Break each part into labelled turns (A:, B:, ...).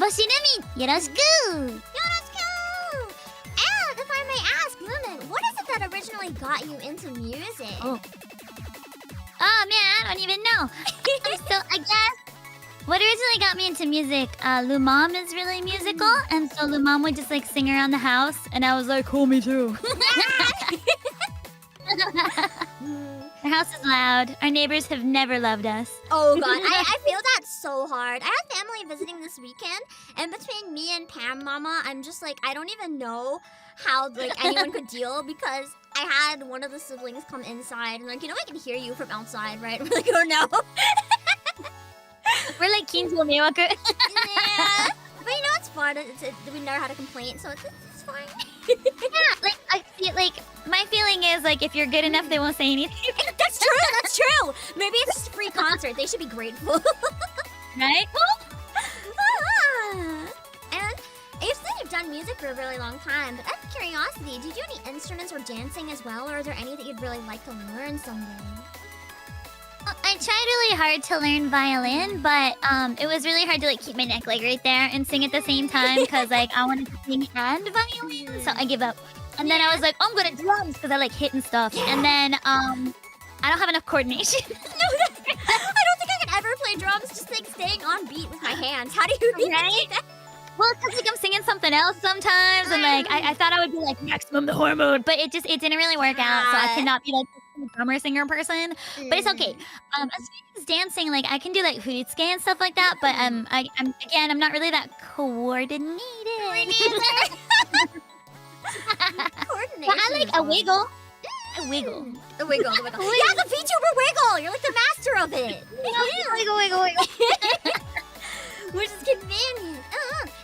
A: Hoshinumi, yoroshiku!
B: Yoroshiku! And if I may ask, Moomin, what is it that originally got you into music?
A: Oh man, I don't even know. So I guess what originally got me into music, Lumam is really musical, and so Lumam would just like sing around the house, and I was like, cool, me too. Our house is loud. Our neighbors have never loved us.
B: Oh god, I feel that so hard. I had family visiting this weekend, and between me and Pam Mama, I'm just like, I don't even know how like anyone could deal, because I had one of the siblings come inside and like, you know, I can hear you from outside, right? We're like, oh no.
A: We're like Kinzo Meiwaku.
B: Yeah. But you know what's fun? We never had a complaint, so it's fine.
A: Yeah, like I feel like my feeling is like if you're good enough, they won't say anything.
B: That's true. That's true. Maybe it's just a free concert. They should be grateful.
A: Right?
B: And you said you've done music for a really long time, but out of curiosity, do you do any instruments or dancing as well, or are there any that you'd really like to learn someday?
A: I tried really hard to learn violin, but it was really hard to like keep my neck like right there and sing at the same time because like I wanted to sing and violin, so I give up. And then I was like, oh, I'm good at drums because I like hitting stuff. Yeah. And then I don't have enough coordination.
B: No, I don't think I could ever play drums just like staying on beat with my hands. How do you do that?
A: Well, it's 'cause like I'm singing something else sometimes, and like I thought I would be like maximum the hormone, but it didn't really work out. So I cannot be like a drummer singer person. But it's okay. As far as dancing, like I can do like hurutsuke and stuff like that. But I'm not really that coordinated.
B: Coordination.
A: But I like a wiggle. A wiggle.
B: The wiggle. Yeah, the VTuber wiggle. You're like the master of it.
A: Wiggle.
B: Which is convenient.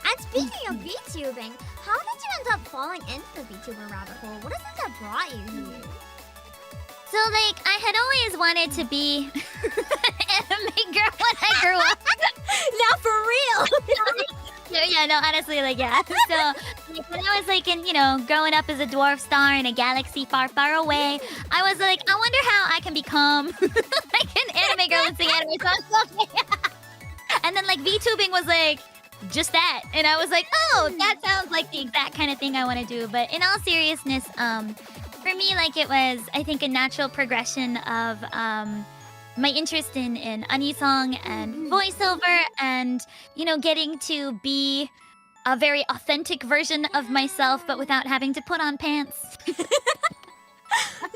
B: And speaking of VTubing, how did you end up falling into the VTuber rabbit hole? What is it that brought you here?
A: So like I had always wanted to be an anime girl when I grew up.
B: Now for real.
A: Yeah, no, honestly, like yeah. So like, when I was like in, growing up as a dwarf star in a galaxy far, far away, I was like, I wonder how I can become like an anime girl and sing anime songs. And then like VTubing was like just that, and I was like, oh, that sounds like the exact kind of thing I want to do. But in all seriousness, for me, like it was, I think, a natural progression of my interest in anisong and voiceover, and getting to be a very authentic version of myself, but without having to put on pants.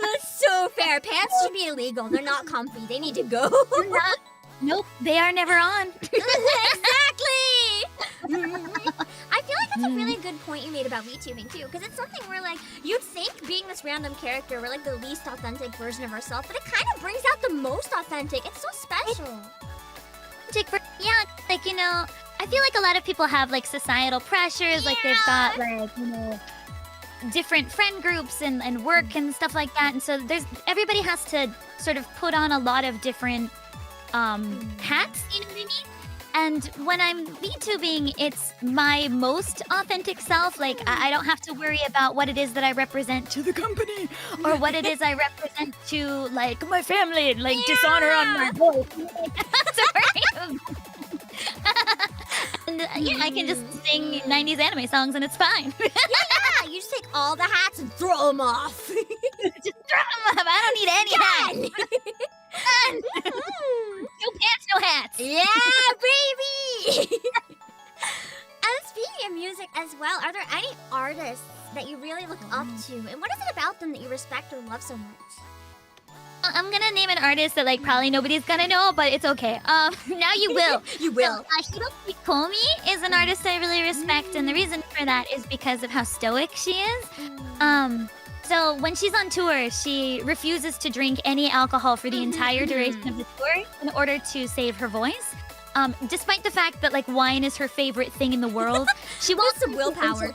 B: That's so fair. Pants should be illegal. They're not comfy. They need to go.
A: Nope, they are never on.
B: Exactly! I feel like that's a really good point you made about VTubing too, because it's something where like you'd think being this random character, we're like the least authentic version of ourselves, but it kind of brings out the most authentic. It's so special.
A: Yeah, like I feel like a lot of people have like societal pressures, like they've got like different friend groups and work and stuff like that, and so everybody has to sort of put on a lot of different hats, you know what I mean? And when I'm VTubing, it's my most authentic self. Like, I don't have to worry about what it is that I represent to the company or what it is I represent to, like, my family, like, dishonor on my voice. Sorry. And, I can just sing 90s anime songs and it's fine.
B: Yeah, you just take all the hats and throw them off.
A: Just throw them off. I don't need any hats. No pants, no hats.
B: Yeah, baby! And speaking of music as well, are there any artists that you really look up to? And what is it about them that you respect or love so much?
A: I'm gonna name an artist that like probably nobody's gonna know, but it's okay. Now you will.
B: You will.
A: So, Hiroki Komi is an artist I really respect, and the reason for that is because of how stoic she is. So when she's on tour, she refuses to drink any alcohol for the entire duration of the tour in order to save her voice. Despite the fact that like wine is her favorite thing in the world, she wants
B: some willpower.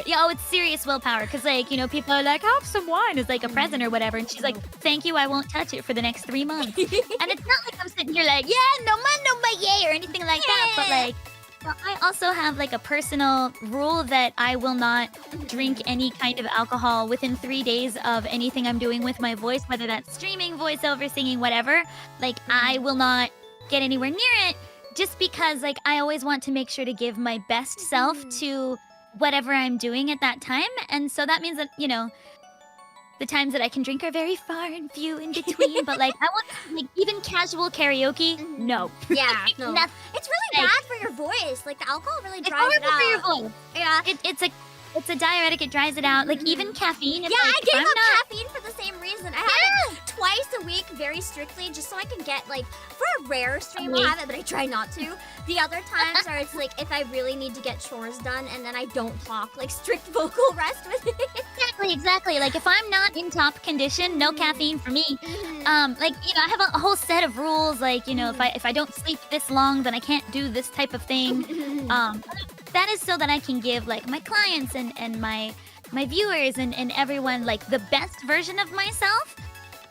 A: Yeah, oh, it's serious willpower. Because like people are like, have some wine as like a present or whatever, and she's like, thank you, I won't touch it for the next 3 months. And it's not like I'm sitting here like, yeah, no man, no my yay or anything like that. But like, I also have like a personal rule that I will not drink any kind of alcohol within 3 days of anything I'm doing with my voice, whether that's streaming, voiceover, singing, whatever. Like I will not get anywhere near it just because like I always want to make sure to give my best self to whatever I'm doing at that time, and so that means that the times that I can drink are very far and few in between. But like I want like even casual karaoke, no.
B: Yeah, no.
A: Nothing.
B: It's really
A: Like-
B: bad for your voice. Like the alcohol really
A: It's
B: dries it
A: horrible
B: out.
A: for your voice.
B: Yeah.
A: It's a diuretic. It dries it out. Like even caffeine. It's
B: Yeah,
A: like,
B: I
A: if
B: gave
A: I'm
B: up
A: not-
B: caffeine for the same reason. I have it twice a week, very strictly, just so I can get like for a rare stream I'll have it, but I try not to. The other times are it's like if I really need to get chores done, and then I don't talk, like strict vocal rest with it.
A: Exactly. Like if I'm not in top condition, no caffeine for me. Like I have a whole set of rules. Like if I don't sleep this long, then I can't do this type of thing. That is so that I can give like my clients and my viewers and everyone like the best version of myself.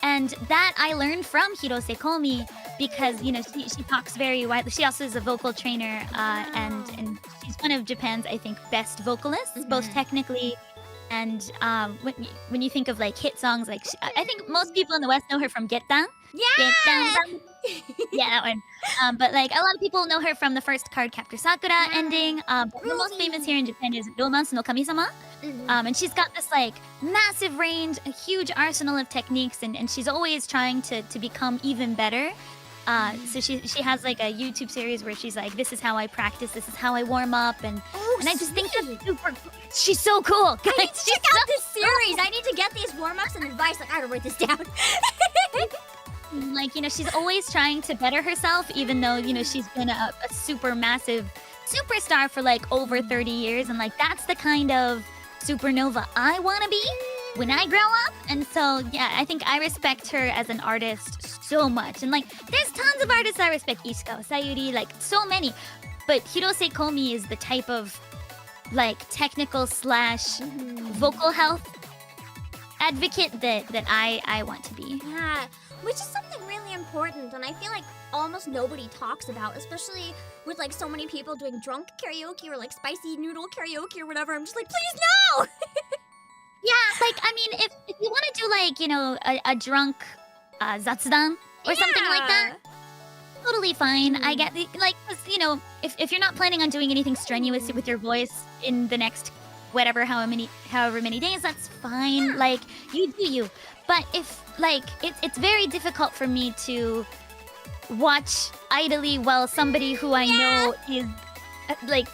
A: And that I learned from Hirose Komi because she talks very widely. She also is a vocal trainer and she's one of Japan's I think best vocalists, both technically and when you think of like hit songs, like I think most people in the West know her from Getdan.
B: Yeah.
A: Getdan. Yeah, that one. But like a lot of people know her from the first Card Captor Sakura ending. But the most famous here in Japan is Romance no Kami-sama. And she's got this like massive range, a huge arsenal of techniques, and she's always trying to become even better. So she has like a YouTube series where she's like, this is how I practice, this is how I warm up, and I just think that's super. She's so cool, guys.
B: I need to check out this series. I need to get these warm-ups and advice. Like I gotta write this down.
A: Like she's always trying to better herself, even though she's been a super massive superstar for like over 30 years, and like that's the kind of supernova I want to be when I grow up. And so yeah, I think I respect her as an artist so much. And like there's tons of artists I respect, Ishikawa Sayuri, like so many, but Hirose Komi is the type of like technical slash vocal health advocate that I want to be.
B: Yeah, which is something really important, and I feel like almost nobody talks about, especially with like so many people doing drunk karaoke or like spicy noodle karaoke or whatever. I'm just like, please no.
A: Yeah, like I mean, if you want to do like a drunk zatsudan or something like that, totally fine. I get like 'cause, if you're not planning on doing anything strenuous with your voice in the next however many days, that's fine. Like you do you. But if like it's very difficult for me to watch idly while somebody who I know is like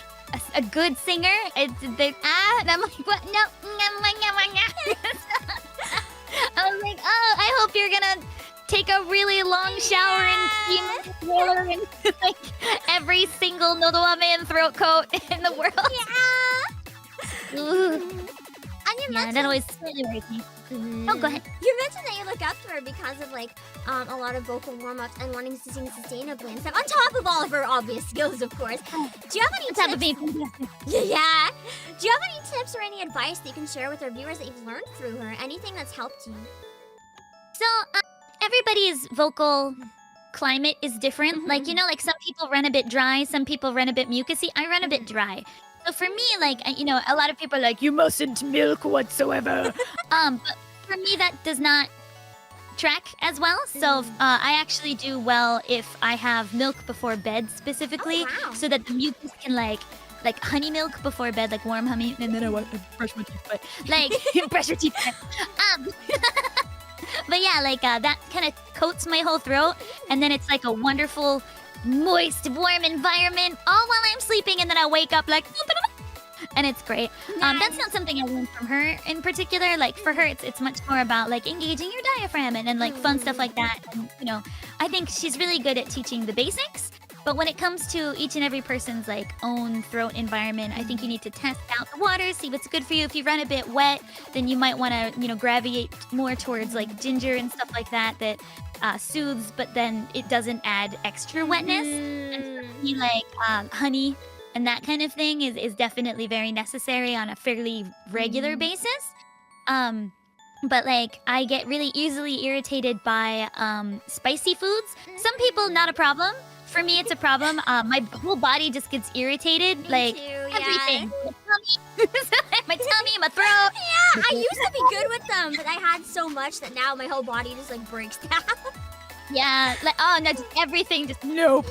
A: a good singer, and I'm like, what? No. I was like, oh, I hope you're gonna take a really long shower and steam water and like every single nodoame and throat coat in the world.
B: And you mentioned
A: that always really worries me. Oh, go ahead.
B: You mentioned that you look up to her because of like a lot of vocal warm-ups and wanting to sing sustainably and stuff. On top of all of her obvious skills, of course. Do you have any tips? Yeah. Do you have any tips or any advice that you can share with our viewers that you've learned through her? Anything that's helped you?
A: So everybody's vocal climate is different. Like like some people run a bit dry, some people run a bit mucusy. I run a bit dry. So for me, like a lot of people are like, you mustn't milk whatsoever. But for me, that does not track as well. So I actually do well if I have milk before bed specifically, so that the mucus can like honey milk before bed, like warm honey, and then I want to brush my teeth, but like brush your teeth. But yeah, like that kind of coats my whole throat, and then it's like a wonderful, moist, warm environment all while I'm sleeping, and then I wake up like, and it's great. That's not something I learned from her in particular. Like for her, it's much more about like engaging your diaphragm and like fun stuff like that. And, I think she's really good at teaching the basics. But when it comes to each and every person's like own throat environment, I think you need to test out the water, see what's good for you. If you run a bit wet, then you might want to, gravitate more towards like ginger and stuff like that soothes, but then it doesn't add extra wetness. And for me, like honey and that kind of thing is definitely very necessary on a fairly regular basis. But like I get really easily irritated by spicy foods. Some people, not a problem. For me, it's a problem. My whole body just gets irritated.
B: Me too,
A: everything. My tummy, my throat.
B: Yeah, I used to be good with them, but I had so much that now my whole body just like breaks down.
A: Yeah, like oh no, just everything just nope.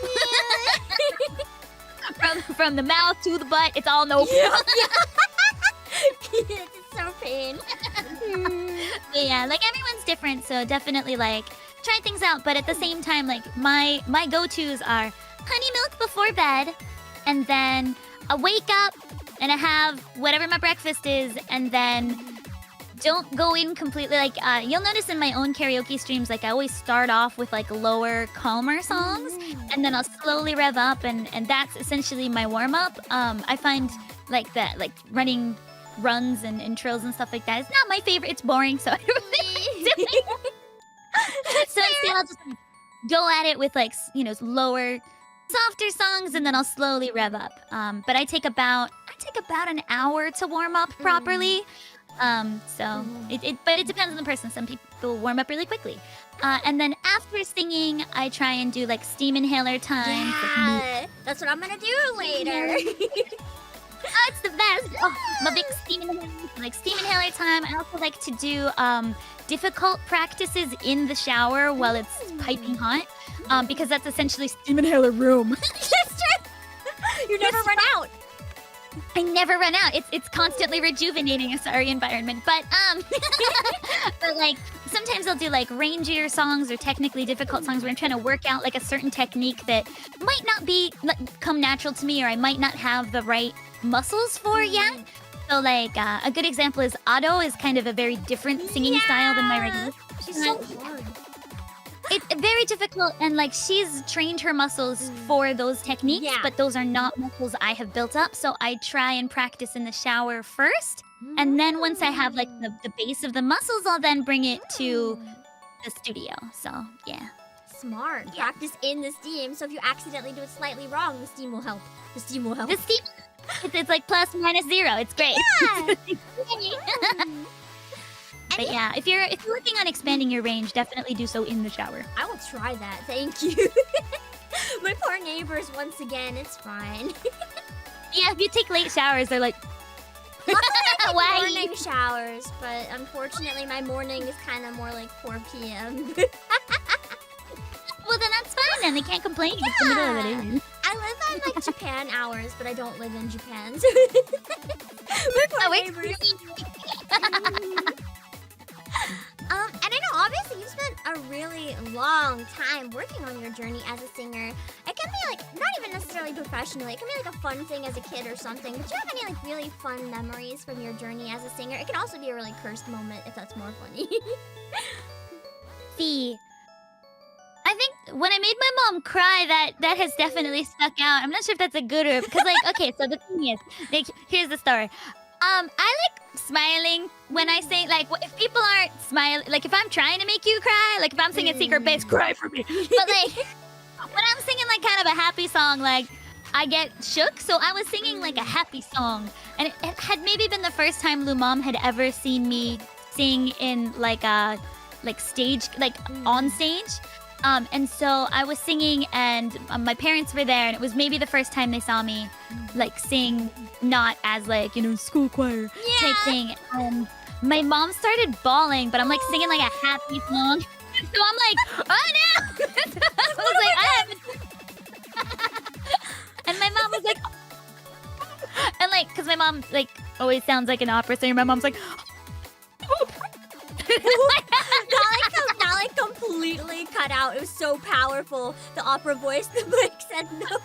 A: from the mouth to the butt. It's all nope.
B: It's so pain.
A: But yeah, like everyone's different, so definitely like try things out. But at the same time, like my go-tos are honey milk before bed, and then I wake up and I have whatever my breakfast is, and then don't go in completely like you'll notice in my own karaoke streams, like I always start off with like lower, calmer songs, and then I'll slowly rev up, and that's essentially my warm-up. I find like that, like running runs and trills and stuff like that, it's not my favorite. It's boring, so I don't really like doing it. So instead I'll just go at it with like lower, softer songs, and then I'll slowly rev up. But I take about an hour to warm up properly. So it depends on the person. Some people warm up really quickly. And then after singing, I try and do like steam inhaler time.
B: Yeah, that's what I'm gonna do later.
A: Oh, it's the best. Oh, I'm a big steam inhaler time. I also like to do difficult practices in the shower while it's piping hot, because that's essentially steam inhaler room.
B: That's true. You never run out.
A: I never run out. It's constantly rejuvenating a sorry environment. But but like sometimes I'll do like rangier songs or technically difficult songs where I'm trying to work out like a certain technique that might not come natural to me, or I might not have the right muscles for yet. So like a good example is Otto is kind of a very different singing style than my regular.
B: She's so hard.
A: It's very difficult, and like she's trained her muscles for those techniques, but those are not muscles I have built up. So I try and practice in the shower first, and then once I have like the base of the muscles, I'll then bring it to the studio. So yeah.
B: Smart. Yeah. Practice in the steam, so if you accidentally do it slightly wrong, the steam will help. The steam will help.
A: The steam, it's like plus minus zero. It's great.
B: Yeah.
A: But yeah, if you're working on expanding your range, definitely do so in the shower.
B: I will try that. Thank you. My poor neighbors, once again, it's fine.
A: Yeah, if you take late showers, they're like,
B: why? Morning showers, but unfortunately, my morning is kind of more like 4 p.m.
A: Well, then that's fine. Then they can't complain. It's the middle of the day.
B: I live on like Japan hours, but I don't live in Japan. So my poor neighbors. And I know, obviously, you've spent a really long time working on your journey as a singer. It can be, like, not even necessarily professionally. It can be, like, a fun thing as a kid or something. But do you have any, like, really fun memories from your journey as a singer? It can also be a really cursed moment, if that's more funny.
A: See, I think when I made my mom cry, that has definitely stuck out. I'm not sure if that's a good or... Because, like, okay, so the thing is, like, here's the story. I like smiling when I sing. Like, if people aren't smiling, like if I'm trying to make you cry, like if I'm singing Secret Base, cry for me. But like when I'm singing like kind of a happy song, like I get shook. So I was singing like a happy song, and it had maybe been the first time Lou Mom had ever seen me sing in like a stage, like on stage. And so I was singing, and my parents were there, and it was maybe the first time they saw me like sing, not as like, school choir type thing. And my mom started bawling, but I'm like singing like a happy song. So I'm like, oh no! I was like, I haven't. And my mom was like, and like, because my mom like always sounds like an opera singer. My mom's like,
B: That like completely cut out. It was so powerful. The opera voice. The mic said no.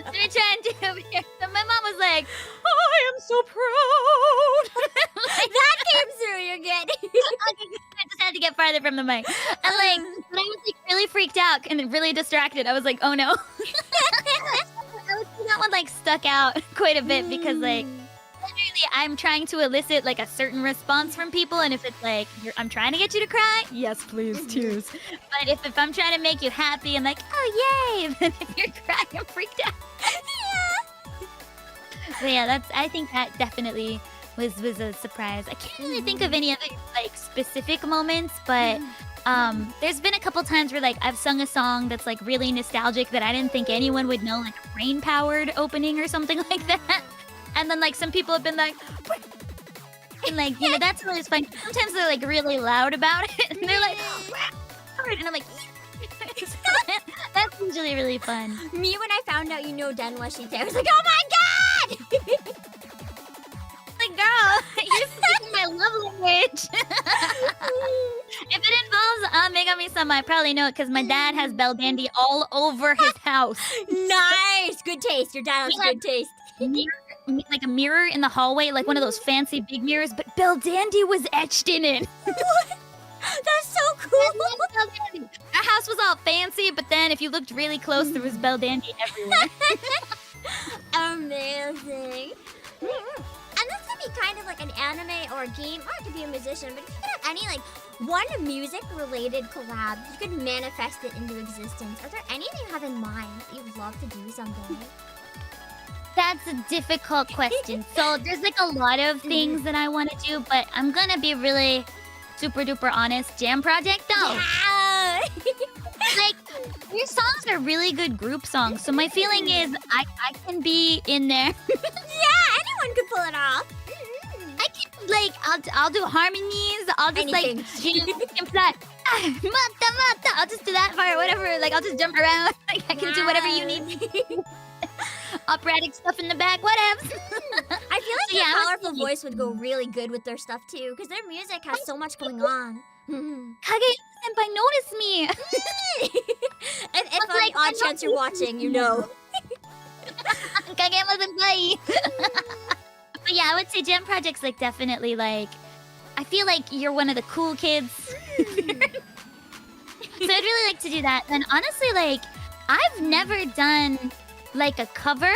A: Let me try and do it over here. So my mom was like, I am so proud.
B: That came through. You're good.
A: I just had to get farther from the mic. And like, but I was like really freaked out and really distracted. I was like, oh no. That one like stuck out quite a bit because like, literally, I'm trying to elicit like a certain response from people, and if it's like I'm trying to get you to cry, yes, please, tears. But if I'm trying to make you happy, I'm like, oh yay! Then if you're crying, I'm freaked out. Yeah. So yeah, I think that definitely was a surprise. I can't really think of any other like specific moments, but there's been a couple times where like I've sung a song that's like really nostalgic that I didn't think anyone would know, like a brain-powered opening or something like that. And then, like, some people have been like, and, like, that's always fun. Sometimes they're, like, really loud about it. And they're like, and I'm like, that's It's usually really fun.
B: Me, when I found out you know Denwa Shite, I was like, oh my god!
A: Like, girl, you're speaking my love language. If it involves Megami-sama, I probably know it because my dad has Bell Dandy all over his house.
B: Nice! Good taste. Your dad has
A: We
B: good taste.
A: Like a mirror in the hallway, like one of those fancy big mirrors, but Bell Dandy was etched in it.
B: That's so cool!
A: Our house was all fancy, but then if you looked really close, there was Bell Dandy everywhere.
B: Amazing. And this could be kind of like an anime or a game, or it could be a musician, but if you could have any like one music-related collab, you could manifest it into existence. Are there any that you have in mind that you'd love to do someday?
A: That's a difficult question. So there's like a lot of things that I want to do, but I'm gonna be really super duper honest. Jam Project though.
B: Yeah!
A: Like, your songs are really good group songs, so my feeling is I can be in there.
B: Yeah, anyone could pull it off.
A: I can, like, I'll do harmonies. I'll just
B: Anything.
A: like, you know, and flat. Mata mata. I'll just do that part, whatever. Like, I'll just jump around. Like, I can do whatever you need. Operatic stuff in the back, whatevs.
B: I feel like
A: Yeah,
B: your
A: I was
B: powerful
A: thinking-
B: voice would go really good with their stuff too, because their music has so much going on.
A: Kage-senpai, notice me.
B: If on
A: like,
B: the odd
A: I'm not
B: chance you're watching, you know.
A: Kagema-senpai. But yeah, I would say Jam Project's like definitely like, I feel like you're one of the cool kids. So I'd really like to do that. And honestly, like, I've never done like a cover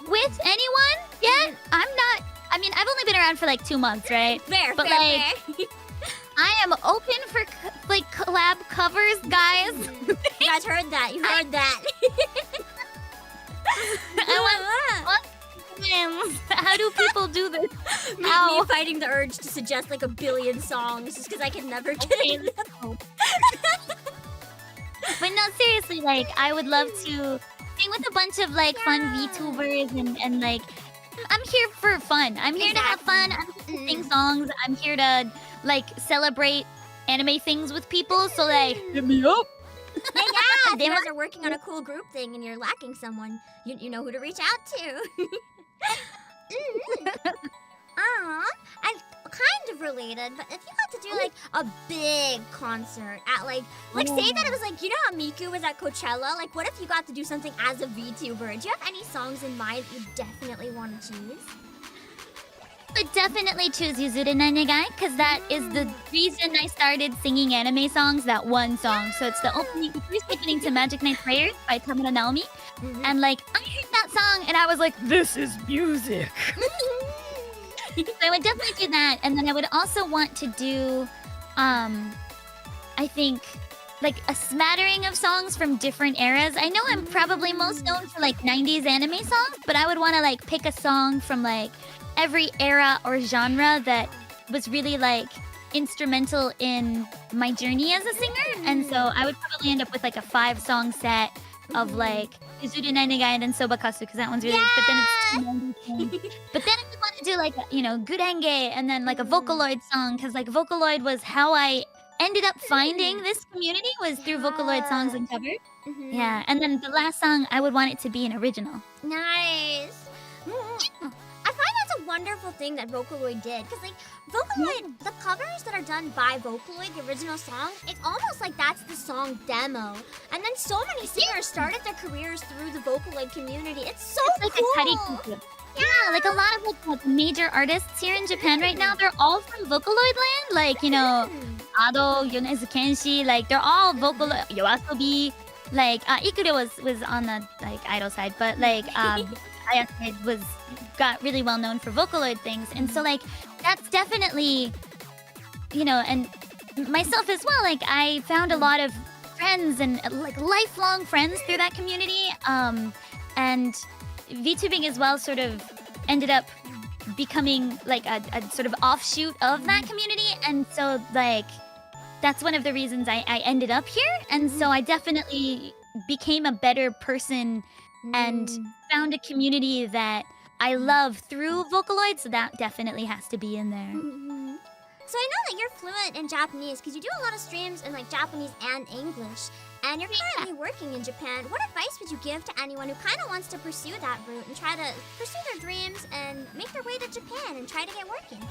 A: with anyone yet. I mean, I've only been around for like 2 months, right?
B: Fair,
A: But,
B: fair,
A: like,
B: fair.
A: I am open for like collab covers, guys.
B: You guys heard that. You heard that.
A: I want plans. How do people do this?
B: me
A: Ow.
B: fighting the urge to suggest like a billion songs just because I can never get
A: Okay,
B: it.
A: But no, seriously, like, I would love to sing with a bunch of like fun
B: Yeah.
A: VTubers and like, I'm here for fun. I'm here to have fun. I'm here to sing songs. I'm here to like celebrate anime things with people. So like, hit me up.
B: Yeah, if you guys are working on a cool group thing and you're lacking someone, you know who to reach out to. And kind of related, but if you had to do like a big concert at like say that it was like, you know how Miku was at Coachella? Like, what if you got to do something as a VTuber? Do you have any songs in mind that you definitely want to choose?
A: I would definitely choose Yuzure Nanegai because that is the reason I started singing anime songs, that one song. So it's the first opening to Magic Knight Prayers by Tamura Naomi. And like, I heard that song and I was like, this is music. So I would definitely do that. And then I would also want to do, I think, like a smattering of songs from different eras. I know I'm probably most known for like 90s anime songs, but I would want to like pick a song from like every era or genre that was really like instrumental in my journey as a singer. And so I would probably end up with like a 5-song set of like Yuzure Nanegai and then Sobakasu because that one's really but then it's too 90s songs. But then I would want to do like, you know, Gurenge and then like a Vocaloid song because like Vocaloid was how I ended up finding this community was through Vocaloid songs and covers. Yeah, and then the last song I would want it to be an original.
B: Nice. I find that's a wonderful thing that Vocaloid did, because like Vocaloid, the covers that are done by Vocaloid, the original song, it's almost like that's the song demo. And then so many singers started their careers through the Vocaloid community. It's so
A: It's like
B: cool.
A: a Tari. Yeah, like a lot of like major artists here in Japan right now, they're all from Vocaloid land. Like, you know, Ado, Yonezu Kenshi, like they're all Vocaloid. Yoasobi, like Ikure was on the like idol side, but like Ayase got really well known for Vocaloid things, and so like that's definitely, you know, and myself as well. Like I found a lot of friends and like lifelong friends through that community, and VTubing as well sort of ended up becoming like a sort of offshoot of that community, and so like that's one of the reasons I ended up here, and so I definitely became a better person and found a community that I love through Vocaloid, so that definitely has to be in there.
B: So I know that you're fluent in Japanese because you do a lot of streams in like Japanese and English, and you're currently working in Japan. What advice would you give to anyone who kind of wants to pursue that route and try to pursue their dreams and make their way to Japan and try to get working?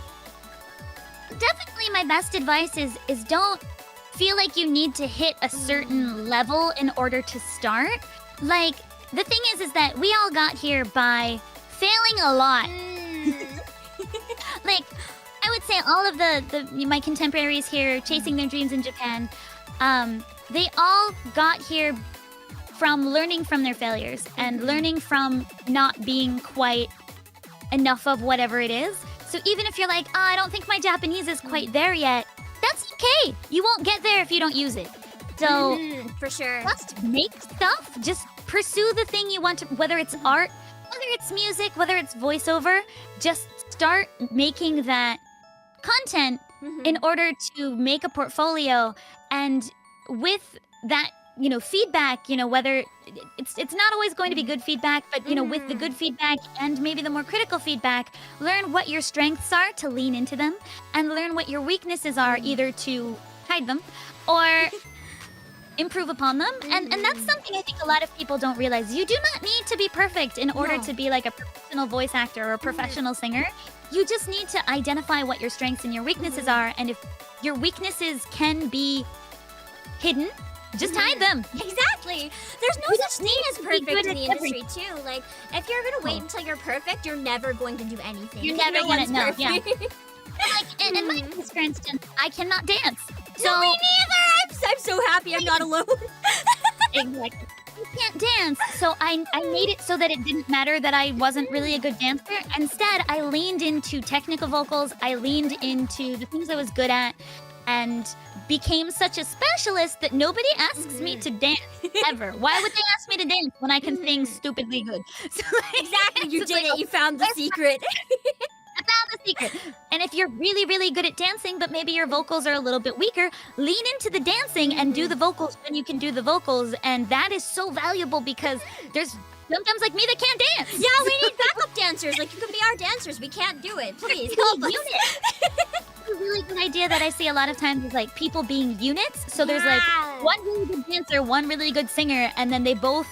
A: Definitely my best advice is don't feel like you need to hit a certain level in order to start. Like, the thing is that we all got here by failing a lot. Like, I would say all of my contemporaries here chasing their dreams in Japan, they all got here from learning from their failures and learning from not being quite enough of whatever it is. So even if you're like, oh, I don't think my Japanese is quite there yet, that's okay. You won't get there if you don't use it. So
B: for sure.
A: Just make stuff. Just pursue the thing you want to, whether it's art, whether it's music, whether it's voiceover, just start making that content in order to make a portfolio. And with that, feedback, whether it's not always going to be good feedback, but with the good feedback and maybe the more critical feedback, learn what your strengths are to lean into them, and learn what your weaknesses are, either to hide them or improve upon them. And that's something I think a lot of people don't realize. You do not need to be perfect in order to be like a professional voice actor or a professional singer. You just need to identify what your strengths and your weaknesses are, and if your weaknesses can be hidden, just hide them.
B: Exactly. There's no such thing as perfect in the industry too. Like, if you're gonna wait until you're perfect, you're never going to do anything.
A: You're never gonna know. Yeah. Like in my case, for instance, I cannot dance. So
B: no, me neither. I'm so happy I'm not alone.
A: Exactly. I can't dance, so I made it so that it didn't matter that I wasn't really a good dancer. Instead, I leaned into technical vocals. I leaned into the things I was good at, and became such a specialist that nobody asks me to dance ever. Why would they ask me to dance when I can sing stupidly good? So,
B: exactly, you did it. You found the secret.
A: I found the secret. And if you're really, really good at dancing, but maybe your vocals are a little bit weaker, lean into the dancing and do the vocals when you can do the vocals. And that is so valuable because there's sometimes like me that can't dance.
B: Yeah, we need backup dancers. Like, you can be our dancers. We can't do it. Please help us.
A: A really good idea that I see a lot of times is like people being units. So there's like one really good dancer, one really good singer, and then they both,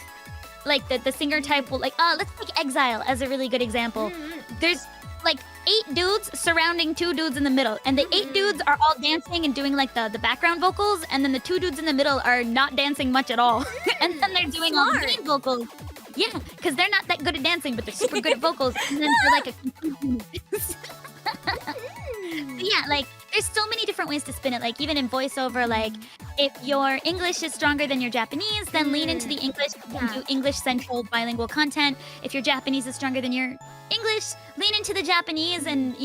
A: like the singer type will like, let's take Exile as a really good example. There's like 8 dudes surrounding 2 dudes in the middle, and the 8 dudes are all dancing and doing like the background vocals, and then the 2 dudes in the middle are not dancing much at all. And then they're doing all the main vocals. Yeah, because they're not that good at dancing, but they're super good at vocals, and then they're like a yeah, like there's so many different ways to spin it. Like even in voiceover, like if your English is stronger than your Japanese, then lean into the English and do English central bilingual content. If your Japanese is stronger than your English, lean into the Japanese and,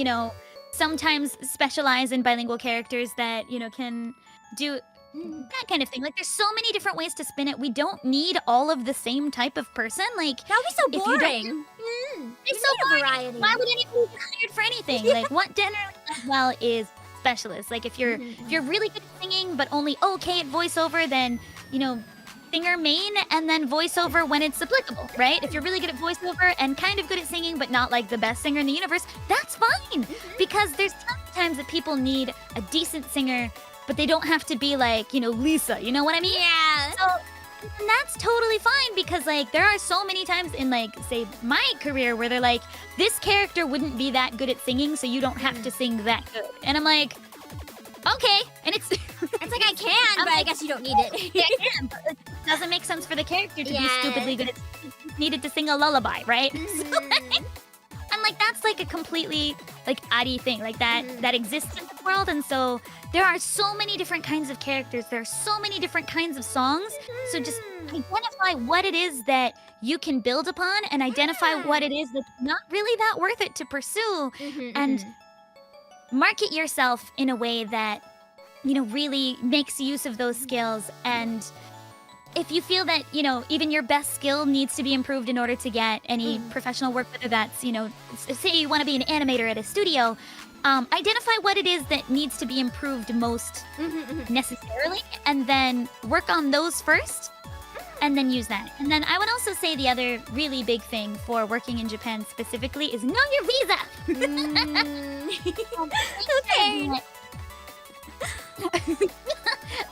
A: sometimes specialize in bilingual characters that, can do that kind of thing. Like there's so many different ways to spin it. We don't need all of the same type of person. Like
B: that would be so boring.
A: It's so boring. Variety. Why would anybody get hired for anything? Like what generally does well is specialists. Like if you're really good at singing but only okay at voiceover, then singer main and then voiceover when it's applicable, right? If you're really good at voiceover and kind of good at singing but not like the best singer in the universe, that's fine. Because there's tons of times that people need a decent singer, but they don't have to be like, Lisa, you know what I mean?
B: Yeah.
A: So, and that's totally fine because like there are so many times in like, say, my career where they're like, this character wouldn't be that good at singing, so you don't have to sing that good. And I'm like, okay. And it's
B: like I can, but I guess you don't need it.
A: Yeah, I can, but it doesn't make sense for the character to be stupidly good at needed to sing a lullaby, right? So, I'm like, that's like a completely like Ari thing, like that exists in the world. And so there are so many different kinds of characters. There are so many different kinds of songs. So just identify what it is that you can build upon and identify what it is that's not really that worth it to pursue, and market yourself in a way that, really makes use of those skills. And if you feel that, even your best skill needs to be improved in order to get any professional work, whether that's, say you want to be an animator at a studio, identify what it is that needs to be improved most necessarily, and then work on those first, and then use that. And then I would also say the other really big thing for working in Japan specifically is know your visa.
B: Okay.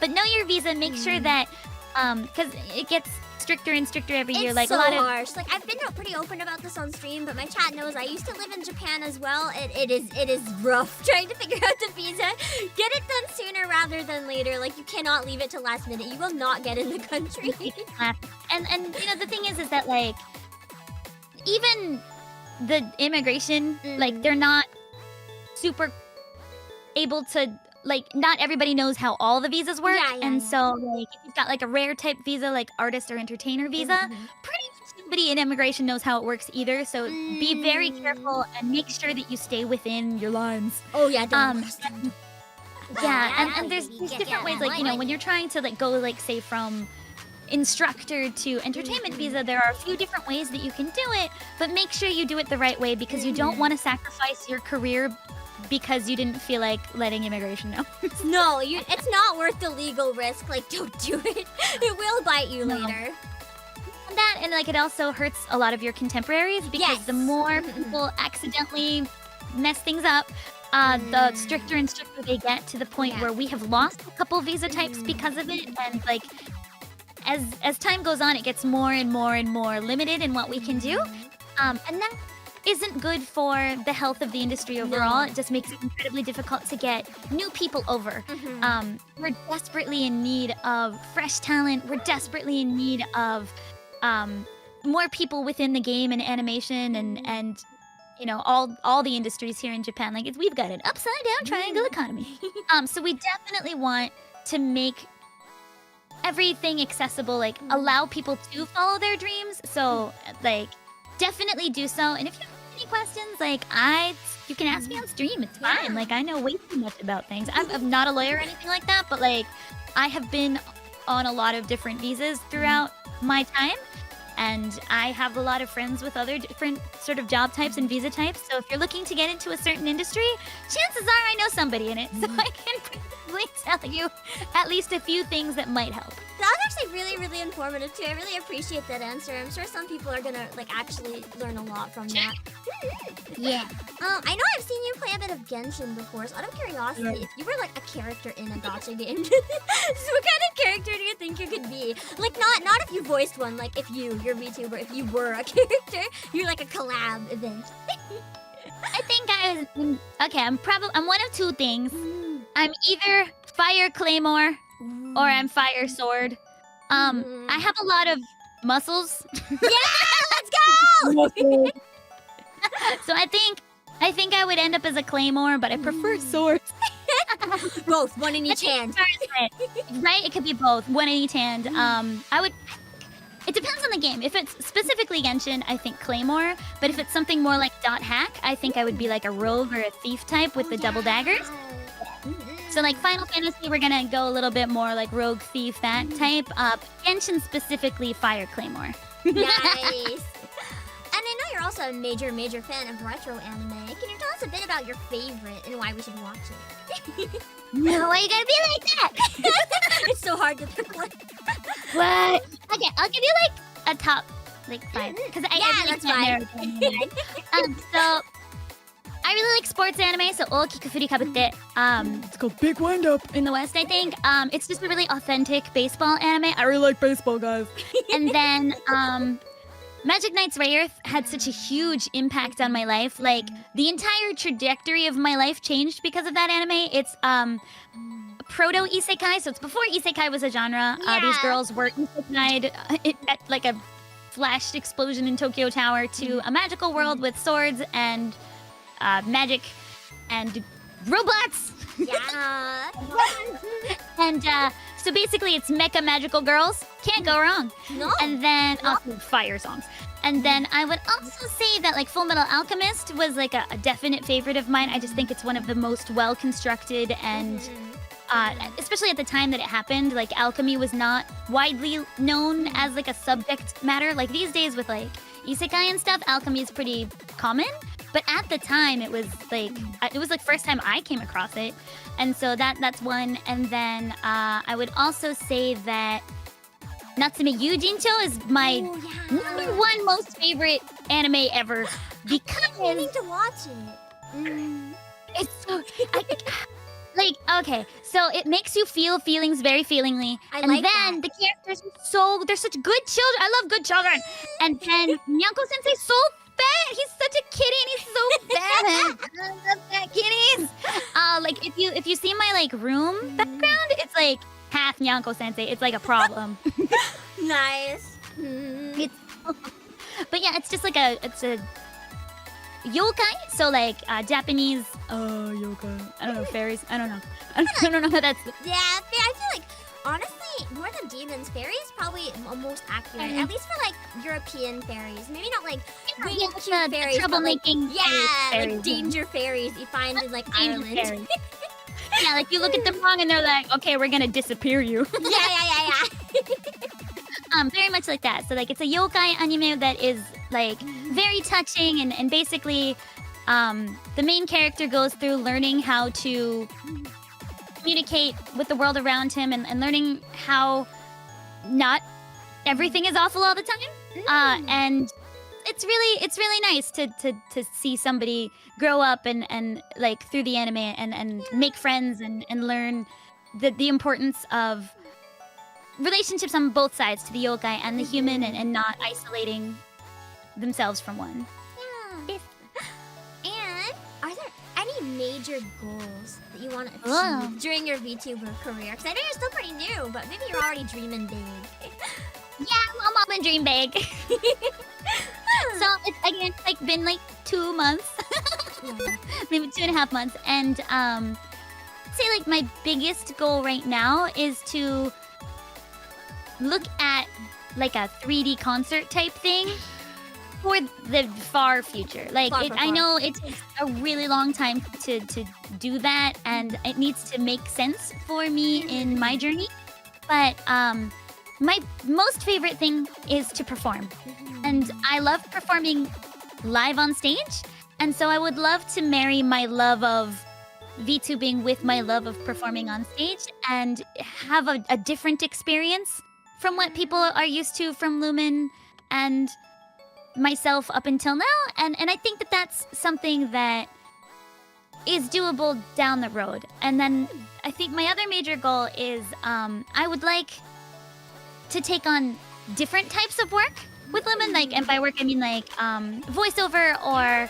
A: But know your visa. Make sure that because it gets stricter and stricter every year.
B: It's
A: Like
B: so
A: a lot of
B: harsh. Like I've been pretty open about this on stream, but my chat knows I used to live in Japan as well. It is rough trying to figure out the visa. Get it done sooner rather than later. Like you cannot leave it till last minute. You will not get in the country.
A: and you know the thing is that like even the immigration like they're not super able to like not everybody knows how all the visas work and so like if you've got like a rare type visa like artist or entertainer visa pretty much nobody in immigration knows how it works either, so be very careful and make sure that you stay within your lines.
B: Oh yeah, don't
A: and there's different ways like you know when you're trying to like go like say from instructor to entertainment visa, there are a few different ways that you can do it, but make sure you do it the right way because you don't want to sacrifice your career because you didn't feel like letting immigration know.
B: No, it's not worth the legal risk. Like, don't do it. It will bite you later.
A: And that, and like it also hurts a lot of your contemporaries because the more people accidentally mess things up, the stricter and stricter they get to the point where we have lost a couple visa types because of it, and like as time goes on, it gets more and more and more limited in what we can do, and that isn't good for the health of the industry overall. It just makes it incredibly difficult to get new people over. We're desperately in need of fresh talent. We're desperately in need of more people within the game and animation and you know all the industries here in Japan. Like we've got an upside down triangle economy. So we definitely want to make everything accessible. Like allow people to follow their dreams. So like definitely do so. And if you have any questions, like you can ask me on stream. It's fine. Like I know way too much about things. I'm not a lawyer or anything like that, but like I have been on a lot of different visas throughout my time, and I have a lot of friends with other different sort of job types and visa types. So if you're looking to get into a certain industry, chances are I know somebody in it, so I can probably tell you at least a few things that might help.
B: That was actually really, really informative too. I really appreciate that answer. I'm sure some people are gonna like actually learn a lot from that.
A: Yeah.
B: I know I've seen you play a bit of Genshin before, so out of curiosity, if you were like a character in a gacha game, so what kind of character do you think you could be? Like not if you voiced one, like if you're a VTuber, if you were a character, you're like a collab event.
A: I think I'm one of two things. I'm either Fire Claymore or I'm Fire Sword. I have a lot of muscles.
B: Let's go!
A: So I think I would end up as a Claymore, but I prefer swords.
B: Both, one in each hand.
A: Right? It could be both, one in each hand. It depends on the game. If it's specifically Genshin, I think Claymore. But if it's something more like Dot Hack, I think I would be like a rogue or a thief type with the double daggers. So like Final Fantasy, we're gonna go a little bit more like rogue, thief, that type. Genshin specifically, Fire Claymore.
B: Nice. And I know you're also a major fan of retro anime. Can you tell us a bit about your favorite and why we should watch it?
A: No, why you gotta be like that?
B: It's so hard to pick one.
A: What? Okay, I'll give you like a top like 5 because I really can't narrow it down. So I really like sports anime, so Okiku Furikabute. It's called Big Wind Up in the West, I think. It's just a really authentic baseball anime. I really like baseball, guys. And then Magic Knights Rayearth had such a huge impact on my life. Like the entire trajectory of my life changed because of that anime. It's proto isekai, so it's before isekai was a genre. These girls were isekai'd at like a flashed explosion in Tokyo Tower to a magical world with swords and magic and robots.
B: Yeah.
A: And so basically it's mecha magical girls. Can't go wrong.
B: No.
A: And then fire songs. And then I would also say that like Full Metal Alchemist was like a definite favorite of mine. I just think it's one of the most well constructed and especially at the time that it happened, like alchemy was not widely known as like a subject matter. Like these days with like isekai and stuff, alchemy is pretty common. But at the time, it was like first time I came across it, and so that's one. And then I would also say that Natsume Yujincho is my number one most favorite anime ever because
B: I'm meaning to watch it.
A: it's so. Like, okay, so it makes you feel feelings very feelingly.
B: I
A: and
B: like
A: then the characters are they're such good children. I love good children. And then Nyanko Sensei's so fat. He's such a kitty and he's so fat. I love fat kitties. Like if you see my like room background, it's like half Nyanko Sensei. It's like a problem.
B: Nice.
A: It's, but yeah, it's just like it's a yokai. So like Japanese yokai. I don't know, fairies. I don't know. I don't know how that's.
B: Yeah, I feel like honestly, more than demons, fairies probably most accurate. At least for like European fairies, maybe not like winged
A: yeah,
B: cute
A: the
B: fairies, but like
A: troublemaking
B: like
A: fairies,
B: danger fairies you find in like
A: Danger
B: Ireland.
A: fairies. Yeah, like you look at them wrong and they're like, okay, we're gonna disappear you.
B: yeah.
A: Very much like that. So like it's a yokai anime that is like very touching and basically the main character goes through learning how to communicate with the world around him and learning how not everything is awful all the time. And it's really nice to see somebody grow up and like through the anime and make friends and learn the importance of relationships on both sides, to the yokai and the human, and not isolating themselves from one.
B: Yeah. And are there any major goals that you want to achieve
A: Whoa.
B: during your VTuber career? Because I know you're still pretty new, but maybe you're already dreaming big.
A: Yeah, I'm up and dream big. So it's like been like 2 months, maybe 2.5 months, and say like my biggest goal right now is to look at like a 3D concert type thing for the far future. Like I know it takes a really long time to do that, and it needs to make sense for me in my journey. But my most favorite thing is to perform. And I love performing live on stage. And so I would love to marry my love of VTubing with my love of performing on stage and have a different experience from what people are used to from Lumen and myself up until now. And I think that that's something that is doable down the road. And then I think my other major goal is I would like to take on different types of work with Lumen. Like, and by work I mean like voiceover or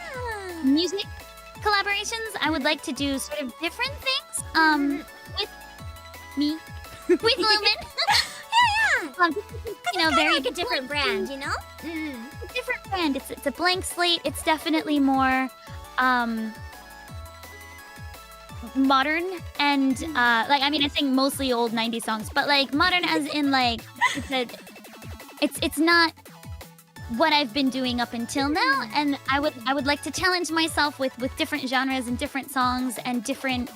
A: music collaborations. I would like to do sort of different things with me, with Lumen. You know, very
B: like a different brand, you know?
A: A different brand. It's a blank slate. It's definitely more modern and like, I mean, I sing mostly old 90s songs, but like modern as in like it's not what I've been doing up until now, and I would like to challenge myself with different genres and different songs and different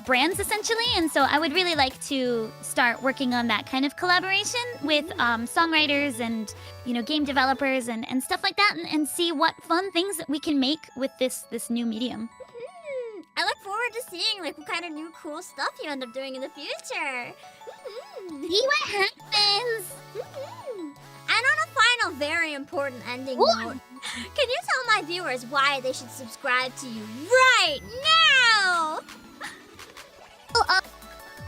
A: brands essentially. And so I would really like to start working on that kind of collaboration with songwriters and, you know, game developers and stuff like that, and see what fun things that we can make with this new medium.
B: I look forward to seeing like what kind of new cool stuff you end up doing in the future.
A: See what happens.
B: And on a final, very important ending note, can you tell my viewers why they should subscribe to you right now?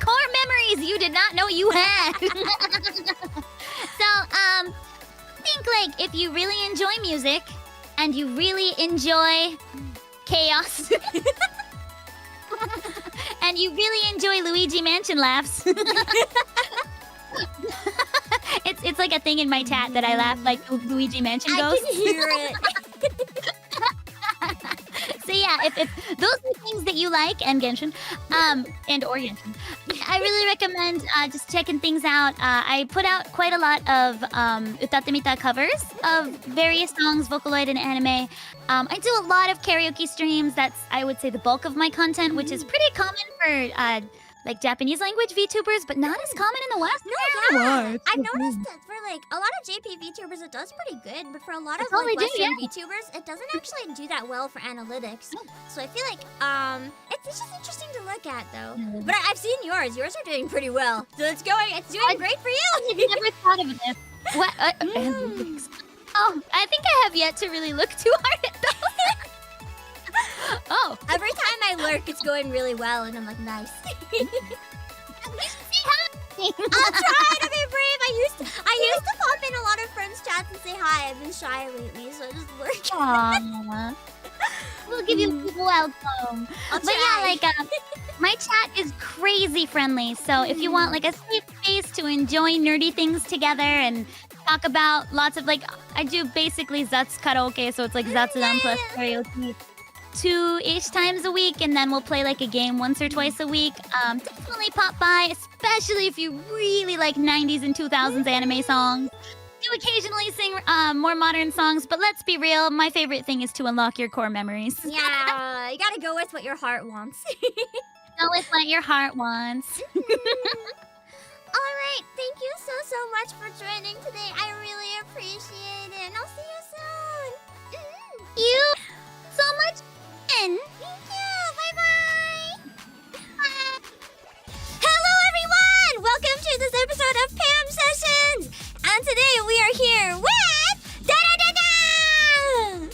A: Core memories you did not know you had. So, think like if you really enjoy music and you really enjoy chaos and you really enjoy Luigi Mansion laughs. It's like a thing in my chat that I laugh like Luigi Mansion ghost.
B: I can hear it.
A: So yeah, if those are things that you like, and Genshin, and or Genshin, I really recommend just checking things out. I put out quite a lot of utatemita covers of various songs, Vocaloid and anime. I do a lot of karaoke streams. That's, I would say, the bulk of my content, which is pretty common for like Japanese language VTubers, but not as common in the West.
B: No, yeah. I've noticed that for like a lot of JP VTubers, it does pretty good, but for a lot of like Western VTubers, it doesn't actually do that well for analytics. So I feel like it's just interesting to look at though. But I've seen yours. Yours are doing pretty well. So it's doing great for you.
A: I've never thought of this. What? Analytics. Oh, I think I have yet to really look too hard at those. Oh, go.
B: Every time I lurk, it's going really well, and I'm like, nice. I'll try to be brave. I used to pop in a lot of friends' chats and say hi. I've been shy lately, so I just lurk.
A: Aww. We'll give you a welcome.
B: I'll
A: But
B: try.
A: yeah, my chat is crazy friendly. So if you want a safe space to enjoy nerdy things together and talk about lots of I do basically Zutz karaoke, so it's Zatsudan plus karaoke 2-ish times a week, and then we'll play a game once or twice a week. Definitely pop by, especially if you really like 90s and 2000s anime songs. Do occasionally sing more modern songs, but let's be real, my favorite thing is to unlock your core memories.
B: Yeah, you gotta go with what your heart wants.
A: Go with what your heart wants.
B: Alright, thank you so much for joining today. I really appreciate it, and I'll see you soon.
A: You so much.
B: Thank you. Bye-bye. Hello, everyone. Welcome to this episode of Pam Sessions. And today we are here with Da-da-da-da!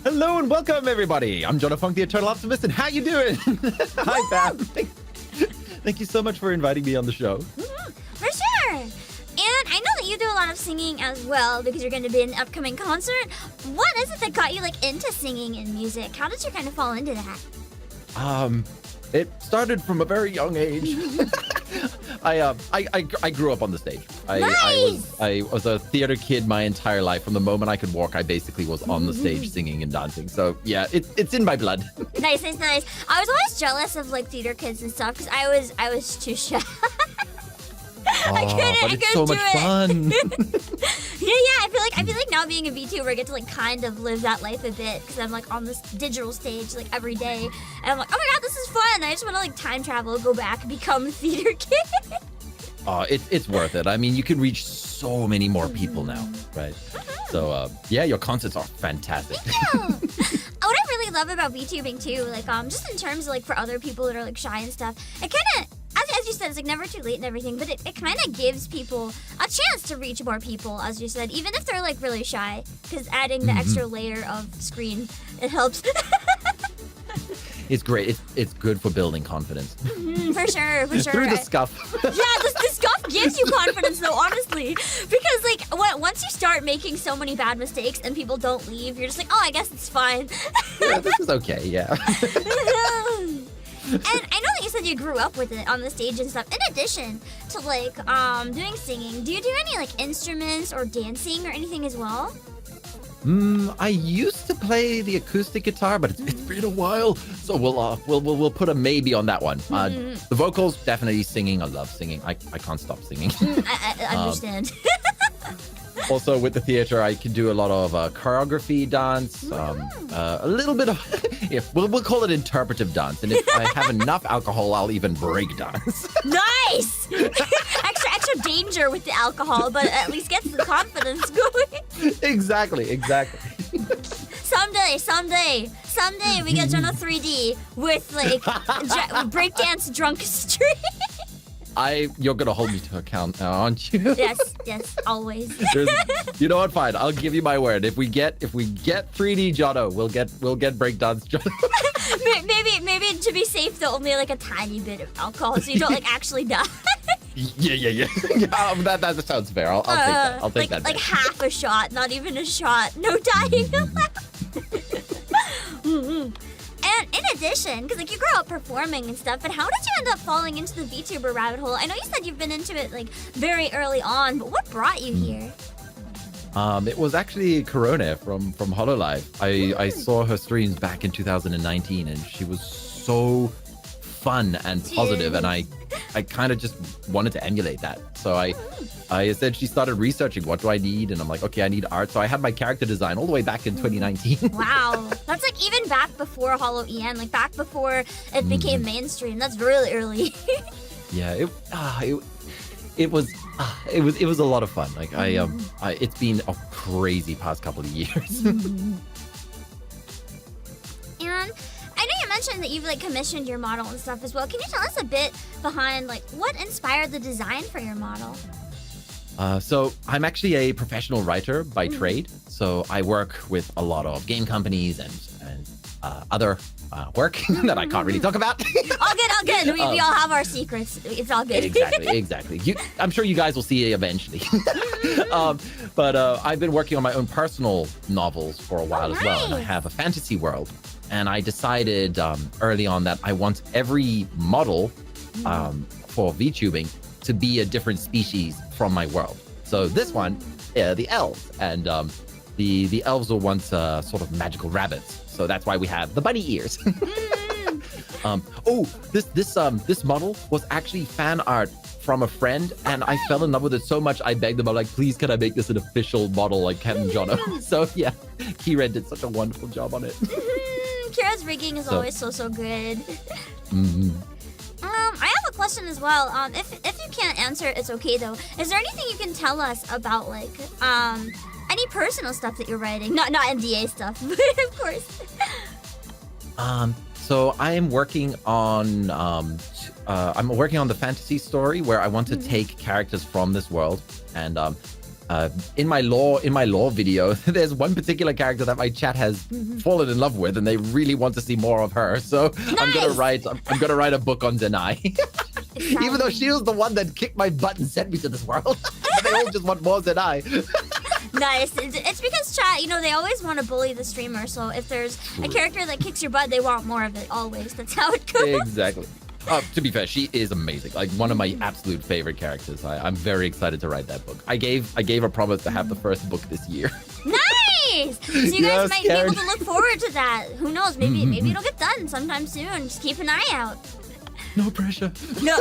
C: Hello and welcome, everybody. I'm Jonah the Eternal Optimist, and how you doing? Hi, Pam. Thank you so much for inviting me on the show.
B: For sure. And I know that you do a lot of singing as well because you're going to be in an upcoming concert. What is it that got you into singing and music? How did you kind of fall into that?
C: It started from a very young age. I grew up on the stage. I was a theater kid my entire life. From the moment I could walk, I basically was on the stage singing and dancing. So yeah, it's in my blood.
B: Nice. I was always jealous of theater kids and stuff because I was too shy.
C: But it's so much fun.
B: Yeah. I feel like now being a VTuber, I get to kind of live that life a bit because I'm on this digital stage every day, and I'm like, oh my god, this is fun. I just want to time travel, go back, become a theater kid.
C: It's worth it. I mean, you can reach so many more people now, right? So yeah, your concerts are fantastic.
B: Thank you. What I really love about VTubing too, just in terms of for other people that are shy and stuff, it kind of, as you said, it's never too late and everything, but it kind of gives people a chance to reach more people, as you said, even if they're really shy, because adding the extra layer of screen, it helps.
C: It's great. It's good for building confidence.
B: For sure.
C: Through the scuff.
B: Yeah, the stuff gives you confidence though, honestly. Because once you start making so many bad mistakes and people don't leave, you're just oh, I guess it's fine.
C: Yeah, this is okay, yeah.
B: And I know that you said you grew up with it on the stage and stuff. In addition to doing singing, do you do any instruments or dancing or anything as well?
C: I used to play the acoustic guitar, but it's been a while, so we'll put a maybe on that one. The vocals, definitely singing. I love singing. I can't stop singing.
B: I understand.
C: Also, with the theater, I can do a lot of choreography dance, a little bit of, we'll call it interpretive dance. And if I have enough alcohol, I'll even break dance.
B: Nice! extra danger with the alcohol, but at least gets the confidence going.
C: Exactly.
B: Someday we get on a 3D with breakdance drunk stream.
C: You're gonna hold me to account now, aren't you?
B: Yes, always.
C: You know what? Fine, I'll give you my word. If we get 3D Jono, we'll get breakdance Jono.
B: maybe to be safe, though, only a tiny bit of alcohol, so you don't actually die.
C: Yeah. That sounds fair. I'll take that. I'll take that.
B: Half a shot, not even a shot. No dying. And in addition, because you grew up performing and stuff, but how did you end up falling into the VTuber rabbit hole? I know you said you've been into it very early on, but what brought you here?
C: It was actually Corona from HoloLive. I saw her streams back in 2019, and she was so fun and positive, and I kind of just wanted to emulate that. So I essentially started researching what do I need, and I'm like, okay, I need art. So I had my character design all the way back in 2019.
B: Wow, that's even back before Holo EN, back before it became mainstream. That's really early.
C: Yeah, it was a lot of fun. It's been a crazy past couple of years.
B: And I know you mentioned that you've commissioned your model and stuff as well. Can you tell us a bit behind what inspired the design for your model?
C: So I'm actually a professional writer by trade. So I work with a lot of game companies and other work that I can't really talk about.
B: All good. We all have our secrets. It's all good.
C: Exactly. I'm sure you guys will see it eventually. But I've been working on my own personal novels for a while as well, and I have a fantasy world. And I decided early on that I want every model for VTubing to be a different species from my world. So this one, the elves, and the elves were once sort of magical rabbits. So that's why we have the bunny ears. This model was actually fan art from a friend, and I fell in love with it so much I begged them. I'm like, please, can I make this an official model like Ken and Jono? So yeah, Kira did such a wonderful job on it.
B: Kira's rigging is always so good. I have a question as well. If you can't answer, it's okay though. Is there anything you can tell us about like any personal stuff that you're writing? Not NDA stuff, but of course.
C: So I am working on the fantasy story where I want to take characters from this world, and in my lore video, there's one particular character that my chat has fallen in love with, and they really want to see more of her. So I'm gonna write a book on Denai. Even though she was the one that kicked my butt and sent me to this world. They all just want more Denai.
B: Nice. It's because chat, they always want to bully the streamer. So if there's a character that kicks your butt, they want more of it always. That's how it goes.
C: Exactly. To be fair, she is amazing. Like one of my absolute favorite characters. I'm very excited to write that book. I gave a promise to have the first book this year.
B: Nice. So you guys might be able to look forward to that. Who knows? Maybe it'll get done sometime soon. Just keep an eye out.
C: No pressure.
B: No.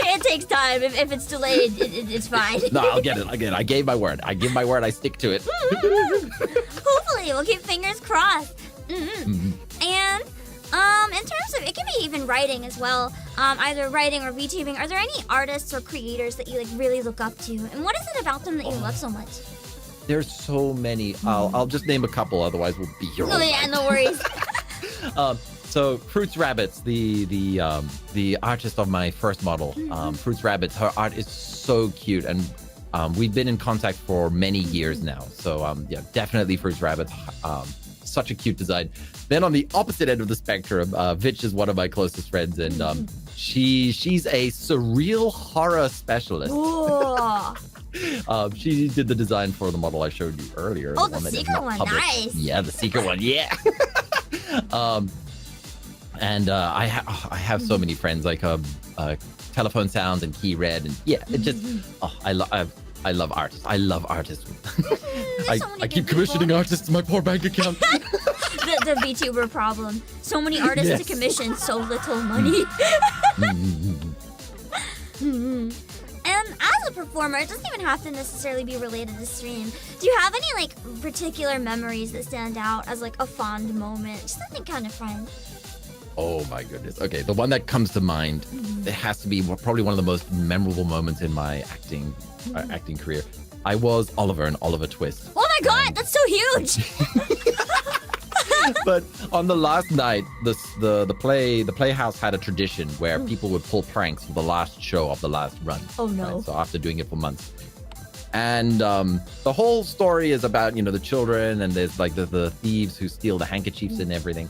B: It takes time. If it's delayed, it's fine.
C: No, I'll get it. I gave my word. I give my word. I stick to it.
B: Hopefully, we'll keep fingers crossed. And in terms of, it can be even writing as well, either writing or VTubing, are there any artists or creators that you like really look up to? And what is it about them that you love so much?
C: There's so many. I'll just name a couple, otherwise we'll be here all night.
B: Yeah, no worries.
C: So Fruits Rabbits, the artist of my first model, Fruits Rabbits, her art is so cute, and we've been in contact for many years now. So yeah, definitely Fruits Rabbits. Such a cute design. Then on the opposite end of the spectrum, Vitch is one of my closest friends, and she's a surreal horror specialist. She did the design for the model I showed you earlier.
B: Oh, the secret one, nice.
C: Yeah, the secret one, yeah. And I have so many friends like Telephone Sounds and Key Red, and yeah, it just I love artists. I love artists. I keep commissioning artists in my poor bank account.
B: the VTuber problem. So many artists to commission, so little money. And as a performer, it doesn't even have to necessarily be related to stream. Do you have any like particular memories that stand out as like a fond moment? Just something kind of fun.
C: Oh my goodness. Okay, the one that comes to mind, it has to be probably one of the most memorable moments in my acting career. I was Oliver in Oliver Twist.
B: Oh my god, that's so huge!
C: But on the last night, the Playhouse had a tradition where people would pull pranks for the last show of the last run.
B: Oh no.
C: Right? So after doing it for months. And the whole story is about, the children, and there's like the thieves who steal the handkerchiefs and everything.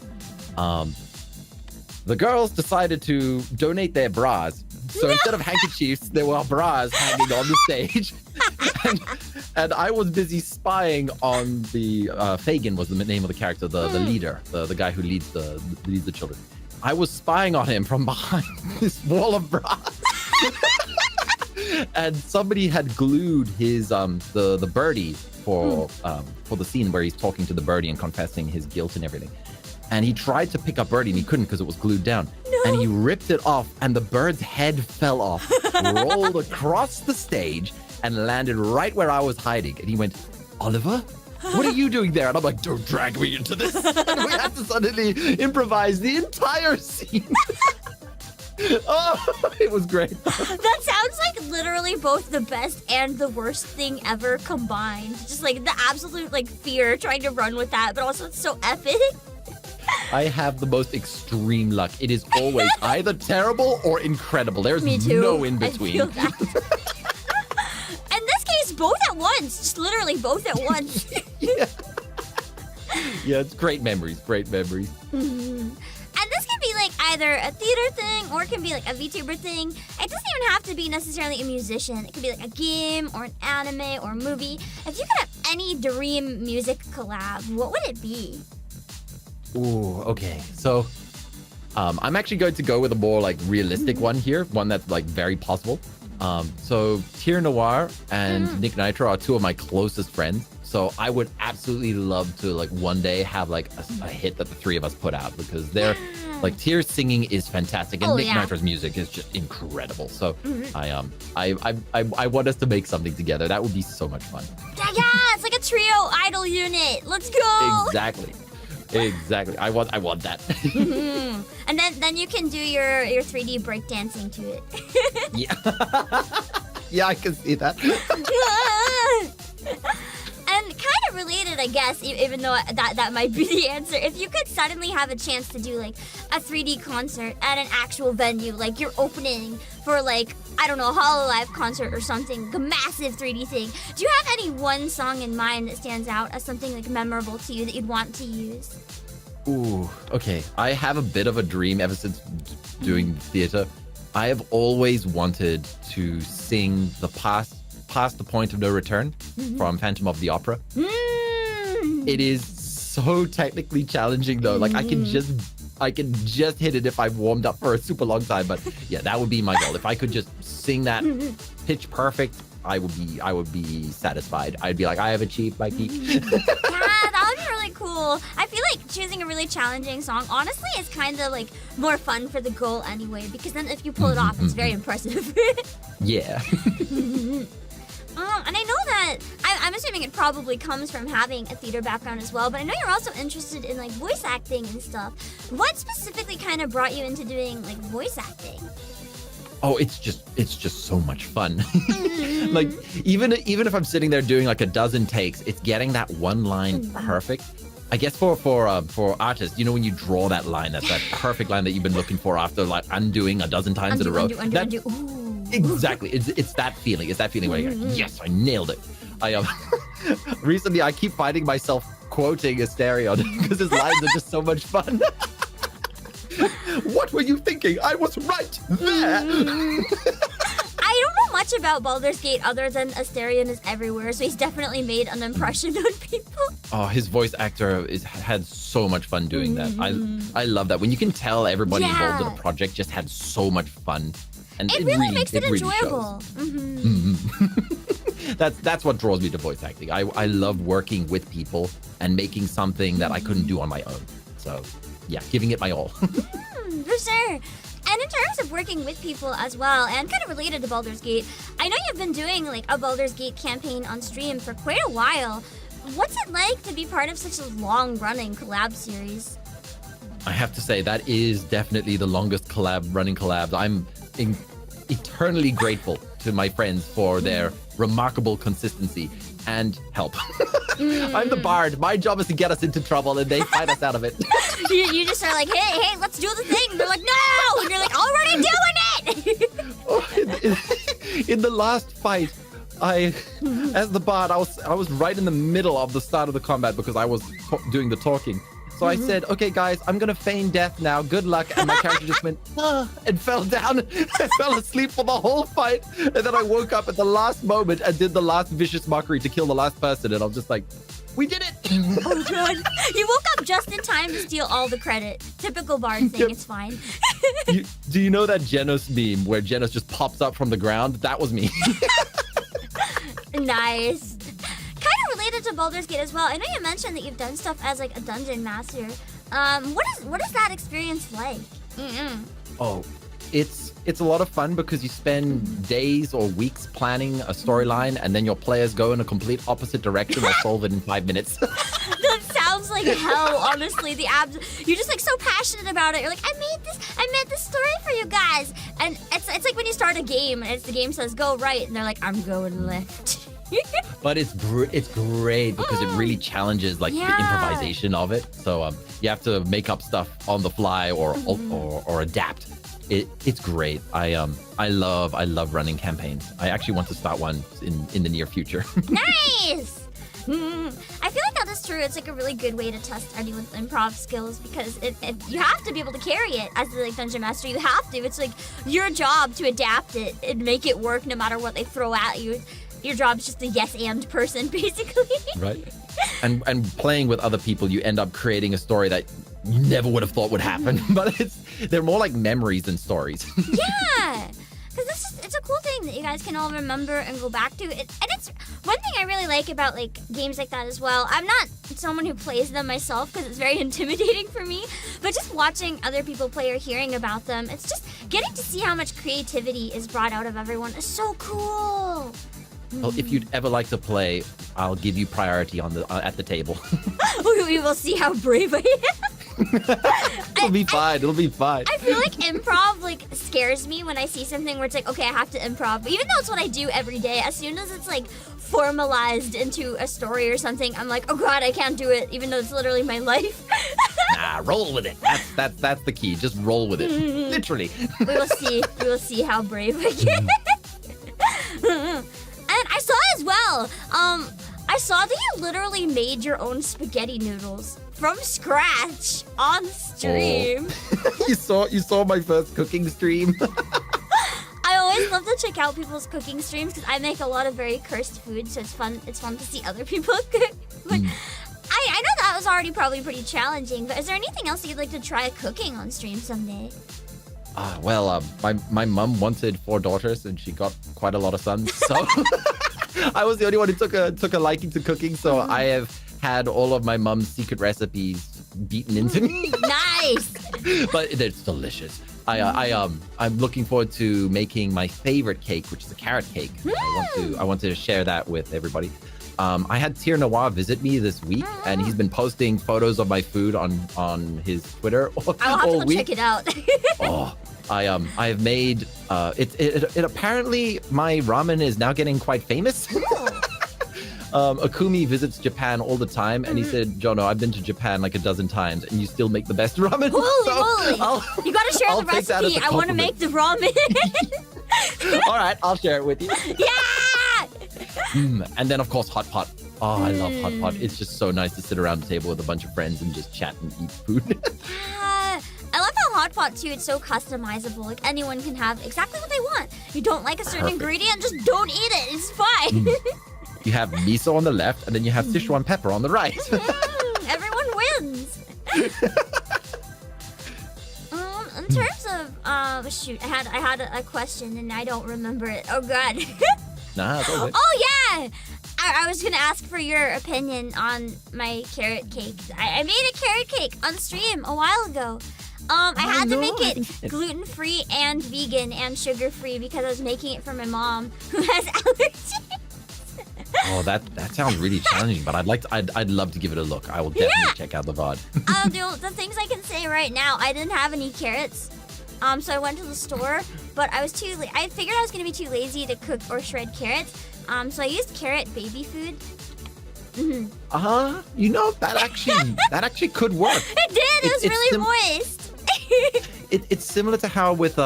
C: The girls decided to donate their bras. So instead of handkerchiefs, there were bras hanging on the stage. And I was busy spying on the Fagin was the name of the character, the leader, the guy who leads the children. I was spying on him from behind this wall of bras. And somebody had glued his the birdie for the scene where he's talking to the birdie and confessing his guilt and everything. And he tried to pick up birdie and he couldn't because it was glued down. No. And he ripped it off, and the bird's head fell off, rolled across the stage, and landed right where I was hiding. And he went, "Oliver, what are you doing there?" And I'm like, "Don't drag me into this." And we had to suddenly improvise the entire scene. Oh, it was great.
B: That sounds like literally both the best and the worst thing ever combined. Just like the absolute like fear trying to run with that, but also it's so epic.
C: I have the most extreme luck. It is always either terrible or incredible. There's no in between.
B: I feel that. In this case, both at once. Just literally both at once.
C: Yeah, it's great memories. Great memories.
B: And this can be like either a theater thing or it can be like a VTuber thing. It doesn't even have to be necessarily a musician. It could be like a game or an anime or a movie. If you could have any dream music collab, what would it be?
C: Ooh, okay. So, I'm actually going to go with a more like realistic one here, one that's like very possible. So Tier Noir and Nick Nitro are two of my closest friends. So I would absolutely love to like one day have like a hit that the three of us put out because they're like Tier's singing is fantastic and Nick Nitro's music is just incredible. So I want us to make something together. That would be so much fun.
B: Yeah, it's like a trio idol unit. Let's go.
C: Exactly. I want that.
B: And then you can do your 3D breakdancing to it.
C: Yeah, I can see that.
B: And kind of related, I guess, even though that might be the answer. If you could suddenly have a chance to do like a 3D concert at an actual venue, like you're opening for like, I don't know, a HoloLive concert or something, a massive 3D thing. Do you have any one song in mind that stands out as something like memorable to you that you'd want to use?
C: Ooh, okay. I have a bit of a dream ever since doing theater. I have always wanted to sing the Past the Point of No Return from Phantom of the Opera. It is so technically challenging though. Like I can just hit it if I've warmed up for a super long time. But yeah, that would be my goal. If I could just sing that pitch perfect, I would be satisfied. I'd be like, I have achieved my peak.
B: Yeah, that would be really cool. I feel like choosing a really challenging song, honestly, is kind of like more fun for the goal anyway. Because then if you pull it off, it's very impressive.
C: Yeah.
B: And I know that I'm assuming it probably comes from having a theater background as well, but I know you're also interested in like voice acting and stuff. What specifically kind of brought you into doing like voice acting?
C: Oh, it's just so much fun. Like even if I'm sitting there doing like a dozen takes, it's getting that one line perfect. I guess for artists, you know, when you draw that line, that's that perfect line that you've been looking for after like undoing a dozen times in a row.
B: Undo. Ooh.
C: Exactly. It's that feeling. It's that feeling where you're like, yes, I nailed it. Recently I keep finding myself quoting Asterion because his lines are just so much fun. What were you thinking? I was right there.
B: I don't know much about Baldur's Gate other than Asterion is everywhere, so he's definitely made an impression on people.
C: Oh, his voice actor had so much fun doing that. I love that when you can tell everybody involved in a project just had so much fun. And
B: it really makes it enjoyable.
C: That's what draws me to voice acting. I love working with people and making something that I couldn't do on my own. So, yeah, giving it my all.
B: For sure. And in terms of working with people as well, and kind of related to Baldur's Gate, I know you've been doing like a Baldur's Gate campaign on stream for quite a while. What's it like to be part of such a long-running collab series?
C: I have to say, that is definitely the longest running collab. I'm eternally grateful to my friends for their remarkable consistency and help. I'm the bard. My job is to get us into trouble, and they fight us out of it.
B: You just are like, hey, let's do the thing. And they're like, no! And you're like, already doing it!
C: In the last fight, as the bard, I was right in the middle of the start of the combat because I was doing the talking. So I said, okay, guys, I'm going to feign death now. Good luck. And my character just went, and fell down and fell asleep for the whole fight. And then I woke up at the last moment and did the last vicious mockery to kill the last person. And I was just like, we did it.
B: Oh, God. You woke up just in time to steal all the credit. Typical bard thing. It's fine.
C: Do you know that Genos meme where Genos just pops up from the ground? That was me.
B: Nice. Related to Baldur's Gate as well, I know you mentioned that you've done stuff as like a dungeon master. What is that experience like?
C: Oh, it's a lot of fun because you spend days or weeks planning a storyline, and then your players go in a complete opposite direction and solve it in 5 minutes.
B: That sounds like hell, honestly. You're just like so passionate about it. You're like, I made this story for you guys, and it's like when you start a game and the game says go right, and they're like, I'm going left.
C: But it's great because it really challenges like the improvisation of it. So you have to make up stuff on the fly or adapt. It's great. I love running campaigns. I actually want to start one in the near future.
B: Nice. I feel like is true. It's like a really good way to test anyone's improv skills because you have to be able to carry it as the like dungeon master. You have to. It's like your job to adapt it and make it work no matter what they throw at you. Your job's just a yes and person, basically.
C: Right. And playing with other people, you end up creating a story that you never would have thought would happen. But they're more like memories than stories.
B: Yeah. Because it's a cool thing that you guys can all remember and go back to. And it's one thing I really like about like games like that as well. I'm not someone who plays them myself because it's very intimidating for me. But just watching other people play or hearing about them, it's just getting to see how much creativity is brought out of everyone is so cool.
C: Well, if you'd ever like to play, I'll give you priority on the at the table.
B: We will see how brave I am.
C: It'll be fine. It'll be fine.
B: I feel like improv like scares me when I see something where it's like, okay, I have to improv. But even though it's what I do every day, as soon as it's like formalized into a story or something, I'm like, oh god, I can't do it, even though it's literally my life.
C: Nah, roll with it. That's the key. Just roll with it. Literally.
B: We will see how brave I get. And I saw as well, I saw that you literally made your own spaghetti noodles from scratch on stream.
C: Oh. You saw my first cooking stream.
B: I always love to check out people's cooking streams because I make a lot of very cursed food, so it's fun to see other people cook. But I know that was already probably pretty challenging, but is there anything else that you'd like to try cooking on stream someday?
C: Well, my mum wanted 4 daughters and she got quite a lot of sons, so I was the only one who took a liking to cooking. So I have had all of my mum's secret recipes beaten into me.
B: Nice,
C: but it's delicious. I'm looking forward to making my favorite cake, which is a carrot cake. I want to share that with everybody. I had Tir Noir visit me this week, and he's been posting photos of my food on his Twitter all
B: I'll have to go
C: week.
B: check it out.
C: Oh, I have made it apparently my ramen is now getting quite famous. Akumi visits Japan all the time, and he said, Jono, I've been to Japan like a dozen times, and you still make the best ramen.
B: Holy moly! You gotta share
C: I'll
B: the
C: take that as
B: recipe.
C: a
B: I want to make the ramen.
C: All right, I'll share it with you.
B: Yeah!
C: And then, of course, hot pot. Oh, I love hot pot. It's just so nice to sit around the table with a bunch of friends and just chat and eat food.
B: I love how hot pot too. It's so customizable. Like anyone can have exactly what they want. You don't like a certain ingredient, just don't eat it. It's fine.
C: You have miso on the left, and then you have Sichuan pepper on the right.
B: Everyone wins. In terms of shoot, I had a question and I don't remember it. Oh god.
C: Nah, it's all good.
B: Oh yeah. I was gonna ask for your opinion on my carrot cake. I made a carrot cake on stream a while ago. I had to make it gluten-free and vegan and sugar-free because I was making it for my mom who has allergies.
C: Oh, that sounds really challenging, but I'd love to give it a look. I will definitely check out the VOD.
B: The things I can say right now, I didn't have any carrots. So I went to the store, but I figured I was gonna be too lazy to cook or shred carrots. So I used carrot baby food.
C: You know, that actually could work.
B: It did. It was really moist.
C: It's similar to how with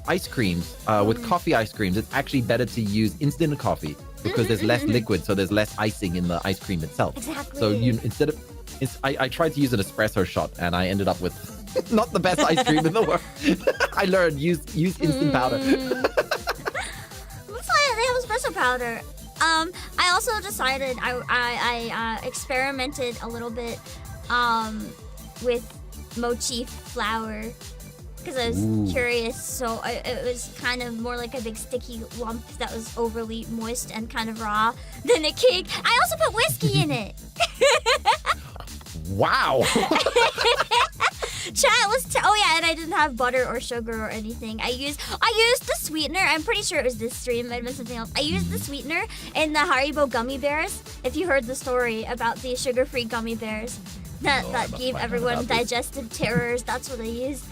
C: ice creams, with coffee ice creams, it's actually better to use instant coffee because there's less liquid, so there's less icing in the ice cream itself.
B: Exactly.
C: So I tried to use an espresso shot, and I ended up with not the best ice cream in the world. I learned use instant powder.
B: That's why they have espresso powder. I also decided I experimented a little bit with mochi flour because I was curious. So it was kind of more like a big sticky lump that was overly moist and kind of raw than a cake. I also put whiskey in it.
C: Wow.
B: Chat was oh yeah, and I didn't have butter or sugar or anything. I used the sweetener. I'm pretty sure it was this stream. It might have been something else. I used the sweetener in the Haribo gummy bears. If you heard the story about the sugar-free gummy bears that gave everyone digestive terrors, that's what I used.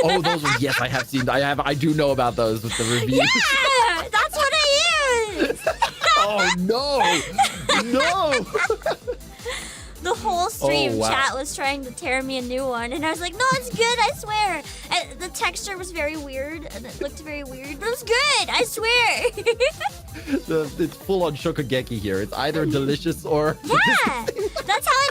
C: Oh, those ones. Yes, I have seen. I do know about those with the reviews.
B: Yeah, that's what I used.
C: Oh no.
B: The whole stream
C: wow.
B: chat was trying to tear me a new one, and I was like, no, it's good, I swear. And the texture was very weird, and it looked very weird, but it was good, I swear.
C: It's full on shokugeki here. It's either delicious or...
B: Yeah, that's how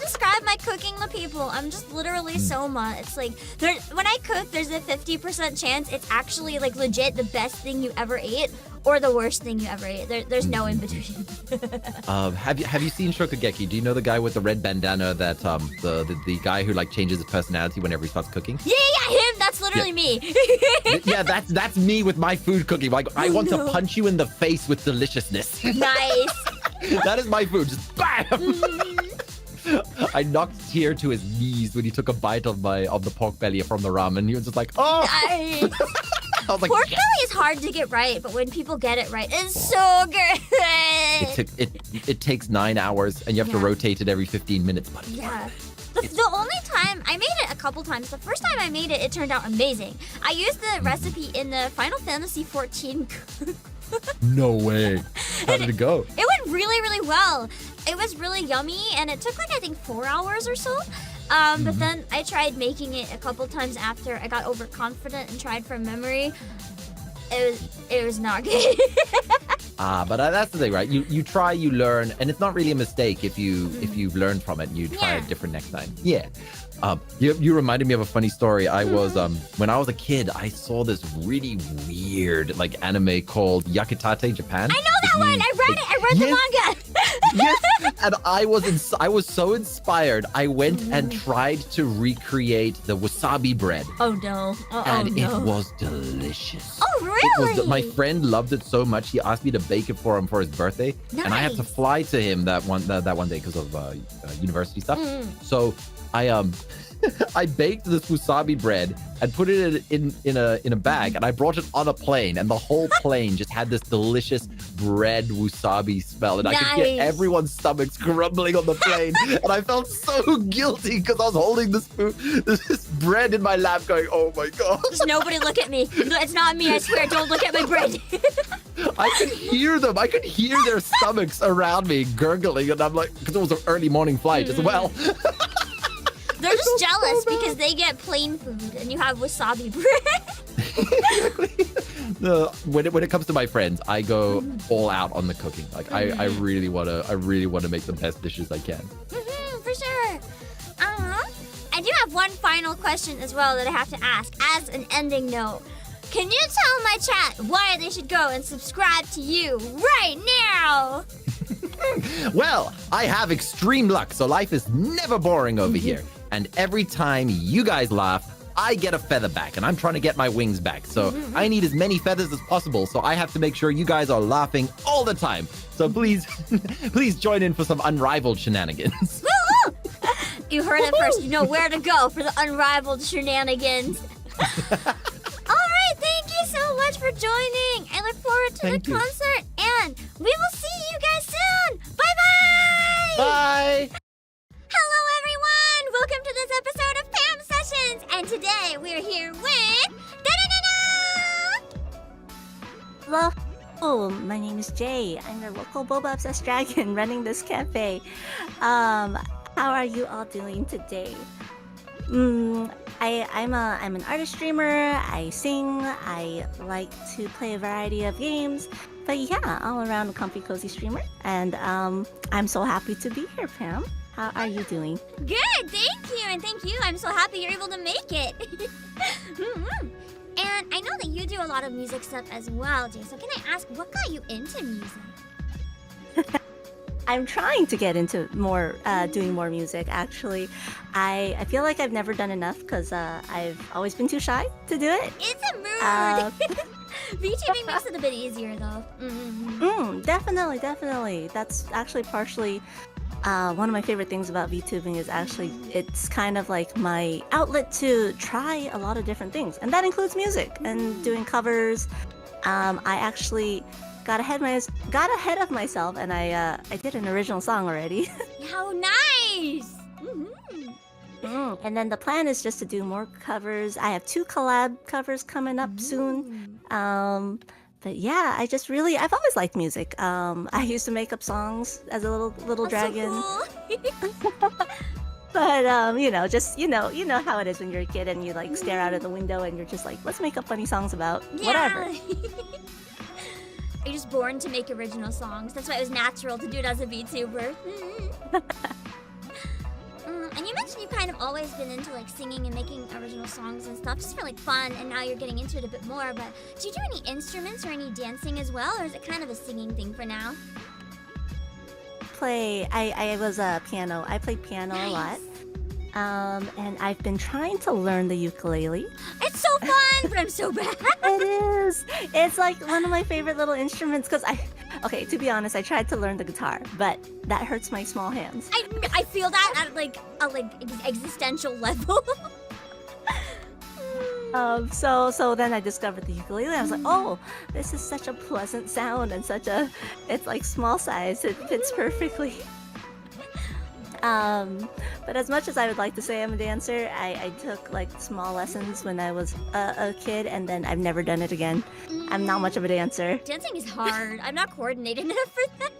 B: cooking the people. I'm just literally Soma. It's like when I cook, there's a 50% chance it's actually like legit the best thing you ever ate or the worst thing you ever ate. There's no in between.
C: Have you seen Shokugeki? Do you know the guy with the red bandana that the guy who like changes his personality whenever he starts cooking?
B: Yeah, him. That's literally me.
C: Yeah, that's me with my food cooking. Like I want to punch you in the face with deliciousness.
B: Nice.
C: That is my food. Just bam. I knocked Tier to his knees when he took a bite of the pork belly from the ramen. He was just like, oh.
B: Nice.
C: I was like,
B: pork
C: yes.
B: belly is hard to get right, but when people get it right, it's so good.
C: It takes 9 hours, and you have to rotate it every 15 minutes. But
B: yeah. The only time I made it a couple times. The first time I made it, it turned out amazing. I used the recipe in the Final Fantasy 14.
C: No way. How did it go?
B: It went really, really well. It was really yummy, and it took like I think 4 hours or so. But then I tried making it a couple times after I got overconfident and tried from memory. It was not good.
C: But that's the thing, right? You try, you learn, and it's not really a mistake if you've learned from it and you try it different next time. Yeah. You reminded me of a funny story. I was when I was a kid, I saw this really weird like anime called Yakitate Japan.
B: I know that one. I read it. I read the manga.
C: Yes, and I was so inspired. I went and tried to recreate the wasabi bread.
B: Oh no!
C: It was delicious.
B: Oh really?
C: My friend loved it so much. He asked me to bake it for him for his birthday, and I had to fly to him that one day because of university stuff. So I baked this wasabi bread and put it in a bag, and I brought it on a plane, and the whole plane just had this delicious bread wasabi smell, and I could get everyone's stomachs grumbling on the plane, and I felt so guilty because I was holding this bread in my lap, going, "Oh my god!"
B: Just nobody look at me. It's not me. I swear. Don't look at my bread.
C: I could hear them. I could hear their stomachs around me gurgling, and I'm like, because it was an early morning flight as well.
B: They're just jealous because they get plain food and you have wasabi bread.
C: When it comes to my friends, I go all out on the cooking. Like I really wanna make the best dishes I can.
B: For sure. I do have one final question as well that I have to ask as an ending note. Can you tell my chat why they should go and subscribe to you right now?
C: Well, I have extreme luck, so life is never boring over here. And every time you guys laugh, I get a feather back, and I'm trying to get my wings back. So I need as many feathers as possible, so I have to make sure you guys are laughing all the time. So please, please join in for some unrivaled shenanigans.
B: You heard it first. You know where to go for the unrivaled shenanigans. All right, thank you so much for joining. I look forward to the concert, and we will see you guys soon. Bye-bye!
C: Bye!
B: Hello, everyone! Welcome to this episode of Pam Sessions, and today we're here with...
D: Hello. Oh, my name is Jay. I'm the local boba obsessed dragon running this cafe. How are you all doing today? I'm an artist streamer. I sing. I like to play a variety of games. But yeah, all around a comfy, cozy streamer. And I'm so happy to be here, Pam. How are you doing?
B: Good, thank you, and thank you. I'm so happy you're able to make it. And I know that you do a lot of music stuff as well, Jay. So can I ask, what got you into music?
D: I'm trying to get into more, doing more music, actually. I feel like I've never done enough because I've always been too shy to do it.
B: It's a mood! VTubing makes it a bit easier, though.
D: Definitely. That's actually partially one of my favorite things about VTubing is actually it's kind of like my outlet to try a lot of different things. And that includes music and doing covers. I actually got ahead of myself, and I did an original song already.
B: How nice!
D: And then the plan is just to do more covers. I have 2 collab covers coming up soon. But yeah, I've always liked music. I used to make up songs as a little dragon.
B: So cool.
D: But you know how it is when you're a kid and you like stare out of the window and you're just like, let's make up funny songs about whatever.
B: Are you just born to make original songs? That's why it was natural to do it as a VTuber. And you mentioned always been into like singing and making original songs and stuff just for like fun, and now you're getting into it a bit more. But do you do any instruments or any dancing as well, or is it kind of a singing thing for now?
D: I was a piano. I played piano a lot. And I've been trying to learn the ukulele.
B: It's so fun, but I'm so bad.
D: It is. It's like one of my favorite little instruments because okay, to be honest, I tried to learn the guitar, but that hurts my small hands.
B: I feel that at like a existential level.
D: So then I discovered the ukulele. I was like, oh, this is such a pleasant sound and it's like small size. It fits perfectly. But as much as I would like to say I'm a dancer, I took like small lessons when I was a kid, and then I've never done it again. I'm not much of a dancer.
B: Dancing is hard. I'm not coordinated enough for that.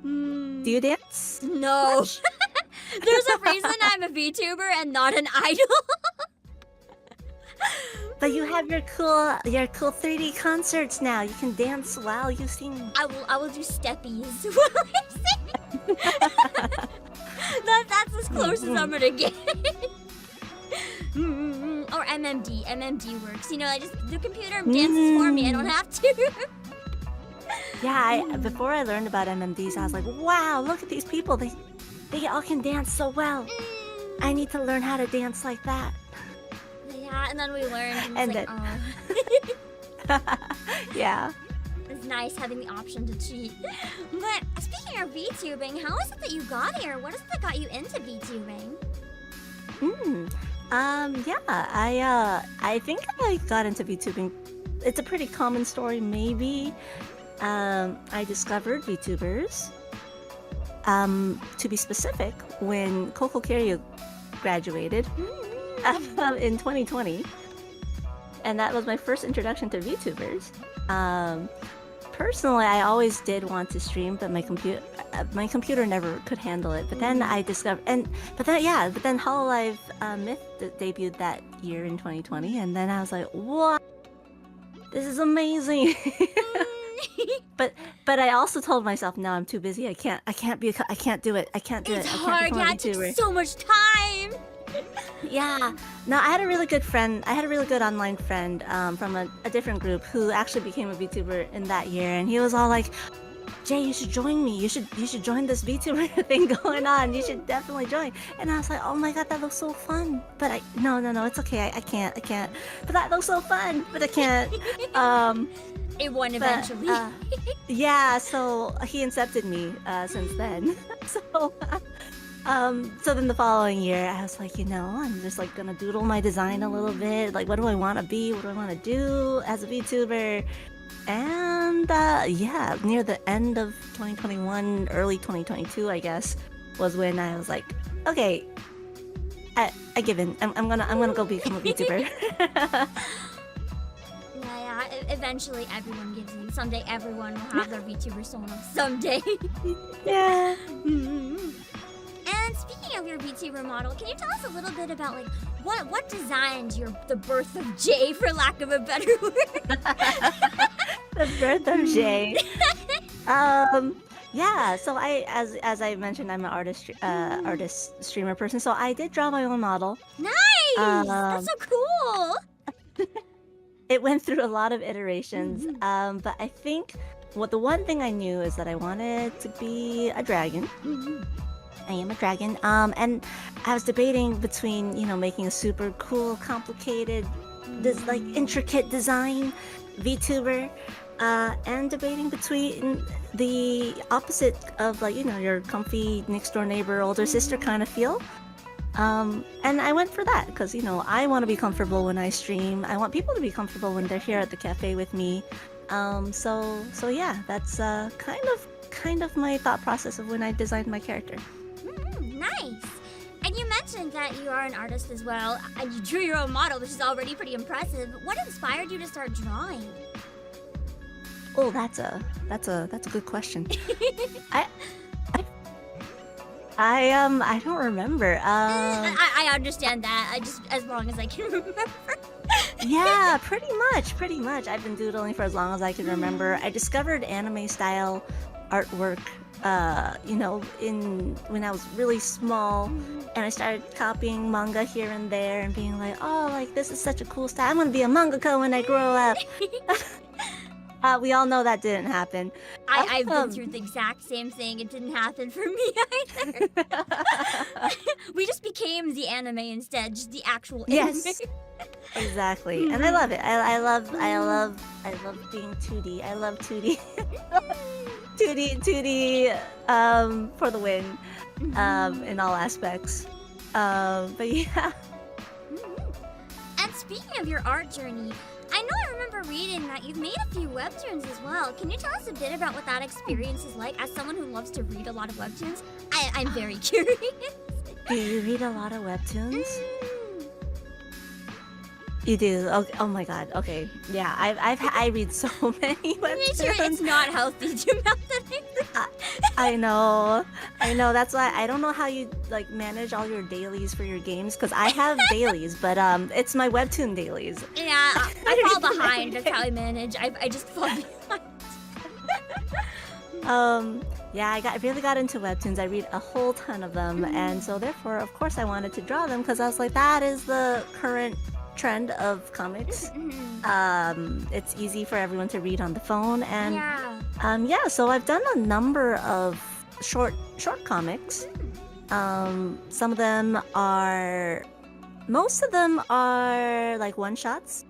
D: Do you dance?
B: No. There's a reason I'm a VTuber and not an idol.
D: But you have your cool 3D concerts now. You can dance while you sing.
B: I will do steppies while I sing. That's as close as I'm gonna get. Or MMD. MMD works. You know, the computer dances for me. I don't have to.
D: Yeah, before I learned about MMDs, I was like, wow, look at these people. They all can dance so well. I need to learn how to dance like that.
B: Yeah, and then we learned, and it's
D: yeah.
B: It's nice having the option to cheat. But speaking of VTubing, how is it that you got here? What is it that got you into VTubing?
D: I think I got into VTubing. It's a pretty common story, maybe. I discovered VTubers. To be specific, when Coco Kiryu graduated in 2020, and that was my first introduction to VTubers. Personally, I always did want to stream, but my computer never could handle it. But then I discovered, but then Hololive Myth debuted that year in 2020, and then I was like, what? This is amazing. But I also told myself, no, I'm too busy. I can't do it. I can't do it.
B: It's hard. Yeah, it takes so much time.
D: Yeah. No, I had a really good friend. I had a really good online friend from a different group who actually became a VTuber in that year, and he was all like, Jay, you should join me. You should join this VTuber thing going on. You should definitely join. And I was like, oh my god, that looks so fun. But no, it's okay. I can't. But that looks so fun. But I can't.
B: It won eventually.
D: Yeah, so he incepted me since then. So then the following year, I was like, I'm just like gonna doodle my design a little bit. Like, what do I want to be? What do I want to do as a VTuber? And near the end of 2021, early 2022, I guess, was when I was like, okay, I give in. I'm gonna go become a VTuber.
B: Yeah. Eventually, everyone gives in. Someday, everyone will have their VTuber solo. Someday.
D: Yeah.
B: And speaking of your VTuber model, can you tell us a little bit about like what designed the birth of Jay, for lack of a better word?
D: The birth of Jay. Yeah. So as I mentioned, I'm an artist streamer person. So I did draw my own model.
B: Nice. That's so cool.
D: It went through a lot of iterations. But I think the one thing I knew is that I wanted to be a dragon. I am a dragon. And I was debating between, making a super cool, complicated, intricate design VTuber, and debating between the opposite of your comfy next door neighbor, older sister kind of feel. And I went for that because, I want to be comfortable when I stream. I want people to be comfortable when they're here at the cafe with me. So yeah, that's kind of my thought process of when I designed my character.
B: Nice. And you mentioned that you are an artist as well, and you drew your own model, which is already pretty impressive. What inspired you to start drawing?
D: Oh, that's a good question. I don't remember.
B: I understand that. I just, as long as I can remember.
D: Yeah, pretty much. I've been doodling for as long as I can remember. I discovered anime style artwork when I was really small, and I started copying manga here and there and being like, oh, like this is such a cool style. I'm gonna be a mangaka when I grow up. We all know that didn't happen.
B: I've been through the exact same thing. It didn't happen for me either. We just became the anime instead, just the actual anime.
D: Yes, exactly, and I love it. I love being 2D. I love 2D. 2D for the win, in all aspects. But yeah.
B: And speaking of your art journey, I know I remember reading that you've made a few webtoons as well. Can you tell us a bit about what that experience is like? As someone who loves to read a lot of webtoons, I'm very curious.
D: Do you read a lot of webtoons? You do? Oh my god. Okay. Yeah, I read so many webtoons.
B: Make sure it's not healthy to mouth it.
D: I know. That's why I don't know how you like manage all your dailies for your games, because I have dailies, but it's my webtoon dailies.
B: Yeah, I fall behind. That's how I manage. I just fall behind.
D: Yeah, I really got into webtoons. I read a whole ton of them, and so therefore, of course, I wanted to draw them because I was like, that is the current trend of comics. It's easy for everyone to read on the phone, and so I've done a number of short comics. Most of them are like one shots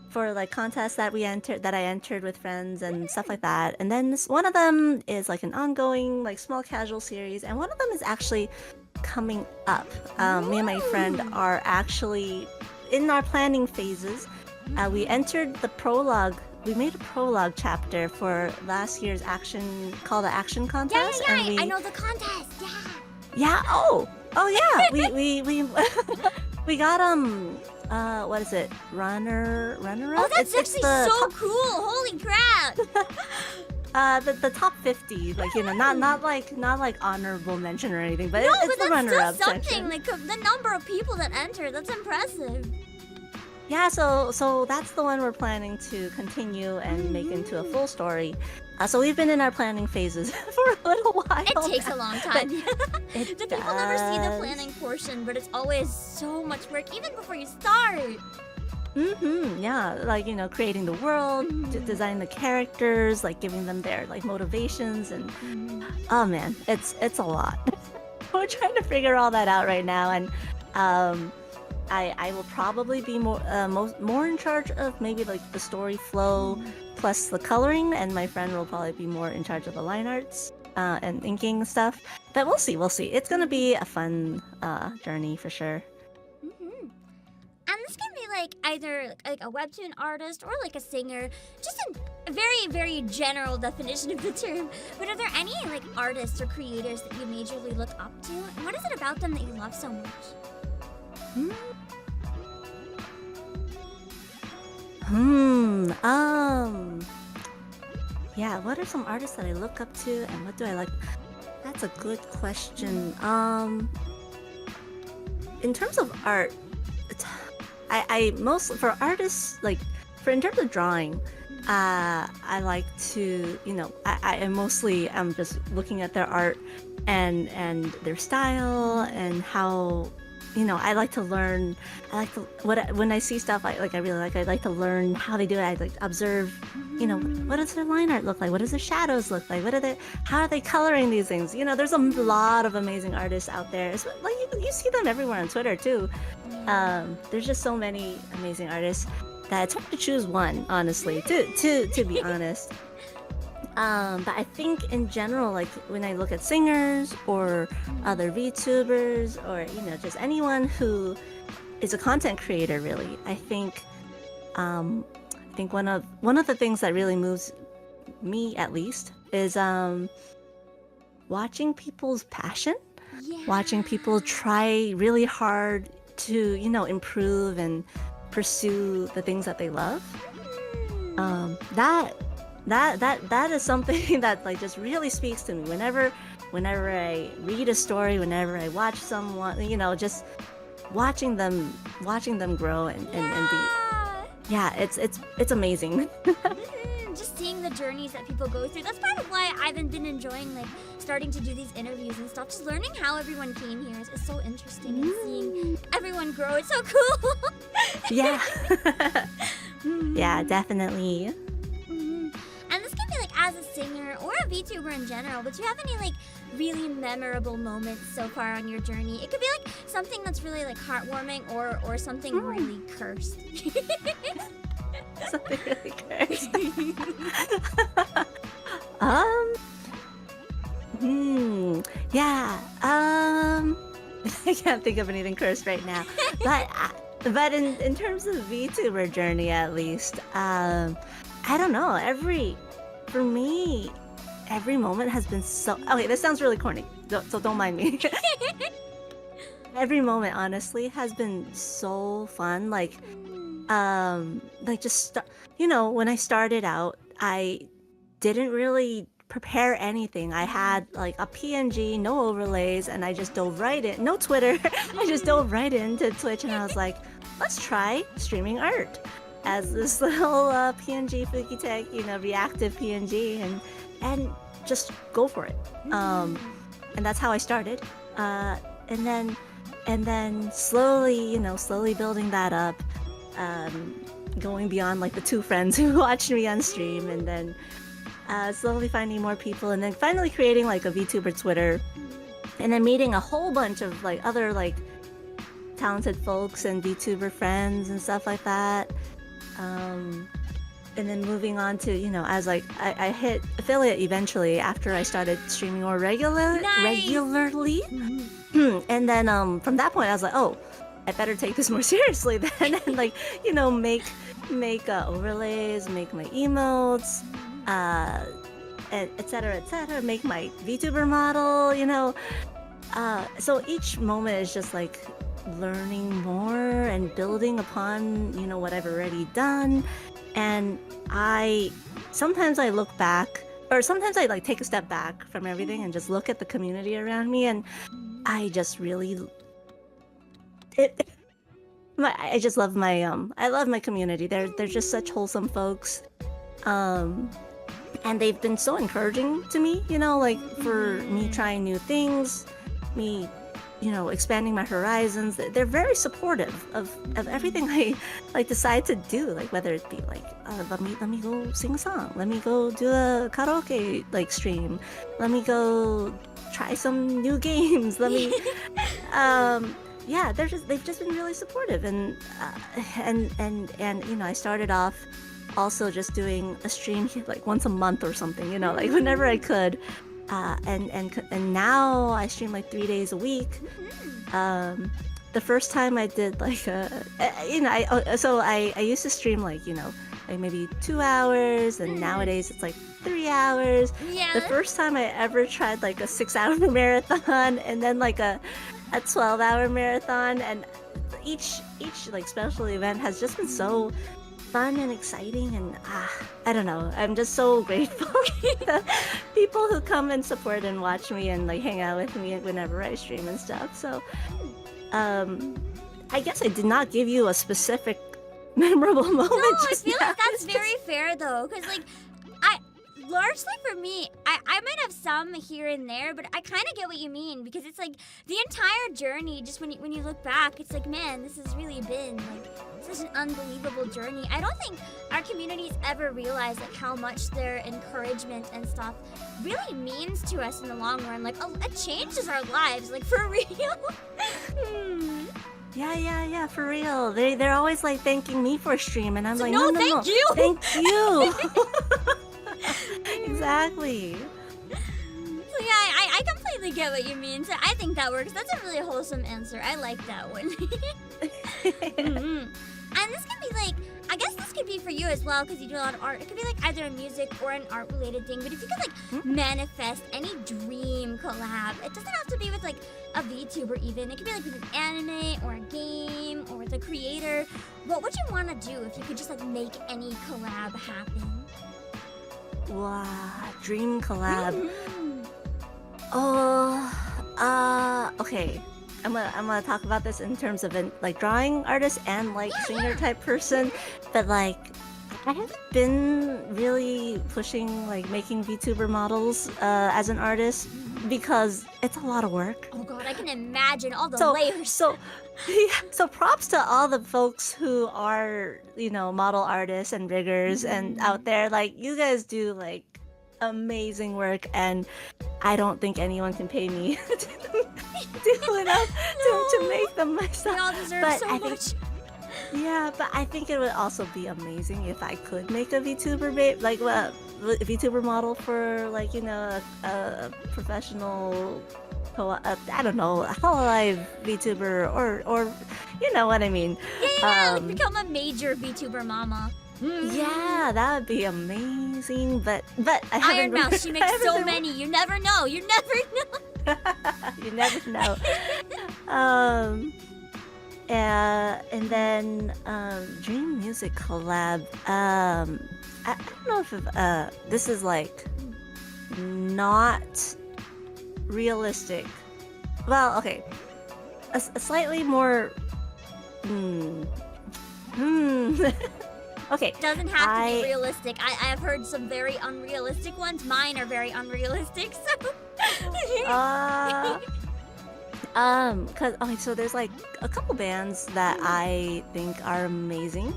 D: for like contests that I entered with friends and stuff like that. And then one of them is like an ongoing like small casual series, and one of them is actually coming up. Me and my friend are actually in our planning phases. We entered the prologue. We made a prologue chapter for last year's action contest.
B: I know the contest.
D: Yeah. Oh yeah. We got what is it? Runner up?
B: Oh, that's actually so cool! Holy crap!
D: The top 50, like not like honorable mention or anything, but it's
B: but
D: the runner-up
B: still something.
D: section.
B: Like the number of people that enter, that's impressive.
D: Yeah, so that's the one we're planning to continue and make into a full story. So we've been in our planning phases for a little while.
B: It takes a long time.
D: The
B: People never see the planning portion, but it's always so much work, even before you start.
D: Yeah, like creating the world, designing the characters, like giving them their like motivations, and oh man, it's a lot. We're trying to figure all that out right now, and I will probably be more in charge of maybe like the story flow plus the coloring, and my friend will probably be more in charge of the line arts and inking stuff. But we'll see. It's gonna be a fun journey for sure.
B: And this can be like either like a webtoon artist or like a singer, just a very, very general definition of the term. But are there any like artists or creators that you majorly look up to? And what is it about them that you love so much?
D: Yeah, what are some artists that I look up to, and what do I like? That's a good question. In terms of art, I most for artists like in terms of drawing, I like to I mostly am just looking at their art and their style and how I like to learn. When I see stuff I really like. I like to learn how they do it. I like observe. What does their line art look like? What does their shadows look like? How are they coloring these things? There's a lot of amazing artists out there. It's like you see them everywhere on Twitter too. There's just so many amazing artists that it's hard to choose one, honestly. To be honest. But I think in general, like when I look at singers or other VTubers or just anyone who is a content creator, really, I think one of the things that really moves me, at least, is watching people's passion, watching people try really hard to improve and pursue the things that they love. That is something that like just really speaks to me whenever I read a story, whenever I watch someone, just watching them grow and be. Yeah, it's amazing.
B: Just seeing the journeys that people go through. That's part of why I've been enjoying like starting to do these interviews and stuff, just learning how everyone came here is so interesting, and seeing everyone grow. It's so cool.
D: Yeah. Yeah, definitely.
B: And this can be like as a singer or a VTuber in general, but do you have any like really memorable moments so far on your journey? It could be like something that's really like heartwarming or something really cursed.
D: Something really cursed. Yeah. I can't think of anything cursed right now. But in terms of VTuber journey, at least, I don't know. For me, every moment has been so. Okay, this sounds really corny, so don't mind me. Every moment, honestly, has been so fun. Like just when I started out, I didn't really prepare anything. I had like a PNG, no overlays, and I just dove right in. No Twitter. I just dove right into Twitch, and I was like, let's try streaming art as this little PNG Fukitech, reactive PNG, and just go for it. And that's how I started. And then slowly building that up. Going beyond like the 2 friends who watched me on stream, and then slowly finding more people, and then finally creating like a VTuber Twitter, and then meeting a whole bunch of like other like talented folks and VTuber friends and stuff like that. And then moving on to, as like I hit affiliate eventually after I started streaming more regularly. And then from that point I was like, oh, I better take this more seriously then, and like, make overlays, make my emotes, etc., make my VTuber model, so each moment is just like learning more and building upon, what I've already done. And sometimes I look back, or sometimes I like take a step back from everything and just look at the community around me, and I just really I just love I love my community. They're just such wholesome folks, and they've been so encouraging to me. Like for me trying new things, me expanding my horizons. They're very supportive of everything I like decide to do. Like whether it be like let me go sing a song, let me go do a karaoke like stream, let me go try some new games, let me yeah, they've just been really supportive, and I started off also just doing a stream like once a month or something, like whenever I could, and now I stream like 3 days a week. The first time I did like I used to stream like maybe 2 hours, and nowadays it's like 3 hours.
B: Yeah.
D: The first time I ever tried like a 6-hour marathon, and then like a 12-hour marathon, and each like special event has just been so fun and exciting, and I don't know, I'm just so grateful to people who come and support and watch me and like hang out with me whenever I stream and stuff. So I guess I did not give you a specific memorable moment.
B: No, I
D: just
B: feel
D: now.
B: like that's very fair though, because like largely for me, I might have some here and there, but I kind of get what you mean, because it's like the entire journey, just when you look back, it's like, man, this has really been like such an unbelievable journey. I don't think our communities ever realize like how much their encouragement and stuff really means to us in the long run. Like it changes our lives, like for real.
D: Yeah, for real. They're always like thanking me for a stream, and I'm like,
B: no,
D: no,
B: thank you.
D: Thank you. Exactly.
B: So yeah, I completely get what you mean. So I think that works. That's a really wholesome answer. I like that one. And this can be like, I guess this could be for you as well, because you do a lot of art. It could be like either a music or an art related thing. But if you could like manifest any dream collab, it doesn't have to be with like a VTuber even. It could be like with an anime or a game or with a creator. What would you want to do if you could just like make any collab happen?
D: Wow, dream collab. Okay. I'm gonna talk about this in terms of like drawing artist and like singer type person, but like I haven't been really pushing like making VTuber models as an artist because it's a lot of work.
B: Oh god, I can imagine all the
D: So
B: layers.
D: so yeah, so props to all the folks who are, you know, model artists and riggers and out there. Like you guys do like amazing work, and I don't think anyone can pay me to do enough to make them myself.
B: We all deserve
D: But
B: so
D: I think-
B: much.
D: Yeah, but I think it would also be amazing if I could make a VTuber like a VTuber model for like, you know, a professional I don't know, Hololive VTuber or you know what I mean.
B: Yeah, like become a major VTuber mama.
D: Yeah, that would be amazing. But I haven't
B: Iron Mouse, she makes so many. You never know. You never know.
D: You never know. And then Dream Music collab. I don't know if this is like not realistic. Well, okay, a slightly more. Okay.
B: Doesn't have to be realistic. I have heard some very unrealistic ones. Mine are very unrealistic. So.
D: Cause okay, so there's like a couple bands that I think are amazing.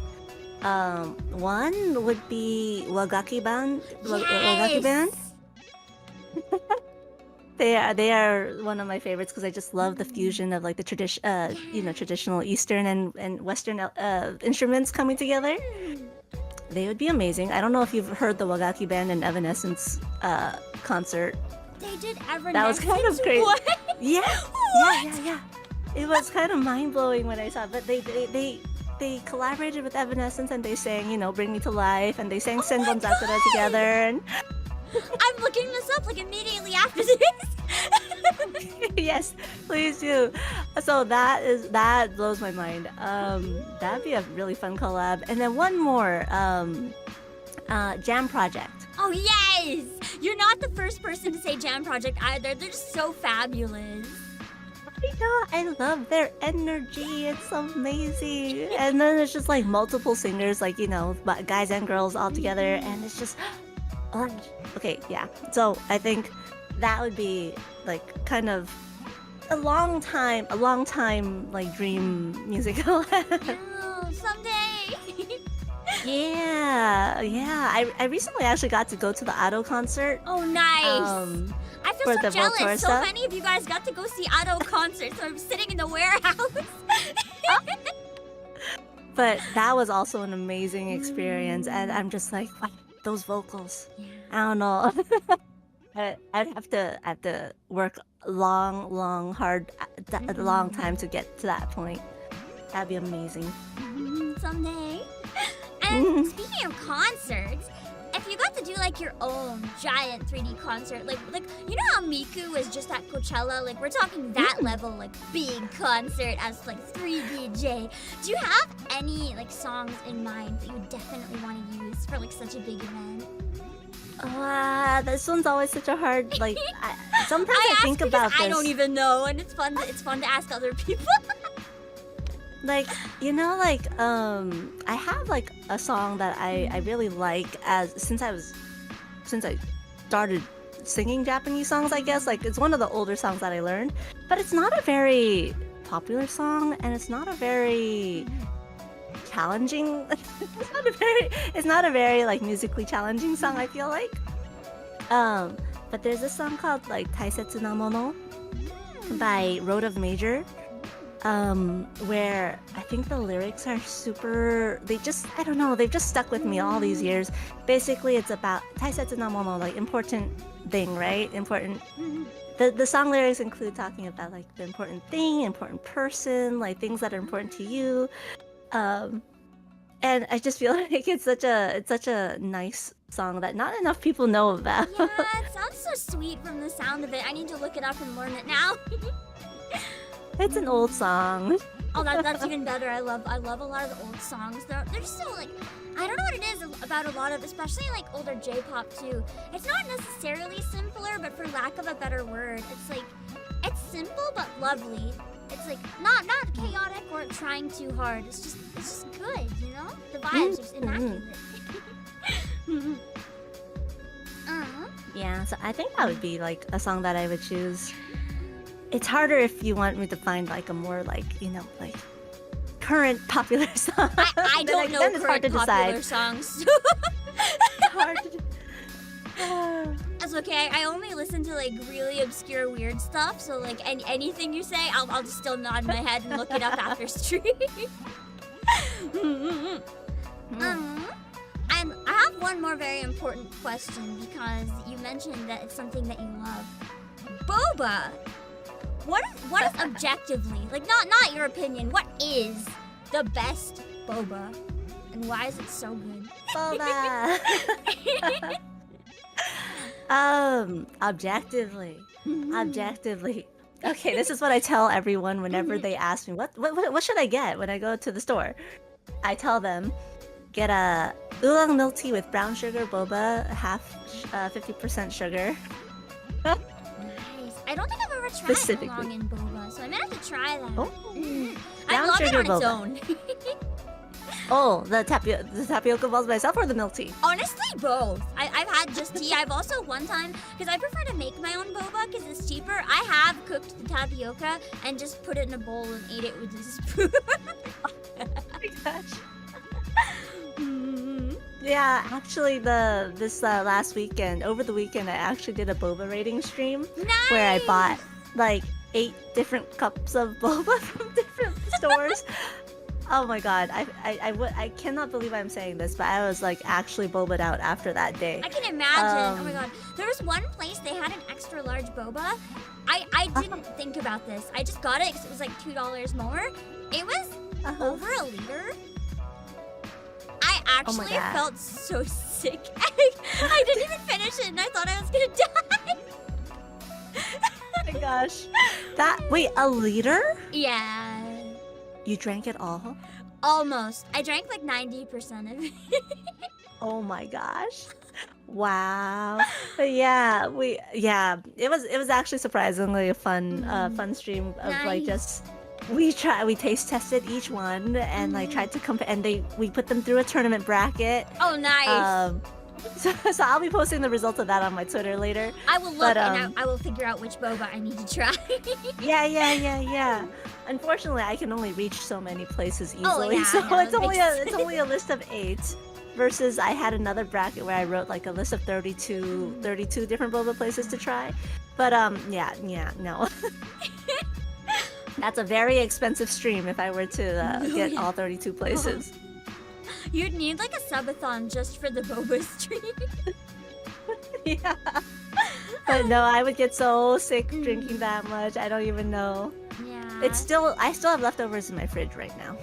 D: One would be Wagaki Band. Wagaki Band. They are one of my favorites because I just love the fusion of like the traditional Eastern and Western instruments coming together. They would be amazing. I don't know if you've heard the Wagaki Band and Evanescence concert.
B: They did Evanescence.
D: That was kind of crazy.
B: What?
D: Yeah.
B: What?
D: Yeah. It was kind of mind blowing when I saw it. But they collaborated with Evanescence and they sang, you know, Bring Me to Life, and they sang Senbon Sakura together. And
B: I'm looking this up like immediately after this.
D: yes, please do. So that blows my mind. That'd be a really fun collab. And then one more, Jam Project.
B: Oh yes! You're not the first person to say Jam Project either. They're just so fabulous.
D: I know, I love their energy. It's amazing. And then there's just like multiple singers, like, you know, guys and girls all together, and it's just okay, yeah. So I think that would be like kind of a long time like dream music collab.
B: Oh, someday.
D: Yeah. I recently actually got to go to the Ado concert.
B: Oh, nice. I
D: for
B: feel
D: the
B: so jealous.
D: Voltor
B: So
D: stuff.
B: many of you guys got to go see Ado concerts. So I'm sitting in the warehouse.
D: But that was also an amazing experience, and I'm just like, wow, those vocals.
B: Yeah.
D: I don't know. I'd have to work a long time to get to that point. That'd be amazing.
B: Someday. And speaking of concerts, if you got to do like your own giant 3D concert, like you know how Miku was just at Coachella, like we're talking that level, like big concert as like 3DJ. Do you have any like songs in mind that you would definitely want to use for like such a big event?
D: This one's always such a hard like. Sometimes I
B: ask
D: think
B: because
D: about this.
B: I don't even know, and it's fun. It's fun to ask other people.
D: Like, you know, like I have like a song that I really like since I started singing Japanese songs, I guess. Like, it's one of the older songs that I learned, but it's not a very popular song, and it's not a very challenging. It's not a very like musically challenging song, I feel like. But there's this song called like Taisetsu na Mono by Road of Major. Where I think the lyrics are super, they've just stuck with me all these years. Basically, it's about taisetsu na mono, like important thing, right? Important. The song lyrics include talking about like the important thing, important person, like things that are important to you. And I just feel like it's such a nice song that not enough people know about.
B: Yeah, it sounds so sweet from the sound of it. I need to look it up and learn it now.
D: It's an old song.
B: Oh, that's even better. I love a lot of the old songs. They're just so like, I don't know what it is about a lot of, especially like older J-pop too. It's not necessarily simpler, but for lack of a better word, it's like, it's simple but lovely. It's like not chaotic or trying too hard. It's just good, you know? The vibes are just immaculate.
D: Yeah, so I think that would be like a song that I would choose. It's harder if you want me to find like a more like, you know, like current popular song.
B: I don't know
D: then it's hard
B: current
D: to
B: popular
D: decide.
B: songs.
D: It's hard to
B: That's okay. I only listen to like really obscure weird stuff. So like anything you say, I'll just still nod my head and look it up after stream. I have one more very important question because you mentioned that it's something that you love. Boba. What is objectively, like not your opinion, what is the best boba? And why is it so good?
D: Boba. Objectively. Okay, this is what I tell everyone whenever they ask me what should I get when I go to the store. I tell them, get a oolong milk tea with brown sugar boba, half 50% sugar.
B: Nice. I don't think I've ever tried
D: Specifically.
B: oolong and boba, so I might have to try that.
D: Oh.
B: I
D: Brown
B: love it
D: sugar
B: on its
D: boba.
B: own.
D: Oh, the tapioca balls myself or the milk tea?
B: Honestly, both. I've had just tea. I've also one time, because I prefer to make my own boba because it's cheaper, I have cooked the tapioca and just put it in a bowl and ate it with a spoon.
D: Oh my gosh. Yeah, actually, this last weekend, over the weekend, I actually did a boba rating stream
B: Nice!
D: where I bought like 8 different cups of boba from different stores. Oh my god, I cannot believe I'm saying this, but I was like actually boba'd out after that day.
B: I can imagine. Oh my god. There was one place they had an extra large boba. I didn't think about this. I just got it because it was like $2 more. It was over a liter. I actually
D: God.
B: felt so sick. I didn't even finish it and I thought I was gonna die.
D: Oh my gosh. Wait, a liter?
B: Yeah.
D: You drank it all?
B: Almost. I drank like 90% of it.
D: Oh my gosh. Wow. But yeah, it was actually surprisingly a fun stream of like
B: Nice.
D: just we taste tested each one and like tried to compare, and we put them through a tournament bracket.
B: Oh, nice.
D: So I'll be posting the results of that on my Twitter later.
B: I will look
D: but,
B: and I will figure out which boba I need to try.
D: Yeah. Unfortunately, I can only reach so many places easily,
B: yeah,
D: so
B: yeah,
D: it's
B: that
D: only
B: makes
D: it's only a list of 8. Versus I had another bracket where I wrote like a list of 32 different boba places to try. But no. That's a very expensive stream if I were to get all 32 places.
B: You'd need like a subathon just for the boba stream.
D: Yeah. But no, I would get so sick drinking that much. I don't even know.
B: Yeah.
D: I still have leftovers in my fridge right now.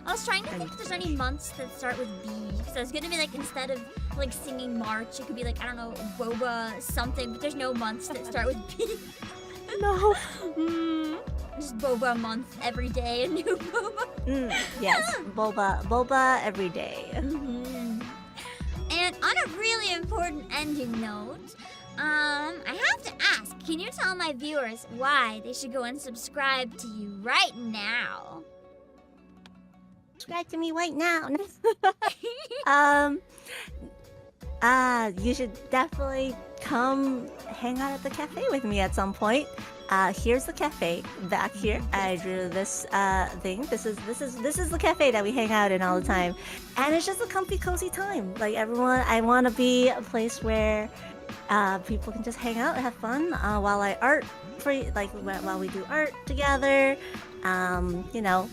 B: I was trying to think if there's any months that start with B. So it's gonna be like, instead of like singing March, it could be like, I don't know, boba something, but there's no months that start with B.
D: No.
B: Just boba month every day, a new boba.
D: Yes, boba every day.
B: And on a really important ending note, I have to ask, can you tell my viewers why they should go and subscribe to you right now?
D: Subscribe to me right now. You should definitely come hang out at the cafe with me at some point. Here's the cafe back here. I drew this thing. This is the cafe that we hang out in all the time, and it's just a comfy, cozy time. Like everyone, I want to be a place where people can just hang out and have fun while I art while we do art together. You know,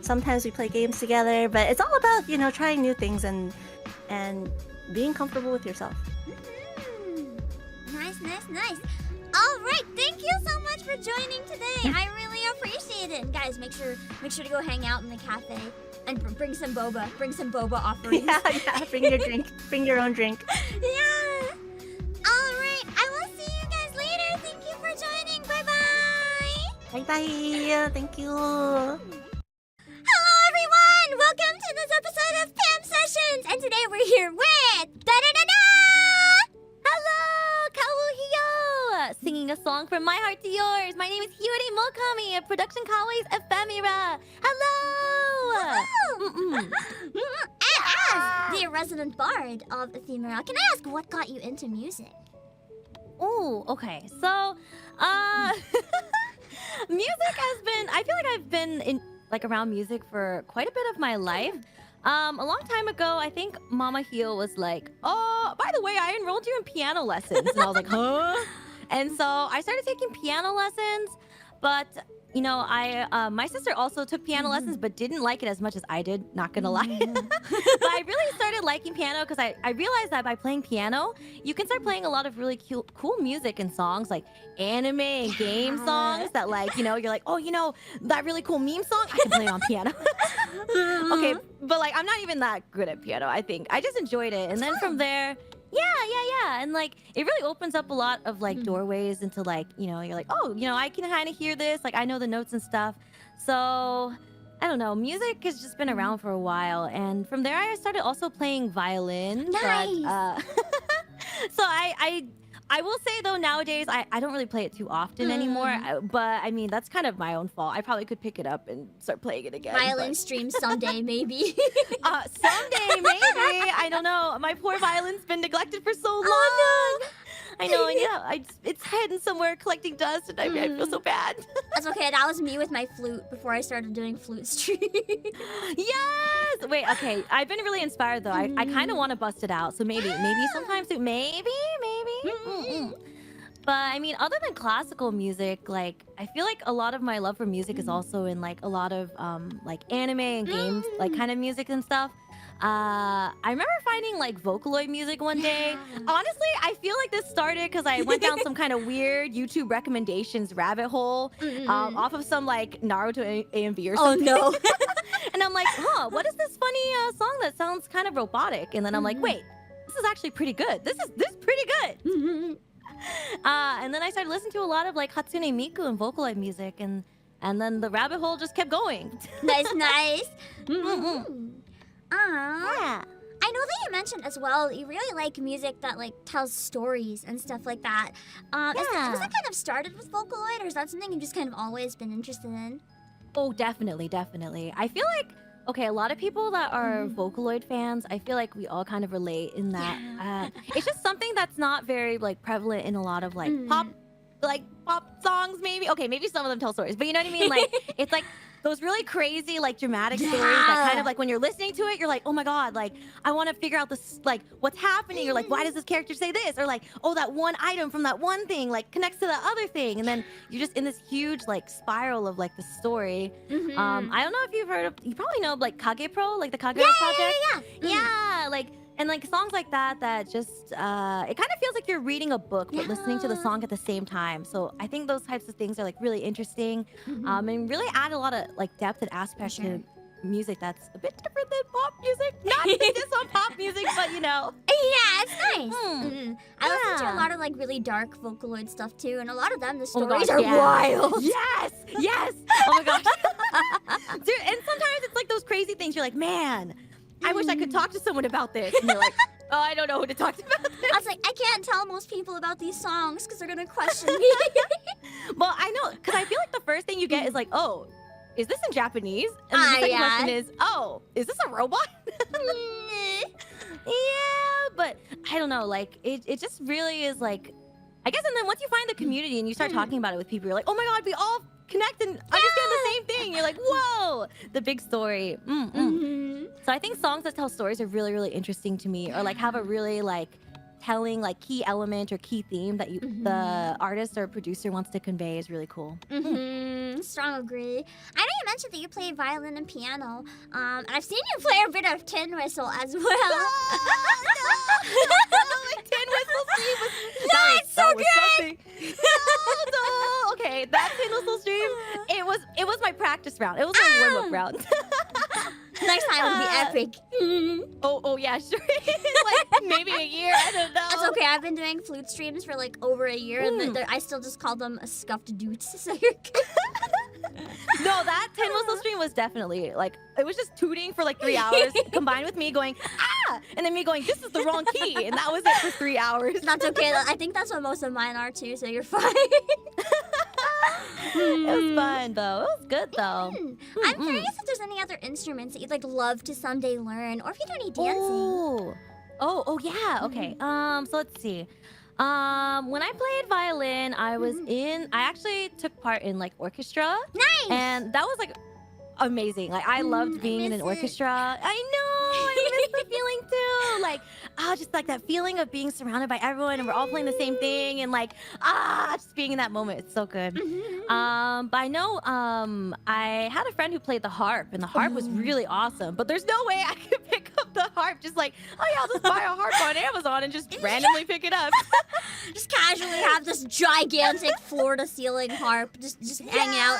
D: sometimes we play games together, but it's all about trying new things and being comfortable with yourself.
B: Nice. All right, thank you so much for joining today. I really appreciate it. And guys, make sure to go hang out in the cafe and bring some boba. Bring some boba offerings.
D: Yeah. Bring your drink. Bring your own drink.
B: Yeah. All right, I will see you guys later. Thank you for joining. Bye-bye.
D: Bye. Thank you.
B: Hello, everyone. Welcome to this episode of Pam Sessions. And today we're here with... Da-da-da-da!
A: Hello, Kaohio! Singing
E: sing a song from My Heart to Yours. My name is Hiyori Mokami of Production Kawaii Ephemera. Hello!
B: As the resident bard of Ephemera, can I ask what got you into music?
E: Oh, okay. So, music has been. I feel like I've been in around music for quite a bit of my life. A long time ago, I think Mama Hio was like, "Oh, by the way, I enrolled you in piano lessons," and I was like, "Huh?" And so I started taking piano lessons, but you know, my sister also took piano lessons, but didn't like it as much as I did. Not gonna lie, but I really started liking piano because I realized that by playing piano, you can start playing a lot of really cool music and songs like anime and game songs that you're like, oh, that really cool meme song, I can play it on piano. Okay, but I'm not even that good at piano. I think I just enjoyed it, and then from there. Yeah, and it really opens up a lot of doorways into you're like, oh, I can kind of hear this, I know the notes and stuff. So I don't know, music has just been around for a while, and from there I started also playing violin.
B: Nice.
E: But, so I will say though, nowadays I don't really play it too often anymore. But I mean, that's kind of my own fault. I probably could pick it up and start playing it again.
B: Violin stream someday, maybe.
E: Someday, maybe. I don't know. My poor violin's been neglected for so long.
B: Oh, no.
E: I know, and it's hidden somewhere collecting dust, and I feel so bad.
B: That's okay. That was me with my flute before I started doing flute stream.
E: Yes. Wait. Okay. I've been really inspired though. I kind of want to bust it out. So maybe sometime soon. Maybe. But I mean, other than classical music, I feel like a lot of my love for music is also in a lot of anime and games, kind of music and stuff. I remember finding Vocaloid music one day. Honestly, I feel like this started because I went down some kind of weird YouTube recommendations rabbit hole off of some Naruto AMV or something.
B: Oh no.
E: And I'm like, what is this funny song that sounds kind of robotic? And then I'm like, wait, this is actually pretty good. This is pretty good. And then I started listening to a lot of Hatsune Miku and Vocaloid music, and then the rabbit hole just kept going.
B: Nice.
E: Yeah.
B: I know that you mentioned as well you really like music that tells stories and stuff like that. Was that kind of started with Vocaloid, or is that something you've just kind of always been interested in?
E: Oh, definitely. I feel like a lot of people that are Vocaloid fans, I feel like we all kind of relate in that. It's just something that's not very prevalent in a lot of pop songs. Maybe maybe some of them tell stories, but you know what I mean. It's those really crazy dramatic stories that kind of when you're listening to it, you're like, oh my god, I want to figure out this what's happening, or why does this character say this, or oh, that one item from that one thing connects to that other thing, and then you're just in this huge spiral of the story. I don't know if you've heard of, you probably know Kage Pro, the Kage Pro project. Yeah, and songs like that just it kind of feels like you're reading a book but listening to the song at the same time. So I think those types of things are really interesting, and really add a lot of depth and aspect to music that's a bit different than pop music. Not just on pop music, but
B: Yeah, it's nice. I listen to a lot of really dark Vocaloid stuff too, and a lot of them the stories are wild.
E: Yes. Oh my gosh. Dude, and sometimes it's those crazy things. You're like, man, I wish I could talk to someone about this. And you're like, oh, I don't know who to talk to about this.
B: I was like, I can't tell most people about these songs because they're going to question me.
E: Well, I know, because I feel like the first thing you get is oh, is this in Japanese? And the second question is, oh, is this a robot? Yeah, but I don't know, it just really is I guess, and then once you find the community and you start talking about it with people, you're like, oh my god, we all connect and understand the same thing. You're like, whoa, the big story. So I think songs that tell stories are really, really interesting to me, or have a really telling key element or key theme that the artist or producer wants to convey is really cool.
B: Strong agree. I know you mentioned that you play violin and piano, and I've seen you play a bit of tin whistle as well.
E: Tin whistle stream was
B: it's so good.
E: No. Okay, that tin whistle stream, it was my practice round. It was my warm-up round.
B: Next time it'll be epic.
E: Oh yeah, sure. Maybe a year. I don't know.
B: That's okay. I've been doing flute streams for over a year, and I still just call them a scuffed doots. So you're good.
E: No, that tin whistle stream was definitely it was just tooting for 3 hours combined with me going, ah, yeah. And then me going, this is the wrong key. And that was it for 3 hours.
B: That's okay. I think that's what most of mine are too, so you're fine.
E: It was fun, though. It was good, though.
B: I'm curious if there's any other instruments that you'd like love to someday learn, or if you do any dancing.
E: Oh, yeah. Okay. So let's see. When I played violin, I actually took part in like orchestra.
B: Nice.
E: And that was like amazing. Like I loved being in an orchestra. I know. I miss the feeling too. Like, just like that feeling of being surrounded by everyone and we're all playing the same thing and like, just being in that moment. It's so good. But I know, I had a friend who played the harp and the harp was really awesome, but there's no way I could pick up the harp just like, oh yeah, I'll just buy a harp on Amazon and just randomly pick it up.
B: Just casually have this gigantic floor-to-ceiling harp just hang out.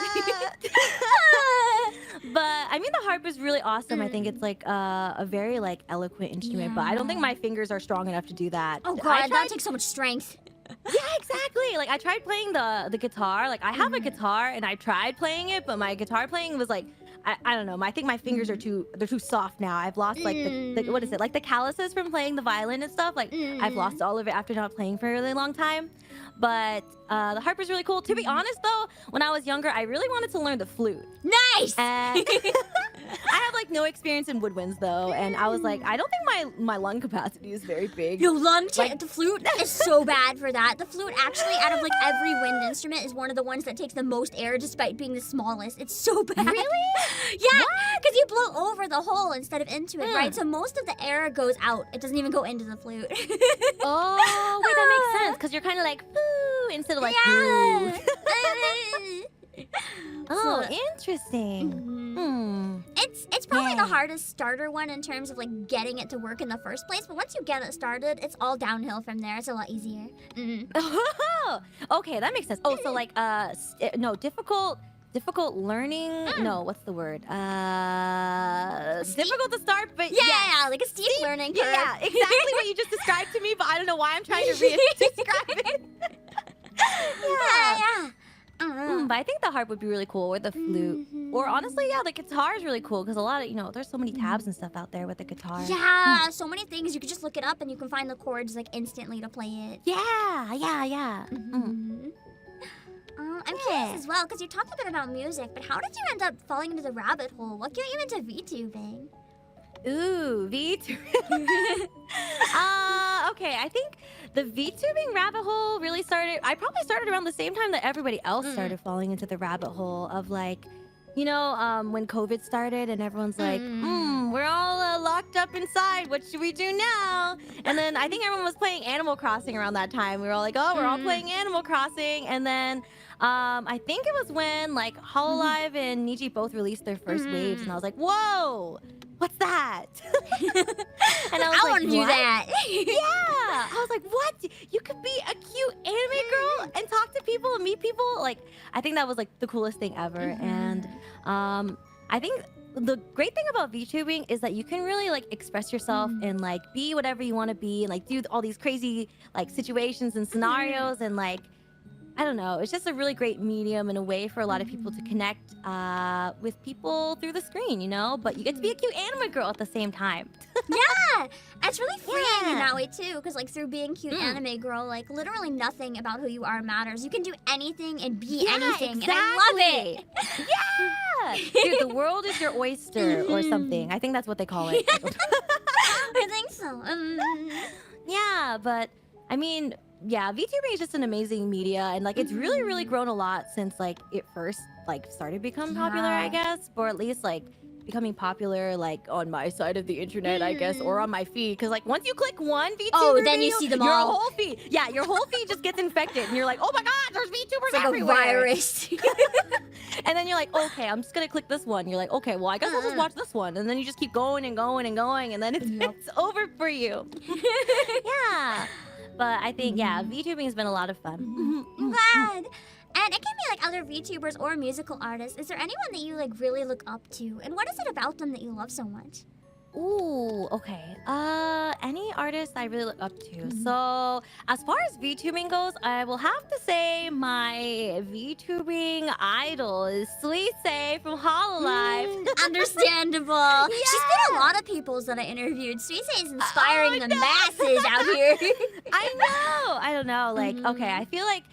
E: But I mean, the harp is really awesome. I think it's like a very like eloquent instrument, but I don't think my fingers are strong enough to do that.
B: Oh god, that takes so much strength.
E: Yeah, exactly. Like I tried playing the guitar. Like I have a guitar and I tried playing it, but my guitar playing was like, I don't know. I think my fingers are too soft now. I've lost like the what is it? Like the calluses from playing the violin and stuff. Like I've lost all of it after not playing for a really long time. But the harp is really cool. To be honest though, when I was younger, I really wanted to learn the flute.
B: Nice!
E: And I have like no experience in woodwinds though, and I was like, I don't think my lung capacity is very big.
B: Yo, the flute is so bad for that. The flute actually, out of like every wind instrument, is one of the ones that takes the most air despite being the smallest. It's so bad.
E: Really?
B: Yeah, because you blow over the hole instead of into it, right? So most of the air goes out. It doesn't even go into the flute.
E: Oh, wait, that makes sense, because you're kind of like, ooh, instead of like, ooh. Oh, interesting.
B: It's probably the hardest starter one in terms of like getting it to work in the first place. But once you get it started, it's all downhill from there. It's a lot easier.
E: Oh, okay, that makes sense. Oh, so like, no, difficult learning. No, what's the word? Difficult to start, but
B: yeah, like a steep learning curve.
E: Yeah, exactly what you just described to me. But I don't know why I'm trying to describe it.
B: Yeah.
E: But I think the harp would be really cool, or the flute, or honestly, yeah, the guitar is really cool because a lot of there's so many tabs and stuff out there with the guitar.
B: Yeah, so many things. You could just look it up and you can find the chords like instantly to play it.
E: Yeah.
B: I'm curious as well because you talked a bit about music, but how did you end up falling into the rabbit hole? What got you into VTubing?
E: Ooh, VTubing. Okay, I think the VTubing rabbit hole really started. I probably started around the same time that everybody else started falling into the rabbit hole of like, when COVID started and everyone's like, we're all locked up inside. What should we do now? And then I think everyone was playing Animal Crossing around that time. We were all like, oh, we're all playing Animal Crossing. And then I think it was when like Hololive and Niji both released their first waves, and I was like, whoa. What's that? And I
B: want to do that.
E: Yeah. I was like, what? You could be a cute anime girl and talk to people and meet people? Like, I think that was like the coolest thing ever. And I think the great thing about VTubing is that you can really like express yourself and like be whatever you want to be and like do all these crazy like situations and scenarios and like, I don't know. It's just a really great medium and a way for a lot of people to connect with people through the screen, But you get to be a cute anime girl at the same time.
B: Yeah, it's really freeing in that way too, because like through being cute anime girl, like literally nothing about who you are matters. You can do anything and be anything,
E: exactly.
B: and I love it.
E: Yeah, dude, the world is your oyster or something. I think that's what they call it.
B: I think so.
E: Yeah, but I mean. Yeah, VTubing is just an amazing media, and like it's really, really grown a lot since like it first like started becoming popular, I guess, or at least like becoming popular like on my side of the internet, I guess, or on my feed. Because like once you click one VTuber
B: then you
E: video,
B: see them
E: your
B: all.
E: whole feed, your whole feed just gets infected, and you're like, oh my god, there's VTubers
B: It's like
E: everywhere.
B: a virus.
E: And then you're like, okay, I'm just gonna click this one. You're like, okay, well, I guess I'll just watch this one, and then you just keep going and going and going, and then it's over for you. Yeah. But I think, VTubing has been a lot of fun.
B: I'm glad. And it can be like other VTubers or musical artists. Is there anyone that you like really look up to? And what is it about them that you love so much?
E: Ooh, okay. Any artist I really look up to. So, as far as VTubing goes, I will have to say my VTubing idol is Suisei from Hololive.
B: Understandable. She's been a lot of people's that I interviewed. Suisei is inspiring the masses out here.
E: I know. I don't know. Like, okay, I feel like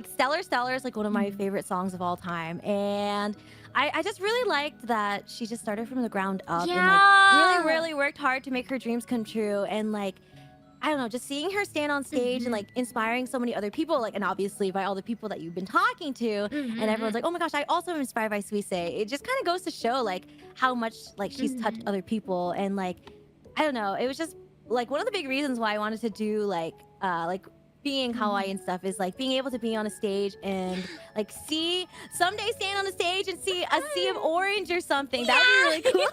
E: Stellar is like one of my favorite songs of all time, and I just really liked that she just started from the ground up and like really worked hard to make her dreams come true. And like, I don't know, just seeing her stand on stage and like inspiring so many other people, like, and obviously by all the people that you've been talking to, and everyone's like, oh my gosh, I also am inspired by Suisei. It just kind of goes to show like how much like she's touched other people, and like, I don't know, it was just like one of the big reasons why I wanted to do like being Hawaii and stuff is like being able to be on a stage and like someday stand on a stage and see a sea of orange or something. That would be really cool.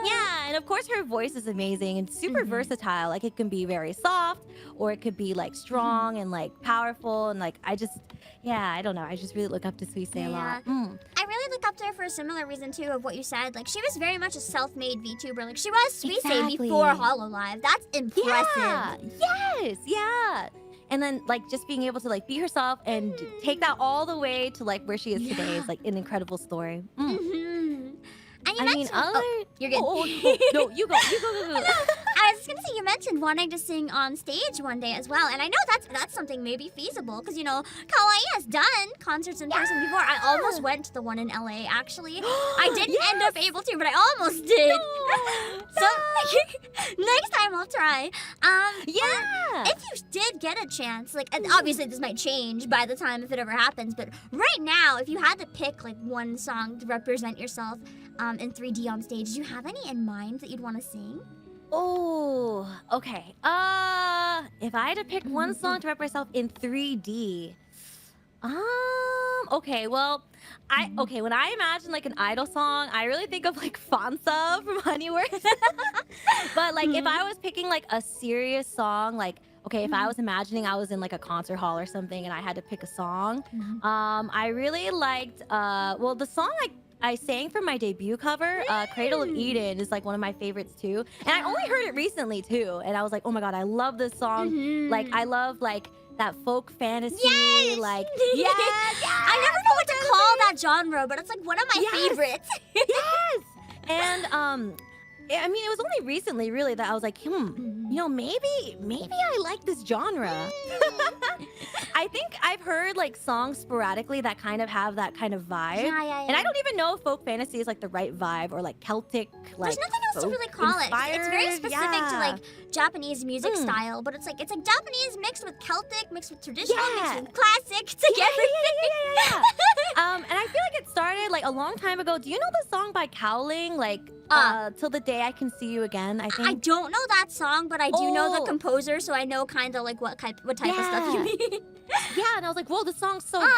E: Yeah, and of course her voice is amazing and super versatile. Like it can be very soft or it could be like strong and like powerful, and like I don't know. I just really look up to Suisei a lot.
B: I really look up to her for a similar reason too of what you said. Like she was very much a self-made VTuber. Like she was Suisei before Hololive. That's impressive.
E: Yeah. And then like just being able to like be herself and take that all the way to like where she is today is like an incredible story.
B: And you mentioned, you're good.
E: No, you go.
B: I was gonna say you mentioned wanting to sing on stage one day as well, and I know that's something maybe feasible because you know Kawaii has done concerts in person before. I almost went to the one in LA actually. I didn't end up able to, but I almost did. So next time I'll try. If you did get a chance, like and obviously this might change by the time if it ever happens, but right now if you had to pick like one song to represent yourself in 3D on stage, do you have any in mind that you'd want to sing?
E: Oh, okay. If I had to pick one song to represent myself in 3D, okay, well, when I imagine like an idol song, I really think of like Fonsa from Honeyworth. But like if I was picking like a serious song, like okay, if I was imagining I was in like a concert hall or something and I had to pick a song, I really liked the song I sang for my debut cover, Cradle of Eden is like one of my favorites too. And I only heard it recently too. And I was like, oh my God, I love this song. Like I love like that folk fantasy. Like,
B: I never know what to call that genre, but it's like one of my favorites.
E: And I mean, it was only recently really that I was like, you know, maybe I like this genre. I think I've heard like songs sporadically that kind of have that kind of vibe. And I don't even know if folk fantasy is like the right vibe or like Celtic, like
B: there's nothing else to really call it. It's very specific to like Japanese music style, but it's like Japanese mixed with Celtic, mixed with traditional, mixed with classic, together.
E: And I feel like it started like a long time ago. Do you know the song by Cowling, like Till the Day I Can See You Again? I think
B: I don't know that song, but I do know the composer, so I know kind of like what type of stuff you mean.
E: Yeah, and I was like, whoa, this song's so good.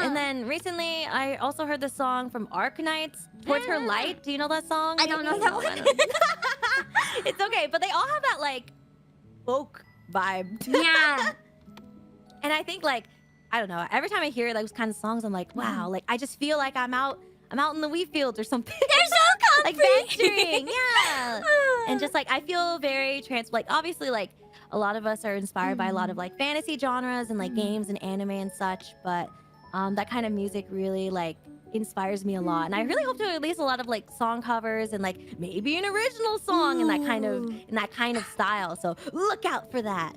E: And then recently, I also heard the song from Arkanites, Towards Her Light. Do you know that song?
B: I don't know that one.
E: It's okay, but they all have that like folk vibe.
B: Yeah.
E: And I think like, I don't know, every time I hear those kind of songs, I'm like, wow, like I just feel like I'm out in the wheat fields or something.
B: They're so comfy.
E: Like venturing, and just like I feel very like obviously like a lot of us are inspired by a lot of like fantasy genres and like games and anime and such, but that kind of music really like inspires me a lot, and I really hope to release a lot of like song covers and like maybe an original song in that kind of style. So look out for that.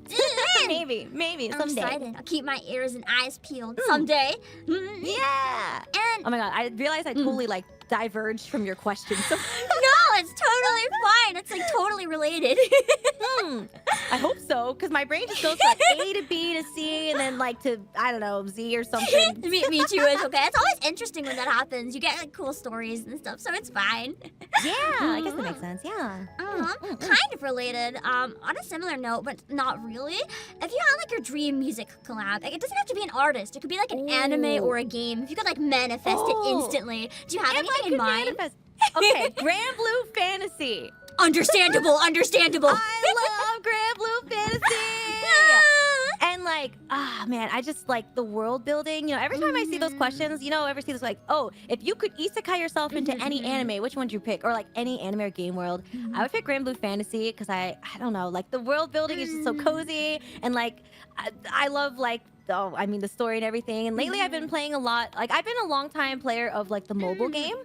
E: maybe
B: I'm
E: someday.
B: excited. I'll keep my ears and eyes peeled someday.
E: Yeah.
B: And
E: oh my God, I realized I totally like diverged from your question. So
B: no, it's totally fine. It's like totally related.
E: I hope so, because my brain just goes from A to B to C and then like to, I don't know, Z or something.
B: me too, it's okay. It's always interesting when that happens. You get like cool stories and stuff, so it's fine.
E: Yeah, I guess that makes sense, yeah.
B: Kind of related, on a similar note, but not really. If you had like your dream music collab, like, it doesn't have to be an artist. It could be like an anime or a game. If you could like manifest it instantly. Do you have anything in mind?
E: Okay, Grand Blue Fantasy.
B: Understandable.
E: I love Grand Blue Fantasy. And like, man, I just like the world building. You know, every time I see those questions, you know, ever see this like, oh, if you could isekai yourself into any anime, which one would you pick? Or like any anime or game world, I would pick Grand Blue Fantasy because I don't know, like the world building is just so cozy, and like I love like the story and everything. And lately I've been playing a lot. Like I've been a long time player of like the mobile game.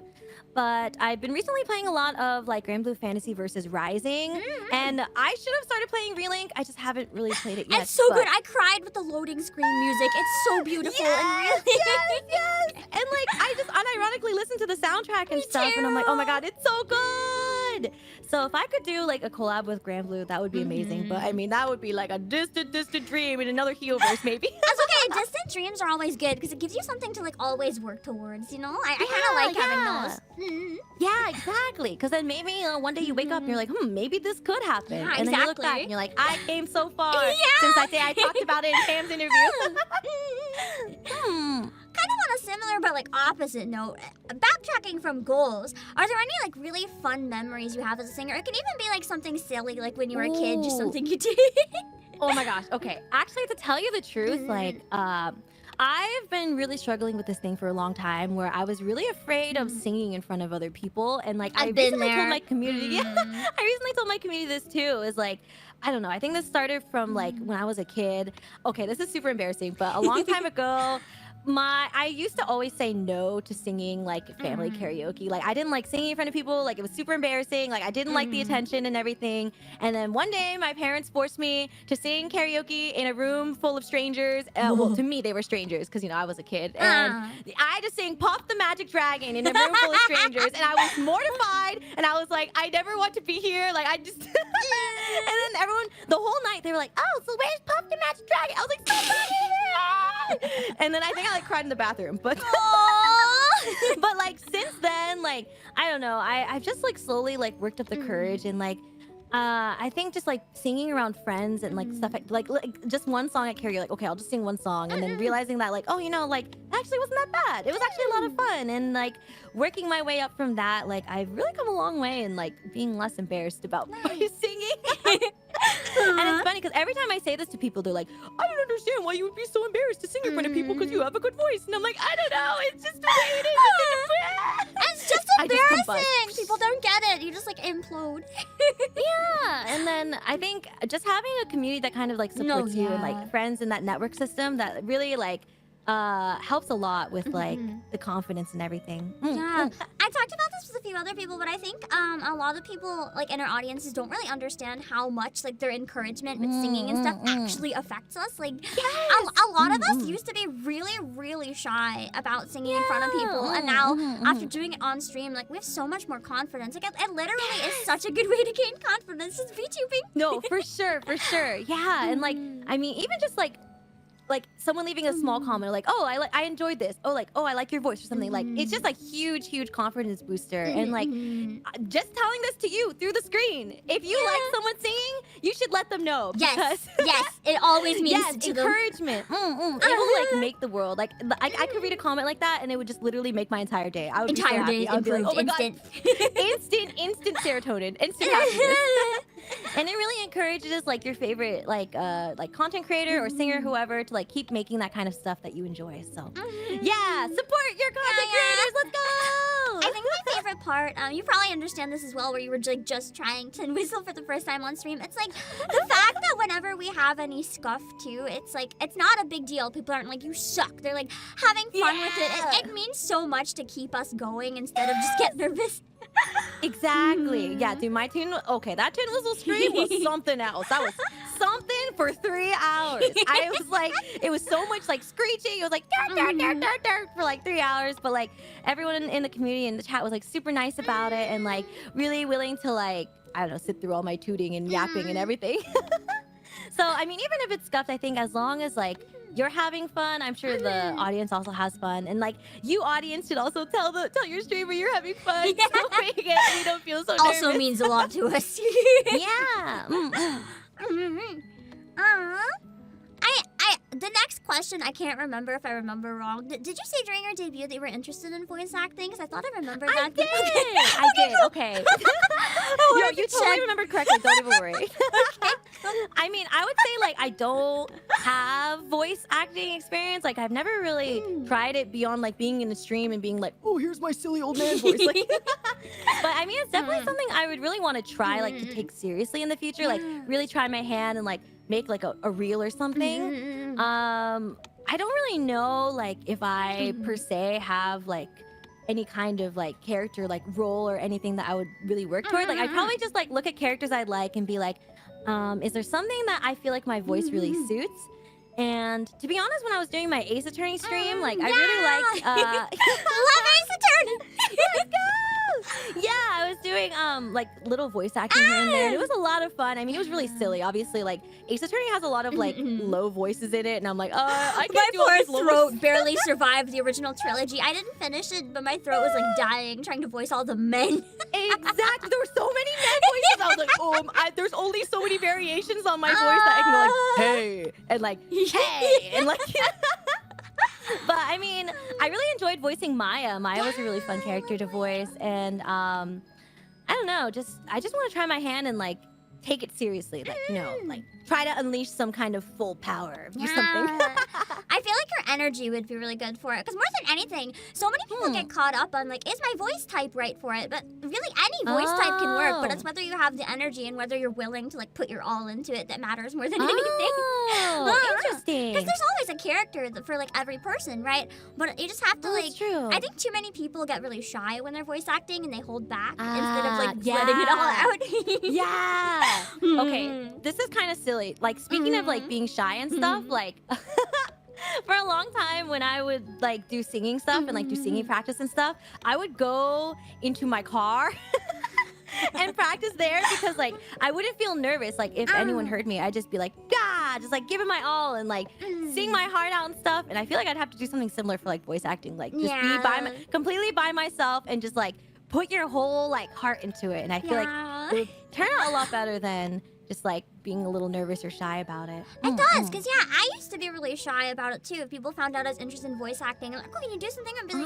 E: But I've been recently playing a lot of like Grand Blue Fantasy versus Rising, and I should have started playing Relink. I just haven't really played it yet.
B: It's so good. I cried with the loading screen music. It's so beautiful and really.
E: Yes. And like I just unironically listen to the soundtrack and stuff, and I'm like, oh my god, it's so good. So if I could do like a collab with Grand Blue, that would be amazing. But I mean, that would be like a distant dream in another Heelverse maybe.
B: That's okay. Distant dreams are always good because it gives you something to like always work towards. You know, I kind of like having those.
E: Yeah, exactly. Because then maybe one day you wake up and you're like, maybe this could happen.
B: Yeah,
E: and then you look back and you're like, I came so far since I say I talked about it in Pam's interview.
B: Kind of on a similar but like opposite note, backtracking from goals, are there any like really fun memories you have as a singer? It can even be like something silly, like when you were a kid, just something you did.
E: Oh my gosh. Okay. Actually, to tell you the truth, like, I've been really struggling with this thing for a long time where I was really afraid of singing in front of other people. And like, I recently told my community, I recently told my community this too, is like, I don't know. I think this started from like when I was a kid. Okay, this is super embarrassing, but a long time ago, I used to always say no to singing like family karaoke. Like I didn't like singing in front of people. Like it was super embarrassing. Like I didn't like the attention and everything. And then one day my parents forced me to sing karaoke in a room full of strangers. Well, to me they were strangers because you know I was a kid. And I had to sing "Pop the Magic Dragon" in a room full of strangers, and I was mortified. And I was like, I never want to be here. Like I just. And then everyone, the whole night, they were like, "Oh, so where's Pop the Magic Dragon?" I was like, "Somebody!" And then I think I like cried in the bathroom, but but like since then, like I don't know, I've just like slowly like worked up the courage and like I think just like singing around friends and like stuff like just one song at karaoke, like okay, I'll just sing one song, and then realizing that like, oh, you know, like that actually wasn't that bad. It was actually a lot of fun, and like working my way up from that, like I've really come a long way in like being less embarrassed about my singing. And it's funny because every time I say this to people, they're like, I don't understand why you would be so embarrassed to sing in front of people because you have a good voice. And I'm like, I don't know. It's just the way it is.
B: It's just embarrassing. People don't get it. You just like implode.
E: Yeah. And then I think just having a community that kind of like supports you and like friends in that network system that really like helps a lot with like the confidence and everything.
B: Yeah, I talked about this with a few other people, but I think a lot of people like in our audiences don't really understand how much like their encouragement with singing and stuff actually affects us. Like a lot of us used to be really shy about singing in front of people, and now after doing it on stream, like we have so much more confidence. Like it literally is such a good way to gain confidence is VTubing.
E: No, for sure. Yeah, and like I mean even just like someone leaving a small comment like, oh, I enjoyed this. Oh, I like your voice or something. Like it's just like huge confidence booster. And like just telling this to you through the screen. If you like someone singing, you should let them know.
B: Yes, it always means to
E: encouragement. It will like make the world. Like I could read a comment like that and it would just literally make my entire day. I would be so happy. I would be like, oh my god, instant serotonin, instant happiness. And it really encourages like your favorite like content creator or singer, whoever, to like keep making that kind of stuff that you enjoy. So yeah, support your content creators. Let's go.
B: I think my favorite part, you probably understand this as well, where you were like just trying to whistle for the first time on stream. It's like the fact that whenever we have any scuff too, it's like it's not a big deal. People aren't like you suck. They're like having fun with it. It means so much to keep us going instead of just get nervous.
E: Exactly. Yeah, dude, my tune. Okay, that tune whistle stream was something else. That was something for 3 hours. I was like, it was so much like screeching. It was like for like 3 hours. But like everyone in the community and the chat was like super nice about it and like really willing to like, I don't know, sit through all my tooting and yapping and everything. So I mean, even if it's scuffed, I think as long as like you're having fun, I'm sure the audience also has fun, and like you audience should also tell your streamer you're having fun, so we don't feel so nervous.
B: Also means a lot to us.
E: Yeah.
B: The next question, I can't remember if I remember wrong. Did you say during your debut that you were interested in voice acting? Because I thought I remembered that.
E: I did. Okay. Yo, you totally remembered correctly. Don't even worry. I mean, I would say like I don't have voice acting experience. Like I've never really tried it beyond like being in a stream and being like, oh, here's my silly old man voice. Like, but I mean, it's definitely something I would really want to try, like to take seriously in the future. Like really try my hand and like make like a reel or something. I don't really know like if I per se have like any kind of like character like role or anything that I would really work toward. Like I'd probably just like look at characters I'd like and be like, is there something that I feel like my voice really suits? And to be honest, when I was doing my Ace Attorney stream, like I really liked
B: Love Ace Attorney.
E: Let's go! Yeah, I was doing like little voice acting here and there. And it was a lot of fun. I mean, it was really silly. Obviously, like Ace Attorney has a lot of like low voices in it, and I'm like, I can't do all
B: My
E: these
B: poor
E: low
B: throat
E: voices.
B: barely survived the original trilogy. I didn't finish it, but my throat was like dying trying to voice all the men.
E: Exactly. There were so many man voices. I was like, there's only so many variations on my voice that I can go like, hey, and like, hey, and like. But I mean, I really enjoyed voicing Maya. Maya was a really fun character to voice, and I don't know, I just want to try my hand and like take it seriously, like like try to unleash some kind of full power or something.
B: I feel like your energy would be really good for it. Because more than anything, so many people get caught up on like, is my voice type right for it? But really, any voice type can work. But it's whether you have the energy and whether you're willing to like put your all into it that matters more than anything.
E: Oh, interesting.
B: Because there's always a character for like every person, right? But you just have to like.
E: True.
B: I think too many people get really shy when they're voice acting and they hold back instead of like letting it all out.
E: Yeah. Okay, this is kind of silly. Like speaking of like being shy and stuff, like for a long time when I would like do singing stuff and like do singing practice and stuff, I would go into my car and practice there because like I wouldn't feel nervous. Like if anyone heard me, I'd just be like, God, just like give it my all and like sing my heart out and stuff. And I feel like I'd have to do something similar for like voice acting, like just be completely by myself and just like put your whole like heart into it. And I feel like it would turn out a lot better than just like being a little nervous or shy about it.
B: It does, because I used to be really shy about it too. If people found out I was interested in voice acting, I'm like, oh, can you do something? I'd be like,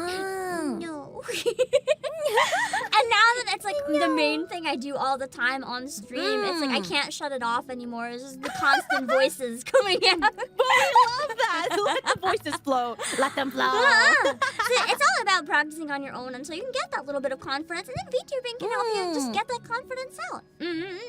B: no. And now that it's like the main thing I do all the time on stream, it's like I can't shut it off anymore. It's just the constant voices coming out.
E: But we love that. Let the voices flow. Let them flow.
B: So it's all about practicing on your own until you can get that little bit of confidence, and then VTubing can help you just get that confidence out.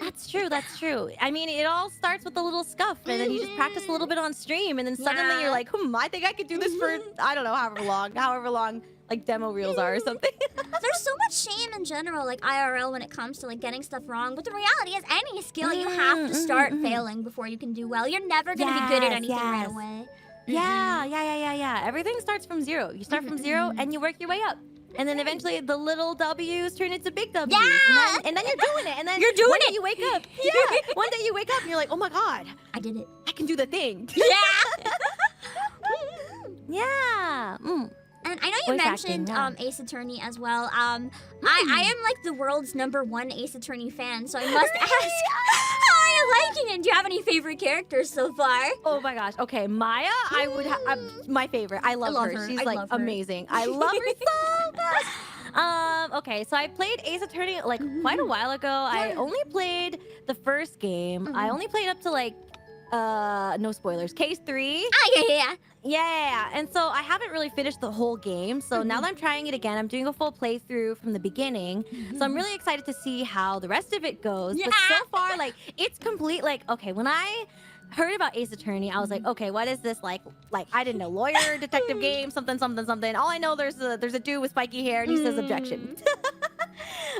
E: That's true. That's true. I mean, it all starts with a little scuff, and then you just practice a little bit on stream, and then suddenly you're like, I think I could do this for, I don't know, however long, like demo reels are or something.
B: There's so much shame in general, like IRL, when it comes to like getting stuff wrong. But the reality is, any skill you have to start failing before you can do well. You're never gonna be good at anything right away.
E: Yeah. Everything starts from zero. You start from zero, and you work your way up. And then eventually the little W's turn into big W's.
B: Yeah!
E: And then you're doing it. And then
B: You're doing
E: one day
B: it.
E: you wake up. One day you wake up and you're like, oh my God,
B: I did it.
E: I can do the thing.
B: Yeah!
E: Yeah.
B: And I know you
E: Voice
B: mentioned
E: acting,
B: Ace Attorney as well. I am like the world's #1 Ace Attorney fan, so I must ask, how are you liking it? Do you have any favorite characters so far?
E: Oh my gosh. Okay, Maya, I would have my favorite. I love her. She's like amazing. I love her so much. Okay, so I played Ace Attorney like quite a while ago. I only played the first game. I only played up to like no spoilers, case 3. Yeah, and so I haven't really finished the whole game. So now that I'm trying it again, I'm doing a full playthrough from the beginning. So I'm really excited to see how the rest of it goes. But so far, like, it's complete. Like, okay, when I heard about Ace Attorney, I was like, okay, what is this like I didn't know, lawyer, detective game, something. All I know, there's a dude with spiky hair and he says objection.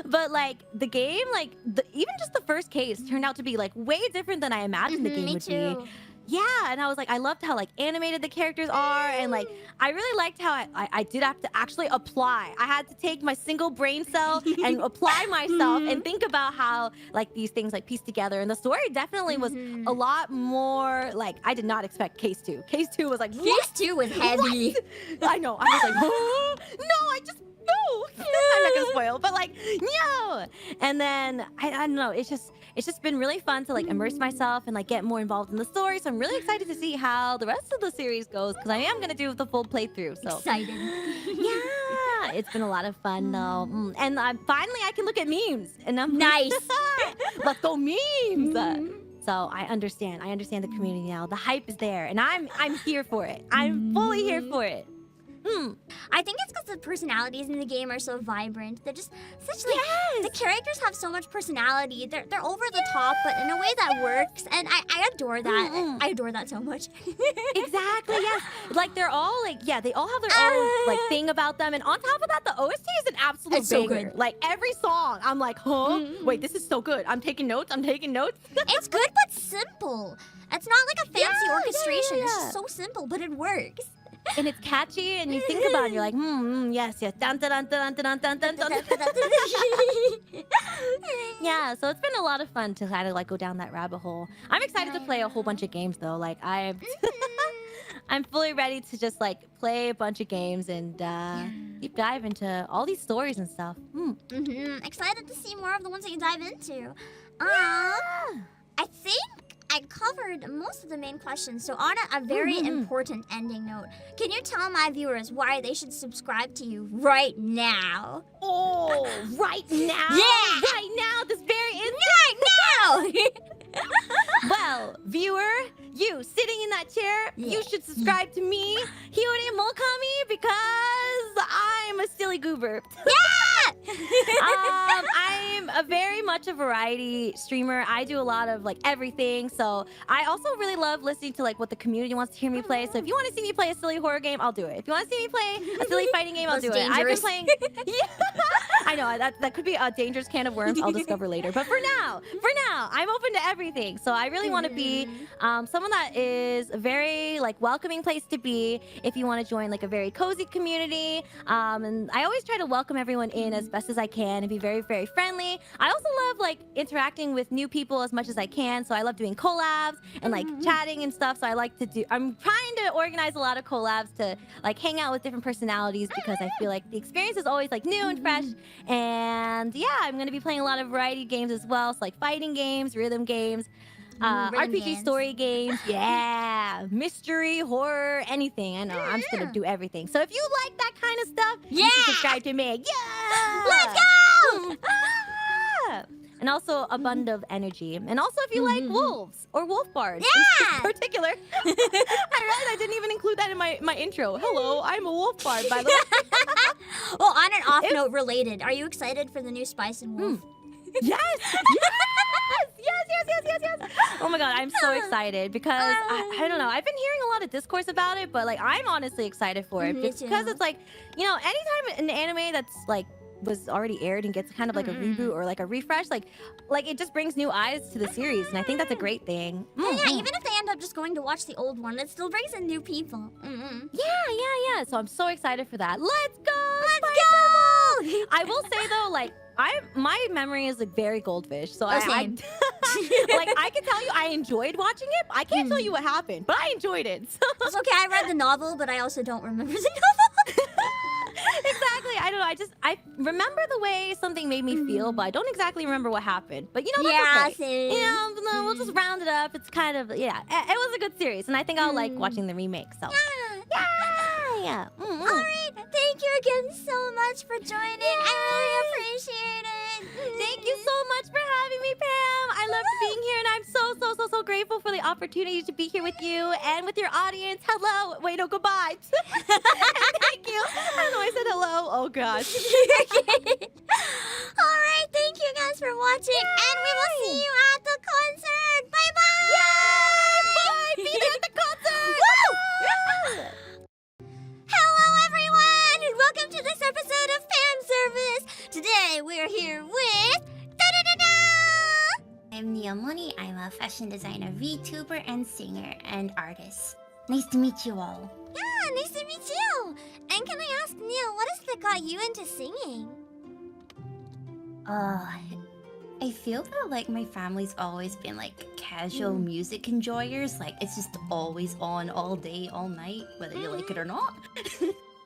E: But like the game, like even just the first case turned out to be like way different than I imagined the game would be. Yeah, and I was like, I loved how like animated the characters are, and like I really liked how I did have to actually apply. I had to take my single brain cell and apply myself and think about how like these things like piece together. And the story definitely was a lot more like I did not expect Case 2. Case 2 was like,
B: Case 2 was heavy.
E: I know. I was like, oh, no. I'm not gonna spoil, but like, no. And then I don't know. It's just been really fun to like immerse myself and like get more involved in the story. So I'm really excited to see how the rest of the series goes because I am gonna do the full playthrough. So
B: Excited.
E: yeah, it's been a lot of fun though. And finally I can look at memes, and I'm
B: Nice.
E: Let's go memes. So I understand the community now. The hype is there, and I'm here for it. I'm fully here for it.
B: I think it's because the personalities in the game are so vibrant. They're just such like the characters have so much personality. They're over the top, but in a way that works, and I adore that. I adore that so much.
E: Exactly, yes. Like they're all like, they all have their own like thing about them, and on top of that, the OST is an absolute
B: It's so
E: banger.
B: good.
E: Like every song, I'm like, huh? Wait, this is so good. I'm taking notes.
B: It's good but simple. It's not like a fancy orchestration. It's
E: yeah.
B: just so simple, but it works.
E: And it's catchy, and you think about it, you're like, yes. Dun, dun, dun, dun, dun, dun, dun, dun. Yeah, so it's been a lot of fun to kind of like go down that rabbit hole. I'm excited to play a whole bunch of games though. Like I'm fully ready to just like play a bunch of games and deep dive into all these stories and stuff.
B: Excited to see more of the ones that you dive into. I think I covered most of the main questions, so on a very important ending note, can you tell my viewers why they should subscribe to you right now?
E: Oh, right now?
B: Yeah!
E: Right now, this very instant?
B: Right now!
E: Well, viewer, you sitting in that chair, you should subscribe to me, Hiyori Molkami, because I'm a silly goober. I'm a very much a variety streamer. I do a lot of like everything. So I also really love listening to like what the community wants to hear me play. So if you want to see me play a silly horror game, I'll do it. If you want to see me play a silly fighting game, I'll do it. I've been playing. I know that could be a dangerous can of worms. I'll discover later. But for now, I'm open to everything. So I really want to be someone that is a very like welcoming place to be. If you want to join like a very cozy community, and I always try to welcome everyone in as best as I can and be very, very friendly. I also love like interacting with new people as much as I can. So I love doing collabs and like chatting and stuff. So I'm trying to organize a lot of collabs to like hang out with different personalities because I feel like the experience is always like new and fresh. And yeah, I'm going to be playing a lot of variety games as well. So like fighting games, rhythm games, RPG story games, mystery, horror, anything. I know, I'm just gonna do everything. So if you like that kind of stuff, you should subscribe to me. Yeah!
B: Let's go!
E: And also abundant of energy. And also if you like wolves or wolf bards in particular. I realized I didn't even include that in my intro. Hello, I'm a wolf bard, by the way.
B: Well, on an off note related, are you excited for the new Spice and Wolf?
E: Yes! Oh my god, I'm so excited because I don't know. I've been hearing a lot of discourse about it, but like I'm honestly excited for it just because it's like, you know, anytime an anime that's like was already aired and gets kind of like a reboot or like a refresh, like it just brings new eyes to the series, and I think that's a great thing.
B: Yeah, even if they end up just going to watch the old one, it still brings in new people.
E: Yeah. So I'm so excited for that. Let's go!
B: Let's go!
E: I will say though, like my memory is like very goldfish, so
B: Same.
E: like I can tell you I enjoyed watching it. I can't tell you what happened, but I enjoyed it. So.
B: It's okay, I read the novel, but I also don't remember the novel.
E: Exactly. I don't know. I remember the way something made me feel, but I don't exactly remember what happened. But you know, that's okay.
B: Same.
E: Yeah, no, we'll just round it up. It's kind of it was a good series, and I think I'll like watching the remake. So yeah.
B: Alright, thank you again so much for joining. I really appreciate it.
E: Thank you so much for having me, Pam. I loved being here, and I'm so grateful for the opportunity to be here with you and with your audience. Hello. Wait, no, goodbye. Thank you. I don't know, I said hello. Oh, gosh.
B: Alright, thank you guys for watching, and we will see you at the concert. Bye-bye.
E: Bye. Be there at the concert.
B: Woo! Hello, everyone, and welcome to this episode of Fan Service. Today, we're here with...
F: I'm Neomoni. I'm a fashion designer, VTuber, and singer and artist. Nice to meet you all.
B: Yeah, nice to meet you. And can I ask, Neil, what is it that got you into singing?
F: I feel that like my family's always been like casual music enjoyers. Like it's just always on all day, all night, whether you like it or not.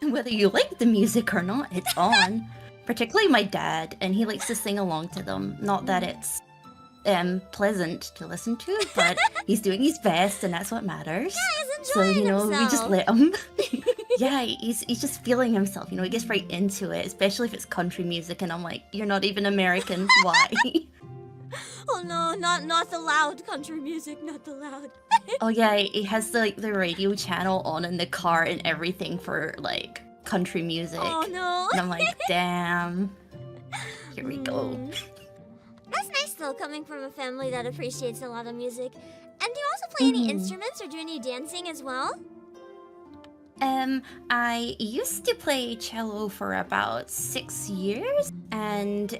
F: Whether you like the music or not, it's on. Particularly my dad, and he likes to sing along to them. Not that it's pleasant to listen to, but he's doing his best, and that's what matters.
B: Yeah, he's
F: So,
B: enjoying
F: you know,
B: himself.
F: we just let him. Yeah, he's just feeling himself. You know, he gets right into it, especially if it's country music, and I'm like, you're not even American. Why?
B: Oh no, not the loud country music, not the loud.
F: Oh yeah, it has the radio channel on in the car and everything for like country music.
B: Oh no.
F: And I'm like, damn. Here we go.
B: That's nice though, coming from a family that appreciates a lot of music. And do you also play any instruments or do any dancing as well?
F: I used to play cello for about 6 years, and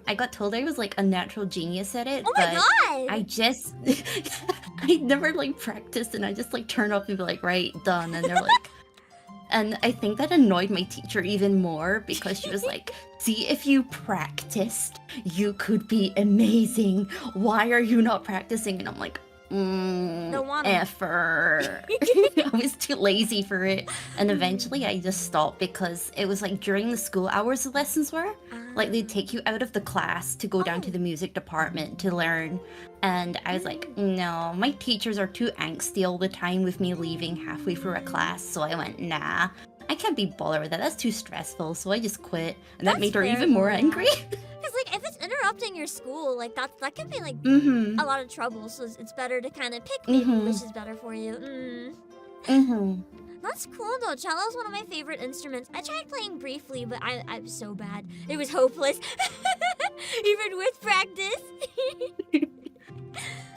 F: I got told I was like a natural genius at it.
B: Oh my
F: but
B: god!
F: I just I never like practiced, and I just like turn up and be like, right, done, and they're like. And I think that annoyed my teacher even more because she was like, see, if you practiced, you could be amazing. Why are you not practicing? And I'm like,
B: Don't wanna.
F: effort. I was too lazy for it. And eventually I just stopped because it was like during the school hours the lessons were. Like they'd take you out of the class to go down to the music department to learn. And I was like, no, my teachers are too angsty all the time with me leaving halfway through a class. So I went, nah, I can't be bothered with that. That's too stressful. So I just quit. And that
B: That's
F: made her
B: fair,
F: even more
B: yeah.
F: angry.
B: Because like if it's interrupting your school, like that can be like
F: Mm-hmm.
B: a lot of trouble. So it's better to kind of pick maybe which is better for you.
F: Mm-hmm.
B: That's cool though. Cello's one of my favorite instruments. I tried playing briefly, but I was so bad. It was hopeless. Even with practice.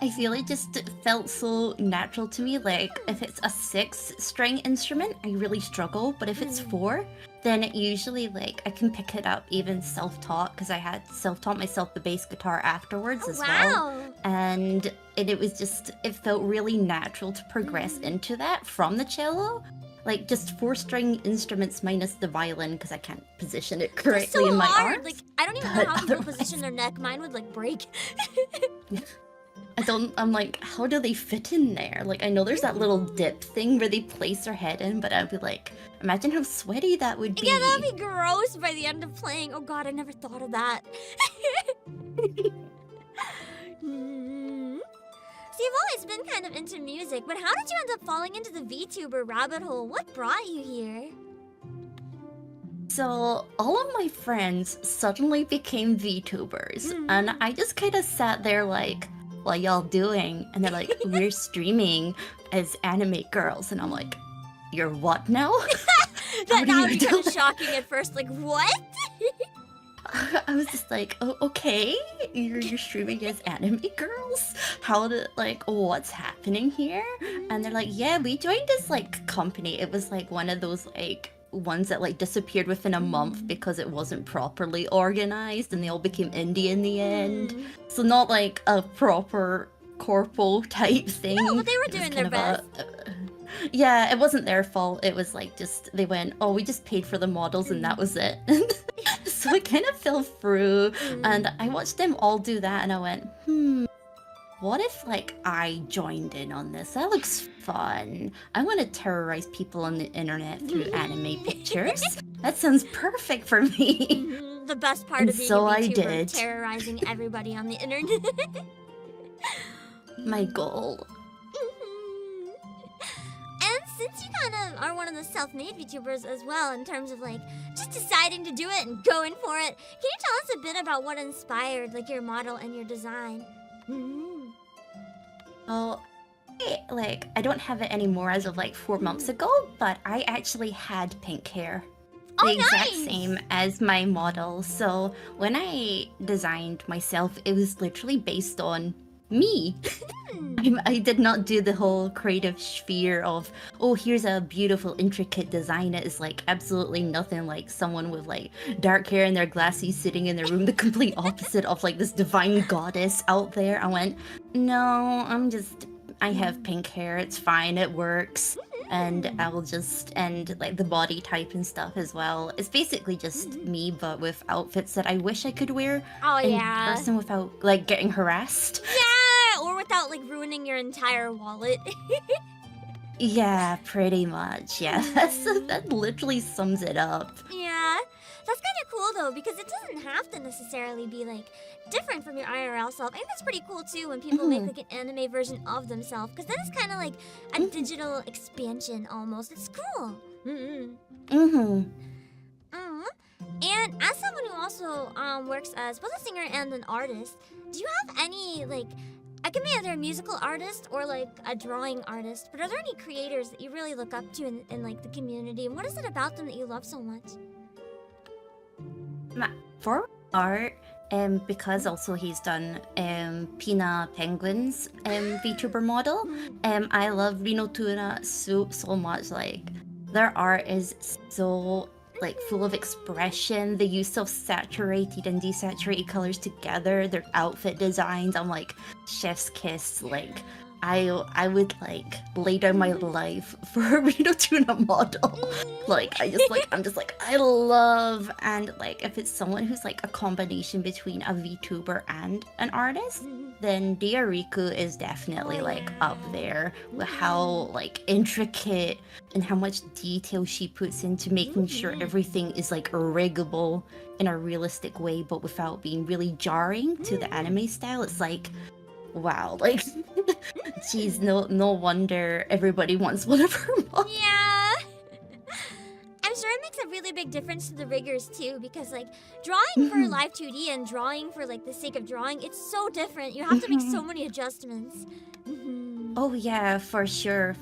F: I feel it just felt so natural to me. Like, if it's a 6-string instrument, I really struggle. But if it's 4, then it usually, like, I can pick it up even self-taught. Because I had self-taught myself the bass guitar afterwards as well.
B: Wow.
F: And it was just, it felt really natural to progress into that from the cello. Like, just 4-string instruments minus the violin, because I can't position it
B: It's
F: correctly
B: so
F: in my
B: hard.
F: arms.
B: Like I don't even know
F: But
B: how people
F: otherwise-
B: position their neck. Mine would like break.
F: I'm like, how do they fit in there? Like, I know there's that little dip thing where they place their head in, but I'd be like, imagine how sweaty that would be.
B: Yeah, that'd be gross by the end of playing. Oh god, I never thought of that. So you've always been kind of into music, but how did you end up falling into the VTuber rabbit hole? What brought you here?
F: So, all of my friends suddenly became VTubers, and I just kind of sat there like, what y'all doing? And they're like, we're streaming as anime girls, and I'm like, you're what now?
B: That
F: do you
B: would be
F: do
B: kind of
F: that?
B: shocking at first. Like, what?
F: I was just like, oh, okay, you're streaming as anime girls? How did, like, what's happening here? And they're like, yeah, we joined this, like, company. It was, like, one of those, like, ones that, like, disappeared within a month because it wasn't properly organized, and they all became indie in the end. So not, like, a proper corpo type thing.
B: No, but they were
F: It was
B: doing their
F: kind of yeah, it wasn't their fault. It was like just they went, oh, we just paid for the models and that was it. So it kind of fell through, and I watched them all do that, and I went, what if like I joined in on this? That looks fun. I want to terrorize people on the internet through anime pictures. That sounds perfect for me.
B: The best part
F: And
B: of being
F: so
B: a
F: I
B: VTuber,
F: did.
B: terrorizing everybody on the internet.
F: My goal.
B: And since you kind of are one of the self-made VTubers as well, in terms of like just deciding to do it and going for it, can you tell us a bit about what inspired like your model and your design?
F: Well, I don't have it anymore as of like 4 months ago, but I actually had pink hair.
B: Oh,
F: The exact
B: nice!
F: same as my model. So when I designed myself, it was literally based on me. I did not do the whole creative sphere of, oh, here's a beautiful, intricate design. It is like absolutely nothing like someone with like dark hair and their glasses sitting in their room, the complete opposite of like this divine goddess out there. I went, no, I have pink hair. It's fine. It works. And I will just, and like the body type and stuff as well. It's basically just me, but with outfits that I wish I could wear
B: Oh
F: in
B: yeah.
F: person without like getting harassed.
B: Yeah, or without like ruining your entire wallet.
F: Yeah, pretty much. Yeah, that literally sums it up.
B: Yeah, that's kind of cool though, because it doesn't have to necessarily be like different from your IRL self. I think that's pretty cool too when people make like an anime version of themselves, because then it's kind of like a digital expansion almost. It's cool.
F: Mm-hmm.
B: And as someone who also works as both a singer and an artist. Do you have any like? I can be either a musical artist or like a drawing artist. But are there any creators that you really look up to in like the community? And what is it about them that you love so much?
F: For art, because also he's done Pina Penguin's VTuber model. I love Rino Tuna so much. Like their art is so like full of expression. The use of saturated and desaturated colors together, their outfit designs. I'm like chef's kiss. Like I would like lay down my life for a Reno Tuna model. Like I'm just like I love, and like if it's someone who's like a combination between a VTuber and an artist, then Diariku is definitely like up there with how like intricate and how much detail she puts into making sure everything is like riggable in a realistic way, but without being really jarring to the anime style. It's like, wow, like, geez, no wonder everybody wants one of her models.
B: Yeah. I'm sure it makes a really big difference to the riggers too, because like drawing for live 2D and drawing for like the sake of drawing, it's so different. You have to make so many adjustments.
F: Oh yeah, for sure.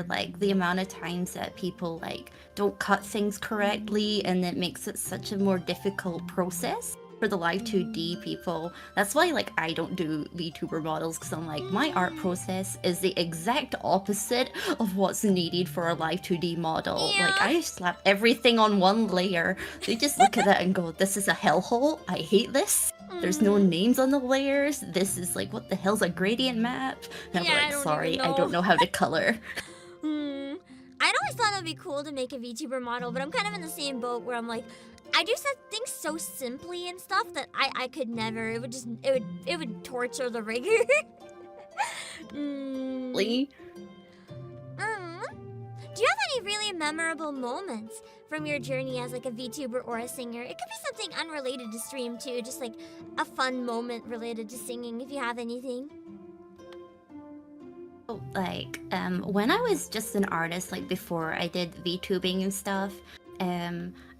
F: Like the amount of times that people like don't cut things correctly, and it makes it such a more difficult process for the live 2D people. That's why like I don't do VTuber models, because I'm like, my art process is the exact opposite of what's needed for a live 2D model.
B: Yeah.
F: Like I slap everything on one layer. They just look at that and go, this is a hellhole. I hate this. There's no names on the layers. This is like, what the hell's a gradient map? And
B: Yeah, I
F: I'm like,
B: don't
F: sorry,
B: even
F: I
B: know.
F: don't know how to color.
B: I'd always thought it'd be cool to make a VTuber model, but I'm kind of in the same boat where I'm like, I do set things so simply and stuff that I could never. It would torture the rigger.
F: Lee?
B: Do you have any really memorable moments from your journey as like a VTuber or a singer? It could be something unrelated to stream too, just like a fun moment related to singing if you have anything.
F: Like, when I was just an artist, like before I did VTubing and stuff,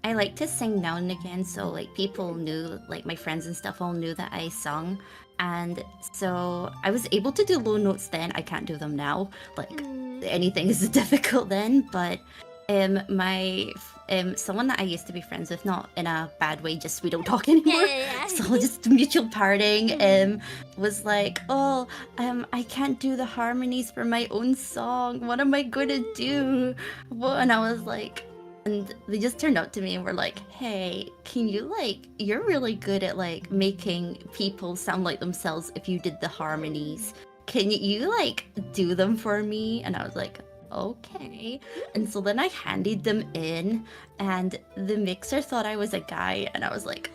F: I like to sing now and again, so like people knew, like my friends and stuff all knew that I sung. And so I was able to do low notes then. I can't do them now. Like anything is difficult then, but someone that I used to be friends with, not in a bad way, just we don't talk anymore.
B: Yeah.
F: So just mutual parting, was like, oh, I can't do the harmonies for my own song. What am I gonna do? And I was like, and they just turned up to me and were like, hey, can you like, you're really good at like making people sound like themselves if you did the harmonies. Can you like do them for me? And I was like, okay. And so then I handed them in, and the mixer thought I was a guy, and I was like,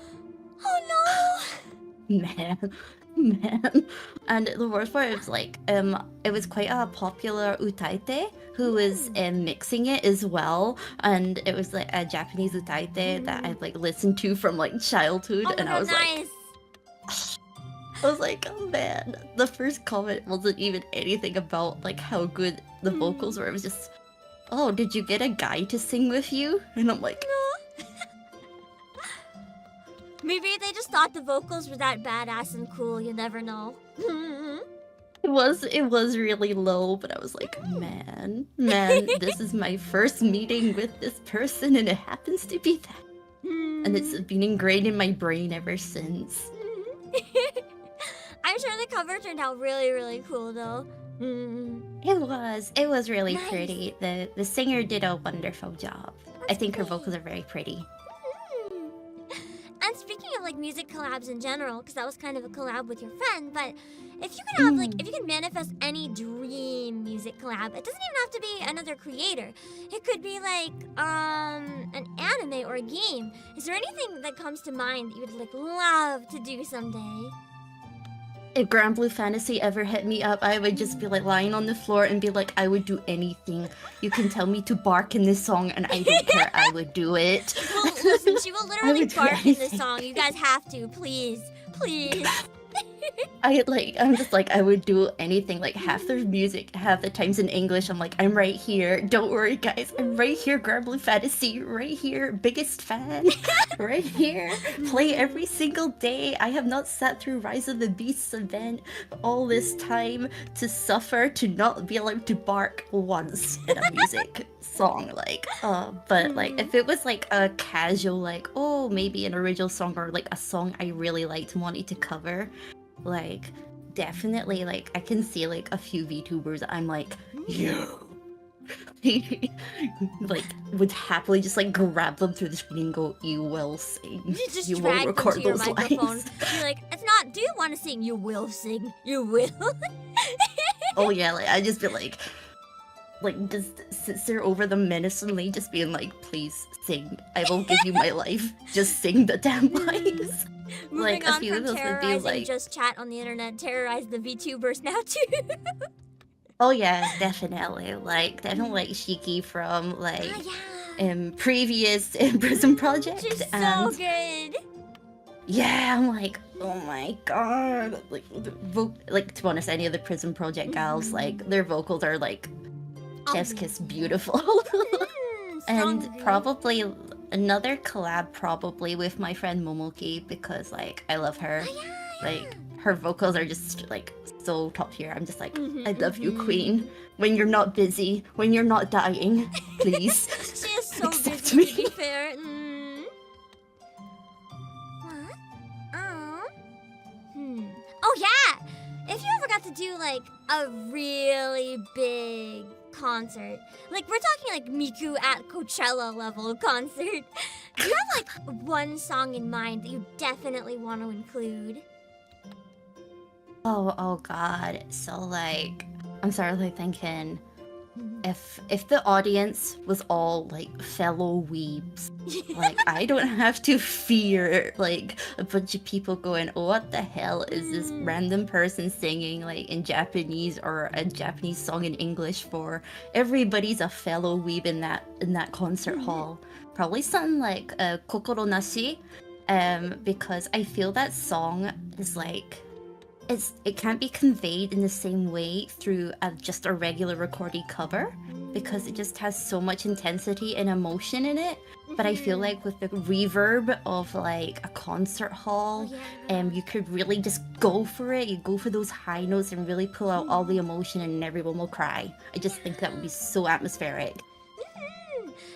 B: Oh
F: man. And the worst part is like, it was quite a popular utaite who was mixing it as well, and it was like a Japanese utaite that I like listened to from like childhood,
B: no!
F: and I was
B: nice.
F: like, oh man. The first comment wasn't even anything about like how good the vocals were. It was just, oh, did you get a guy to sing with you? And I'm like,
B: Maybe they just thought the vocals were that badass and cool. You never know.
F: it was really low, but I was like, man, this is my first meeting with this person, and it happens to be that. And it's been ingrained in my brain ever since.
B: I'm sure the cover turned out really, really cool though.
F: It was really
B: Nice.
F: pretty. The singer did a wonderful job. I think her vocals are very pretty.
B: And speaking of like music collabs in general, because that was kind of a collab with your friend, but if you could have like, if you could manifest any dream music collab, it doesn't even have to be another creator. It could be like an anime or a game. Is there anything that comes to mind that you would like love to do someday?
F: If Grand Blue Fantasy ever hit me up, I would just be like lying on the floor and be like, I would do anything. You can tell me to bark in this song and I don't care, I would do it.
B: Well, listen, she will literally
F: would do
B: bark in this
F: anything.
B: song. You guys have to, please. Please.
F: I'm just like, I would do anything, like half the music, half the times in English. I'm like, I'm right here. Don't worry, guys. I'm right here. Grand Blue Fantasy, right here. Biggest fan, right here. Play every single day. I have not sat through Rise of the Beasts event all this time to suffer to not be allowed to bark once in a music song. But like, if it was like a casual, like, oh, maybe an original song or like a song I really liked and wanted to cover. Like, definitely, like, I can see, like, a few VTubers I'm like, yo! Like, would happily just, like, grab them through the screen and go, you will sing.
B: You just
F: You will
B: drag them
F: record
B: to your
F: those
B: microphone.
F: lines.
B: You're like, it's not, do you want to sing? You will sing. You will.
F: Oh, yeah, like, I just feel like, just sits there over them menacingly, just being like, please sing. I will give you my life. Just sing the damn lines.
B: Moving
F: a
B: on
F: few
B: from
F: of those would be
B: terrorizing
F: like,
B: just chat on the internet, terrorize the VTubers now too.
F: oh yeah, definitely. Like Shiki from like previous Prison Project.
B: She's
F: and
B: so good.
F: yeah, I'm like, oh my god. Like to be honest, any of the Prison Project gals, like their vocals are like chef's kiss beautiful. And probably another collab probably with my friend Momoki because like I love her. Like her vocals are just like so top tier. I'm just like, I love you, queen. When you're not busy, when you're not dying, please.
B: She is so
F: accept
B: busy,
F: me.
B: to be fair. What? Oh yeah! If you ever got to do like a really big concert, like we're talking like Miku at Coachella level concert, do you have like one song in mind that you definitely want to include?
F: Oh god. So like I'm sorry, like thinking if the audience was all like fellow weebs, like I don't have to fear like a bunch of people going, oh, what the hell is this random person singing like in Japanese or a Japanese song in English for? Everybody's a fellow weeb in that concert hall. Probably something like Kokoro Nashi, because I feel that song is like it can't be conveyed in the same way through just a regular recorded cover because it just has so much intensity and emotion in it. But I feel like with the reverb of like a concert hall, you could really just go for it. You go for those high notes and really pull out all the emotion and everyone will cry. I just think that would be so atmospheric.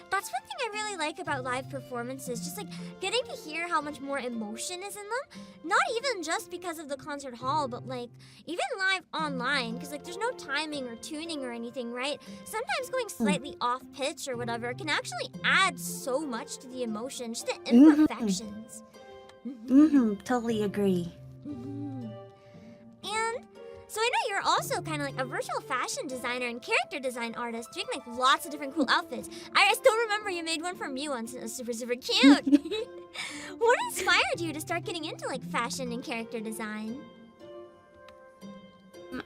B: That's one thing I really like about live performances, just like getting to hear how much more emotion is in them. Not even just because of the concert hall, but like even live online, because like there's no timing or tuning or anything, right? Sometimes going slightly off pitch or whatever can actually add so much to the emotion, just the imperfections.
F: Totally agree.
B: And so I know you're also kind of like a virtual fashion designer and character design artist. You can make lots of different cool outfits. I still remember you made one for me once. It was super, super cute. What inspired you to start getting into like fashion and character design?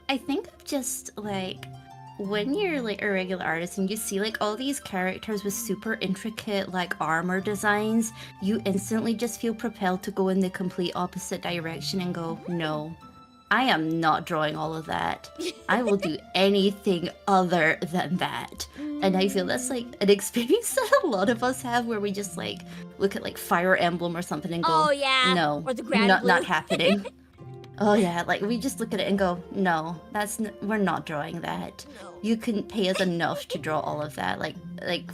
F: I think just like when you're like a regular artist and you see like all these characters with super intricate like armor designs, you instantly just feel propelled to go in the complete opposite direction and go, no. I am not drawing all of that. I will do anything other than that. And I feel that's like an experience that a lot of us have where we just like look at like Fire Emblem or something and go,
B: oh yeah,
F: no,
B: or the Grand
F: not
B: Blue.
F: happening. Oh yeah, like we just look at it and go, no, we're not drawing that.
B: No.
F: You couldn't pay us enough to draw all of that. Like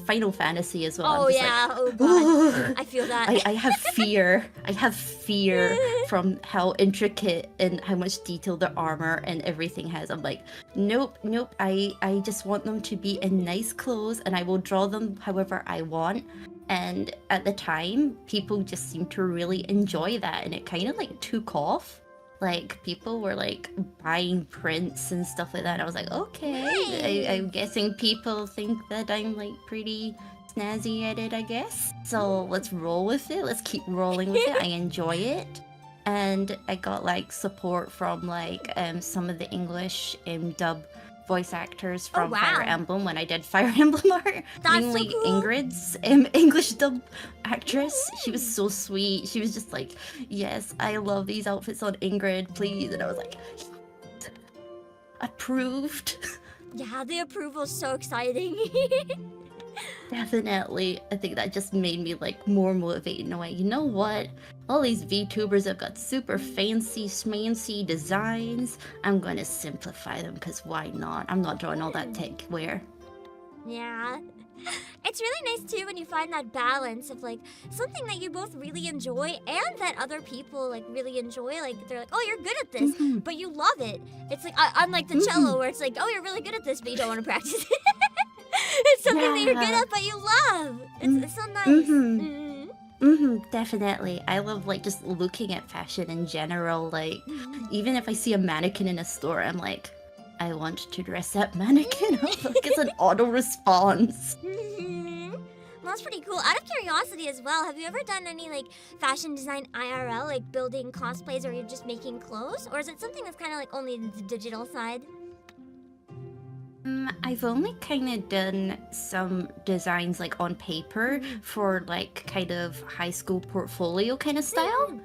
F: Final Fantasy as well.
B: Oh
F: I'm just
B: yeah,
F: like,
B: oh god. I feel that.
F: I have fear. I have fear from how intricate and how much detail the armor and everything has. I'm like, nope. I just want them to be in nice clothes and I will draw them however I want. And at the time, people just seemed to really enjoy that and it kind of like took off. Like, people were, like, buying prints and stuff like that. I was like, okay, I'm guessing people think that I'm, like, pretty snazzy at it, I guess. So let's roll with it. Let's keep rolling with it. I enjoy it. And I got, like, support from, like, some of the English dub voice actors
B: Oh,
F: from
B: wow.
F: Fire Emblem when I did Fire Emblem art.
B: That's so
F: Mainly
B: cool.
F: Ingrid's English dub actress. She was so sweet. She was just like, yes, I love these outfits on Ingrid, please. And I was like, approved.
B: Yeah, the approval's so exciting.
F: Definitely. I think that just made me like more motivated in a way. You know what? All these VTubers have got super fancy schmancy designs. I'm gonna simplify them because why not? I'm not drawing all that tech wear.
B: Yeah. It's really nice too when you find that balance of like something that you both really enjoy and that other people like really enjoy. Like they're like, oh, you're good at this,
F: Mhm.
B: but you love it. It's like unlike the cello where it's like, oh, you're really good at this, but you don't want to practice it. It's something that you're good
F: Yeah.
B: at, but you love. It's so nice.
F: Definitely. I love like just looking at fashion in general. Like even if I see a mannequin in a store, I'm like, I want to dress that mannequin up. Like it's an auto response.
B: Well, that's pretty cool. Out of curiosity as well, have you ever done any like fashion design IRL, like building cosplays, or you're just making clothes, or is it something that's kind of like only the digital side?
F: I've only kind of done some designs like on paper for like kind of high school portfolio kind of style.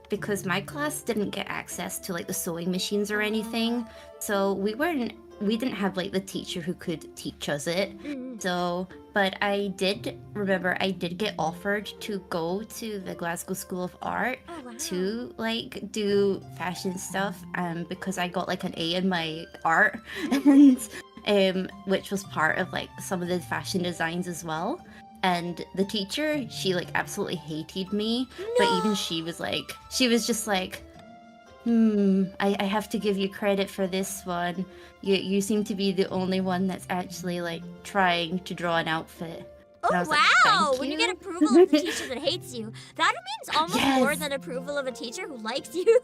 F: Because my class didn't get access to like the sewing machines or anything, so we didn't have like the teacher who could teach us it. So, but I did remember I did get offered to go to the Glasgow School of Art
B: Oh, wow.
F: to like do fashion stuff, because I got like an A in my art, and which was part of like some of the fashion designs as well. And the teacher, she like absolutely hated me, but even she was just like, I have to give you credit for this one. You seem to be the only one that's actually like trying to draw an outfit.
B: Oh,
F: And I was like,
B: wow!
F: "Thank
B: When you
F: you."
B: get approval of the teacher that hates you, that means almost more
F: Yes.
B: than approval of a teacher who likes you.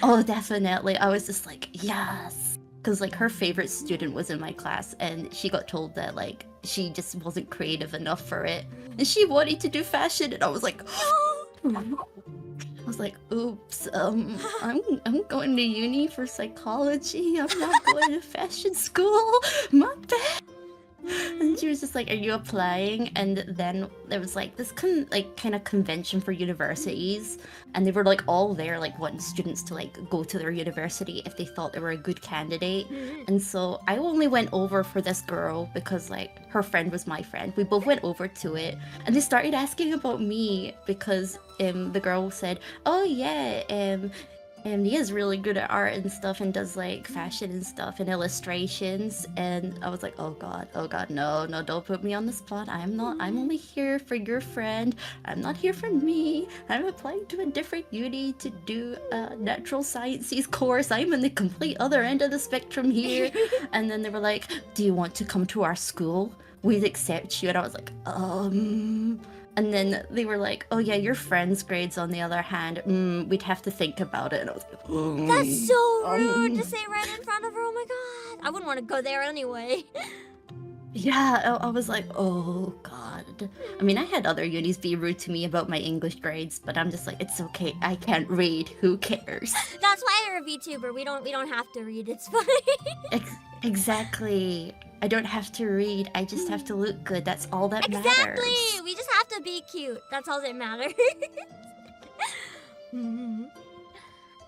F: Oh, definitely. I was just like, yes. Because like her favorite student was in my class, and she got told that like she just wasn't creative enough for it, and she wanted to do fashion, and I was like, oops, I'm going to uni for psychology. I'm not going to fashion school. My bad. And she was just like, "Are you applying?" And then there was like this kind of convention for universities, and they were like all there, like wanting students to like go to their university if they thought they were a good candidate. And so I only went over for this girl because like her friend was my friend. We both went over to it, and they started asking about me because the girl said, "Oh yeah, and he is really good at art and stuff and does like fashion and stuff and illustrations." And I was like, oh god, no, don't put me on the spot. I'm only here for your friend. I'm not here for me. I'm applying to a different uni to do a natural sciences course. I'm in the complete other end of the spectrum here. And then they were like, do you want to come to our school? We'd accept you. And I was like, And then they were like, oh yeah, your friend's grades on the other hand, we'd have to think about it. And I was like,
B: That's so rude to say right in front of her. Oh my god. I wouldn't want to go there anyway.
F: Yeah, I was like, oh god. I mean, I had other unis be rude to me about my English grades, but I'm just like, it's okay, I can't read, who cares?
B: That's why you're a VTuber. We don't have to read. It's fine.
F: Exactly. I don't have to read, I just have to look good. That's all that matters.
B: Exactly. We just have to be cute. That's all that matters.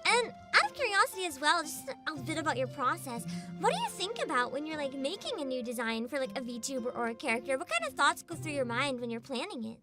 B: And out of curiosity as well, just a bit about your process. What do you think about when you're like making a new design for like a VTuber or a character? What kind of thoughts go through your mind when you're planning it?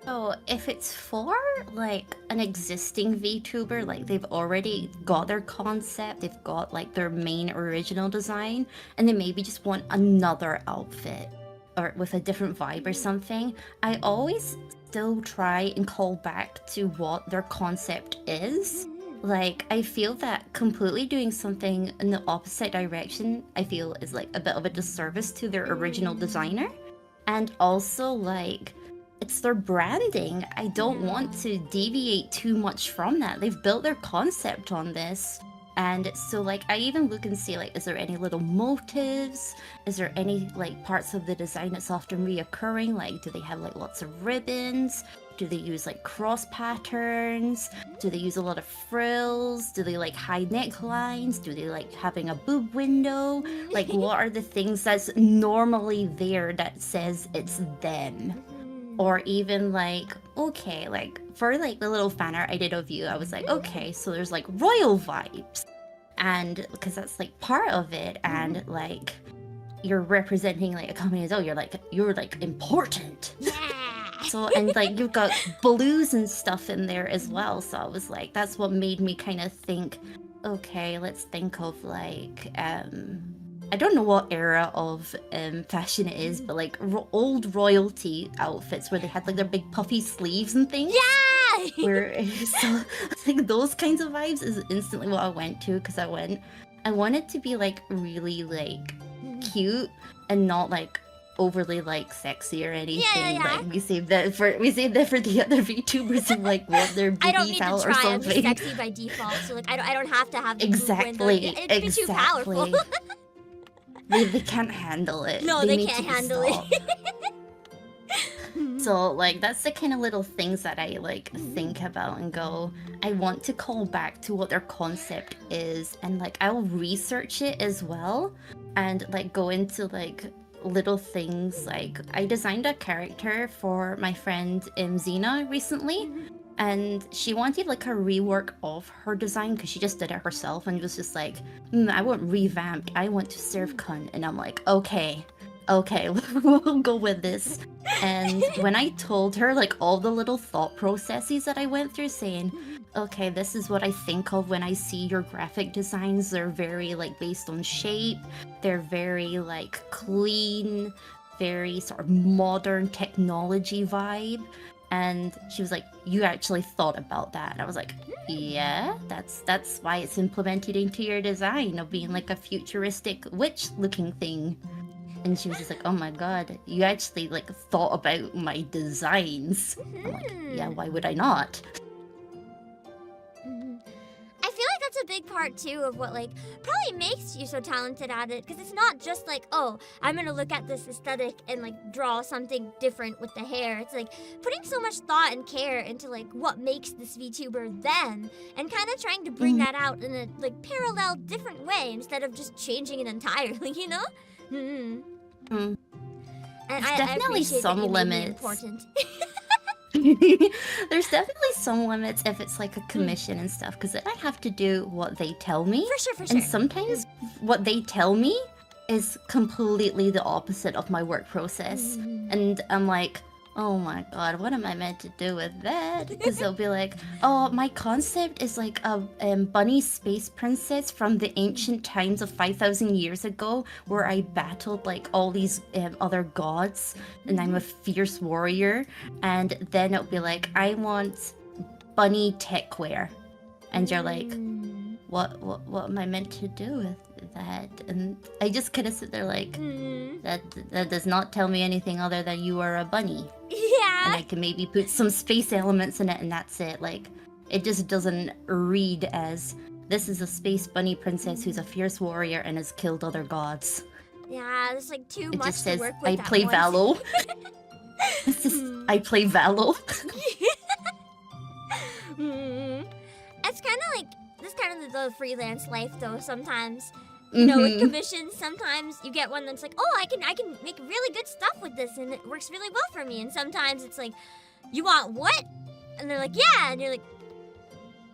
F: So if it's for like an existing VTuber, like they've already got their concept, they've got like their main original design, and they maybe just want another outfit or with a different vibe or something, I always still try and call back to what their concept is. Like, I feel that completely doing something in the opposite direction, I feel is like a bit of a disservice to their original designer. And also, like, it's their branding. I don't want to deviate too much from that. They've built their concept on this. And so, like, I even look and see, like, is there any little motives? Is there any, like, parts of the design that's often reoccurring? Like, do they have, like, lots of ribbons? Do they use like cross patterns? Do they use a lot of frills? Do they like high necklines? Do they like having a boob window? Like, what are the things that's normally there that says it's them? Or even like, okay, like for like the little fan art I did of you, I was like, okay, so there's like royal vibes, and because that's like part of it, and like you're representing like a company as well, you're like important.
B: Yeah.
F: So, and like you've got blues and stuff in there as well. So I was like, that's what made me kind of think, okay, let's think of like I don't know what era of fashion it is, but like old royalty outfits where they had like their big puffy sleeves and things.
B: Yeah.
F: Where so like those kinds of vibes is instantly what I went to, because I wanted to be like really like cute and not like overly like sexy or anything.
B: Yeah.
F: Like we saved that for the other VTubers who like want their
B: I don't
F: boobies
B: need to
F: out or
B: try. I'm just
F: something.
B: sexy by default, so like I don't have to have the
F: Exactly.
B: It'd be too powerful.
F: They can't handle it.
B: No, they
F: need
B: can't
F: to
B: handle it.
F: stop. So like that's the kind of little things that I like think about and go, I want to call back to what their concept is, and like I'll research it as well and like go into like little things. Like I designed a character for my friend Zena recently, and she wanted like a rework of her design because she just did it herself and was just like, I want revamped, I want to serve cunt. And I'm like, okay, we'll go with this. And when I told her like all the little thought processes that I went through, saying, okay, this is what I think of when I see your graphic designs, they're very like based on shape, they're very like clean, very sort of modern technology vibe. And she was like, you actually thought about that? And I was like, yeah, that's why it's implemented into your design of being like a futuristic witch looking thing. And she was just like, oh my god, you actually like thought about my designs. I'm like, yeah, why would I not?
B: I feel like that's a big part too of what like probably makes you so talented at it, because it's not just like, oh, I'm gonna look at this aesthetic and like draw something different with the hair. It's like putting so much thought and care into like what makes this VTuber them, and kind of trying to bring that out in a like parallel different way instead of just changing it entirely, you know? And I
F: definitely
B: appreciate
F: some
B: that you made me
F: limits.
B: important.
F: There's definitely some limits if it's like a commission and stuff, because I have to do what they tell me.
B: For sure.
F: And sometimes what they tell me is completely the opposite of my work process. And I'm like, oh my god, what am I meant to do with that? Because they'll be like, oh, my concept is like a bunny space princess from the ancient times of 5,000 years ago, where I battled like all these other gods, and I'm a fierce warrior. And then it'll be like, I want bunny techwear. And you're like, what am I meant to do with that? And I just kind of sit there like, that does not tell me anything other than you are a bunny.
B: Yeah.
F: And I can maybe put some space elements in it, and that's it. Like, it just doesn't read as, this is a space bunny princess who's a fierce warrior and has killed other gods.
B: Yeah, there's like too
F: It
B: much
F: just
B: to
F: says,
B: work with
F: I
B: at
F: play
B: once.
F: Valo. It's just, I play Valo.
B: It's kind of like, this kind of the freelance life though sometimes. You know, with commissions, sometimes you get one that's like, oh, I can make really good stuff with this and it works really well for me. And sometimes it's like, you want what? And they're like, yeah. And you're like,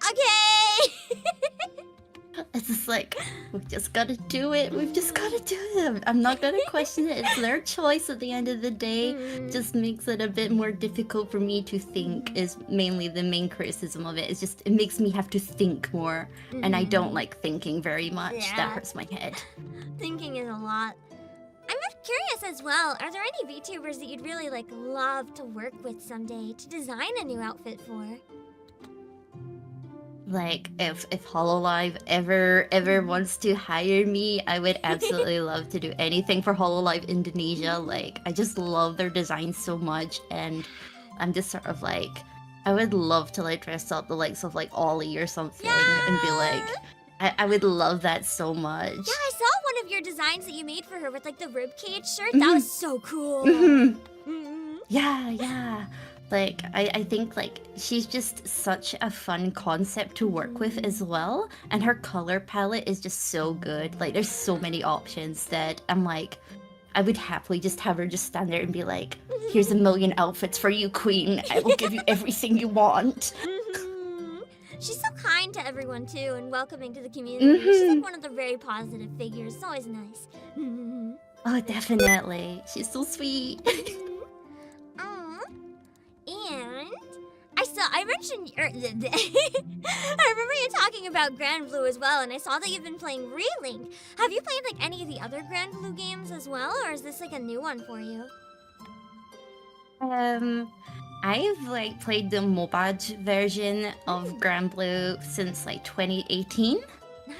B: okay.
F: It's just like, we've just got to do it. We've just got to do it. I'm not going to question it. It's their choice at the end of the day. Just makes it a bit more difficult for me to think, is mainly the main criticism of it. It's just, it makes me have to think more. And I don't like thinking very much.
B: Yeah.
F: That hurts my head.
B: Thinking is a lot. I'm curious as well, are there any VTubers that you'd really like love to work with someday to design a new outfit for?
F: Like, if HoloLive ever wants to hire me, I would absolutely love to do anything for HoloLive Indonesia. Like, I just love their design so much, and I'm just sort of like, I would love to like dress up the likes of like Ollie or something and be like, I would love that so much.
B: Yeah, I saw one of your designs that you made for her with like the ribcage shirt. That was so cool.
F: Yeah. Like, I think, like, she's just such a fun concept to work with as well. And her color palette is just so good. Like, there's so many options that I'm like, I would happily just have her just stand there and be like, here's a million outfits for you, queen. I will give you everything you want.
B: Mhm. She's so kind to everyone too and welcoming to the community. She's like one of the very positive figures. It's always nice. Mhm.
F: Oh, definitely. She's so sweet.
B: Aw. And I mentioned I remember you talking about Grand Blue as well, and I saw that you've been playing Relink. Have you played like any of the other Grand Blue games as well, or is this like a new one for you?
F: I've like played the mobile version of Grand Blue since like 2018.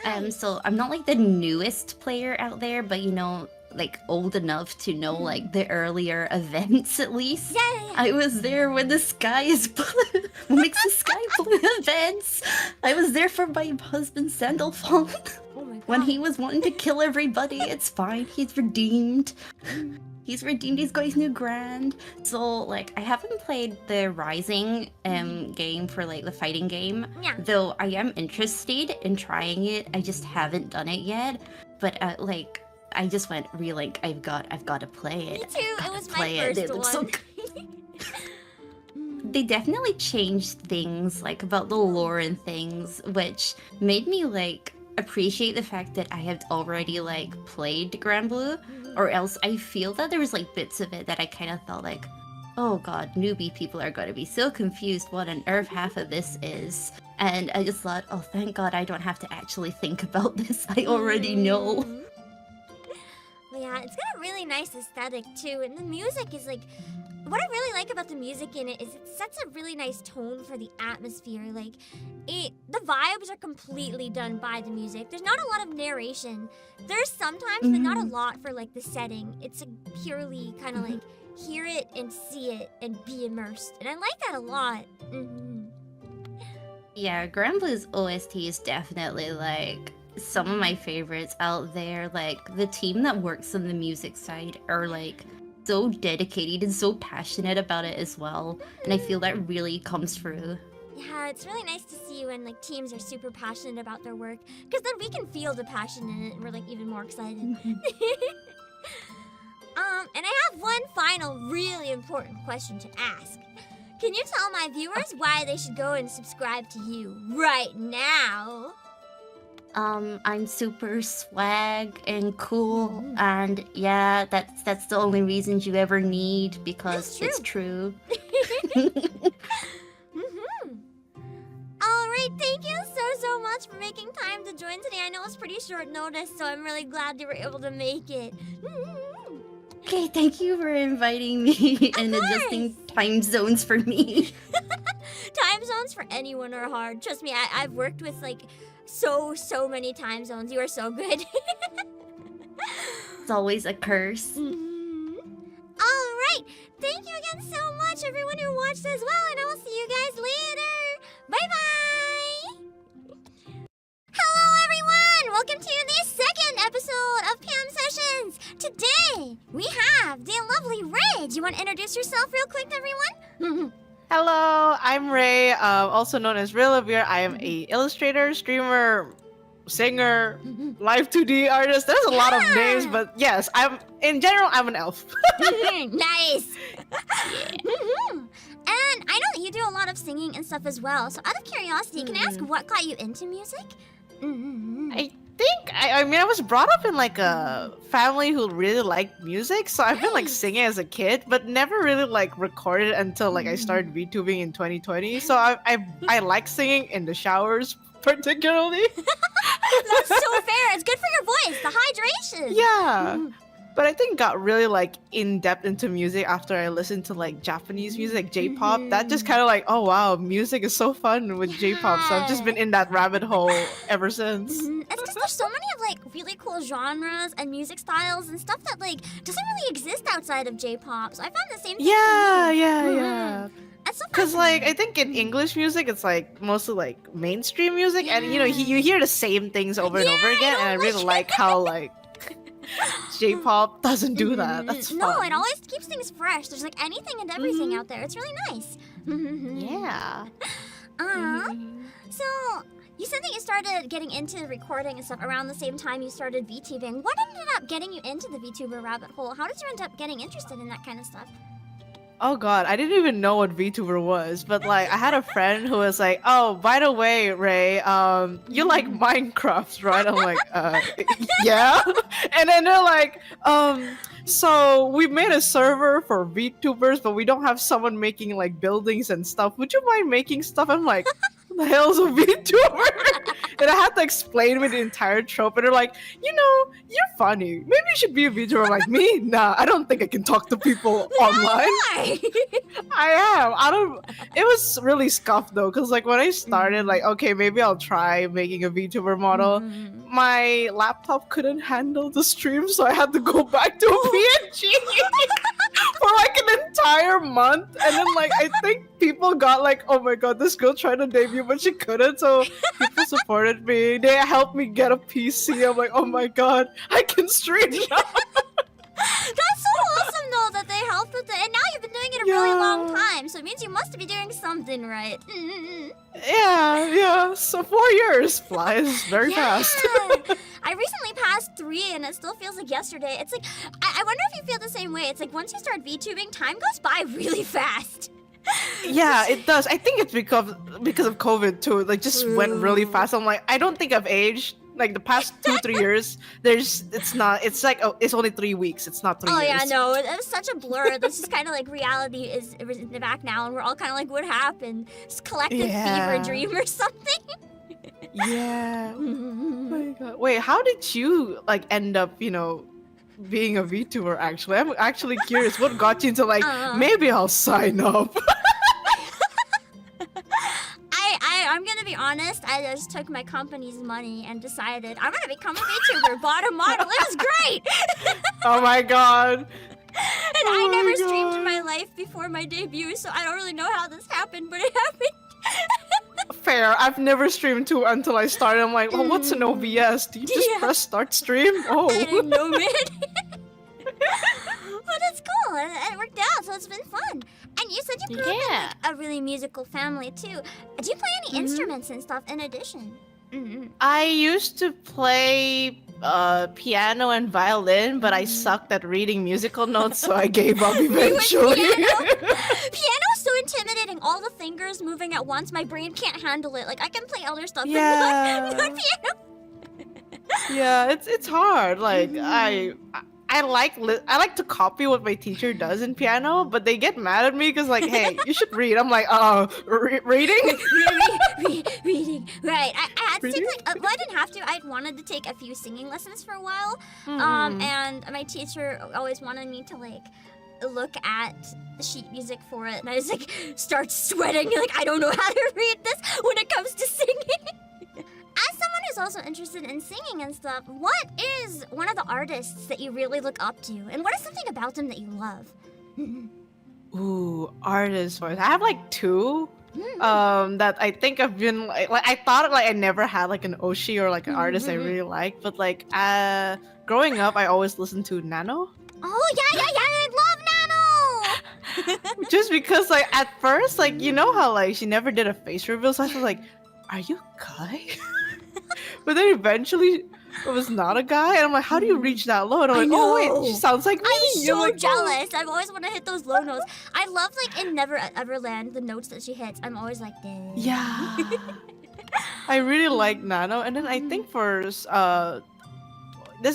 B: Nice.
F: So I'm not like the newest player out there, but you know, like old enough to know like the earlier events at least.
B: Yeah.
F: I was there when the sky is blue, what makes the sky blue events. I was there for my husband Sandalphon
B: Oh my god.
F: when he was wanting to kill everybody. It's fine, he's redeemed. He's redeemed, he's got his new grand. So like I haven't played the Rising game for like the fighting game.
B: Yeah.
F: Though I am interested in trying it. I just haven't done it yet. But like I just went Relink, I've got to play it.
B: Me too. It
F: Gotta
B: was my
F: play it. It
B: first
F: looks so
B: one.
F: They definitely changed things like about the lore and things, which made me like appreciate the fact that I had already like played Grand Blue, or else I feel that there was like bits of it that I kind of thought like, oh god, newbie people are gonna be so confused what on earth half of this is. And I just thought, oh thank god I don't have to actually think about this. I already know.
B: Mhm. But yeah, it's got a really nice aesthetic too, and the music is like, what I really like about the music in it is it sets a really nice tone for the atmosphere. Like, the vibes are completely done by the music. There's not a lot of narration. There's sometimes, but not a lot for like the setting. It's a purely kind of like hear it and see it and be immersed, and I like that a lot.
F: Yeah, Grand Blue's OST is definitely like some of my favorites out there. Like the team that works on the music side are like so dedicated and so passionate about it as well, and I feel that really comes through.
B: Yeah, it's really nice to see when like teams are super passionate about their work, because then we can feel the passion in it and we're like even more excited. And I have one final really important question to ask. Can you tell my viewers why they should go and subscribe to you right now?
F: I'm super swag and cool, and yeah, that's the only reasons you ever need, because
B: That's
F: it's true.
B: Alright, thank you so much for making time to join today. I know it's pretty short notice, so I'm really glad you were able to make it.
F: Okay, thank you for inviting me and adjusting time zones for me.
B: Time zones for anyone are hard. Trust me, I've worked with like so many time zones. You are so good.
F: It's always a curse.
B: Alright, thank you again so much everyone who watched as well, and I will see you guys later. Bye-bye! Hello everyone! Welcome to the second episode of Pam Sessions! Today, we have the lovely Ray. Do you want to introduce yourself real quick, everyone?
G: Hello, I'm Ray, also known as Relavir. I am a illustrator, streamer, singer, live 2D artist. There's a lot of names, but yes, in general, I'm an elf.
B: Nice! And I know that you do a lot of singing and stuff as well, so out of curiosity, can I ask what got you into music?
G: I think, I mean, I was brought up in like a family who really liked music, so I've been like singing as a kid, but never really like recorded until like I started VTubing in 2020. So I like singing in the showers particularly.
B: That's so fair. It's good for your voice, the hydration.
G: Yeah. But I think got really like in depth into music after I listened to like Japanese music, J-pop. That just kind of like, oh wow, music is so fun with J-pop. So I've just been in that rabbit hole ever since.
B: It's because there's so many of like really cool genres and music styles and stuff that like doesn't really exist outside of J-pop. So I found the same thing.
G: Yeah.
B: That's so
G: Because like I
B: fascinating.
G: think in English music it's like mostly like mainstream music, and you know you hear the same things over and over again, and I really like how like J-pop doesn't do that. That's
B: No,
G: fun.
B: it always keeps things fresh. There's like anything and everything out there. It's really nice.
G: Yeah.
B: So, you said that you started getting into recording and stuff around the same time you started VTubing. What ended up getting you into the VTuber rabbit hole? How did you end up getting interested in that kind of stuff?
G: Oh god, I didn't even know what VTuber was, but like I had a friend who was like, "Oh, by the way, Ray, you like Minecraft, right?" I'm like, yeah." And then they're like, so we made a server for VTubers, but we don't have someone making like buildings and stuff. Would you mind making stuff?" I'm like, "What the hell's a VTuber?" And I had to explain with the entire trope, and they're like, "You're funny. Maybe you should be a VTuber." I'm like, "Me? Nah, I don't think I can talk to people online."
B: Why?
G: I am. I don't. It was really scuffed though, because like when I started, like, okay, maybe I'll try making a VTuber model. My laptop couldn't handle the stream, so I had to go back to a PNG for like an entire month. And then like I think people got like, "Oh my god, this girl tried to debut, but she couldn't." So people supported me. They helped me get a PC. I'm like, "Oh my god, I can stream now."
B: That's so awesome though that they helped with it. And now you've been doing it a really long time, so it means you must be doing something right.
G: Yeah. So 4 years flies very fast.
B: I recently passed 3 and it still feels like yesterday. It's like, I wonder if you feel the same way. It's like once you start VTubing, time goes by really fast.
G: Yeah, it does. I think it's because of COVID too. Like just went really fast. I'm like, I don't think I've aged. Like the past 2-3 years, it's like, oh, it's only 3 weeks. It's not 3
B: Oh
G: years.
B: yeah, no, it was such a blur. This is kind of like reality is back now, and we're all kind of like, what happened? It's collective fever dream or something.
G: Yeah. Oh my god. Wait, how did you like end up, being a VTuber actually? I'm actually curious. What got you into like, maybe I'll sign up?
B: I'm gonna be honest, I just took my company's money and decided I'm gonna become a VTuber, bought a model, it was great!
G: Oh my god.
B: And I never streamed in my life before my debut, so I don't really know how this happened, but it happened.
G: Fair. I've never streamed too until I started. I'm like, well, what's an OBS? Do you just press start stream? Oh.
B: I didn't know, man. But it's cool, and it worked out, so it's been fun. And you said you grew up in like, a really musical family too. Do you play any instruments and stuff in addition?
G: I used to play piano and violin, but I sucked at reading musical notes, so I gave up eventually.
B: Piano is so intimidating. All the fingers moving at once, my brain can't handle it. Like I can play other stuff, but not piano.
G: Yeah, it's hard. Like I like to copy what my teacher does in piano, but they get mad at me because like, hey, you should read. I'm like, reading?
B: Reading. Right. I had to
G: Reading?
B: take like, well, I didn't have to. I wanted to take a few singing lessons for a while. And my teacher always wanted me to like look at the sheet music for it, and I just like start sweating. Like I don't know how to read this when it comes to singing. As someone who's also interested in singing and stuff, what is one of the artists that you really look up to? And what is something about them that you love?
G: Ooh, artist voice. I have like 2 that I think I've been like I thought like I never had like an Oshi or like an artist I really like, but like growing up I always listened to Nano.
B: Oh yeah, I love Nano!
G: Just because like at first like you know how like she never did a face reveal, so I was like, are you a guy? But then eventually it was not a guy, and I'm like, how do you reach that low? And I'm like, oh wait, she sounds like me.
B: I'm so
G: like,
B: jealous. I've always wanted to hit those low notes. I love like in Never Everland the notes that she hits. I'm always like, damn.
G: Yeah. I really like Nano, and then I think for this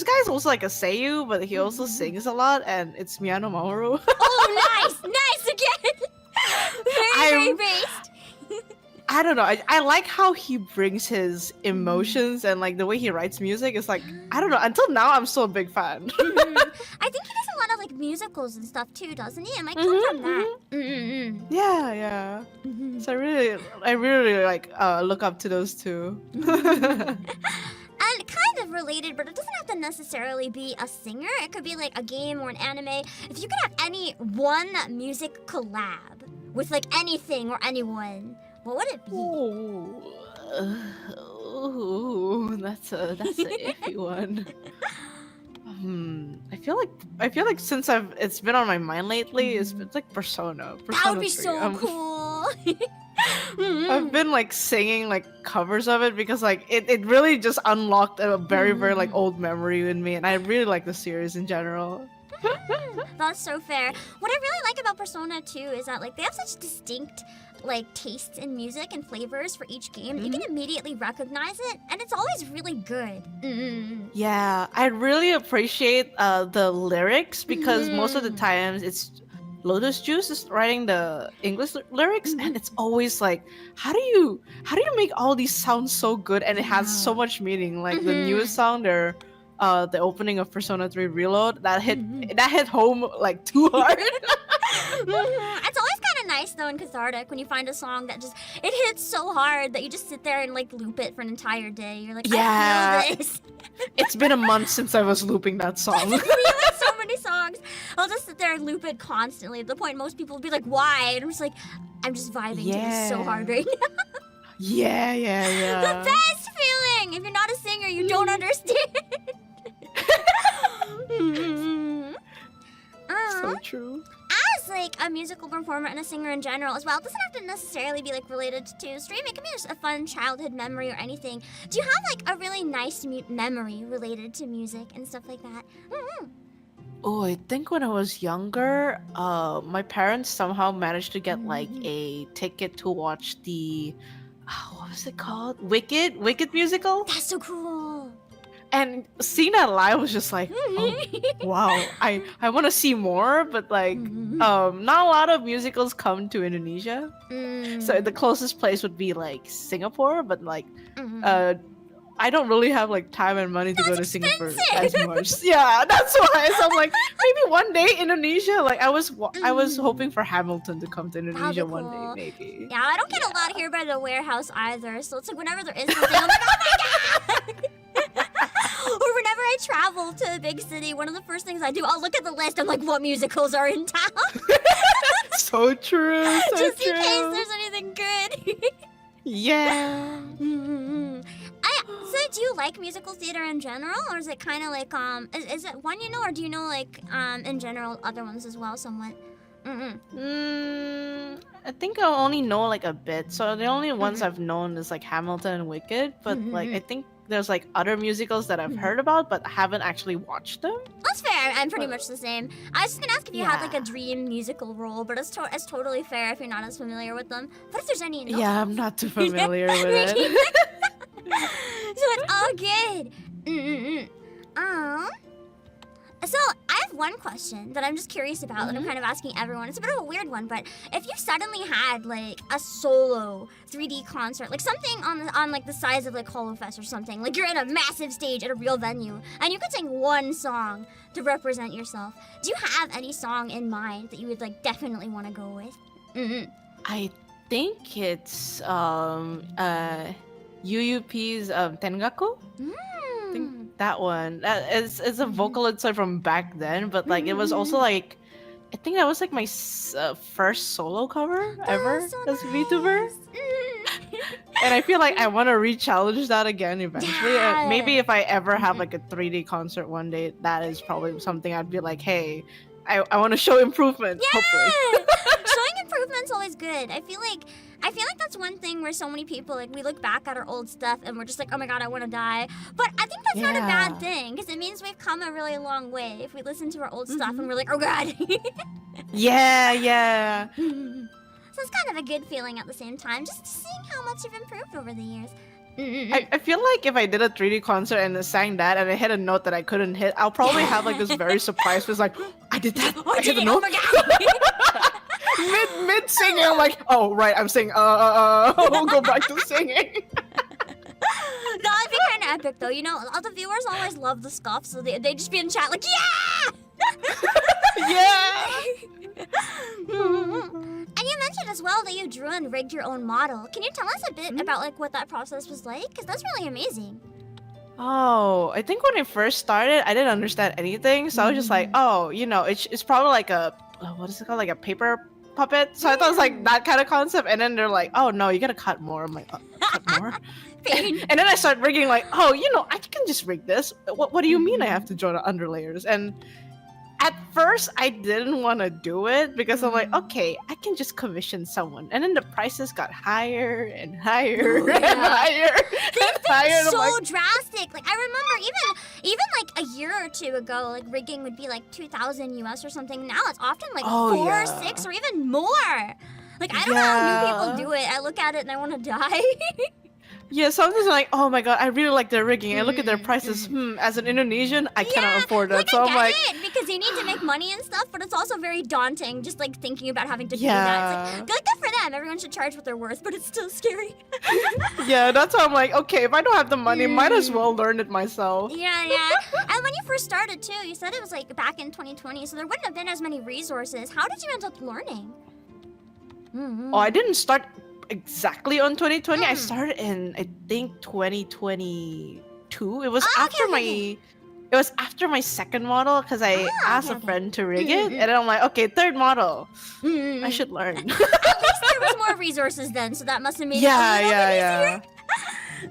G: guy's also like a seiyuu, but he also sings a lot, and it's Miyano Mamoru.
B: Oh, nice again. Very based.
G: I don't know. I like how he brings his emotions and like the way he writes music. It's like I don't know. Until now, I'm still a big fan.
B: I think he does a lot of like musicals and stuff too, doesn't he? It might come from that.
G: Yeah. So I really like look up to those 2.
B: And kind of related, but it doesn't have to necessarily be a singer. It could be like a game or an anime. If you could have any one music collab with like anything or anyone, what would it be?
G: Ooh, that's a iffy one. I feel like since it's been on my mind lately, it's like Persona.
B: That would be
G: 3.
B: so cool.
G: I've been like singing like covers of it because like it really just unlocked a very like old memory in me, and I really like the series in general.
B: That's so fair. What I really like about Persona 2 is that like they have such distinct like tastes in music and flavors for each game. You can immediately recognize it, and it's always really good.
G: Yeah, I really appreciate the lyrics because most of the times it's Lotus Juice is writing the English lyrics, and it's always like, how do you make all these sound so good, and it has so much meaning. Like the newest song, the opening of Persona 3 Reload, that hit home like too hard.
B: It's always kind of nice though and cathartic when you find a song that just it hits so hard that you just sit there and like loop it for an entire day. You're like,
G: Yeah.
B: I feel this.
G: It's been a month since I was looping that song.
B: Me with so many songs, I'll just sit there and loop it constantly. At the point most people will be like, why? And I'm just like, I'm just vibing to this so hard right now.
G: Yeah.
B: The best feeling. If you're not a singer, you don't understand.
G: So true.
B: As like a musical performer and a singer in general as well, it doesn't have to necessarily be like related to streaming. It can be just a fun childhood memory or anything. Do you have like a really nice memory related to music and stuff like that?
G: Oh, I think when I was younger, my parents somehow managed to get like a ticket to watch the what was it called? Wicked musical.
B: That's so cool.
G: And seeing that live was just like, oh, wow, I want to see more, but like, not a lot of musicals come to Indonesia. So the closest place would be like Singapore, but like, I don't really have like time and money to go to Singapore as much. Yeah, that's why. So I'm like, maybe one day Indonesia. Like I was hoping for Hamilton to come to Indonesia one day, maybe.
B: Yeah, I don't get a lot here by the warehouse either. So it's like whenever there is something, I'm like, oh my god. Or whenever I travel to a big city, one of the first things I do, I'll look at the list. I'm like, what musicals are in town?
G: So true. So
B: Just
G: true.
B: in case there's anything good.
G: Yeah.
B: So do you like musical theater in general, or is it kind of like is it one you know, or do you know like in general other ones as well somewhat?
G: I think I only know like a bit. So the only ones I've known is like Hamilton and Wicked, but like I think there's like other musicals that I've heard about but haven't actually watched them.
B: That's fair. I'm pretty much the same. I was just gonna ask if you had like a dream musical role, but it's totally fair if you're not as familiar with them. What if there's any?
G: Yeah, I'm not too familiar with it.
B: So it's all good. So I have one question that I'm just curious about that I'm kind of asking everyone. It's a bit of a weird one, but if you suddenly had like a solo 3D concert, like something on like the size of like HoloFest or something, like you're in a massive stage at a real venue, and you could sing one song to represent yourself, do you have any song in mind that you would like definitely want to go with?
G: I think it's UUP's Tengaku. I think that one. It's a Vocaloid from back then, but like it was also like, I think that was like my first solo cover ever as VTuber. And I feel like I want to re-challenge that again eventually. And maybe if I ever have like a 3D concert one day, that is probably something I'd be like, hey, I want to show improvement. Hopefully.
B: Showing improvement's always good. I feel like that's one thing where so many people, like, we look back at our old stuff and we're just like, oh my god, I want to die. But I think that's not a bad thing, because it means we've come a really long way if we listen to our old stuff and we're like, oh god.
G: Yeah.
B: So it's kind of a good feeling at the same time, just seeing how much you've improved over the years.
G: I feel like if I did a 3D concert and I sang that and I hit a note that I couldn't hit, I'll probably have like this very surprise face, like, I did that. I hit a note.
B: Oh my god.
G: mid singing, I'm like, oh right, I'm singing. I'll go back to singing.
B: That'd be kind of epic, though. You know, all the viewers always love the scuff, so they just be in chat like, yeah.
G: Yeah.
B: And you mentioned as well that you drew and rigged your own model. Can you tell us a bit about like what that process was like? Because that's really amazing.
G: Oh, I think when I first started, I didn't understand anything, so I was just like, oh, you know, it's probably like a what is it called, like a paper puppet. So I thought it was like that kind of concept, and then they're like, oh no, you gotta cut more. I'm like, more.
B: Pain.
G: And then I start rigging like, oh, I can just rig this. What do you mean I have to draw the underlayers? And at first I didn't want to do it because I'm like, okay, I can just commission someone. And then the prices got higher and higher
B: Oh,
G: and
B: yeah.
G: higher and higher. And I'm
B: So
G: like,
B: drastic. Like I remember even like a year or two ago, like rigging would be like 2,000 US or something. Now it's often like
G: Oh,
B: 4,
G: yeah.
B: 6, or even more. Like I don't know how new
G: Yeah.
B: people do it. I look at it and I want to die.
G: yeah, sometimes I'm like, oh my god, I really like their rigging. I look at their prices. As an Indonesian, I cannot afford that.
B: Like
G: So
B: I
G: I'm
B: get
G: like,
B: it because you need to make money and stuff, but it's also very daunting. Just like thinking about having to do that.
G: yeah.
B: It's like good for them. Everyone should charge what they're worth, but it's still scary.
G: Yeah, that's why I'm like, okay, if I don't have the money, might as well learn it myself.
B: Yeah, yeah. And when you first started too, you said it was like back in 2020, so there wouldn't have been as many resources. How did you end up learning?
G: Oh, I didn't start exactly on 2020. I started in, I think, 2022. It was after my it was after my second model because I asked a friend to rig it, and then I'm like, okay, third model. I should learn.
B: At least there was more resources then, so that must have made it a little bit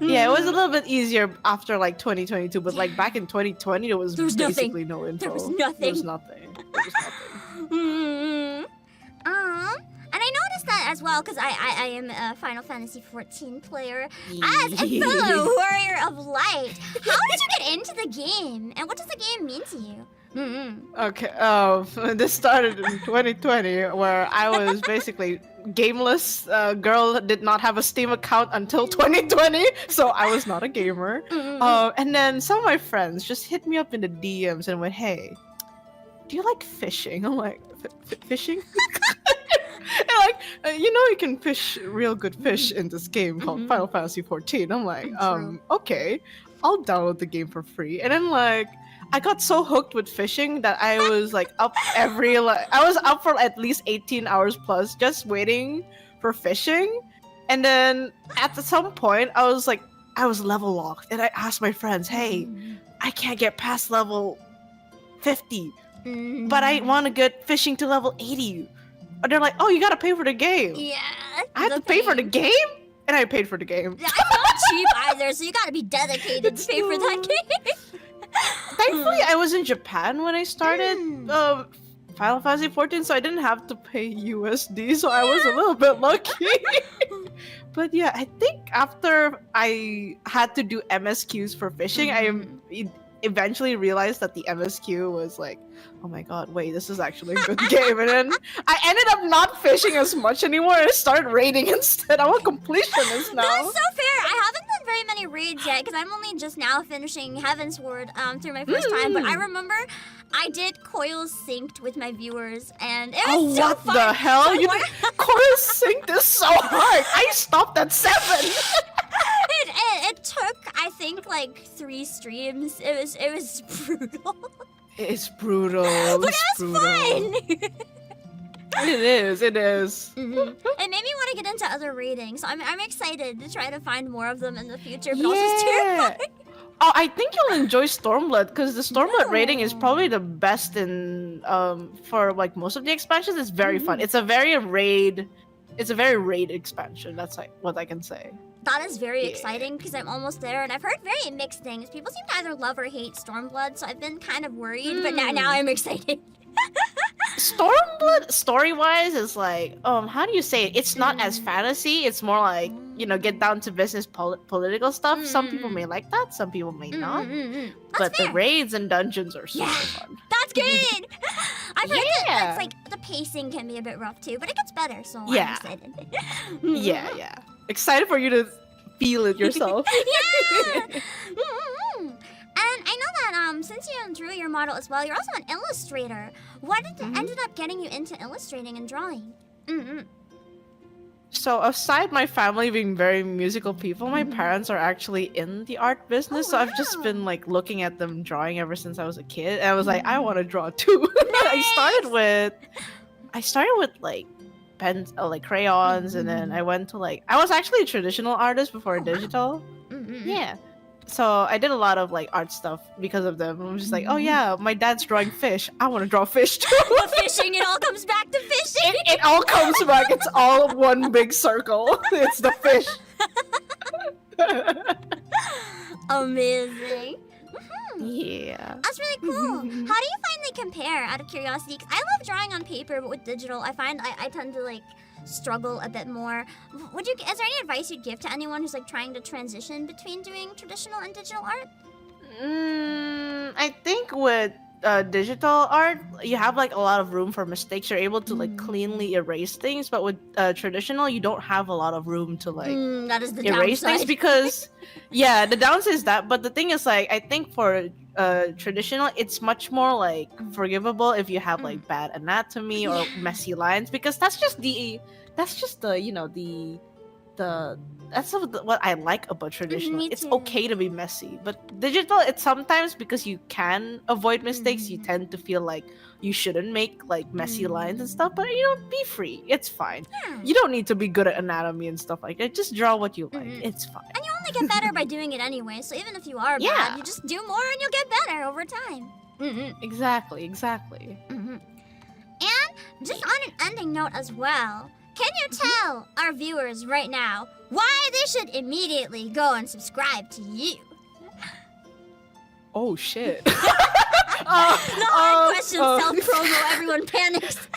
B: easier.
G: Yeah, it was a little bit easier after like 2022, but like back in 2020, there was
B: There was nothing.
G: basically no info.
B: There was nothing.
G: There was nothing. There was nothing.
B: And I noticed that as well because I am a Final Fantasy 14 player. As a fellow warrior of light, how did you get into the game? And what does the game mean to you?
G: Okay, this started in 2020 where I was basically gameless. Girl did not have a Steam account until 2020, so I was not a gamer. And then some of my friends just hit me up in the DMs and went, hey, do you like fishing? I'm like, fishing? And like, you can fish real good fish in this game called Final Fantasy 14. I'm like, okay, I'll download the game for free. And then like, I got so hooked with fishing that I was like up I was up for at least 18 hours plus just waiting for fishing. And then at some point I was level locked and I asked my friends, hey, I can't get past level 50, but I want to get fishing to level 80. And they're like, oh, you gotta pay for the game.
B: Yeah.
G: I have to pay for the game? And I paid for the game.
B: Yeah, it's not cheap either, so you gotta be dedicated to pay for that game.
G: Thankfully, I was in Japan when I started Final Fantasy 14, so I didn't have to pay USD, so I was a little bit lucky. But yeah, I think after I had to do MSQs for fishing, I eventually realized that the MSQ was like, oh my god, wait, this is actually a good game. And then I ended up not fishing as much anymore. I started raiding instead. I'm a completionist now.
B: That's so fair. I haven't done very many raids yet because I'm only just now finishing Heavensward through my first time. But I remember I did Coil Synced with my viewers, and it was so
G: what
B: fun.
G: the hell? Coil Synced is so hard. I stopped at 7.
B: It took, I think, like 3 streams. It was brutal.
G: It's brutal.
B: But
G: It's
B: it was fun.
G: It is.
B: It made me want to get into other raiding, so I'm excited to try to find more of them in the future. But also it's terrifying.
G: Oh, I think you'll enjoy Stormblood because the Stormblood rating is probably the best in for like most of the expansions. It's very fun. It's a very raid expansion. That's like what I can say.
B: That is very exciting because I'm almost there, and I've heard very mixed things. People seem to either love or hate Stormblood, so I've been kind of worried. But now I'm excited.
G: Stormblood story-wise is like, how do you say it? It's not as fantasy. It's more like, get down to business political stuff. Some people may like that. Some people may not. But the raids and dungeons are super fun.
B: That's good. I've heard that it's like the pacing can be a bit rough too, but it gets better. So I'm excited.
G: Yeah. Excited for you to feel it yourself.
B: And I know that since you drew your model as well, you're also an illustrator. What ended up getting you into illustrating and drawing?
G: So aside my family being very musical people, my parents are actually in the art business. So I've just been like looking at them drawing ever since I was a kid. And I was like, I want to draw too. I started with like pens, like crayons, and then I went to I was actually a traditional artist before digital. Yeah. So I did a lot of like art stuff because of them. I'm just like, oh yeah, my dad's drawing fish. I want to draw fish too.
B: But fishing, it all comes back to fishing.
G: It all comes back. It's all one big circle. It's the fish.
B: Amazing.
G: Yeah.
B: That's really cool. How do you find they compare, out of curiosity? 'Cause I love drawing on paper, but with digital, I find I tend to like struggle a bit more. Is there any advice you'd give to anyone who's like trying to transition between doing traditional and digital art?
G: I think with digital art, you have like a lot of room for mistakes. You're able to like cleanly erase things, but with traditional, you don't have a lot of room to like
B: That is the
G: erase
B: downside.
G: things because, yeah, the downside is that. But the thing is, like, I think for traditional, it's much more like forgivable if you have like bad anatomy or messy lines because that's just the you know that's what I like about traditional.
B: Me
G: It's
B: too.
G: okay to be messy, but digital, it's sometimes because you can avoid mistakes, you tend to feel like you shouldn't make like messy lines and stuff. But be free. It's fine.
B: Yeah.
G: You don't need to be good at anatomy and stuff like that. Just draw what you like. It's fine.
B: And you only get better by doing it anyway. So even if you are
G: Yeah.
B: bad, you just do more and you'll get better over time.
G: Exactly.
B: And just on an ending note as well, can you tell our viewers right now why they should immediately go and subscribe to you?
G: Oh shit.
B: The hard question, self-promo, everyone panics.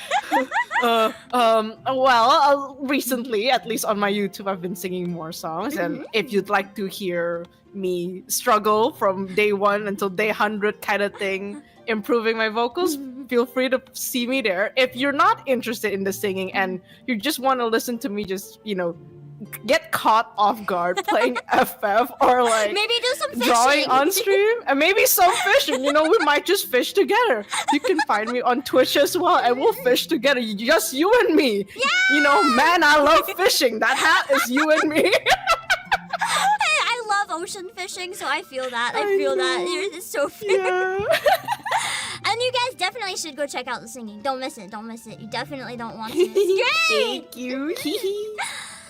G: Recently, at least on my YouTube, I've been singing more songs, and if you'd like to hear me struggle from day 1 until day 100 kind of thing, improving my vocals, feel free to see me there. If you're not interested in the singing and you just want to listen to me just, get caught off guard playing FF or like
B: Maybe do some fishing.
G: drawing on stream and maybe some fishing, we might just fish together. You can find me on Twitch as well and we'll fish together, just you and me.
B: Yeah!
G: Man, I love fishing. That hat is you and me.
B: I love ocean fishing, so I feel that. It's so fair.
G: Yeah.
B: And you guys definitely should go check out the singing. Don't miss it. You definitely don't want to. It's great!
G: Thank you.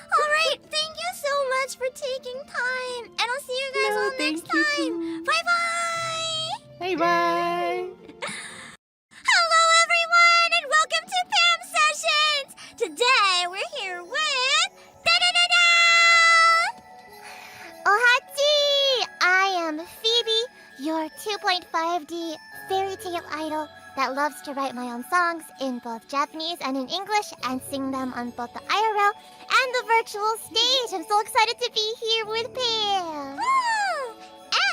B: Alright, thank you so much for taking time. And I'll see you guys all next time. Bye-bye!
G: Bye-bye.
B: Hello, everyone, and welcome to Pam Sessions! Today, we're here with... Da-da-da-da! Ohachi! I am Phoebe, your 2.5D fairy tale idol that loves to write my own songs in both Japanese and in English and sing them on both the IRL and the virtual stage. I'm so excited to be here with Pam.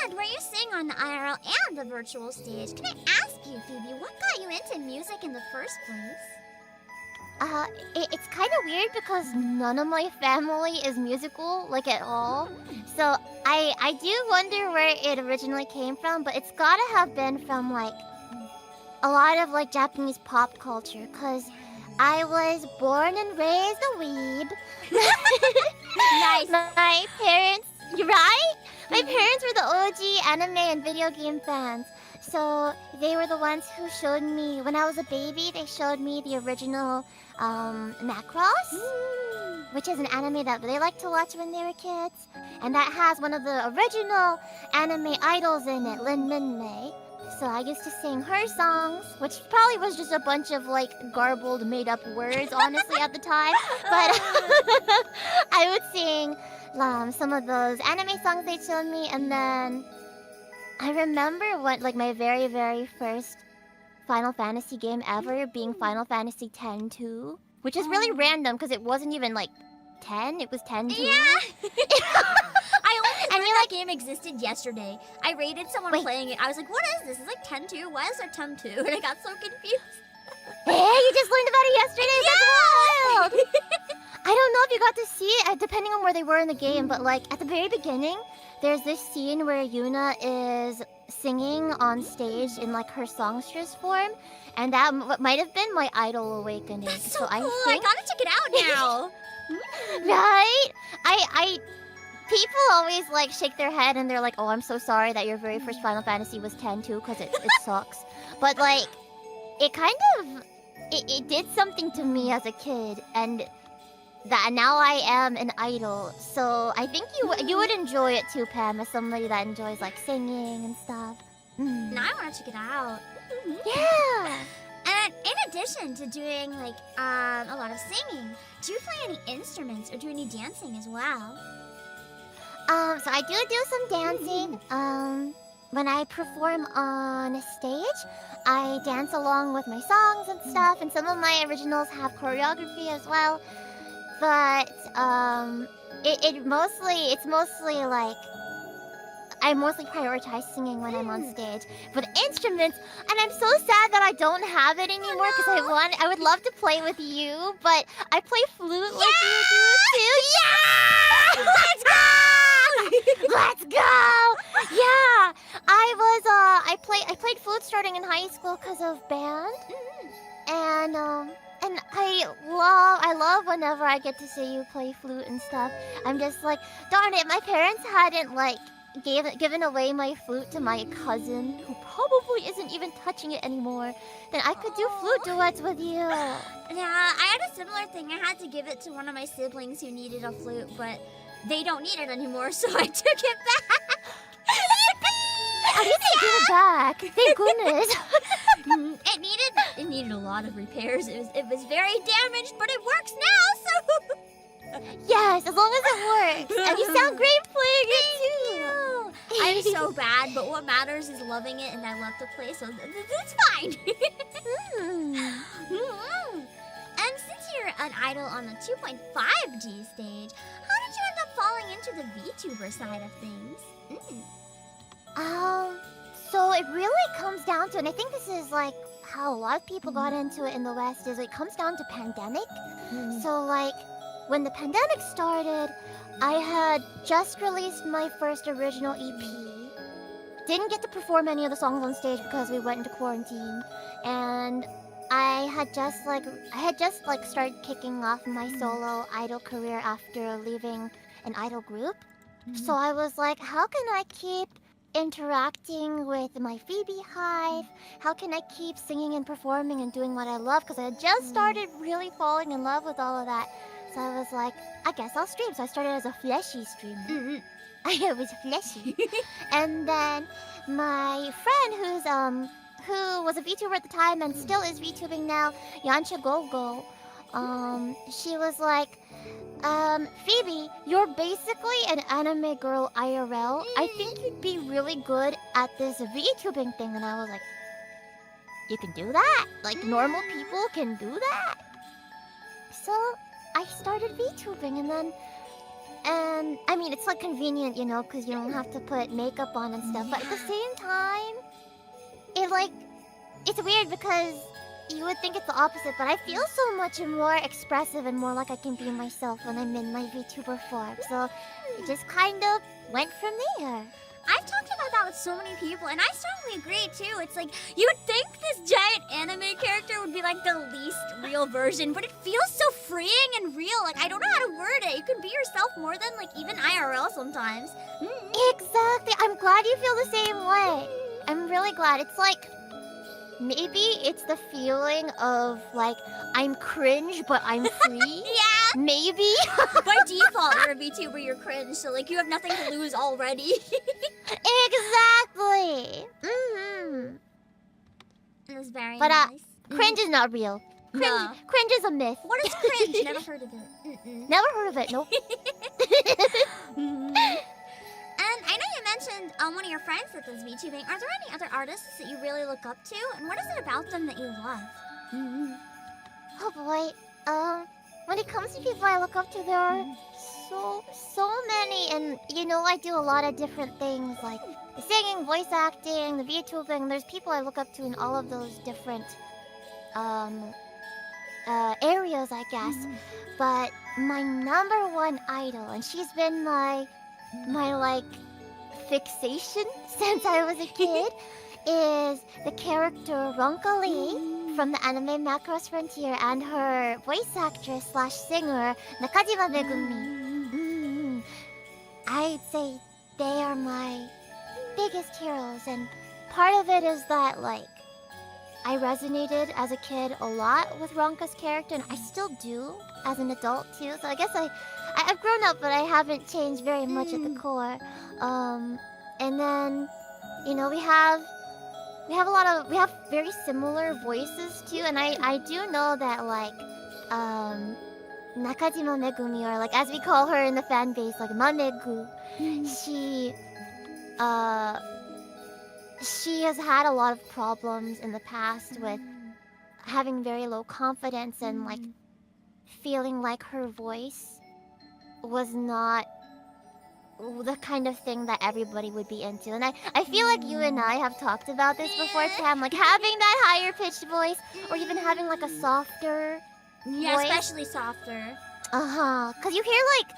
B: And where you sing on the IRL and the virtual stage, can I ask you, Phoebe, what got you into music in the first place? It's kind of weird because none of my family is musical, like at all. So I do wonder where it originally came from, but it's gotta have been from like a lot of like Japanese pop culture, cause I was born and raised a weeb. Nice. My parents, you're right? My parents were the OG anime and video game fans. So they were the ones who showed me, when I was a baby, they showed me the original Macross, which is an anime that they liked to watch when they were kids. And that has one of the original anime idols in it, Lin Minmay. So I used to sing her songs, which probably was just a bunch of like garbled, made-up words, honestly, at the time. But I would sing some of those anime songs they showed me, and then I remember what like my very, very first Final Fantasy game ever being Final Fantasy X-2, which is really random because it wasn't even like 10, it was 10-2. Yeah! I only learned that game existed yesterday. I rated someone playing it. I was like, what is this? It's like 10-2? Why is there 10-2? And I got so confused. Hey, you just learned about it yesterday? Yeah! That's wild! I don't know if you got to see it, depending on where they were in the game, but like at the very beginning, there's this scene where Yuna is singing on stage in like her songstress form, and that might have been my idol awakening. That's so cool. I gotta check it out now. Right? People always like shake their head and they're like, oh, I'm so sorry that your very first Final Fantasy was 10-2 because it sucks. But like, it kind of, it did something to me as a kid, and that now I am an idol. So I think you would enjoy it too, Pam, as somebody that enjoys like singing and stuff. Now I want to check it out. Yeah. And in addition to doing like a lot of singing, do you play any instruments or do any dancing as well? So I do some dancing. When I perform on stage, I dance along with my songs and stuff, and some of my originals have choreography as well. But it's mostly like I mostly prioritize singing when I'm on stage. For the instruments, and I'm so sad that I don't have it anymore because I would love to play with you, but I play flute like you do too. Yeah! Let's go! Let's go! Yeah, I played flute starting in high school because of band, and I love whenever I get to see you play flute and stuff. I'm just like, darn it, my parents hadn't like given away my flute to my cousin, who probably isn't even touching it anymore, then I could do flute duets with you. Yeah, I had a similar thing. I had to give it to one of my siblings who needed a flute, but they don't need it anymore, so I took it back. At least I gave it back. Thank goodness. It needed a lot of repairs. It was very damaged, but it works now, so. Yes, as long as it works. And you sound great playing it too. I'm so bad, but what matters is loving it, and I love to play, so it's fine. And since you're an idol on the 2.5G stage, how did you end up falling into the VTuber side of things? So it really comes down to, and I think this is like how a lot of people got into it in the West, is it comes down to pandemic. So like, when the pandemic started, I had just released my first original EP. Didn't get to perform any of the songs on stage because we went into quarantine, and I had just started kicking off my solo idol career after leaving an idol group. So I was like, how can I keep interacting with my Phoebe hive? How can I keep singing and performing and doing what I love? Because I had just started really falling in love with all of that. So I was like, I guess I'll stream. So I started as a fleshy streamer. I was fleshy. And then my friend who was a VTuber at the time and still is VTubing now, Yancha Gogo, she was like, Phoebe, you're basically an anime girl IRL. I think you'd be really good at this VTubing thing. And I was like, you can do that? Like, normal people can do that? So I started VTubing, and I mean, it's like convenient, you know, because you don't have to put makeup on and stuff. But at the same time, it's weird because you would think it's the opposite, but I feel so much more expressive and more like I can be myself when I'm in my VTuber form. So it just kind of went from there. I've talked about that with so many people, and I strongly agree too. It's like, you would think this giant anime character would be like the least real version, but it feels so freeing and real. Like, I don't know how to word it. You can be yourself more than like even IRL sometimes. Exactly. I'm glad you feel the same way. I'm really glad. It's like, maybe it's the feeling of like, I'm cringe, but I'm free. Yeah. Maybe. By default, you're a VTuber, you're cringe, so like you have nothing to lose already. Exactly. It was very nice. Cringe is not real. Cringe is a myth. What is cringe? Never heard of it. Never heard of it, nope. And I know you mentioned one of your friends that does VTubing. Are there any other artists that you really look up to? And what is it about them that you love? Oh boy. When it comes to people I look up to, there are so many. And, you know, I do a lot of different things, like the singing, voice acting, the VTubing. There's people I look up to in all of those different areas, I guess. But my number one idol, and she's been my like fixation since I was a kid, is the character Ronkali from the anime Macross Frontier, and her voice actress / singer Nakajima Megumi. I'd say they are my biggest heroes, and part of it is that like I resonated as a kid a lot with Ronka's character, and I still do as an adult too. So I guess I've grown up, but I haven't changed very much at the core. And then, you know, we have very similar voices too, and I do know that like Nakajima Megumi, or like as we call her in the fan base, like Mamegu, she has had a lot of problems in the past with having very low confidence and like feeling like her voice was not the kind of thing that everybody would be into. And I feel like you and I have talked about this before, Tam, like having that higher pitched voice or even having like a softer Yeah, voice. especially softer. Because you hear like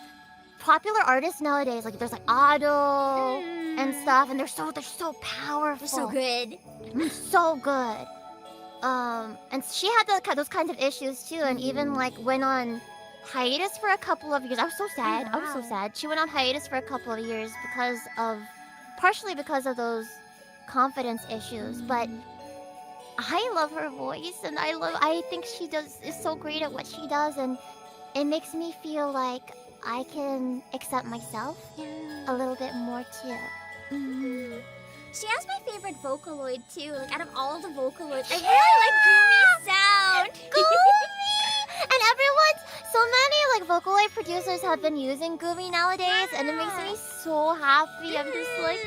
B: popular artists nowadays, like there's like Ado and stuff, and they're so powerful. They're so good. So good. And she had those kinds of issues too, and even like went on hiatus for a couple of years. I was so sad. I was so sad. She went on hiatus for a couple of years partially because of those confidence issues. But I love her voice, and I think she is so great at what she does, and it makes me feel like I can accept myself a little bit more too. She has my favorite Vocaloid too. Like out of all the Vocaloids, I really like Gumi's sound. And so many like Vocaloid producers have been using Gumi nowadays, and it makes me so happy. I'm just like.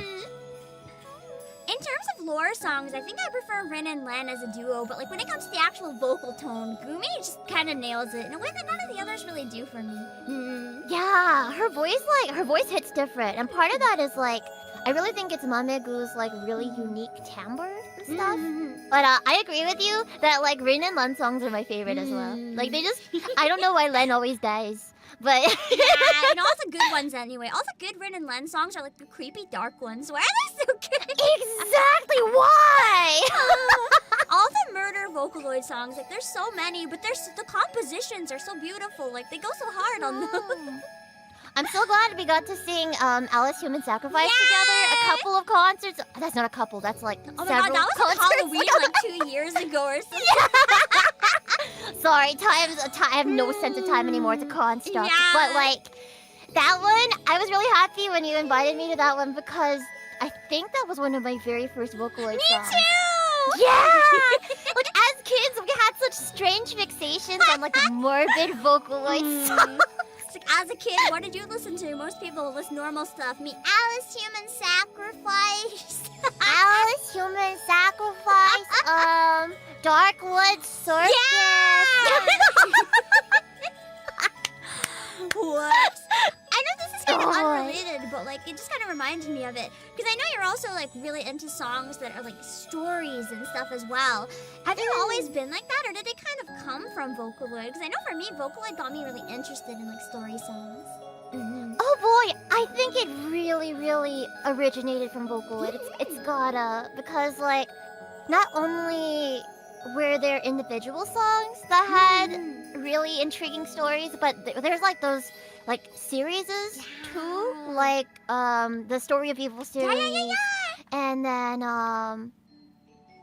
B: In terms of lore songs, I think I prefer Rin and Len as a duo, but like when it comes to the actual vocal tone, Gumi just kind of nails it in a way that none of the others really do for me. Yeah, her voice hits different, and part of that is like I really think it's Mamegu's like really unique timbre and stuff. But I agree with you that like Rin and Len songs are my favorite as well. Like I don't know why Len always dies. But yeah, and all the good ones anyway. All the good Rin and Len songs are like the creepy dark ones. Why are they so good? Exactly why? All the murder Vocaloid songs, like there's so many, but the compositions are so beautiful. Like they go so hard on them. I'm so glad we got to sing Alice Human Sacrifice together. A couple of concerts. That's not a couple. That's like several
H: that was
B: concerts.
H: Halloween like 2 years ago or something.
B: Sorry, I have no sense of time anymore to con stuff.
H: Yeah.
B: But like that one, I was really happy when you invited me to that one because I think that was one of my very first Vocaloid songs.
H: Me too!
B: Yeah! Like as kids, we had such strange fixations on like morbid Vocaloid songs.
H: It's like, as a kid, what did you listen to? Most people listen to normal stuff. Me,
B: Alice Human Sacrifice. Alice Human Sacrifice. Darkwood Circus.
H: what? I know this is kind of
B: Oh.
H: unrelated, but like it just kind of reminded me of it because I know you're also like really into songs that are like stories and stuff as well. Have you always been like that, or did they kind of come from Vocaloid? Because I know for me, Vocaloid got me really interested in like story songs.
B: Oh boy, I think it really, really originated from Vocaloid. It's gotta, because like, not only were there individual songs that had really intriguing stories, but there's like those like series too, like the Story of Evil series, and then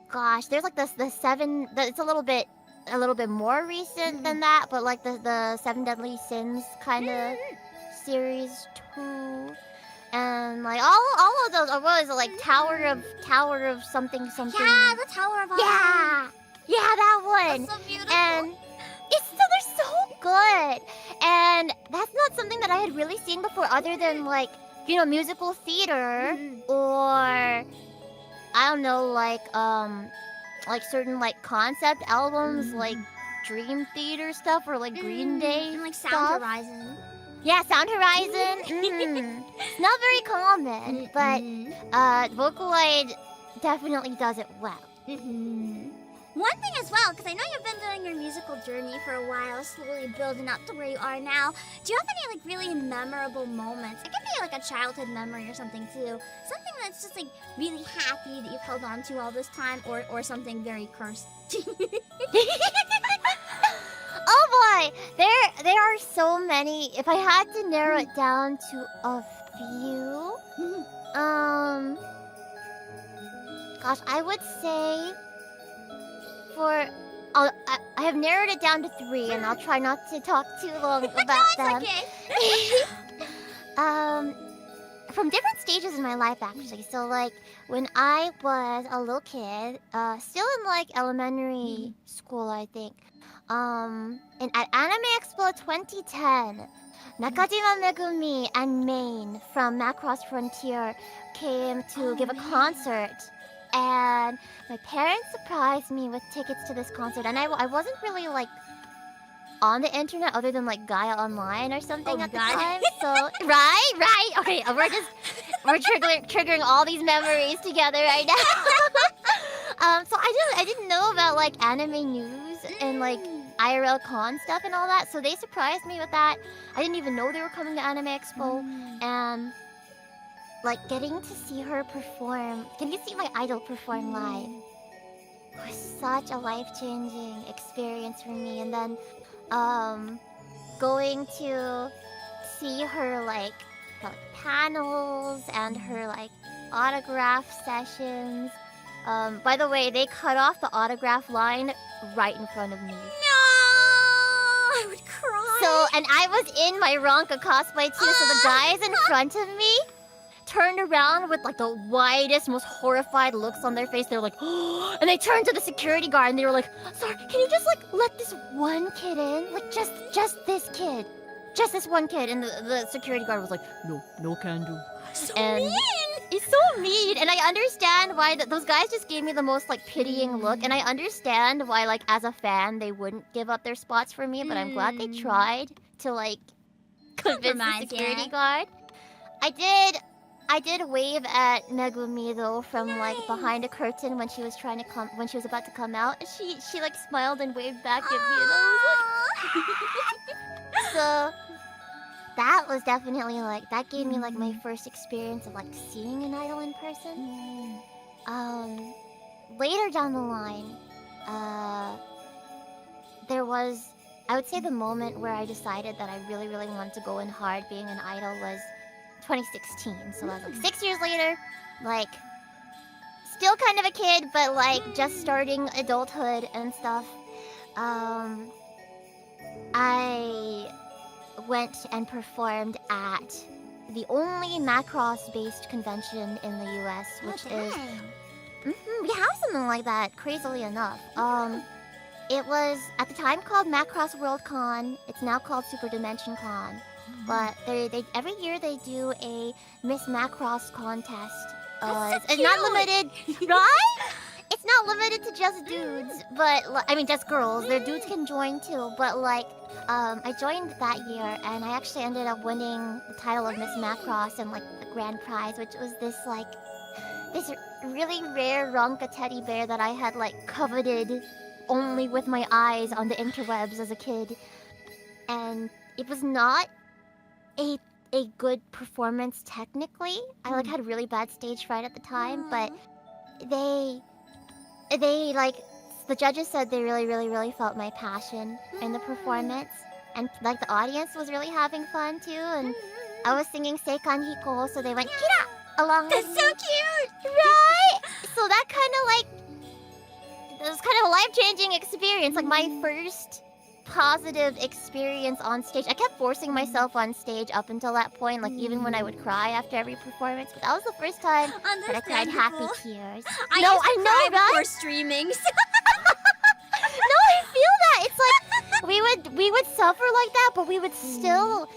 B: gosh, there's like the seven. It's a little bit more recent than that, but like the Seven Deadly Sins kind of series too, and like all of those. What was it, like Tower of something?
H: Yeah, the Tower of Awesome.
B: Yeah, that one.
H: That's so beautiful.
B: And they're so good. And that's not something that I had really seen before, other than like musical theater or I don't know, like certain like concept albums, like Dream Theater stuff, or like Green Day
H: and like
B: stuff.
H: Sound Horizon.
B: Yeah, Sound Horizon. It's not very common, but Vocaloid definitely does it well.
H: One thing as well, because I know you've been doing your musical journey for a while, slowly building up to where you are now. Do you have any like really memorable moments? It could be like a childhood memory or something too. Something that's just like really happy that you've held on to all this time, or something very cursed.
B: Oh boy, there are so many. If I had to narrow it down to a few, gosh, I would say I have narrowed it down to 3, and I'll try not to talk too long about them.
H: Okay.
B: From different stages in my life, actually. So, like, when I was a little kid, still in like elementary school, I think.
H: at Anime Expo 2010, Nakajima Megumi and Main from Macross Frontier came to give a concert. And my parents surprised me with tickets to this concert. And I wasn't really like on the internet other than like Gaia Online or something at the time. So right. Okay, we're triggering all these memories together right now. So I didn't know about like anime news and like IRL con stuff and all that. So they surprised me with that. I didn't even know they were coming to Anime Expo, and like getting to see her perform, getting to see my idol perform live was such a life-changing experience for me. And then going to see her like panels and her like autograph sessions. By the way, they cut off the autograph line right in front of me.
B: No, I would cry.
H: So, and I was in my Ronka cosplay too, so the guys in front of me turned around with like the widest, most horrified looks on their face. They were like, oh, and they turned to the security guard and they were like, sorry, can you just like let this one kid in? Like just this kid. Just this one kid. And the security guard was like, no can do.
B: So
H: And
B: mean.
H: it's so mean, and I understand why those guys just gave me the most like pitying look, and I understand why like as a fan they wouldn't give up their spots for me, but I'm glad they tried to like convince the
B: Compromise,
H: security
B: yeah.
H: guard. I did wave at Megumi though from like behind a curtain when she was about to come out, and she like smiled and waved back at me, and I was like so that was definitely like that gave me like my first experience of like seeing an idol in person. Later down the line, there was, I would say, the moment where I decided that I really wanted to go in hard being an idol was 2016. So that was like 6 years later, like still kind of a kid, but like just starting adulthood and stuff. I went and performed at the only Macross-based convention in the US, which is we have something like that, crazily enough. It was at the time called Macross World Con. It's now called Super Dimension Con. But they every year they do a Miss Macross contest. It's not limited, right? It's not limited to just dudes, but I mean just girls. Their dudes can join too. But like, I joined that year, and I actually ended up winning the title of Miss Macross and like the grand prize, which was this really rare Ronka teddy bear that I had like coveted only with my eyes on the interwebs as a kid. And it was not a good performance technically. I like had really bad stage fright at the time, but they like, the judges said they really felt my passion in the performance, and like the audience was really having fun too, and I was singing Seikan Hiko, so they went Kira along with me.
B: That's so cute.
H: Right? So that kind of like, it was kind of a life-changing experience, like my first positive experience on stage. I kept forcing myself on stage up until that point, like even when I would cry after every performance, but that was the first time that I cried happy tears.
B: I
H: No,
B: used to
H: I know,
B: cry
H: right?
B: before streaming.
H: No, I feel that. It's like we would suffer like that, but we would still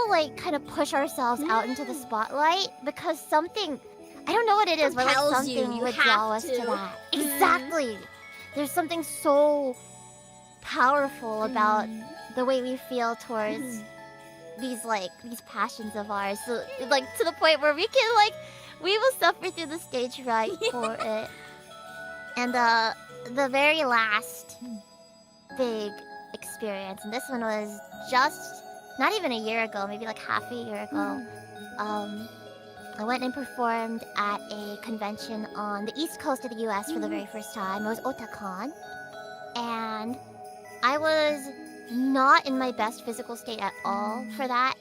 H: like kind of push ourselves out into the spotlight, because something, I don't know what it is, but like
B: Compels you.
H: something
B: You
H: would
B: have
H: draw us to
B: to.
H: that. Exactly. There's something so powerful about the way we feel towards these passions of ours. So like to the point where we can like, we will suffer through the stage fright for it. And the very last big experience, and this one was just not even a year ago, maybe like half a year ago. I went and performed at a convention on the east coast of the US for the very first time. It was Otakon, and I was not in my best physical state at all for that.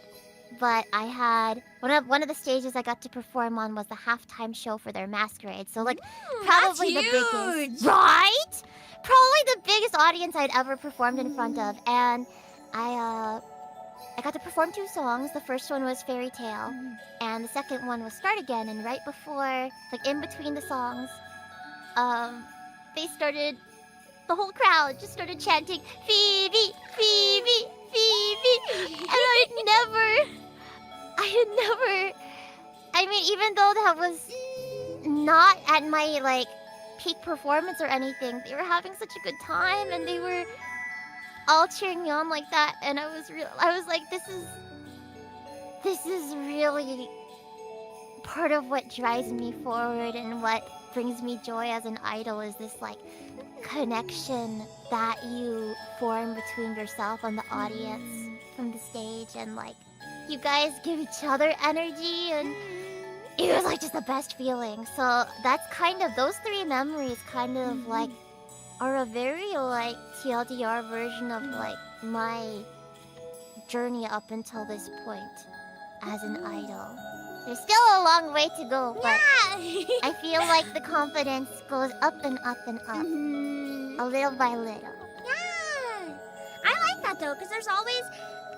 H: But I had one of the stages I got to perform on was the halftime show for their masquerade. So like probably the biggest, right? Probably the biggest audience I'd ever performed in front of. And I got to perform 2 songs. The first one was Fairy Tale, and the second one was Start Again. And right before, like in between the songs, they started the whole crowd just started chanting, Phoebe, Phoebe, Phoebe. And I had never, I mean, even though that was not at my, like, peak performance or anything, they were having such a good time, and they were all cheering me on like that, and I was like, this is really part of what drives me forward and what brings me joy as an idol, is this, like, connection that you form between yourself and the audience from the stage, and, like, you guys give each other energy, and it was, like, just the best feeling. So that's kind of, those three memories kind of, like, are a very, like, TLDR version of, like, my journey up until this point as an idol. There's still a long way to go, but I feel like the confidence goes up and up and up, a little by little.
B: Yeah. I like that though, because there's always,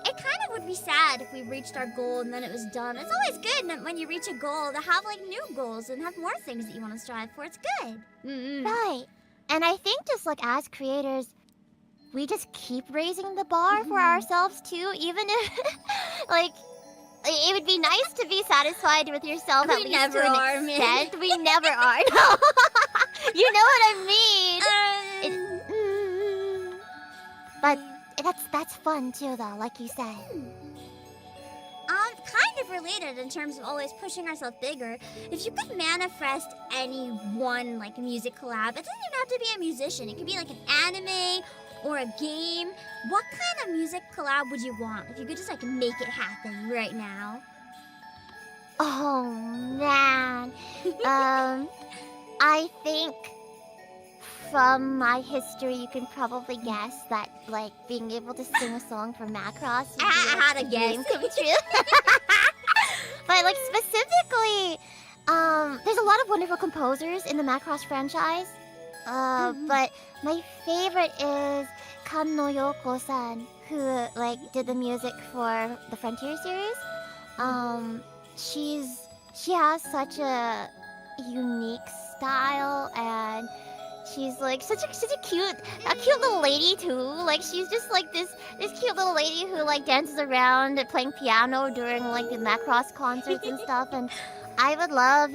B: it kind of would be sad if we reached our goal and then it was done. It's always good when you reach a goal to have, like, new goals and have more things that you want to strive for. It's good.
H: Right. And I think just, like, as creators, we just keep raising the bar for ourselves too, even if, like, it would be nice to be satisfied with yourself at least
B: never
H: to an
B: are, man.
H: extent. We never are. No. You know what I mean? But that's fun too, though, like you said.
B: Kind of related in terms of always pushing ourselves bigger. If you could manifest any one, like, music collab, it doesn't even have to be a musician. It could be like an anime or a game. What kind of music collab would you want if you could just, like, make it happen right now?
H: Oh man. I think from my history, you can probably guess that, like, being able to sing a song for Macross would be,
B: I
H: like,
B: had a
H: a dream
B: guess.
H: come true. But, like, specifically, there's a lot of wonderful composers in the Macross franchise. But my favorite is Kanno Yoko-san, who, like, did the music for the Frontier series. She has such a unique style, and she's, like, such a cute little lady too. Like, she's just, like, this cute little lady who, like, dances around playing piano during, like, the Macross concerts and stuff. And I would love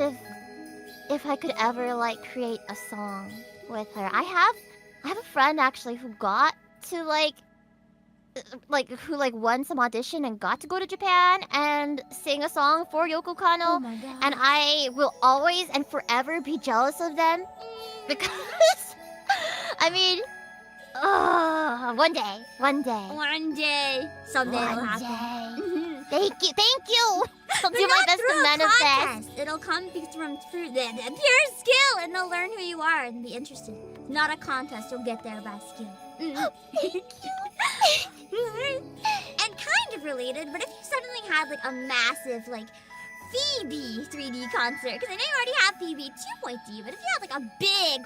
H: if I could ever, like, create a song with her. I have a friend actually who got to, who won some audition and got to go to Japan and sing a song for Yoko Kanno.
B: Oh my god.
H: And I will always and forever be jealous of them, because I mean, one day,
B: Someday it'll
H: one
B: happen.
H: day. Thank you. I'll do
B: But
H: my
B: not
H: best
B: through
H: to
B: a
H: manifest.
B: contest. It'll come through the pure skill, and they'll learn who you are and be interested. Not a contest. You'll get there by skill.
H: Thank you.
B: And kind of related, but if you suddenly had, like, a massive, like, Phoebe 3D concert, because I know you already have Phoebe 2.D, but if you had, like, a big,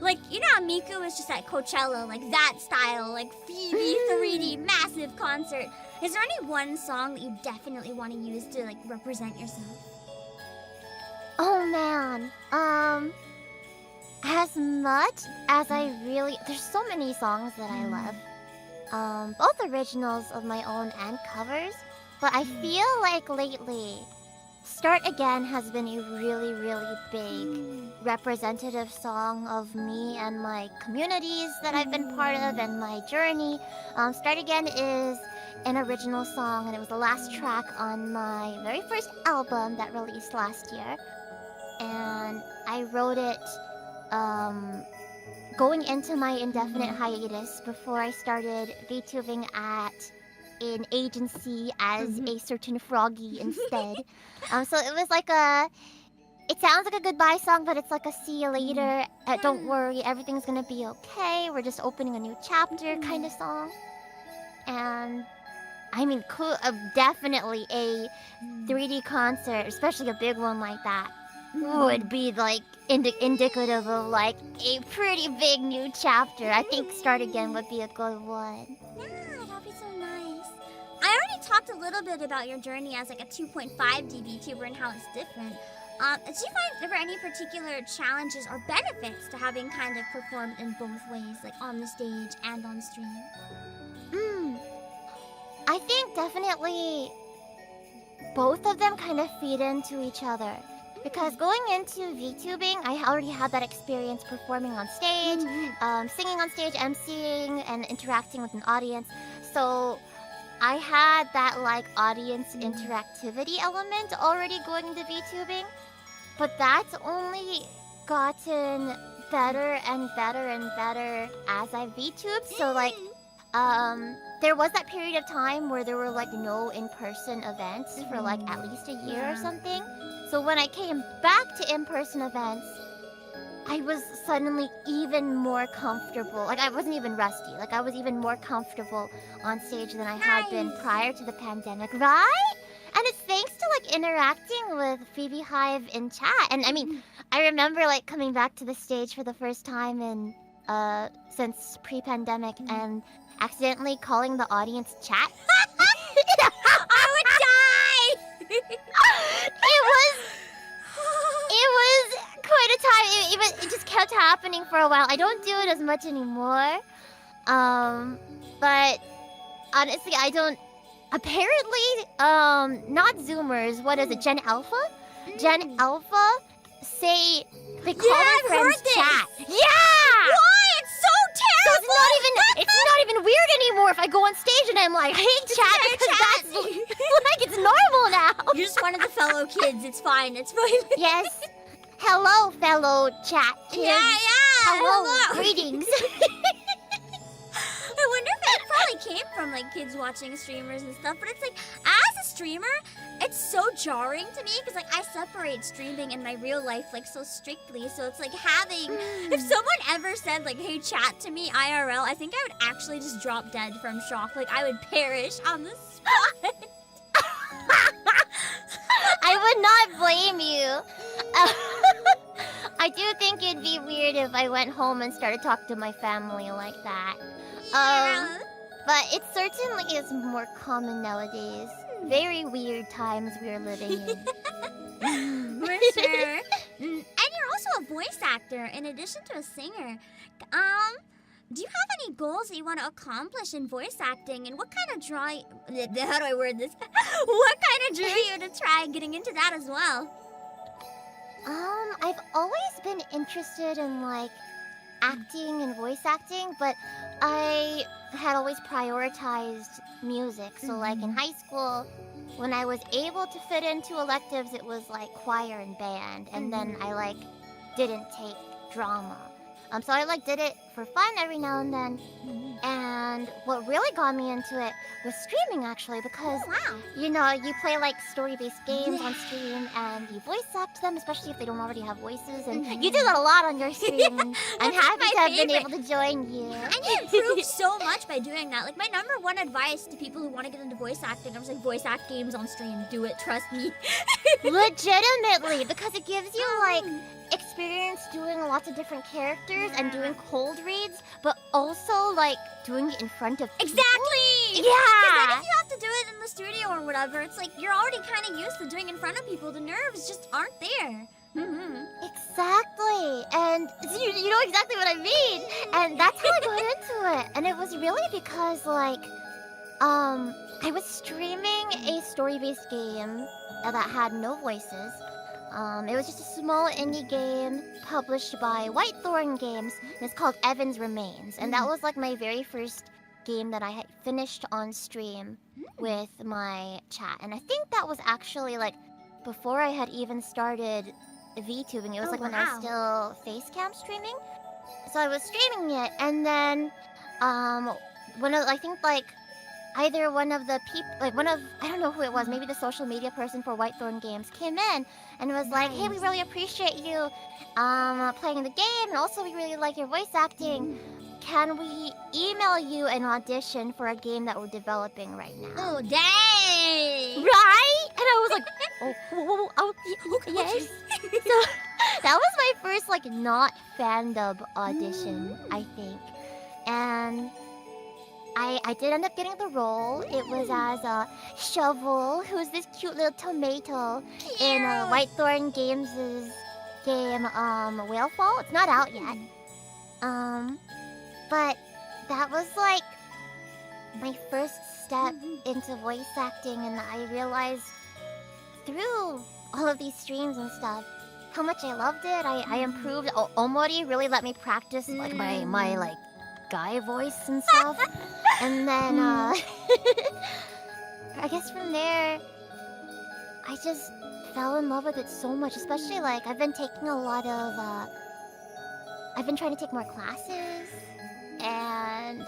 B: like you know how Miku was just at Coachella, like, that style, like, Phoebe 3D massive concert, is there any one song that you definitely want to use to, like, represent yourself?
H: Oh man. As much as there's so many songs that I love. Both originals of my own and covers. But I feel like lately, Start Again has been a really, really big representative song of me and my communities that I've been part of and my journey. Start Again is an original song, and it was the last track on my very first album that released last year. And I wrote it going into my indefinite hiatus before I started VTubing at an agency as a certain froggy instead. So it was like it sounds like a goodbye song, but it's like a see you later, don't worry, everything's gonna be okay, we're just opening a new chapter kind of song. And I mean, definitely a 3D concert, especially a big one like that, would be like indicative of like a pretty big new chapter. I think Start Again would be a good one.
B: Yeah, that'd be so nice. I already talked a little bit about your journey as like a 2.5D VTuber and how it's different.
H: Do you find there were any particular challenges or benefits to having kind of performed in both ways, like on the stage and on stream?
B: I think definitely both of them kind of feed into each other. Because going into VTubing, I already had that experience performing on stage, singing on stage, emceeing, and interacting with an audience. So I had that like audience interactivity element already going into VTubing. But that's only gotten better and better and better as I VTubed. So like, there was that period of time where there were like no in-person events for like at least a year or something. So when I came back to in-person events, I was suddenly even more comfortable. Like I wasn't even rusty. Like I was even more comfortable on stage than I had been prior to the pandemic, right? And it's thanks to like interacting with Phoebe Hive in chat. And I mean, I remember like coming back to the stage for the first time in since pre-pandemic and accidentally calling the audience chat.
H: I would die!
B: It was quite a time. It just kept happening for a while. I don't do it as much anymore. But honestly, I don't. Apparently, not Zoomers. What is it? Gen Alpha? Gen Alpha say they call their friends chat. Yeah.
H: Why? It's so terrible!
B: So it's not even weird anymore if I go on stage and I'm like, hey chat, because that's like it's normal now.
H: You're just one of the fellow kids. It's fine. It's fine.
B: Yes. Hello, fellow chat kids.
H: Yeah.
B: Hello. Greetings.
H: I wonder if it probably came from like kids watching streamers and stuff, but it's like as a streamer, it's so jarring to me because like I separate streaming and my real life like so strictly. So it's like having if someone ever said like, "Hey, chat to me IRL," I think I would actually just drop dead from shock. Like I would perish on the spot.
B: I would not blame you. I do think it'd be weird if I went home and started talking to my family like that. But it certainly is more common nowadays. Very weird times we're living in.
H: For sure. And you're also a voice actor in addition to a singer. Do you have any goals that you want to accomplish in voice acting? And what kind of draw? How do I word this? What kind of drew you to try getting into that as well?
B: I've always been interested in like acting and voice acting, but I had always prioritized music. So like in high school, when I was able to fit into electives, it was like choir and band, and then I like didn't take drama. So I like did it for fun every now and then. And what really got me into it was streaming actually, because you know, you play like story-based games on stream and you voice act them, especially if they don't already have voices, and you do that a lot on your stream. And I'm happy to have been able to join you.
H: And you improved so much by doing that. Like my number one advice to people who want to get into voice acting, I was like, voice act games on stream. Do it, trust me.
B: Legitimately, because it gives you like experience doing lots of different characters and doing cold reads, but also like doing it in front of people.
H: Exactly!
B: Yeah!
H: Because then if you have to do it in the studio or whatever, it's like you're already kind of used to doing it in front of people. The nerves just aren't there.
B: Exactly. And you know exactly what I mean. And that's how I got into it. And it was really because like I was streaming a story-based game that had no voices. It was just a small indie game published by Whitethorn Games, and it's called Evan's Remains. And that was like my very first game that I had finished on stream with my chat. And I think that was actually like before I had even started VTubing. It was like when I was still facecam streaming. So I was streaming it, and then I think like either one of the people, like I don't know who it was, maybe the social media person for Whitethorn Games came in and was like, hey, we really appreciate you playing the game, and also we really like your voice acting. Can we email you an audition for a game that we're developing right now?
H: Oh, dang!
B: Right? And I was like, yes. So that was my first like not fandom audition, I think. And
H: I did end up getting the role. It was as a Shovel, who's this cute little tomato in Whitethorn Games' game Whalefall. It's not out yet. But that was like my first step into voice acting, and I realized through all of these streams and stuff how much I loved it. I improved. Omori really let me practice like my like guy voice and stuff. And then I guess from there I just fell in love with it so much, especially like I've been taking a lot of I've been trying to take more classes, and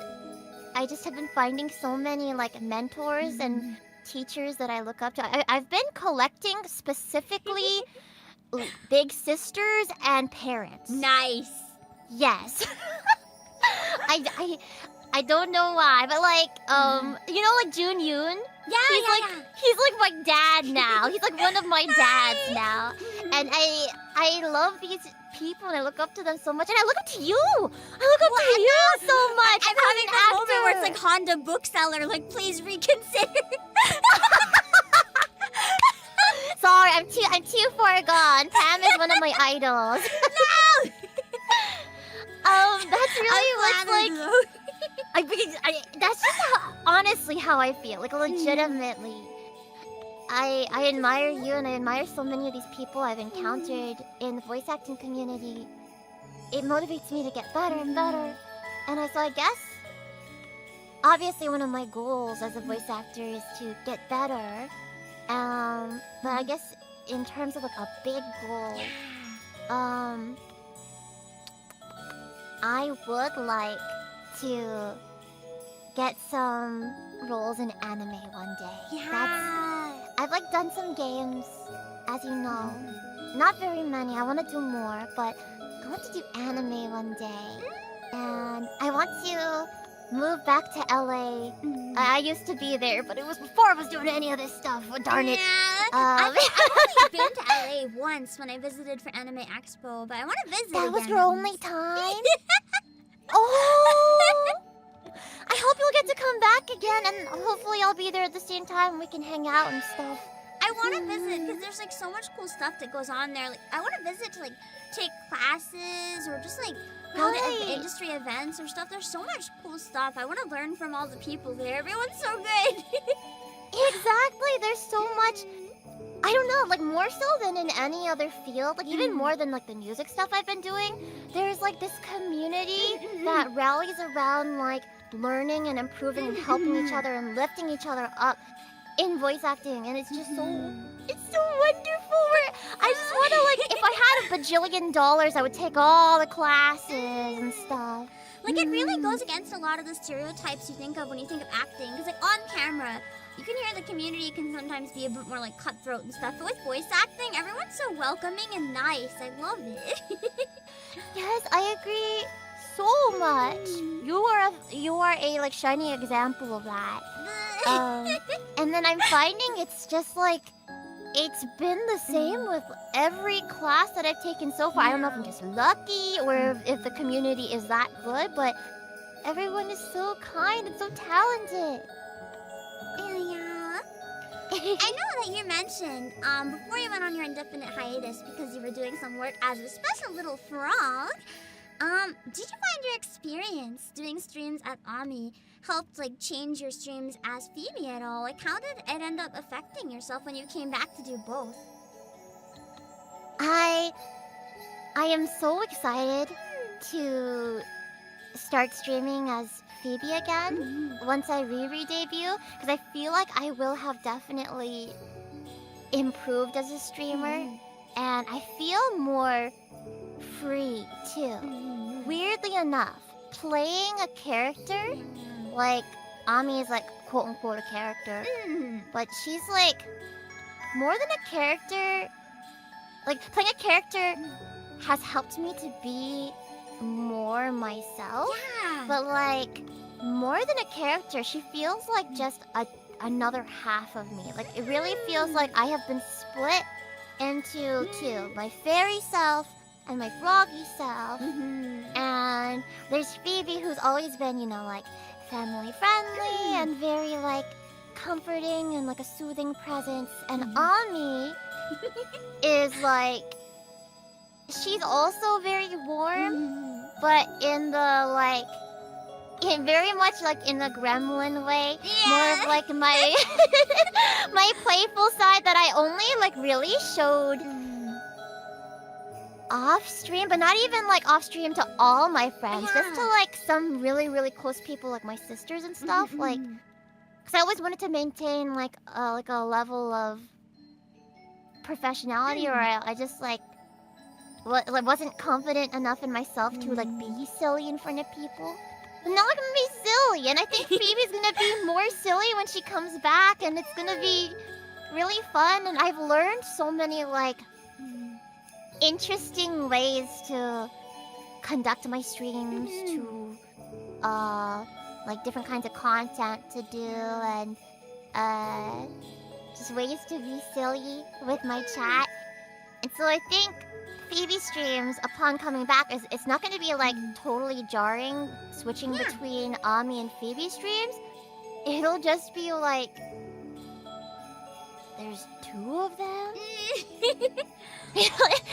H: I just have been finding so many like mentors and teachers that I look up to. I've been collecting specifically big sisters and parents.
B: Nice.
H: Yes. I don't know why, but like you know like Jun Yoon?
B: Yeah,
H: He's like my dad now. He's like one of my dads now. And I love these people, and I look up to them so much, and I look up to you. I look up to you so much.
B: I'm having that moment where it's like Honda bookseller, like please reconsider.
H: Sorry, I'm too far gone. Pam is one of my idols.
B: No.
H: That's really what's like. That's just honestly how I feel. Like legitimately, I admire you, and I admire so many of these people I've encountered in the voice acting community. It motivates me to get better and better. And so I guess, obviously, one of my goals as a voice actor is to get better. But I guess in terms of like a big goal, I would like to get some roles in anime one day. I've like done some games, as you know. Not very many. I want to do more, but I want to do anime one day. And I want to move back to LA. I used to be there, but it was before I was doing any of this stuff. Darn it.
B: I've only been to LA once when I visited for Anime Expo, but I want to visit
H: That
B: again.
H: was your only time? Oh! I hope you'll get to come back again, and hopefully I'll be there at the same time and we can hang out and stuff.
B: I want to visit because there's like so much cool stuff that goes on there. Like I want to visit to like take classes or just like go to industry events or stuff. There's so much cool stuff. I want to learn from all the people there. Everyone's so good.
H: Exactly. There's so much. I don't know, like more so than in any other field, like even more than like the music stuff I've been doing. There's like this community that rallies around like learning and improving and helping each other and lifting each other up in voice acting, and it's just so wonderful. I just want to like, if I had a bajillion dollars, I would take all the classes and stuff.
B: Like it really goes against a lot of the stereotypes you think of when you think of acting. Because like on camera, you can hear the community can sometimes be a bit more like cutthroat and stuff. But with voice acting, everyone's so welcoming and nice. I love it.
H: Yes, I agree so much. You are a like shining example of that. And then I'm finding it's just like it's been the same with every class that I've taken so far. I don't know if I'm just lucky or if the community is that good, but everyone is so kind and so talented.
B: Yeah. I know that you mentioned before you went on your indefinite hiatus because you were doing some work as a special little frog. Did you find your experience doing streams at Ami helped like change your streams as Phoebe at all? Like how did it end up affecting yourself when you came back to do both?
H: I am so excited to start streaming as Phoebe again once I re-debut, because I feel like I will have definitely improved as a streamer, and I feel more free too. Weirdly enough, playing a character like Ami is like quote unquote a character, but she's like more than a character. Like playing a character has helped me to be more myself.
B: Yeah.
H: But like more than a character, she feels like just another half of me. Like it really feels like I have been split into two: my fairy self and my froggy self. And there's Phoebe, who's always been, you know, like family friendly and very like comforting and like a soothing presence. And Ami is like, she's also very warm, but in the like, in very much like in the gremlin way. More of like my my playful side that I only like really showed off stream, but not even like off stream to all my friends, just to like some really really close people like my sisters and stuff. Like, because I always wanted to maintain like a level of professionality, or I just like wasn't confident enough in myself to like be silly in front of people. But now I'm gonna be silly, and I think Phoebe's gonna be more silly when she comes back, and it's gonna be really fun. And I've learned so many like interesting ways to conduct my streams, to like different kinds of content to do, and just ways to be silly with my chat. And so I think Phoebe streams upon coming back it's not going to be like totally jarring switching between Ami and Phoebe streams. It'll just be like there's two of them.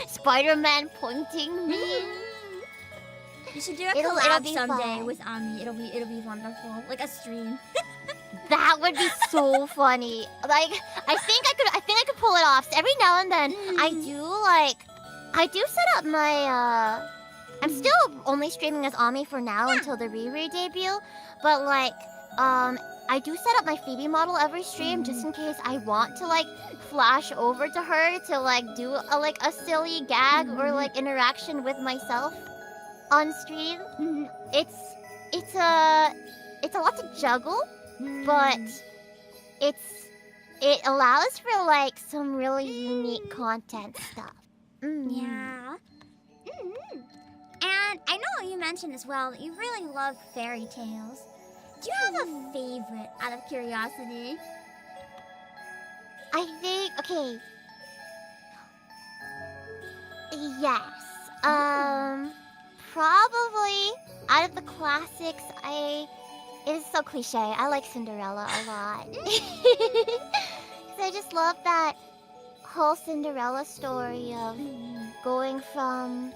H: Spider-Man pointing me.
B: You should do a
H: It'll
B: collab
H: be
B: someday
H: fun.
B: with Ami. It'll be wonderful. Like a stream.
H: That would be so funny. Like I think I could pull it off. So every now and then I do set up my I'm still only streaming as Ami for now until the Riri debut, but like I do set up my Phoebe model every stream just in case I want to like flash over to her to like do a silly gag or like interaction with myself on stream. It's a lot to juggle, but it allows for like some really unique content stuff.
B: Yeah. And I know you mentioned as well that you really love fairy tales. Do you have a favorite out of curiosity?
H: I think okay. Yes. Probably out of the classics, it is so cliche. I like Cinderella a lot. 'Cause I just love that whole Cinderella story of going from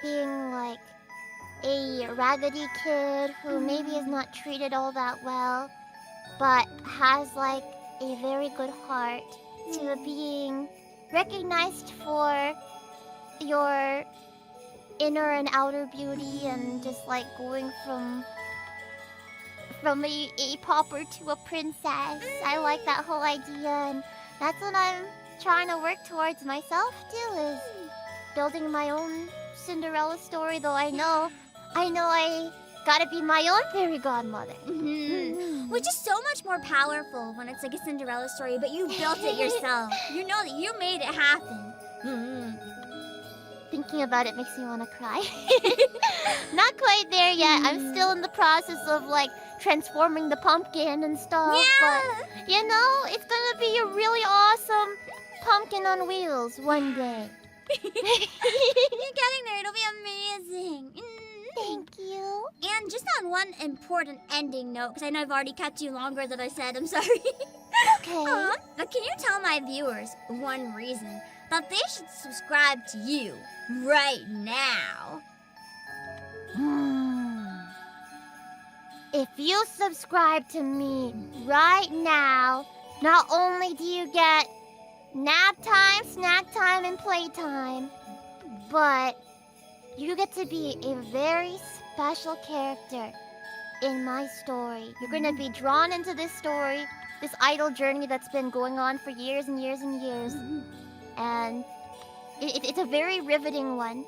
H: being like a raggedy kid who maybe is not treated all that well, but has like a very good heart, to being recognized for your inner and outer beauty, and just like going from a pauper to a princess. I like that whole idea, and that's what I'm trying to work towards myself too, is building my own Cinderella story, though I know I gotta be my own fairy godmother.
B: Which is so much more powerful when it's like a Cinderella story, but you built it yourself. You know that you made it happen.
H: Thinking about it makes me want to cry. Not quite there yet. I'm still in the process of like transforming the pumpkin and stuff.
B: Yeah.
H: But you know, it's gonna be a really awesome pumpkin on wheels one day.
B: You're getting there. It'll be amazing.
H: Thank you.
B: And just on one important ending note, because I know I've already kept you longer than I said, I'm sorry.
H: Okay.
B: But can you tell my viewers one reason that they should subscribe to you right now?
H: If you subscribe to me right now, not only do you get nap time, snack time, and playtime, but you get to be a very special character in my story. You're gonna be drawn into this story, this idle journey that's been going on for years and years and years. And it's a very riveting one.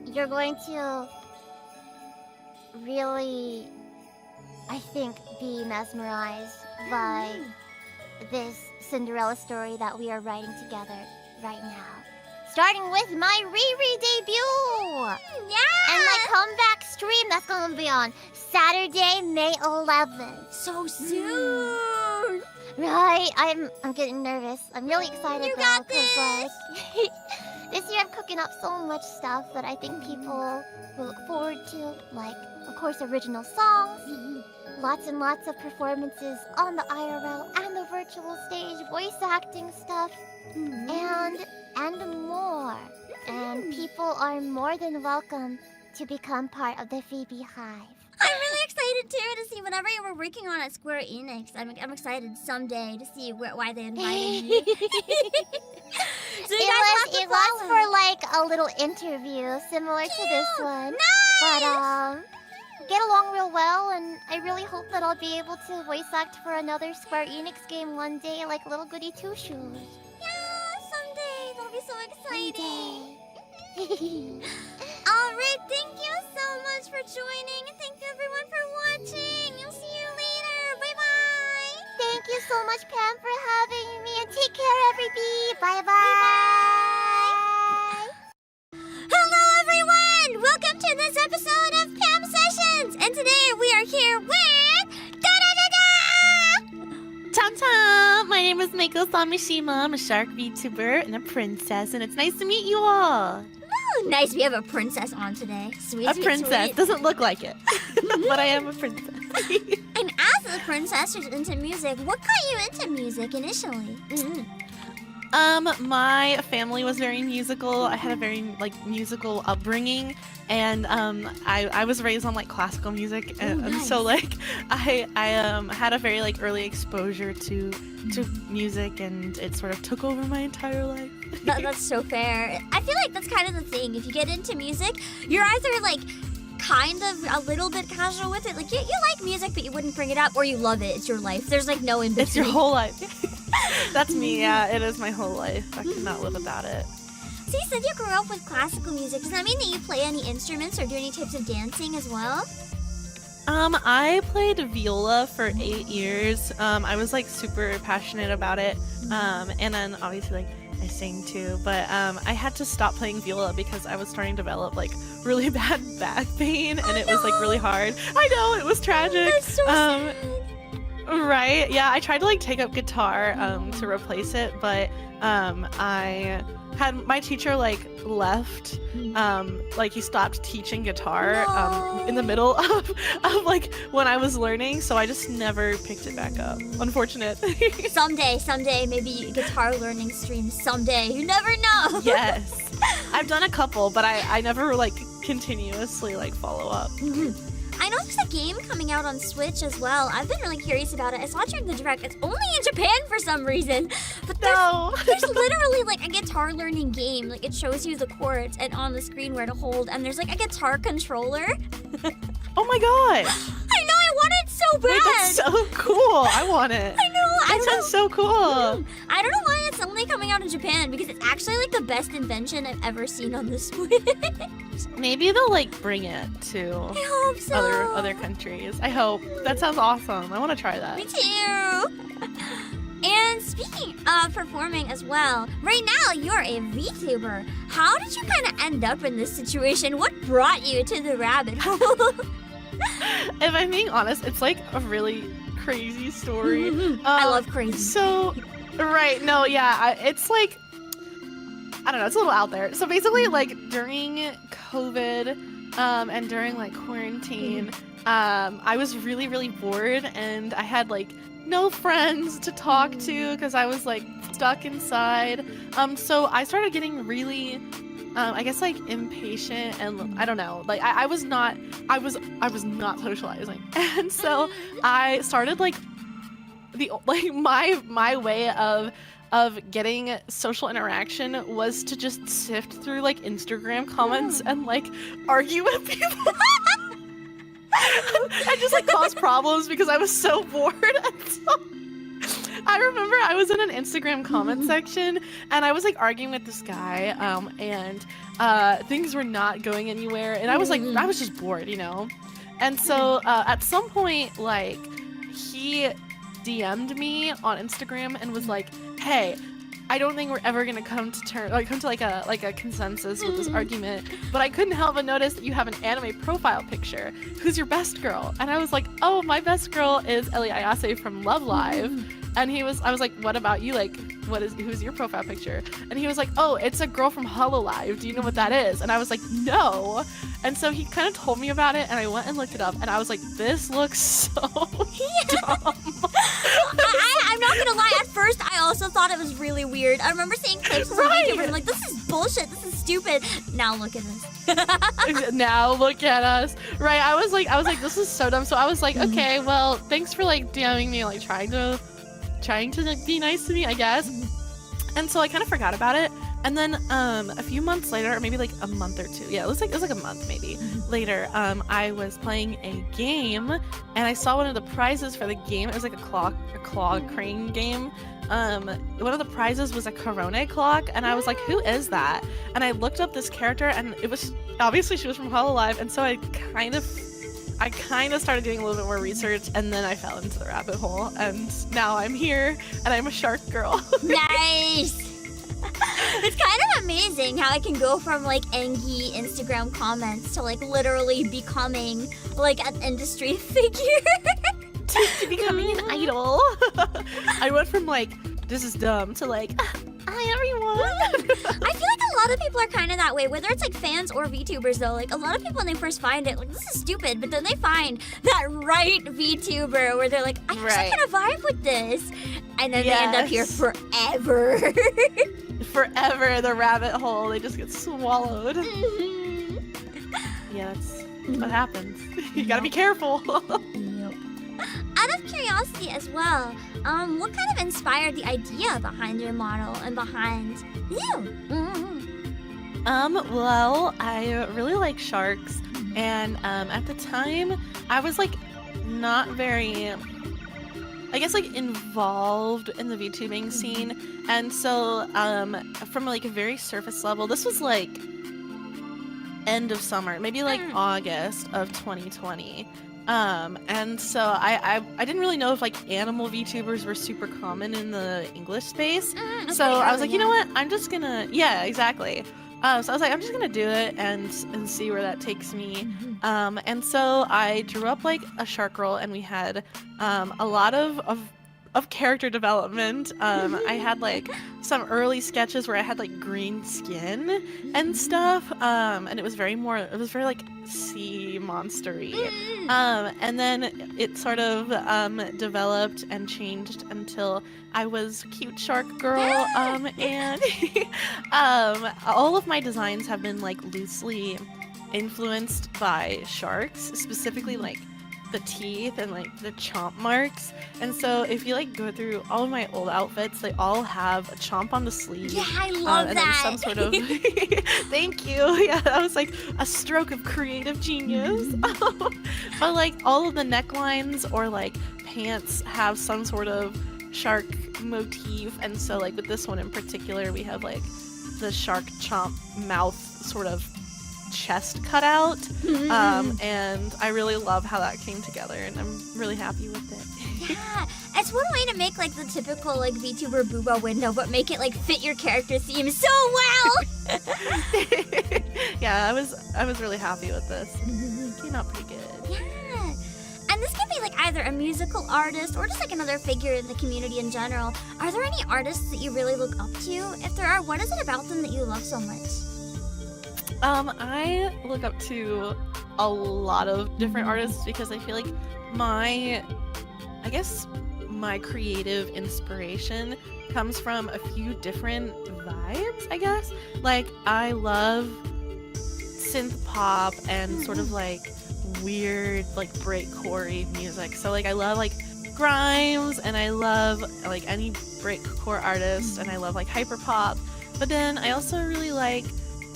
H: You're going to really, I think, be mesmerized by this Cinderella story that we are writing together right now. Starting with my Riri debut!
B: Yeah!
H: And my comeback stream that's going to be on Saturday, May 11th.
B: So soon!
H: Right, I'm getting nervous. I'm really excited
B: You
H: though,
B: got
H: 'cause, like this year I'm cooking up so much stuff that I think people will look forward to. Like, of course, original songs, lots and lots of performances on the IRL and the virtual stage, voice acting stuff, and more. And people are more than welcome to become part of the Phoebe Hive.
B: I'm really excited too to see whatever you were working on at Square Enix. I'm excited someday to see why they invited you. So you guys have to
H: It was
B: follow.
H: for like a little interview similar to this one. But get along real well, and I really hope that I'll be able to voice act for another Square Enix game one day, like Little Goody Two Shoes.
B: Yeah, someday. That'll be so exciting.
H: Someday.
B: Alright, thank you so much for joining, and thank you everyone for watching. You'll see you later. Bye-bye.
H: Thank you so much, Pam, for having me, and take care, everybody. Bye-bye.
B: Hello everyone! Welcome to this episode of Pam Sessions! And today we are here with...
G: Ta-ta! My name is Mako Samishima. I'm a shark VTuber and a princess, and it's nice to meet you all.
B: Oh, nice, we have a princess on today. Sweet,
G: A
B: sweet,
G: princess.
B: sweet.
G: Doesn't look like it, but I am a princess.
B: And as a princess who's into music, what got you into music initially?
G: My family was very musical. I had a very musical upbringing, and I was raised on classical music, and,
B: nice.
G: so I had a very early exposure to music, and it sort of took over my entire life.
B: That's so fair. I feel like that's kind of the thing. If you get into music, you're either kind of a little bit casual with it. Like you like music, but you wouldn't bring it up, or you love it. It's your life. There's no in between.
G: It's your whole life. That's me. Yeah, it is my whole life. I cannot live without it.
B: So you said you grew up with classical music. Does that mean that you play any instruments or do any types of dancing as well?
G: I played viola for 8 years. I was super passionate about it. And then obviously I sing too, but I had to stop playing viola because I was starting to develop really bad back pain, and it was really hard. I know, it was tragic.
B: That's so sad.
G: Right? Yeah, I tried to take up guitar to replace it, but I had my teacher left. He stopped teaching guitar in the middle of when I was learning, so I just never picked it back up. Unfortunate.
B: Someday, maybe guitar learning streams someday. You never know.
G: Yes. I've done a couple, but I never continuously follow up.
B: I know there's a game coming out on Switch as well. I've been really curious about it. I saw it during the Direct. It's only in Japan for some reason. But there's literally a guitar learning game. It shows you the chords and on the screen where to hold. And there's a guitar controller.
G: Oh my gosh.
B: I know, I want it so bad.
G: Wait, that's so cool. I want it.
B: I know.
G: That sounds so cool.
B: I don't know why it's only coming out in Japan, because it's actually the best invention I've ever seen on the Switch.
G: Maybe they'll bring it to
B: I hope so.
G: other countries. I hope. That sounds awesome. I want to try that.
B: Me too. And speaking of performing as well, right now you're a VTuber. How did you kind of end up in this situation? What brought you to the rabbit hole?
G: If I'm being honest, it's a really crazy story.
B: I love crazy.
G: So, right, no, yeah, it's I don't know, it's a little out there. So basically, during COVID, and during quarantine, I was really, really bored, and I had no friends to talk to because I was stuck inside. So I started getting really I guess impatient, and I don't know, I was not socializing, and so I started my way of getting social interaction was to just sift through Instagram comments and argue with people. I just cause problems because I was so bored. And so I remember I was in an Instagram comment section, and I was arguing with this guy, and things were not going anywhere, and I was I was just bored, and so at some point he DM'd me on Instagram and was hey, I don't think we're ever gonna come to a consensus with this argument, but I couldn't help but notice that you have an anime profile picture. Who's your best girl? And I was oh, my best girl is Ellie Ayase from Love Live. And I was like, what about you? Like, who's your profile picture? And he was like, oh, it's a girl from Hololive. Do you know what that is? And I was like, no. And so he kind of told me about it, and I went and looked it up, and I was like, this looks so dumb.
B: I'm not gonna lie, at first I also thought it was really weird. I remember seeing clips of
G: Right.
B: YouTubers, I'm like, this is bullshit, this is stupid. Now look at this.
G: Now look at us. Right, I was like, this is so dumb. So I was like, okay, well, thanks for like DMing me, like trying to like, be nice to me, I guess. And so I kind of forgot about it. And then a few months later, or maybe like a month or two, yeah, it was like a month maybe later, I was playing a game, and I saw one of the prizes for the game. It was like a claw crane game. One of the prizes was a Corona clock, and I was like, who is that? And I looked up this character, and it was obviously she was from Hololive, and so I kind of started doing a little bit more research, and then I fell into the rabbit hole, and now I'm here, and I'm a shark girl.
B: Nice! It's kind of amazing how I can go from like Engie Instagram comments to like literally becoming like an industry figure.
G: to becoming an idol. I went from like, this is dumb, to like, hi everyone.
B: I feel like a lot of people are kind of that way, whether it's like fans or VTubers though. Like a lot of people when they first find it, like this is stupid, but then they find that right VTuber where they're like, I actually kind of vibe with this, and then they end up here forever.
G: Forever, the rabbit hole, they just get swallowed. Yeah, that's what happens. You gotta be careful.
B: Out of curiosity as well, what kind of inspired the idea behind your model and behind you?
G: Well, I really like sharks, and at the time, I was like not very, I guess, like involved in the VTubing scene, and so from like a very surface level, this was like end of summer, maybe like August of 2020. And so I didn't really know if like animal VTubers were super common in the English space. So I was like, you know what? I'm just gonna, yeah, exactly. So I was like, I'm just gonna do it and see where that takes me. And so I drew up like a shark girl, and we had a lot of character development. I had like some early sketches where I had like green skin and stuff, and it was very like sea monstery. And then it sort of developed and changed until I was cute shark girl. And all of my designs have been like loosely influenced by sharks, specifically like the teeth and like the chomp marks. And so if you like go through all of my old outfits, they all have a chomp on the sleeve.
B: Yeah, I love
G: and
B: that.
G: then some sort of thank you. Yeah, that was like a stroke of creative genius. But like all of the necklines or like pants have some sort of shark motif, and so like with this one in particular, we have like the shark chomp mouth sort of chest cut out, and I really love how that came together, and I'm really happy with it.
B: Yeah, it's one way to make like the typical like VTuber booba window, but make it like fit your character theme so well.
G: Yeah, I was really happy with this. It came out pretty good.
B: Yeah, and this could be like either a musical artist or just like another figure in the community in general. Are there any artists that you really look up to? If there are, what is it about them that you love so much?
G: I look up to a lot of different artists because I feel like my creative inspiration comes from a few different vibes, I guess. Like, I love synth pop and sort of like weird, like breakcore-y music. So like I love like Grimes, and I love like any breakcore artist, and I love like hyperpop. But then I also really like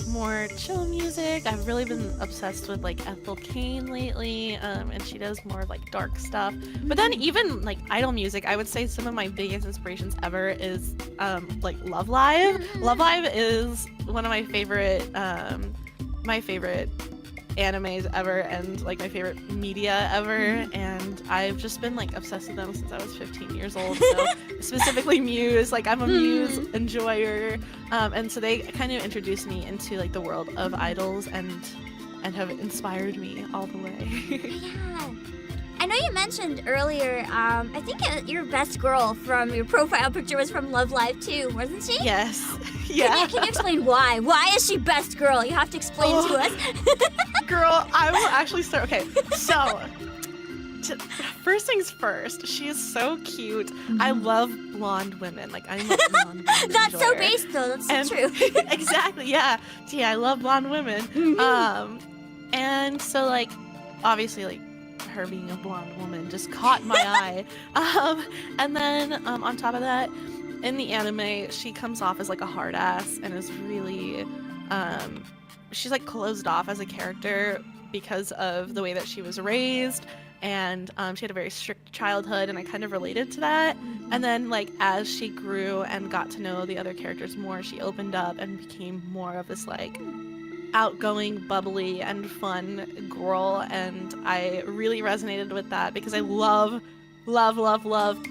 G: more chill music. I've really been obsessed with like Ethel Cain lately, and she does more like dark stuff. But then even like idol music, I would say some of my biggest inspirations ever is like Love Live. Love Live is one of my favorite animes ever, and like my favorite media ever, and I've just been like obsessed with them since I was 15 years old. So specifically Muse, like I'm a Muse enjoyer, and so they kind of introduced me into like the world of idols and have inspired me all the way.
B: Yeah. I know you mentioned earlier, I think your best girl from your profile picture was from Love Live too, wasn't she?
G: Yes. Yeah.
B: Can you explain why? Why is she best girl? You have to explain to us.
G: Girl, I will actually start. Okay, so first things first, she is so cute. I love blonde women. Like, I'm a blonde woman
B: That's so
G: enjoyer.
B: based though. That's so
G: And-
B: true.
G: Exactly, yeah. Yeah, I love blonde women. And so, like, obviously, like, her being a blonde woman just caught my eye. And then, on top of that, in the anime, she comes off as, like, a hard ass and is really, she's, like, closed off as a character because of the way that she was raised. And she had a very strict childhood, and I kind of related to that. And then, like, as she grew and got to know the other characters more, she opened up and became more of this, like, outgoing, bubbly, and fun girl. And I really resonated with that because I love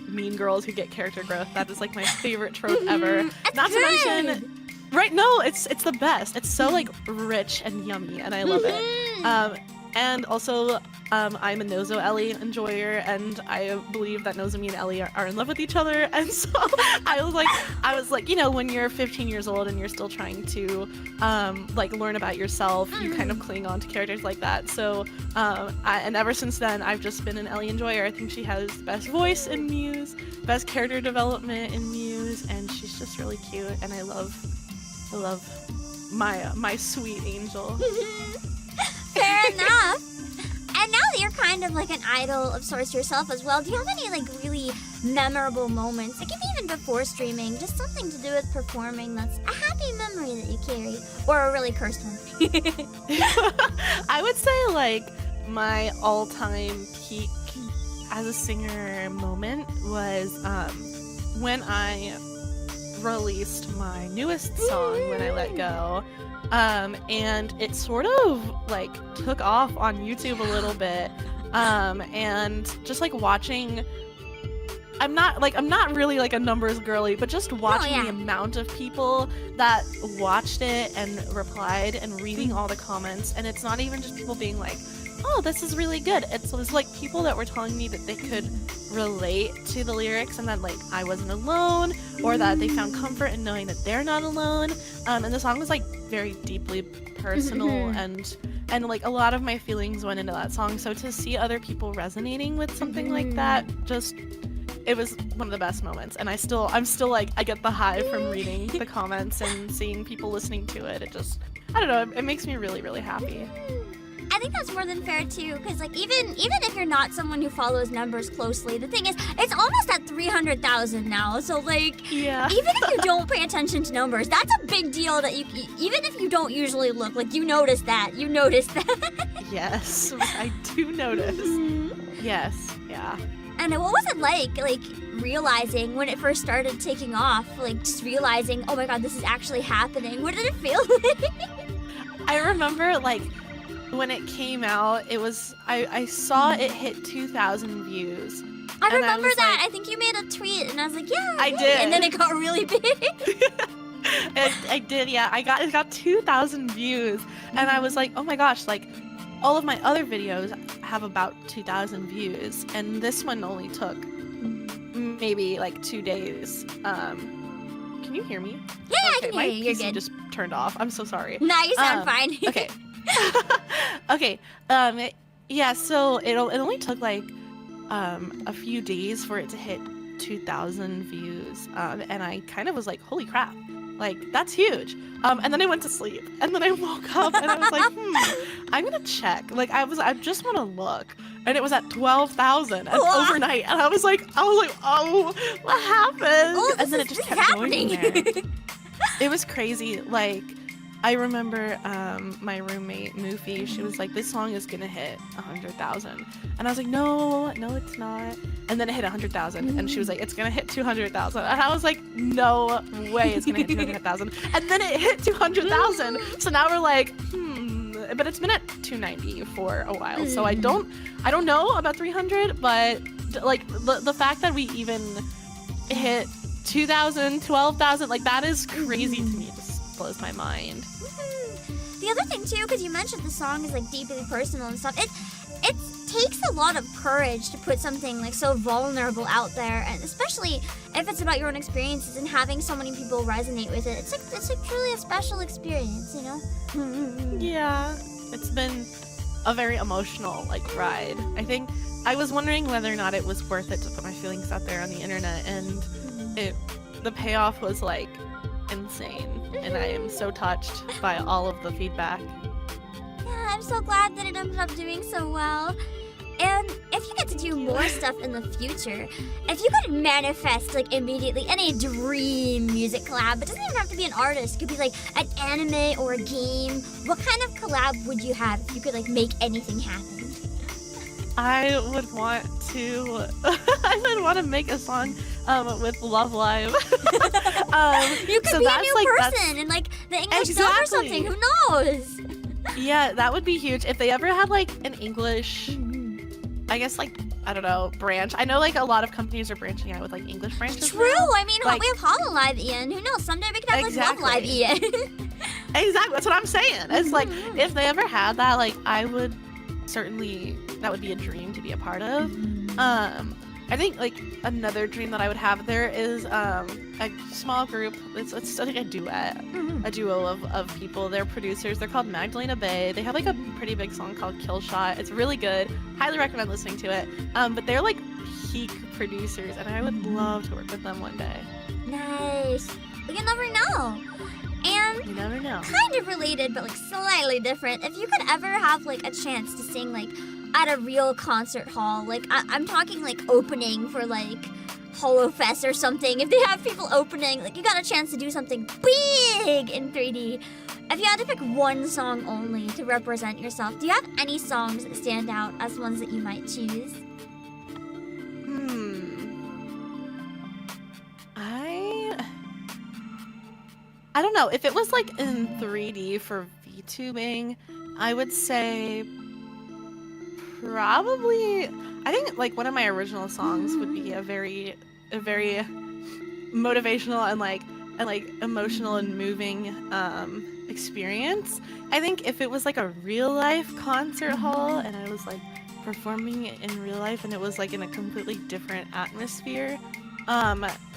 G: mean girls who get character growth. That is, like, my favorite trope ever. Not to mention... Right, no, it's the best. It's so, like, rich and yummy, and I love it. And also, I'm a Nozo Ellie enjoyer, and I believe that Nozomi and Ellie are in love with each other. And so I was like, you know, when you're 15 years old and you're still trying to, like, learn about yourself, you kind of cling on to characters like that. So, and ever since then, I've just been an Ellie enjoyer. I think she has the best voice in Muse, best character development in Muse, and she's just really cute. And I love my sweet angel.
B: Fair enough. And now that you're kind of like an idol of sorts yourself as well, do you have any like really memorable moments? It can be even before streaming, just something to do with performing that's a happy memory that you carry, or a really cursed one.
G: I would say like my all-time peak as a singer moment was when I released my newest song, When I Let Go. And it sort of like took off on YouTube a little bit. And just like watching, I'm not really like a numbers girly, but just watching the amount of people that watched it and replied and reading all the comments. And it's not even just people being like, oh, this is really good. It's like people that were telling me that they could relate to the lyrics and that like I wasn't alone, or that they found comfort in knowing that they're not alone. And the song was like very deeply personal and like a lot of my feelings went into that song. So to see other people resonating with something like that, just it was one of the best moments. And I'm still like, I get the high from reading the comments and seeing people listening to it. It just, I don't know, it makes me really, really happy.
B: I think that's more than fair too, because like even if you're not someone who follows numbers closely, the thing is it's almost at 300,000 now. So like, even if you don't pay attention to numbers, that's a big deal. That you, even if you don't usually look, like you notice that.
G: Yes, I do notice. Yes, yeah.
B: And what was it like realizing when it first started taking off, like just realizing, oh my god, this is actually happening? What did it feel like?
G: I remember like when it came out, it was I saw it hit 2,000 views.
B: I remember that.
G: Like,
B: I think you made a tweet, and I was like, yeah,
G: I did.
B: And then it got really big.
G: I did, yeah. It got 2,000 views, and I was like, oh my gosh, like all of my other videos have about 2,000 views, and this one only took maybe like 2 days. Can you hear me?
B: Yeah, I
G: okay,
B: can
G: my
B: hear you. You're
G: PC
B: good.
G: just turned off. I'm so sorry.
B: No, you sound fine.
G: Okay. Okay. Yeah. So it only took like a few days for it to hit 2,000 views, and I kind of was like, holy crap, like that's huge. And then I went to sleep, and then I woke up, and I was like, I'm gonna check. Like I just want to look, and it was at 12,000 overnight, and I was like, oh, what happened?
B: Oh,
G: and then it just kept going there. It was crazy. Like, I remember my roommate, Mufi, she was like, this song is gonna hit 100,000. And I was like, no, it's not. And then it hit 100,000. And she was like, it's gonna hit 200,000. And I was like, no way it's gonna hit 200,000. And then it hit 200,000. So now we're like, but it's been at 290 for a while. So I don't know about 300, but like the fact that we even hit 2,000, 12,000, like that is crazy to me. It just blows my mind.
B: The other thing too, because you mentioned the song is like deeply personal and stuff. It's takes a lot of courage to put something like so vulnerable out there, and especially if it's about your own experiences and having so many people resonate with it. It's like truly a special experience, you know?
G: Yeah, it's been a very emotional like ride. I think I was wondering whether or not it was worth it to put my feelings out there on the internet, and the payoff was like insane, and I am so touched by all of the feedback.
B: Yeah, I'm so glad that it ended up doing so well. And if you get to do more stuff in the future, if you could manifest like immediately any dream music collab, it doesn't even have to be an artist, it could be like an anime or a game, what kind of collab would you have if you could like make anything happen?
G: I would want to make a song with Love Live.
B: You could
G: so
B: be a
G: that's,
B: new
G: like,
B: person in like the English dub or something, who knows?
G: Yeah, that would be huge. If they ever had like an English, I guess like, I don't know, branch. I know like a lot of companies are branching out with like English branches.
B: True,
G: now.
B: I mean,
G: Like-
B: we have Hololive Ian. Who knows? Someday we could have like Love Live
G: Exactly.
B: Ian.
G: Exactly, that's what I'm saying. It's like, if they ever had that, like, I would certainly, that would be a dream to be a part of. I think like another dream that I would have there is a small group. It's like a duet, a duo of people. They're producers. They're called Magdalena Bay. They have like a pretty big song called Kill Shot. It's really good. Highly recommend listening to it. But they're like peak producers, and I would love to work with them one day.
B: Nice. We can never know. And
G: You never know.
B: kind of related, but like slightly different. If you could ever have like a chance to sing like at a real concert hall, like I'm talking like opening for like HoloFest or something. If they have people opening, like you got a chance to do something big in 3D. If you had to pick one song only to represent yourself, do you have any songs that stand out as ones that you might choose?
G: I don't know. If it was like in 3D for VTubing, I would say probably, I think like one of my original songs would be a very motivational and like emotional and moving experience. I think if it was like a real life concert hall and I was like performing it in real life and it was like in a completely different atmosphere,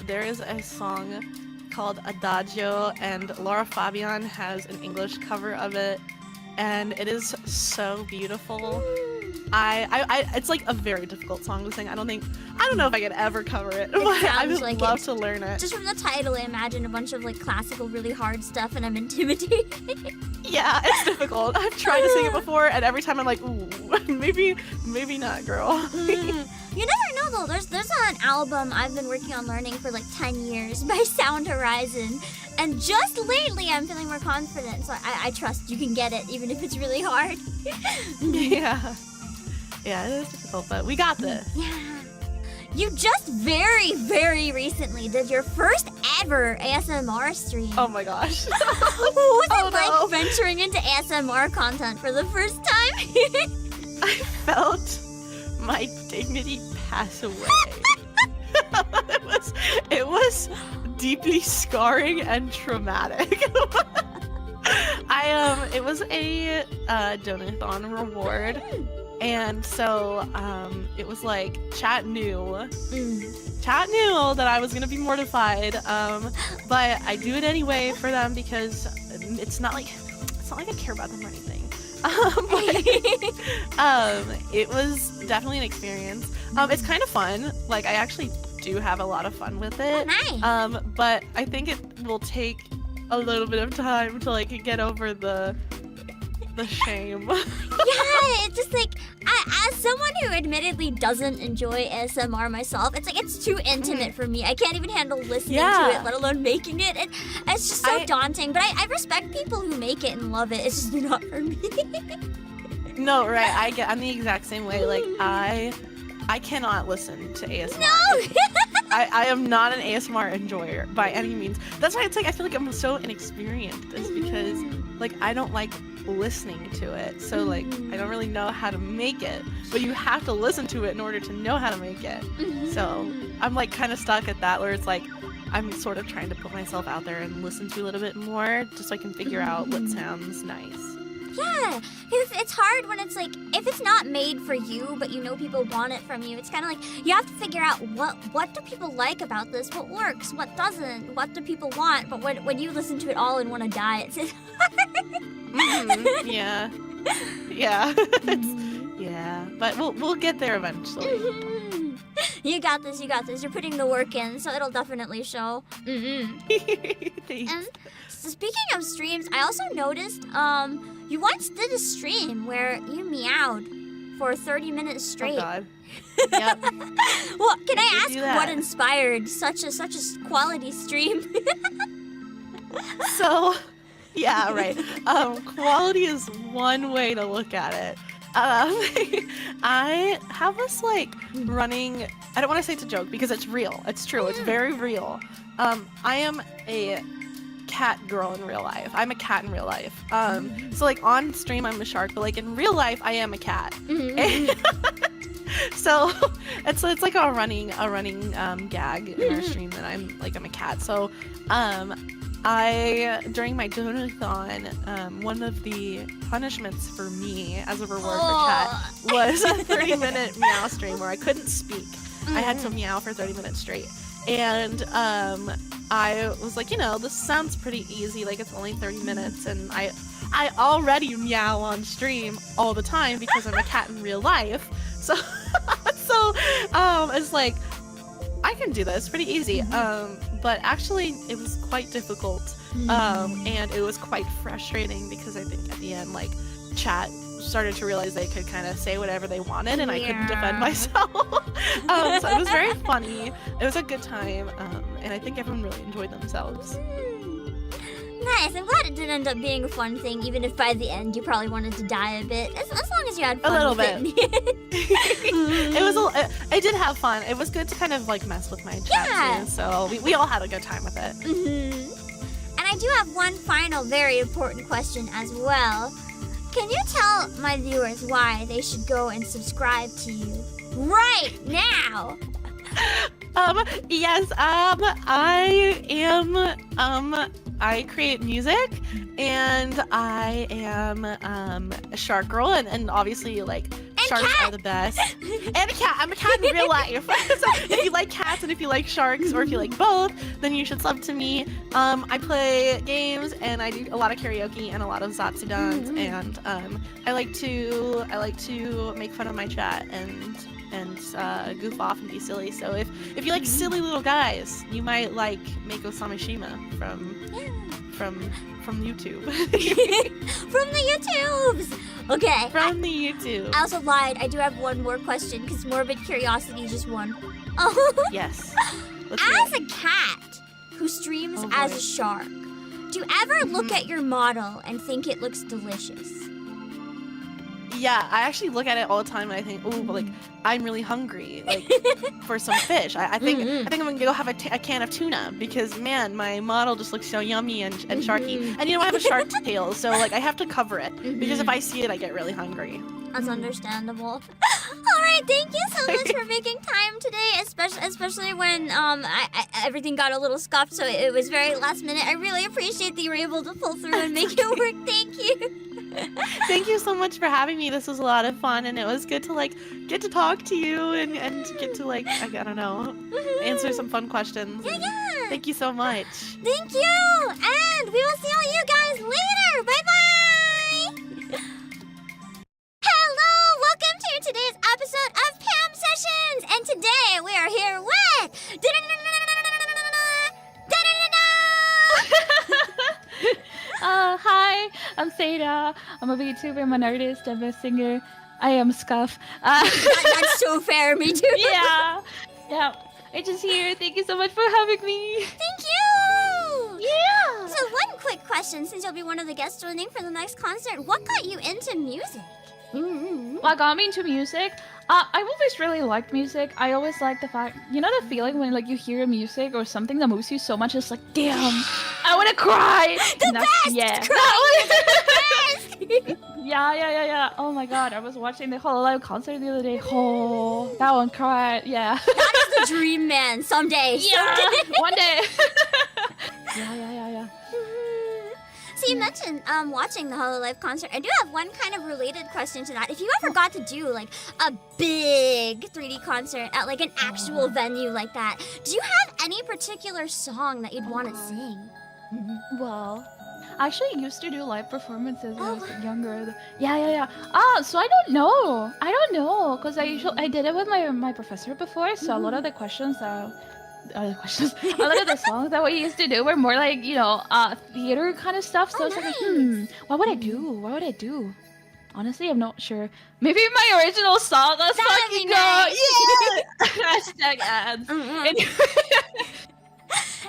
G: there is a song called Adagio, and Laura Fabian has an English cover of it, and it is so beautiful. It's like a very difficult song to sing. I don't know if I could ever cover it, but I would
B: like
G: love
B: it.
G: to learn it.
B: Just from the title, I imagine a bunch of like classical, really hard stuff, and I'm intimidated.
G: Yeah, it's difficult. I've tried to sing it before, and every time I'm like, ooh, maybe not, girl.
B: You never know though. There's an album I've been working on learning for like 10 years by Sound Horizon, and just lately I'm feeling more confident. So I trust you can get it, even if it's really hard.
G: Yeah, it is difficult, but we got this.
B: Yeah. You just very, very recently did your first ever ASMR stream.
G: Oh my gosh.
B: What was it like
G: no.
B: venturing into ASMR content for the first time?
G: I felt my dignity pass away. It was deeply scarring and traumatic. It was a donathon reward, and so it was like chat knew that I was gonna be mortified, but I do it anyway for them because it's not like I care about them or anything. It was definitely an experience. It's kind of fun. Like, I actually do have a lot of fun with it.
B: Oh, nice.
G: But I think it will take a little bit of time to like get over the shame.
B: Yeah, it's just like, as someone who admittedly doesn't enjoy ASMR myself, it's like it's too intimate for me. I can't even handle listening to it, let alone making it. It's just so daunting. But I respect people who make it and love it. It's just not for me.
G: No, right. I'm the exact same way. Like, I cannot listen to ASMR.
B: No!
G: I am not an ASMR enjoyer by any means. That's why it's like I feel like I'm so inexperienced, is because like I don't like listening to it. So like I don't really know how to make it. But you have to listen to it in order to know how to make it. So I'm like kind of stuck at that where it's like I'm sort of trying to put myself out there and listen to a little bit more just so I can figure out what sounds nice.
B: Yeah, it's hard when it's like, if it's not made for you, but you know people want it from you, it's kind of like, you have to figure out what do people like about this, what works, what doesn't, what do people want, but when you listen to it all and want to die, it's
G: Yeah. Yeah. Yeah. But we'll get there eventually.
B: You got this, you're putting the work in, so it'll definitely show.
G: Thanks.
B: And so speaking of streams, I also noticed, you once did a stream where you meowed for 30 minutes straight.
G: Oh God. Yep.
B: Well, can I
G: did
B: ask
G: do that.
B: what inspired such a quality stream?
G: So, yeah, right. Quality is one way to look at it. I have this like running. I don't want to say it's a joke because it's real. It's true. It's very real. I am a cat girl in real life. I'm a cat in real life. So like on stream I'm a shark, but like in real life I am a cat. So it's like a running gag in our stream that I'm a cat. So I during my donathon, one of the punishments for me as a reward for chat was a 30-minute meow stream where I couldn't speak. I had to meow for 30 minutes straight. And I was like, this sounds pretty easy, like it's only 30 minutes, and I already meow on stream all the time because I'm a cat in real life. So it's like I can do this pretty easy. But actually it was quite difficult. And it was quite frustrating because I think at the end like chat started to realize they could kind of say whatever they wanted and I couldn't defend myself. So it was very funny. It was a good time, and I think everyone really enjoyed themselves.
B: Nice. I'm glad it did end up being a fun thing, even if by the end you probably wanted to die a bit. As long as you had fun
G: A little
B: with
G: bit.
B: It.
G: I did have fun. It was good to kind of like mess with my chat
B: Yeah.
G: too. So we all had a good time with it.
B: And I do have one final very important question as well. Can you tell my viewers why they should go and subscribe to you right now?
G: Yes, I create music, and I am a shark girl, and obviously like sharks are the best. And a cat. I'm a cat in real life. So if you like cats and if you like sharks, or if you like both, then you should sub to me. I play games and I do a lot of karaoke and a lot of zatsudans, and I like to make fun of my chat and goof off and be silly. So if you like silly little guys, you might like Mako Samishima from YouTube.
B: From the YouTubes! Okay.
G: From the YouTube.
B: I also lied. I do have one more question because morbid curiosity just won. Oh.
G: Yes. Let's hear
B: As a cat who streams as a shark, do you ever look at your model and think it looks delicious?
G: Yeah, I actually look at it all the time and I think, ooh, but like I'm really hungry, like for some fish. I think I'm gonna go have a can of tuna because man, my model just looks so yummy and sharky. And I have a shark tail, so like I have to cover it because if I see it, I get really hungry.
B: That's understandable. All right, thank you so much for making time today, especially when everything got a little scuffed, so it was very last minute. I really appreciate that you were able to pull through and make it work. Thank you.
G: Thank you so much for having me. This was a lot of fun, and it was good to like get to talk to you and get to like I don't know, answer some fun questions.
B: Yeah.
G: Thank you so much.
B: Thank you, and we will see all you guys later. Bye bye. Hello, welcome to today's episode of Pam Sessions, and today we are here with.
I: Hi, I'm Seda. I'm a VTuber, I'm an artist, I'm a singer. I am Scuff.
B: That's so fair, me too.
I: Yeah. I'm just here. Thank you so much for having me.
B: Thank you.
I: Yeah.
B: So one quick question, since you'll be one of the guests joining for the next concert, what got you into music?
I: What got me into music? I've always really liked music. I always like the fact, the feeling when like you hear music or something that moves you so much, it's like, damn, I want to cry.
B: The best.
I: Yeah.
B: Crying is the best.
I: Yeah. Oh my god, I was watching the whole live concert the other day. Oh, that one cried. Yeah.
B: That is the dream, man. Someday.
I: Yeah. One day. Yeah.
H: So you mentioned watching the Hololive concert. I do have one kind of related question to that. If you ever got to do like a big 3D concert at like an actual venue like that, do you have any particular song that you'd want to sing?
I: Well, I actually used to do live performances when I was
H: Oh.
I: younger. Yeah. So I don't know, cause I did it with my professor before. So a lot of the questions a lot of the songs that we used to do were more like theater kind of stuff. So
H: Oh,
I: it's like,
H: nice.
I: what would I do? What would I do? Honestly, I'm not sure. Maybe my original song. Let's
H: That'd
I: fucking
H: be
I: go!
H: nice.
I: Yeah. Hashtag ads.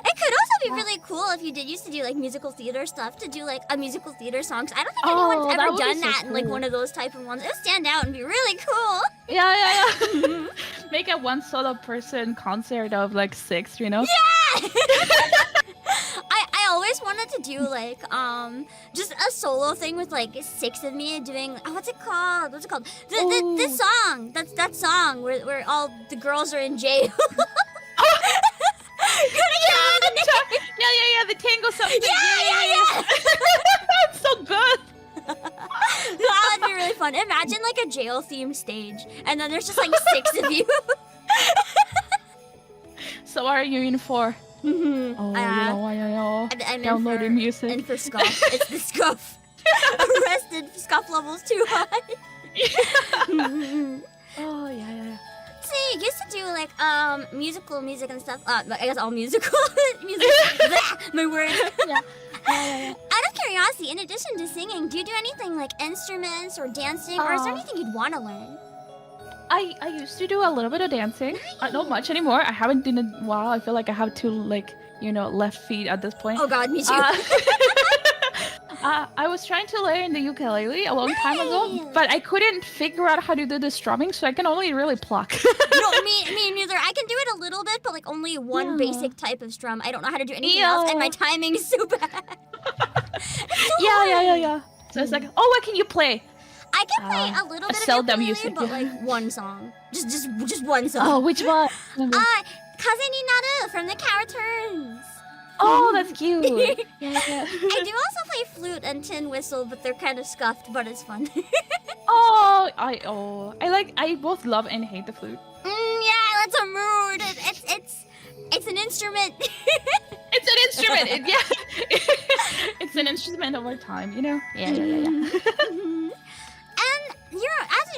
H: It could also be really cool if you did used to do like musical theater stuff to do like a musical theater song. 'Cause I don't think anyone's
I: that
H: ever
I: would be
H: done
I: so
H: that in like
I: cool.
H: one of those type of ones. It would stand out and be really cool.
I: Yeah. Make a one solo person concert of like 6,
H: Yeah. I always wanted to do like just a solo thing with like 6 of me doing what's it called? This song. That song where all the girls are in jail.
I: Yeah, the tango something.
H: Yeah.
I: That's so good.
H: That would be really fun. Imagine like a jail themed stage, and then there's just like 6 of you.
I: So what are you in for? Oh, I know.
H: I'm
I: Downloading
H: in for,
I: music.
H: In for scuff. It's the scuff. Arrested. Scuff levels too high.
I: Oh yeah.
H: See, you used to do like musical music and stuff. I guess all musical music. My word.
I: Yeah.
H: Out of curiosity, in addition to singing, do you do anything like instruments or dancing, or is there anything you'd want to learn?
I: I used to do a little bit of dancing. Not much anymore. I haven't done it in a while. I feel like I have two left feet at this point.
H: Oh God, me too.
I: I was trying to learn the ukulele a long time ago, but I couldn't figure out how to do the strumming, so I can only really pluck.
H: No, me neither. I can do it a little bit, but like only one basic type of strum. I don't know how to do anything else, and my timing is so bad.
I: Yeah. So it's like, oh, what can you play?
H: I can play a little bit of
I: seldom
H: ukulele,
I: music,
H: but
I: yeah.
H: like one song, just one song.
I: Oh, which one?
H: Kaze ni Naru from the Carroturns.
I: Oh, that's cute. Yeah.
H: I do also play flute and tin whistle, but they're kind of scuffed, but it's fun.
I: I both love and hate the flute.
H: Yeah, that's a mood. It's an instrument.
I: It's an instrument. It's an instrument over time, you know. Yeah.
H: And you're as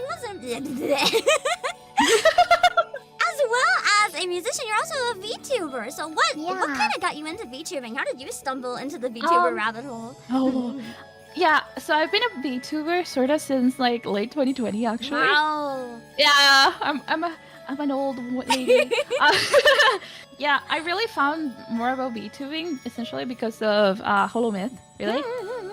H: well as a musician, you're also a VTuber. So what kind of got you into VTubing? How did you stumble into the VTuber rabbit hole?
I: Yeah, so I've been a VTuber sort of since like late 2020 actually.
H: Wow.
I: Yeah, I'm an old lady. Yeah, I really found more about VTubing essentially because of HoloMyth, really.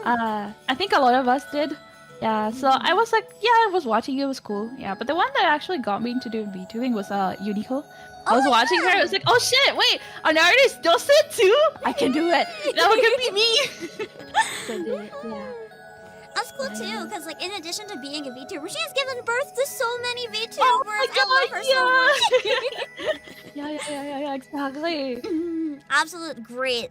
I: I think a lot of us did. Yeah, so I was like, I was watching it, was cool. Yeah, but the one that actually got me into doing VTubing was Unico. I was watching her, I was like, oh shit, wait, an artist does it too? I can do it. That could be me. So I did it, yeah.
H: That's cool too, because like in addition to being a VTuber, she has given birth to so many VTubers.
I: Oh my
H: I love her so much.
I: Yeah, exactly.
H: Absolute great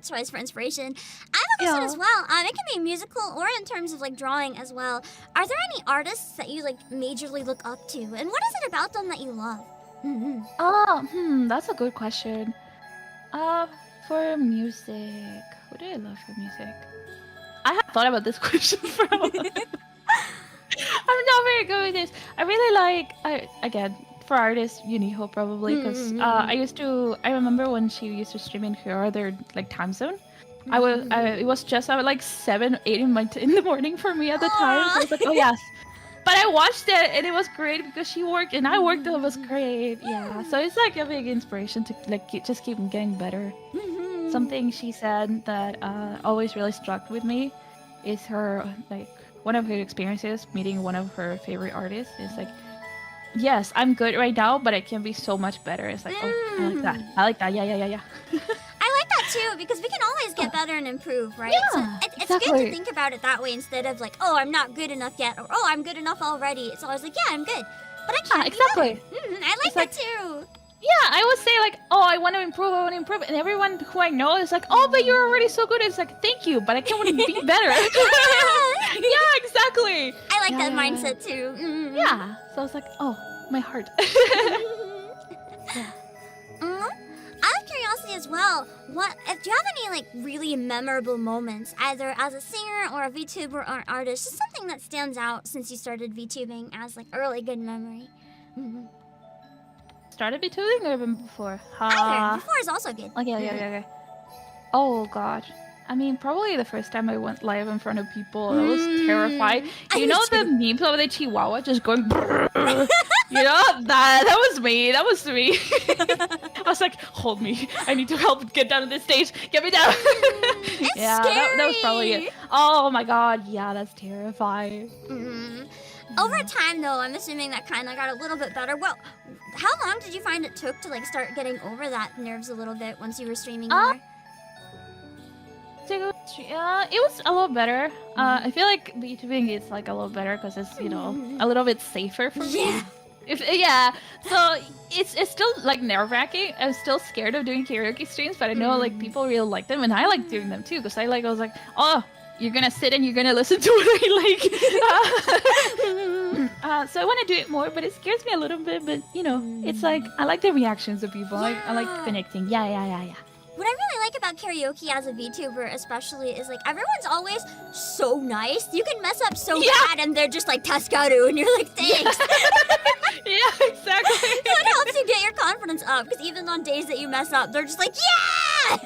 H: choice for inspiration. I have a question as well. It can be musical or in terms of like drawing as well. Are there any artists that you like majorly look up to, and what is it about them that you love?
I: That's a good question. For music, who do I love for music? I have thought about this question for a while. I'm not very good with this. I really like, again, for artists, Uniho probably, because I remember when she used to stream in her other like time zone. It was just like 7, 8 in the morning for me at the time. So I was like, oh yes. But I watched it and it was great because she worked and I worked and it was great. Yeah. So it's like a big inspiration to like just keep getting better. Something she said that always really struck with me is her like one of her experiences meeting one of her favorite artists is like, yes, I'm good right now, but I can be so much better. It's like, oh, I like that. Yeah.
H: I like that too because we can always get better and improve, right?
I: Yeah,
H: so it's
I: exactly.
H: good to think about it that way instead of like, oh, I'm not good enough yet, or oh, I'm good enough already. It's always like, yeah, I'm good, but I can.
I: Exactly.
H: I like that too.
I: yeah, I would say like, oh, I want to improve, and everyone who I know is like, oh, but you're already so good. It's like, thank you, but I can want to be better. Yeah, exactly.
H: I like that
I: Yeah.
H: mindset too. Mm.
I: Yeah. So I was like, oh, my heart.
H: Out of curiosity as well, do you have any like really memorable moments, either as a singer or a VTuber or an artist, just something that stands out since you started VTubing as like a really good memory? Mhm.
I: Started VTubing or even before?
H: Either. Before is also good.
I: Okay. Oh god. I mean, probably the first time I went live in front of people, I was terrified. You know the memes of the Chihuahua just going. You know that was me. That was me. I was like, hold me. I need to help get down to this stage. Get me down.
H: It's
I: yeah,
H: scary.
I: that was probably it. Oh my god. Yeah, that's terrifying.
H: Over time, though, I'm assuming that kind of got a little bit better. Well, how long did you find it took to like start getting over that nerves a little bit once you were streaming more?
I: It was a little better. I feel like VTubing is like a little better because it's a little bit safer for me. Yeah. So it's still like nerve-wracking. I'm still scared of doing karaoke streams, but I know like people really like them, and I like doing them too because I was like, oh, you're gonna sit and you're gonna listen to what I like. So I want to do it more, but it scares me a little bit. But it's like I like the reactions of people. I like connecting. Yeah.
H: What I really like about karaoke as a VTuber especially is like everyone's always so nice. You can mess up so bad and they're just like Tascaru and you're like, thanks.
I: Yeah, exactly.
H: So it helps you get your confidence up because even on days that you mess up, they're just like, yeah!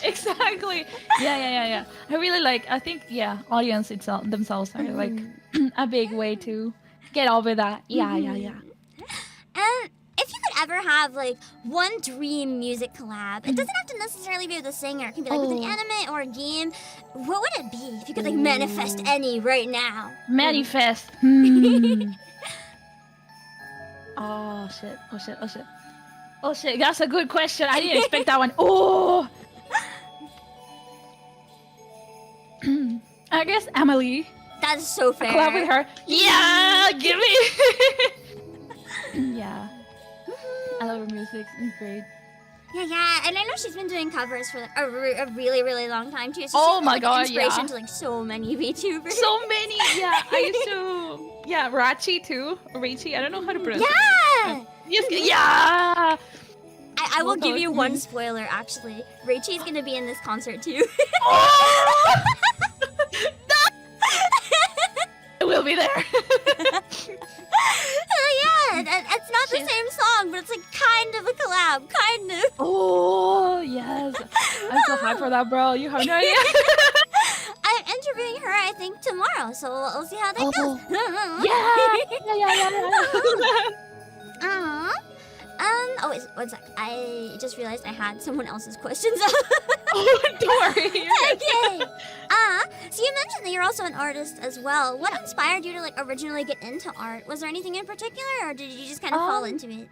I: Exactly. Yeah. I really like, I think, audience themselves are like a big way to get over that. Yeah.
H: And if you could ever have like one dream music collab, it doesn't have to necessarily be with a singer. It can be like with an anime or a game. What would it be if you could like manifest any right now?
I: Manifest. Oh shit. That's a good question. I didn't expect that one. Oh. I guess Emily.
H: That's so fair.
I: Collab with her. Yeah, give me. Yeah. I love her music. It's great.
H: Yeah, and I know she's been doing covers for like a really, really long time too. So
I: Oh
H: she's
I: my
H: been,
I: god,
H: like, inspiration
I: yeah.
H: to like so many VTubers.
I: So many. Yeah, I used to. Yeah, Rachi too. Rachi. I don't know how to pronounce it.
H: Yeah.
I: Yes. Yeah.
H: I will give you one spoiler. Actually, Raichi's gonna be in this concert too.
I: Oh! I will be there.
H: It's not the same song, but it's like kind of a collab, kind of.
I: Oh yes, I'm so hyped for that, bro. You have no idea.
H: I'm interviewing her, I think, tomorrow, so we'll see how that goes.
I: Yeah.
H: Oh, wait, one sec. I just realized I had someone else's questions up.
I: Oh, don't worry.
H: Okay. So you mentioned that you're also an artist as well. What inspired you to like originally get into art? Was there anything in particular, or did you just kind of fall into it?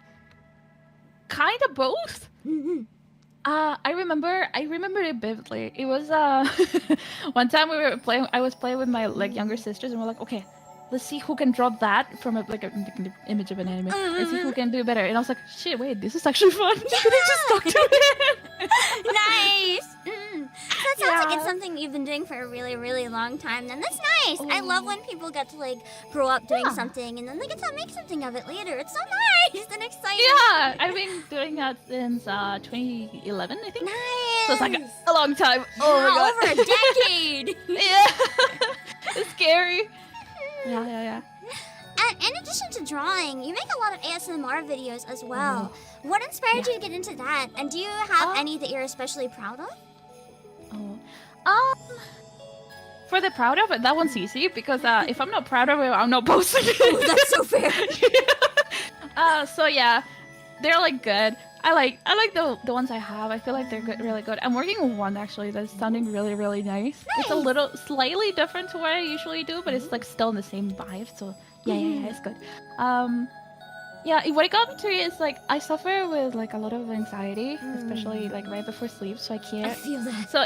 I: Kind of both. I remember it vividly. It was one time I was playing with my like younger sisters, and we're like, okay, let's see who can draw that from an image of an anime. Let's see who can do better. And I was like, shit, wait, this is actually fun. Yeah. Just talk to it.
H: Nice. That sounds like it's something you've been doing for a really, really long time. Then that's nice. I love when people get to like grow up doing something and then they get to make something of it later. It's so nice and exciting.
I: Yeah, I've been doing that since 2011, I think.
H: Nice.
I: So it's like a long time. Oh my god.
H: Over a decade.
I: Yeah. It's scary. Yeah.
H: And in addition to drawing, you make a lot of ASMR videos as well. What inspired you to get into that? And do you have any that you're especially proud of?
I: For the proud of it, that one's easy because if I'm not proud of it, I'm not posting it.
H: Oh, that's so fair.
I: So yeah, they're like good. I like the ones I have. I feel like they're good, really good. I'm working on one actually that's sounding really, really nice. It's a little slightly different to what I usually do, but it's like still in the same vibe. So yeah, it's good. Yeah, what got me to it is like I suffer with like a lot of anxiety, especially like right before sleep, so I can't.
H: I feel that.
I: So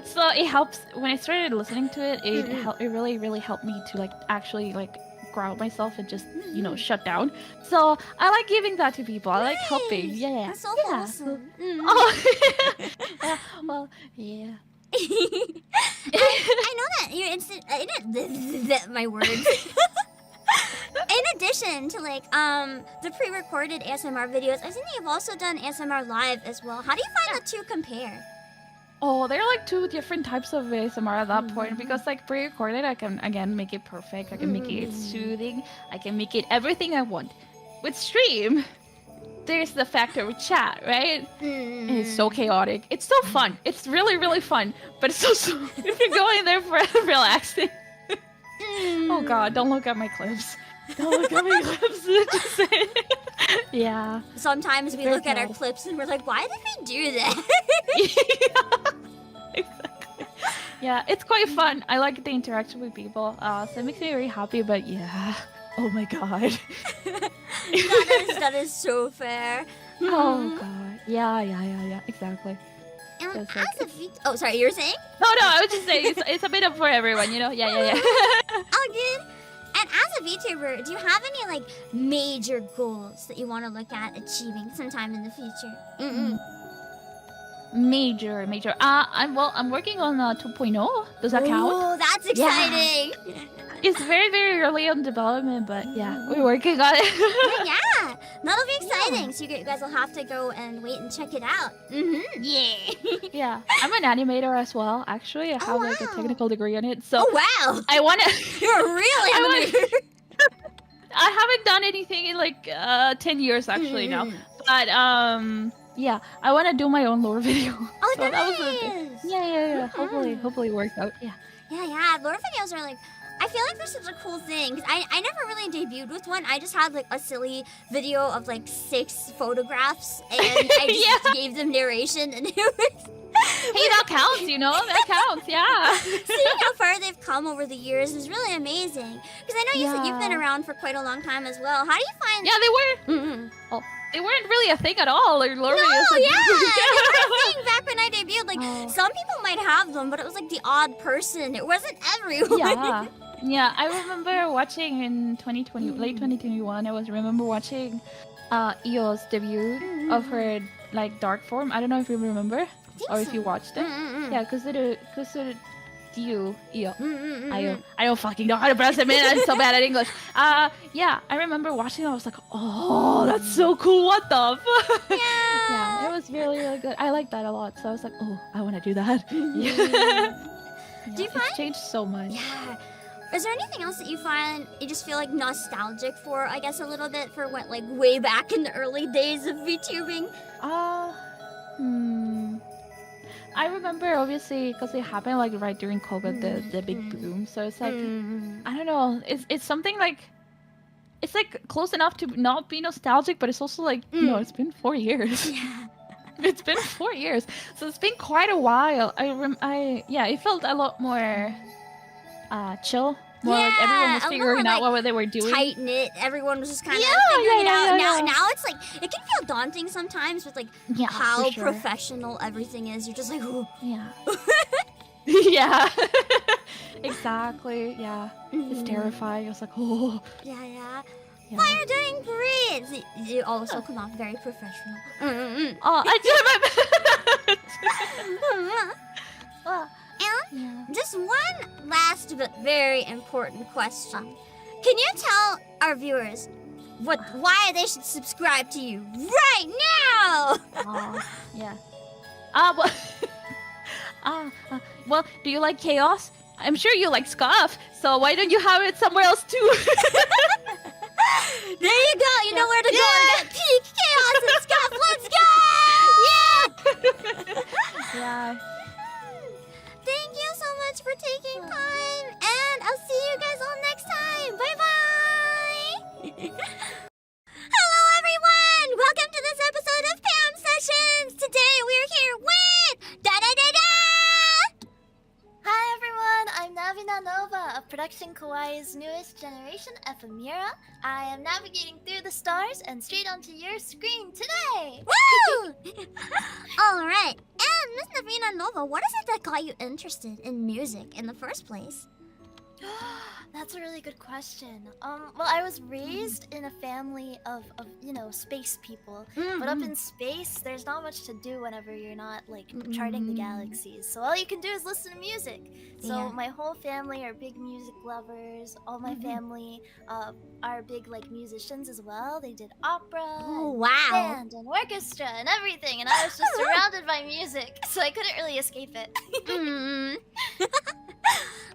I: so it helps when I started listening to it. It really, really helped me to like actually like ground myself and just, you know, shut down. So I like giving that to people. I like helping. Yeah.
B: That's so
I: Yeah.
B: wholesome.
I: Oh. Yeah, well, yeah.
B: I know that you're my words. In addition to like the pre-recorded ASMR videos, I think you've also done ASMR live as well. How do you find the two compare?
I: Oh, they're like two different types of ASMR at that point, because like pre-recorded, I can again make it perfect. I can make it soothing. I can make it everything I want. With stream, there's the factor with chat, right? And it's so chaotic. It's so fun. It's really, really fun. But it's also if you're going there for relaxing. Oh God, don't look at my clips. Don't look at my clips. Just say- yeah.
B: Sometimes we
I: Very
B: look at our
I: chaotic.
B: clips and we're like, why did we do that?
I: Exactly. Yeah, it's quite fun. I like the interaction with people. So it makes me very happy. But yeah, oh my God.
B: that is so fair.
I: Oh God. Yeah. Exactly.
B: And
I: That's
B: as a oh, sorry, you were saying?
I: No, I was just saying it's a bit of for everyone, you know. Yeah.
B: Oh, good. And as a VTuber, do you have any like major goals that you want to look at achieving sometime in the future?
I: Major. I'm working on 2.0. Does that count?
B: Oh, that's exciting.
I: It's very, very early on development, but yeah, we're working on it.
B: Yeah, that'll be exciting. So you guys will have to go and wait and check it out. Yeah.
I: Yeah, I'm an animator as well. Actually, I have like a
B: wow.
I: technical degree in it, so
B: Oh wow,
I: I want to.
B: you're really animator.
I: I haven't done anything in like 10 years actually now, but yeah, I want to do my own lore video.
B: Oh,
I: So that was a
B: nice.
I: yeah. Hopefully it works out. Yeah.
B: Yeah. Lore videos are like, I feel like they're such a cool thing. 'Cause I never really debuted with one. I just had like a silly video of like 6 photographs, and I just gave them narration, and it was.
I: Hey, that counts, you know? That counts, yeah.
B: Seeing how far they've come over the years is really amazing. Because I know you said you've been around for quite a long time as well. How do you find?
I: Yeah, they were. They weren't really a thing at all. Or lore
B: No,
I: videos, like-
B: yeah, they were a thing back when I debuted. Like some people might have them, but it was like the odd person. It wasn't everyone.
I: Yeah, I remember watching in 2020, late 2021. I remember watching Io's debut of her like dark form. I don't know if you remember or if you watched it. Yeah, because it Io. I don't fucking know how to pronounce it, man. I'm so bad at English. Yeah, I remember watching it. I was like, oh, that's so cool. What the fuck? Yeah, it was really, really good. I like that a lot. So I was like, oh, I want to do that.
B: Do you find?
I: It's changed so much.
B: Yeah. Is there anything else that you find you just feel like nostalgic for? I guess a little bit for what, like way back in the early days of VTubing.
I: I remember obviously because it happened like right during COVID, the big boom. So it's like I don't know. It's something like it's like close enough to not be nostalgic, but it's also like no, it's been 4 years.
B: Yeah.
I: It's been 4 years, so it's been quite a while. It felt a lot more chill. More like everyone was figuring out what they were doing.
B: Tight knit. Everyone was just kind of figuring it out. Now it's like it can feel daunting sometimes with like how professional everything is. You're just like, ooh.
I: Yeah. Yeah. Exactly. Yeah. It's terrifying. I was like, oh.
B: Yeah. Well, you're doing great. You also come off very professional.
I: Oh, I did my best.
B: And just one last but very important question. Can you tell our viewers why they should subscribe to you right now?
I: Yeah. Well, do you like chaos? I'm sure you like Scuff, so why don't you have it somewhere else too?
B: There you go. You know where to go to get peak chaos and Scuff. Let's go!
I: Yeah.
B: Thank you so much for taking time, and I'll see you guys all next time. Bye-bye! Hello, everyone! Welcome to this episode of Pam Sessions! Today we're here with... Da-da-da-da!
J: Hi everyone, I'm Navina Nova of Production Kawaii's newest generation ephemera. I am navigating through the stars and straight onto your screen today!
B: Woo! Alright, and Miss Navina Nova, what is it that got you interested in music in the first place?
J: That's a really good question. Well, I was raised in a family of space people. But up in space, there's not much to do whenever you're not, like, charting the galaxies. So all you can do is listen to music. So
B: Yeah.
J: my whole family are big music lovers. All my family are big, like, musicians as well. They did opera,
B: Oh,
J: and
B: wow.
J: band, and orchestra, and everything. And I was just surrounded by music, so I couldn't really escape it.
B: Mm.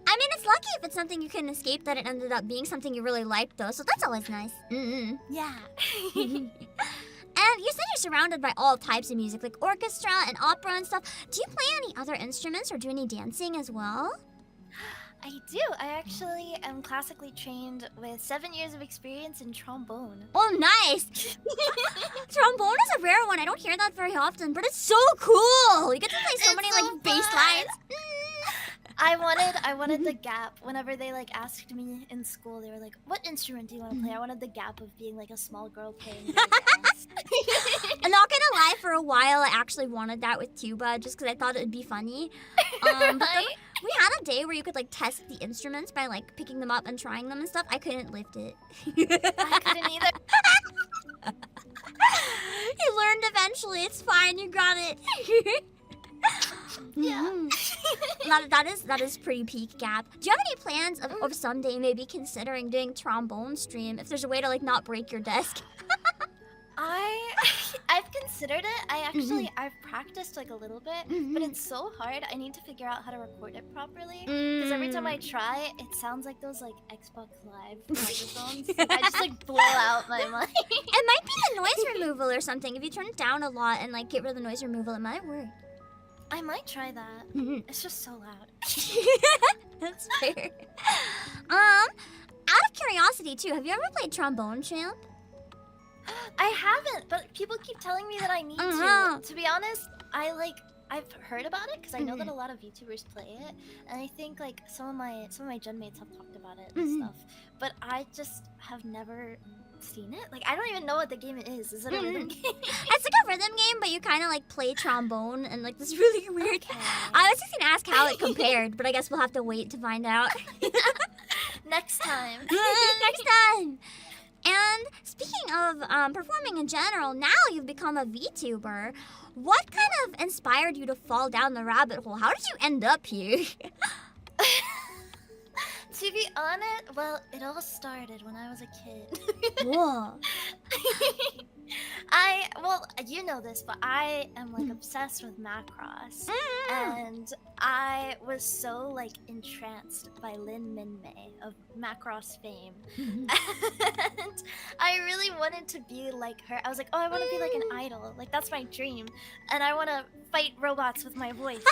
B: I mean, it's lucky if it's something you can escape that it ended up being something you really liked, though. So that's always nice.
J: Yeah.
B: And you said you're surrounded by all types of music, like orchestra and opera and stuff. Do you play any other instruments or do any dancing as well?
J: I do. I actually am classically trained with 7 years of experience in trombone.
B: Oh, nice! Trombone is a rare one. I don't hear that very often, but it's so cool. You get to play so
J: It's
B: many
J: so
B: like bass
J: fun.
B: lines.
J: I wanted the gap. Whenever they like asked me in school, they were like, "What instrument do you want to play?" I wanted the gap of being like a small girl playing. Bass.
B: I'm not gonna lie, for a while I actually wanted that with tuba just because I thought it would be funny. But then we had a day where you could like test the instruments by like picking them up and trying them and stuff. I couldn't lift it.
J: I couldn't either.
B: You learned eventually. It's fine. You got it.
J: Yeah.
B: That is pretty peak gap. Do you have any plans of someday maybe considering doing trombone stream if there's a way to like not break your desk?
J: I've considered it. I've practiced like a little bit, but it's so hard. I need to figure out how to record it properly because every time I try, it sounds like those like Xbox Live microphones. Like, I just like blow out my mic.
B: It might be the noise removal or something. If you turn it down a lot and like get rid of the noise removal, it might work.
J: I might try that. It's just so loud.
B: That's fair. Out of curiosity too, have you ever played trombone, Champ?
J: I haven't, but people keep telling me that I need
B: Uh-huh.
J: to. To be honest, I've heard about it because I know that a lot of VTubers play it, and I think like some of my gen mates have talked about it and stuff. But I just have never seen it. Like I don't even know what the game is. Is it a rhythm game?
B: It's like a rhythm game, but you kind of like play trombone and like this really weird. I was just gonna ask how it compared, but I guess we'll have to wait to find out.
J: Next time.
B: Next time. And speaking of performing in general, now you've become a VTuber. What kind of inspired you to fall down the rabbit hole? How did you end up here?
J: To be honest, well, it all started when I was a kid.
B: Whoa.
J: Well, you know this, but I am like obsessed with Macross, and I was so like entranced by Lin Minmay of Macross fame, and I really wanted to be like her. I was like, oh, I want to be like an idol, like that's my dream, and I want to fight robots with my voice.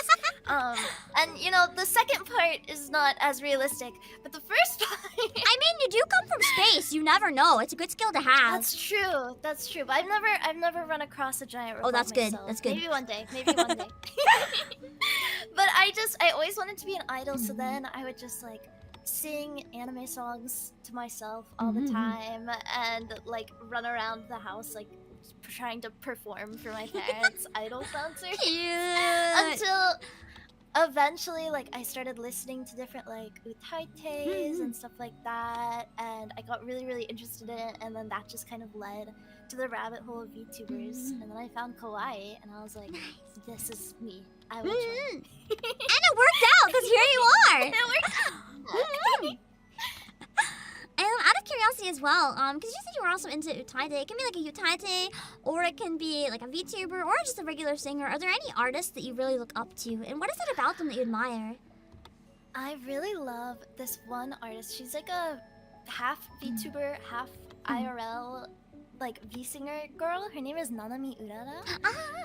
J: And you know, the second part is not as realistic, but the first part.
B: I mean, you do come from space. You never know. It's a good skill to have.
J: That's true. That's true. But I've never run across a giant robot.
B: Oh, that's good.
J: myself.
B: That's good.
J: Maybe one day. Maybe one day. But I always wanted to be an idol. So then I would just like sing anime songs to myself all the time and like run around the house like trying to perform for my parents' idol concert.
B: Cute.
J: Until eventually like I started listening to different like utaites and stuff like that, and I got really interested in it, and then that just kind of led to the rabbit hole of VTubers, and then I found Kawaii and I was like, this is me. I will join.
B: And it worked out because here you are.
J: It worked out.
B: And out of curiosity as well, because you said you were also into utaite. It can be like a utaite, or it can be like a VTuber, or just a regular singer. Are there any artists that you really look up to, and what is it about them that you admire?
J: I really love this one artist. She's like a half VTuber, half IRL, like V-singer girl. Her name is Nanami Urara,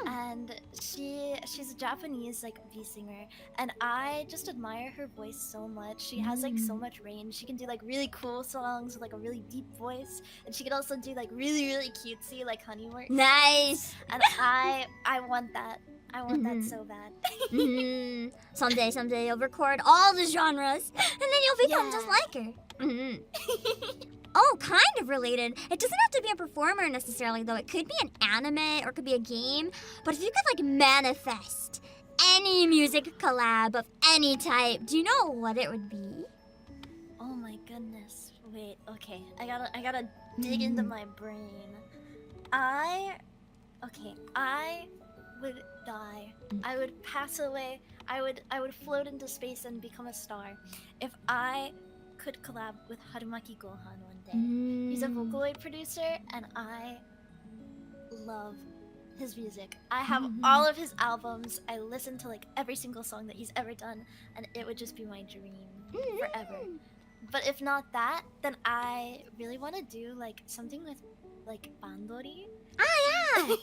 J: and she's a Japanese like V-singer, and I just admire her voice so much. She has like so much range. She can do like really cool songs with like a really deep voice, and she can also do like really cutesy like Honeyworks.
B: Nice.
J: And I want that. I want that so bad.
B: Someday you'll record all the genres, and then you'll become just like her. Oh, kind of related. It doesn't have to be a performer necessarily, though. It could be an anime or it could be a game. But if you could, like, manifest any music collab of any type, do you know what it would be?
J: Oh my goodness. Wait, okay. I gotta dig into my brain. I would die. I would pass away. I would float into space and become a star if I could collab with Harumaki Gohan one day. He's a Vocaloid producer and I love his music. I have all of his albums. I listen to like every single song that he's ever done, and it would just be my dream forever. But if not that, then I really want to do like something with like bandori.
B: Ah, yeah.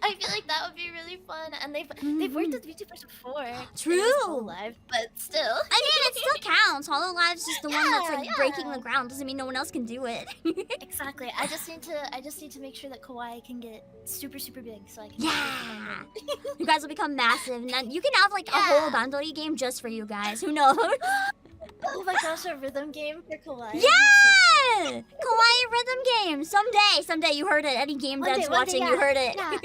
J: I feel like that would be really fun, and they've worked with VTubers before.
B: True.
J: Live, but still.
B: I mean, it still counts. Hololive's just the one that's like breaking the ground. Doesn't mean no one else can do it.
J: Exactly. I just need to make sure that Kawaii can get super big, so I can.
B: Yeah. You guys will become massive, and then you can have like a whole bandori game just for you guys. Who knows?
J: Oh my gosh, a rhythm game for Kawaii.
B: Yeah! Kawaii rhythm game. Someday you heard it. Any game devs watching, you heard it.
J: Yeah.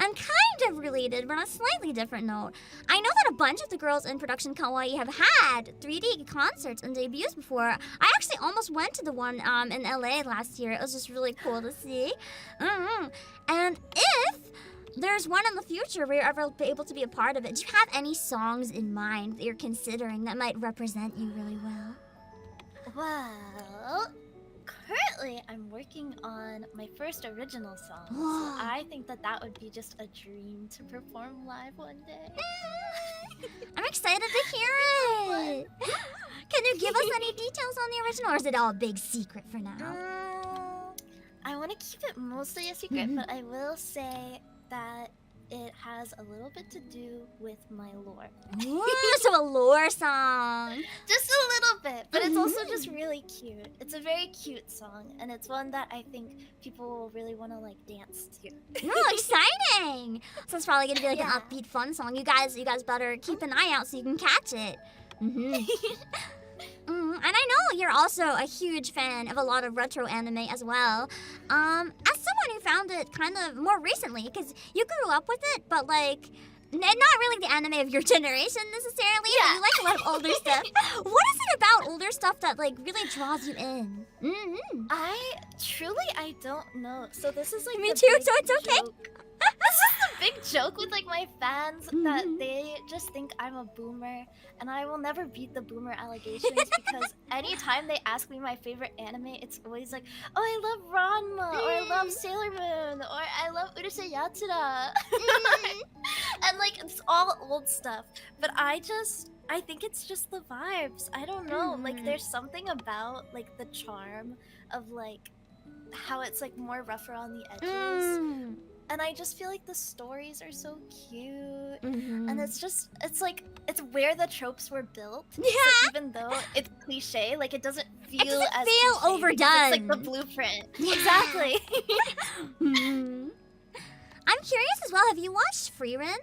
B: And kind of related, but on a slightly different note, I know that a bunch of the girls in production Kawaii have had 3D concerts and debuts before. I actually almost went to the one in LA last year. It was just really cool to see. And if there's one in the future where you're ever able to be a part of it, do you have any songs in mind that you're considering that might represent you really well?
J: Well, currently I'm working on my first original song. So I think that would be just a dream to perform live one day.
B: I'm excited to hear it. Can you give us any details on the original, or is it all a big secret for now?
J: I want to keep it mostly a secret, but I will say that it has a little bit to do with my lore.
B: Ooh, so a lore song.
J: Just a little bit, but it's also just really cute. It's a very cute song, and it's one that I think people will really want to like dance to.
B: Oh, exciting! So it's probably gonna be like an upbeat, fun song. You guys better keep an eye out so you can catch it. And I know you're also a huge fan of a lot of retro anime as well. As someone who found it kind of more recently, because you grew up with it, but like, not really the anime of your generation necessarily. Yeah. You like a lot of older stuff. What is it about older stuff that like really draws you in?
J: I don't know. So this is like
B: me too. So it's okay.
J: This is the big joke with like my fans that they just think I'm a boomer, and I will never beat the boomer allegations because anytime they ask me my favorite anime, it's always like, oh, I love Ranma, or I love Sailor Moon, or I love Urusei Yatsura. And like it's all old stuff, but I think it's just the vibes. I don't know, like there's something about like the charm of like how it's like more rougher on the edges. And I just feel like the stories are so cute. And it's where the tropes were built.
B: Yeah.
J: So even though it's cliche, like it doesn't feel cliche
B: overdone.
J: It's like the blueprint. Yeah. Exactly.
B: I'm curious as well, have you watched Freerun?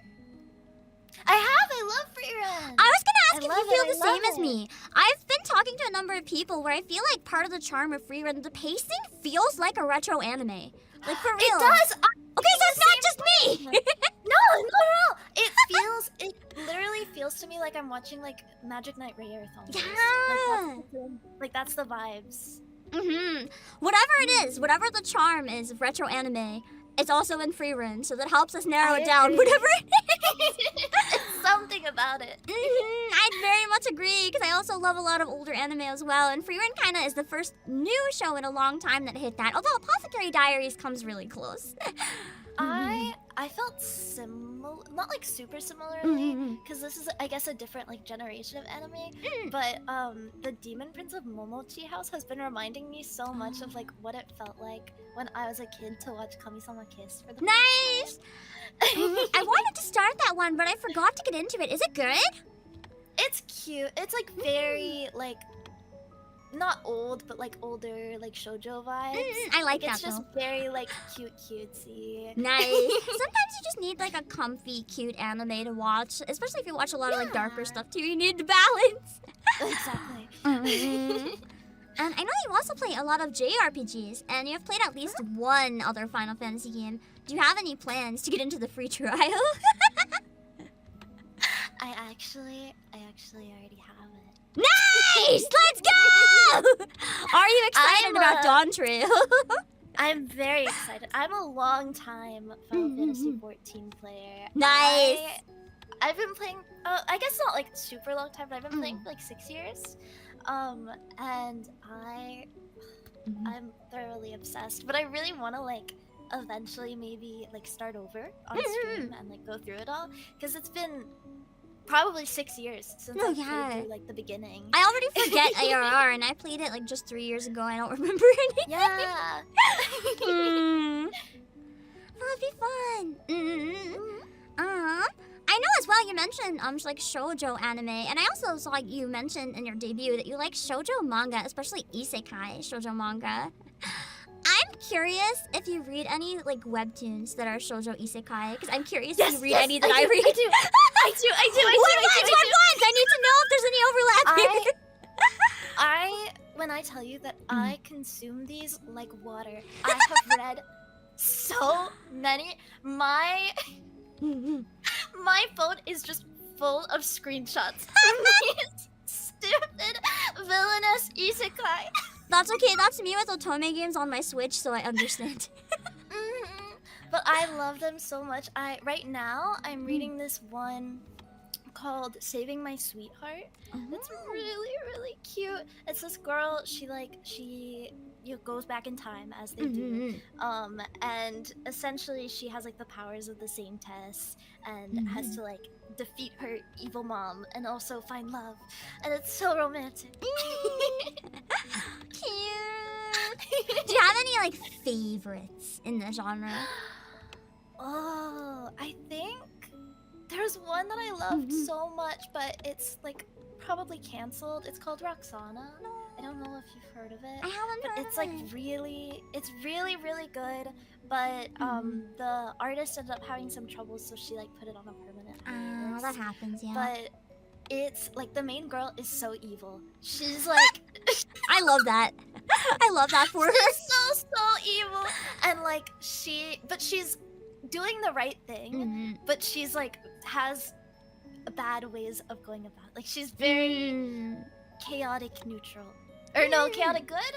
J: I have. I love Freerun.
B: I was gonna ask if you feel the same as me. I've been talking to a number of people where I feel like part of the charm of Freerun, the pacing feels like a retro anime. Like for real.
J: It does.
B: Okay, so it's not just me.
J: No. It literally feels to me like I'm watching like Magic Knight Rayearthon.
B: Yeah.
J: Like that's the vibes.
B: Whatever it is, whatever the charm is of retro anime, it's also in Freerun, so that helps us narrow it down. Whatever it is.
J: It's something about it.
B: I'd very much agree, because I also love a lot of older anime as well, and Freerun kind of is the first new show in a long time that hit that, although Apothecary Diaries comes really close.
J: I felt similar, not like super similarly, because this is, I guess, a different like generation of anime. But the Demon Prince of Momochi House has been reminding me so much of like what it felt like when I was a kid to watch Kami-sama Kiss for the
B: Nice. I wanted to start that one, but I forgot to get into it. Is it good?
J: It's cute. It's like very like not old, but like older, like shoujo vibes.
B: I like that.
J: It's just very like cutesy.
B: Nice. Sometimes you just need like a comfy, cute anime to watch, especially if you watch a lot of like darker stuff too. You need to balance.
J: Exactly.
B: And I know you also play a lot of JRPGs, and you have played at least one other Final Fantasy game. Do you have any plans to get into the free trial?
J: I I actually already have it.
B: Nice! Let's go! Are you excited
J: I'm,
B: about Dawn Trail?
J: I'm very excited. I'm a long time Final Fantasy 14 player.
B: Nice.
J: I've been playing. I guess not like super long time, but I've been playing for like 6 years. And I'm thoroughly obsessed. But I really want to like eventually maybe like start over on stream and like go through it all, because it's been probably 6 years since I played through like the beginning.
B: I already forget ARR, and I played it like just 3 years ago. I don't remember anything.
J: Yeah.
B: That'd be fun. I know as well you mentioned like shoujo anime, and I also saw you mention in your debut that you like shoujo manga, especially isekai shoujo manga. I'm curious if you read any like webtoons that are shoujo isekai, because I'm curious if you read any that I read.
J: I do.
B: What ones? I need to know if there's any overlap here.
J: When I tell you that I consume these like water, I have read so many. My phone is just full of screenshots of these stupid villainous isekai.
B: That's okay. That's me with otome games on my Switch, so I understand.
J: But I love them so much. Right now I'm reading this one called Saving My Sweetheart. It's really cute. It's this girl, she goes back in time as they do. And essentially she has like the powers of the Saintess and has to like defeat her evil mom and also find love. And it's so romantic.
B: Cute. Do you have any like favorites in the genre?
J: Oh, I think there's one that I loved so much, but it's like probably canceled. It's called Roxana. I don't know if you've heard of it.
B: I haven't heard
J: It's
B: of
J: like
B: it.
J: it's really good. But the artist ended up having some trouble, so she like put it on a permanent hiatus.
B: That happens, yeah.
J: But it's like the main girl is so evil. She's like,
B: I love that. I love that for her.
J: She's so evil, and like she's doing the right thing, but she's like has bad ways of going about it. Like she's very chaotic neutral, or no, chaotic good.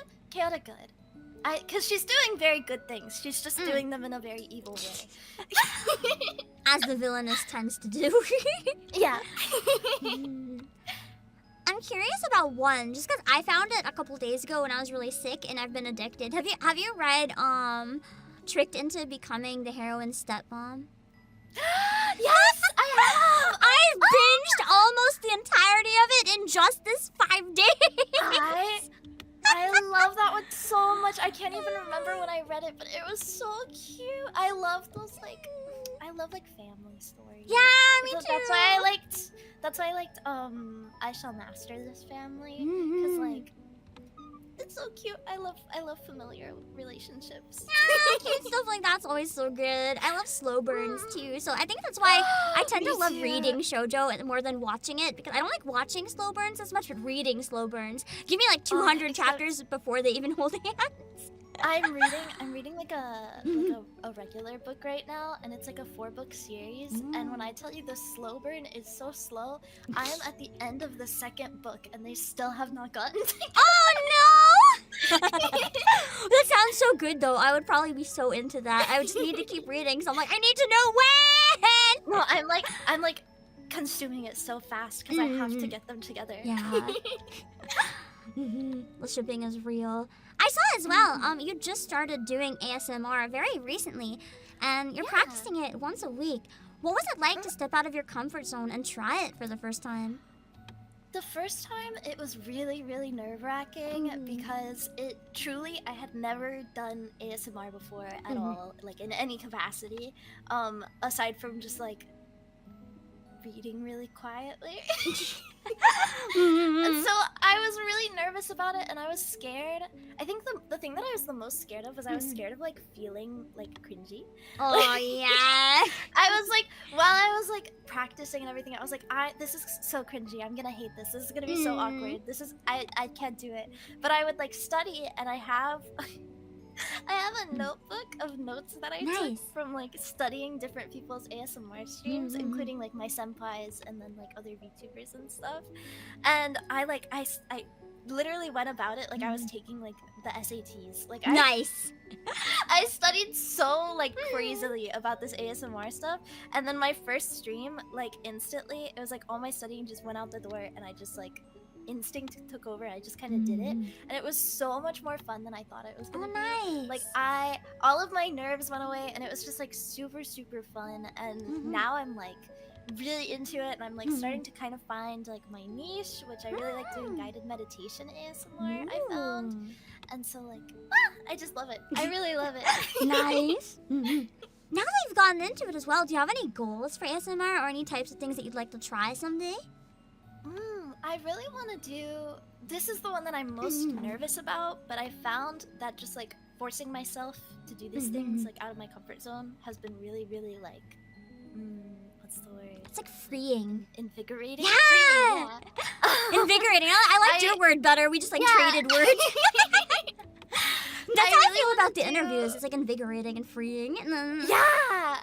J: Because she's doing very good things. She's just doing them in a very evil way.
B: As the villainess tends to do.
J: Yeah.
B: I'm curious about one, just because I found it a couple days ago when I was really sick and I've been addicted. Have you read Tricked into Becoming the Heroine's Stepmom?
J: Yes, I have.
B: I binged almost the entirety of it in just this 5 days.
J: I love that one so much. I can't even remember when I read it, but it was so cute. I love those like family stories.
B: Yeah, me too.
J: That's why I liked I Shall Master This Family, because like it's so cute. I love familiar relationships.
B: Yeah, cute stuff like that's always so good. I love slow burns too, so I think that's why I tend to love reading shoujo more than watching it, because I don't like watching slow burns as much, but reading slow burns. Give me like 200 chapters before they even hold hands.
J: I'm reading like a regular book right now, and it's like a 4-book series. And when I tell you the slow burn is so slow, I am at the end of the 2nd book, and they still have not gotten to it.
B: Oh no! That sounds so good though. I would probably be so into that. I would just need to keep reading, so I'm like, I need to know when.
J: No, I'm like consuming it so fast because I have to get them together.
B: Yeah. The shipping is real. I saw as well, you just started doing ASMR very recently, and you're practicing it once a week. What was it like to step out of your comfort zone and try it for the first time?
J: The first time, it was really nerve-wracking because I had never done ASMR before at all, like in any capacity, aside from just like reading really quietly. And so I was really nervous about it, and I was scared. I think the thing that I was the most scared of was I was scared of like feeling like cringy.
B: Oh yeah.
J: I was like, while I was like practicing and everything, I was like, this is so cringy. I'm gonna hate this. This is gonna be so awkward. I can't do it. But I would like study, and I have I have a notebook of notes that I
B: Nice.
J: took from like studying different people's ASMR streams, including like my senpais and then like other VTubers and stuff. And I literally went about it like I was taking like the SATs. Like
B: Nice.
J: I studied so like crazily about this ASMR stuff, and then my first stream, like instantly, it was like all my studying just went out the door, and I just like instinct took over. I just kind of did it, and it was so much more fun than I thought it was gonna be.
B: Nice.
J: Like all of my nerves went away, and it was just like super fun. And now I'm like really into it, and I'm like starting to kind of find like my niche, which I really like doing guided meditation ASMR. I found. And so, like, I just love it. I really love it.
B: Nice. Now that you've gotten into it as well, do you have any goals for ASMR or any types of things that you'd like to try someday?
J: I really want to do... This is the one that I'm most nervous about, but I found that just, like, forcing myself to do these things, like, out of my comfort zone has been really, like... what's the word?
B: It's like freeing.
J: Invigorating?
B: Yeah!
J: Freeing, yeah.
B: Invigorating. I liked your word better. We just, like, traded words. That's how I feel about the interviews. It's like invigorating and freeing. And then...
J: Yeah!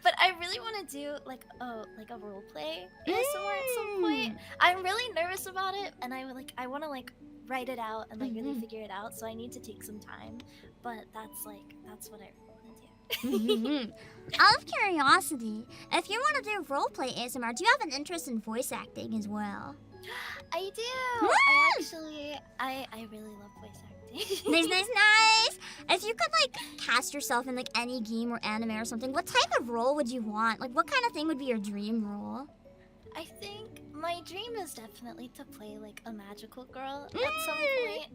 J: But I really want to do like a role play ASMR at some point. I'm really nervous about it, and I want to like write it out and like really figure it out. So I need to take some time. But that's what I really want to do.
B: Out of curiosity, if you want to do roleplay ASMR, do you have an interest in voice acting as well?
J: I do. I actually, I really love voice acting.
B: Nice. If you could like cast yourself in like any game or anime or something, what type of role would you want? Like, what kind of thing would be your dream role?
J: I think my dream is definitely to play like a magical girl at some point.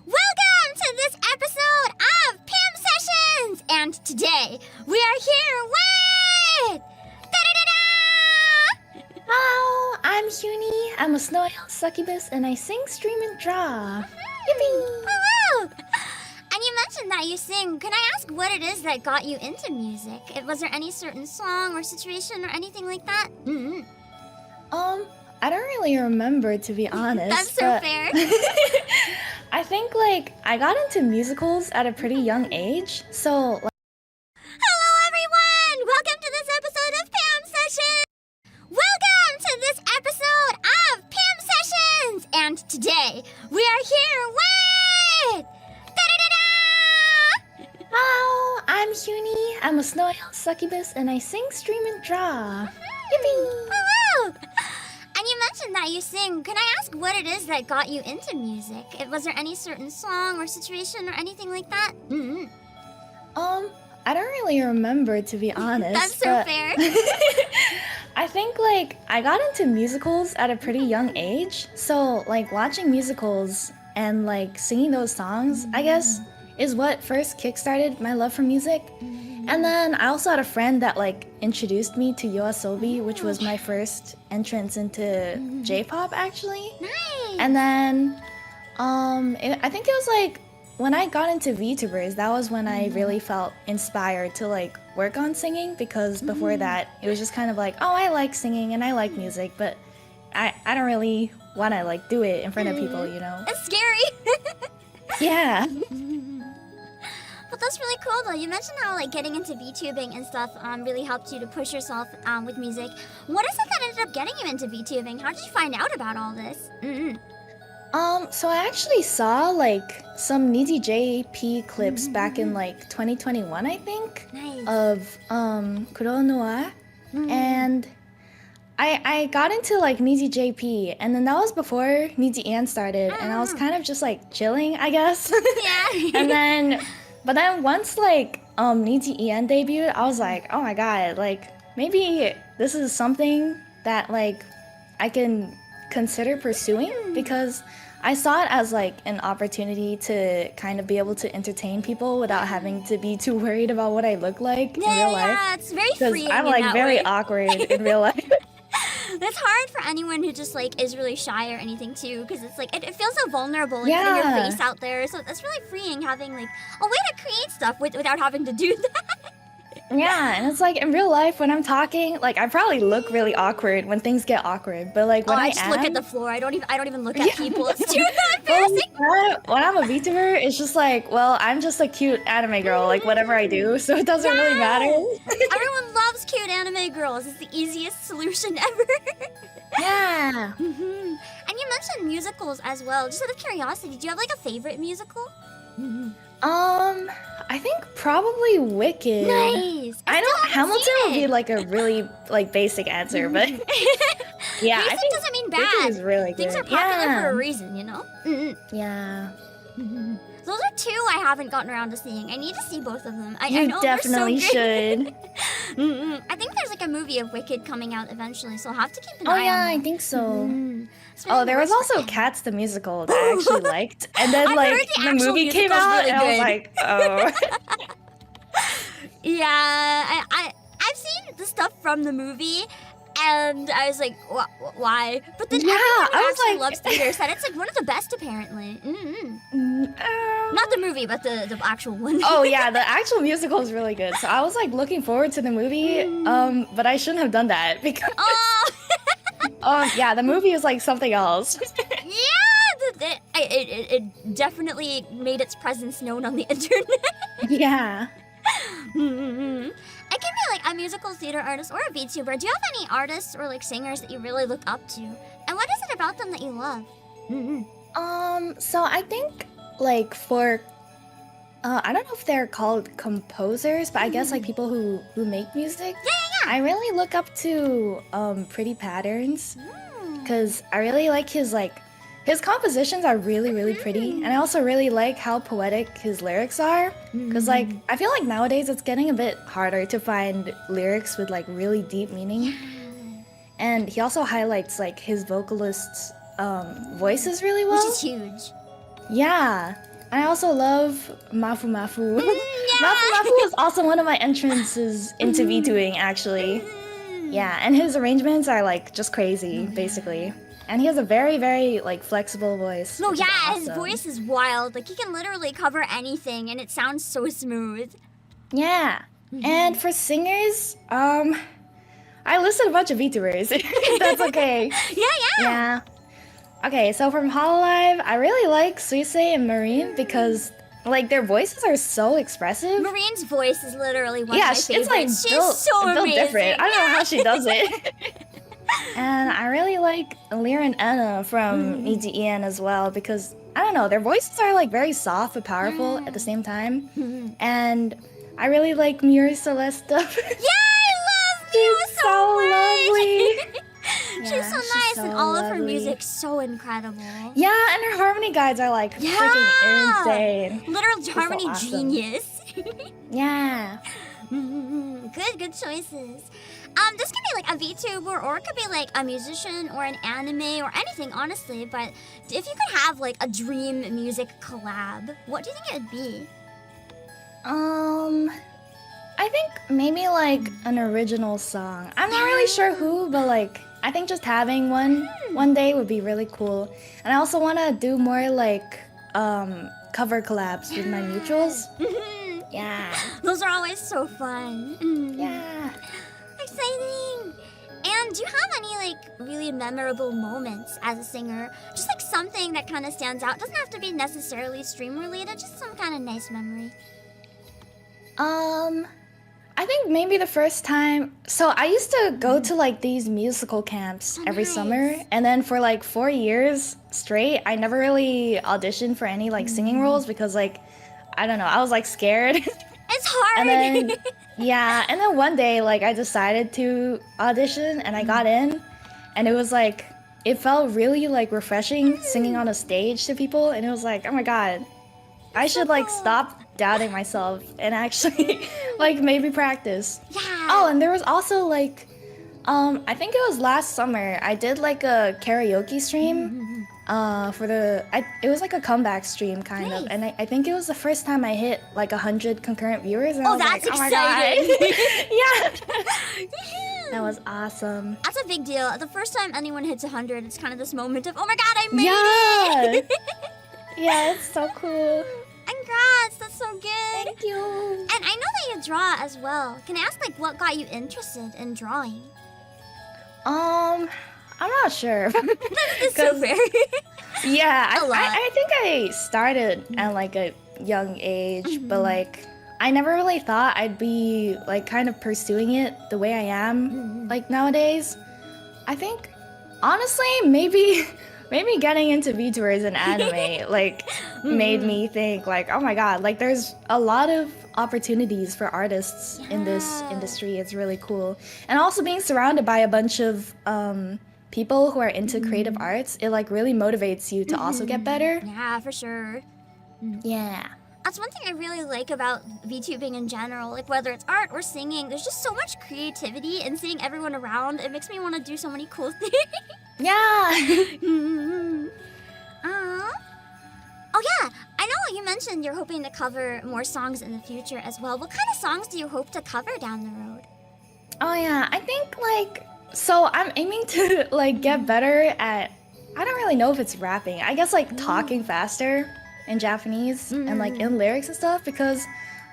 B: Welcome to this episode of Pam Sessions, and today we are here with.
K: Hello, I'm Huni. I'm a snow elf succubus, and I sing, stream, and draw. Yippee!
B: Hello! And you mentioned that you sing. Can I ask what it is that got you into music? Was there any certain song or situation or anything like that?
K: I don't really remember, to be honest.
B: That's so fair.
K: I think, like, I got into musicals at a pretty young age, so...
B: Hello, everyone! Welcome to this episode of Pam Sessions! Welcome to this episode of Pam Sessions! And today, we are here with...
K: Hello, I'm Huni. I'm a snow elf succubus, and I sing, stream, and draw. Yippee!
B: Hello! And you mentioned that you sing. Can I ask what it is that got you into music? Was there any certain song or situation or anything like that?
K: I don't really remember, to be honest.
B: That's so fair.
K: I think, like, I got into musicals at a pretty young age, so, like, watching musicals and, like, singing those songs, I guess, is what first kickstarted my love for music. And then I also had a friend that, like, introduced me to YOASOBI, which was my first entrance into J-pop, actually.
B: Nice!
K: And then, I think it was, like, when I got into VTubers, that was when I really felt inspired to like work on singing, because before that it was just kind of like, oh, I like singing and I like music, but I don't really want to like do it in front of people, you know?
B: It's scary.
K: Yeah.
B: But that's really cool though. You mentioned how like getting into VTubing and stuff really helped you to push yourself with music. What is it that ended up getting you into VTubing? How did you find out about all this?
K: So I actually saw like some Niji JP clips back in like 2021, I think,
B: Nice.
K: of Kuro Noir, and I got into like Niji JP, and then that was before Niji Ian started, and I was kind of just like chilling, I guess.
B: Yeah.
K: But then once like Niji Ian debuted, I was like, oh my god, like maybe this is something that like I can consider pursuing, because I saw it as like an opportunity to kind of be able to entertain people without having to be too worried about what I look like in real life.
B: Yeah, it's very
K: Because
B: freeing.
K: I'm
B: in
K: like
B: that
K: very
B: way.
K: awkward in real life.
B: It's hard for anyone who just like is really shy or anything too, because it's like it feels so vulnerable, like putting your
K: Yeah.
B: face out there. So it's really freeing having like a way to create stuff without having to do that.
K: Yeah, and it's like in real life when I'm talking, like I probably look really awkward when things get awkward, but like when
B: I
K: I
B: just
K: am,
B: look at the floor. I don't even look at people. It's too
K: well,
B: embarrassing.
K: when I'm a VTuber, it's just like, well, I'm just a cute anime girl, like whatever I do, so it doesn't really matter.
B: Everyone loves cute anime girls. It's the easiest solution ever.
K: Yeah.
B: And you mentioned musicals as well. Just out of curiosity, do you have like a favorite musical?
K: I think probably Wicked.
B: Nice.
K: I know
B: still haven't
K: Hamilton
B: seen
K: would be
B: it.
K: like a really like basic answer, but yeah, I
B: Basic
K: think
B: doesn't mean
K: Wicked
B: bad.
K: is really good.
B: Things are popular
K: yeah.
B: for a reason, you know?
K: Yeah.
B: Those are two I haven't gotten around to seeing. I need to see both of them. I
K: You
B: know
K: definitely
B: they're so
K: should.
B: good. I think there's like a movie of Wicked coming out eventually, so I'll have to keep an
K: Oh
B: eye
K: yeah,
B: on
K: I
B: that.
K: think so.
B: It's been
K: Oh, there was
B: worse for
K: also Cats the musical that I actually liked, and then
B: I've
K: like
B: heard the
K: the
B: actual
K: movie came
B: musical's
K: out,
B: really
K: and I was
B: good.
K: like, oh.
B: Yeah, I've seen the stuff from the movie, and I was like, why? But then
K: Yeah,
B: everyone who
K: I was
B: actually
K: like-
B: loves theater said it's like one of the best, apparently. Not the movie, but the actual one.
K: Oh yeah, the actual musical is really good. So I was like looking forward to the movie, but I shouldn't have done that because yeah, the movie is like something else.
B: Yeah, it definitely made its presence known on the internet.
K: Yeah.
B: It can be like a musical theater artist or a VTuber. Do you have any artists or like singers that you really look up to? And what is it about them that you love?
K: So I think like for I don't know if they're called composers, but I guess like people who make music.
B: Yeah.
K: I really look up to Pretty Patterns because I really like his compositions are really pretty, and I also really like how poetic his lyrics are. Because like I feel like nowadays it's getting a bit harder to find lyrics with like really deep meaning. And he also highlights like his vocalists' voices really well.
B: Which is huge.
K: Yeah. And I also love Mafu Mafu. Mafu Mafu was also one of my entrances into VTubing, actually. Yeah, and his arrangements are like just crazy, basically. And he has a very like flexible voice.
B: No,
K: which is
B: yeah, his
K: awesome.
B: voice is wild. Like he can literally cover anything, and it sounds so smooth.
K: Yeah. And for singers, I listed a bunch of VTubers. That's okay. Yeah. Okay, so from Hololive, I really like Suise and Marine because like their voices are so expressive.
B: Marine's voice is literally one
K: Yeah,
B: of my
K: it's like
B: favorites. She's
K: built,
B: so
K: built
B: amazing.
K: different. I don't know how she does it. And I really like Lear and Anna from EGEN as well because I don't know, their voices are like very soft but powerful at the same time. And I really like Miura Celeste.
B: Yeah, I love you
K: so lovely.
B: She's
K: Yeah,
B: so
K: she's
B: nice,
K: so
B: and all of her
K: lovely.
B: music so incredible.
K: Yeah, and her harmony guides are like freaking insane.
B: Literal
K: so
B: harmony
K: awesome.
B: genius.
K: Yeah.
B: Good choices. This could be like a VTuber, or it could be like a musician or an anime or anything, honestly. But if you could have like a dream music collab, what do you think it would be?
K: I think maybe like an original song. I'm not really sure who, but like I think just having one day would be really cool. And I also want to do more like cover collabs with my mutuals. Yeah.
B: Those are always so fun.
K: Yeah.
B: Exciting. And do you have any like really memorable moments as a singer? Just like something that kind of stands out. Doesn't have to be necessarily stream related, just some kind of nice memory.
K: I think maybe the first time. So I used to go to like these musical camps every summer, and then for like 4 years straight, I never really auditioned for any like singing roles because like I don't know, I was like scared.
B: It's hard.
K: And then yeah, and then one day like I decided to audition and I got in, and it was like it felt really like refreshing singing on a stage to people, and it was like, oh my god, I should like stop doubting myself and actually like maybe practice.
B: Yeah.
K: Oh, and there was also like I think it was last summer I did like a karaoke stream for it was like a comeback stream kind of, and I think it was the first time I hit like 100 concurrent viewers, and I was
B: that's
K: like, oh my
B: exciting.
K: god. Yeah. That was awesome.
B: That's a big deal. The first time anyone hits 100, it's kind of this moment of, oh my god, I made
K: Yeah.
B: it!
K: Yeah, it's so cool.
B: Congrats, that's so good.
K: Thank you.
B: And I know that you draw as well. Can I ask, like, what got you interested in drawing?
K: I'm not sure.
B: It's so fair.
K: Yeah,
B: A lot.
K: I think I started at like a young age, but like I never really thought I'd be like kind of pursuing it the way I am like nowadays. I think honestly maybe getting into VTubers and anime like made me think like, oh my god, like there's a lot of opportunities for artists in this industry. It's really cool. And also being surrounded by a bunch of people who are into creative arts, it like really motivates you to also get better.
B: Yeah, for sure.
K: Yeah.
B: That's one thing I really like about VTubing in general. Like, whether it's art or singing, there's just so much creativity, and seeing everyone around, it makes me want to do so many cool things.
K: Yeah.
B: Oh yeah, I know you mentioned you're hoping to cover more songs in the future as well. What kind of songs do you hope to cover down the road?
K: Oh yeah, I think like so I'm aiming to like get better at, I don't really know if it's rapping. I guess like talking faster in Japanese and like in lyrics and stuff, because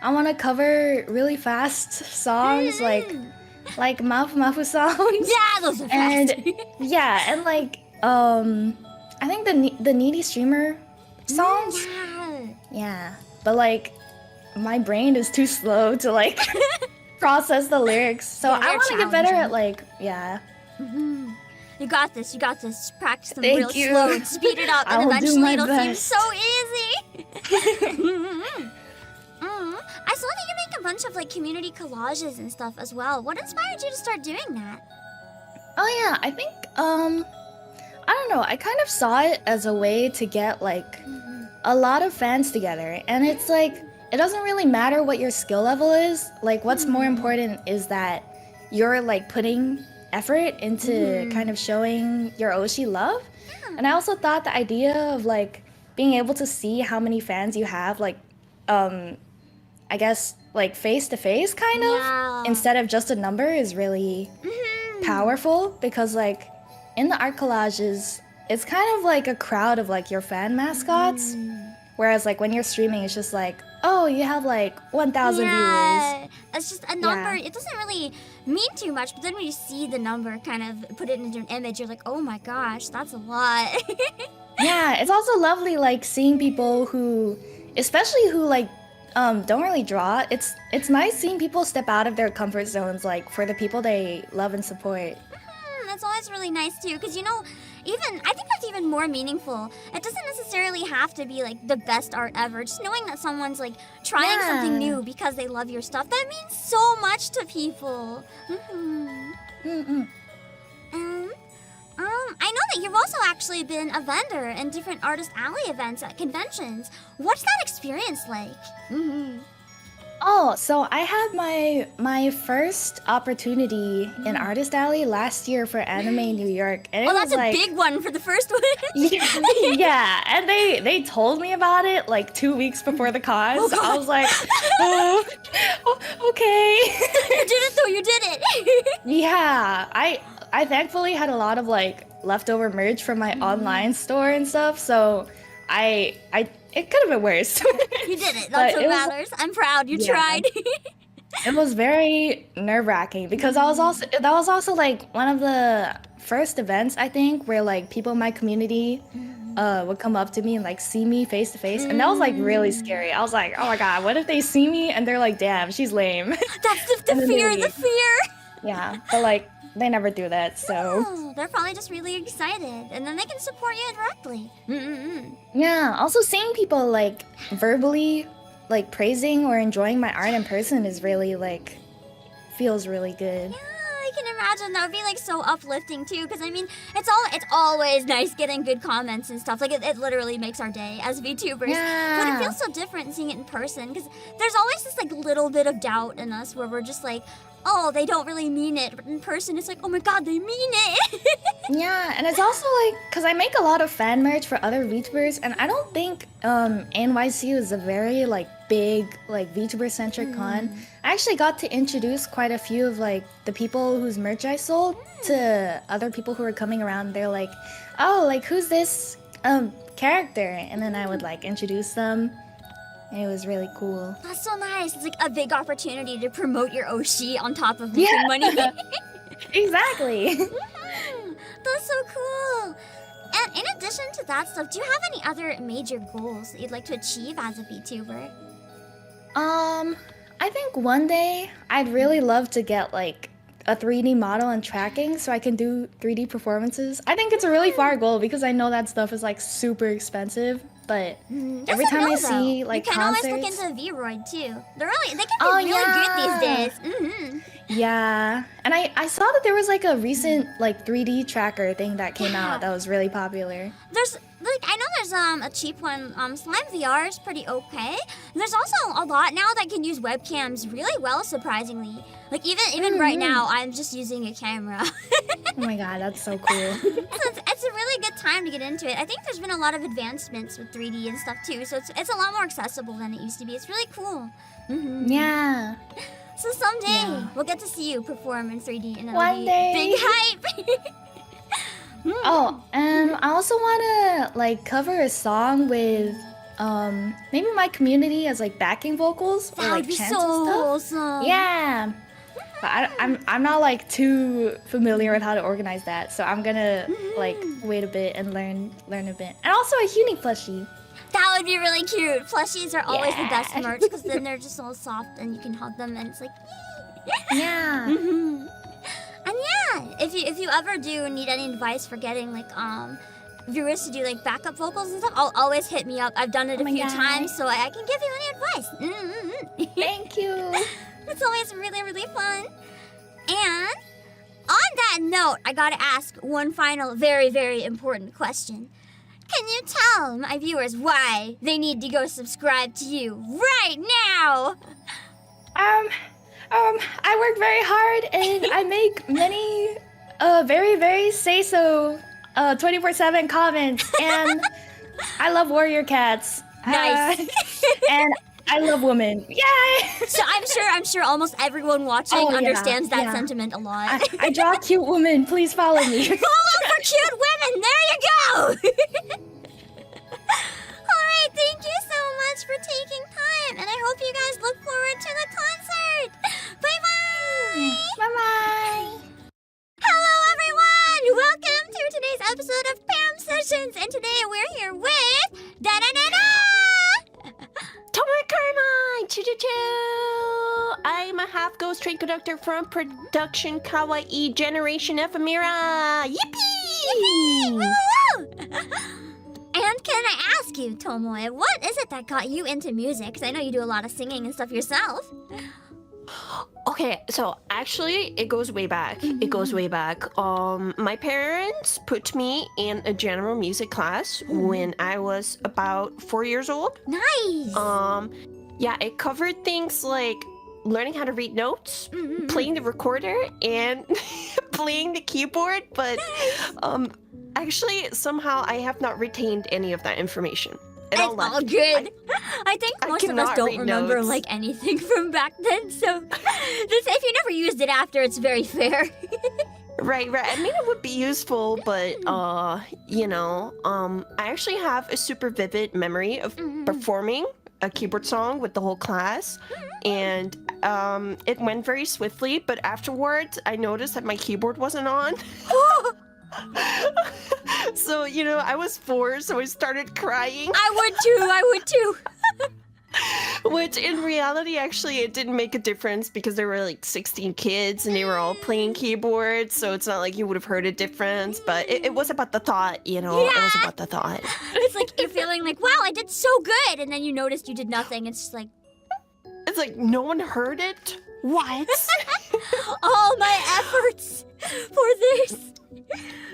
K: I want to cover really fast songs like Mafu Mafu songs.
B: Yeah, those are fast.
K: And yeah, and like I think the Needy Streamer songs. Yeah, but like my brain is too slow to like process the lyrics, so
B: Yeah,
K: I
B: they're
K: want to get better at
B: challenging.
K: like
B: You got this, you got this. Practice them
K: Thank
B: real
K: you.
B: slow and speed it up, and
K: I'll do
B: eventually
K: my
B: it'll seem
K: best.
B: so easy. I saw that you make a bunch of like community collages and stuff as well. What inspired you to start doing that?
K: Oh yeah, I think I don't know, I kind of saw it as a way to get like a lot of fans together, and it's like it doesn't really matter what your skill level is. Like what's more important is that you're like putting effort into kind of showing your Oshi love. And I also thought the idea of like being able to see how many fans you have, like I guess like face to face kind of instead of just a number is really powerful, because like in the art collages it's kind of like a crowd of like your fan mascots, whereas like when you're streaming it's just like, oh, you have like 1,000 viewers.
B: It's just a number. It doesn't really mean too much, but then when you see the number, kind of put it into an image, you're like, oh my gosh, that's a lot.
K: Yeah, it's also lovely like seeing people who, especially who like don't really draw. It's nice seeing people step out of their comfort zones like for the people they love and support.
B: That's always really nice too, because you know, even I think that's even more meaningful. It doesn't necessarily have to be like the best art ever. Just knowing that someone's like trying something new because they love your stuff, that means so much to people. I know that you've also actually been a vendor in different Artist Alley events at conventions. What's that experience like?
K: Oh, so I had my first opportunity in Artist Alley last year for Anime New York, and it
B: that's
K: was like
B: a big one for the first one.
K: yeah, and they told me about it like 2 weeks before the con. So I was like, oh, okay.
B: You did it though. You did it.
K: Yeah, I thankfully had a lot of like leftover merch from my online store and stuff, so it could have been worse.
B: You did it. That's what matters. I'm proud. You tried.
K: It was very nerve-wracking because that was also like one of the first events I think where like people in my community would come up to me and like see me face to face, and that was like really scary. I was like, oh my god, what if they see me and they're like, damn, she's lame.
B: That's the fear. The fear.
K: Yeah, but like they never do that, so
B: they're probably just really excited, and then they can support you directly.
K: yeah. Also, seeing people like verbally like praising or enjoying my art in person is really like feels really good.
B: I can imagine that would be like so uplifting too, because I mean it's always nice getting good comments and stuff. Like it literally makes our day as VTubers. But it feels so different seeing it in person, because there's always this like little bit of doubt in us where we're just like, oh, they don't really mean it. But in person it's like, oh my god, they mean it.
K: Yeah, and it's also like because I make a lot of fan merch for other VTubers, and I don't think NYCU is a very like big like VTuber centric con. I actually got to introduce quite a few of like the people whose merch I sold to other people who were coming around. They're like, oh, like who's this character? And then I would like introduce them. It was really cool.
B: That's so nice. It's like a big opportunity to promote your Oshi on top of making money.
K: Exactly.
B: That's so cool. And in addition to that stuff, do you have any other major goals that you'd like to achieve as a VTuber?
K: I think one day I'd really love to get like a 3D model and tracking so I can do 3D performances. I think it's a really far goal because I know that stuff is like super expensive, but every time I see like
B: you can
K: concerts,
B: always look into V-Roid too. They can be really good these days.
K: yeah, and I saw that there was like a recent like 3D tracker thing that came out that was really popular.
B: I know there's a cheap one. Slime VR is pretty okay. There's also a lot now that can use webcams really well, surprisingly. Like even right now, I'm just using a camera.
K: Oh my god, that's so cool.
B: So it's a really good time to get into it. I think there's been a lot of advancements with 3D and stuff too, so it's a lot more accessible than it used to be. It's really cool.
K: Yeah.
B: So someday we'll get to see you perform in 3D, and it'll
K: One
B: be
K: day.
B: big hype.
K: Oh, I also want to like cover a song with maybe my community as like backing vocals or
B: That
K: like
B: would be
K: chants
B: so
K: and stuff.
B: awesome.
K: Yeah. But I'm not like too familiar with how to organize that, so I'm gonna like wait a bit and learn a bit. And also a Uni plushie.
B: That would be really cute. Plushies are always the best
K: Yeah.
B: merch because then they're just all soft and you can hug them and it's like.
K: Yeah.
B: And yeah, if you ever do need any advice for getting like viewers to do like backup vocals and stuff, always hit me up. I've done it
K: Oh
B: a
K: my
B: few
K: God.
B: times, so I can give you any advice.
K: Thank you.
B: It's always really, really fun. And on that note, I gotta ask one final, very, very important question. Can you tell my viewers why they need to go subscribe to you right now?
K: I work very hard and I make many very, very say-so 24/7 comments, and I love warrior cats.
B: Nice.
K: And I love women. Yay!
B: So I'm sure almost everyone watching
K: Oh, yeah,
B: understands that
K: yeah.
B: sentiment a lot.
K: I draw cute women. Please follow me.
B: Follow for cute women. There you go. All right, thank you so much for taking time, and I hope you guys look forward to the concert. Bye bye.
K: Bye bye.
B: Hello, everyone. Welcome to today's episode of Pam Sessions, and today we're here with da da da da.
L: Tomokarma! Choo-choo-choo! I'm a half-ghost train conductor from Production Kawaii Generation Ephemera! Yippee!
B: Woo! And can I ask you, Tomoe, what is it that got you into music? Because I know you do a lot of singing and stuff yourself.
L: Okay, so actually, it goes way back. It goes way back. My parents put me in a general music class when I was about 4 years old.
B: Nice!
L: Yeah, it covered things like learning how to read notes, playing the recorder, and playing the keyboard, but actually, somehow I have not retained any of that information.
B: It's all good. I think most of us
L: cannot
B: don't
L: read
B: remember
L: notes.
B: like anything from back then, so if you never used it after, it's very fair.
L: Right. I mean, it would be useful, but I actually have a super vivid memory of performing a keyboard song with the whole class, and it went very swiftly. But afterwards, I noticed that my keyboard wasn't on. So, I was 4, so I started crying.
B: I would too.
L: Which in reality, actually, it didn't make a difference because there were like 16 kids and they were all playing keyboards. So it's not like you would have heard a difference, but it was about the thought, It was about the thought.
B: It's like you're feeling like, wow, I did so good. And then you noticed you did nothing. It's just like,
L: It's like no one heard it. What?
B: all my efforts for this.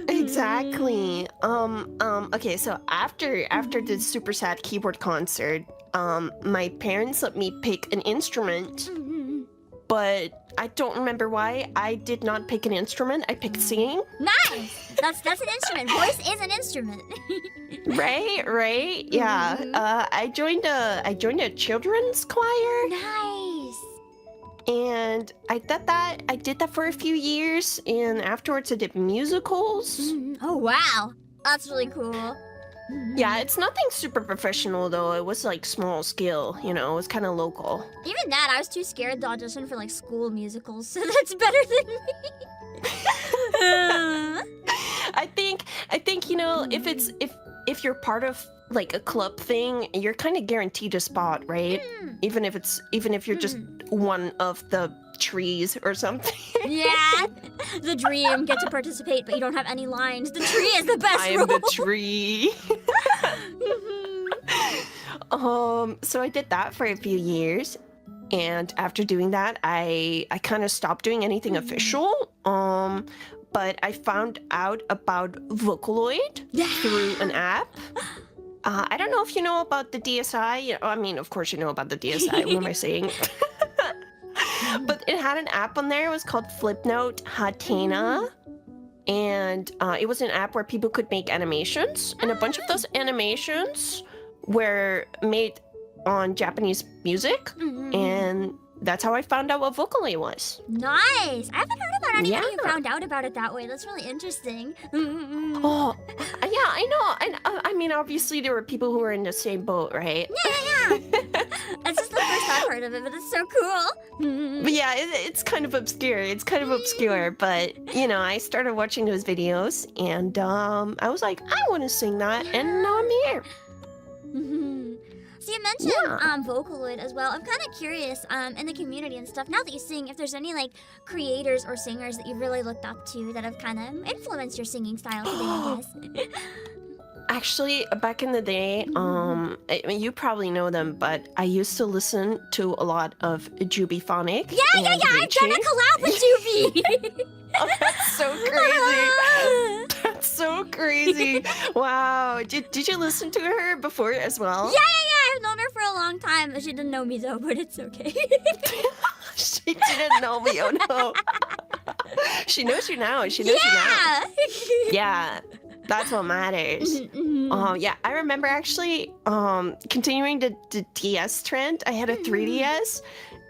L: Exactly. Okay, so after the super sad keyboard concert, my parents let me pick an instrument, but I don't remember why I did not pick an instrument. I picked singing.
B: Nice. That's an instrument. Voice is an instrument.
L: Right. Yeah. I joined a children's choir.
B: Nice.
L: And I did that for a few years, and afterwards I did musicals.
B: Oh wow, that's really cool.
L: Yeah, it's nothing super professional though. It was like small scale, you know, it was kind of local.
B: Even that, I was too scared to audition for like school musicals, so that's better than me.
L: I think you know, if you're part of like a club thing, you're kind of guaranteed a spot, right? Even if you're just one of the trees or something.
B: Yeah, the dream, get to participate, but you don't have any lines. The tree is the best
L: I am
B: role.
L: the tree. So I did that for a few years, and after doing that, I kind of stopped doing anything official. But I found out about Vocaloid through an app. I don't know if you know about the DSI. I mean, of course you know about the DSI. What am I saying? But it had an app on there. It was called Flipnote Hatena. And it was an app where people could make animations. And a bunch of those animations were made on Japanese music. And that's how I found out what Vocaloid was.
B: Nice. I haven't heard about anybody who
L: Yeah.
B: found out about it that way. That's really interesting.
L: Oh, yeah, I know. I mean, obviously there were people who were in the same boat, right?
B: Yeah. That's just the first I've heard of it, but it's so cool.
L: But yeah, it's kind of obscure. It's kind of obscure, but you know, I started watching those videos, and I was like, I want to sing that, and now I'm here.
B: So you mentioned Vocaloid as well. I'm kind of curious in the community and stuff. Now that you sing, if there's any like creators or singers that you've really looked up to that have kind of influenced your singing style today, I guess.
L: Actually, back in the day, I mean, you probably know them, but I used to listen to a lot of Jubiphonic.
B: Yeah. I've done a collab with Juby.
L: Oh, that's so crazy. That's so crazy. Wow. Did you listen to her before as well?
B: Yeah. I've known her for a long time. She didn't know me though, but it's okay.
L: She didn't know me. Oh no. She knows you now. She knows you now. Yeah. That's what matters. Yeah, I remember actually continuing the DS trend. I had a 3DS,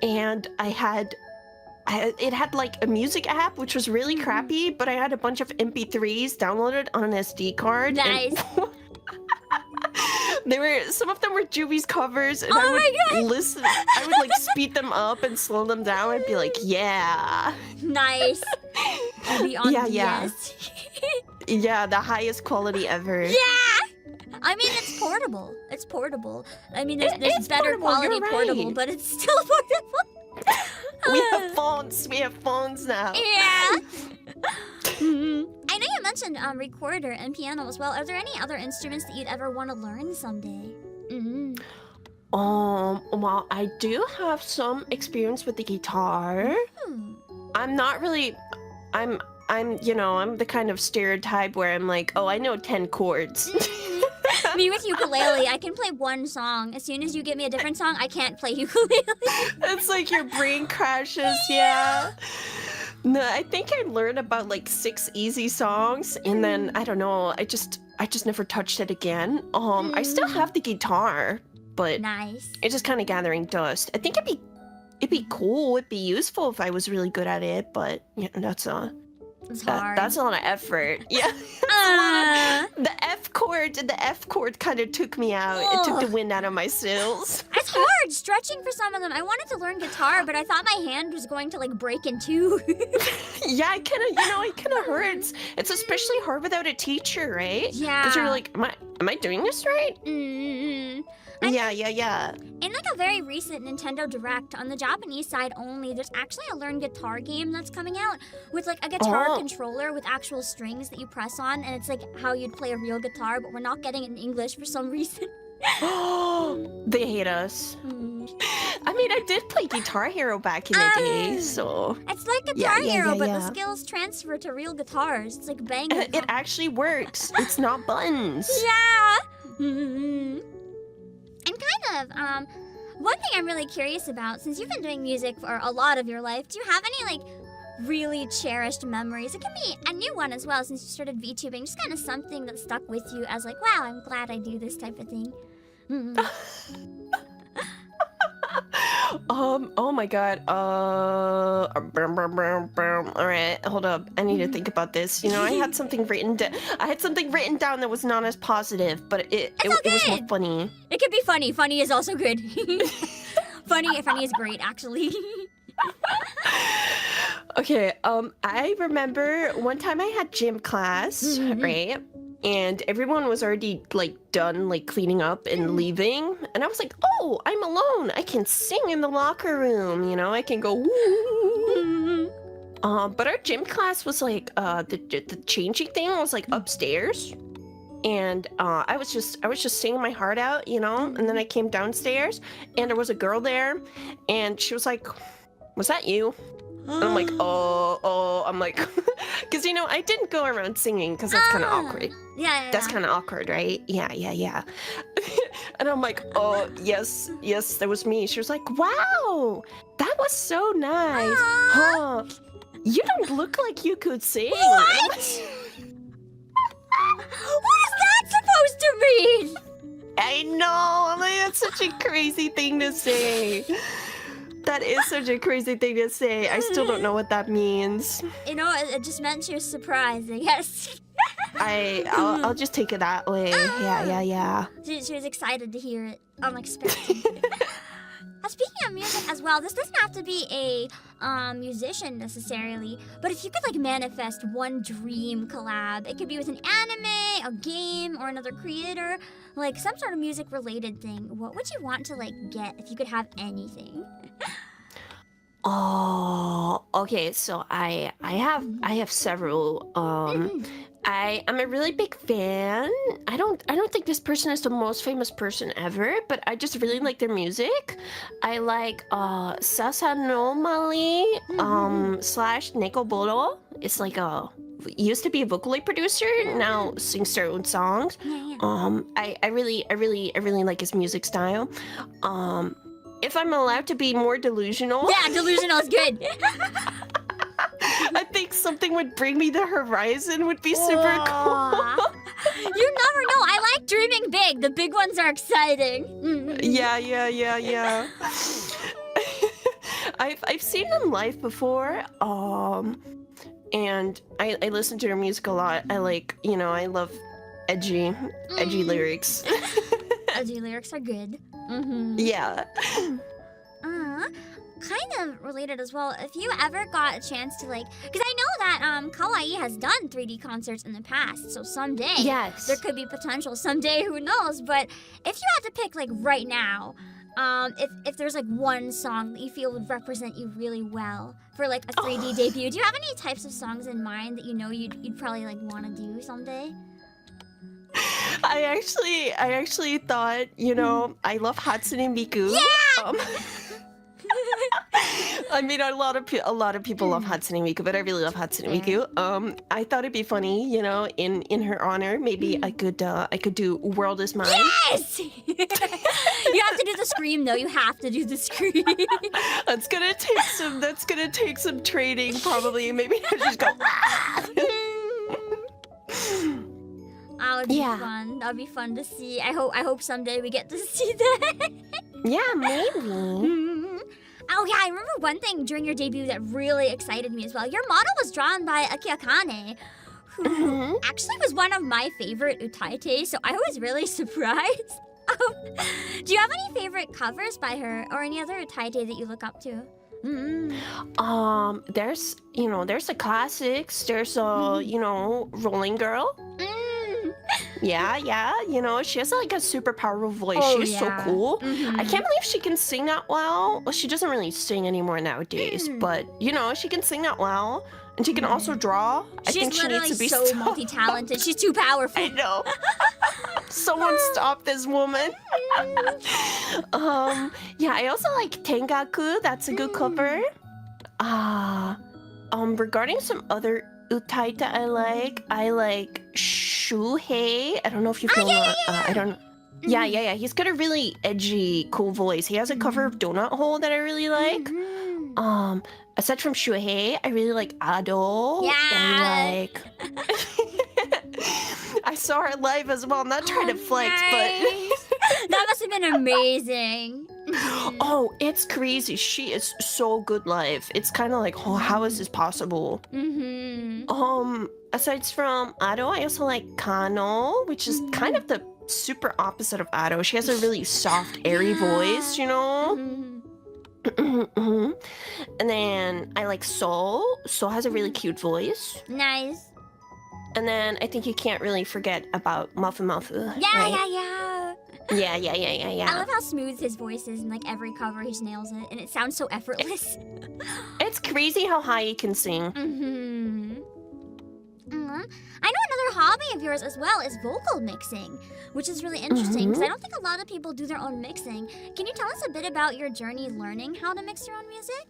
L: and it had like a music app, which was really crappy, but I had a bunch of MP3s downloaded on an SD card.
B: Nice.
L: Some of them were Juby's covers, and
B: Oh
L: I
B: my
L: would
B: God.
L: listen. I would like speed them up and slow them down. I'd be like, yeah.
B: Nice. I'll be on
L: Yeah.
B: DS.
L: Yeah, the highest quality ever.
B: Yeah. I mean, it's portable. It's portable. I mean, there's
L: It's
B: better
L: portable,
B: quality
L: you're right.
B: portable, but it's still portable.
L: We have phones. We have phones now.
B: Yeah. I know you mentioned recorder and piano as well. Are there any other instruments that you'd ever want to learn someday?
L: Well, I do have some experience with the guitar. I'm not really. I'm the kind of stereotype where I'm like, oh, I know 10 chords.
B: Me with ukulele, I can play one song. As soon as you give me a different song, I can't play ukulele.
L: It's like your brain crashes. Yeah. No, I think I learned about like 6 easy songs, and then I don't know. I just never touched it again. I still have the guitar, but
B: Nice.
L: it's just kind of gathering dust. I think it'd be cool. It'd be useful if I was really good at it, but yeah,
B: It's hard.
L: that's a lot of effort. Yeah. The F chord kind of took me out. It took the wind out of my sails.
B: It's hard stretching for some of them. I wanted to learn guitar, but I thought my hand was going to like break in two.
L: Yeah, it kind of hurts. It's especially hard without a teacher, right?
B: Yeah.
L: Because you're like, am I doing this right? Yeah.
B: In like a very recent Nintendo Direct on the Japanese side only, there's actually a learn guitar game that's coming out with like a guitar controller with actual strings that you press on, and it's like how you'd play a real guitar, but we're not getting it in English for some reason.
L: They hate us. I mean, I did play Guitar Hero back in the day, so
B: It's like Guitar Hero, but
L: yeah.
B: the skills transfer to real guitars. It's like banging.
L: It actually works. It's not buttons.
B: Yeah. And kind of, one thing I'm really curious about, since you've been doing music for a lot of your life, do you have any like really cherished memories? It can be a new one as well, since you started VTubing. Just kind of something that stuck with you as like, wow, I'm glad I do this type of thing.
L: Oh my god. All right, hold up. I need to think about this. You know, I had something written down. I had something written down that was not as positive, but it was more funny.
B: It could be funny. Funny is also good. Funny is great, actually.
L: Okay, I remember one time I had gym class, right? And everyone was already like done like cleaning up and leaving, and I was like, "Oh, I'm alone. I can sing in the locker room. You know, I can go woo." But our gym class was like the changing thing was like upstairs, and I was just singing my heart out, you know. And then I came downstairs, and there was a girl there, and she was like, "Was that you?" And I'm like, oh, I'm like, because, you know, I didn't go around singing because that's kind of awkward.
B: Yeah.
L: That's kind of awkward, right? Yeah. And I'm like, oh, yes, that was me. She was like, wow, that was so nice. Huh? You don't look like you could sing.
B: What? What is that supposed to mean?
L: I know. Like, that's such a crazy thing to say. That is such a crazy thing to say. I still don't know what that means.
B: You know, it just meant she was surprised, I guess.
L: I'll just take it that way. Yeah.
B: She was excited to hear it. Unexpected. Speaking of music as well, this doesn't have to be a musician necessarily, but if you could like manifest one dream collab, it could be with an anime, a game, or another creator, like some sort of music related thing. What would you want to like get if you could have anything?
L: Oh, okay. So I have several. I'm a really big fan. I don't think this person is the most famous person ever, but I just really like their music. I like Sasanomali / Nekoboro. It's like used to be a Vocaloid producer, now sings their own songs. I really like his music style. If I'm allowed to be more delusional.
B: Yeah, delusional is good.
L: I think something would bring me the horizon would be super cool.
B: You never know. I like dreaming big. The big ones are exciting.
L: Yeah. I've seen them live before. And I listen to their music a lot. I like, you know, I love edgy lyrics.
B: Edgy lyrics are good.
L: Yeah.
B: Kind of related as well. If you ever got a chance to like, because I know that Kawaii has done 3D concerts in the past, so someday there could be potential. Someday, who knows? But if you had to pick like right now, if there's like one song that you feel would represent you really well for like a 3D debut, do you have any types of songs in mind that you know you'd probably like want to do someday?
L: I actually thought, you know, I love Hatsune Miku.
B: Yeah.
L: I mean, a lot of people love Hatsune Miku, but I really love Hatsune Miku. I thought it'd be funny, you know, in her honor, maybe I could do World Is Mine.
B: Yes. You have to do the scream though. You have to do the scream.
L: That's gonna take some training, probably. Maybe I just go.
B: That would be fun. That would be fun to see. I hope someday we get to see that.
L: Yeah, maybe.
B: Oh yeah, I remember one thing during your debut that really excited me as well. Your model was drawn by Aki Akane, who actually was one of my favorite utaite, so I was really surprised. Do you have any favorite covers by her or any other utaite that you look up to?
L: There's the classics. There's Rolling Girl. Yeah, you know, she has like a super powerful voice. She's so cool. I can't believe she can sing that well. Well, she doesn't really sing anymore nowadays, but you know, she can sing that well. And she can also draw. I think she needs to be
B: so multi-talented. She's too powerful.
L: I know. Someone stop this woman. Yeah, I also like Tengaku. That's a good cover. Regarding some other utaita I like Shuhei. I don't know if you feel I don't know. Yeah. He's got a really edgy, cool voice. He has a cover of Donut Hole that I really like. Aside from Shuhei, I really like Ado.
B: Yeah.
L: And like I saw her live as well. I'm not trying to flex, but
B: that must have been amazing.
L: Oh, it's crazy. She is so good live. It's kind of like, oh, how is this possible? Aside from Ado, I also like Kano, which is kind of the super opposite of Ado. She has a really soft, airy voice, you know? And then I like Sol. Sol has a really cute voice.
B: Nice.
L: And then I think you can't really forget about Muffin Muffin.
B: Yeah,
L: right?
B: yeah.
L: Yeah.
B: I love how smooth his voice is in like every cover. He just nails it, and it sounds so effortless.
L: It's crazy how high he can sing.
B: I know another hobby of yours as well is vocal mixing, which is really interesting because I don't think a lot of people do their own mixing. Can you tell us a bit about your journey learning how to mix your own music?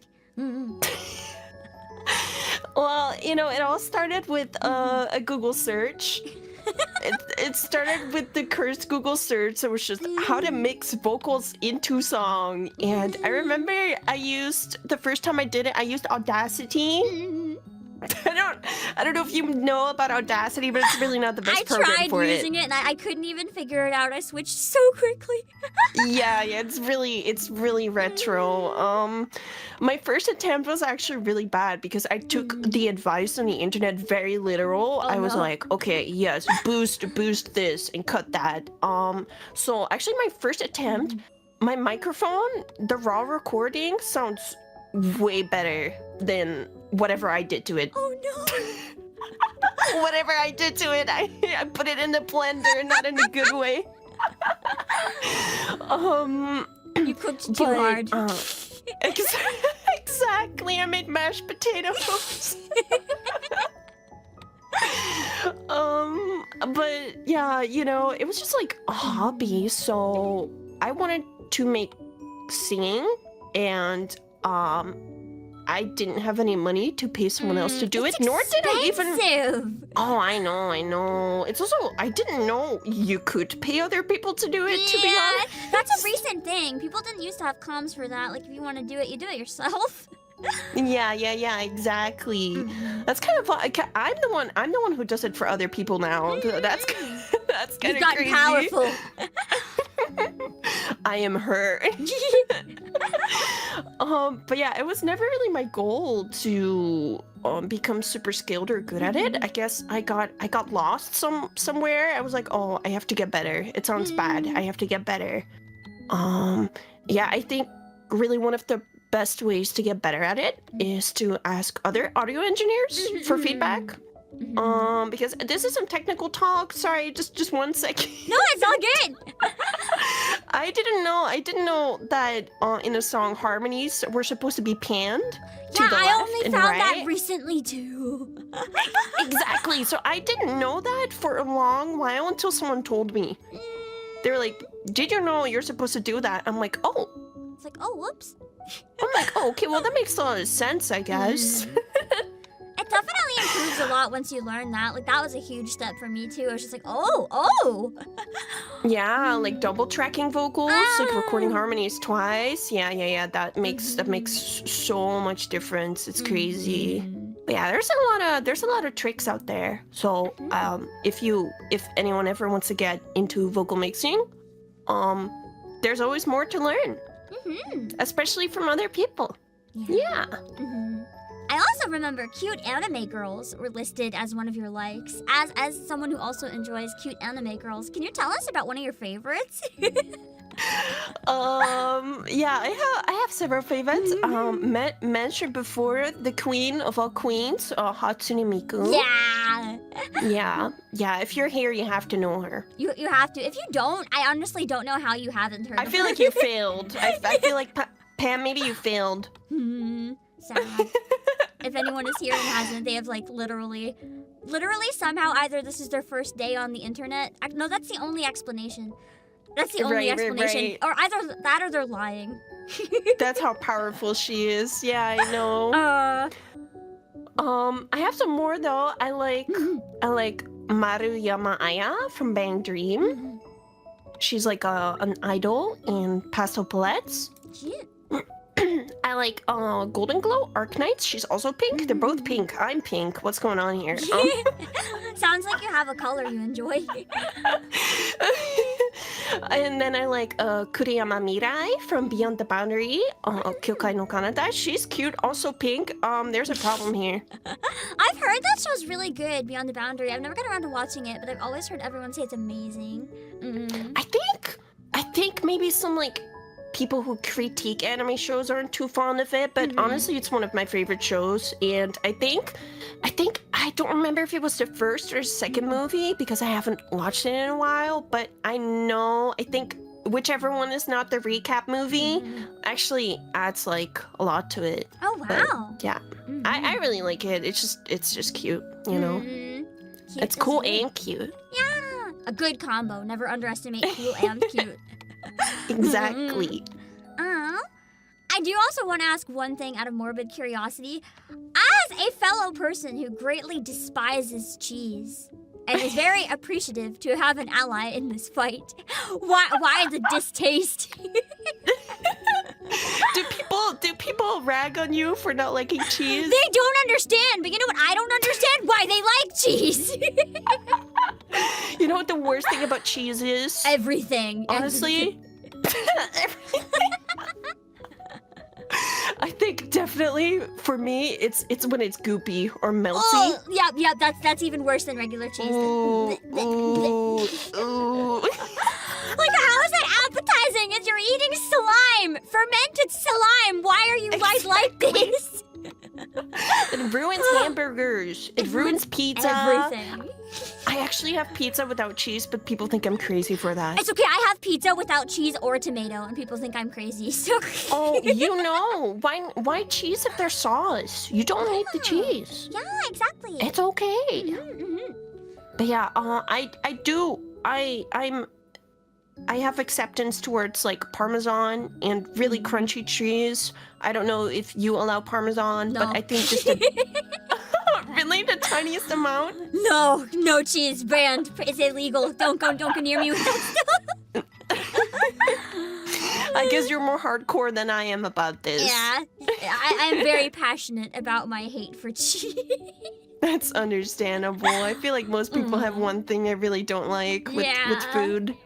L: Well, you know, it all started with a Google search. It started with the cursed Google search. So it was just how to mix vocals into song. And I remember the first time I did it, I used Audacity. I don't know if you know about Audacity, but it's really not the best program for it.
B: I tried using it and I couldn't even figure it out. I switched so quickly.
L: Yeah, it's really retro. My first attempt was actually really bad because I took the advice on the internet very literal. I was like, okay, yes, boost this and cut that. So actually my first attempt, my microphone, the raw recording sounds way better than whatever I did to it.
B: Oh no.
L: Whatever I did to it, I put it in the blender, not in a good way.
B: You cooked too hard.
L: Exactly, I made mashed potatoes. But yeah, you know, it was just like a hobby, so I wanted to make singing, and I didn't have any money to pay someone else to do it, nor did I even... Oh, I know. It's also, I didn't know you could pay other people to do it, to be honest.
B: That's a recent thing. People didn't used to have comms for that. Like, if you want to do it, you do it yourself.
L: Yeah, exactly. That's kind of... I'm the one who does it for other people now. That's kind of crazy.
B: You've gotten powerful.
L: I am her. But yeah, it was never really my goal to become super skilled or good at it. I guess I got lost somewhere. I was like, oh, I have to get better. It sounds bad. I have to get better. Yeah, I think really one of the best ways to get better at it is to ask other audio engineers for feedback. Because this is some technical talk. Sorry, just 1 second.
B: No, it's all good.
L: I didn't know that in a song harmonies were supposed to be panned to the left
B: I only
L: and
B: found
L: right.
B: that recently too.
L: Exactly. So I didn't know that for a long while until someone told me. They were like, "Did you know you're supposed to do that?" I'm like, "Oh."
B: It's like, "Oh, whoops."
L: I'm like, "Oh, okay. Well, that makes a lot of sense, I guess."
B: It definitely improves a lot once you learn that. Like, that was a huge step for me, too. I was just like, oh.
L: Yeah, like double tracking vocals, like recording harmonies twice. Yeah. That makes so much difference. It's crazy. But yeah, there's a lot of tricks out there. So, if anyone ever wants to get into vocal mixing, there's always more to learn. Especially from other people. Yeah.
B: I also remember cute anime girls were listed as one of your likes. As someone who also enjoys cute anime girls, can you tell us about one of your favorites?
L: Yeah, I have several favorites. Mentioned before, the queen of all queens, Hatsune Miku. Yeah. If you're here, you have to know her.
B: You have to. If you don't, I honestly don't know how you haven't heard.
L: I feel like you failed. I feel like Pam, maybe you failed.
B: Sad. If anyone is here and hasn't, they have like literally somehow either this is their first day on the internet. No, that's the only explanation. That's the only explanation.
L: Right.
B: Or either that or they're lying.
L: That's how powerful she is. Yeah, I know. I have some more though. I like Maruyama Aya from Bang Dream. She's like an idol in Pastel Palettes. I like Golden Glow Arc-Knights. She's also pink. They're both pink. I'm pink. What's going on here?
B: Sounds like you have a color you enjoy.
L: And then I like Kuriyama Mirai from Beyond the Boundary. Kyokai no Kanata. She's cute, also pink. There's a problem here.
B: I've heard that show's really good, Beyond the Boundary. I've never got around to watching it, but I've always heard everyone say it's amazing.
L: I think maybe some like people who critique anime shows aren't too fond of it, but honestly, it's one of my favorite shows. And I think I don't remember if it was the first or second movie because I haven't watched it in a while, but I think whichever one is not the recap movie actually adds like a lot to it.
B: Oh wow.
L: But, yeah. I really like it. It's just cute, you know.
B: Cute
L: it's
B: as
L: cool
B: well.
L: and cute.
B: Yeah. A good combo. Never underestimate cool and cute.
L: Exactly.
B: I do also want to ask one thing out of morbid curiosity. As a fellow person who greatly despises cheese and is very appreciative to have an ally in this fight, why the distaste?
L: Do people rag on you for not liking cheese?
B: They don't understand, but you know what? I don't understand why they like cheese.
L: You know what the worst thing about cheese is?
B: Everything.
L: Honestly, I think definitely for me it's when it's goopy or melty.
B: Oh, yeah, that's even worse than regular cheese.
L: Ooh.
B: Like, how is that appetizing? If you're eating slime, fermented slime, why are you like this?
L: It ruins hamburgers. It ruins pizza.
B: Everything.
L: I actually have pizza without cheese, but people think I'm crazy for that.
B: It's okay, I have pizza without cheese or tomato, and people think I'm crazy, so...
L: Oh, you know. Why cheese if there's sauce? You don't need the cheese.
B: Yeah, exactly.
L: It's okay. But yeah, I have acceptance towards like Parmesan and really crunchy cheese. I don't know if you allow Parmesan,
B: No.
L: but I think just really the tiniest amount.
B: No cheese, banned. It's illegal. Don't go near me with that stuff.
L: I guess you're more hardcore than I am about this.
B: Yeah, I am very passionate about my hate for cheese.
L: That's understandable. I feel like most people have one thing they really don't like with food.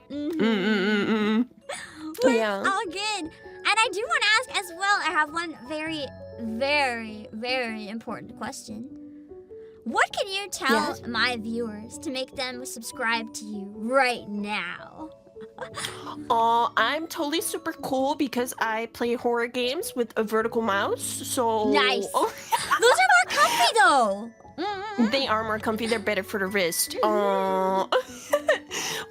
L: Yeah.
B: All good. And I do want to ask as well, I have one very, very, very important question. What can you tell my viewers to make them subscribe to you right now?
L: I'm totally super cool because I play horror games with a vertical mouse, so...
B: Nice. Those are more comfy though.
L: They are more comfy, they're better for the wrist.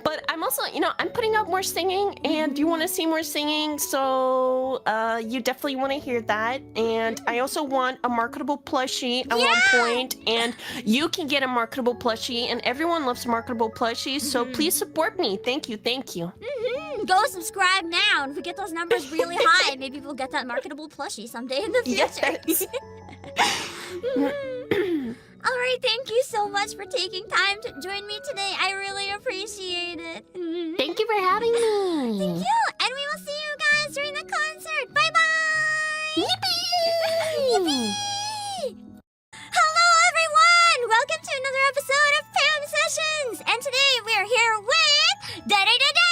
L: But I'm also, I'm putting out more singing, and you want to see more singing, so you definitely want to hear that. And I also want a marketable plushie at one point, and you can get a marketable plushie, and everyone loves marketable plushies, so please support me. Thank you.
B: Go subscribe now, and if we get those numbers really high, maybe we'll get that marketable plushie someday in the future.
L: Yes.
B: Alright, thank you so much for taking time to join me today. I really appreciate it.
L: Thank you for having me.
B: Thank you, and we will see you guys during the concert. Bye-bye! Yippee! Yippee! Hello, everyone! Welcome to another episode of Pam Sessions! And today we are here with... Da-da-da-da!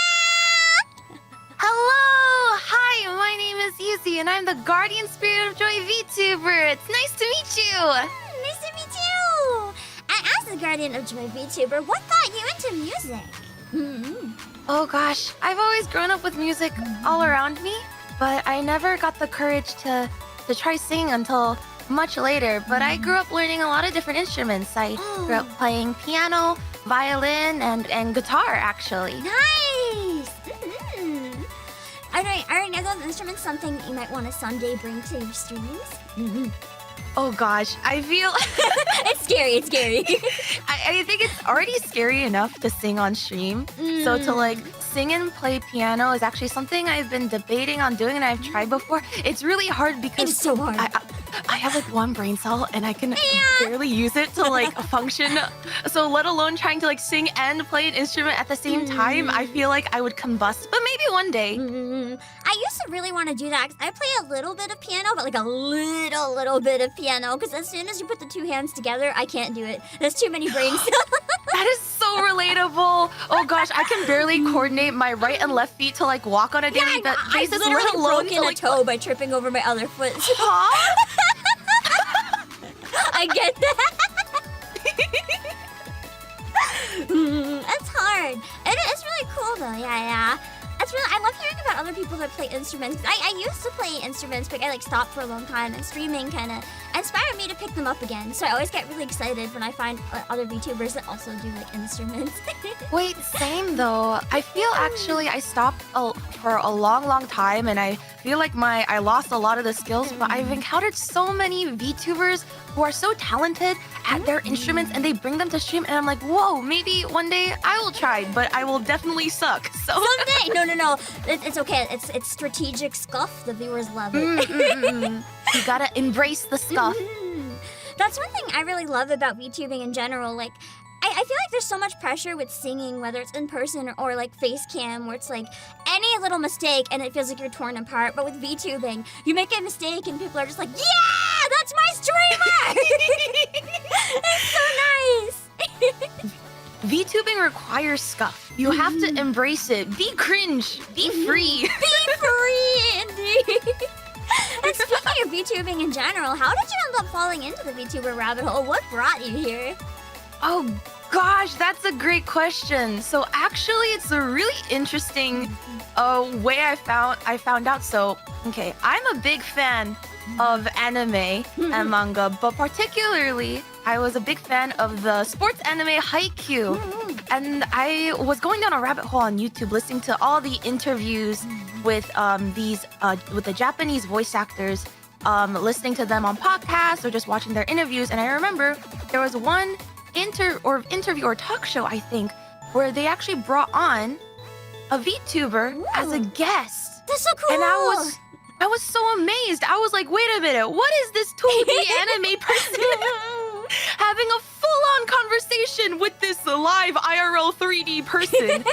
M: Hello! Hi, my name is Yuzi, and I'm the Guardian Spirit of Joy VTuber. It's nice to meet you!
B: Nice to meet you! And as the Guardian of Joy VTuber, what got you into music?
M: Oh gosh, I've always grown up with music all around me, but I never got the courage to try singing until much later. But I grew up learning a lot of different instruments. I grew up playing piano, violin, and guitar, actually.
B: Nice! Alright, are those instruments something that you might want to someday bring to your streams?
M: Oh gosh, I feel...
B: It's scary.
M: I think it's already scary enough to sing on stream. So to like sing and play piano is actually something I've been debating on doing, and I've tried before. It's really hard because
B: it's so hard.
M: I have like one brain cell and I can barely use it to like function. So let alone trying to like sing and play an instrument at the same time, I feel like I would combust. But maybe one day.
B: I used to really want to do that. 'Cause I play a little bit of piano, but like a little bit of piano. Because as soon as you put the two hands together, I can't do it. There's too many brain cells.
M: That is so so relatable. Oh gosh, I can barely coordinate my right and left feet to like walk on a daily
B: I've
M: basis,
B: literally
M: let alone
B: broken
M: to
B: a
M: like.
B: toe by tripping over my other foot.
M: Huh?
B: I get that. That's hard. It's really cool though. Yeah. That's really. I love hearing about other people that play instruments. I used to play instruments, but I like stopped for a long time. And streaming kind of inspired me to pick them up again. So I always get really excited when I find other VTubers that also do like instruments.
M: Wait, same though. I feel actually I stopped for a long time, and I feel like I lost a lot of the skills. But I've encountered so many VTubers who are so talented at their instruments, and they bring them to stream, and I'm like, whoa, maybe one day I will try, but I will definitely suck. So
B: Someday, no, it's okay. It's strategic scuff. The viewers love it.
M: You gotta embrace the scuff.
B: That's one thing I really love about VTubing in general. Like, I feel like there's so much pressure with singing, whether it's in person or like face cam, where it's like any little mistake and it feels like you're torn apart. But with VTubing, you make a mistake and people are just like, yeah, that's my streamer! It's so nice!
M: VTubing requires scuff. You have to embrace it. Be cringe. Be free.
B: Be free, indeed! And speaking of VTubing in general, how did you end up falling into the VTuber rabbit hole? What brought you here?
M: Oh gosh, that's a great question. So actually, it's a really interesting way I found out. So okay, I'm a big fan of anime and manga, but particularly I was a big fan of the sports anime Haikyuu. And I was going down a rabbit hole on YouTube listening to all the interviews with with the Japanese voice actors, listening to them on podcasts or just watching their interviews. And I remember there was one interview or talk show, I think, where they actually brought on a VTuber as a guest.
B: That's so cool.
M: And I was so amazed. I was like, wait a minute, what is this 2D anime person having a full-on conversation with this live IRL 3D person?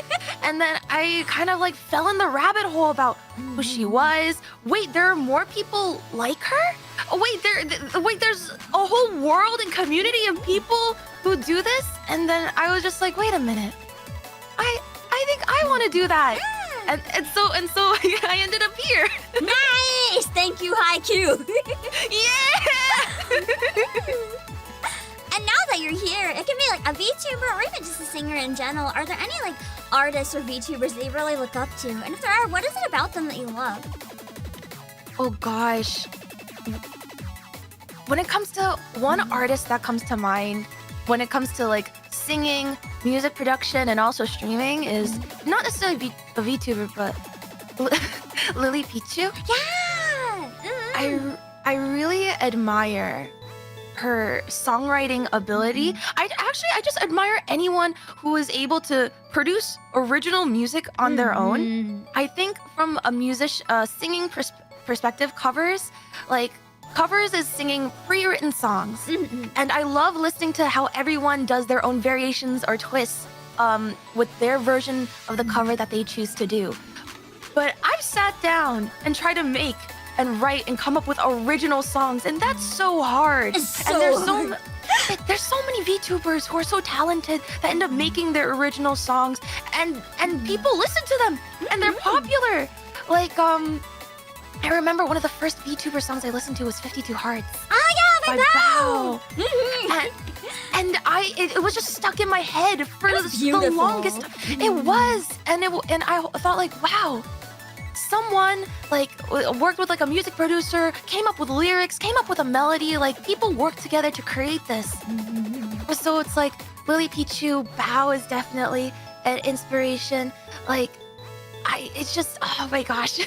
M: And then I kind of like fell in the rabbit hole about who she was. Wait, there are more people like her? Oh, wait, there's a whole world and community of people who do this? And then I was just like, wait a minute. I think I want to do that. And so I ended up here.
B: Nice! Thank you, Haikyuu.
M: Yeah!
B: And now that you're here, it can be like a VTuber or even just a singer in general. Are there any like artists or VTubers that you really look up to? And if there are, what is it about them that you love?
M: Oh gosh. When it comes to one artist that comes to mind, when it comes to like singing, music production, and also streaming is not necessarily a VTuber, but Lily Pichu.
B: Yeah!
M: I really admire her songwriting ability. I just admire anyone who is able to produce original music on their own. I think from a singing perspective, covers is singing pre-written songs. And I love listening to how everyone does their own variations or twists with their version of the cover that they choose to do. But I've sat down and tried to make and write and come up with original songs, and that's so hard. And there's so many VTubers who are so talented that end up making their original songs, and people listen to them, and they're popular. Like I remember one of the first VTuber songs I listened to was 52 Hearts.
B: Oh yeah,
M: by Bao. And it was just stuck in my head for the longest time. It was, and I thought like, wow, someone like worked with like a music producer, came up with lyrics, came up with a melody. Like people worked together to create this. So it's like Lily Pichu, Bao is definitely an inspiration. Like it's just, oh my gosh.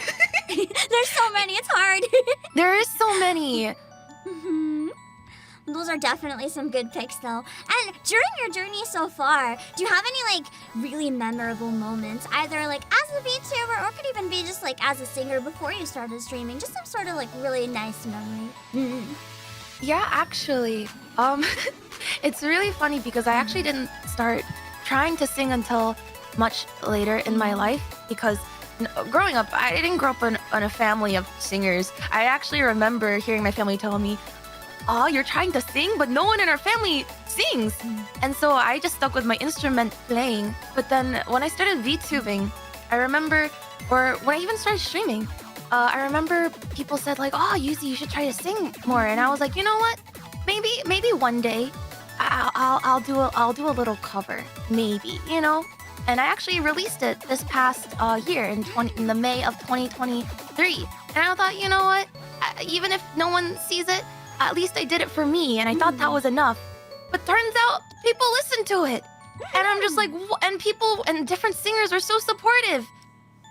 B: There's so many, it's hard.
M: There is so many.
B: Those are definitely some good picks though. And during your journey so far, do you have any like really memorable moments? Either like as a VTuber or could even be just like as a singer before you started streaming. Just some sort of like really nice memory.
M: Yeah, actually. It's really funny because I actually didn't start trying to sing until much later in my life because growing up, I didn't grow up in a family of singers. I actually remember hearing my family tell me, "Oh, you're trying to sing, but no one in our family sings." And so I just stuck with my instrument playing. But then when I started VTubing, I remember, or when I even started streaming, I remember people said like, "Oh, Yuzi, you should try to sing more." And I was like, you know what? Maybe one day, I'll do a little cover, maybe, you know. And I actually released it this past year in the May of 2023. And I thought, you know what? Even if no one sees it, at least I did it for me, and I thought that was enough. But turns out people listen to it, and I'm just like, and people and different singers are so supportive,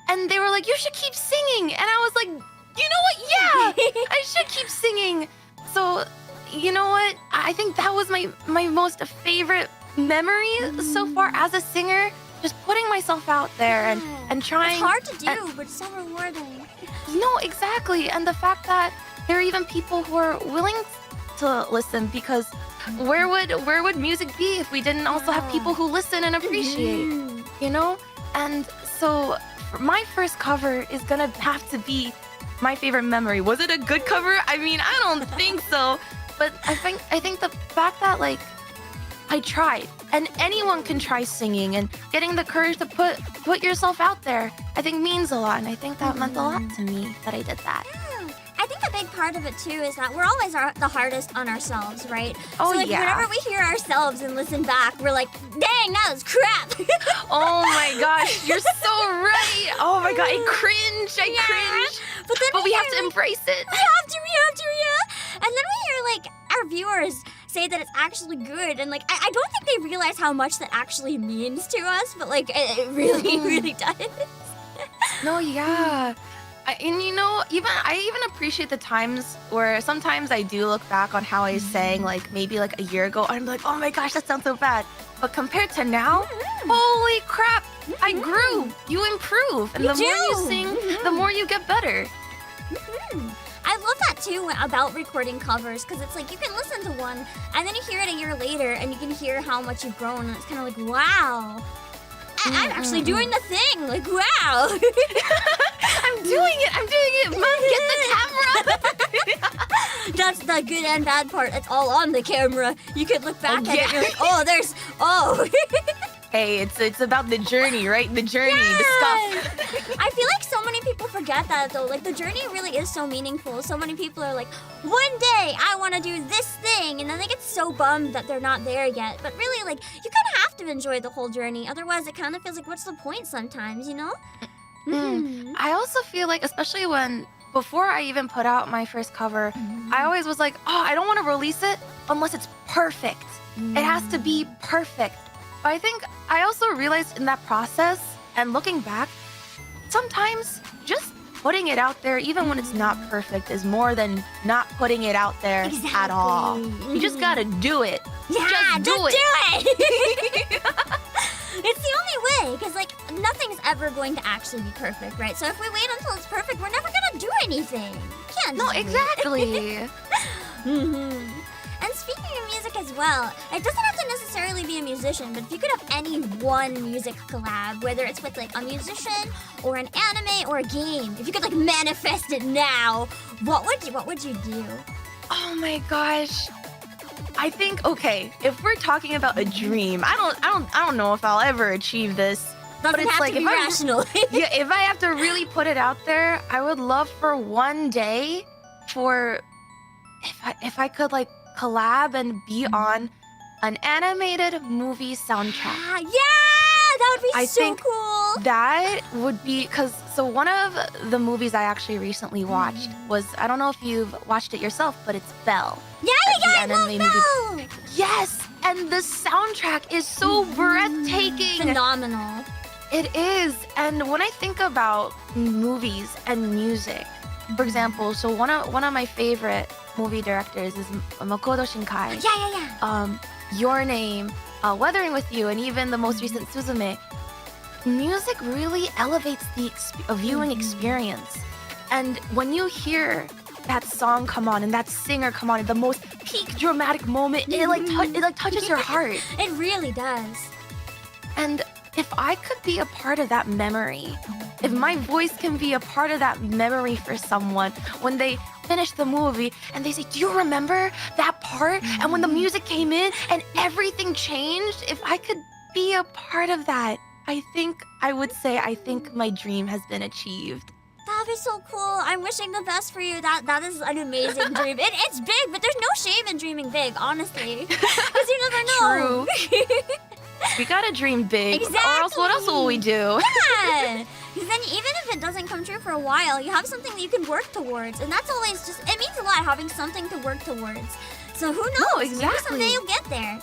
M: and they were like, "You should keep singing," and I was like, "You know what? Yeah, I should keep singing." So, you know what? I think that was my most favorite memory so far as a singer. Just putting myself out there and trying.
B: It's hard to do, but so rewarding.
M: No, exactly. And the fact that there are even people who are willing to listen, because where would music be if we didn't also have people who listen and appreciate, you know? And so my first cover is gonna have to be my favorite memory. Was it a good cover? I mean, I don't think so. But I think the fact that like I tried, and anyone can try singing, and getting the courage to put yourself out there, I think means a lot, and I think that meant a lot to me that I did that.
B: I think a big part of it too is that we're always the hardest on ourselves, right?
M: Oh,
B: so like
M: yeah.
B: whenever we hear ourselves and listen back, we're like, dang, that was crap.
M: Oh my gosh, you're so right. Oh my god, I cringe. But we have to embrace it.
B: We have to, yeah. And then we hear like our viewers say that it's actually good, and like I don't think they realize how much that actually means to us, but like it really, really does.
M: No, yeah. And you know, I even appreciate the times where sometimes I do look back on how I sang like maybe like a year ago. I'm like, oh my gosh, that sounds so bad. But compared to now, holy crap, I grew. You improve, and the more you sing, the more you get better.
B: I love that too about recording covers, because it's like you can listen to one and then you hear it a year later and you can hear how much you've grown, and it's kind of like, wow, I'm actually doing the thing. Like, wow.
M: I'm doing it. Mom, get the camera.
B: That's the good and bad part. It's all on the camera. You could look back at it and you're like, oh.
M: Hey, it's about the journey, right? The journey, the stuff.
B: I feel like so many people forget that though. Like the journey really is so meaningful. So many people are like, one day I want to do this thing, and then they get so bummed that they're not there yet. But really, like, you kind of have to enjoy the whole journey. Otherwise, it kind of feels like, what's the point sometimes, you know?
M: I also feel like, especially before I even put out my first cover, I always was like, oh, I don't want to release it unless it's perfect. It has to be perfect. But I think I also realized in that process, and looking back, sometimes just putting it out there, even when it's not perfect, is more than not putting it out there at all. You just gotta do it.
B: Yeah,
M: just do it.
B: It's the only way, because like nothing's ever going to actually be perfect, right? So if we wait until it's perfect, we're never gonna do anything. Can't.
M: No,
B: just wait.
M: exactly.
B: And speaking of music as well, it doesn't have to necessarily be a musician, but if you could have any one music collab, whether it's with like a musician or an anime or a game, if you could like manifest it now, what would you do?
M: Oh my gosh. I think, okay, if we're talking about a dream, I don't know if I'll ever achieve this.
B: Doesn't
M: it's
B: have
M: like
B: to be
M: if
B: rational.
M: Yeah, if I have to really put it out there, I would love for one day for if I could like collab and be on an animated movie soundtrack.
B: Yeah, that would be
M: I
B: so
M: think
B: cool.
M: That would be so one of the movies I actually recently watched was, I don't know if you've watched it yourself, but it's Belle.
B: Yeah, I love Belle.
M: Yes, and the soundtrack is so breathtaking.
B: Phenomenal.
M: It is. And when I think about movies and music, for example, so one of my favorite movie directors is Makoto Shinkai.
B: Yeah.
M: Your Name, Weathering with You, and even the most recent Suzume. Music really elevates the viewing experience. And when you hear that song come on and that singer come on at the most peak dramatic moment, it touches your heart.
B: It really does.
M: And if I could be a part of that memory, if my voice can be a part of that memory for someone, when they finish the movie and they say, do you remember that part? And when the music came in and everything changed, if I could be a part of that, I think I would say I think my dream has been achieved.
B: That'd be so cool. I'm wishing the best for you. That is an amazing dream. It's big, but there's no shame in dreaming big, honestly. Because you never know.
M: True. We gotta dream big.
B: Exactly.
M: Or else what else will we do?
B: Yeah. Because then even if it doesn't come true for a while, you have something that you can work towards. And that's always just, it means a lot having something to work towards. So who knows?
M: No, exactly.
B: Maybe someday you'll get there.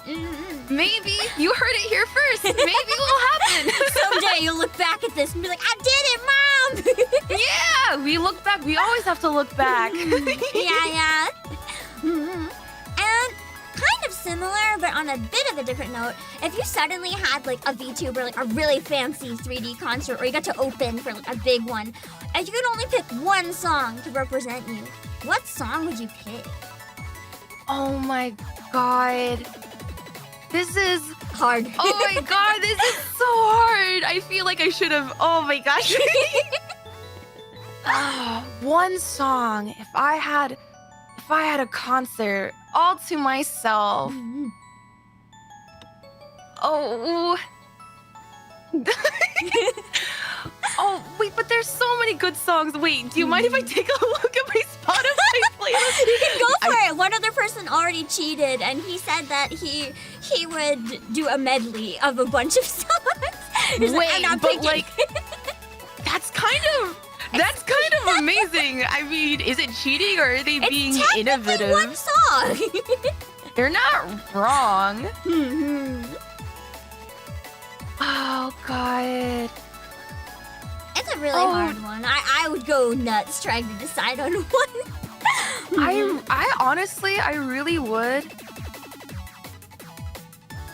M: Maybe. You heard it here first. Maybe it will happen.
B: Someday you'll look back at this and be like, I did it, Mom!
M: Yeah, we look back. We always have to look back.
B: Yeah. And kind of similar, but on a bit of a different note, if you suddenly had like a VTuber, like a really fancy 3D concert, or you got to open for like a big one, and you could only pick one song to represent you, what song would you pick?
M: Oh my god. This is
B: hard.
M: Oh my god, this is so hard. I feel like I should have. Oh my gosh. One song. If I had a concert all to myself. Oh. Oh, wait, but there's so many good songs. Wait, do you mind if I take a look at my Spotify playlist?
B: You can go for it. One other person already cheated, and he said that he would do a medley of a bunch of songs. He's
M: Wait,
B: like, I'm not
M: but
B: picking.
M: like, that's kind of amazing. I mean, is it cheating or are they being innovative?
B: One song.
M: They're not wrong. Oh god.
B: It's a really hard one. I would go nuts trying to decide on one.
M: I honestly, I really would.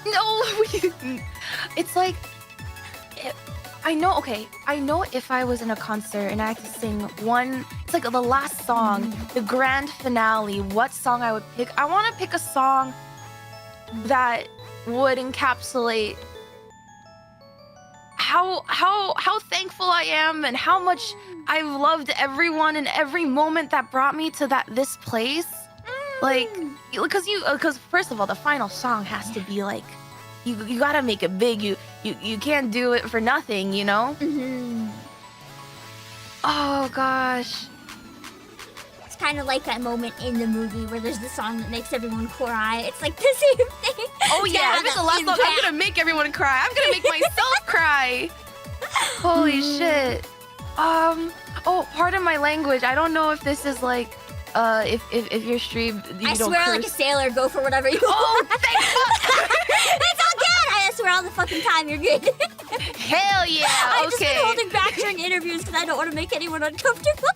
M: No, it's like, I know if I was in a concert and I had to sing one, it's like the last song, the grand finale, what song I would pick. I want to pick a song that would encapsulate how thankful I am and how much I've loved everyone and every moment that brought me to this place. Like, because first of all, the final song has to be like, you gotta make it big. You can't do it for nothing, you know? Oh gosh.
B: It's kind of like that moment in the movie where there's the song that makes everyone cry. It's like the same thing.
M: Oh yeah, if it's the last song, I'm gonna make everyone cry. I'm gonna make myself cry. Holy shit. Oh, pardon my language. I don't know if this is like, if your stream, you
B: I
M: don't
B: swear,
M: curse.
B: like a sailor, go for whatever you want.
M: Oh, thank fuck!
B: It's all good. I swear all the fucking time, you're good.
M: Hell yeah.
B: I've just been
M: Okay.
B: holding back during interviews because I don't want to make anyone uncomfortable.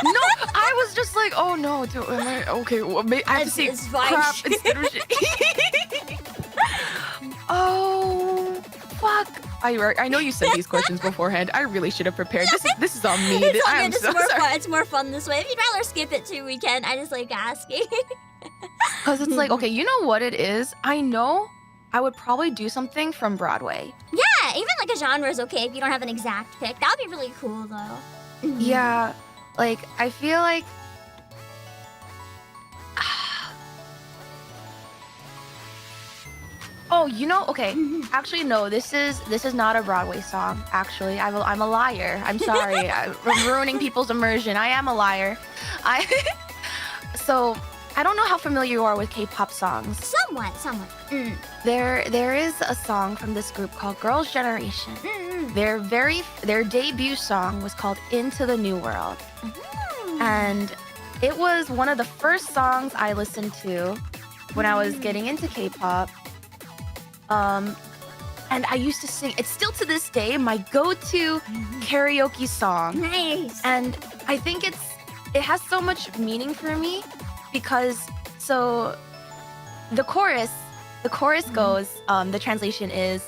M: No, I was just like, oh no, am I okay? Well, I have to say
B: It's fine.
M: crap instead of shit. Oh, fuck! I know you said these questions beforehand. I really should have prepared. This is on me.
B: It's all
M: I
B: good.
M: am
B: It's
M: so
B: more
M: sorry.
B: fun. It's more fun this way. If you'd rather skip it too, we can. I just like asking.
M: Because it's like, okay, you know what it is? I know I would probably do something from Broadway.
B: Yeah, even like a genre is okay if you don't have an exact pick. That would be really cool though.
M: Yeah, like I feel like oh, you know, okay. Actually, no. This is not a Broadway song. Actually, I'm a liar. I'm sorry. I'm ruining people's immersion. I am a liar. So I don't know how familiar you are with K-pop songs.
B: Somewhat.
M: There is a song from this group called Girls' Generation. Their debut song was called Into the New World. And it was one of the first songs I listened to when I was getting into K-pop. And I used to sing, it's still to this day my go-to karaoke song.
B: Nice.
M: And I think it has so much meaning for me because so the chorus goes, the translation is,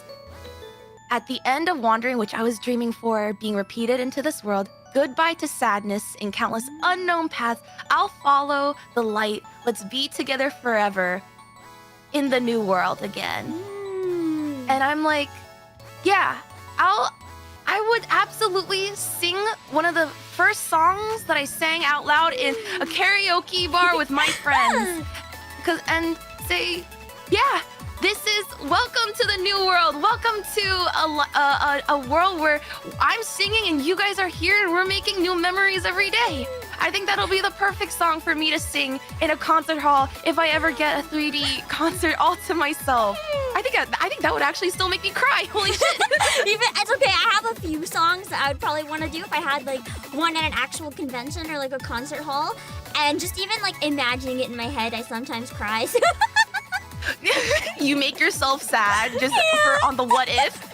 M: at the end of wandering, which I was dreaming for, being repeated into this world, goodbye to sadness in countless unknown paths. I'll follow the light. Let's be together forever in the new world again. And I'm like, yeah, I would absolutely sing one of the first songs that I sang out loud in a karaoke bar with my friends. And say, yeah, this is welcome to the new world. Welcome to a world where I'm singing and you guys are here and we're making new memories every day. I think that'll be the perfect song for me to sing in a concert hall if I ever get a 3D concert all to myself. I think that would actually still make me cry. Holy shit.
B: It's okay. I have a few songs that I would probably want to do if I had like one at an actual convention or like a concert hall. And just even like imagining it in my head, I sometimes cry. So
M: You make yourself sad just on the what if.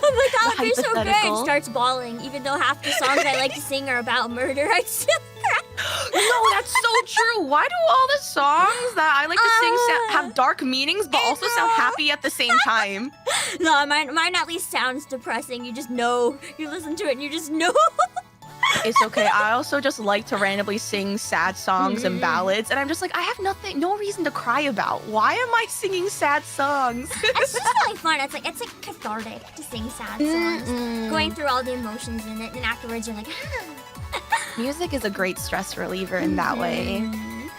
B: I'm like, that would be so good. And starts bawling, even though half the songs I like to sing are about murder. I still cry.
M: No, that's so true. Why do all the songs that I like to sing have dark meanings but also sound happy at the same time?
B: No, mine at least sounds depressing. You just know. You listen to it and you just know.
M: It's okay. I also just like to randomly sing sad songs and ballads, and I'm just like, I have no reason to cry about. Why am I singing sad songs?
B: It's just really fun. It's like cathartic to sing sad songs, going through all the emotions in it, and afterwards you're like,
M: Music is a great stress reliever in that way.
B: And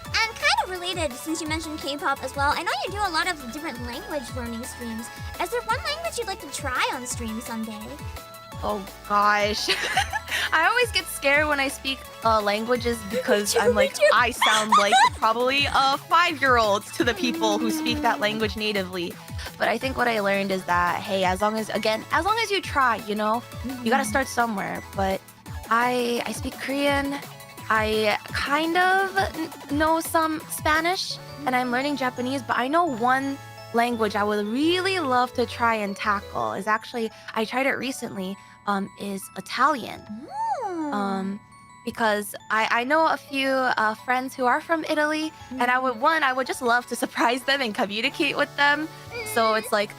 B: kind of related, since you mentioned K-pop as well, I know you do a lot of different language learning streams. Is there one language you'd like to try on stream someday?
M: Oh gosh. I always get scared when I speak languages because I'm like, I sound like probably a 5-year-old to the people who speak that language natively. But I think what I learned is that, hey, as long as you try, you know, you gotta start somewhere. But I speak Korean. I kind of know some Spanish, and I'm learning Japanese, but I know one language I would really love to try and tackle is actually, I tried it recently, is Italian. Because I know a few friends who are from Italy, and I would just love to surprise them and communicate with them. So it's like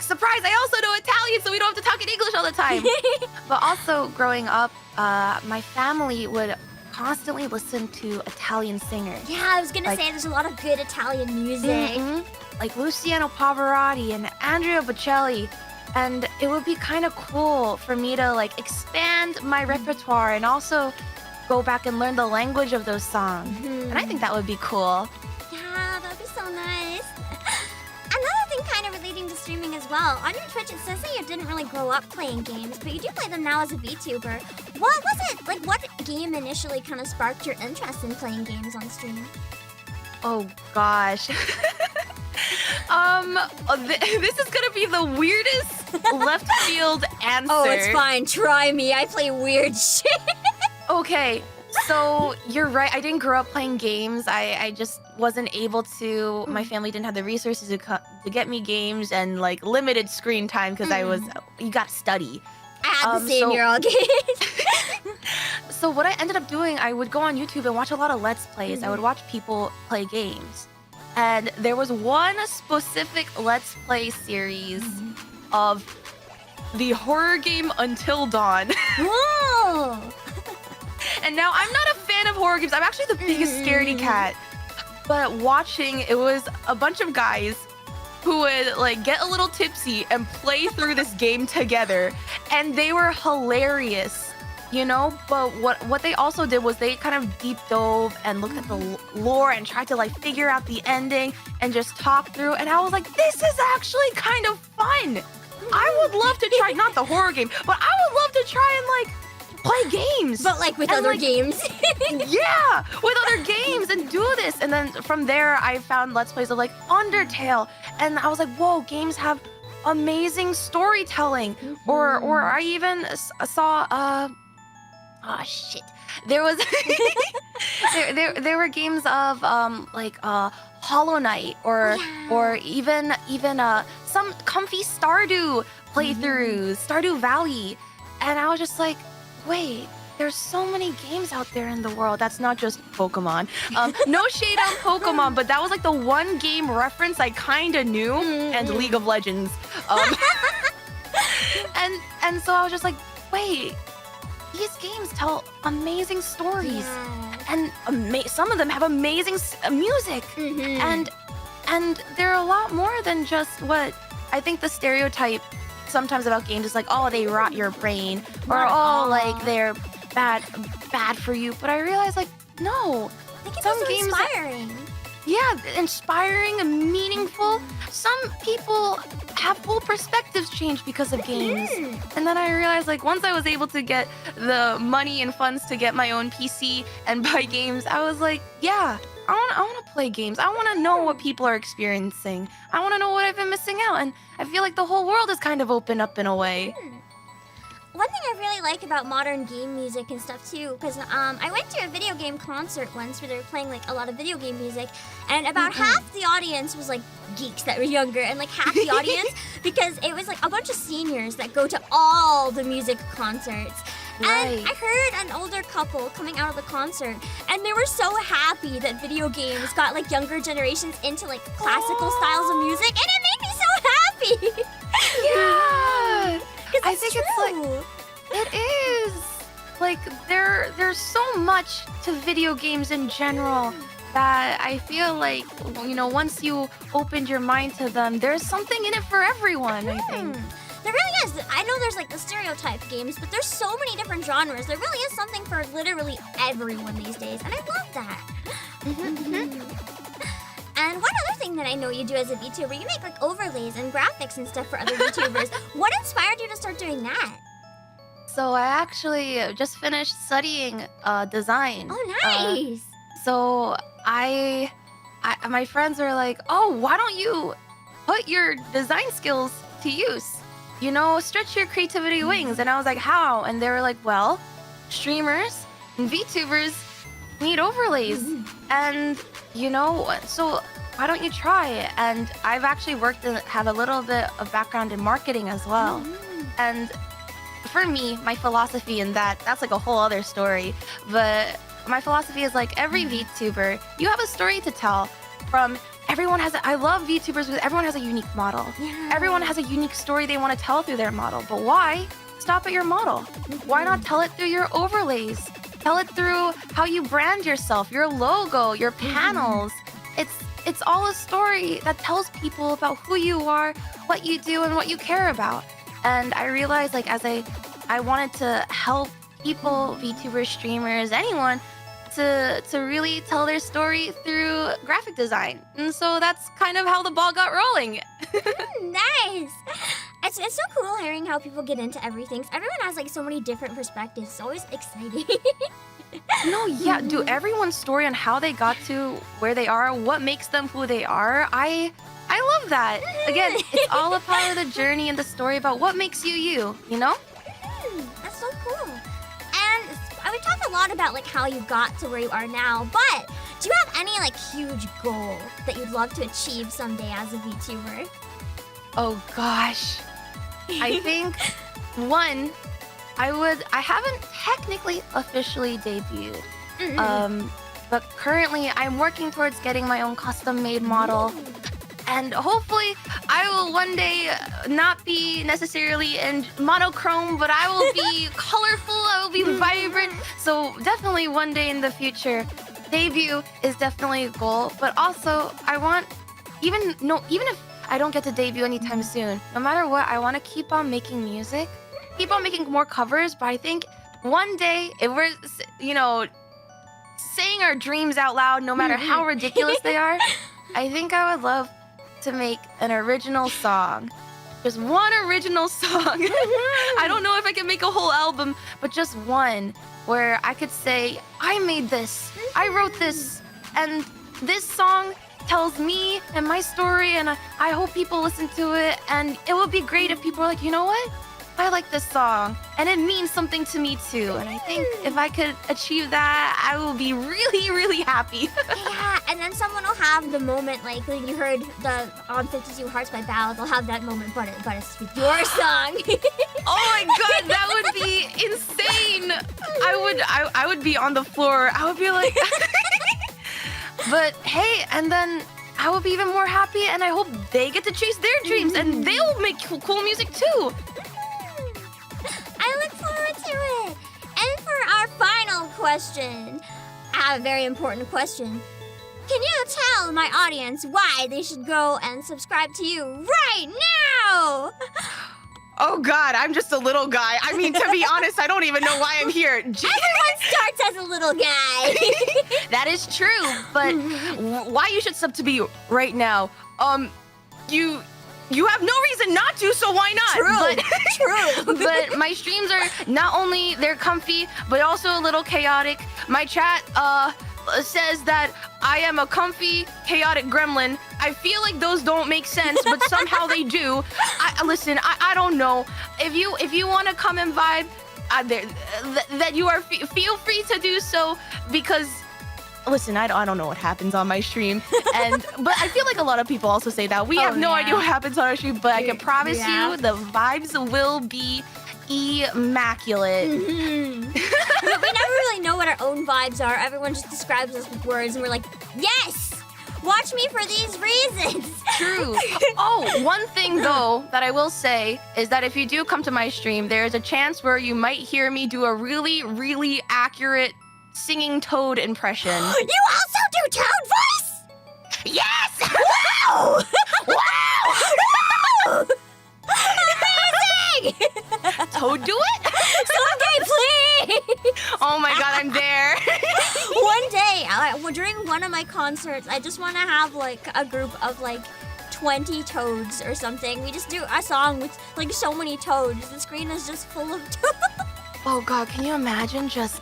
M: surprise, I also know Italian, so we don't have to talk in English all the time. But also growing up, my family would constantly listen to Italian singers.
B: Yeah, I was gonna say there's a lot of good Italian music.
M: Like Luciano Pavarotti and Andrea Bocelli. And it would be kind of cool for me to like expand my repertoire and also go back and learn the language of those songs. And I think that would be cool.
B: Yeah, that'd be so nice. Another thing kind of relating to streaming as well. On your Twitch, it says that you didn't really grow up playing games, but you do play them now as a VTuber. What was it? Like, what game initially kind of sparked your interest in playing games on stream?
M: Oh gosh. This is gonna be the weirdest left field answer.
B: Oh, it's fine. Try me. I play weird shit.
M: Okay, so you're right. I didn't grow up playing games. I just wasn't able to. My family didn't have the resources to get me games and like limited screen time because you got to study.
B: I had the same year all games.
M: So what I ended up doing, I would go on YouTube and watch a lot of Let's Plays. I would watch people play games. And there was one specific Let's Play series of the horror game Until Dawn.
B: Whoa!
M: And now I'm not a fan of horror games. I'm actually the biggest scaredy cat. But watching, it was a bunch of guys who would like get a little tipsy and play through this game together. And they were hilarious. You know, but what they also did was they kind of deep dove and looked at the lore and tried to like figure out the ending and just talk through. And I was like, this is actually kind of fun. I would love to try, not the horror game, but I would love to try and like play games.
B: But like with other games.
M: Yeah, with other games and do this. And then from there, I found Let's Plays of like Undertale. And I was like, whoa, games have amazing storytelling. Or I even saw, oh shit! There was there were games of like Hollow Knight or even some comfy Stardew playthroughs, Stardew Valley, and I was just like, wait, there's so many games out there in the world. That's not just Pokemon. No shade on Pokemon, but that was like the one game reference I kind of knew, and League of Legends. And so I was just like, wait. These games tell amazing stories, and some of them have amazing music, and they're a lot more than just what I think the stereotype sometimes about games is like, oh, they rot your brain, or like bad for you. But I realized like no,
B: They can
M: some
B: be so
M: games
B: inspiring.
M: yeah, inspiring and meaningful. Some people have whole perspectives change because of games. And then I realized, like, once I was able to get the money and funds to get my own PC and buy games, I was like, yeah, I want to play games. I want to know what people are experiencing. I want to know what I've been missing out. And I feel like the whole world is kind of opened up in a way.
B: One thing I really like about modern game music and stuff too, because I went to a video game concert once where they were playing like a lot of video game music, and about half the audience was like geeks that were younger, and like half the audience because it was like a bunch of seniors that go to all the music concerts.
M: Right.
B: And I heard an older couple coming out of the concert, and they were so happy that video games got like younger generations into like classical styles of music, and it made me so happy.
M: Yeah. I
B: It's
M: think
B: true.
M: it's like it is like there's so much to video games in general that I feel like, you know, once you opened your mind to them, there's something in it for everyone. I think.
B: There really is. I know there's like the stereotype games, but there's so many different genres. There really is something for literally everyone these days, and I love that. And one other thing that I know you do as a VTuber, you make like overlays and graphics and stuff for other VTubers. What inspired you to start doing that?
M: So I actually just finished studying design.
B: Oh, nice.
M: So my friends are like, oh, why don't you put your design skills to use? You know, stretch your creativity wings. And I was like, how? And they were like, well, streamers and VTubers need overlays. And, you know, so why don't you try it? And I've actually have a little bit of background in marketing as well. And for me, my philosophy in that's like a whole other story. But my philosophy is like every VTuber, you have a story to tell from everyone I love VTubers because everyone has a unique model.
B: Yeah.
M: Everyone has a unique story they want to tell through their model. But why stop at your model? Why not tell it through your overlays? Tell it through how you brand yourself, your logo, your panels. It's all a story that tells people about who you are, what you do, and what you care about. And I realized, like, as I wanted to help people, VTubers, streamers, anyone, to really tell their story through graphic design. And so that's kind of how the ball got rolling.
B: Nice. It's so cool hearing how people get into everything. Everyone has like so many different perspectives. It's always exciting.
M: No, yeah, dude, everyone's story on how they got to where they are, what makes them who they are, I love that. Again, it's all a part of the journey and the story about what makes you, you know?
B: That's so cool. And we talked a lot about like how you got to where you are now, but do you have any like huge goal that you'd love to achieve someday as a VTuber?
M: Oh gosh. I think one, I haven't technically officially debuted. But currently I'm working towards getting my own custom made model. And hopefully I will one day not be necessarily in monochrome, but I will be colorful, I will be vibrant. So definitely one day in the future, debut is definitely a goal. But also I want, even if I don't get to debut anytime soon, no matter what, I want to keep on making music, keep on making more covers. But I think one day, if we're, you know, saying our dreams out loud, no matter how ridiculous they are, I think I would love to make an original song. Just one original song. I don't know if I can make a whole album, but just one where I could say, I made this, I wrote this, and this song tells me and my story, and I hope people listen to it. And it would be great if people are like, you know what? I like this song, and it means something to me too. And I think if I could achieve that, I will be really, really happy.
B: Yeah, and then someone will have the moment like when you heard the on 52 Hearts by Bao, they'll have that moment, but it's with your song.
M: Oh my god, that would be insane. I would be on the floor. I would be like But hey, and then I will be even more happy, and I hope they get to chase their dreams and they'll make cool music too.
B: I look forward to it. And for our final question, I have a very important question. Can you tell my audience why they should go and subscribe to you right now?
L: Oh God, I'm just a little guy. I mean, to be honest, I don't even know why I'm here.
B: Everyone starts as a little guy.
M: That is true, but why you should sub to me right now? You have no reason not to, so why not?
B: True.
M: True. But my streams are not only they're comfy, but also a little chaotic. My chat says that I am a comfy, chaotic gremlin. I feel like those don't make sense, but somehow they do. Listen, I don't know. If you want to come and vibe, that you are feel free to do so, because listen, I don't know what happens on my stream, but I feel like a lot of people also say that we have no idea what happens on our stream. But I can promise you, the vibes will be immaculate.
B: We never really know what our own vibes are. Everyone just describes us with words, and we're like, yes, watch me for these reasons.
M: True. Oh, one thing though that I will say is that if you do come to my stream, there is a chance where you might hear me do a really, really accurate singing Toad impression.
B: You also do Toad voice?
M: Yes!
B: Wow!
M: Wow!
B: Amazing!
M: Toad, do it?
B: Someday, please!
M: Oh my god, I'm there.
B: One day, during one of my concerts, I just want to have like a group of like 20 toads or something. We just do a song with like so many toads. The screen is just full of toads.
M: Oh god, can you imagine just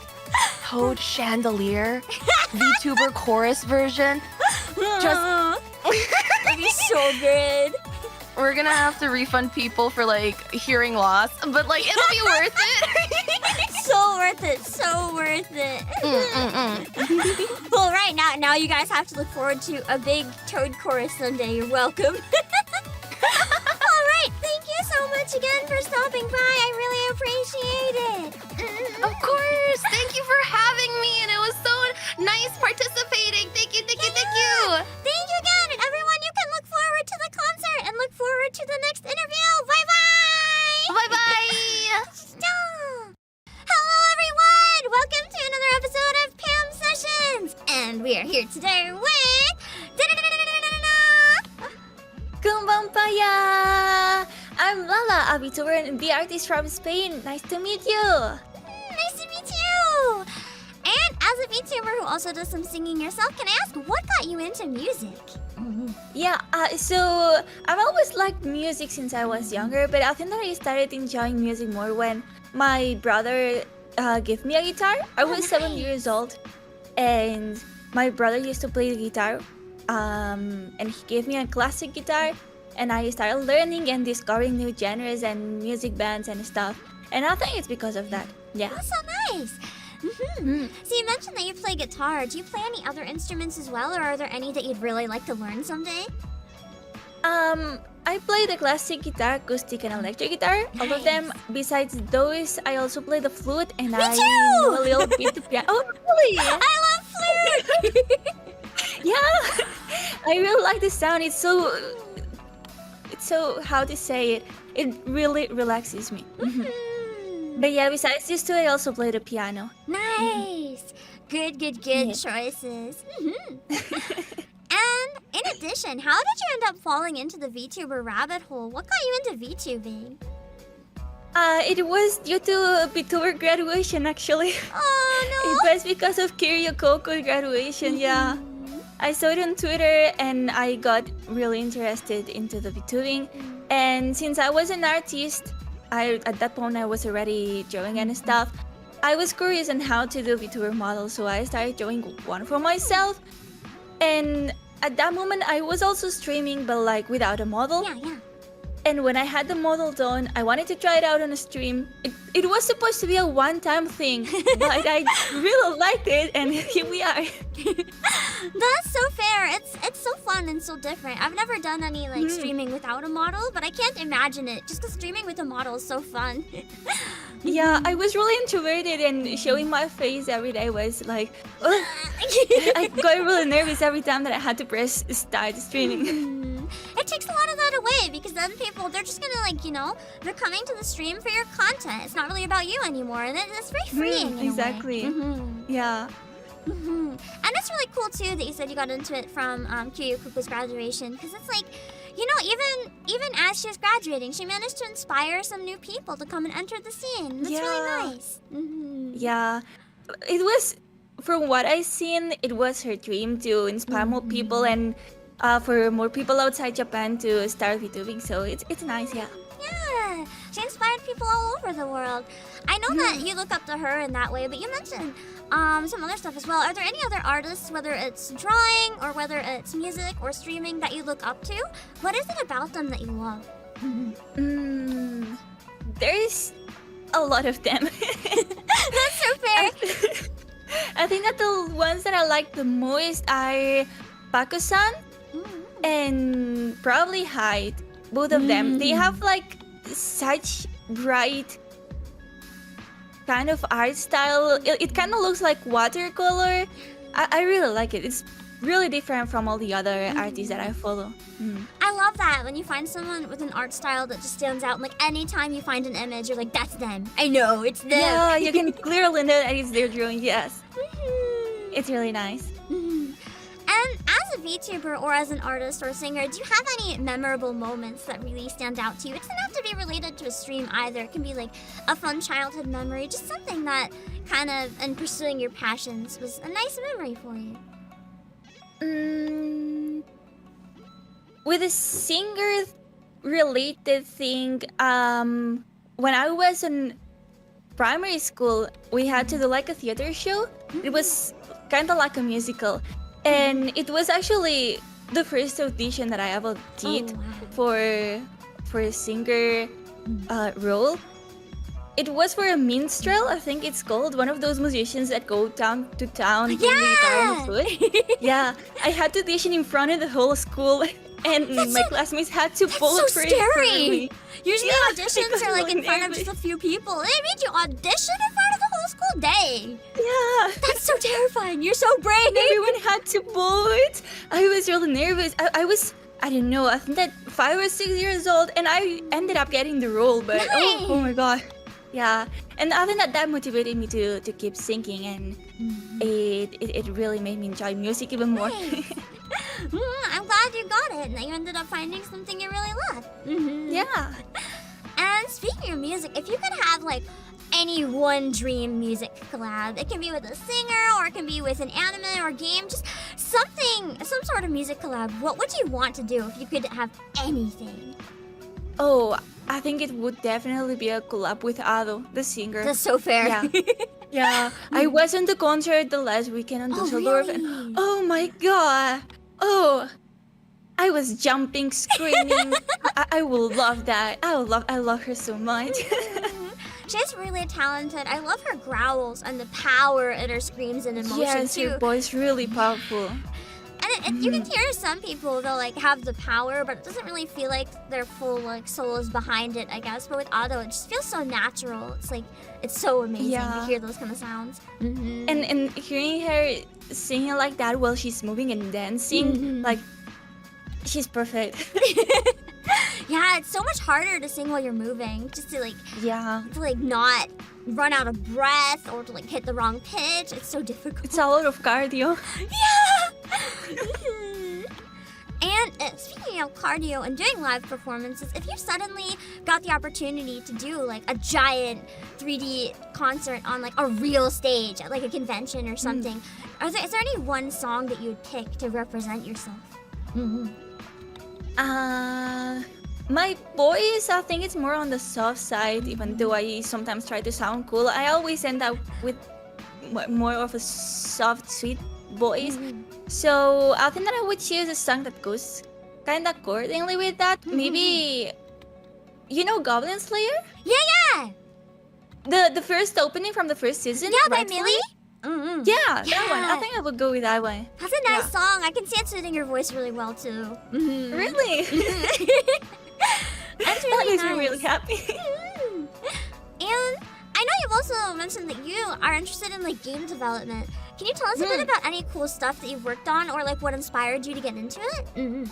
M: Toad Chandelier VTuber chorus version?
B: Just that'd be so good.
M: We're gonna have to refund people for like hearing loss, but like it'll be worth it.
B: So worth it. So worth it. Well, right now you guys have to look forward to a big Toad chorus someday. You're welcome. All right, thank you so much again for stopping by. I really appreciate it.
M: Of course. Thank you for having me, and it was so nice participating. Thank you, thank you, thank you.
B: Thank you again, and everyone, you can look forward to the concert and look forward to the next interview. Bye bye.
M: Bye bye.
B: Hello, everyone. Welcome to another episode of Pam Sessions, and we are here today with.
K: Kumbaya! I'm Lala, a VTuber and B artist from Spain. Nice to meet you.
B: Nice to meet you. And as a VTuber who also does some singing yourself, can I ask what got you into music?
K: Yeah, so I've always liked music since I was younger, but I think that I started enjoying music more when my brother gave me a guitar. I was 7 years old, and my brother used to play the guitar, and he gave me a classic guitar, and I started learning and discovering new genres and music bands and stuff. And I think it's because of that. Yeah.
B: That's so nice. So you mentioned that you play guitar. Do you play any other instruments as well, or are there any that you'd really like to learn someday?
K: I play the classic guitar, acoustic, and electric guitar. All of them. Besides those, I also play the flute, and
B: Me
K: I
B: too!
K: know a little bit of piano. Oh, really?
B: I love flute!
K: Yeah, I really like the sound. It's so how to say it. It really relaxes me. But yeah, besides these two, I also play the piano.
B: Nice. Good choices. And in addition, how did you end up falling into the VTuber rabbit hole? What got you into VTubing?
K: It was due to a VTuber graduation, actually.
B: Oh no!
K: It was because of Kiryu Coco's graduation, yeah. I saw it on Twitter and I got really interested into the VTubing. And since I was an artist, at that point I was already drawing and stuff. I was curious on how to do VTuber models, so I started drawing one for myself. And at that moment I was also streaming, but like without a model.
B: Yeah.
K: And when I had the model done, I wanted to try it out on a stream. It was supposed to be a one-time thing, but I really liked it, and here we are.
B: That's so fair. It's so fun and so different. I've never done any like streaming without a model, but I can't imagine it. Just because streaming with a model is so fun.
K: Yeah, I was really introverted, and showing my face every day was like, I got really nervous every time that I had to press start streaming.
B: It takes a lot of that away, because then people, they're just gonna like, they're coming to the stream for your content. It's not really about you anymore, and it's very freeing.
K: Exactly. Yeah.
B: And it's really cool too that you said you got into it from Kiryu Kuku's graduation, because it's like
H: you know, even as she was graduating, she managed to inspire some new people to come and enter the scene. That's really nice.
K: Yeah, it was, from what I seen, it was her dream to inspire more people and for more people outside Japan to start VTubing. So it's nice, yeah.
H: Yeah, she inspired people all over the world. I know that you look up to her in that way, but you mentioned some other stuff as well. Are there any other artists, whether it's drawing or whether it's music or streaming, that you look up to? What is it about them that you love?
K: There's a lot of them.
H: That's so fair.
K: I think that the ones that I like the most are Paku-san and probably Hyde. Both of them. They have like such bright kind of art style. It kind of looks like watercolor. I really like it. It's really different from all the other artists that I follow.
H: I love that when you find someone with an art style that just stands out. And like anytime you find an image, you're like, that's them. I know, it's them.
K: Yeah, you can clearly know that it's their drawing. Yes. It's really nice.
H: And as a VTuber or as an artist or a singer, do you have any memorable moments that really stand out to you? It doesn't have to be related to a stream either. It can be like a fun childhood memory, just something that kind of, in pursuing your passions, was a nice memory for you.
K: With a singer-related thing, when I was in primary school, we had to do like a theater show. It was kind of like a musical. And it was actually the first audition that I ever did for a singer role. It was for a minstrel, I think it's called. One of those musicians that go town to town playing the guitar on the foot. Yeah, I had to audition in front of the whole school, and my classmates had to vote for it.
H: That's so scary.
K: For me.
H: Usually auditions are like in front of just a few people. They made you audition in front of the whole school day.
K: Yeah.
H: That's so terrifying. You're so brave.
K: Everyone had to vote. I was really nervous. I was, I don't know, I think that 5 or 6 years old, and I ended up getting the role, but oh my god. Yeah. And I think that motivated me to keep singing, and it really made me enjoy music even more.
H: I'm glad you got it and that you ended up finding something you really love.
K: Yeah.
H: And speaking of music, if you could have like any one dream music collab, it can be with a singer or it can be with an anime or game, just something, some sort of music collab, what would you want to do if you could have anything?
K: Oh, I think it would definitely be a collab with Ado, the singer.
H: That's so fair.
K: Yeah. Yeah. I was in the concert the last weekend on Düsseldorf, and oh my god. Oh, I was jumping, screaming. I will love that. I love her so much.
H: She's really talented. I love her growls and the power in her screams and emotion
K: yes,
H: too.
K: her voice really powerful.
H: And you can hear some people, they'll like have the power, but it doesn't really feel like their full like soul is behind it, I guess. But with Ado, it just feels so natural. It's like, it's so amazing to hear those kind of sounds.
K: And hearing her singing like that while she's moving and dancing, like, she's perfect.
H: Yeah, it's so much harder to sing while you're moving, just to like, not run out of breath or to like hit the wrong pitch. It's so difficult.
K: It's a lot of cardio.
H: Yeah. And speaking of cardio and doing live performances, if you suddenly got the opportunity to do like a giant 3D concert on like a real stage at like a convention or something, is there any one song that you would pick to represent yourself?
K: My voice, I think it's more on the soft side, even though I sometimes try to sound cool. I always end up with more of a soft, sweet voice. So I think that I would choose a song that goes kind of accordingly with that. Maybe, you know Goblin Slayer?
H: Yeah!
K: The first opening from the first season?
H: Yeah, by
K: Rightfully?
H: Millie?
K: Yeah, that one. I think I would go with that one.
H: That's a nice song. I can see it suiting your voice really well too.
K: Really?
H: That's really
K: makes
H: nice.
K: me really happy.
H: And I know you've also mentioned that you are interested in like game development. Can you tell us a bit about any cool stuff that you've worked on or like what inspired you to get into it?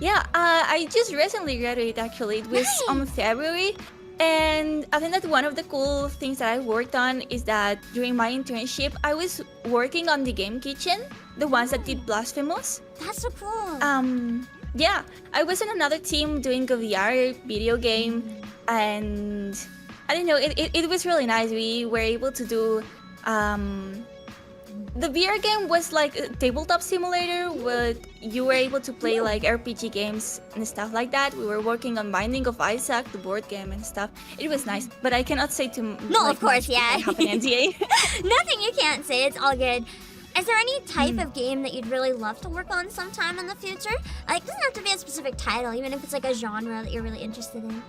K: Yeah, I just recently graduated actually. It was on February. And I think that one of the cool things that I worked on is that during my internship, I was working on the game kitchen, the ones that did Blasphemous.
H: That's so cool.
K: yeah, I was in another team doing a VR video game, and I don't know, it was really nice. We were able to do the VR game was like a tabletop simulator where you were able to play like RPG games and stuff like that. We were working on Binding of Isaac, the board game and stuff. It was nice, but I cannot say too
B: No,
K: like,
B: of course,
K: much
B: yeah.
K: because I have an NDA.
B: Nothing you can't say. It's all good. Is there any type of game that you'd really love to work on sometime in the future? Like, it doesn't have to be a specific title, even if it's like a genre that you're really interested in.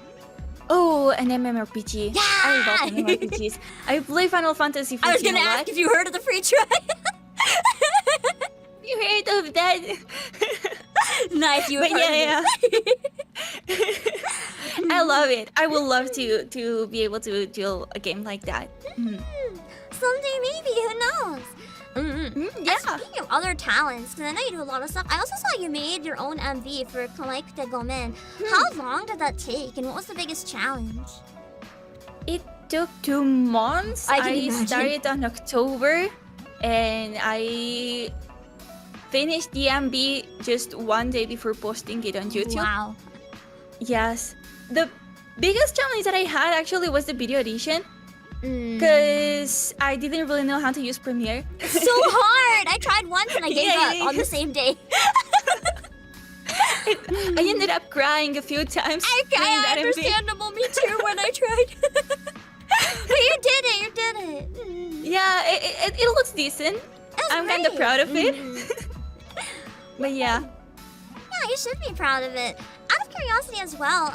K: Oh, an MMORPG.
B: Yeah!
K: I love MMORPGs. I play Final Fantasy 14
B: I was gonna
K: a lot.
B: ask if you heard of the free trial.
K: You heard of that?
B: Nice, you
K: But
B: heard
K: yeah,
B: it.
K: I love it. I would love to be able to do a game like that.
B: Someday maybe, who knows?
K: Yeah.
B: And speaking of other talents, because I know you do a lot of stuff, I also saw you made your own MV for Collect the Gomen. How long did that take, and what was the biggest challenge?
K: It took 2 months.
B: I can imagine.
K: Started on October, and I finished the MV just 1 day before posting it on YouTube.
B: Wow.
K: Yes. The biggest challenge that I had actually was the video edition. Because I didn't really know how to use Premiere.
B: It's so hard! I tried once and I gave up on the same day.
K: I ended up crying a few times.
B: Okay, understandable. Me too when I tried. But you did it.
K: Yeah, it looks decent. I'm kind of proud of it. But yeah.
B: Yeah, you should be proud of it. Out of curiosity as well,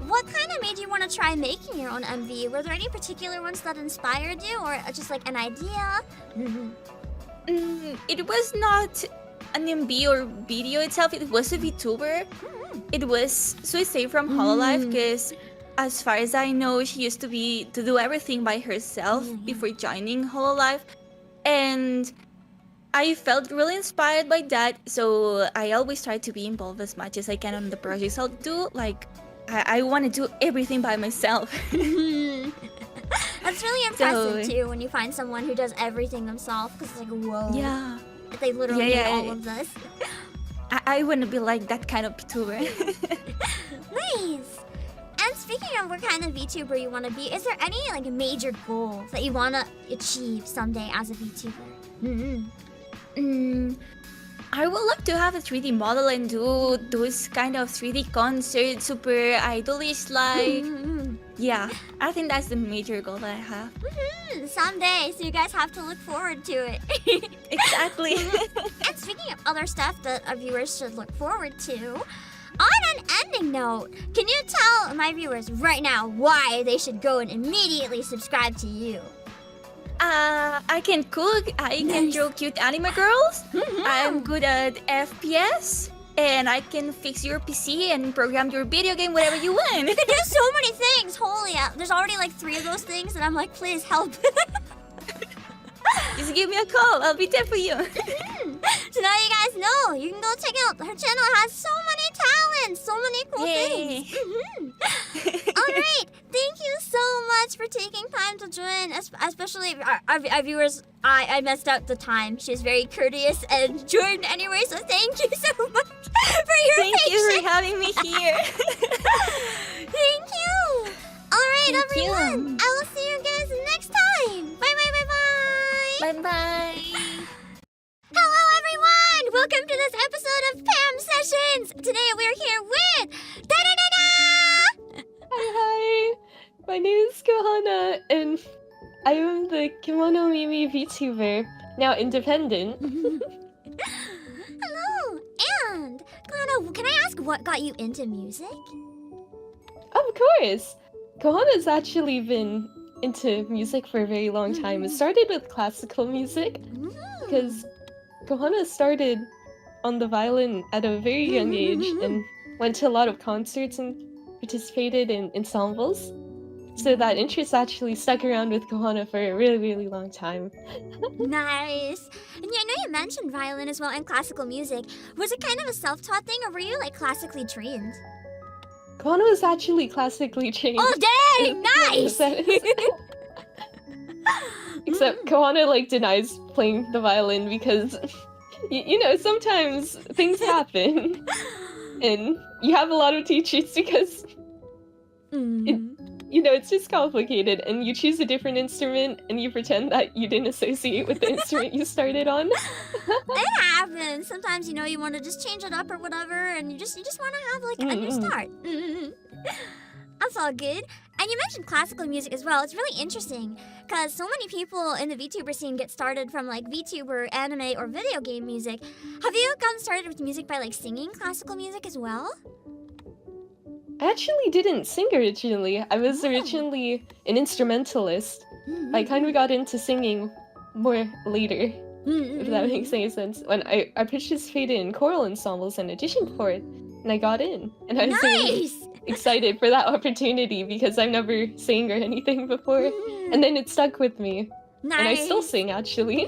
B: what kind of made you want to try making your own MV? Were there any particular ones that inspired you, or just like an idea?
K: It was not an MV or video itself. It was a VTuber. It was Suicide from Hololive, because as far as I know, she used to do everything by herself before joining Hololive, and I felt really inspired by that. So I always try to be involved as much as I can on the projects I'll do. Like, I want to do everything by myself.
B: That's really impressive too when you find someone who does everything themselves, because it's like, whoa.
K: Yeah.
B: They literally do all of this.
K: I want to be like that kind of VTuber.
B: Nice. And speaking of what kind of VTuber you want to be, is there any like major goals that you want to achieve someday as a VTuber?
K: I would love to have a 3D model and do those kind of 3D concerts, super idolish like. Yeah, I think that's the major goal that I have.
B: Someday, so you guys have to look forward to it.
K: Exactly.
B: And speaking of other stuff that our viewers should look forward to, on an ending note, can you tell my viewers right now why they should go and immediately subscribe to you?
K: I can cook, I can draw cute anime girls, I'm good at FPS, and I can fix your PC and program your video game whatever you want.
B: You can do so many things! Holy, there's already like 3 of those things, and I'm like, please help.
K: Just give me a call, I'll be there for you.
B: So now you guys know, you can go check out her channel. It has so many talents, so many cool things. Alright, thank you so much for taking time to join, especially our viewers. I messed up the time. She was very courteous and joined anyway, so thank you so much for your patience.
K: Thank you for having me here.
B: Thank you. Alright, everyone. I will see you guys next time. Bye.
K: Bye.
B: Hello, everyone! Welcome to this episode of Pam Sessions! Today we're here with... Da-da-da-da!
N: Hi! My name is Kohana, and I am the Kimono Mimi VTuber, now independent.
B: Hello! And, Kohana, can I ask what got you into music?
N: Of course! Kohana's actually been into music for a very long time. It started with classical music, because Kohana started on the violin at a very young age and went to a lot of concerts and participated in ensembles. So that interest actually stuck around with Kohana for a really, really long time.
B: Nice! And yeah, I know you mentioned violin as well and classical music. Was it kind of a self-taught thing, or were you like classically trained?
N: Kohana was actually classically trained.
B: Oh dang! Nice!
N: Except Kohana like denies playing the violin because you know, sometimes things happen. and you have a lot of teachers because it's just complicated, and you choose a different instrument and you pretend that you didn't associate with the instrument you started on.
B: It happens. Sometimes you want to just change it up or whatever, and you just want to have like a new start. That's all good. And you mentioned classical music as well. It's really interesting because so many people in the VTuber scene get started from like VTuber, anime, or video game music. Have you gotten started with music by like singing classical music as well?
N: I actually didn't sing originally. I was originally an instrumentalist. I kind of got into singing more later, if that makes any sense. When I participated in choral ensembles and auditioned for it, and I got in. And I was really excited for that opportunity because I've never sang or anything before. And then it stuck with me.
B: Nice.
N: And I still sing, actually,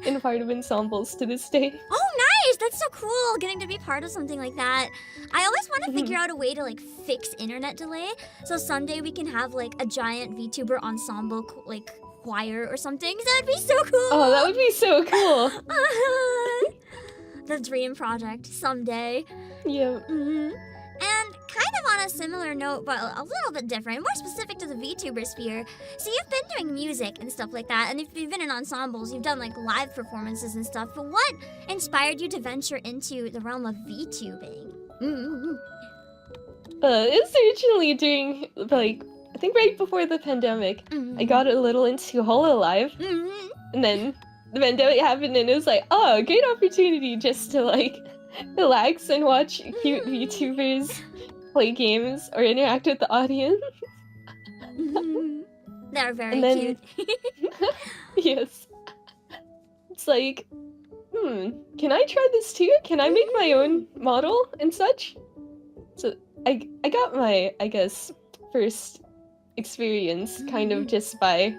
N: in part of ensembles to this day.
B: Oh, nice! That's so cool, getting to be part of something like that. I always want to figure out a way to, like, fix internet delay, so someday we can have, like, a giant VTuber ensemble, like, choir or something. That would be so cool!
N: Oh, that would be so cool!
B: The dream project, someday.
N: Yeah.
B: And kind of on a similar note, but a little bit different, more specific to the VTuber sphere. So you've been doing music and stuff like that, and if you've been in ensembles, you've done like live performances and stuff, but what inspired you to venture into the realm of VTubing?
N: It was originally during, like, I think right before the pandemic, I got a little into HoloLive, and then the pandemic happened and it was like, oh, great opportunity just to, like, relax and watch cute VTubers play games or interact with the audience.
B: They're very cute.
N: Yes. It's like, can I try this too? Can I make my own model and such? So I got my, I guess, first experience kind of just by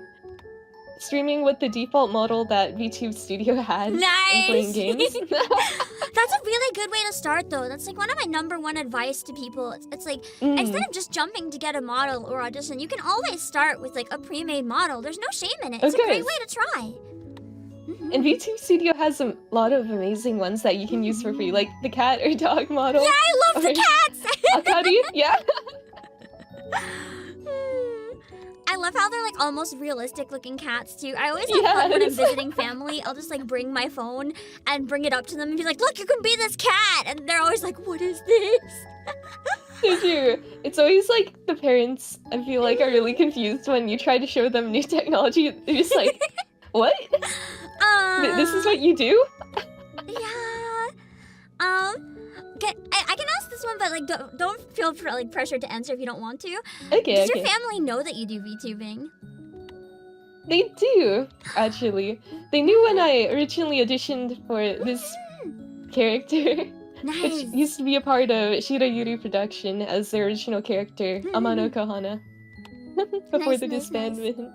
N: streaming with the default model that VTube Studio had and playing games.
B: That's a really good way to start, though. That's like one of my #1 advice to people. It's like, instead of just jumping to get a model or audition, you can always start with like a pre-made model. There's no shame in it. It's a great way to try.
N: And VTube Studio has a lot of amazing ones that you can use for free, like the cat or dog model.
B: Yeah, I love the cats!
N: Akari, yeah.
B: I love how they're like almost realistic looking cats too. I always have fun when I'm visiting family. I'll just like bring my phone and bring it up to them and be like, look, you can be this cat! And they're always like, what is this?
N: So true. It's always like the parents, I feel like, are really confused when you try to show them new technology. They're just like, what? This is what you do?
B: Yeah. I can ask this one, but like don't feel like pressured to answer if you don't want to.
N: Okay.
B: Does your family know that you do VTubing?
N: They do, actually. They knew when I originally auditioned for this character, which used to be a part of Shira Yuri production as the original character, Amano Kohana, before the disbandment.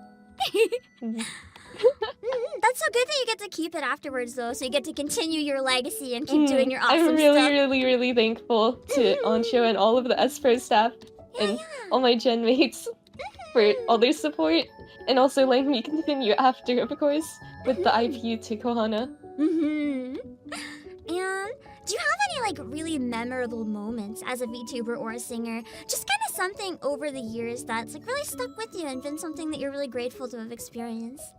B: That's so good that you get to keep it afterwards, though, so you get to continue your legacy and keep doing your awesome
N: I'm really,
B: stuff.
N: really thankful to Onsho and all of the S-Pro staff and all my gen mates for all their support, and also letting me continue after, of course, with the IP to Kohana.
B: And do you have any like really memorable moments as a VTuber or a singer? Just kind of something over the years that's like really stuck with you and been something that you're really grateful to have experienced?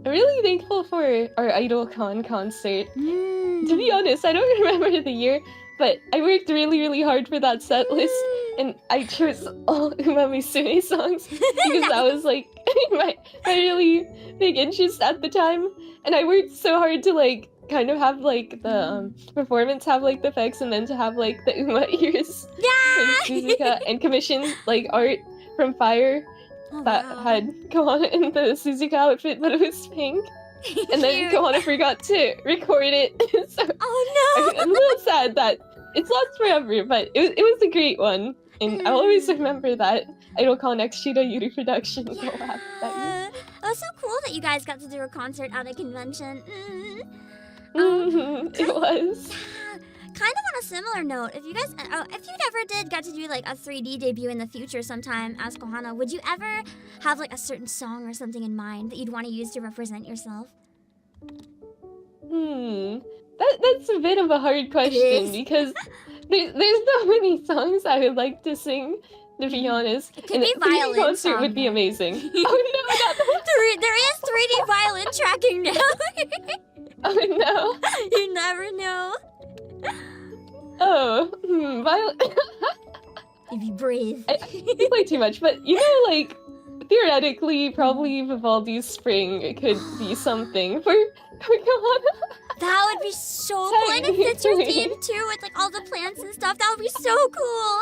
N: I'm really thankful for our IdolCon concert. To be honest, I don't remember the year, but I worked really hard for that set list, and I chose all Uma Musume songs because that was like my really big interest at the time, and I worked so hard to like kind of have like the performance have like the effects, and then to have like the Uma ears from Suzuka, and commission like art from Fire that had Kohana in the Suzuka outfit, but it was pink. And then Kohana forgot to record it. So I'm a little sad that it's lost forever, but it was a great one. And I'll always remember that IdolCon X Shira Yuri production.
B: Yeah. It was so cool that you guys got to do a concert at a convention.
N: It was.
B: Kind of on a similar note, if you ever did get to do like a 3D debut in the future sometime as Kohana, would you ever have like a certain song or something in mind that you'd want to use to represent yourself?
N: That's a bit of a hard question because there's so many songs I would like to sing, to be honest.
B: It could
N: and
B: be
N: a 3D
B: violin
N: concert
B: song,
N: would be
B: though.
N: amazing. Oh no, not
B: There is 3D violin tracking now.
N: Oh no.
B: You never know.
N: Oh, violin.
B: If you breathe.
N: I play too much, but you know, like, theoretically, probably Vivaldi's Spring could be something for Kohala.
B: That would be so cool, and it fits your theme too, with like all the plants and stuff. That would be so cool.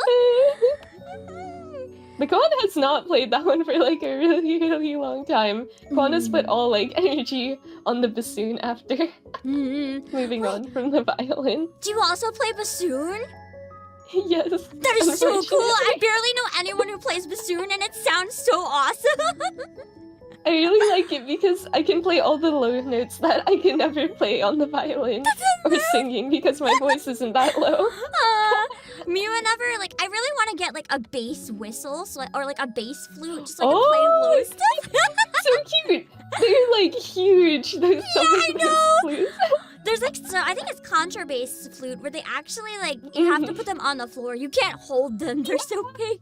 N: The Kohala has not played that one for like a really, really long time. Kohana's put all like energy on the bassoon after moving on from the violin.
B: Do you also play bassoon?
N: Yes.
B: That is so cool. I barely know anyone who plays bassoon, and it sounds so awesome.
N: I really like it because I can play all the low notes that I can never play on the violin or singing because my voice isn't that low.
B: Me whenever, like, I really want to get like a bass whistle, or like a bass flute, just so I can play low stuff.
N: So cute. They're like huge. Those
B: I know.
N: flutes.
B: There's like, so I think it's contrabass flute, where they actually like, you have to put them on the floor. You can't hold them. They're so big.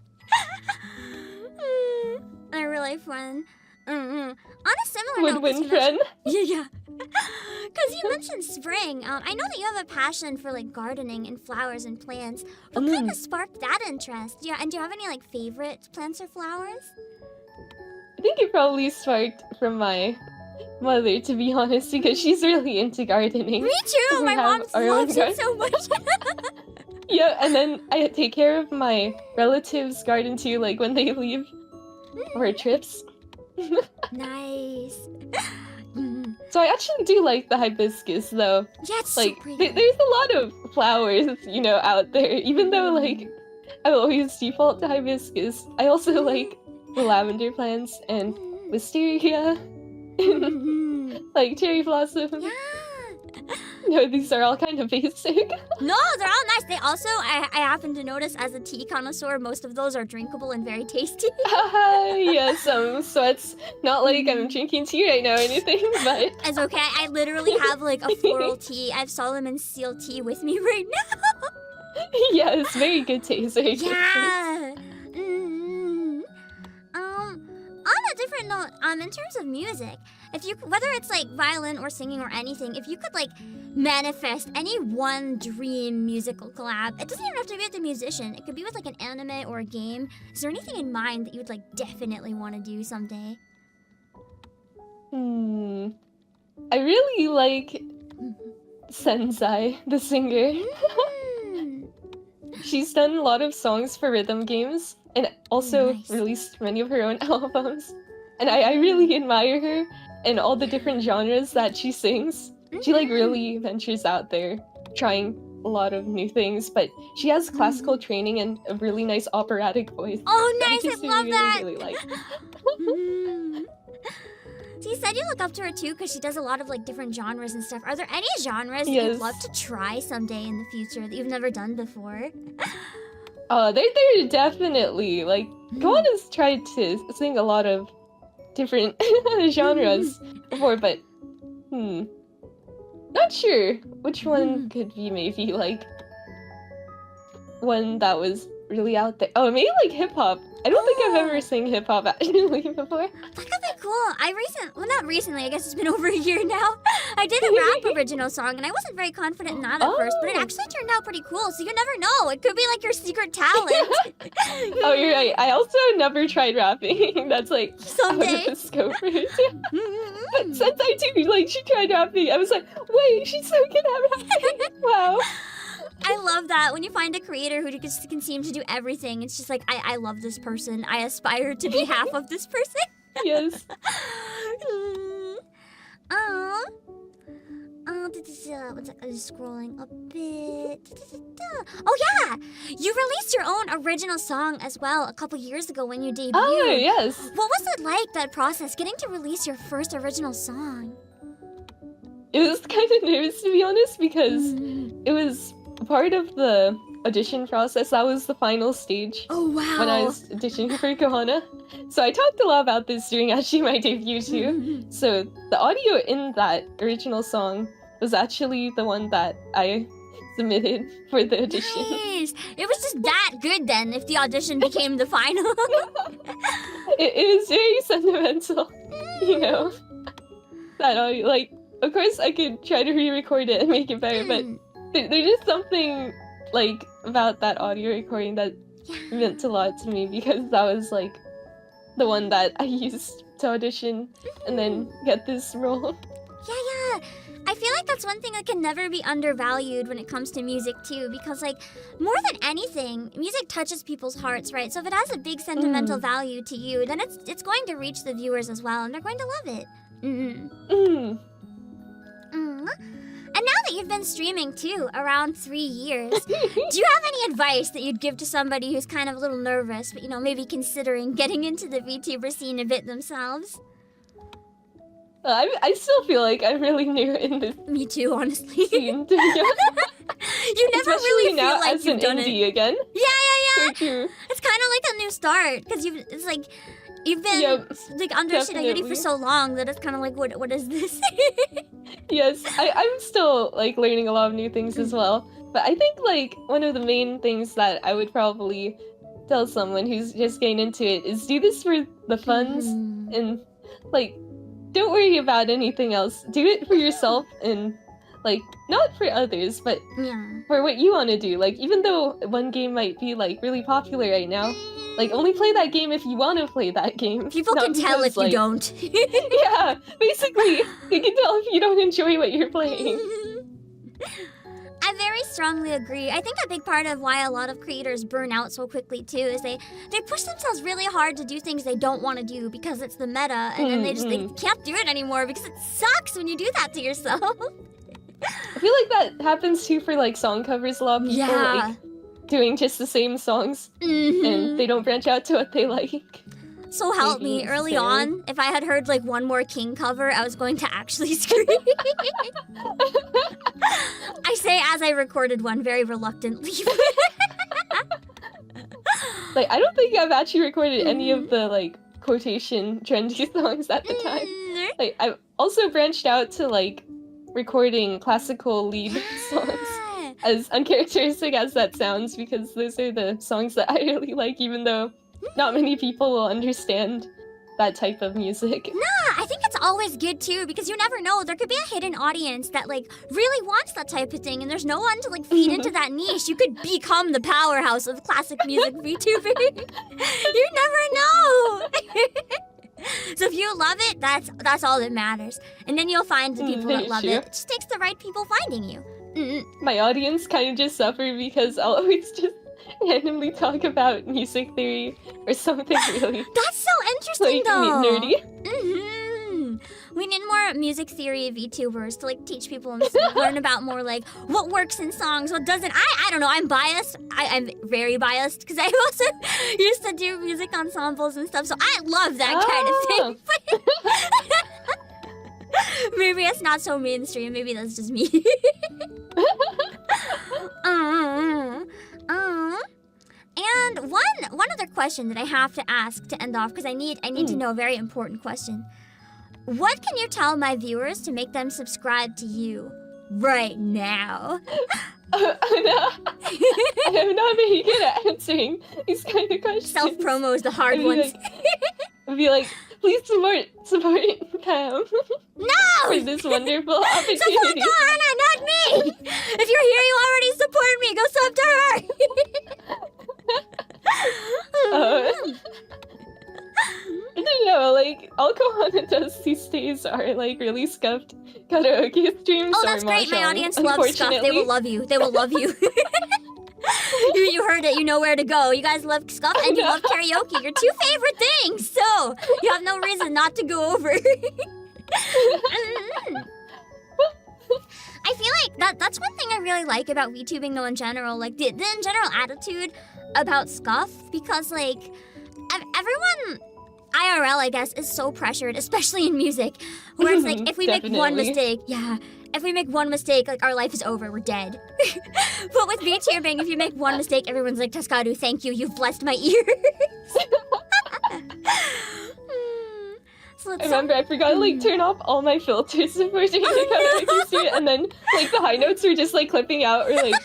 B: They're really fun. On a similar note, 'cause
N: Woodwind
B: you
N: friend.
B: Yeah. Because you mentioned spring. I know that you have a passion for like gardening and flowers and plants. What kind of sparked that interest? Yeah, and do you have any like favorite plants or flowers?
N: I think it probably sparked from my mother, to be honest, because she's really into gardening.
B: Me too.
N: We
B: My
N: have
B: mom
N: our own
B: loves it so much.
N: Yeah, and then I take care of my relatives' garden too, like when they leave for trips.
B: Nice.
N: So I actually do like the hibiscus, though.
B: Yeah, it's
N: like
B: so pretty.
N: there's a lot of flowers, you know, out there. Even though like I always default to hibiscus, I also like the lavender plants and wisteria, like cherry blossom.
B: Yeah.
N: No, these are all kind of basic.
B: No, they're all nice. They also, I happen to notice as a tea connoisseur, most of those are drinkable and very tasty.
N: Yeah, so it's not like I'm drinking tea right now or anything, but
B: It's okay. I literally have like a floral tea. I have Solomon seal tea with me right now.
N: yeah, it's very good taste. Very good taste.
B: Yeah. On a different note, in terms of music, if you, whether it's like violin or singing or anything, if you could like manifest any one dream musical collab, it doesn't even have to be with a musician. It could be with like an anime or a game. Is there anything in mind that you would like definitely want to do someday?
N: I really like Sensei, the singer. She's done a lot of songs for rhythm games and also released many of her own albums. And I really admire her and all the different genres that she sings. She like really ventures out there, trying a lot of new things, but she has classical training and a really nice operatic voice.
B: Oh,
N: that
B: nice! I
N: just
B: love
N: really,
B: that.
N: really like.
B: So you said you look up to her too because she does a lot of like different genres and stuff. Are there any genres that
N: Yes.
B: you'd love to try someday in the future that you've never done before?
N: They're definitely like Gohan has tried to sing a lot of different genres before, but not sure which one could be maybe like one that was really out there. Oh, maybe like hip hop. I don't think I've ever sang hip hop actually before.
B: That could be cool. Not recently, I guess it's been over a year now. I did a rap original song and I wasn't very confident in that at first, but it actually turned out pretty cool, so you never know. It could be like your secret talent.
N: Oh, you're right. I also never tried rapping. That's like
B: someday.
N: Out of the scope for it. But since I do, like, she tried rapping, I was like, wait, she's so good at rapping. Wow.
B: I love that when you find a creator who just can seem to do everything. It's just like, I love this person. I aspire to be half of this person.
N: Yes.
B: What's that? I'm just scrolling a bit. Oh yeah, you released your own original song as well a couple years ago when you debuted.
N: Oh, yes.
B: What was it like, that process, getting to release your first original song?
N: It was kind of nervous, to be honest, because it was part of the audition process. That was the final stage.
B: Oh, wow.
N: When I was auditioning for Kohana. So I talked a lot about this during actually my debut too. So the audio in that original song was actually the one that I submitted for the audition.
B: Nice. It was just that good then. If the audition became the final.
N: It was very sentimental, you know. That like, of course, I could try to re-record it and make it better, but there's just something like about that audio recording that meant a lot to me because that was like the one that I used to audition and then get this role.
B: Yeah. I feel like that's one thing that can never be undervalued when it comes to music too, because like more than anything, music touches people's hearts, right? So if it has a big sentimental value to you, then it's going to reach the viewers as well, and they're going to love it. And now that you've been streaming too, around 3 years, do you have any advice that you'd give to somebody who's kind of a little nervous, but maybe considering getting into the VTuber scene a bit themselves?
N: I still feel like I'm really new in this.
B: Me too, honestly.
N: Scene,
B: You never
N: especially
B: really
N: now
B: feel like
N: as
B: you've
N: an
B: done
N: indie
B: it.
N: again.
B: Yeah.
N: So true.
B: It's kind of like a new start because it's like you've been like under Shinoyuri for
N: definitely.
B: so long that it's kind of like what is this?
N: Yes, I'm still like learning a lot of new things as well. But I think like one of the main things that I would probably tell someone who's just getting into it is do this for the funds and like don't worry about anything else. Do it for yourself and like not for others, but for what you want to do. Like even though one game might be like really popular right now, like only play that game if you want to play that game.
B: People can tell if you don't.
N: Yeah, basically, you can tell if you don't enjoy what you're playing.
B: I very strongly agree. I think a big part of why a lot of creators burn out so quickly too is they push themselves really hard to do things they don't want to do because it's the meta, and then they can't do it anymore because it sucks when you do that to yourself.
N: I feel like that happens too for like song covers. A lot of people like doing just the same songs, and they don't branch out to what they like.
B: So help me, early on, if I had heard like one more King cover, I was going to actually scream. I say as I recorded one very reluctantly.
N: Like I don't think I've actually recorded any of the like quotation trendy songs at the time. Like I've also branched out to like recording classical lead songs, as uncharacteristic as that sounds, because those are the songs that I really like, even though not many people will understand that type of music.
B: Nah, I think it's always good too, because you never know. There could be a hidden audience that like really wants that type of thing, and there's no one to like feed into that niche. You could become the powerhouse of classic music VTubing. You never know. So if you love it, that's all that matters. And then you'll find the people that love it. It just takes the right people finding you.
N: My audience kind of just suffer because I'll always just randomly talk about music theory or something really.
B: That's so interesting,
N: like,
B: though.
N: nerdy.
B: We need more music theory VTubers to like teach people and learn about more like what works in songs, what doesn't. I don't know. I'm biased. I'm very biased because I also used to do music ensembles and stuff. So I love that kind of thing. Maybe it's not so mainstream. Maybe that's just me. And one other question that I have to ask to end off, because I need to know a very important question. What can you tell my viewers to make them subscribe to you right now?
N: No. I am not very good at answering these kind of questions.
B: Self-promo is the hard ones.
N: I'd be like, please support Pam.
B: No!
N: For this wonderful opportunity.
B: Support Johanna, not me! If you're here, you already support me. Go sub to her!
N: I don't know, like, all Kohana does these days are, like, really scuffed karaoke streams.
B: Oh, that's great. My audience loves Scuff. They will love you. They will love you. You heard it. You know where to go. You guys love Scuff and you love karaoke. Your two favorite things. So, you have no reason not to go over. I feel like that's one thing I really like about VTubing though in general. Like, the in general attitude about Scuff. Because, like, everyone... IRL, I guess, is so pressured, especially in music, where it's like, if we make one mistake, if we make one mistake, like, our life is over, we're dead. But with VTubing, if you make one mistake, everyone's like, Taskaru, thank you, you've blessed my ears. So
N: I remember I forgot to like turn off all my filters before doing the karaoke stream, and then like the high notes were just like clipping out, or like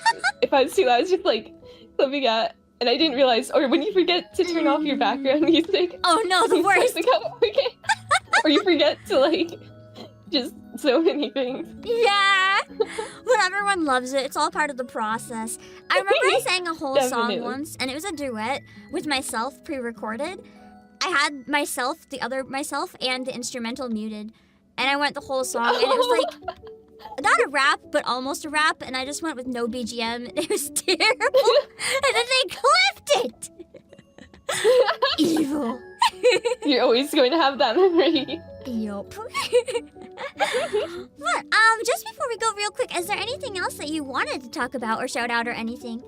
N: if I was too loud, I was just like clipping out, and I didn't realize. Or when you forget to turn off your background music.
B: Oh no, the worst.
N: Or you forget to like just so many things.
B: Yeah, but everyone loves it. It's all part of the process. I remember I sang a whole song
N: Definitely.
B: once, and it was a duet with myself pre-recorded. I had myself, the other myself, and the instrumental muted, and I went the whole song, and it was like not a rap, but almost a rap, and I just went with no BGM. It was terrible, and then they clipped it. Evil.
N: You're always going to have that memory.
B: Yup. But just before we go real quick, is there anything else that you wanted to talk about or shout out or anything?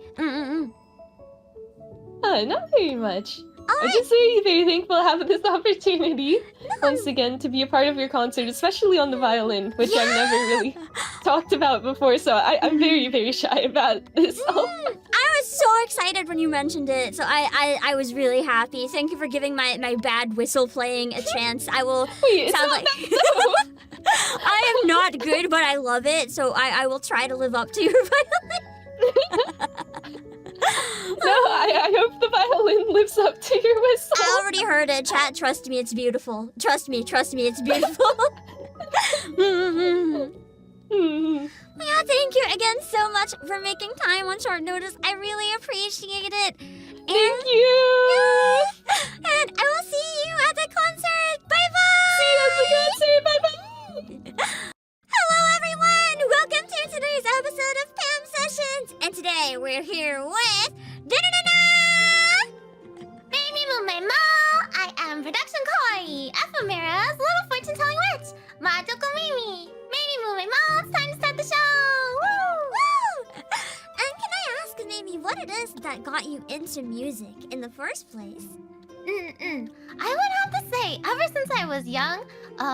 N: Not very much. I'm just very, very thankful to have this opportunity once again to be a part of your concert, especially on the violin, which I've never really talked about before, so I'm very, very shy about this.
B: I was so excited when you mentioned it, so I was really happy. Thank you for giving my bad whistle playing a chance. I will sound like... I am not good, but I love it, so I will try to live up to your violin.
N: No, I hope the violin lives up to your whistle.
B: I already heard it. Chat, trust me, it's beautiful. Trust me, it's beautiful. Yeah, thank you again so much for making time on short notice. I really appreciate it.
N: Thank you.
B: Yes. And I will see you at the concert. Bye-bye.
N: See you at the concert. Bye-bye.
B: Hello, everyone! Welcome to today's episode of Pam Sessions! And today we're here with...
O: Baby Mume Mo! I am Production Koi, Ephemera's little fortune-telling witch! Madoka Mimi! Baby Mume Mo, it's time to start the show!
B: Woo! Woo! And can I ask maybe what it is that got you into music in the first place?
O: I would have to say, ever since I was young,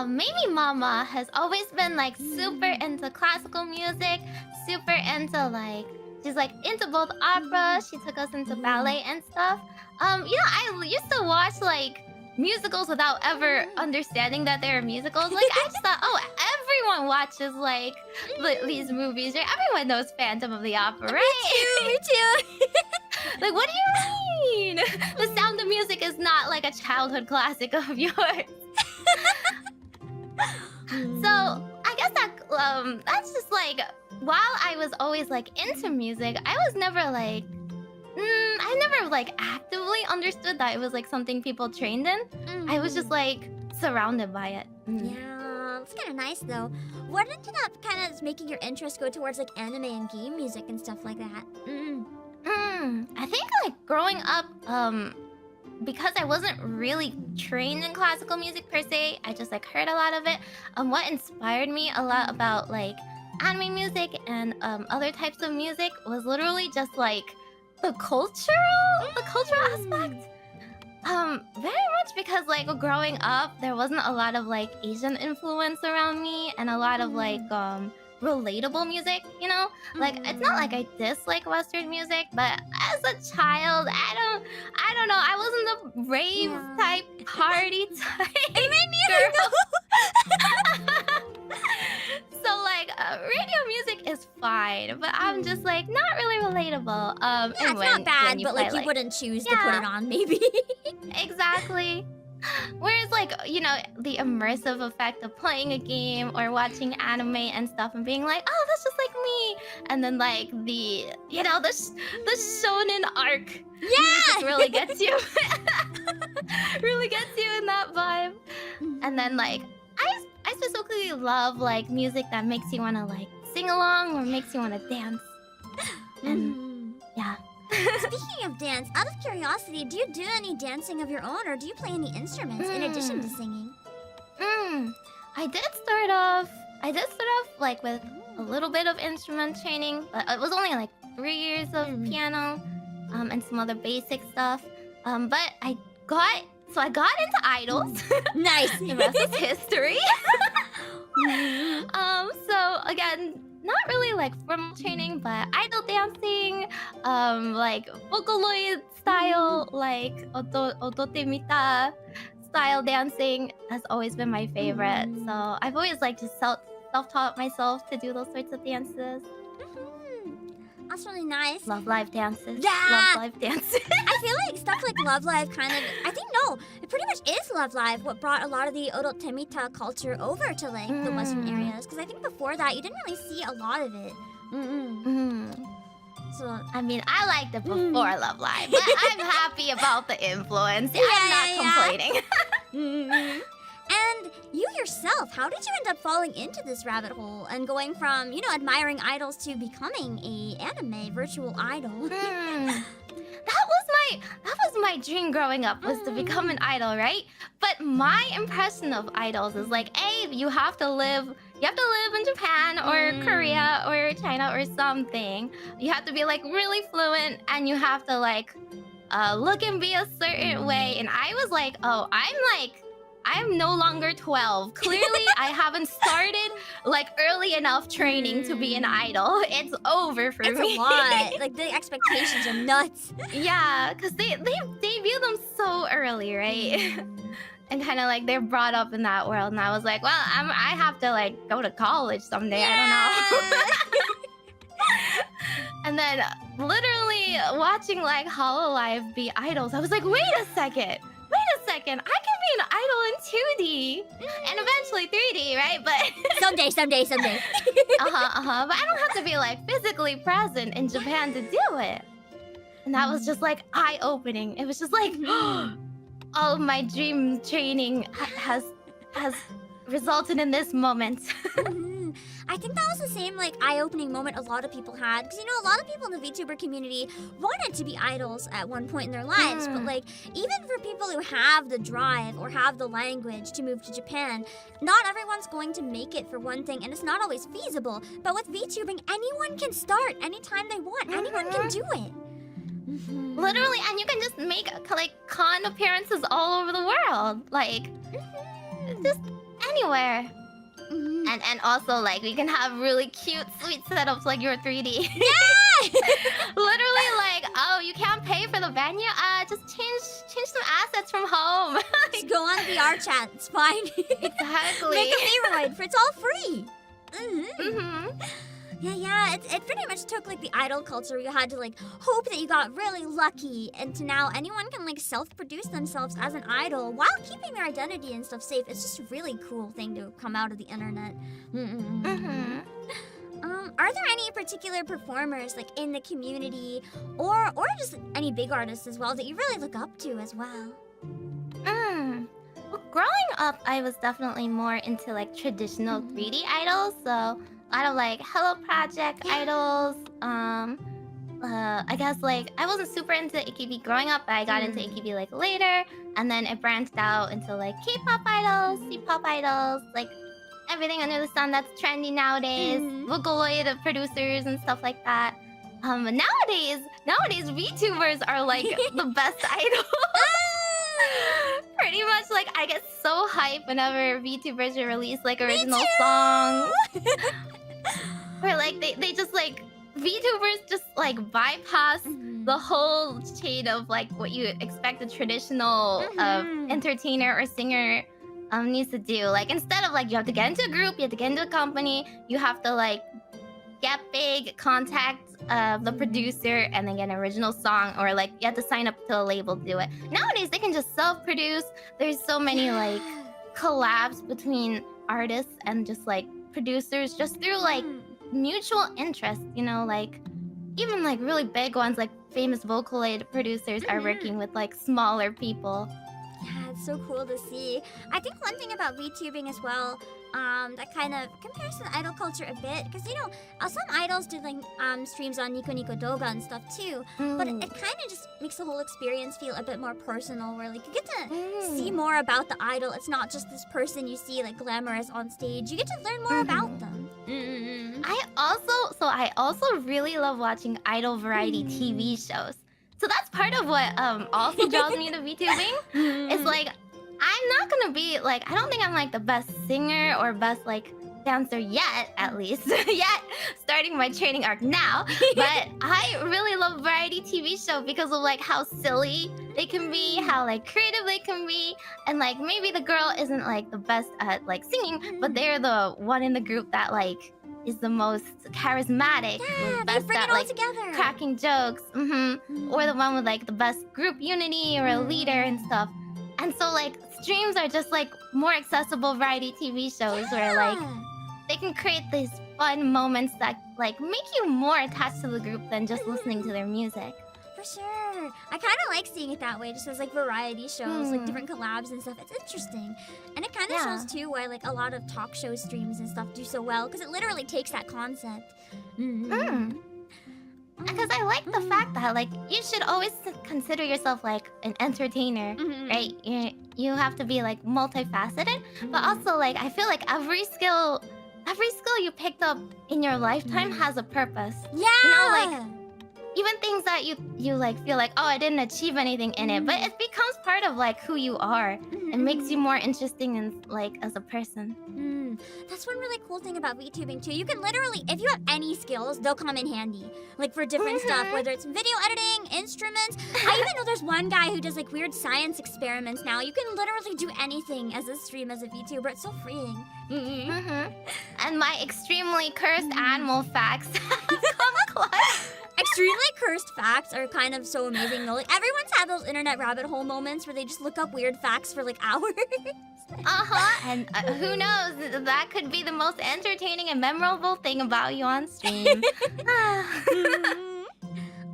O: Mimi Mama has always been like super into classical music, super into like, she's like into both opera, she took us into ballet and stuff. I used to watch like musicals without ever understanding that they were musicals. Like I just thought, oh, everyone watches like these movies, right? Everyone knows Phantom of the Opera, right?
B: Me too.
O: Like, what do you mean? The Sound of Music is not like a childhood classic of yours. So I guess that that's just like, while I was always like into music, I was never like, I never like actively understood that it was like something people trained in. I was just like surrounded by it.
B: Yeah, it's kind of nice though. What ended up kind of making your interest go towards like anime and game music and stuff like that?
O: I think like growing up, because I wasn't really trained in classical music per se, I just like heard a lot of it. What inspired me a lot about like anime music and other types of music was literally just like the cultural aspect. Very much because like growing up, there wasn't a lot of like Asian influence around me and a lot of like relatable music, you know? Like it's not like I dislike Western music, but as a child, I don't know, I wasn't the rave type, party type.
B: It made me girl.
O: So like radio music is fine, but I'm just like not really relatable.
B: Yeah, it's not bad, but like you wouldn't choose to put it on, maybe.
O: Exactly. Whereas like, you know, the immersive effect of playing a game or watching anime and stuff and being like, oh, that's just like me. And then like the, you know, the shonen arc music really gets you. Really gets you in that vibe. And then like, I specifically love like music that makes you want to like sing along or makes you want to dance. And yeah.
B: Speaking of dance, out of curiosity, do you do any dancing of your own or do you play any instruments in addition to singing?
O: I did start off like with a little bit of instrument training, but it was only like 3 years of piano and some other basic stuff. But I got into idols.
B: Nice.
O: The rest is history. So again, not really like formal training, but idol dancing, like Vocaloid style, like odote mita style dancing has always been my favorite. So I've always like just self-taught myself to do those sorts of dances.
B: That's really nice.
O: Love live dances.
B: Yeah!
O: Love live dances.
B: I feel like stuff like Love Live kind of, I think no, it pretty much is Love Live what brought a lot of the Orotemita culture over to like the Western areas. Because I think before that you didn't really see a lot of it. So
O: I mean, I liked it before Love Live, but I'm happy about the influence. I'm not complaining.
B: And you yourself, how did you end up falling into this rabbit hole and going from, you know, admiring idols to becoming a anime virtual idol?
O: That was my dream growing up, was to become an idol, right? But my impression of idols is like, A, you have to live in Japan or Korea or China or something. You have to be like really fluent, and you have to like look and be a certain way. And I was like, oh, I'm no longer 12. Clearly, I haven't started like early enough training to be an idol. It's over for me.
B: It's a lot. Like the expectations are nuts.
O: Yeah, because they debut them so early, right? And kind of like they're brought up in that world, and I was like, well, I have to like go to college someday. I don't know. And then literally watching like Hololive be idols, I was like, wait a second, I can be an idol in 2D and eventually 3D, right? But
B: someday.
O: But I don't have to be like physically present in Japan to do it. And that was just like eye-opening. It was just like all of my dream training has resulted in this moment.
B: I think that was the same like eye-opening moment a lot of people had, because you know a lot of people in the VTuber community wanted to be idols at one point in their lives, but like even for people who have the drive or have the language to move to Japan, not everyone's going to make it, for one thing, and it's not always feasible. But with VTubing, anyone can start anytime they want. Anyone can do it.
O: Literally, and you can just make like con appearances all over the world, like just anywhere. And also like we can have really cute, sweet setups like your 3D.
B: Yeah!
O: Literally like, oh, you can't pay for the venue? Just change some assets from home.
B: Just go on VR chat. It's fine.
O: Exactly.
B: Make a Leroy, for it's all free. Yeah, it pretty much took like the idol culture. You had to like hope that you got really lucky, and to now anyone can like self-produce themselves as an idol while keeping their identity and stuff safe. It's just a really cool thing to come out of the internet. Are there any particular performers like in the community or just any big artists as well that you really look up to as well?
O: Well, growing up, I was definitely more into like traditional 3D idols, so a lot of like Hello Project idols. I guess like I wasn't super into AKB growing up, but I got into AKB like later, and then it branched out into like K-pop idols, C-pop idols, like everything under the sun that's trendy nowadays. Vocaloid producers and stuff like that. But nowadays VTubers are like the best idols. Pretty much like I get so hyped whenever VTubers release like original songs. Or like they just like VTubers just like bypass the whole chain of like what you expect a traditional entertainer or singer needs to do. Like instead of like you have to get into a group, you have to get into a company, you have to like get big, contact the producer, and then get an original song, or like you have to sign up to a label to do it. Nowadays they can just self-produce. There's so many like collabs between artists and just like producers just through like mutual interest, you know, like even like really big ones like famous Vocaloid producers are working with like smaller people.
B: Yeah, it's so cool to see. I think one thing about VTubing as well, that kind of compares to the idol culture a bit, because you know, some idols do like streams on Nico Nico Doga and stuff too, but it kind of just makes the whole experience feel a bit more personal, where like you get to see more about the idol. It's not just this person you see like glamorous on stage. You get to learn more about them.
O: I also really love watching idol variety TV shows. So that's part of what also draws me to VTubing. It's like I'm not gonna be like, I don't think I'm like the best singer or best like dancer yet, at least yet, starting my training arc now. But I really love variety TV show because of like how silly they can be, how like creative they can be, and like maybe the girl isn't like the best at like singing, but they're the one in the group that like is the most charismatic,
B: Yeah,
O: the
B: they
O: best
B: bring
O: at
B: it all
O: like
B: together.
O: cracking jokes, or the one with like the best group unity or a leader and stuff. And so like streams are just like more accessible variety TV shows where like they can create these fun moments that like make you more attached to the group than just listening to their music.
B: For sure. I kind of like seeing it that way, just as like variety shows, like different collabs and stuff. It's interesting. And it kind of shows too why like a lot of talk show streams and stuff do so well, because it literally takes that concept.
O: Because I like the fact that like you should always consider yourself like an entertainer, right? You have to be like multifaceted, but also like I feel like every skill you picked up in your lifetime has a purpose.
B: Yeah.
O: You know, like even things that you like feel like, oh, I didn't achieve anything in it, but it becomes part of like who you are. It makes you more interesting and like as a person.
B: That's one really cool thing about VTubing too. You can literally, if you have any skills, they'll come in handy. Like for different stuff, whether it's video editing, instruments. I even know there's one guy who does like weird science experiments now. You can literally do anything as a stream, as a VTuber. It's so freeing.
O: And my extremely cursed animal facts have come close.
B: Extremely cursed facts are kind of so amazing though. Like everyone's had those internet rabbit hole moments where they just look up weird facts for like hours.
O: And who knows? That could be the most entertaining and memorable thing about you on stream.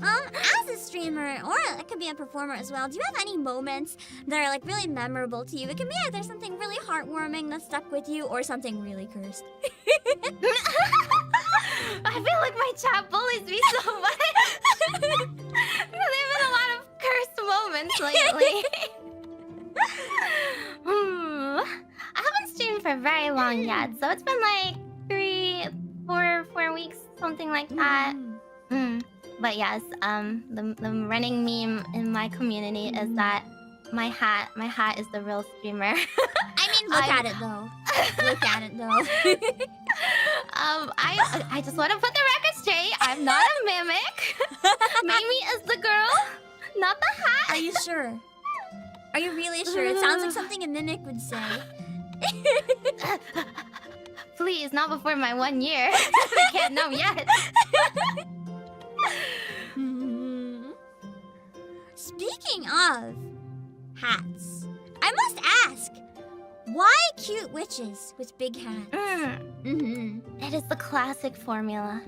B: As a streamer, or it could be a performer as well, do you have any moments that are like really memorable to you? It can be either something really heartwarming that stuck with you, or something really cursed.
O: I feel like my chat bullies me so much. There have been a lot of cursed moments lately. I haven't streamed for very long yet, so it's been like 4 weeks, something like that. But yes, the running meme in my community is that my hat is the real streamer.
B: I mean, look at it though. Look at it though.
O: I just want to put the record straight. I'm not a mimic. Mimi is the girl, not the hat.
B: Are you sure? Are you really sure? It sounds like something a mimic would say.
O: Please, not before my 1 year. They can't know yet.
B: Speaking of hats, I must ask, why cute witches with big hats?
O: It is the classic formula.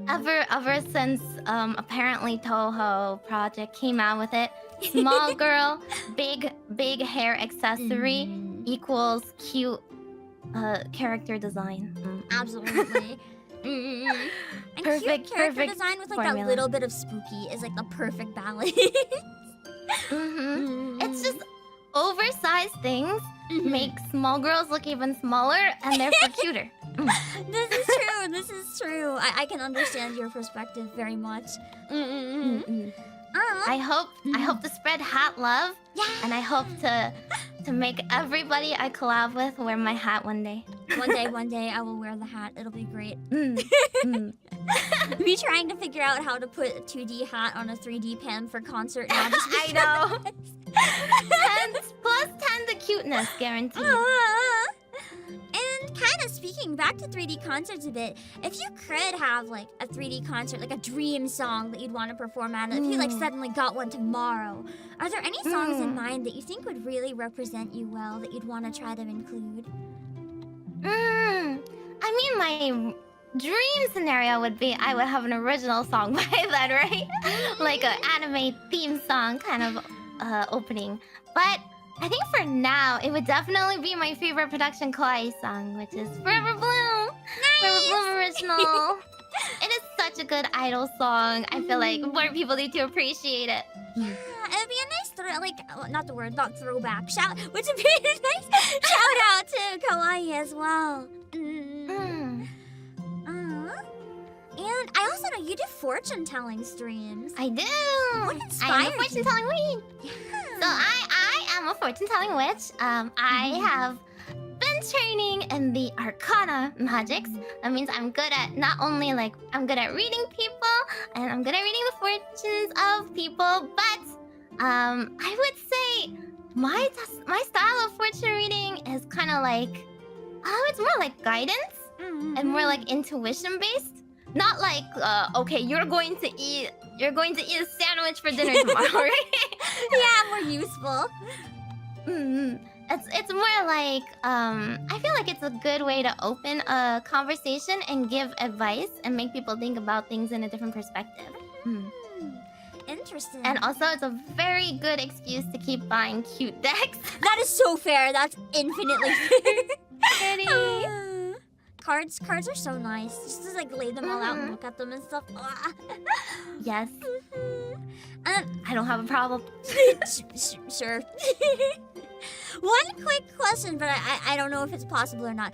O: Ever since apparently Toho Project came out with it, small girl, big hair accessory equals cute character design.
B: Absolutely. And
O: Perfect,
B: cute character
O: perfect
B: design with like
O: formula.
B: that little bit of spooky is like the perfect balance.
O: It's just oversized things make small girls look even smaller, and therefore cuter.
B: This is true. This is true. I can understand your perspective very much.
O: I hope to spread hat love, and I hope to make everybody I collab with wear my hat one day.
B: One day I will wear the hat. It'll be great. Me trying to figure out how to put a 2D hat on a 3D pen for concert now. Just
O: I know. 10 the cuteness guaranteed.
B: And kind of speaking back to 3D concerts a bit, if you could have like a 3D concert, like a dream song that you'd want to perform at, if you like suddenly got one tomorrow, are there any songs in mind that you think would really represent you well that you'd want to try to include?
O: I mean, my dream scenario would be I would have an original song by then, right? Like an anime theme song kind of opening. But I think for now, it would definitely be my favorite production kawaii song, which is Forever Bloom. Forever Bloom original. It is such a good idol song. I feel like more people need to appreciate it.
B: Yeah, it would be a nice not throwback. Which would be a nice shout out to kawaii as well. And I also know you do fortune telling streams.
O: I do.
B: What inspired
O: I'm a fortune telling queen.
B: Yeah.
O: So I am a fortune telling witch. I have been training in the Arcana magics. That means I'm good at not only like I'm good at reading people and I'm good at reading the fortunes of people, but I would say my style of fortune reading is kind of like, it's more like guidance and more like intuition based. Not like, okay, you're going to eat a sandwich for dinner tomorrow, right?
B: Yeah, more useful.
O: It's more like, I feel like it's a good way to open a conversation and give advice and make people think about things in a different perspective.
B: Interesting.
O: And also, it's a very good excuse to keep buying cute decks.
B: That is so fair. That's infinitely fair.
O: Pretty.
B: Cards are so nice. Just to like lay them all out and look at them and stuff.
O: Yes. I don't have a problem.
B: Sure. One quick question, but I don't know if it's possible or not.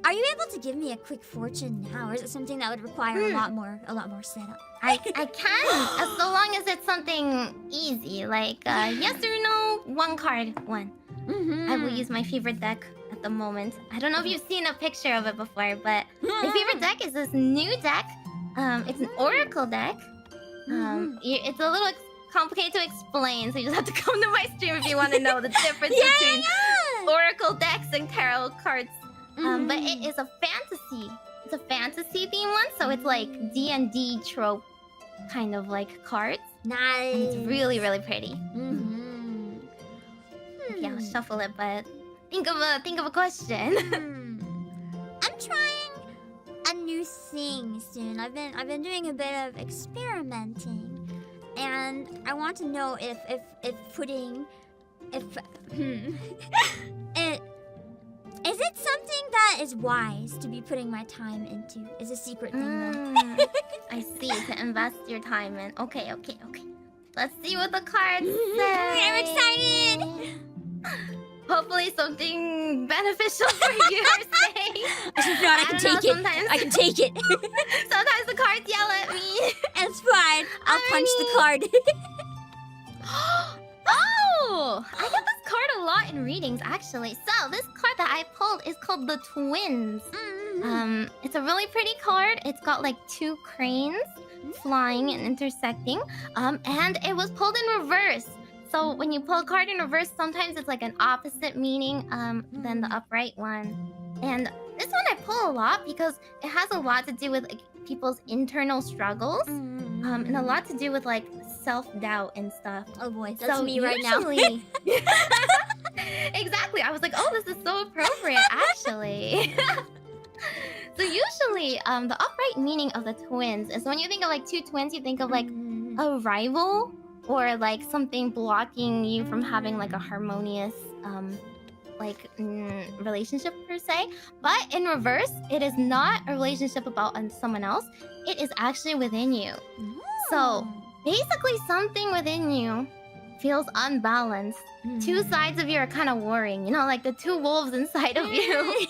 B: Are you able to give me a quick fortune now, or is it something that would require a lot more setup?
O: I can, as so long as it's something easy, like yes or no, one card, one. I will use my favorite deck at the moment. I don't know if you've seen a picture of it before, but my favorite deck is this new deck. It's an Oracle deck. It's a little complicated to explain, so you just have to come to my stream if you want to know the difference between Oracle decks and tarot cards. But it is a fantasy. It's a fantasy theme one, so it's like D&D trope kind of like cards.
B: Nice.
O: And it's really, really pretty. Yeah, I'll shuffle it, but think of a question.
B: I'm trying a new thing soon. I've been doing a bit of experimenting, and I want to know if is it something that is wise to be putting my time into? Is a secret thing though.
O: I see, to invest your time in. Okay. Let's see what the cards say.
B: I'm excited.
O: Hopefully something beneficial for your sake.
B: If not, I can take it. I can take it.
O: Sometimes the cards yell at me.
B: It's fine. I'll punch the card.
O: Oh! I get this card a lot in readings, actually. So, this card that I pulled is called the Twins. It's a really pretty card. It's got like two cranes flying and intersecting. And it was pulled in reverse. So, when you pull a card in reverse, sometimes it's like an opposite meaning than the upright one. And this one I pull a lot because it has a lot to do with like, people's internal struggles. And a lot to do with like self-doubt and stuff.
B: Oh boy, that's me right now.
O: Exactly. I was like, oh, this is so appropriate, actually. So usually, the upright meaning of the twins is when you think of like two twins, you think of like a rival or like something blocking you from having like a harmonious relationship per se. But in reverse, it is not a relationship about someone else. It is actually within you. So basically, something within you feels unbalanced. Two sides of you are kind of warring, you know, like the two wolves inside of you.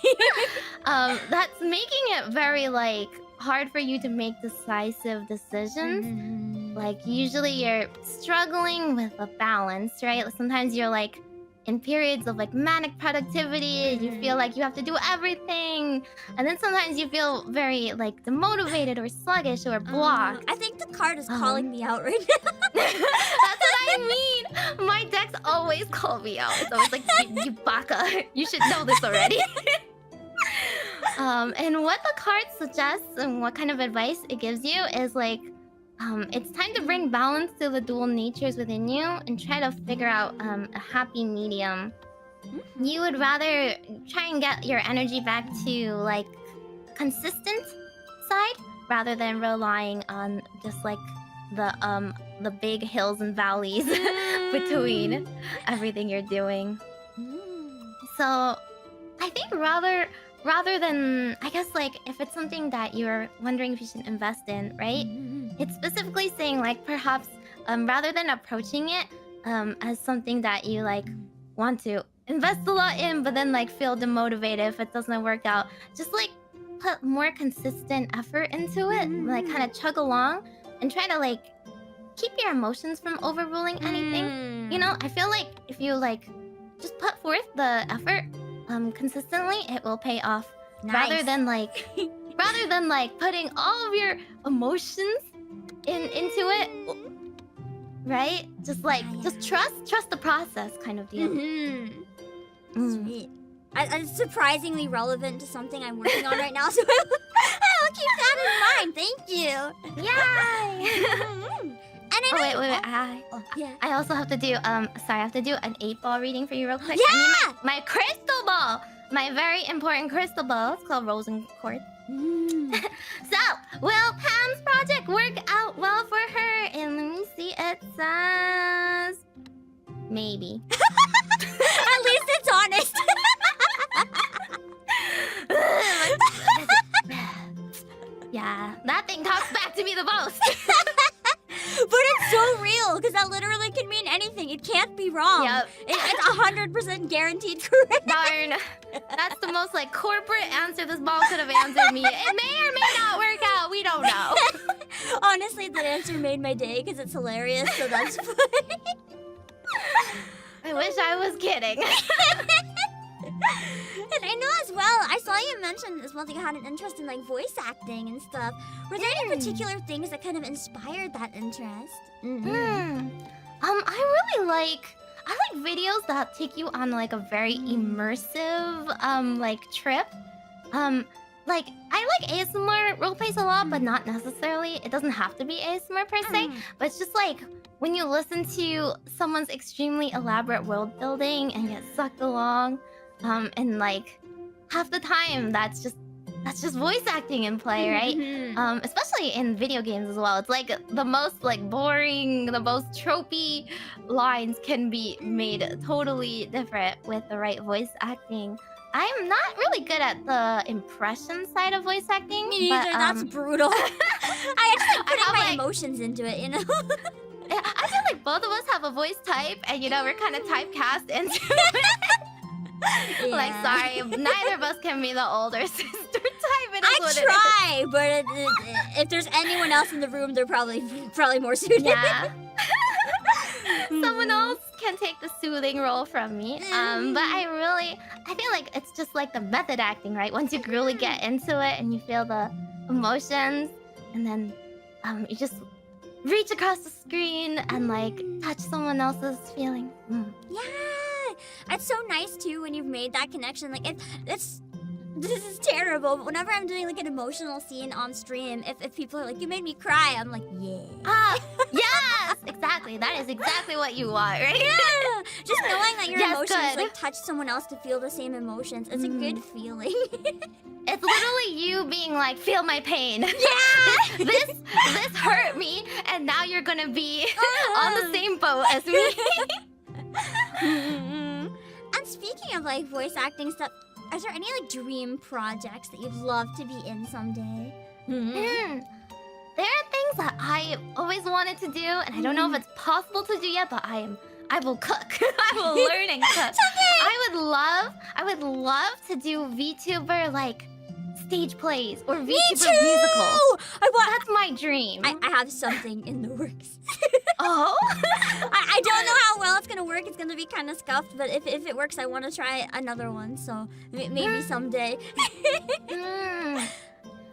O: That's making it very like hard for you to make decisive decisions. Like usually you're struggling with a balance, right? Sometimes you're like in periods of like manic productivity, you feel like you have to do everything, and then sometimes you feel very like demotivated or sluggish or blocked.
B: I think the card is calling me out right now.
O: That's what I mean. My decks always call me out. It's always like, you baka, you should know this already. And what the card suggests and what kind of advice it gives you is like, it's time to bring balance to the dual natures within you and try to figure out a happy medium. You would rather try and get your energy back to like consistent side rather than relying on just like the big hills and valleys between everything you're doing. So I think rather than, I guess, like, if it's something that you're wondering if you should invest in, right? It's specifically saying, like, perhaps, rather than approaching it as something that you, like, want to invest a lot in, but then, like, feel demotivated if it doesn't work out, just, like, put more consistent effort into it, like, kind of chug along, and try to, like, keep your emotions from overruling anything. You know, I feel like if you, like, just put forth the effort, consistently, it will pay off. Rather than like putting all of your emotions into it. right? Just like just trust the process kind of deal.
B: Sweet. It's surprisingly relevant to something I'm working on right now, so I'll keep that in mind. Thank you.
O: Yay!
B: And I know.
O: Wait. I also have to do I have to do an 8-ball reading for you real quick. I need my crystal ball. My very important crystal ball. It's called Rose and Quartz. So, will Pam's project work out well for her? And let me see, it says maybe.
B: At least it's honest.
O: Yeah, that thing talks back to me the most.
B: But it's so real, because that literally can mean anything. It can't be wrong.
O: Yep.
B: It's 100% guaranteed correct.
O: Darn. That's the most like corporate answer this ball could have answered me. It may or may not work out. We don't know.
B: Honestly, that answer made my day because it's hilarious, so that's funny.
O: I wish I was kidding.
B: And I know as well, I saw you mention as well that you had an interest in like voice acting and stuff. Were there any particular things that kind of inspired that interest?
O: I really like videos that take you on like a very immersive like trip. Like I like ASMR roleplays a lot, but not necessarily. It doesn't have to be ASMR per se, but it's just like when you listen to someone's extremely elaborate world building and get sucked along, and like half the time that's just voice acting in play, right? Especially in video games as well. It's like the most like boring, the most tropey lines can be made totally different with the right voice acting. I'm not really good at the impression side of voice acting.
B: Me neither, that's brutal. I actually putting my emotions into it, you know?
O: I feel like both of us have a voice type, and you know, we're kind of typecast into it. Like, sorry, neither of us can be the older sister type. It is what
B: I try, but if there's anyone else in the room, they're probably more suited.
O: Yeah. Someone else can take the soothing role from me. But I feel like it's just like the method acting, right? Once you really get into it and you feel the emotions, and then you just reach across the screen and like touch someone else's feeling.
B: Yeah, it's so nice too when you've made that connection. Like this is terrible, but whenever I'm doing like an emotional scene on stream, if people are like, "You made me cry," I'm like, "Yeah."
O: Yes, exactly. That is exactly what you want, right?
B: Yeah. Just knowing that your emotions
O: good.
B: like touch someone else to feel the same emotions, it's a good feeling.
O: It's literally you being like, feel my pain.
B: Yeah!
O: this hurt me, and now you're gonna be on the same boat as me.
B: And speaking of like voice acting stuff, is there any like dream projects that you'd love to be in someday?
O: There are things that I always wanted to do, and I don't know if it's possible to do yet, but I will cook. I will learn and cook. I would love to do VTuber like stage plays or VTuber musicals. That's my dream.
B: I have something in the works.
O: Oh?
B: I don't know how well it's gonna work. It's gonna be kind of scuffed, but if it works, I want to try another one. So maybe someday.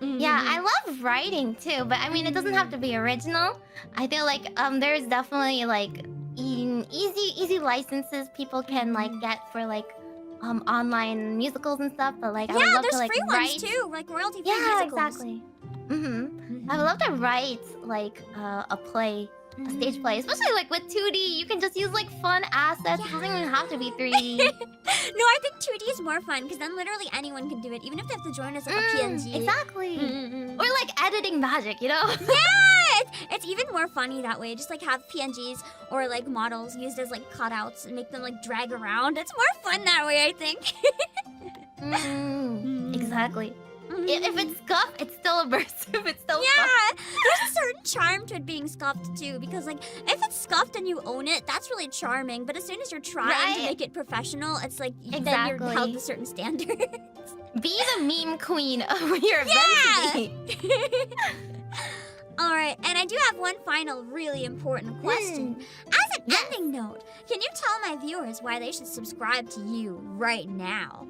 O: Yeah, I love writing too, but I mean, it doesn't have to be original. I feel like there's definitely like easy licenses people can like get for like online musicals and stuff. But like, I would love
B: there's
O: to like
B: free
O: write.
B: ones too, like royalty-free
O: Yeah,
B: musicals.
O: exactly. I would love to write like a play. A stage play, especially like with 2D, you can just use like fun assets. It doesn't even have to be 3D.
B: No, I think 2D is more fun because then literally anyone can do it, even if they have to join as like a PNG.
O: Exactly. Or like editing magic, you know?
B: Yeah, it's even more funny that way. Just like have PNGs or like models used as like cutouts and make them like drag around. It's more fun that way, I think.
O: Exactly. If it's scuffed, it's still immersive. It's still fun.
B: There's a certain charm to it being scuffed too, because like if it's scuffed and you own it, that's really charming. But as soon as you're trying to make it professional, it's like then you're held to certain standards.
O: Be the meme queen of your event.
B: All right, and I do have one final really important question. As an ending note, can you tell my viewers why they should subscribe to you right now?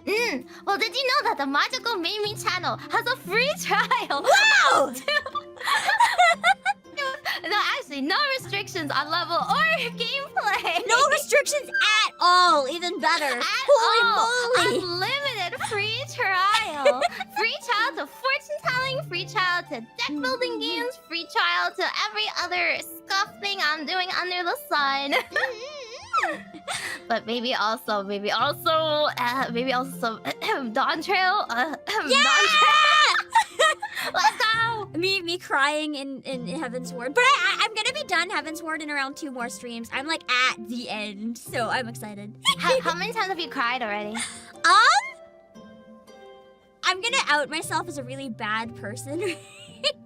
O: Well, did you know that the Magical Mimi channel has a free trial?
B: Wow!
O: No, actually, no restrictions on level or gameplay.
B: No restrictions at all. Even better. Holy moly!
O: Unlimited free trial. Free trial to fortune telling. Free trial to deck building games. Free trial to every other scuff thing I'm doing under the sun. But maybe also Dawn Trail.
B: Yeah!
O: Dawn Trail. Let's go.
B: Me crying in Heaven's Ward, but I'm gonna be done Heaven's Ward in around 2 more streams. I'm like at the end, so I'm excited.
O: How many times have you cried already?
B: I'm gonna out myself as a really bad person.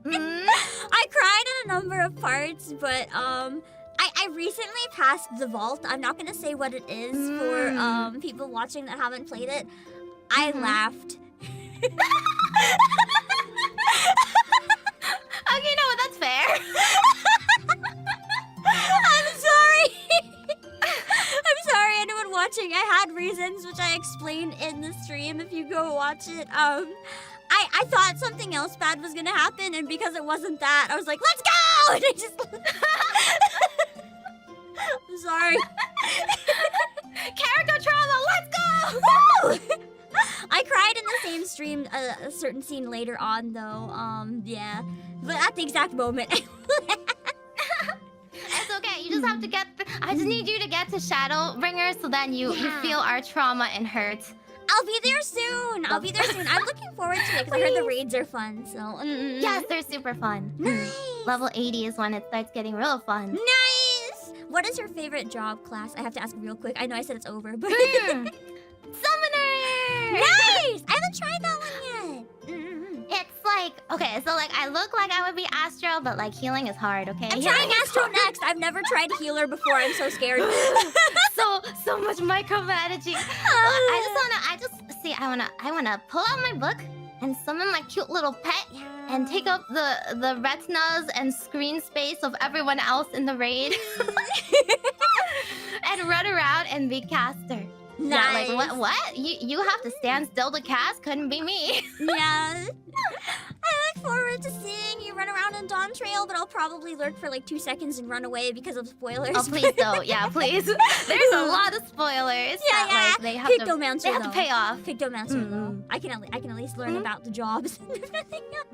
B: I cried in a number of parts, but I recently passed the vault. I'm not gonna say what it is for people watching that haven't played it. I laughed.
O: Okay, no, that's fair.
B: I'm sorry. I'm sorry, anyone watching. I had reasons which I explained in the stream. If you go watch it, I thought something else bad was gonna happen, and because it wasn't that, I was like, "Let's go!" And I just. I'm sorry.
O: Character trauma. Let's go.
B: I cried in the same stream a certain scene later on, though. Yeah, but at the exact moment.
O: It's okay. You just have to get. I just need you to get to Shadowbringer, so then you feel our trauma and hurt.
B: I'll be there soon. I'm looking forward to it because I heard the raids are fun. So
O: yes, they're super fun.
B: Nice.
O: Level 80 is when it starts getting real fun.
B: Nice. What is your favorite job class? I have to ask real quick. I know I said it's over, but
O: Summoner.
B: Nice. I haven't tried that one yet.
O: It's like, okay, so like I look like I would be Astro, but like healing is hard, okay?
B: I'm trying Astro next. I've never tried healer before. I'm so scared.
O: so much micromanaging. I wanna pull out my book and summon my cute little pet and take up the retinas and screen space of everyone else in the raid. And run around and be caster.
B: Nice.
O: Yeah, like what? You have to stand still to cast? Couldn't be me.
B: Yeah. I look forward to seeing you run around in Dawn Trail, but I'll probably lurk for like 2 seconds and run away because of spoilers.
O: Oh, please don't. Yeah, please. There's a lot of spoilers.
B: Yeah.
O: Like, they have to pay off.
B: Pigdomancer, though. I can at least learn about the jobs and everything else.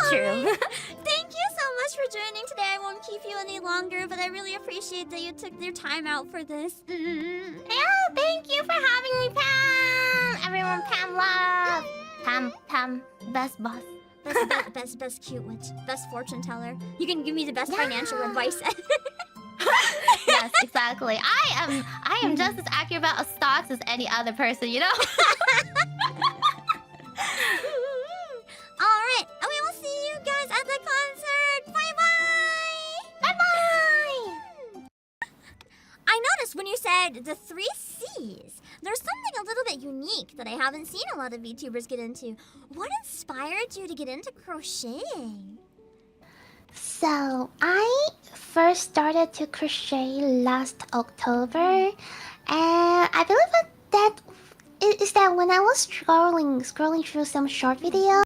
O: True.
B: Thank you so much for joining today. I won't keep you any longer, but I really appreciate that you took your time out for this.
O: Yeah, thank you for having me, Pam. Everyone, Pam love. Pam, best boss.
B: Best cute witch. Best fortune teller. You can give me the best financial advice.
O: Yes, exactly. I am just as accurate about stocks as any other person, you know?
B: Alright, we will see you guys at the concert. Bye-bye!
O: Bye-bye!
B: I noticed when you said the 3 C's, there's something a little bit unique that I haven't seen a lot of VTubers get into. What inspired you to get into crocheting?
O: So, I first started to crochet last October, and I believe that is that when I was scrolling through some short videos.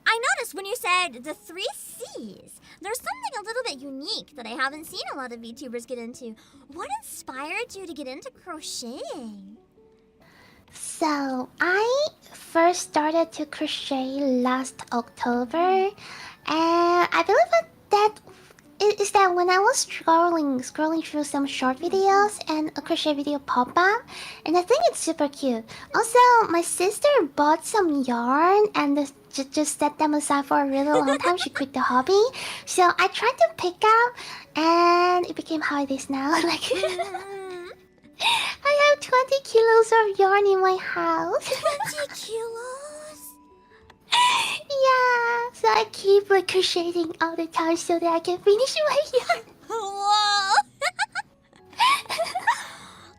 B: I noticed when you said the 3 C's, there's something a little bit unique that I haven't seen a lot of VTubers get into. What inspired you to get into crocheting?
O: So, I first started to crochet last October, and I believe that is that when I was scrolling through some short videos and a crochet video popped up, and I think it's super cute. Also, my sister bought some yarn and just set them aside for a really long time. She quit the hobby, so I tried to pick up, and it became how it is now. Like, I have 20 kilos of yarn in my house.
B: 20 kilos?
O: Yeah, so I keep like crocheting all the time so that I can finish my yarn.
B: Whoa!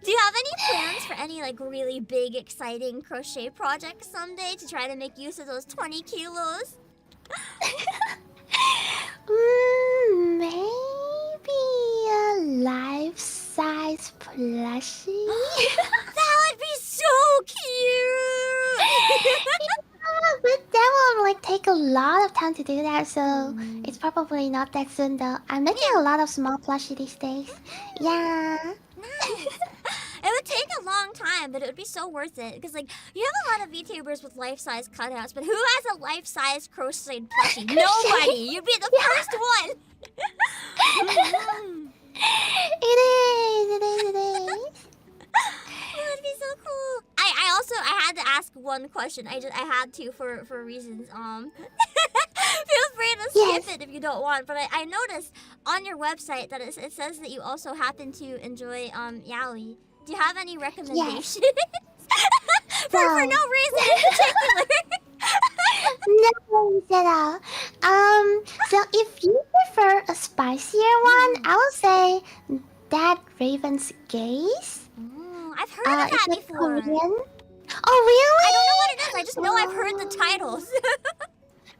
B: Do you have any plans for any like really big, exciting crochet projects someday to try to make use of those 20 kilos?
O: Maybe a life-size plushie.
B: That would be so cute!
O: Yeah, but that will like
P: take a lot of time to do that, so it's probably not that soon though. I'm making a lot of small plushie these days. Yeah.
B: Nice. It would take a long time, but it would be so worth it. Because, like, you have a lot of VTubers with life-size cutouts, but who has a life-size crocheted plushie? Nobody! You'd be the first one!
P: It is.
B: Oh, that'd be so cool. I had to ask one question. I had to for reasons. Feel free to skip it if you don't want. But I noticed on your website that it says that you also happen to enjoy yaoi. Do you have any recommendations? for no reason in particular.
P: No worries at all. So if you prefer a spicier one, I would say that Raven's Gaze.
B: I've heard of that
P: it's
B: before.
P: Korean. Oh really?
B: I don't know what it is. I just know I've heard the titles.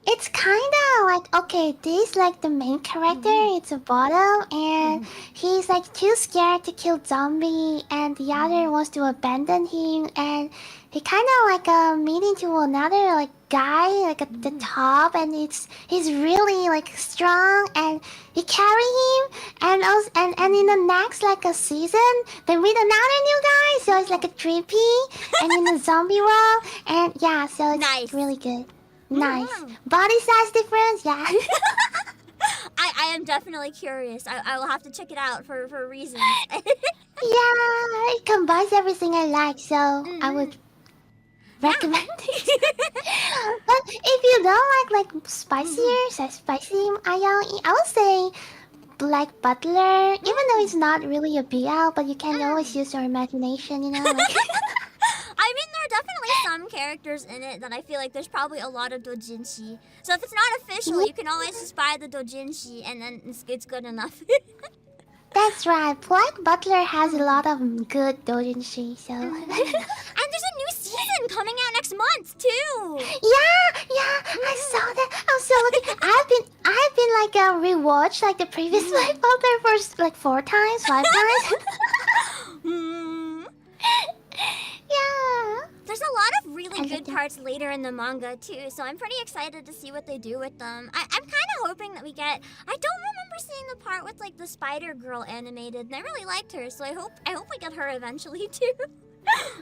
P: It's kind of like, okay, this like the main character, it's a bottom, and he's like too scared to kill zombie, and the other wants to abandon him, and he kind of like meeting to another like guy like at the top, and he's really like strong, and he carry him, and also and in the next like a season they meet another new guy, so it's like a 3P, and in the zombie world, and yeah, so it's really good. Nice. Body size difference, yeah.
B: I am definitely curious. I will have to check it out for reasons.
P: Yeah, it combines everything I like, so I would recommend it. But if you don't like spicier, spicy ayaoi, I would say Black Butler, even though it's not really a BL, but you can always use your imagination, you know? Like
B: I mean, there are definitely some characters in it that I feel like there's probably a lot of doujinshi. So if it's not official, you can always just buy the doujinshi, and then it's good enough.
P: That's right. Black Butler has a lot of good doujinshi, so.
B: And there's a new season coming out next month too.
P: Yeah, I saw that. I'm so lucky. I've been like rewatched like the previous Black Butler for like 5 times. Yeah.
B: There's a lot of really good parts later in the manga too, so I'm pretty excited to see what they do with them. I'm kind of hoping that we get. I don't remember seeing the part with like the Spider Girl animated, and I really liked her, so I hope we get her eventually too.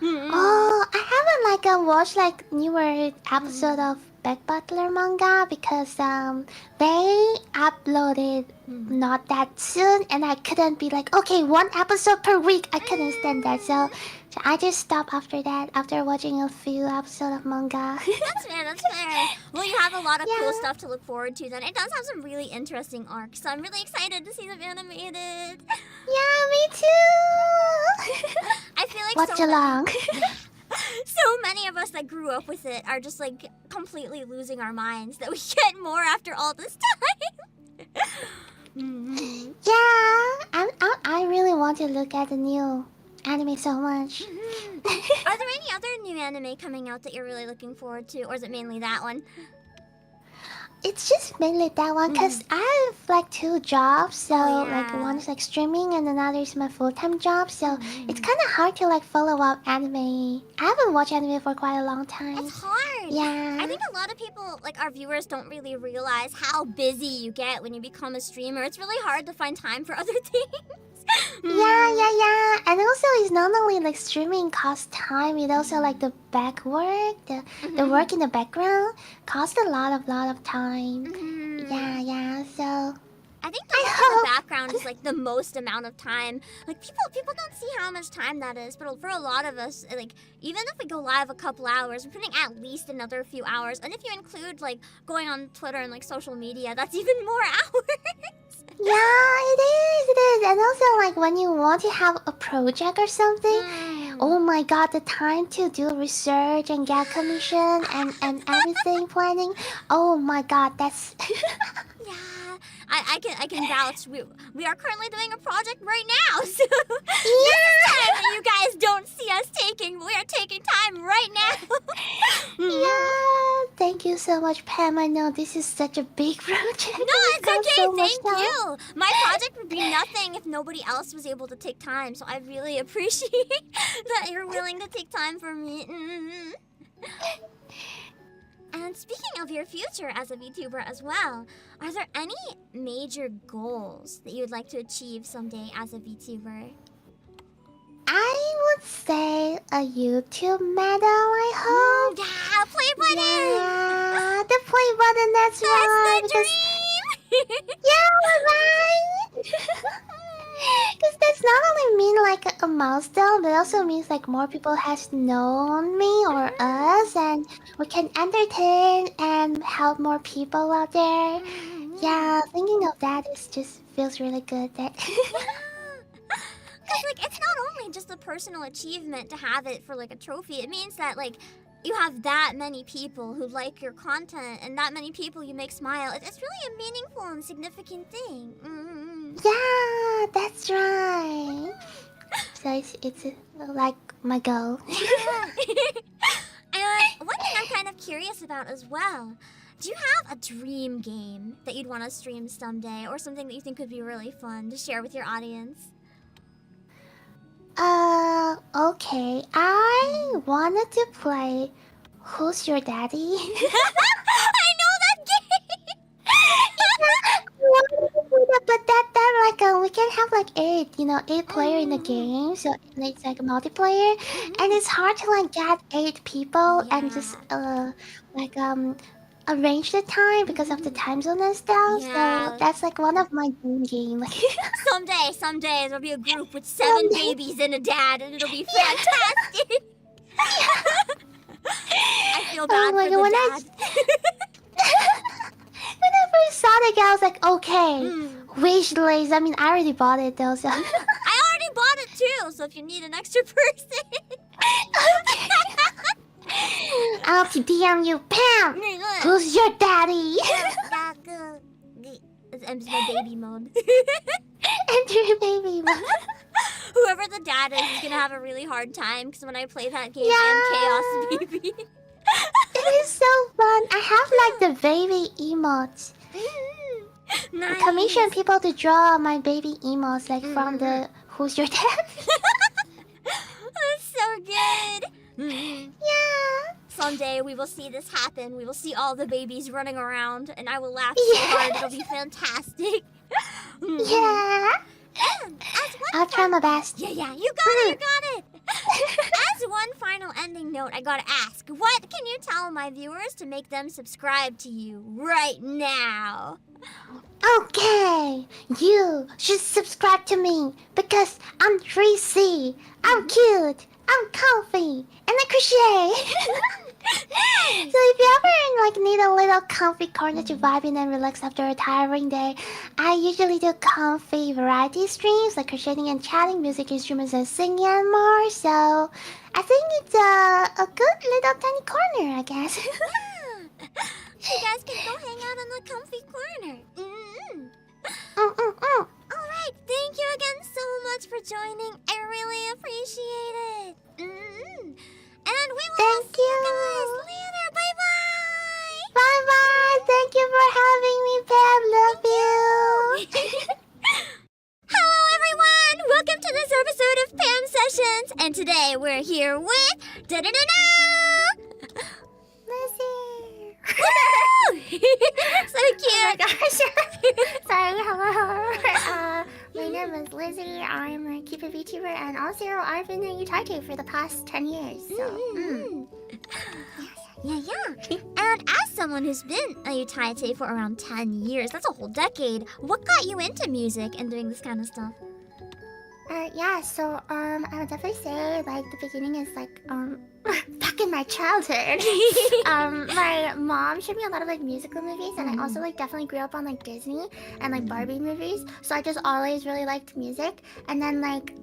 P: Oh, I haven't like watched like newer episode of Black Butler manga because they uploaded not that soon, and I couldn't be like, okay, 1 episode per week. I couldn't stand that, so I just stopped after that, after watching a few episodes of manga.
B: That's fair. Well, you have a lot of cool stuff to look forward to then. It does have some really interesting arcs, so I'm really excited to see them animated.
P: Yeah, me too.
B: I feel like
P: Watch along.
B: So many of us that grew up with it are just like completely losing our minds that we get more after all this time.
P: Yeah, I really want to look at the new anime so much.
B: Are there any other new anime coming out that you're really looking forward to, or is it mainly that one?
P: It's just mainly that one, because I have like 2 jobs, so like one is like streaming and another is my full-time job, so it's kind of hard to like follow up anime. I haven't watched anime for quite a long time.
B: It's hard.
P: Yeah.
B: I think a lot of people, like our viewers, don't really realize how busy you get when you become a streamer. It's really hard to find time for other things.
P: Yeah. And also, it's not only like streaming costs time, it also like the back work, the work in the background costs a lot of time. Yeah. So
B: I think the work in the background is like the most amount of time. Like people don't see how much time that is, but for a lot of us, like even if we go live a couple hours, we're putting at least another few hours. And if you include like going on Twitter and like social media, that's even more hours.
P: Yeah, it is. And also, like, when you want to have a project or something, oh my god, the time to do research and get commission and everything planning, oh my god, that's...
B: Yeah, I can vouch. We are currently doing a project right now, so time that you guys don't see us taking, we are taking time right now.
P: Yeah, thank you so much, Pam. I know this is such a big project.
B: No, it's okay.
P: So
B: Thank you. My project would be nothing if nobody else was able to take time. So I really appreciate that you're willing to take time for me.
H: And speaking of your future as a VTuber as well, are there any major goals that you would like to achieve someday as a VTuber?
P: I would say a YouTube medal, I hope.
H: Yeah, play button!
P: Yeah, the play button, that's right.
H: That's the dream!
P: Yeah, right? Because that's not only mean like a milestone, but also means like more people has known me or us, and we can entertain and help more people out there. Yeah, thinking of that is just feels really good. That
H: Because, like, it's not only just a personal achievement to have it for, like, a trophy. It means that, like, you have that many people who like your content and that many people you make smile. It's really a meaningful and significant thing.
P: yeah, that's right. So it's like my goal.
H: And one thing I'm kind of curious about as well. Do you have a dream game that you'd want to stream someday, or something that you think would be really fun to share with your audience?
P: Okay. I wanted to play Who's Your Daddy?
H: I know that game!
P: But that like we can have like 8 player in the game, so it's like multiplayer, and it's hard to like get 8 people and just arrange the time because of the time zone and stuff.
H: Yeah.
P: So that's like one of my dream game.
H: Someday there'll be a group with 7 babies and a dad, and it'll be fantastic. I feel bad for the dad.
P: When I first saw the game, I was like, okay, wish list. I mean, I already bought it though, so.
H: I already bought it too, so if you need an extra person.
P: I'll DM you, Pam. Who's your daddy?
H: It's my baby mode.
P: Enter your baby mode.
H: Whoever the dad is gonna have a really hard time because when I play that game, I am chaos baby.
P: It is so fun. I have like the baby emotes.
H: Nice.
P: I commission people to draw my baby emotes like from the Who's Your Dad?
H: That's so good.
P: Yeah.
H: Someday we will see this happen. We will see all the babies running around, and I will laugh so hard. It'll be fantastic.
P: Yeah.
H: And as one
P: I'll try my best.
H: Yeah, you got it, you got it. As one final ending note, I gotta ask, what can you tell my viewers to make them subscribe to you right now?
P: Okay, you should subscribe to me because I'm 3C. I'm cute. I'm comfy. And I crochet. So if you ever need a little comfy corner to vibe in and relax after a tiring day, I usually do comfy variety streams like crocheting and chatting, music instruments and singing and more. So I think it's a good little tiny corner, I guess.
H: You guys can go hang out in the comfy corner. Alright, thank you again so much for joining. I really appreciate it. And we will see you guys later. Bye-bye.
P: Bye-bye. Thank you for having me, Pam. Love you.
H: Hello, everyone. Welcome to this episode of Pam Sessions. And today we're here with...
P: Lizzie.
H: So cute.
P: Oh my gosh. Sorry, hello. My name is Lizzie. I'm a Keeper VTuber, and also I've been in Untitled for the past 10 years. So.
H: Yeah. And as someone who's been a Utaite for around 10 years, that's a whole decade, what got you into music and doing this kind of stuff?
P: So I would definitely say like the beginning is like back in my childhood. My mom showed me a lot of like musical movies, and I also like definitely grew up on like Disney and like Barbie movies. So I just always really liked music, and then like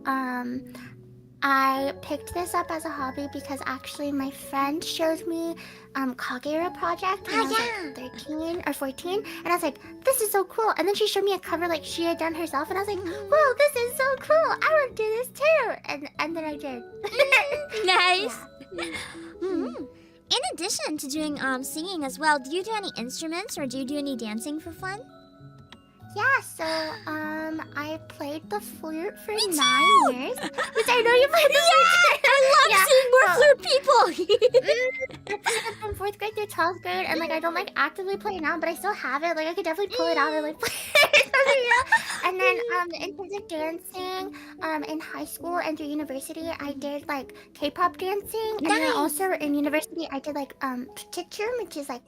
P: I picked this up as a hobby because actually my friend showed me Kagura Project when I was like 13 or 14, and I was like, this is so cool. And then she showed me a cover like she had done herself, and I was like, whoa, this is so cool. I want to do this too. And then I did.
H: Nice. In addition to doing singing as well, do you do any instruments or do you do any dancing for fun?
P: Yeah, so I played the flute for 9 years. Which I know you played the flute.
H: I love seeing more flute people.
P: I played it from 4th grade through 12th grade, and like I don't like actively play it now, but I still have it. Like I could definitely pull it out and like play it. You know? And then in terms of dancing, in high school and through university, I did like K-pop dancing, and then also in university I did like vtuber, which is like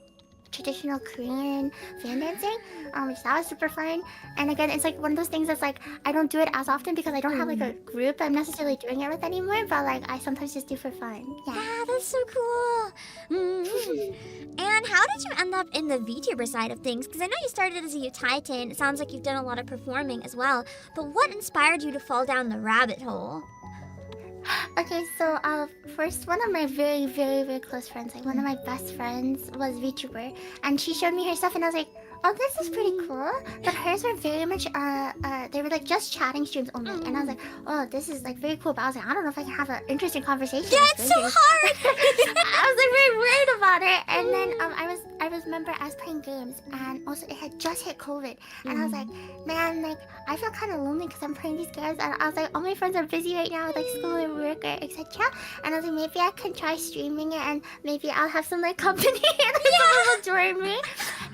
P: traditional Korean fan dancing, which that was super fun. And again, it's like one of those things that's like I don't do it as often because I don't have like a group I'm necessarily doing it with anymore, but like I sometimes just do for fun.
B: Yeah, that's so cool. And how did you end up in the VTuber side of things? Because I know you started as a Utitan. It sounds like you've done a lot of performing as well. But what inspired you to fall down the rabbit hole?
P: Okay, so first, one of my very, very, very close friends, like one of my best friends, was VTuber, and she showed me her stuff, and I was like, oh, this is pretty cool. But hers were very much they were like just chatting streams only, and I was like, oh, this is like very cool. But I was like, I don't know if I can have an interesting conversation.
B: Yeah, it's so hard.
P: I was like very worried about it, and then I remember I was playing games, and also it had just hit COVID, and I was like, man, like I feel kind of lonely because I'm playing these games, and I was like, all my friends are busy right now with like school and work or etc. And I was like, maybe I can try streaming it, and maybe I'll have some like company and like someone will join me.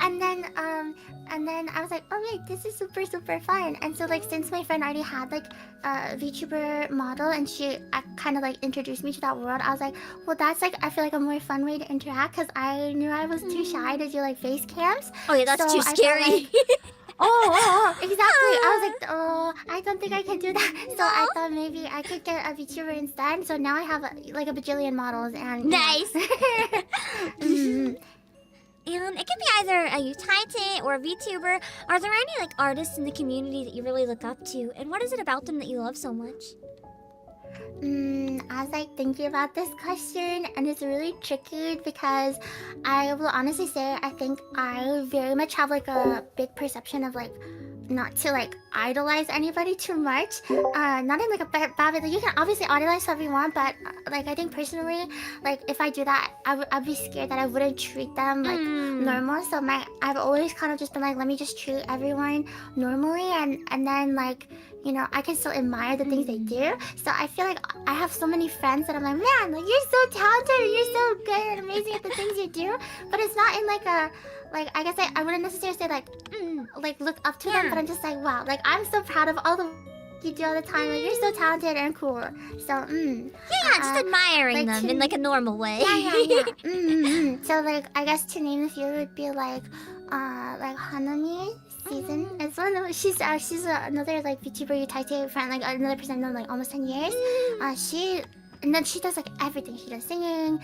P: And then I was like, oh wait, this is super, super fun. And so like since my friend already had like a VTuber model and she kind of like introduced me to that world, I was like, well, that's like I feel like a more fun way to interact because I knew I was too shy to do like face cams.
B: Oh yeah, that's too scary.
P: Exactly. I was like, oh, I don't think I can do that. So I thought maybe I could get a VTuber instead. So now I have like a bajillion models and
B: nice. And it can be either a Utitan or a VTuber. Are there any like artists in the community that you really look up to? And what is it about them that you love so much?
P: I was like thinking about this question, and it's really tricky because I will honestly say I think I very much have like a big perception of like not to like idolize anybody too much. Not in like a bad way. Like you can obviously idolize whoever you want, but like I think personally, like if I do that, I'd be scared that I wouldn't treat them like normal. So I've always kind of just been like, let me just treat everyone normally, and then like, you know, I can still admire the things they do. So I feel like I have so many friends that I'm like, man, like you're so talented and you're so good and amazing at the things you do. But it's not in like a, like, I guess I wouldn't necessarily say like look up to them, but I'm just like, wow, like I'm so proud of all the you do all the time. Like you're so talented and cool. So
B: just admiring them in like a normal way.
P: Yeah. So like I guess to name a few would be like Hanami season. It's one of she's another like VTuber Utitan friend, like another person I've known like almost 10 years. She does like everything. She does singing,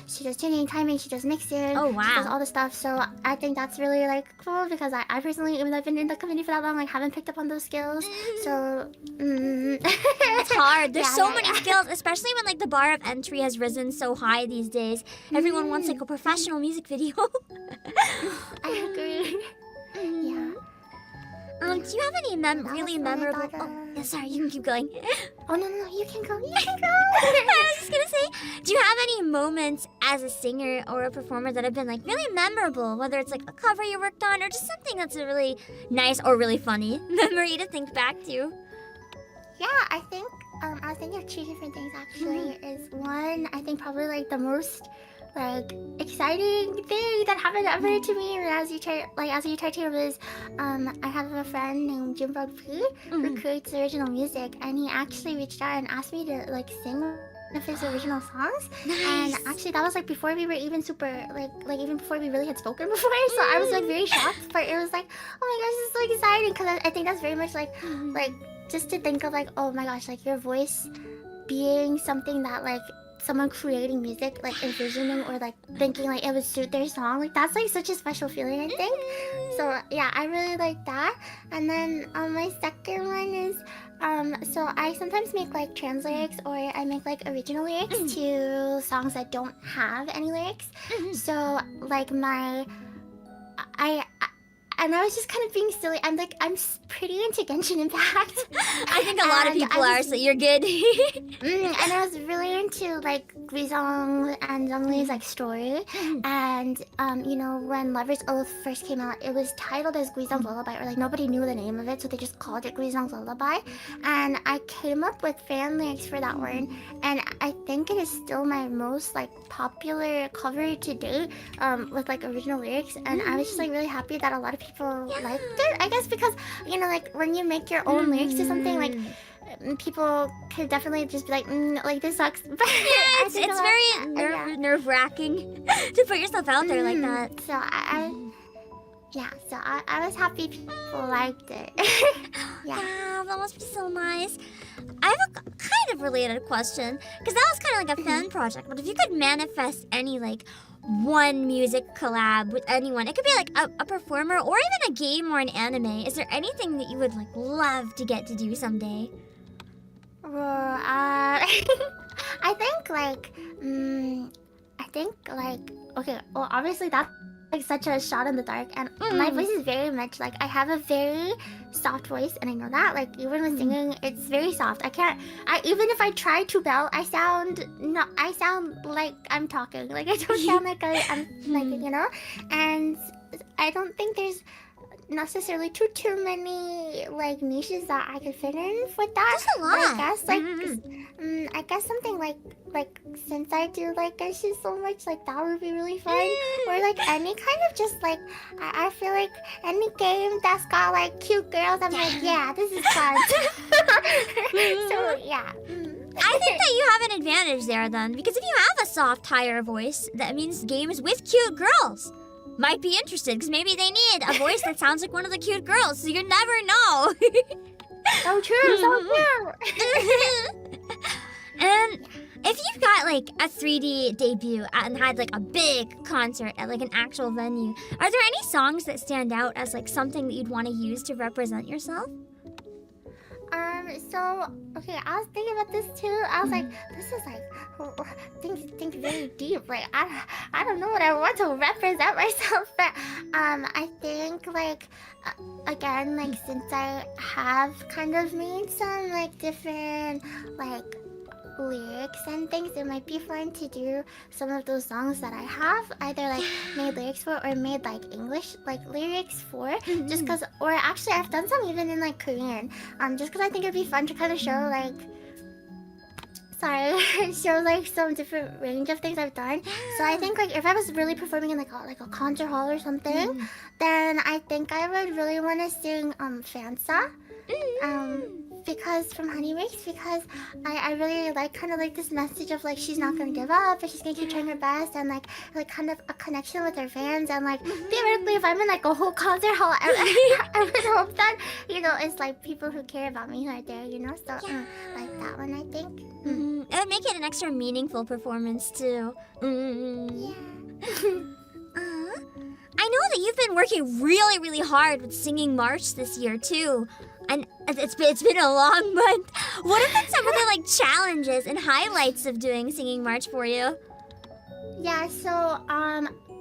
P: she does tuning, timing, she does mixing.
B: Oh wow.
P: She does all the stuff. So I think that's really like cool because I personally, even though I've been in the community for that long, like haven't picked up on those skills. So
B: it's hard. There's so many skills, especially when like the bar of entry has risen so high these days. Everyone wants like a professional music video.
P: I agree. Yeah.
B: Do you have any really memorable? Oh, sorry, you can keep going.
P: Oh no, you can go. You can go.
B: I was just gonna say, do you have any moments as a singer or a performer that have been like really memorable? Whether it's like a cover you worked on or just something that's a really nice or really funny memory to think back to.
P: Yeah, I think I was thinking of two different things actually. Is one, I think probably like the most like exciting thing that happened ever to me as a Utitan was I have a friend named Jimbug Poo who creates original music, and he actually reached out and asked me to like sing one of his original songs. And actually that was like before we were even super like even before we really had spoken before, so I was like very shocked, but it was like, oh my gosh, this is so exciting because I think that's very much like just to think of like, oh my gosh, like your voice being something that like someone creating music, like envisioning or like thinking like it would suit their song, like that's like such a special feeling, I think. So yeah, I really like that. And then my second one is so I sometimes make like trans lyrics, or I make like original lyrics to songs that don't have any lyrics. So like and I was just kind of being silly. I'm like, pretty into Genshin Impact.
B: I think a lot of people are, so you're good.
P: And I was really into like Guizhong and Zhongli's like story. And you know, when Lover's Oath first came out, it was titled as Guizhong's Lullaby, or like nobody knew the name of it, so they just called it Guizhong's Lullaby. And I came up with fan lyrics for that one, and I think it is still my most like popular cover to date, with like original lyrics. And I was just like really happy that a lot of people liked it. I guess because, you know, like when you make your own lyrics to something, like people could definitely just be like this sucks. But
B: yeah, it's very nerve-wracking to put yourself out there like that.
P: So I was happy people liked it.
B: Yeah, that must be so nice. I have a kind of related question, because that was kind of like a fan project. But if you could manifest any like one music collab with anyone, it could be like a performer or even a game or an anime. Is there anything that you would like love to get to do someday?
P: Well, I think like okay. Well, obviously that's like such a shot in the dark, and my voice is very much like I have a very soft voice, and I know that. Like even with singing, it's very soft. Even if I try to bell, I sound like I'm talking. Like I don't sound like I'm like, you know. And I don't think there's necessarily too many like niches that I could fit in with that.
B: There's a lot.
P: But I guess like I guess something like since I do like Genshin so much, like that would be really fun. Or like any kind of just like I feel like any game that's got like cute girls, I'm like, yeah, this is fun. So yeah.
B: I think that you have an advantage there then, because if you have a soft, higher voice, that means games with cute girls might be interested, because maybe they need a voice that sounds like one of the cute girls, so you never know.
P: So true, so true.
B: And if you've got like a 3D debut and had like a big concert at like an actual venue, are there any songs that stand out as like something that you'd want to use to represent yourself?
P: So okay, I was thinking about this too. I was like, this is like think very deep. Like I don't know what I want to represent myself, but I think like again, like since I have kind of made some like different like lyrics and things, it might be fun to do some of those songs that I have either like made lyrics for or made like English like lyrics for, just because, or actually I've done some even in like Korean, just because I think it'd be fun to kind of show like show like some different range of things I've done. So I think like if I was really performing in like a concert hall or something, then I think I would really want to sing Fansa. Because from Honey Mix, because I really like kind of like this message of like she's not gonna give up, but she's gonna keep trying her best, and like kind of a connection with her fans, and like theoretically if I'm in like a whole concert hall, I would hope that, you know, it's like people who care about me who are there, you know. So like that one, I think.
B: It would make it an extra meaningful performance too.
P: Yeah.
B: I know that you've been working really, really hard with Singing March this year too. And it's been a long month. What have been some of the like challenges and highlights of doing Singing March for you?
P: Yeah, so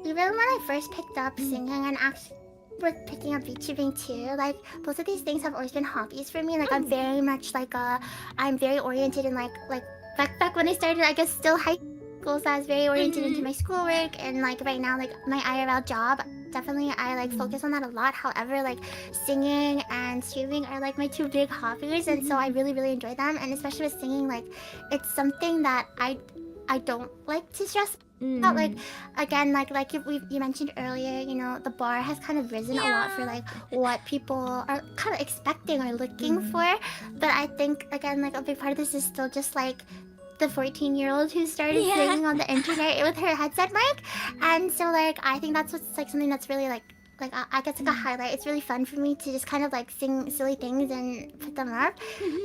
P: even when I first picked up singing and actually with picking up VTubing too, like both of these things have always been hobbies for me. Like I'm very much like I'm very oriented in like back when I started, I guess still high school, so I was very oriented into my schoolwork, and like right now like my IRL job, definitely I like focus on that a lot. However, like singing and streaming are like my two big hobbies, and so I really enjoy them. And especially with singing, like it's something that I don't like to stress out. Like again, like you mentioned earlier, you know, the bar has kind of risen a lot for like what people are kind of expecting or looking for. But I think again, like a big part of this is still just like the 14-year-old who started singing on the internet with her headset mic. And so like I think that's what's like something that's really like I guess like a highlight. It's really fun for me to just kind of like sing silly things and put them up.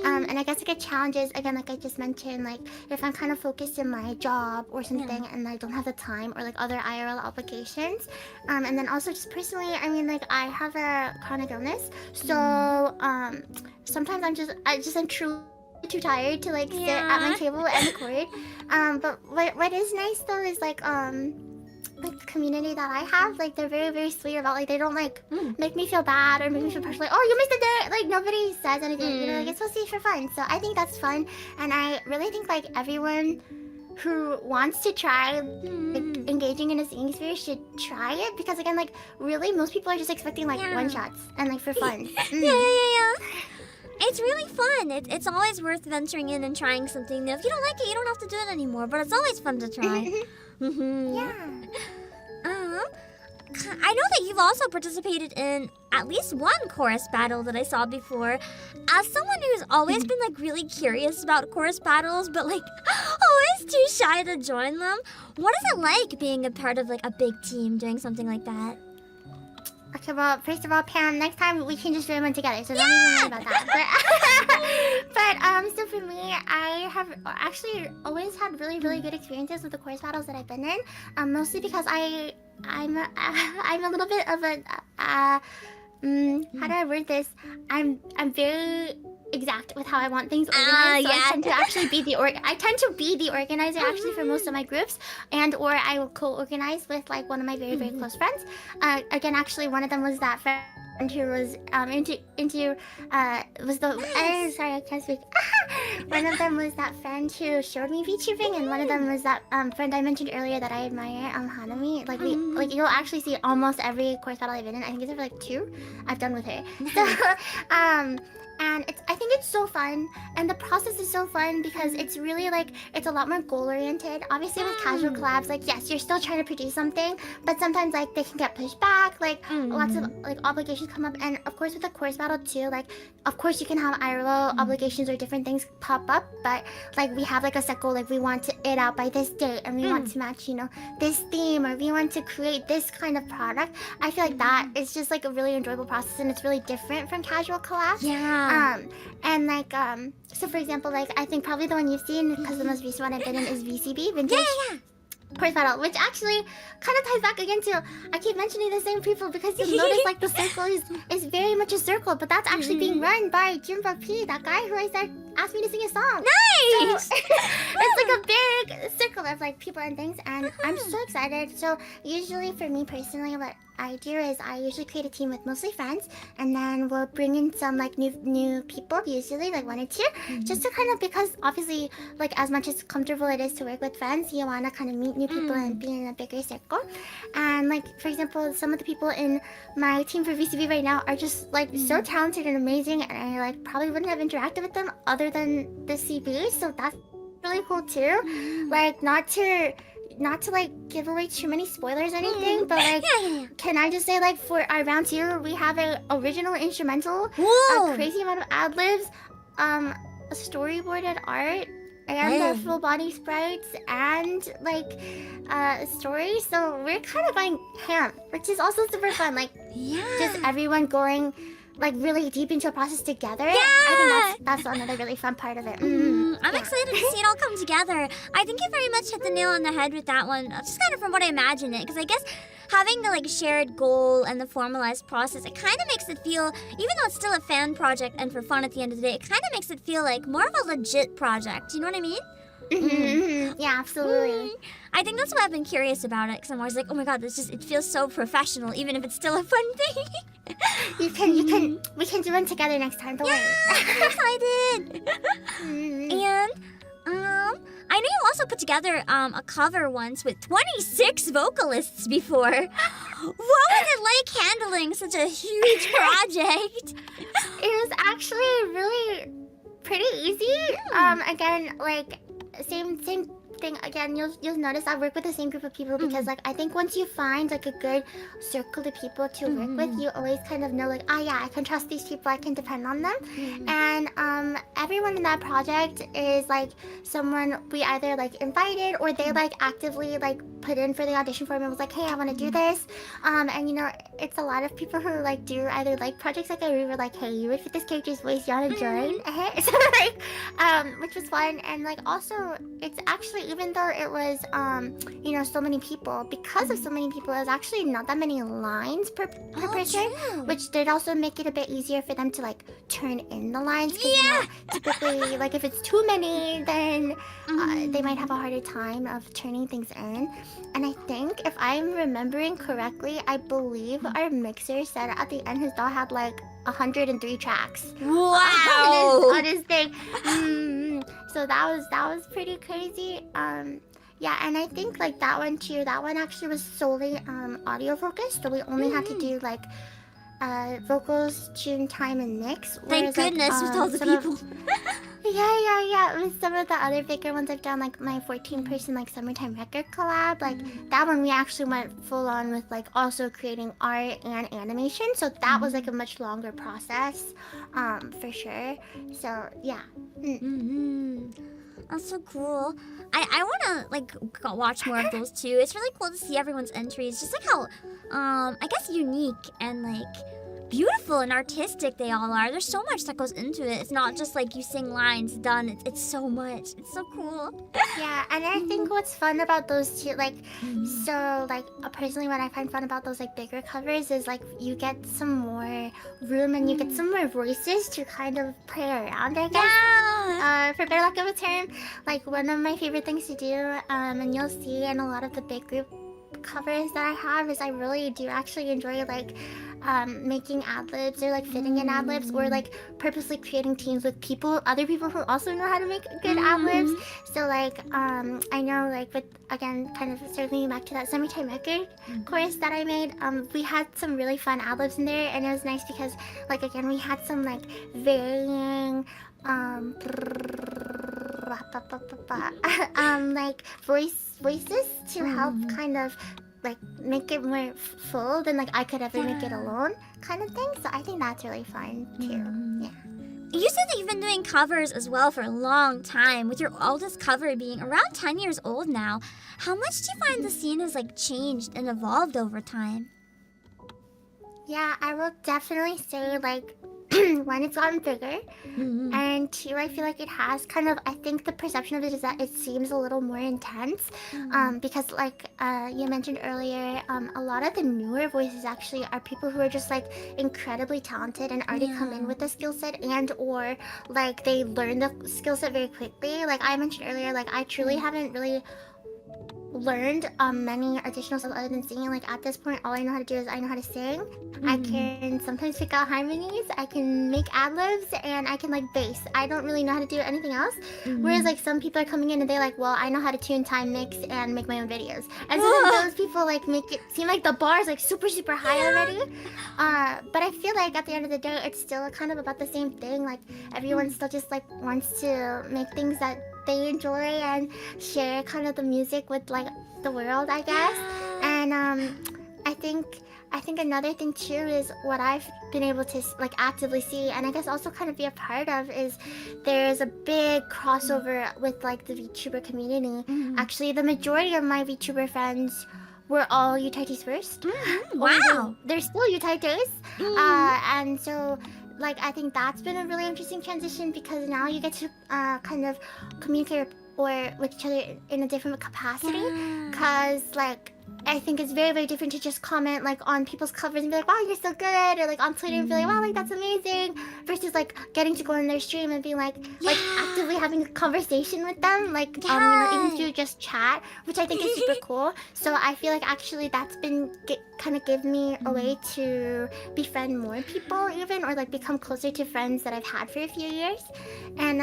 P: And I guess like a challenge is, again, like I just mentioned, like if I'm kind of focused in my job or something and I don't have the time, or like other IRL obligations. And then also just personally, I mean, like I have a chronic illness, so sometimes I'm truly too tired to like sit at my table and record. But what is nice though is like community that I have, like they're very, very sweet about like they don't like make me feel bad or make me feel pressure. Like, oh, you missed it. Like nobody says anything. You know, like it's supposed to be for fun. So I think that's fun, and I really think like everyone who wants to try like, engaging in a singing sphere should try it, because again, like really most people are just expecting like one shots and like for fun.
B: Yeah. It's really fun. It's always worth venturing in and trying something new. If you don't like it, you don't have to do it anymore. But it's always fun to try.
P: Yeah.
B: I know that you've also participated in at least one chorus battle that I saw before. As someone who's always been like really curious about chorus battles, but like always too shy to join them, what is it like being a part of like a big team doing something like that?
P: Okay, well, first of all, Pam, next time we can just join one together, so don't even worry about that. But so for me, I have actually always had really, really good experiences with the chorus battles that I've been in. Mostly because I'm a little bit of a how do I word this? I'm very exact with how I want things organized. So I tend to actually be the organizer actually for most of my groups, and or I will co-organize with like one of my very, very close friends. Again, actually one of them was that friend who was was the sorry, I can't speak. One of them was that friend who showed me VTubing, and one of them was that friend I mentioned earlier that I admire, Hanami. Like we like you'll actually see almost every course battle I've been in. I think except for like 2 I've done with her. So and I think it's so fun, and the process is so fun because it's really like it's a lot more goal oriented. Obviously with casual collabs, like yes, you're still trying to produce something, but sometimes like they can get pushed back, like lots of like obligations come up, and of course with a course battle too, like of course you can have IRL obligations or different things pop up, but like we have like a set goal, like we want it out by this date, and we want to match, you know, this theme, or we want to create this kind of product. I feel like that is just like a really enjoyable process, and it's really different from casual collabs. And like so for example, like I think probably the one you've seen, because the most recent one I've been in is VCB, Vintage Chorus Battle, which actually kind of ties back again to, I keep mentioning the same people because you'll notice like the circle is very much a circle, but that's actually being run by Junba P, that guy who I said asked me to sing a song. Nice! So, it's like a big circle of like people and things, and I'm so excited. So usually for me personally, what I do is I usually create a team with mostly friends, and then we'll bring in some like new people, usually like 1 or 2, just to kind of, because obviously like as much as comfortable it is to work with friends, you want to kind of meet new people and be in a bigger circle. And like for example, some of the people in my team for VCB right now are just like so talented and amazing, and I like probably wouldn't have interacted with them other than the CB, so that's really cool too. Like not to like give away too many spoilers or anything, but like can I just say, like for our round 2 we have an original instrumental, a crazy amount of ad-libs, a storyboarded art, and full body sprites, and like story. So we're kind of going ham, which is also super fun, like just everyone going like really deep into a process together. I think that's another really fun part of it.
B: I'm excited to see it all come together. I think you very much hit the nail on the head with that one, just kind of from what I imagine it, because I guess having the like shared goal and the formalized process, it kind of makes it feel, even though it's still a fan project and for fun at the end of the day, it kind of makes it feel like more of a legit project. You know what I mean?
P: Yeah, absolutely.
B: I think that's why I've been curious about it, because I'm always like, oh my god, it feels so professional, even if it's still a fun thing.
P: we can do one together next time. Don't worry.
B: I'm excited. And I know you also put together a cover once with 26 vocalists before. What was it like handling such a huge project?
P: It was actually really pretty easy. Again, like same thing. Again, you'll notice I work with the same group of people because like I think once you find like a good circle of people to work with, you always kind of know like, oh yeah, I can trust these people, I can depend on them. And everyone in that project is like someone we either like invited or they like actively like put in for the audition form and was like, hey, I want to do this. And you know, it's a lot of people who like do either like projects like we were like, hey, you would fit this character's voice, you want to join? So like which was fun, and like also it's actually even though it was so many people, because of so many people, there's actually not that many lines per person, which did also make it a bit easier for them to like turn in the lines. Yeah. Typically, like if it's too many, then they might have a harder time of turning things in. And I think if I'm remembering correctly, I believe our mixer said at the end his doll had like 103 tracks.
B: Wow!
P: On his thing. So that was pretty crazy. Yeah, and I think like that one too. That one actually was solely audio focused, so we only had to do like vocals, tune time, and mix.
B: Thank goodness with all the people.
P: Yeah. With some of the other bigger ones I've done, like my 14-person like Summertime Record collab, like that one we actually went full on with like also creating art and animation. So that was like a much longer process, for sure. So yeah.
B: That's so cool. I wanna like watch more of those too. It's really cool to see everyone's entries. Just like how I guess unique and like beautiful and artistic they all are. There's so much that goes into it. It's not just like you sing lines, done. It's so much. It's so cool.
P: Yeah, and I think what's fun about those two, like, so like personally, what I find fun about those like bigger covers is like you get some more room and you get some more voices to kind of play around, I guess. Yeah. For better lack of a term, like one of my favorite things to do, and you'll see in a lot of the big group covers that I have, is I really do actually enjoy like making ad-libs or like fitting in ad-libs, or like purposely creating teams with other people who also know how to make good ad-libs. So like I know like with, again, kind of circling back to that Summertime Record chorus that I made, we had some really fun ad-libs in there, and it was nice because like again we had some like varying like voices to help kind of like make it more full than like I could ever make it alone kind of thing. So I think that's really fun too. Yeah.
B: You said that you've been doing covers as well for a long time, with your oldest cover being around 10 years old now. How much do you find the scene has like changed and evolved over time?
P: Yeah, I will definitely say like one, it's gotten bigger, and two, I feel like it has kind of, I think the perception of it is that it seems a little more intense, because like you mentioned earlier, a lot of the newer voices actually are people who are just like incredibly talented and already come in with a skill set, and or like they learn the skill set very quickly. Like I mentioned earlier, like I truly haven't really learned many additional skills other than singing. Like at this point, all I know how to do is I know how to sing. I can sometimes pick out harmonies, I can make ad-libs, and I can like bass. I don't really know how to do anything else. Whereas like some people are coming in and they're like, well, I know how to tune, time, mix, and make my own videos. And so then those people like make it seem like the bar is like super high already. But I feel like at the end of the day, it's still kind of about the same thing. Like everyone still just like wants to make things that they enjoy and share kind of the music with like the world, I guess. And I think another thing too is what I've been able to like actively see, and I guess also kind of be a part of, is there's a big crossover with like the VTuber community. Actually, the majority of my VTuber friends were all Utaitis first.
B: Wow.
P: They're still Utaitis. And so like I think that's been a really interesting transition, because now you get to kind of communicate with each other in a different capacity. Because like I think it's very different to just comment like on people's covers and be like, wow, you're so good, or like on Twitter and be like, wow, like that's amazing, versus like getting to go on their stream and being like actively having a conversation with them, like you know, even through just chat, which I think is super cool. So I feel like actually that's been kind of give me a way to befriend more people even, or like become closer to friends that I've had for a few years. And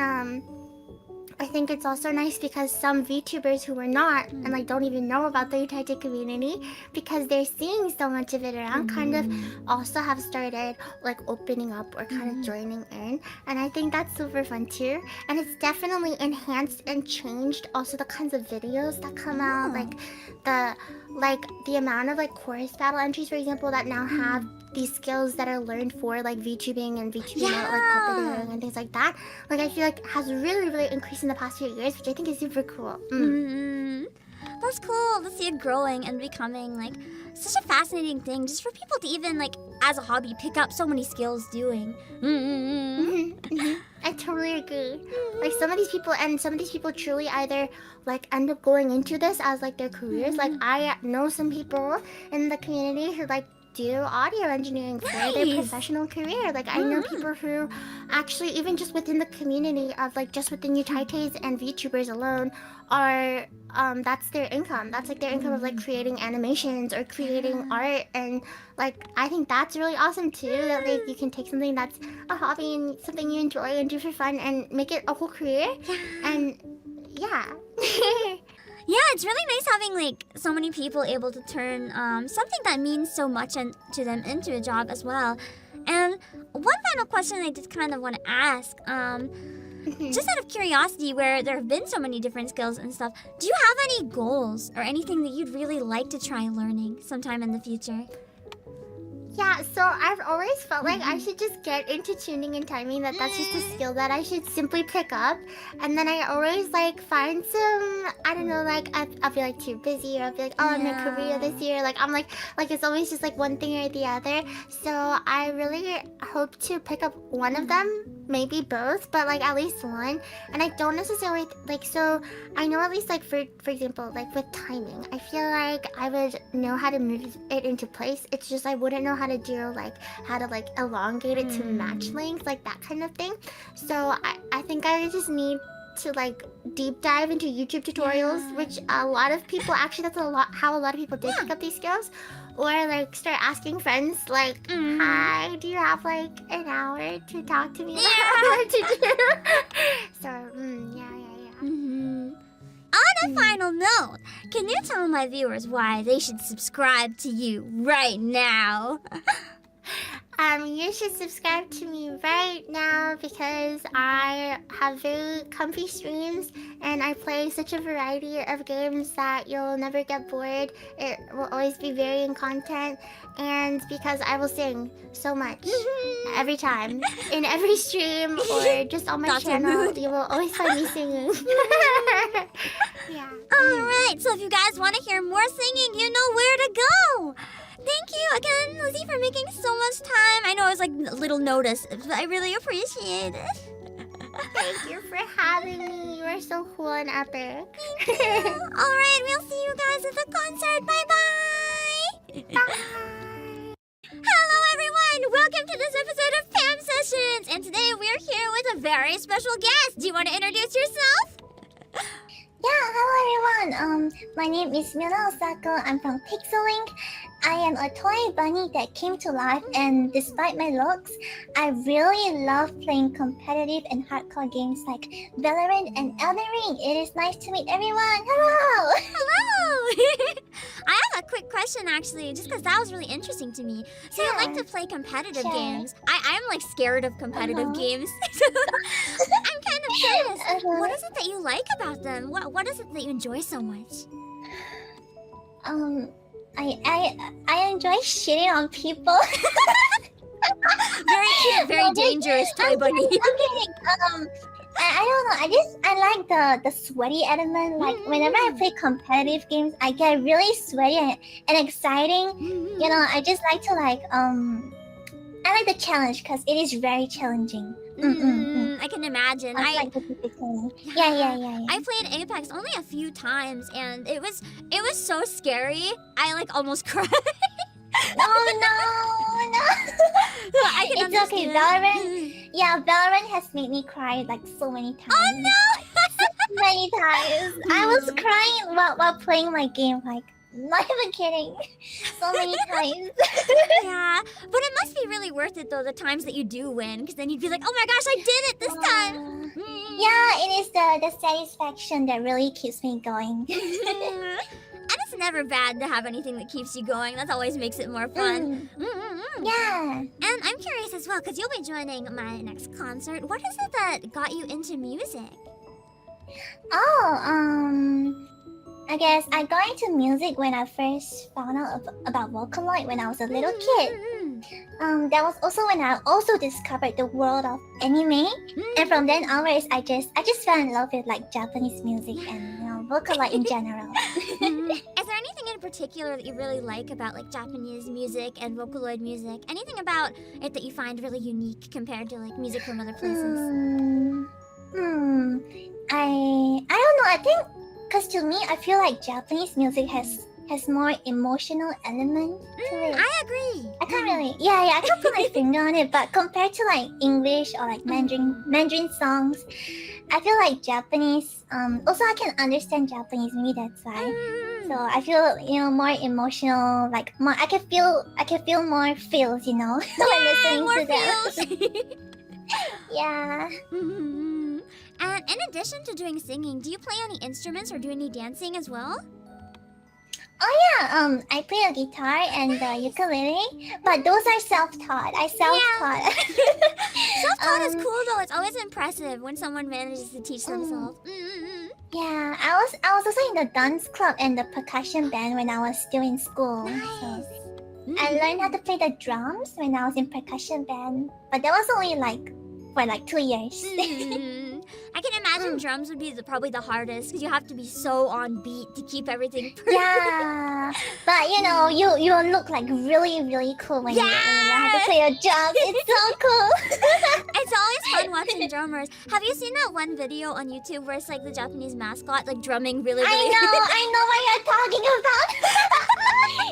P: I think it's also nice because some VTubers who were not and like don't even know about the Utaite community, because they're seeing so much of it around, kind of also have started like opening up or kind of joining in. And I think that's super fun too. And it's definitely enhanced and changed also the kinds of videos that come out, like the amount of like chorus battle entries, for example, that now have these skills that are learned for like VTubing and VTubing out, like puppeting and things like that. Like I feel like has really increased in the past few years, which I think is super cool.
B: That's cool to see it growing and becoming like such a fascinating thing, just for people to even like as a hobby pick up so many skills doing.
P: I totally agree. Like some of these people truly either like end up going into this as like their careers. Like I know some people in the community who like do audio engineering for their professional career. Like I know people who actually even just within the community of like just within Untitled and VTubers alone are that's their income. That's like their income of like creating animations or creating art. And like I think that's really awesome too, that like you can take something that's a hobby and something you enjoy and do for fun and make it a whole career. And yeah.
B: Yeah, it's really nice having like so many people able to turn something that means so much to them into a job as well. And one final question I just kind of want to ask, just out of curiosity, where there have been so many different skills and stuff, do you have any goals or anything that you'd really like to try learning sometime in the future?
P: Yeah, so I've always felt like I should just get into tuning and timing, that's just a skill that I should simply pick up. And then I always like find some, I don't know, like I'll be like too busy, or I'll be like, oh, I'm in Korea this year. Like I'm like it's always just like one thing or the other. So I really hope to pick up one of them, maybe both, but like at least one. And I don't necessarily like, so I know at least like for example, like with timing, I feel like I would know how to move it into place. It's just I wouldn't know how to do like how to like elongate it to match length, like that kind of thing. So I think I just need to like deep dive into YouTube tutorials, which a lot of people actually, that's how a lot of people did pick up these skills, or like start asking friends like, hi, do you have like an hour to talk to me about what to do? So
B: On a final note, can you tell my viewers why they should subscribe to you right now?
P: You should subscribe to me right now because I have very comfy streams and I play such a variety of games that you'll never get bored. It will always be varying content, and because I will sing so much every time in every stream or just on my channel, you will always find me singing. Yeah.
B: Alright, so if you guys want to hear more singing, you know where to go. Thank you again, Lizzie, for making so much time. I know it was like little notice, but I really appreciate it.
P: Thank you for having me. You are so cool and epic.
B: Alright, we'll see you guys at the concert. Bye-bye.
P: Bye.
B: Hello, everyone. Welcome to this episode of Pam Sessions. And today we're here with a very special guest. Do you want to introduce yourself?
P: Yeah, hello everyone. My name is Mila Osako. I'm from Pixelink. I am a toy bunny that came to life, and despite my looks, I really love playing competitive and hardcore games like Valorant and Elden Ring. It is nice to meet everyone. Hello!
B: Hello! I have a quick question, actually, just because that was really interesting to me. So you like to play competitive games. I'm like scared of competitive games. I'm kind of curious. What is it that you like about them? What is it that you enjoy so much?
P: I enjoy shitting on people.
B: Very cute, very dangerous toy bunny.
P: I don't know. I like the sweaty element. Like whenever I play competitive games, I get really sweaty and exciting. You know, I just like to like I like the challenge because it is very challenging.
B: I can imagine.
P: Yeah.
B: I played Apex only a few times, and it was so scary. I like almost cried.
P: Oh no!
B: I can
P: it's okay. Valorant has made me cry like so many times.
B: Oh no!
P: So many times. I was crying while playing my game. Like, not even kidding. So many times.
B: Yeah, but it must be really worth it though, the times that you do win, because then you'd be like, oh my gosh, I did it this time.
P: Yeah, it is the satisfaction that really keeps me going.
B: And it's never bad to have anything that keeps you going. That always makes it more fun.
P: Yeah.
B: And I'm curious as well, because you'll be joining my next concert. What is it that got you into music?
P: I guess I got into music when I first found out about Vocaloid when I was a little kid. That was also when I also discovered the world of anime, and from then onwards, I just fell in love with like Japanese music and Vocaloid in general.
B: Is there anything
H: in particular that you really like about like Japanese music and Vocaloid music? Anything about it that you find really unique compared to like music from other places?
P: I don't know. I think because to me, I feel like Japanese music has more emotional element to it.
H: I agree.
P: I can't really, I can't put my finger on it. But compared to like English or like Mandarin songs, I feel like Japanese. Also, I can understand Japanese. Maybe that's why. So I feel more emotional. Like more, I can feel more feels. When listening
H: more
P: to them.
H: feels.
P: Yeah.
H: And in addition to doing singing, do you play any instruments or do any dancing as well?
P: Oh yeah, I play a guitar and ukulele, but those are self-taught. I self-taught.
H: Self-taught is cool though. It's always impressive when someone manages to teach themselves.
P: Yeah, I was also in the dance club and the percussion band when I was still in school. So I learned how to play the drums when I was in percussion band, but that was only for 2 years.
H: I can imagine drums would be probably the hardest because you have to be so on beat to keep everything perfect.
P: Yeah, but you look like really really cool when you learn how to play a drum. It's so cool.
H: It's always fun watching drummers. Have you seen that one video on YouTube where it's like the Japanese mascot like drumming really?
P: I know what you're talking about.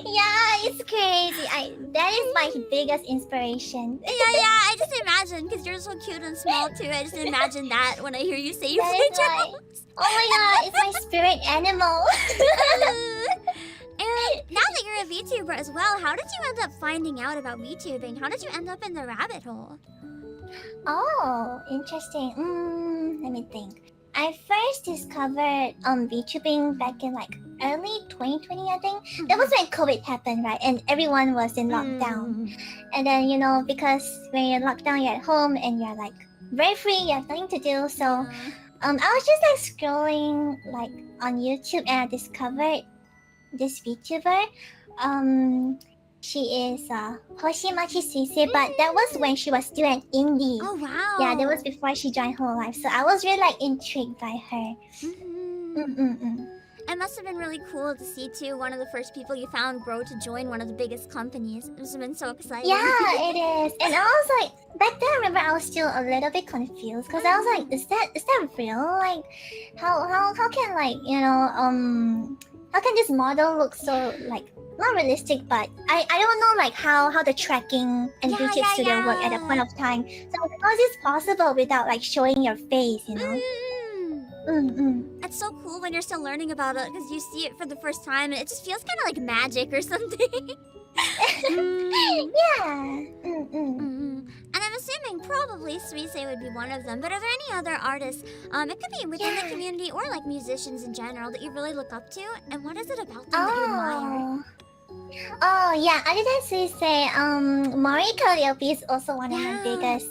P: Yeah, it's crazy. That is my biggest inspiration.
H: Yeah, I just imagine because you're so cute and small too. I just imagine that when I hear you say you
P: That
H: play
P: is
H: drums.
P: Oh my god, it's my spirit animal.
H: And now that you're a VTuber as well, how did you end up finding out about VTubing? How did you end up in the rabbit hole?
P: Oh, interesting. Let me think. I first discovered VTubing back in early 2020, I think. That was when COVID happened, right? And everyone was in lockdown. And then, because when you're locked down, you're at home and you're very free, you have nothing to do. So I was just scrolling on YouTube and I discovered this VTuber. She is Hoshimachi Suisei, but that was when she was still an indie.
H: Oh wow!
P: Yeah, that was before she joined Hololive. So I was really intrigued by her.
H: It must have been really cool to see too one of the first people you found grow to join one of the biggest companies. It must have been so exciting.
P: Yeah, it is. And I was back then I remember I was still a little bit confused because I was is that real? How can how can this model look so not realistic, but I don't know how the tracking and YouTube studio work at that point of time. So how is this possible without showing your face,
H: It's so cool when you're still learning about it because you see it for the first time and it just feels kind of like magic or something.
P: Yeah.
H: And I'm assuming probably Suisei would be one of them, but are there any other artists, it could be within the community or musicians in general that you really look up to? And what is it about them that you admire?
P: Oh yeah, other than Suisei, Mari Calliope is also one of my biggest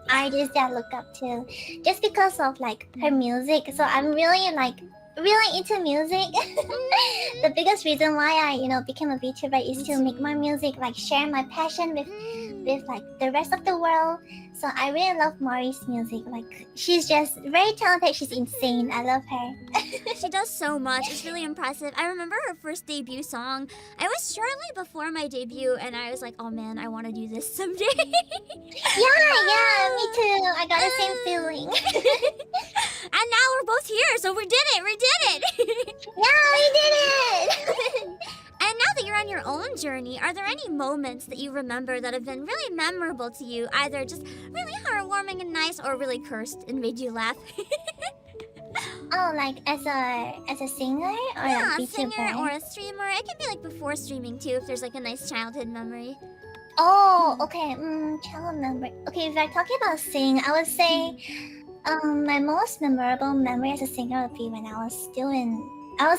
P: artists that I look up to, just because of her music. So I'm really into music. The biggest reason why I became a VTuber is to make my music, share my passion with the rest of the world. So I really love Mari's music. She's just very talented. She's insane. I love her.
H: She does so much. It's really impressive. I remember her first debut song. It was shortly before my debut, and I was like, oh man, I want to do this someday.
P: Yeah, me too. I got the same feeling.
H: And now we're both here, so we did it.
P: Yeah, we did it.
H: And now that you're on your own journey, are there any moments that you remember that have been really memorable to you? Either just really heartwarming and nice, or really cursed and made you laugh?
P: Oh, as a singer or
H: a
P: VTuber?
H: singer or a streamer. It can be before streaming too, if there's a nice childhood memory.
P: Oh, okay. Childhood memory. Okay, if I'm talking about singing, I would say my most memorable memory as a singer would be when I was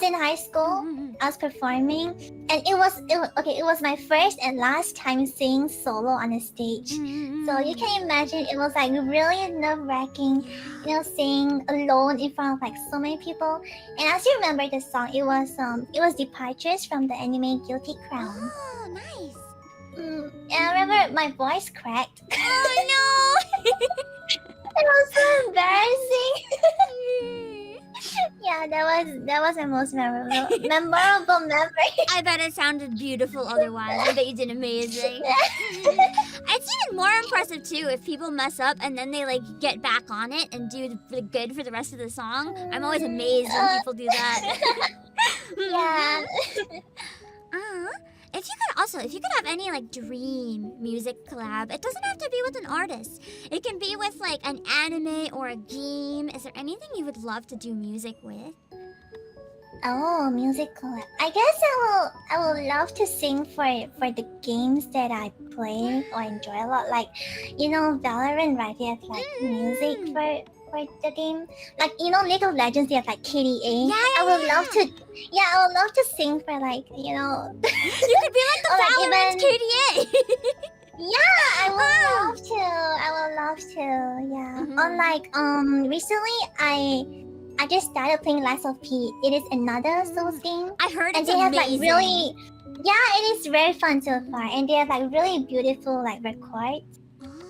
P: in high school. I was performing, and it was my first and last time singing solo on a stage. So you can imagine it was really nerve-wracking, singing alone in front of so many people. And I still remember the song. It was Departures from the anime Guilty Crown.
H: Oh, nice.
P: And I remember my voice cracked.
H: Oh no!
P: It was so embarrassing. Yeah, that was my most memorable memory.
B: I bet it sounded beautiful otherwise. I bet you did amazing. It's even more impressive too if people mess up and then they like get back on it and do the good for the rest of the song. I'm always amazed when people do that.
P: Yeah.
B: If you could have any like dream music collab, it doesn't have to be with an artist. It can be with like an anime or a game. Is there anything you would love to do music with?
P: Oh, musical. I guess I will love to sing for the games that I play or enjoy a lot. Like, you know, Valorant, right? They have like music for the game. Like, you know, League of Legends, they have like KDA. I would love to. Yeah, I would love to sing for like, you know.
B: You could be like the Valorant KDA.
P: Yeah, I would love to. I would love to. Yeah. Or like recently I just started playing Lies of P. It is another Souls game.
B: I heard
P: and
B: it's
P: they have like
B: amazing.
P: really, yeah, it is very fun so far, and they have like really beautiful like records,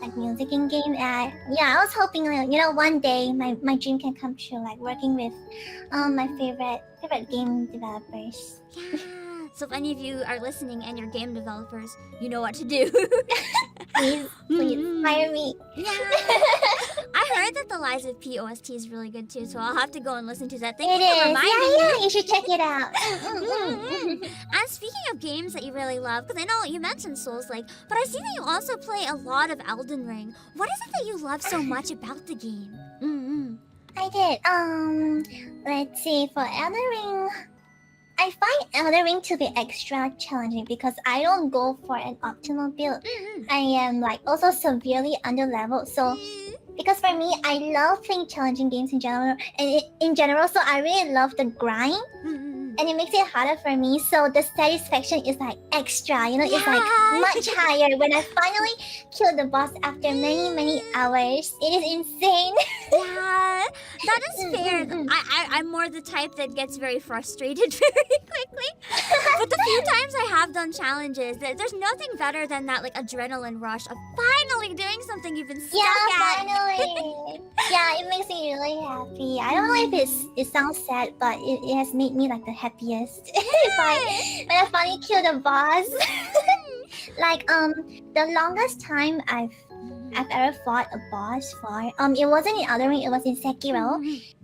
P: like music in game. And yeah, I was hoping like, you know, one day my dream can come true, like working with my favorite game developers.
B: Yeah. So if any of you are listening and you're game developers, you know what to do.
P: Please hire me.
B: Yeah. I heard that the Lies of P OST is really good too, so I'll have to go and listen to that. Thank
P: It
B: you for
P: is.
B: reminding me.
P: Yeah, you should check it out.
B: And speaking of games that you really love, because I know you mentioned Souls-like, but I see that you also play a lot of Elden Ring. What is it that you love so much about the game?
P: I did. Let's see. For Elden Ring, I find Elden Ring to be extra challenging because I don't go for an optimal build. I am like also severely underleveled. So, because for me, I love playing challenging games in general, so I really love the grind. And it makes it harder for me, so the satisfaction is like extra, you know, it's like much higher when I finally kill the boss after many hours. It is insane.
B: Yeah, that is fair. I'm more the type that gets very frustrated very quickly. But the few times I have done challenges, there's nothing better than that like adrenaline rush of finally doing something you've been stuck at.
P: Finally. Yeah, it makes me really happy. I don't know if it sounds sad, but it has made me like the happiest. When I finally kill the boss. Like the longest time I've ever fought a boss for it wasn't in Elden Ring, it was in Sekiro.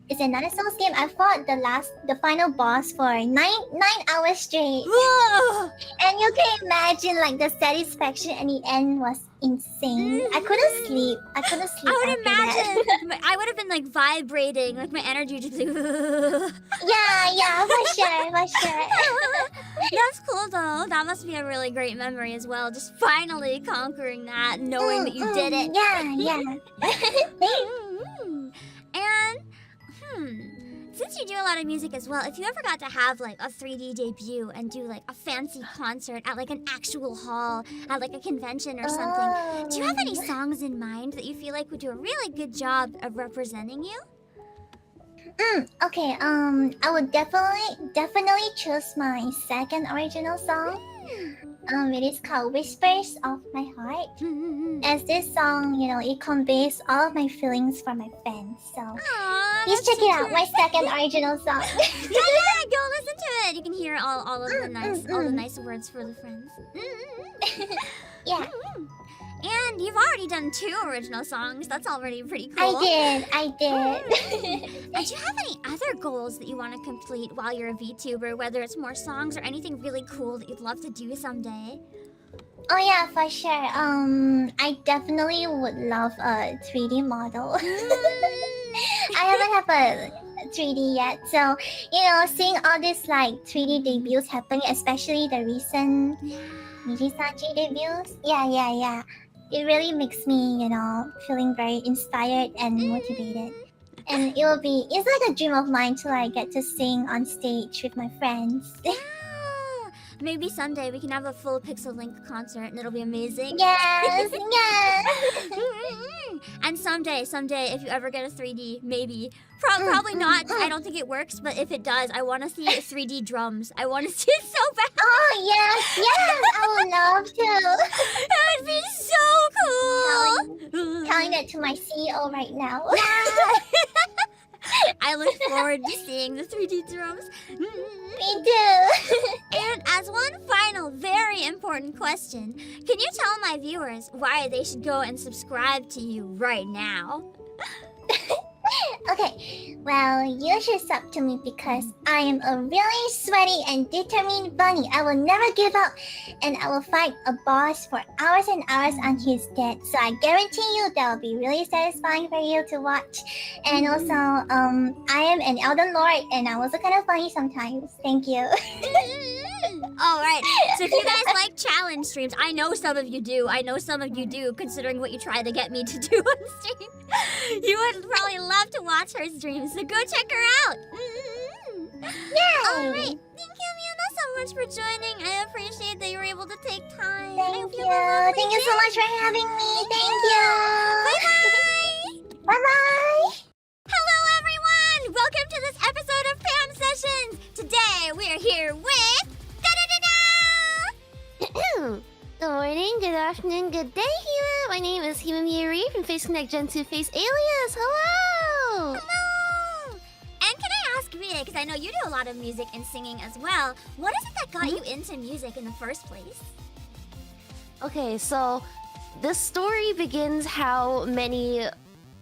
P: It's another Souls game. I fought the final boss for 9 hours straight.
B: Whoa!
P: And you can imagine like the satisfaction at the end was insane. I couldn't sleep. I
B: I would imagine. I would have been like vibrating, like my energy just like.
P: Yeah, for sure.
B: That's cool though. That must be a really great memory as well. Just finally conquering that, knowing that you did it. And since you do a lot of music as well, if you ever got to have like a 3D debut and do like a fancy concert at like an actual hall, at like a convention or something, do you have any songs in mind that you feel like would do a really good job of representing you?
P: Okay, I would definitely choose my second original song. It is called Whispers of My Heart. As this song, you know, it conveys all of my feelings for my fans. So please check it out, my second original song.
B: Yeah, go listen to it. You can hear all of the nice words for the friends.
P: Yeah.
B: And you've already done 2 original songs. That's already pretty cool.
P: I did.
B: And do you have any other goals that you want to complete while you're a VTuber, whether it's more songs or anything really cool that you'd love to do someday?
P: Oh yeah, for sure. I definitely would love a 3D model. I haven't have a 3D yet, so you know, seeing all these like 3D debuts happening, especially the recent Mijisachi debuts. Yeah. It really makes me, you know, feeling very inspired and motivated. And it's like a dream of mine to like get to sing on stage with my friends.
B: Maybe someday we can have a full Pixel Link concert and it'll be amazing.
P: Yes.
B: And someday, if you ever get a 3D, maybe. Probably not. I don't think it works, but if it does, I want to see 3D drums. I want to see it so bad.
P: Oh, yes, I would love to.
B: That would be so cool.
P: Telling it to my CEO right now.
B: I look forward to seeing the 3D drums.
P: Me too.
B: And as one final, very important question, can you tell my viewers why they should go and subscribe to you right now?
P: Okay, well, you should sub to me because I am a really sweaty and determined bunny. I will never give up, and I will fight a boss for hours and hours on his dead. So I guarantee you that will be really satisfying for you to watch. And also, I am an Elden Lord, and I'm also kind of funny sometimes. Thank you.
B: Alright, so if you guys like challenge streams, I know some of you do. I know some of you do, considering what you try to get me to do on stream. You would probably love to watch her streams, so go check her out.
P: Yay!
B: Alright, thank you, Fiona, so much for joining. I appreciate that you were able to take time.
P: Thank you. Thank you so much for having me. Thank you.
B: Bye-bye.
P: Bye-bye.
B: Hello, everyone! Welcome to this episode of Pam Sessions. Today, we're here with...
O: Good morning, good afternoon, good day, Hima. My name is Hima Miuri from Face Connect Gen 2 Face Alias. Hello!
B: Hello! And can I ask Ria, because I know you do a lot of music and singing as well, what is it that got you into music in the first place?
O: Okay, so the story begins how many a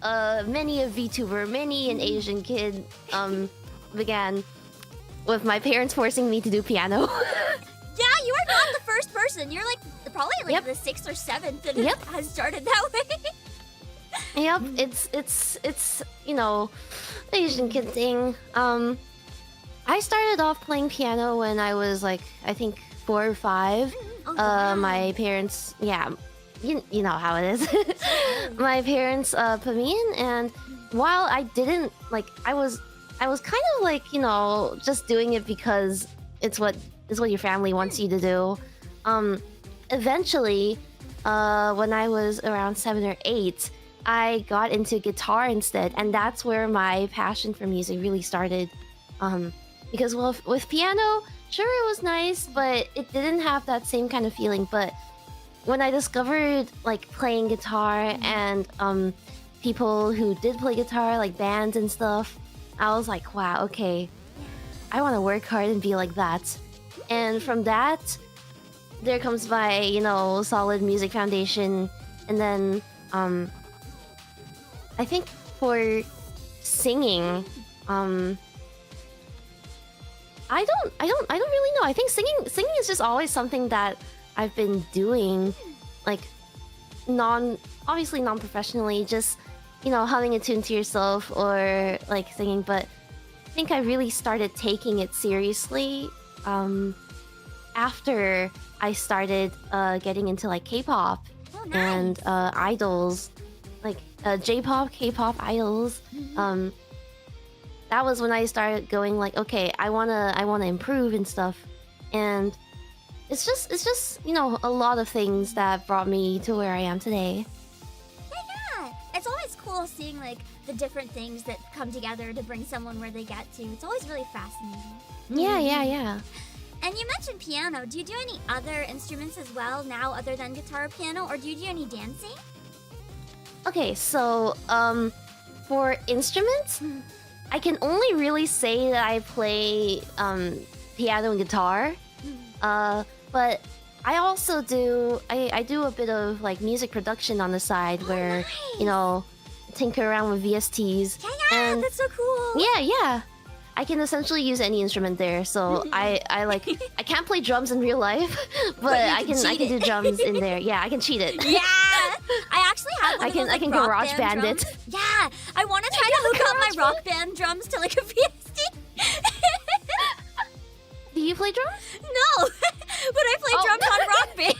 O: VTuber, many an Asian kid began with my parents forcing me to do piano.
B: Yeah, you are not the first person. You're like probably like the 6th or 7th that has started that way.
O: Yep, it's you know, Asian kid thing. I started off playing piano when I was like I think 4 or 5.
B: Wow.
O: My parents, you know how it is. My parents put me in, and while I didn't like, I was kind of like, you know, just doing it because it's what your family wants you to do. Eventually, when I was around 7 or 8, I got into guitar instead, and that's where my passion for music really started. Because with piano, sure it was nice, but it didn't have that same kind of feeling. But when I discovered like playing guitar and people who did play guitar, like bands and stuff, I was like, wow, okay, I want to work hard and be like that. And from that, there comes my, you know, solid music foundation. And then, I think for singing, I don't really know. I think singing is just always something that I've been doing, like, obviously non-professionally, just, you know, humming a tune to yourself or like singing. But I think I really started taking it seriously after I started getting into like K-pop and idols, like J-pop, K-pop idols. That was when I started going like, okay, I wanna improve and stuff. And it's just you know, a lot of things that brought me to where I am today.
B: Yeah, it's always cool seeing like the different things that come together to bring someone where they get to. It's always really fascinating.
O: Yeah.
B: And you mentioned piano. Do you do any other instruments as well now other than guitar or piano, or do you do any dancing?
O: Okay, so for instruments, I can only really say that I play piano and guitar. But I also do I do a bit of like music production on the side where
B: nice.
O: You know, tinker around with VSTs.
B: Yeah,
O: and
B: that's so cool.
O: Yeah. I can essentially use any instrument there, so I like I can't play drums in real life, but I can do drums in there. Yeah, I can cheat it.
B: Yeah, I actually have one
O: I
B: of
O: can
B: those, like,
O: I can
B: rock
O: garage
B: band
O: band it.
B: drums. Yeah, I want to try to hook up my rock band drums to like a VST.
O: Do you play drums?
B: No, but I play drums on Rock Band.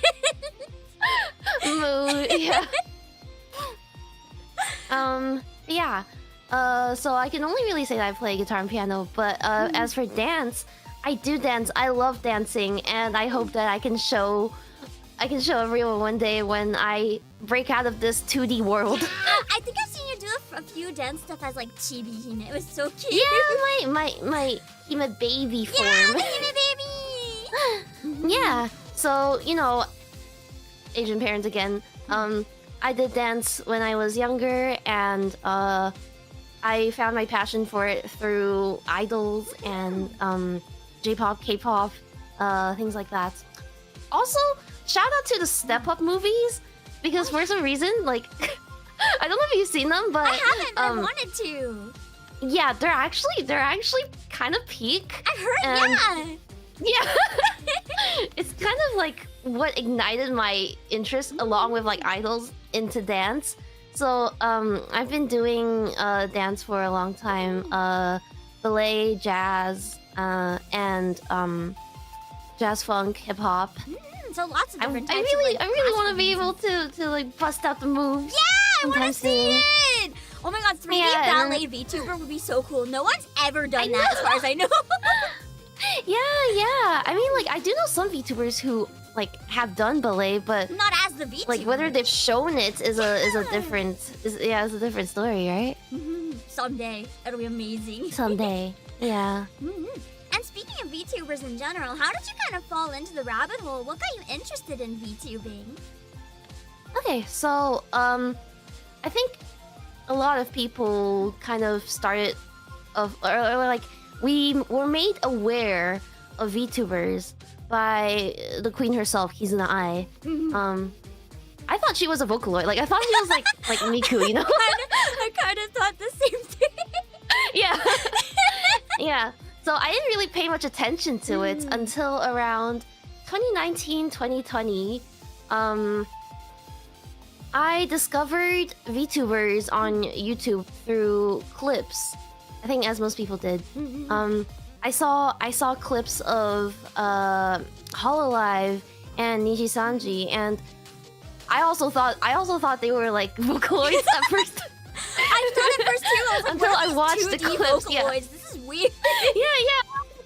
O: Yeah. Yeah. So I can only really say that I play guitar and piano, but as for dance, I do dance. I love dancing, and I hope that I can show everyone one day when I break out of this 2D world.
B: I think I've seen you do a few dance stuff as like Chibi Hime. It was so cute.
O: Yeah, my Hime baby form.
B: Yeah, the Hime baby.
O: Yeah. So, you know, Asian parents again. I did dance when I was younger, and
L: I found my passion for it through idols and J-pop, K-pop, things like that. Also, shout out to the Step Up movies because for some reason, like, I don't know if you've seen them, but
B: I haven't. I wanted to.
L: Yeah, they're actually kind of peak.
B: I heard,
L: and yeah. It's kind of like what ignited my interest along with like idols into dance. So I've been doing dance for a long time, ballet, jazz, and jazz funk, hip hop.
B: So lots of different types.
L: I really want to be able to like bust out the moves.
B: Yeah, I want to see
L: soon.
B: it. Oh my god, 3D ballet VTuber would be so cool. No one's ever done that as far as I know.
L: Yeah. I mean, like, I do know some VTubers who like have done ballet, but
B: not as the VTuber.
L: Like whether they've shown it is a different story, right?
B: Someday it'll be amazing.
L: Someday, yeah.
B: And speaking of VTubers in general, how did you kind of fall into the rabbit hole? What got you interested in VTubing?
L: Okay, so I think a lot of people kind of started or like we were made aware of VTubers by the queen herself, Kizuna Ai. I thought she was a Vocaloid. Like I thought she was like Miku, you know?
B: I kind of thought the same thing.
L: Yeah. Yeah. So I didn't really pay much attention to it until around 2019, 2020. I discovered VTubers on YouTube through clips. I think as most people did. I saw clips of Hololive and Niji Sanji, and I also thought they were like Vocaloids at first.
B: I thought at first too. I was like,
L: until I watched the clips.
B: Vocaloids?
L: Yeah.
B: This is weird.
L: Yeah.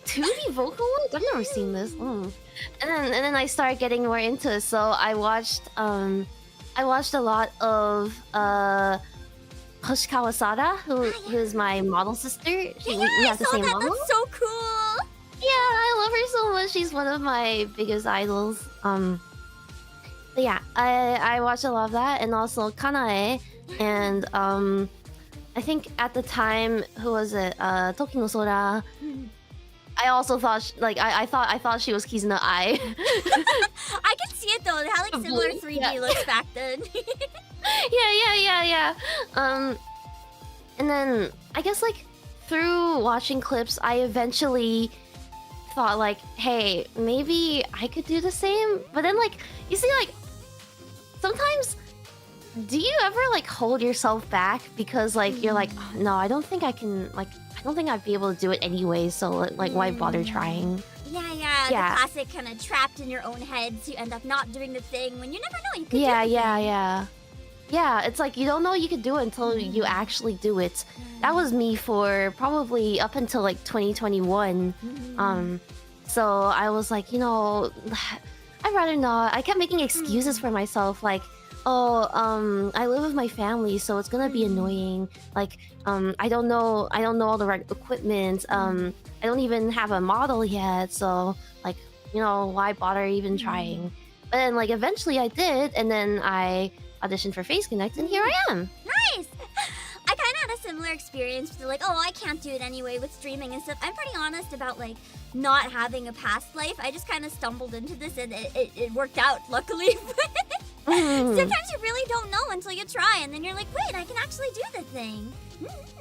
L: 2D Vocaloids? I've never seen this. And then I started getting more into it. So I watched a lot of Hoshikawa Sada, who is my model sister. We have the same model.
B: That's so cool.
L: Yeah, I love her so much. She's one of my biggest idols. But yeah, I watched a lot of that, and also Kanae, and I think at the time, who was it? Toki no Sora. I also thought I thought she was Kizuna Ai.
B: I can see it though. They had like similar 3D looks back then.
L: Yeah. And then I guess like through watching clips, I eventually thought like, hey, maybe I could do the same. But then like, you see, like sometimes, do you ever like hold yourself back because like you're like, oh, no, I don't think I can like. I don't think I'd be able to do it anyway, so like why bother trying?
B: Yeah. The classic kind of trapped in your own head, so you end up not doing the thing when you never know you could do it.
L: Yeah, it's like you don't know you could do it until you actually do it. That was me for probably up until like 2021. So I was like, you know, I'd rather not. I kept making excuses for myself, like, oh, I live with my family, so it's gonna be annoying. Like, I don't know all the right equipment. I don't even have a model yet, so like, you know, why bother even trying? But then like eventually I did, and then I auditioned for Face Connect, and here I am.
B: Nice! I kind of had a similar experience with like, oh, I can't do it anyway with streaming and stuff. I'm pretty honest about like not having a past life. I just kind of stumbled into this, and it worked out, luckily. Sometimes you really don't know until you try, and then you're like, wait, I can actually do the thing.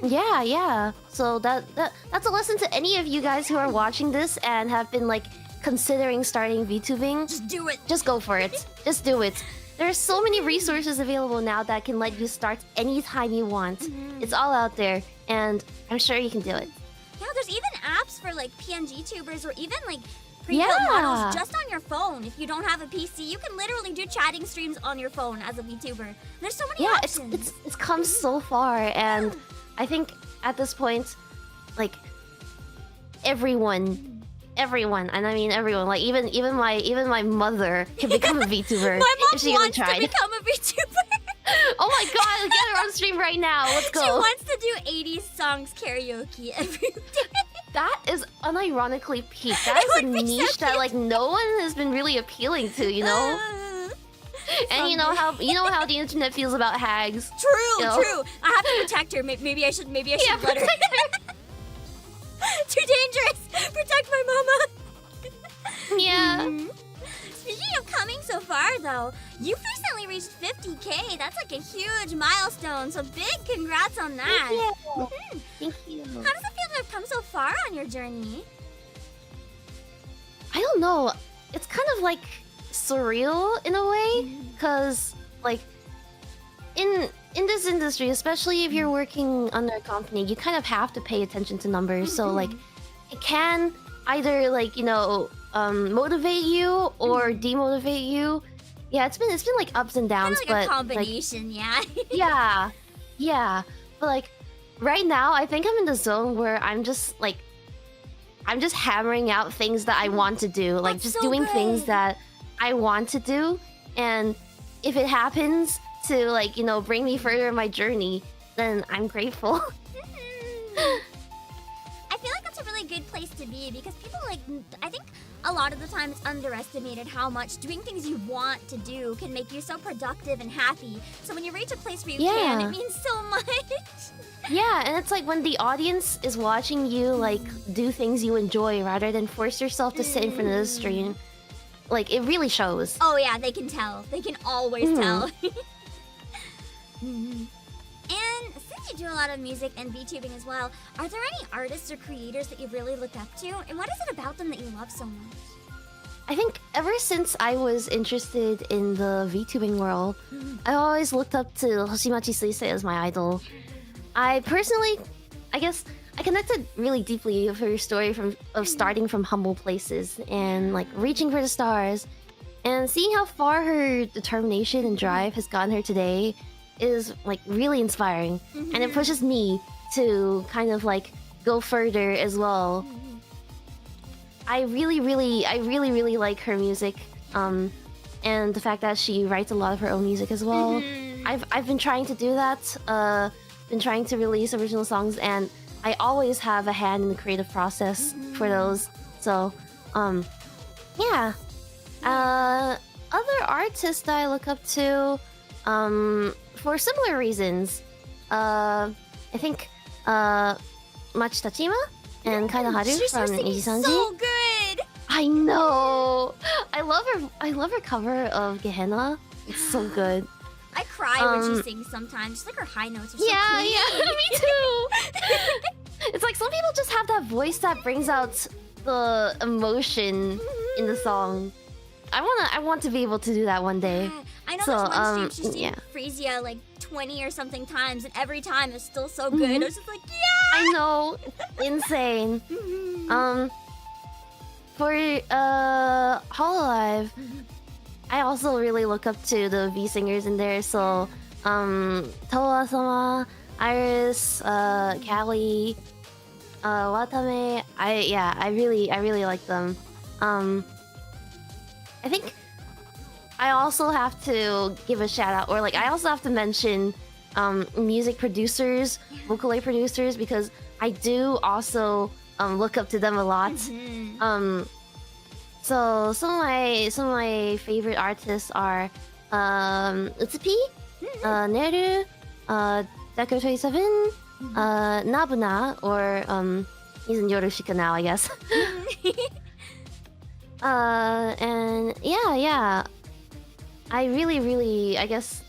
L: Yeah. So that's a lesson to any of you guys who are watching this and have been like considering starting VTubing.
B: Just do it.
L: Just go for it. Just do it. There's so many resources available now that can let you start anytime you want. It's all out there, and I'm sure you can do it.
B: Yeah, there's even apps for like PNG tubers or even like pre-built models just on your phone. If you don't have a PC, you can literally do chatting streams on your phone as a VTuber. There's so many options.
L: It's come so far, and I think at this point, like everyone, and I mean everyone, like even my mother can become a VTuber.
B: My mom
L: if she
B: wants
L: tried.
B: to become a VTuber.
L: Oh my god, get her on stream right now. Let's go.
B: She wants to do 80s songs karaoke every day.
L: That is unironically peak. That is a niche that like no one has been really appealing to, you know?
M: And you know how the internet feels about hags.
B: True,
M: you know?
B: true. I have to protect her. Maybe I should let her.
M: protect her.
B: Too dangerous. Protect my mama.
M: Yeah.
B: Speaking of coming so far, though, you've recently reached 50K. That's like a huge milestone. So big congrats on that.
M: Thank you.
B: How does it feel to have come so far on your journey?
M: I don't know. It's kind of like surreal in a way, because like in this industry, especially if you're working under a company, you kind of have to pay attention to numbers. So like it can either like motivate you or demotivate you. Yeah, it's been like ups and downs,
B: Kind of like
M: but
B: a combination,
M: yeah, but like right now, I think I'm in the zone where I'm just hammering out things that I want to do, like just
B: so
M: doing
B: good.
M: things that I want to do, and if it happens to like bring me further in my journey, then I'm grateful.
B: I feel like that's a really good place to be because people I think a lot of the time it's underestimated how much doing things you want to do can make you so productive and happy. So when you reach a place where you can, it means so much.
M: Yeah, and it's like when the audience is watching you like do things you enjoy rather than force yourself to sit in front of the stream, like it really shows.
B: Oh yeah, they can tell. They can always tell. And since you do a lot of music and VTubing as well, are there any artists or creators that you really look up to? And what is it about them that you love so much?
M: I think ever since I was interested in the VTubing world, I always looked up to Hoshimachi Suisei as my idol. I personally, I guess, I connected really deeply with her story of starting from humble places and like reaching for the stars, and seeing how far her determination and drive has gotten her today is like really inspiring, and it pushes me to kind of like go further as well. I really like her music, and the fact that she writes a lot of her own music as well. I've been trying to do that. Been trying to release original songs, and I always have a hand in the creative process for those. So, yeah. Other artists that I look up to, for similar reasons. I think Machi Tachima and Kaina Haru from Ijisanji.
B: So good.
M: I know. I love her cover of Gehenna. It's so good.
B: I cry when she sings sometimes. Just like her high notes are so
M: Yeah,
B: clean.
M: yeah, me too. It's like some people just have that voice that brings out the emotion in the song. I want to be able to do that one day.
B: I know
M: So,
B: there's one stream she
M: yeah.
B: sang Frisia like 20 or something times, and every time it's still so good. I was just like, yeah!
M: I know, insane. For Hololive, I also really look up to the V singers in there. So, Toa-sama, Iris, Callie, Watame. I really like them. I think I also have to give a shout out, or like I also have to mention music producers, vocaloid producers, because I do also look up to them a lot. So some of my favorite artists are Utsupi, Neru, Deco 27, Nabuna, or he's in Yorushika now, I guess. And yeah. I really, I guess,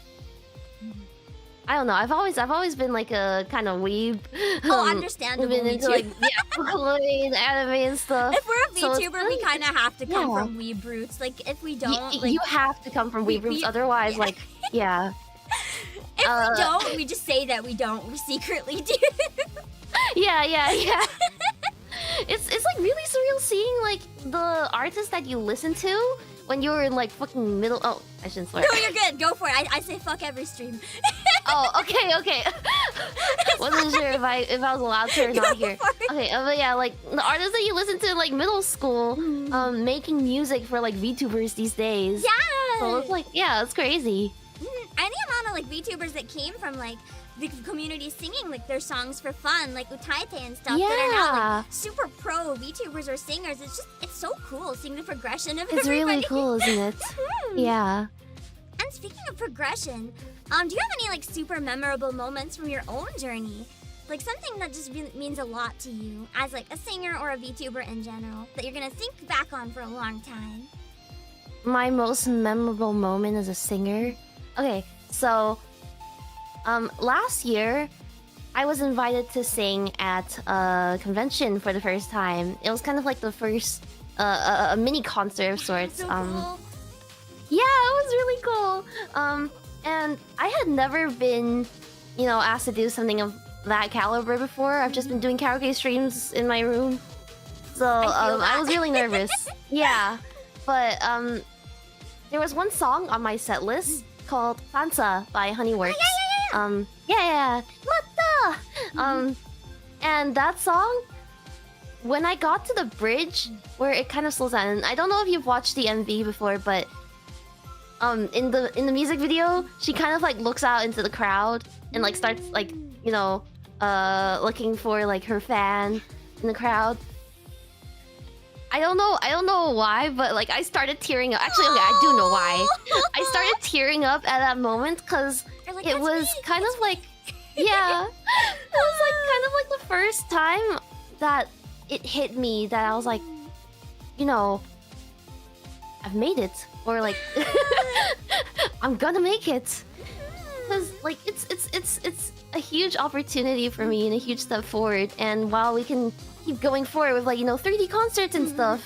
M: I don't know. I've always been like a kind of weeb.
B: Oh, understandable.
M: Been into like Vocaloid, anime and stuff.
B: If we're a
M: So it's
B: VTuber, we
M: really-
B: kind of have to come
M: yeah.
B: from weeb roots. Like, if we don't, like,
M: you have to come from weeb roots, otherwise, like, yeah.
B: if we don't, we just say that we don't. We secretly do.
M: Yeah. It's like really surreal seeing like the artists that you listen to when you're in like fucking middle. Oh, I shouldn't swear.
B: No, you're good. Go for it. I say fuck every stream.
M: Oh, okay. Wasn't sure if I was allowed to or not here. Okay, but yeah, like the artists that you listen to in like middle school, making music for like VTubers these days.
B: Yeah.
M: So it's like, yeah, it's crazy.
B: Any amount of like VTubers that came from like the community singing like their songs for fun, like Utaite and stuff, that are now
M: Yeah.
B: like super pro VTubers or singers. It's so cool seeing the progression of
M: It's
B: everybody.
M: really cool, isn't it? Yeah.
B: And speaking of progression, do you have any like super memorable moments from your own journey? Like something that just means a lot to you as like a singer or a VTuber in general that you're gonna think back on for a long time.
O: My most memorable moment as a singer? Okay, so last year I was invited to sing at a convention for the first time. It was kind of like the first a mini concert of sorts.
B: So cool.
O: Yeah, it was really cool. And I had never been, asked to do something of that caliber before. I've just been doing karaoke streams in my room. So I was really nervous. Yeah. But there was one song on my set list called Fansa by Honeyworks. Yeah. And that song, when I got to the bridge where it kind of slows down, and I don't know if you've watched the MV before, but in the music video, she kind of like looks out into the crowd and like starts like, looking for like her fan in the crowd. I don't know why, but like I started tearing up. Actually, okay, I do know why. I started tearing up at that moment because
B: like,
O: it was kind of like, yeah, it was like kind of like the first time that it hit me that I was like, I've made it, or like I'm gonna make it, because like it's a huge opportunity for me and a huge step forward. And while we can keep going forward with like 3D concerts and stuff,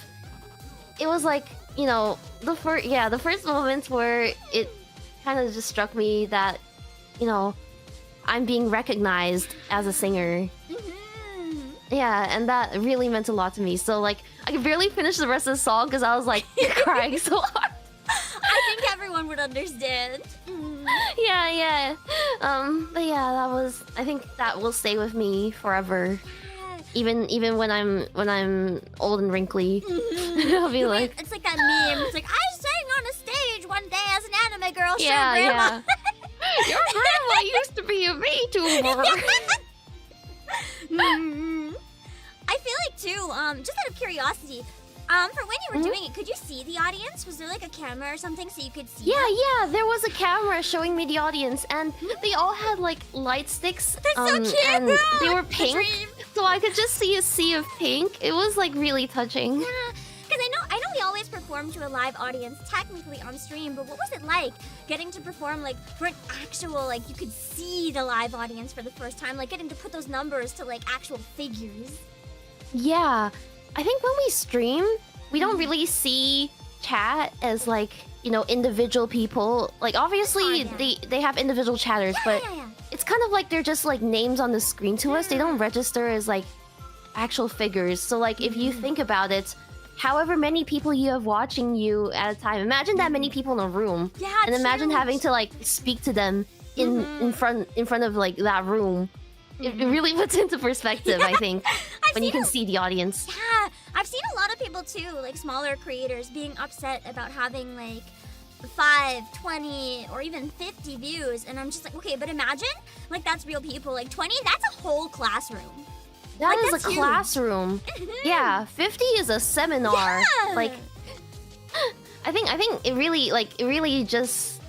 O: it was like the first moments where it kind of just struck me that I'm being recognized as a singer. Yeah, and that really meant a lot to me. So like I could barely finish the rest of the song because I was like crying so hard.
B: I think everyone would understand.
O: Yeah. But yeah, I think that will stay with me forever. Even when I'm old and wrinkly. I'll be like,
B: it's like that meme. It's like, I sang on a stage one day as an anime girl.
O: Yeah,
B: sure, Grandma.
O: yeah. Your grandma used to be a VTuber.
B: I feel like too, just out of curiosity, for when you were doing it, could you see the audience? Was there like a camera or something so you could see?
O: Yeah, there was a camera showing me the audience, and they all had like light sticks.
B: They're so cute,
O: and
B: bro!
O: they were
B: The
O: pink,
B: dream.
O: so I could just see a sea of pink. It was like really touching.
B: Yeah, because I know we always perform to a live audience, technically on stream, but what was it like getting to perform like for an actual, like you could see the live audience for the first time, like getting to put those numbers to like actual figures?
O: Yeah, I think when we stream, we don't really see chat as like, individual people. Like obviously they have individual chatters, but it's kind of like they're just like names on the screen to us. They don't register as like actual figures. So like if you think about it, however many people you have watching you at a time, imagine that many people in a room.
B: Yeah,
O: and imagine having to like speak to them in front of like that room. It really puts into perspective, I think, when you can see the audience.
B: Yeah, I've seen a lot of people too, like smaller creators, being upset about having like 5, 20, or even 50 views, and I'm just like, okay, but imagine, like that's real people. Like 20, that's a whole classroom.
O: That
B: like,
O: is
B: that's
O: a
B: huge.
O: classroom. Yeah, 50 is a seminar.
B: Yeah.
O: Like, I think it really just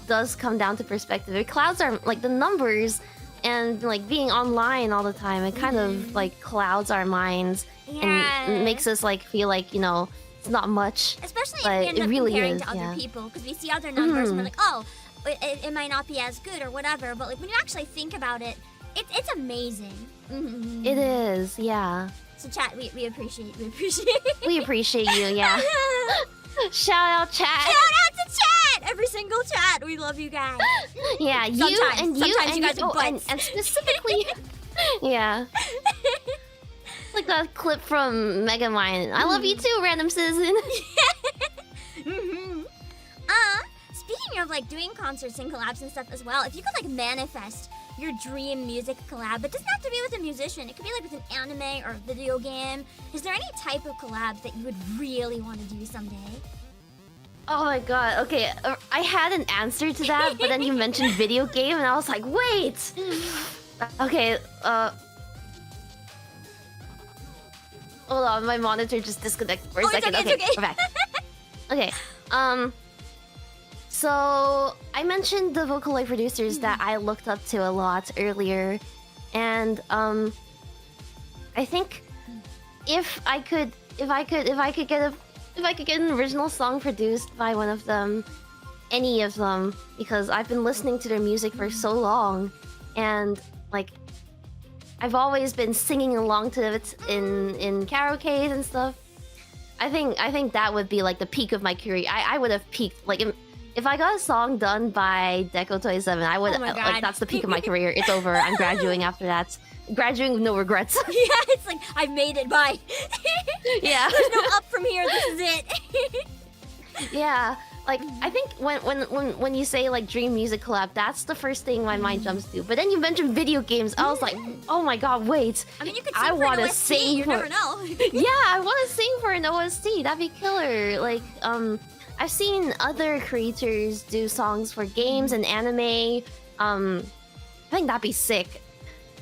O: does come down to perspective. It clouds our like the numbers. And like being online all the time, it kind of like clouds our minds and makes us like feel like it's not much.
B: Especially
O: but
B: if we end
O: it
B: up
O: really
B: comparing
O: is,
B: to other
O: yeah.
B: people, because we see other numbers and we're like, oh, it might not be as good or whatever. But like when you actually think about it, it's amazing.
O: It is, yeah.
B: So chat, we appreciate.
O: We appreciate you, yeah. Shout out chat.
B: Shout out to chat! Every single chat. We love you guys.
O: Yeah, you
B: Sometimes.
O: and
B: Sometimes you guys
O: you,
B: are butts.
O: and specifically, yeah. Like that clip from Megamind. I love you too, random citizen.
B: Speaking of like doing concerts and collabs and stuff as well, if you could like manifest your dream music collab, it doesn't have to be with a musician. It could be like with an anime or a video game. Is there any type of collab that you would really want to do someday?
O: Oh my god, okay, I had an answer to that, but then you mentioned video game, and I was like, wait! Okay, hold on, my monitor just disconnected for a second.
B: It's okay.
O: We're back. Okay,
L: So I mentioned the Vocaloid producers that I looked up to a lot earlier, and I think if I could get an original song produced by one of them, any of them, because I've been listening to their music for so long, and like I've always been singing along to it in karaoke and stuff. I think that would be like the peak of my career. I would have peaked like if I got a song done by Deco27, I would like that's the peak of my career. It's over. I'm graduating after that. Graduating with no regrets.
B: Yeah, it's like I've made it. Bye.
L: Yeah.
B: There's no up from here. This is it.
L: Yeah. Like I think when you say like dream music collab, that's the first thing my mind jumps to. But then you mentioned video games. I was like, oh my god, wait!
B: I mean, you could sing
L: I
B: for
L: want
B: an
L: to
B: OST,
L: sing
B: you
L: for.
B: never know.
L: Yeah, I want to sing for an OST. That'd be killer. Like I've seen other creators do songs for games and anime. I think that'd be sick.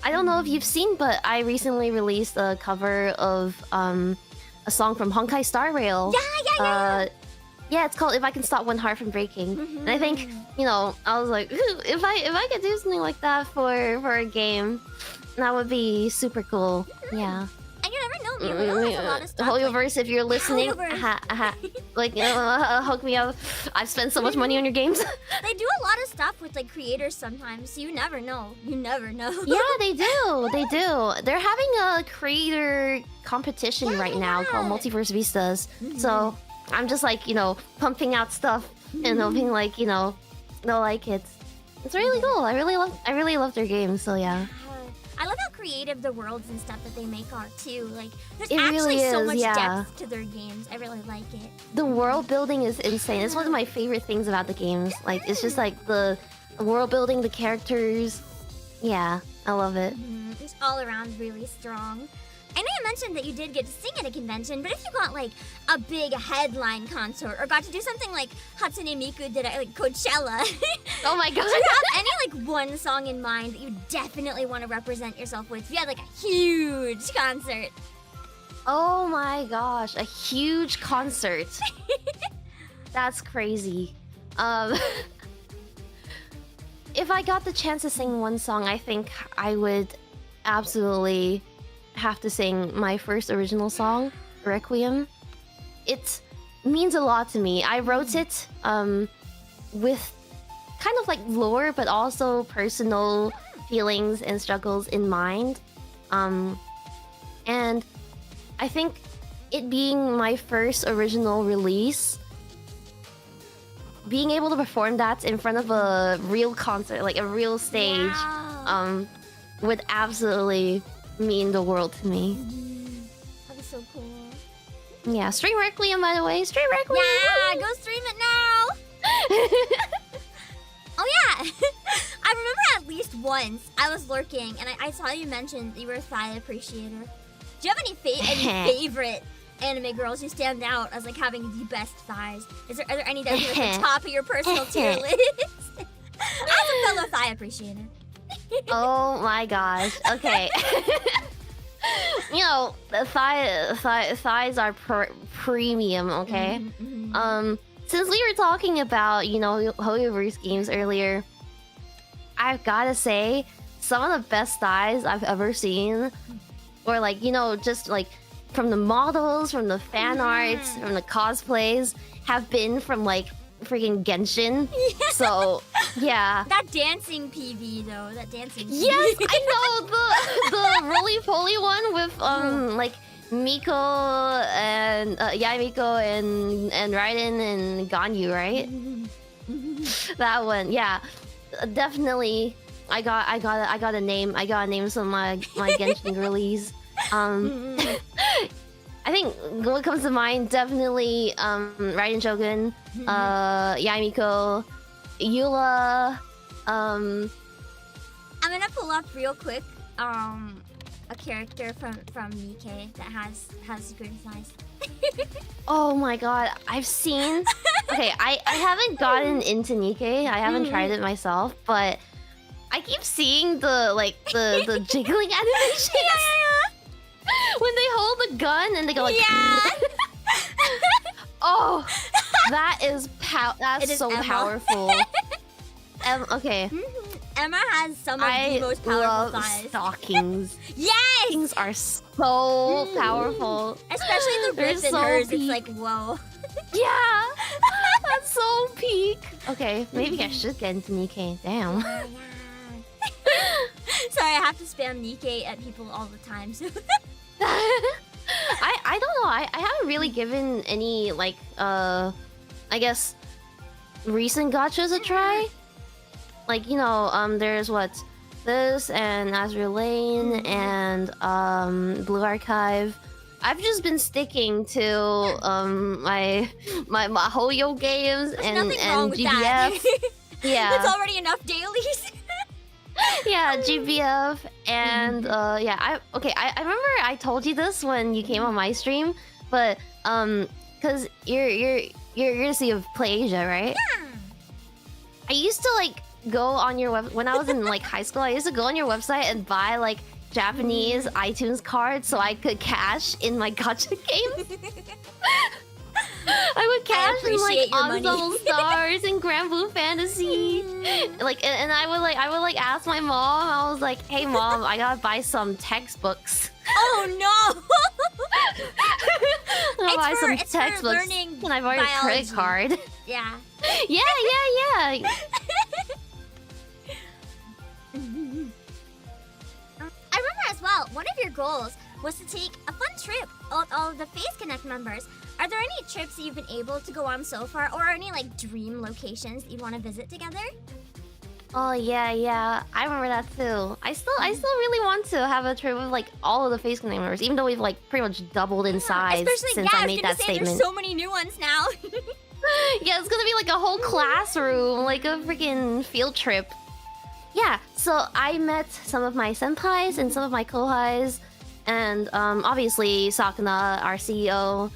L: I don't know if you've seen, but I recently released a cover of a song from Honkai Star Rail.
B: Yeah.
L: Yeah, it's called "If I Can Stop One Heart from Breaking," and I think I was like, if I could do something like that for a game, that would be super cool. Yeah.
B: And you never know, Milo has a lot of stuff.
L: Hoyoverse, if you're listening, like hook me up. I've spent so much money on your games.
B: They do a lot of stuff with like creators sometimes, so you never know. You never know.
L: Yeah, they do. They do. They're having a creator competition right now called Multiverse Vistas. So I'm just like, pumping out stuff and hoping like, they'll like it. It's really cool. I really love their games, so yeah.
B: I love how creative the worlds and stuff that they make are too. Like there's
L: It
B: actually
L: really
B: so
L: is,
B: much
L: yeah.
B: depth to their games. I really like it.
L: The world building is insane. It's one of my favorite things about the games. Like it's just like the world building, the characters. Yeah, I love it.
B: It's all around really strong. I know you mentioned that you did get to sing at a convention, but if you got like a big headline concert or got to do something like Hatsune Miku did at like Coachella,
L: oh my god!
B: Do you have any like one song in mind that you definitely want to represent yourself with? If you had like a huge concert.
L: Oh my gosh, a huge concert. That's crazy. If I got the chance to sing one song, I think I would absolutely have to sing my first original song, Requiem. It means a lot to me. I wrote it with kind of like lore, but also personal feelings and struggles in mind. And I think it being my first original release, being able to perform that in front of a real concert, like a real stage, would absolutely mean the world to me.
B: That was so cool.
L: Yeah, stream Requiem, by the way. Stream Requiem!
B: Yeah, go stream it now! Oh yeah! I remember at least once I was lurking and I saw you mention that you were a thigh appreciator. Do you have any favorite anime girls who stand out as like having the best thighs? Are there any that would be at the top of your personal tier list? As a fellow thigh appreciator.
L: Oh my gosh. Okay. The thighs are premium, okay? Since we were talking about, Hoyoverse games earlier, I've gotta say, some of the best thighs I've ever seen, or like, just like from the models, from the fan arts, from the cosplays, have been from like freaking Genshin. So yeah.
B: That dancing PV though, that dancing PV.
L: Yes, I know the roly-poly one with like Miko and Miko and Raiden and Ganyu, right? That one, yeah, definitely. I gotta name some of my Genshin girlies. I think what comes to mind definitely Raiden Shogun, Yamiko, Eula.
B: I'm gonna pull up real quick a character from Nikkei that has good thighs.
L: Oh my god, I've seen. Okay, I haven't gotten into Nikkei. I haven't tried it myself, but I keep seeing the jiggling animations. When they hold the gun and they go like,
B: yeah.
L: Oh,
E: That is that's
B: It is
E: so
B: Emma.
E: powerful. Okay.
B: Emma has some of the most powerful
E: love
B: thighs.
E: stockings.
B: Yes!
E: Stockings are so powerful.
B: Especially the
E: They're
B: rip in
E: so
B: hers.
E: peak.
B: It's like, whoa.
E: Yeah! That's so peak. Okay, maybe I should get into Nikkei. Damn.
B: Sorry, I have to spam Nikkei at people all the time. So.
E: I don't know. I haven't really given any like I guess recent gachas a try. Like, you know, there's what this and Azure Lane and Blue Archive. I've just been sticking to my Hoyo games
B: There's
E: and
B: nothing wrong with
E: GBF.
B: that.
E: Yeah.
B: That's already enough dailies.
E: Yeah, GBF and yeah, I remember I told you this when you came on my stream, but cuz you're courtesy of Play Asia, right?
B: Yeah.
E: I used to like go on your web when I was in like high school. I used to go on your website and buy like Japanese iTunes cards so I could cash in my gacha games. I would cash in like
B: appreciate your money.
E: Ensemble Stars and Grand Blue Fantasy. Like and I would like ask my mom. I was like, "Hey mom, I gotta buy some textbooks."
B: Oh no!
E: I'll buy some
B: it's for
E: textbooks.
B: learning
E: Can I borrow your credit
B: biology.
E: card?
B: Yeah.
E: Yeah.
B: I remember as well, one of your goals was to take a fun trip with all of the Face Connect members. Are there any trips that you've been able to go on so far, or any like dream locations that you want to visit together?
E: Oh yeah. I remember that too. I still really want to have a trip with like all of the Face Connect members, even though we've like pretty much doubled in size
B: Especially,
E: since
B: yeah,
E: I
B: was
E: made
B: gonna
E: that
B: say,
E: statement.
B: There's so many new ones now.
E: Yeah, it's gonna be like a whole classroom, like a freaking field trip. Yeah, so I met some of my senpais and some of my kohais, and obviously Sakuna, our CEO.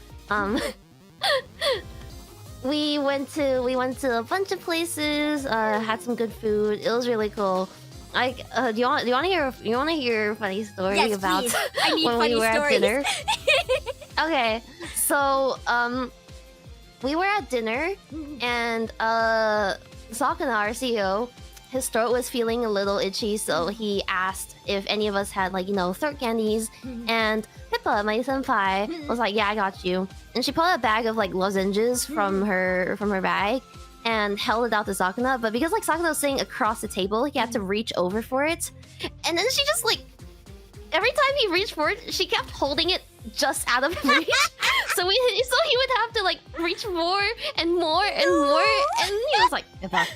E: We went to a bunch of places, had some good food. It was really cool. Like, do you want to hear a funny story
B: Yes,
E: about
B: please. I need
E: when
B: funny
E: we were
B: stories.
E: at dinner? Okay, so we were at dinner and Sakuna, our CEO, his throat was feeling a little itchy, so he asked if any of us had like, you know, throat candies. And Pippa, my senpai, was like, "Yeah, I got you." And she pulled a bag of like lozenges from her bag and held it out to Sakuna. But because like Sakuna was sitting across the table, he had to reach over for it. And then she just like every time he reached for it, she kept holding it just out of reach. so he would have to like reach more and more and more. And he was like, Pippa.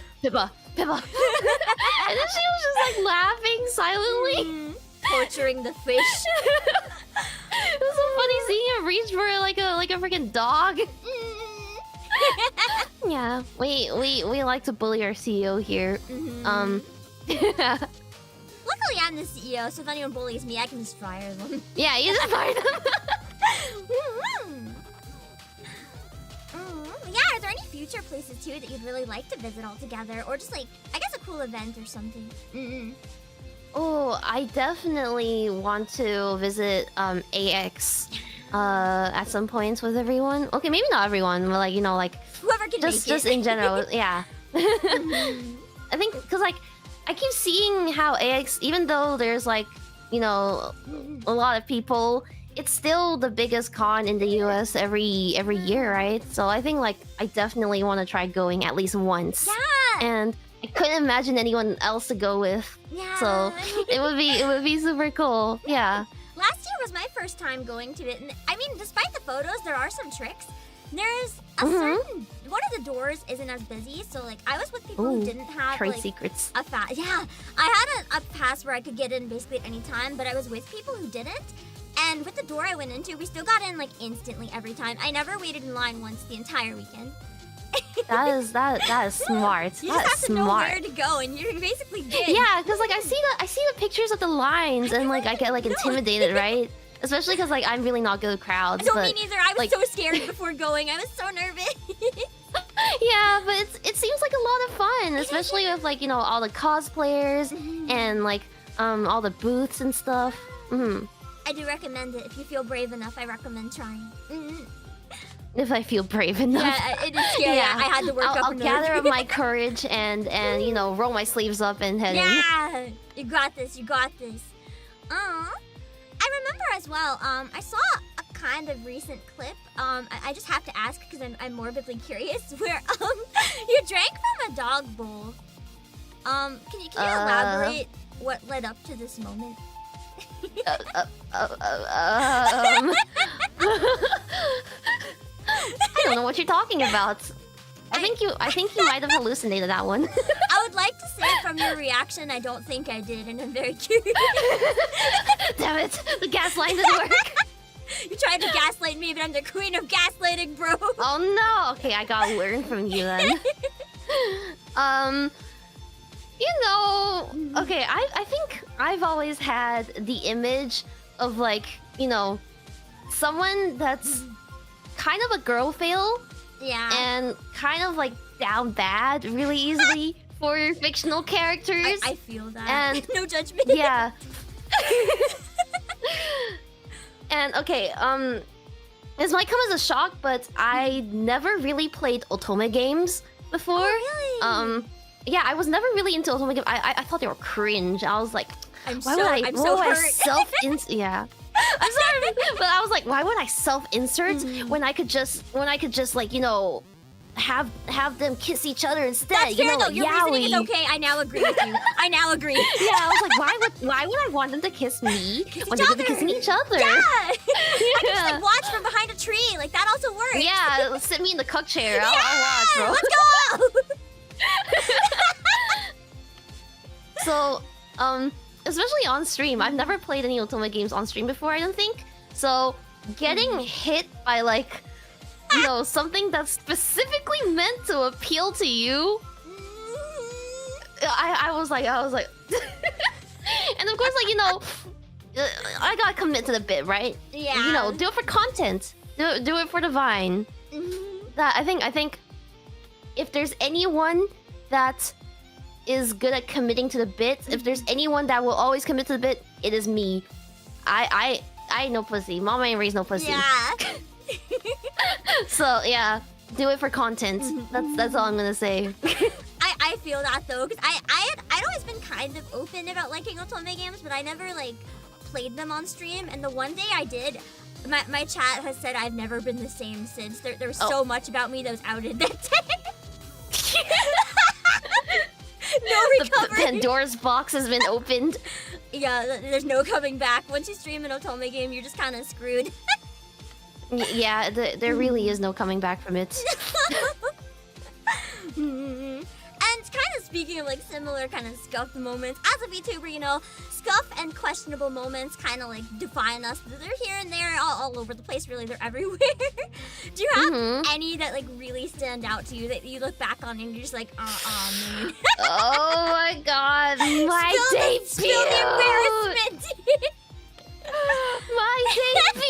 E: And then she was just like laughing silently.
B: Torturing the fish.
E: It was so funny seeing him reach for like a freaking dog. Yeah, we like to bully our CEO here. Yeah.
B: Luckily, I'm the CEO, so if anyone bullies me, I can just fire them.
E: Yeah, you just fire them.
B: Yeah, are there any future places too that you'd really like to visit all together, or just like I guess a cool event or something?
E: Oh, I definitely want to visit AX at some points with everyone. Okay, maybe not everyone, but like, you know, like
B: whoever can
E: just
B: make it.
E: in general. Yeah. I think because like I keep seeing how AX, even though there's like, you know, a lot of people, it's still the biggest con in the US every year, right? So I think like I definitely want to try going at least once.
B: Yeah.
E: And I couldn't imagine anyone else to go with.
B: Yeah.
E: So it would be super cool. Yeah.
B: Last year was my first time going to it, and I mean, despite the photos, there are some tricks. There's a certain one of the doors isn't as busy, so like I was with people who didn't have
E: trade
B: like
E: secrets.
B: a yeah, I had a pass where I could get in basically at any time, but I was with people who didn't. And with the door I went into, we still got in like instantly every time. I never waited in line once the entire weekend.
E: That is smart.
B: You
E: That
B: just
E: is
B: have to know
E: smart.
B: where to go, and you're basically good.
E: Yeah, because like I see the pictures of the lines, and like I get like intimidated, right? Especially because like I'm really not good with crowds.
B: No,
E: but,
B: me neither. I was
E: like,
B: so scared before going. I was so nervous.
E: Yeah, but it seems like a lot of fun, especially with like, you know, all the cosplayers and like all the booths and stuff.
B: I do recommend it. If you feel brave enough, I recommend trying.
Q: if I feel brave enough.
B: Yeah, it is scary. I had to work up
Q: I'll
B: a nerve.
Q: gather up my courage and you know, roll my sleeves up and head in.
B: Yeah, you got this. You got this. I remember as well. I saw a kind of recent clip. I just have to ask because I'm morbidly curious. Where you drank from a dog bowl. Can you elaborate what led up to this moment?
Q: I don't know what you're talking about. I think you might have hallucinated that one.
B: I would like to say from your reaction, I don't think I did, and I'm very curious.
Q: Damn it, the gaslight didn't work.
B: You tried to gaslight me, but I'm the queen of gaslighting, bro.
Q: Oh no. Okay, I gotta learn from you then. You know, okay, I think I've always had the image of like, you know, someone that's kind of a girl fail.
B: Yeah.
Q: And kind of like down bad really easily for fictional characters.
B: I feel that.
Q: And
B: no judgment.
Q: Yeah. And okay, this might come as a shock, but I never really played otome games before.
B: Oh, really?
Q: Yeah, I was never really into otome games. I thought they were cringe. I was like,
B: I'm
Q: why
B: so
Q: would I
B: hurt.
Q: yeah. I'm sorry, but I was like, why would I self-insert when I could just like, you know, have them kiss each other instead?
B: That's
Q: you
B: fair
Q: know,
B: though.
Q: like
B: Your reasoning is
Q: yaoi.
B: okay. I now agree with you. I now agree.
Q: Yeah, I was like, why would I want them to kiss me when they could be kissing each other?
B: Yeah. I can just like watch from behind a tree. Like that also works.
Q: Yeah, sit me in the cuck chair. I'll watch, bro.
B: Let's go.
Q: So, especially on stream, I've never played any otome games on stream before, I don't think. So, getting hit by like, you know, something that's specifically meant to appeal to you, I was like, and of course, like, you know, I gotta commit to the bit, right?
B: Yeah.
Q: You know, do it for content. Do it for the vine. That I think, if there's anyone that is good at committing to the bit, if there's anyone that will always commit to the bit, it is me. I ain't no pussy. Mama ain't raised no pussy.
B: Yeah.
Q: So yeah, do it for content. That's all I'm gonna say.
B: I feel that though, because I'd always been kind of open about liking otome games, but I never like played them on stream. And the one day I did, my chat has said I've never been the same since. There was so much about me that was outed that day. No recovery.
Q: The Pandora's box has been opened.
B: Yeah, there's no coming back. Once you stream an otome game, you're just kind of screwed.
Q: Yeah, there really is no coming back from it.
B: And kind of speaking of like similar kind of scuff moments, as a VTuber, you know, scuff and questionable moments kind of like define us. They're here and there, all over the place. Really, they're everywhere. Do you have any that like really stand out to you that you look back on and you're just like, man?
Q: Oh my god, my debut!
B: Spill the embarrassment.
Q: My debut!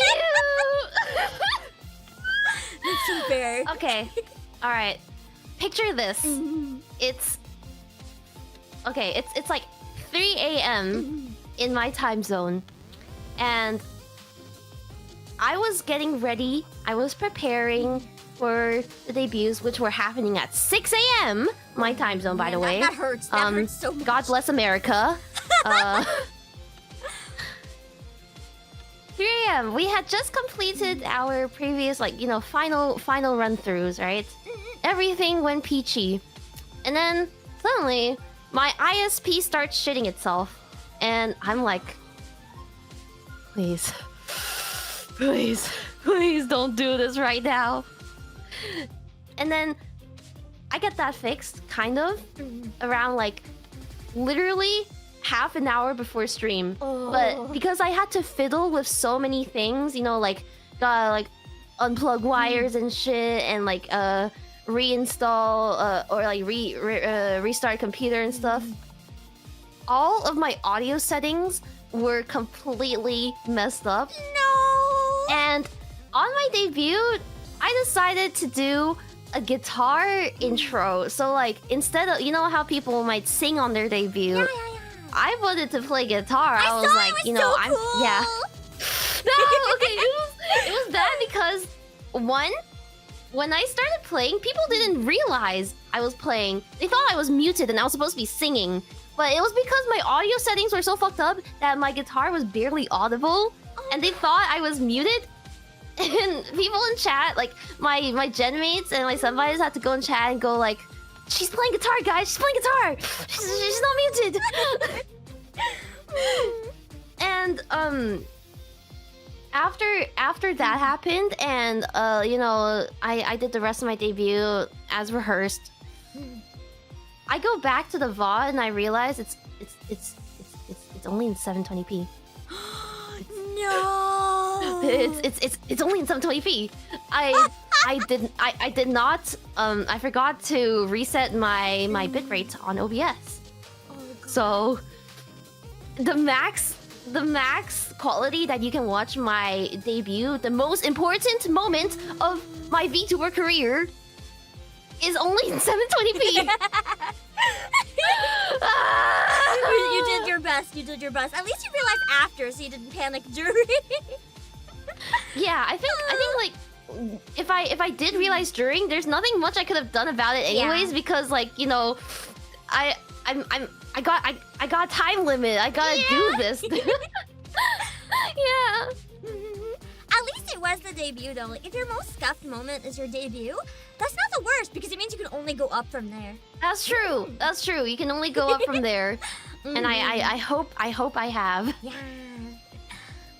B: That's so fair.
Q: Okay, all right. Picture this. It's like 3 a.m. in my time zone, and I was getting ready. I was preparing for the debuts, which were happening at 6 a.m. my time zone, by the way.
B: That hurts. That hurts so much.
Q: God bless America. 3 a.m. We had just completed our previous, like, you know, final run-throughs, right? Everything went peachy. And then, suddenly, my ISP starts shitting itself. And I'm like, please don't do this right now. And then, I get that fixed, kind of, around, like, literally half an hour before stream. But because I had to fiddle with so many things, you know, like gotta like unplug wires and shit, and like reinstall or like restart computer and stuff. All of my audio settings were completely messed up.
B: No.
Q: And on my debut, I decided to do a guitar intro. So like instead of, you know how people might sing on their debut, I wanted to play guitar. I was like, you know,
B: so cool.
Q: yeah. No, okay, it was that because one, when I started playing, people didn't realize I was playing. They thought I was muted and I was supposed to be singing. But it was because my audio settings were so fucked up that my guitar was barely audible. And they thought I was muted. And people in chat, like my gen mates and my sunbuddies had to go in chat and go like, she's playing guitar, guys, she's playing guitar. She's not muted. And after that happened, and you know, I did the rest of my debut as rehearsed. I go back to the VOD and I realize it's only in 720p.
B: No.
Q: It's only in 720p. I did not I forgot to reset my bitrate on OBS. So the max quality that you can watch my debut, the most important moment of my VTuber career, is only in 720p.
B: You did your best. You did your best. At least you realized after, so you didn't panic during.
Q: Yeah, I think like if I did realize during, there's nothing much I could have done about it anyways, because like, you know, I got a time limit. I gotta do this. Yeah.
B: At least it was the debut though. Like if your most scuffed moment is your debut, that's not the worst because it means you can only go up from there.
Q: That's true. That's true. You can only go up from there. And I hope I have.
B: Yeah.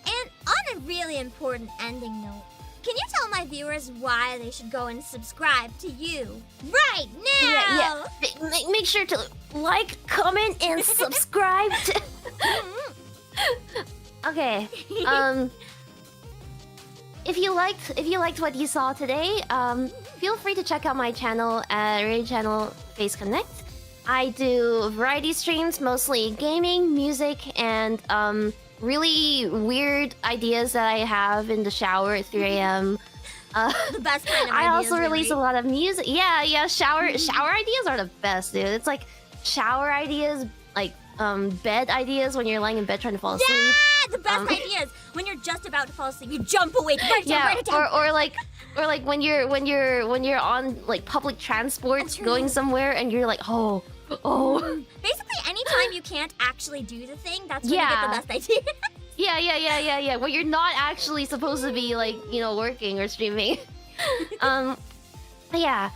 B: And on a really important ending note, can you tell my viewers why they should go and subscribe to you right now?
Q: Yeah. Make sure to like, comment, and subscribe. Okay. If you liked what you saw today, feel free to check out my channel at Raid Channel Face Connect. I do variety streams, mostly gaming, music, and really weird ideas that I have in the shower at 3 a.m.
B: The best kind of
Q: I
B: ideas,
Q: also release a
B: really.
Q: lot of music. Yeah, shower ideas are the best, dude. It's like shower ideas, like bed ideas when you're lying in bed trying to fall asleep.
B: Yeah, the best ideas. When you're just about to fall asleep, you jump awake, write it down, write it down.
Q: Or like when you're on like public transport going somewhere and you're like, oh.
B: Basically, anytime you can't actually do the thing, that's when you get the best idea.
Q: Yeah. Where you're not actually supposed to be like, you know, working or streaming. Yeah.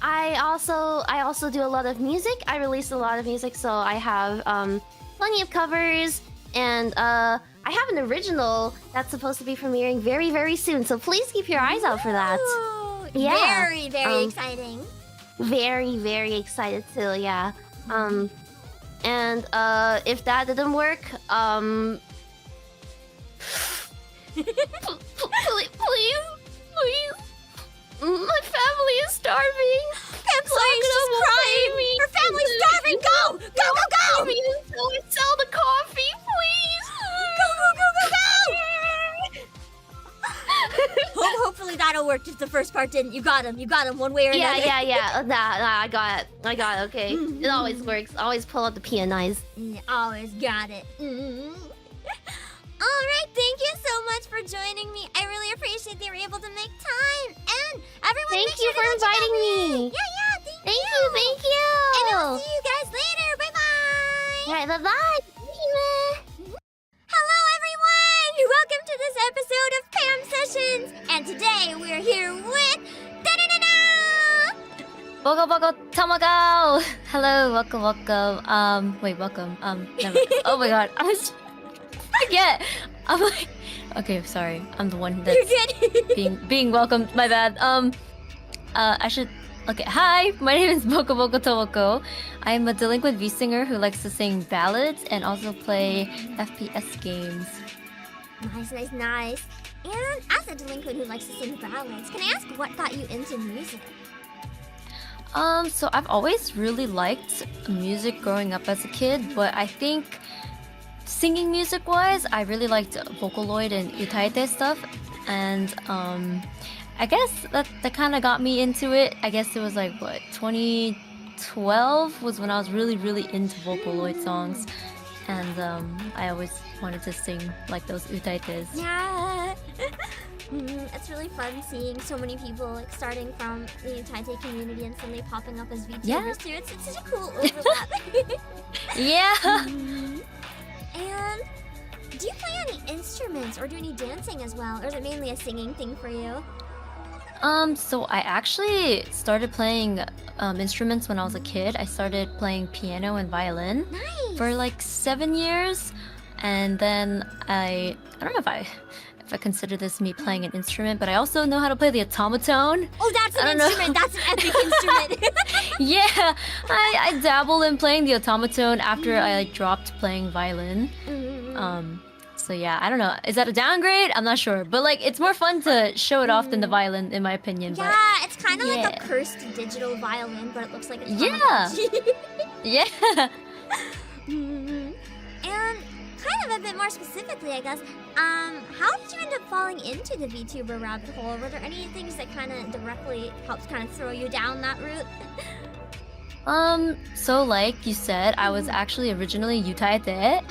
Q: I also do a lot of music. I release a lot of music, so I have plenty of covers, and I have an original that's supposed to be premiering very, very soon. So please keep your eyes out for that. Yeah.
B: Very, very exciting.
Q: Very, very excited too. Yeah. And if that didn't work, please. My family is starving.
B: Pam's just crying. Her family's starving. Go!
Q: So we sell the coffee, please.
B: Go! Hopefully that'll work. Just the first part didn't. You got him one way or another.
Q: Yeah. Nah, I got it. Okay. It always works. Always pull out the PNIs.
B: Always got it. Alright, thank you so much for joining me. I really appreciate they were able to make time. And everyone,
Q: Thank
B: make
Q: you
B: sure
Q: for
B: to check out
Q: inviting
B: me.
Q: me.
B: Yeah,
Q: Thank you.
B: And I'll see you guys later. Bye-bye.
Q: Right, bye-bye.
B: Hello, everyone. Welcome to this episode of Pam Sessions. And today we're here with...
A: Bogo Tamago! Hello, welcome. Wait, welcome. Never. Oh my god, I was... forget. I'm like... Okay, sorry. I'm the one that's being welcomed. My bad. I should... Okay, hi! My name is Boko Tomoko. I'm a delinquent V-singer who likes to sing ballads and also play FPS games.
B: Nice. And as a delinquent who likes to sing ballads, can I ask what got you into music?
A: So I've always really liked music growing up as a kid, but I think singing music-wise, I really liked Vocaloid and Utaite stuff, and I guess that kind of got me into it. I guess it was like, what, 2012 was when I was really into Vocaloid songs, and I always wanted to sing like those Utaites.
B: Yeah. It's really fun seeing so many people like starting from the Untitled community and suddenly popping up as VTubers
A: Yeah.
B: too. It's such a cool overlap.
A: Yeah.
B: And do you play any instruments or do any dancing as well, or is it mainly a singing thing for you?
A: So I actually started playing instruments when I was a kid. I started playing piano and violin for like 7 years, and then I don't know if I consider this me playing an instrument, but I also know how to play the automaton.
B: Oh, that's
A: I
B: an
A: don't
B: instrument.
A: know.
B: That's an epic instrument.
A: Yeah, I dabble in playing the automaton after I like dropped playing violin. So yeah, I don't know. Is that a downgrade? I'm not sure, but like it's more fun to show it off than the violin, in my opinion.
B: Yeah,
A: But
B: it's kind of like a
A: yeah.
B: cursed digital violin, but it looks like it's
A: Yeah. Yeah.
B: And kind of a bit more specifically, I guess, how did you end up falling into the VTuber rabbit hole? Were there any things that kind of directly helped kind of throw you down that route?
A: So like you said, I was actually originally Utaite.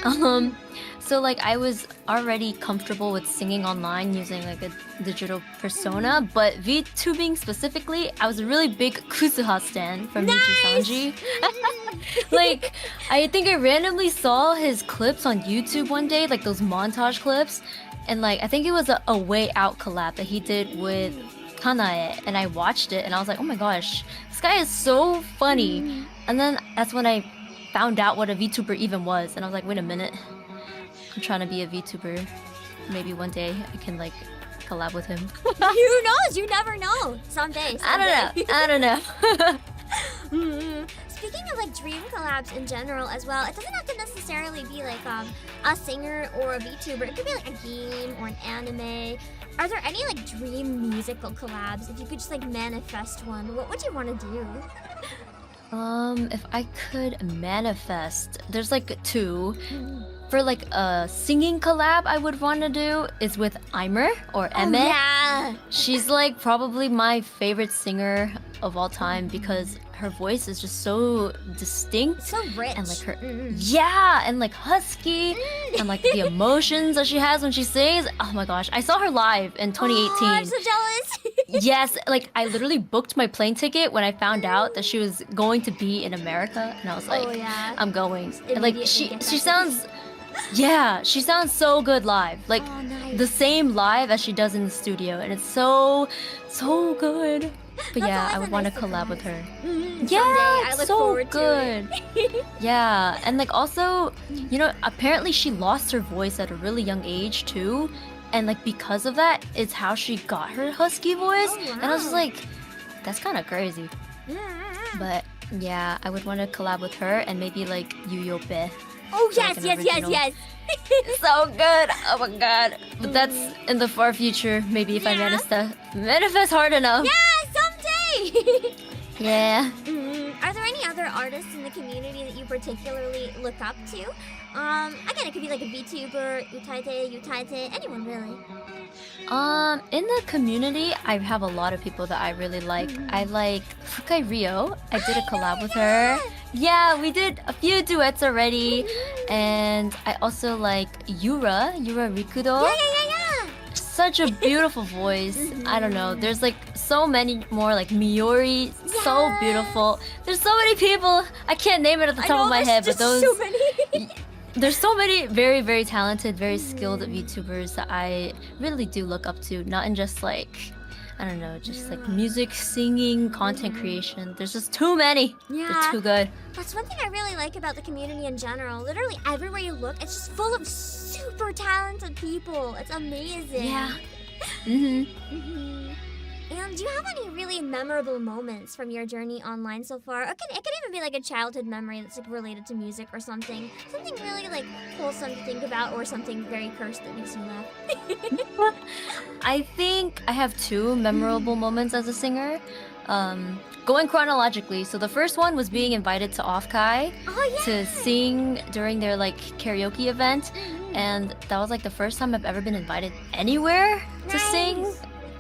A: So like I was already comfortable with singing online using like a digital persona, but VTubing specifically, I was a really big Kusuha stan from Niji Sanji. Like, I think I randomly saw his clips on YouTube one day, like those montage clips, and like I think it was a Way Out collab that he did with Kanae, and I watched it and I was like, oh my gosh, this guy is so funny. And then that's when I found out what a VTuber even was, and I was like, wait a minute, I'm trying to be a VTuber. Maybe one day I can like collab with him.
B: Who knows? You never know. Someday.
A: I don't know.
B: Speaking of like dream collabs in general as well, it doesn't have to necessarily be like a singer or a VTuber. It could be like a game or an anime. Are there any like dream musical collabs? If you could just like manifest one, what would you want to do?
A: If I could manifest, there's like two. For like a singing collab I would want to do is with Aimer or Emme.
B: Yeah.
A: She's like probably my favorite singer of all time because her voice is just so distinct.
B: So rich.
A: And like her yeah, and like husky and like the emotions that she has when she sings. Oh my gosh. I saw her live in 2018.
B: Oh, I'm so jealous.
A: Yes, like I literally booked my plane ticket when I found out that she was going to be in America, and I was like, I'm going. And like she sounds yeah, she sounds so good live. Like the same live as she does in the studio, and it's so good. But yeah, I would want to collab with her. Yeah,
B: I
A: it's
B: look
A: so
B: forward to
A: good.
B: it.
A: Yeah, and like also, you know, apparently she lost her voice at a really young age too, and like because of that, it's how she got her husky voice. And I was just like, that's kind of crazy. But yeah, I would want to collab with her and maybe like Yuyope.
B: Oh
A: Like
B: yes,
A: an
B: yes,
A: original.
B: yes.
A: So good. Oh my god. But that's in the far future. Maybe if I manifest hard enough.
B: Yeah, someday.
A: Yeah.
B: Are there any other artists in the community that you particularly look up to? Again, it could be like a VTuber, Utaite, anyone really.
A: In the community, I have a lot of people that I really like. I like Fukai Rio. I did a collab with her. Yeah, we did a few duets already. And I also like Yura Rikudo.
B: Yeah.
A: Such a beautiful voice. I don't know. There's like so many more, like Miori, so beautiful. There's so many people. I can't name it at the top of my head, but those.
B: So many.
A: There's so many very, very talented, very skilled VTubers that I really do look up to. Not in just like, I don't know, just like music, singing, content creation. There's just too many.
B: Yeah.
A: They're too good.
B: That's one thing I really like about the community in general. Literally everywhere you look, it's just full of super talented people. It's amazing.
A: Yeah.
B: And do you have any really memorable moments from your journey online so far? It can even be like a childhood memory that's like related to music or something. Something really like wholesome to think about, or something very cursed that makes you laugh.
A: I think I have two memorable moments as a singer. Going chronologically, so the first one was being invited to Offkai to sing during their like karaoke event, and that was like the first time I've ever been invited anywhere to sing.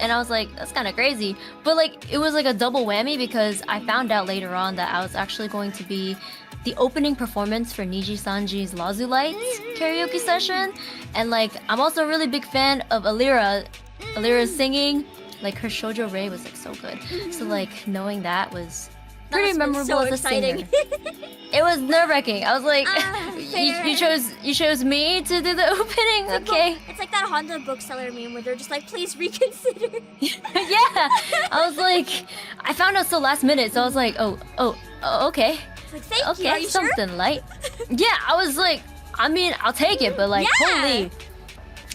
A: And I was like, that's kind of crazy. But like, it was like a double whammy because I found out later on that I was actually going to be the opening performance for Niji Sanji's Lazu Lights karaoke session. And like, I'm also a really big fan of Alira
E: Alira's singing, like her Shoujo Rei was like so good. So like knowing that was pretty
B: must have been
E: memorable
B: so
E: as a singer.
B: exciting.
E: It was nerve-wracking. I was like,
B: fair.
E: you chose me to do the opening. Okay.
B: It's like that Honda bookseller meme where they're just like, please reconsider.
E: Yeah. I was like, I found out so last minute, so I was like, oh, okay.
B: It's like, thank
E: Okay,
B: you. Are you sure?
E: something light. Yeah, I was like, I mean, I'll take it, but like,
B: Yeah.
E: holy.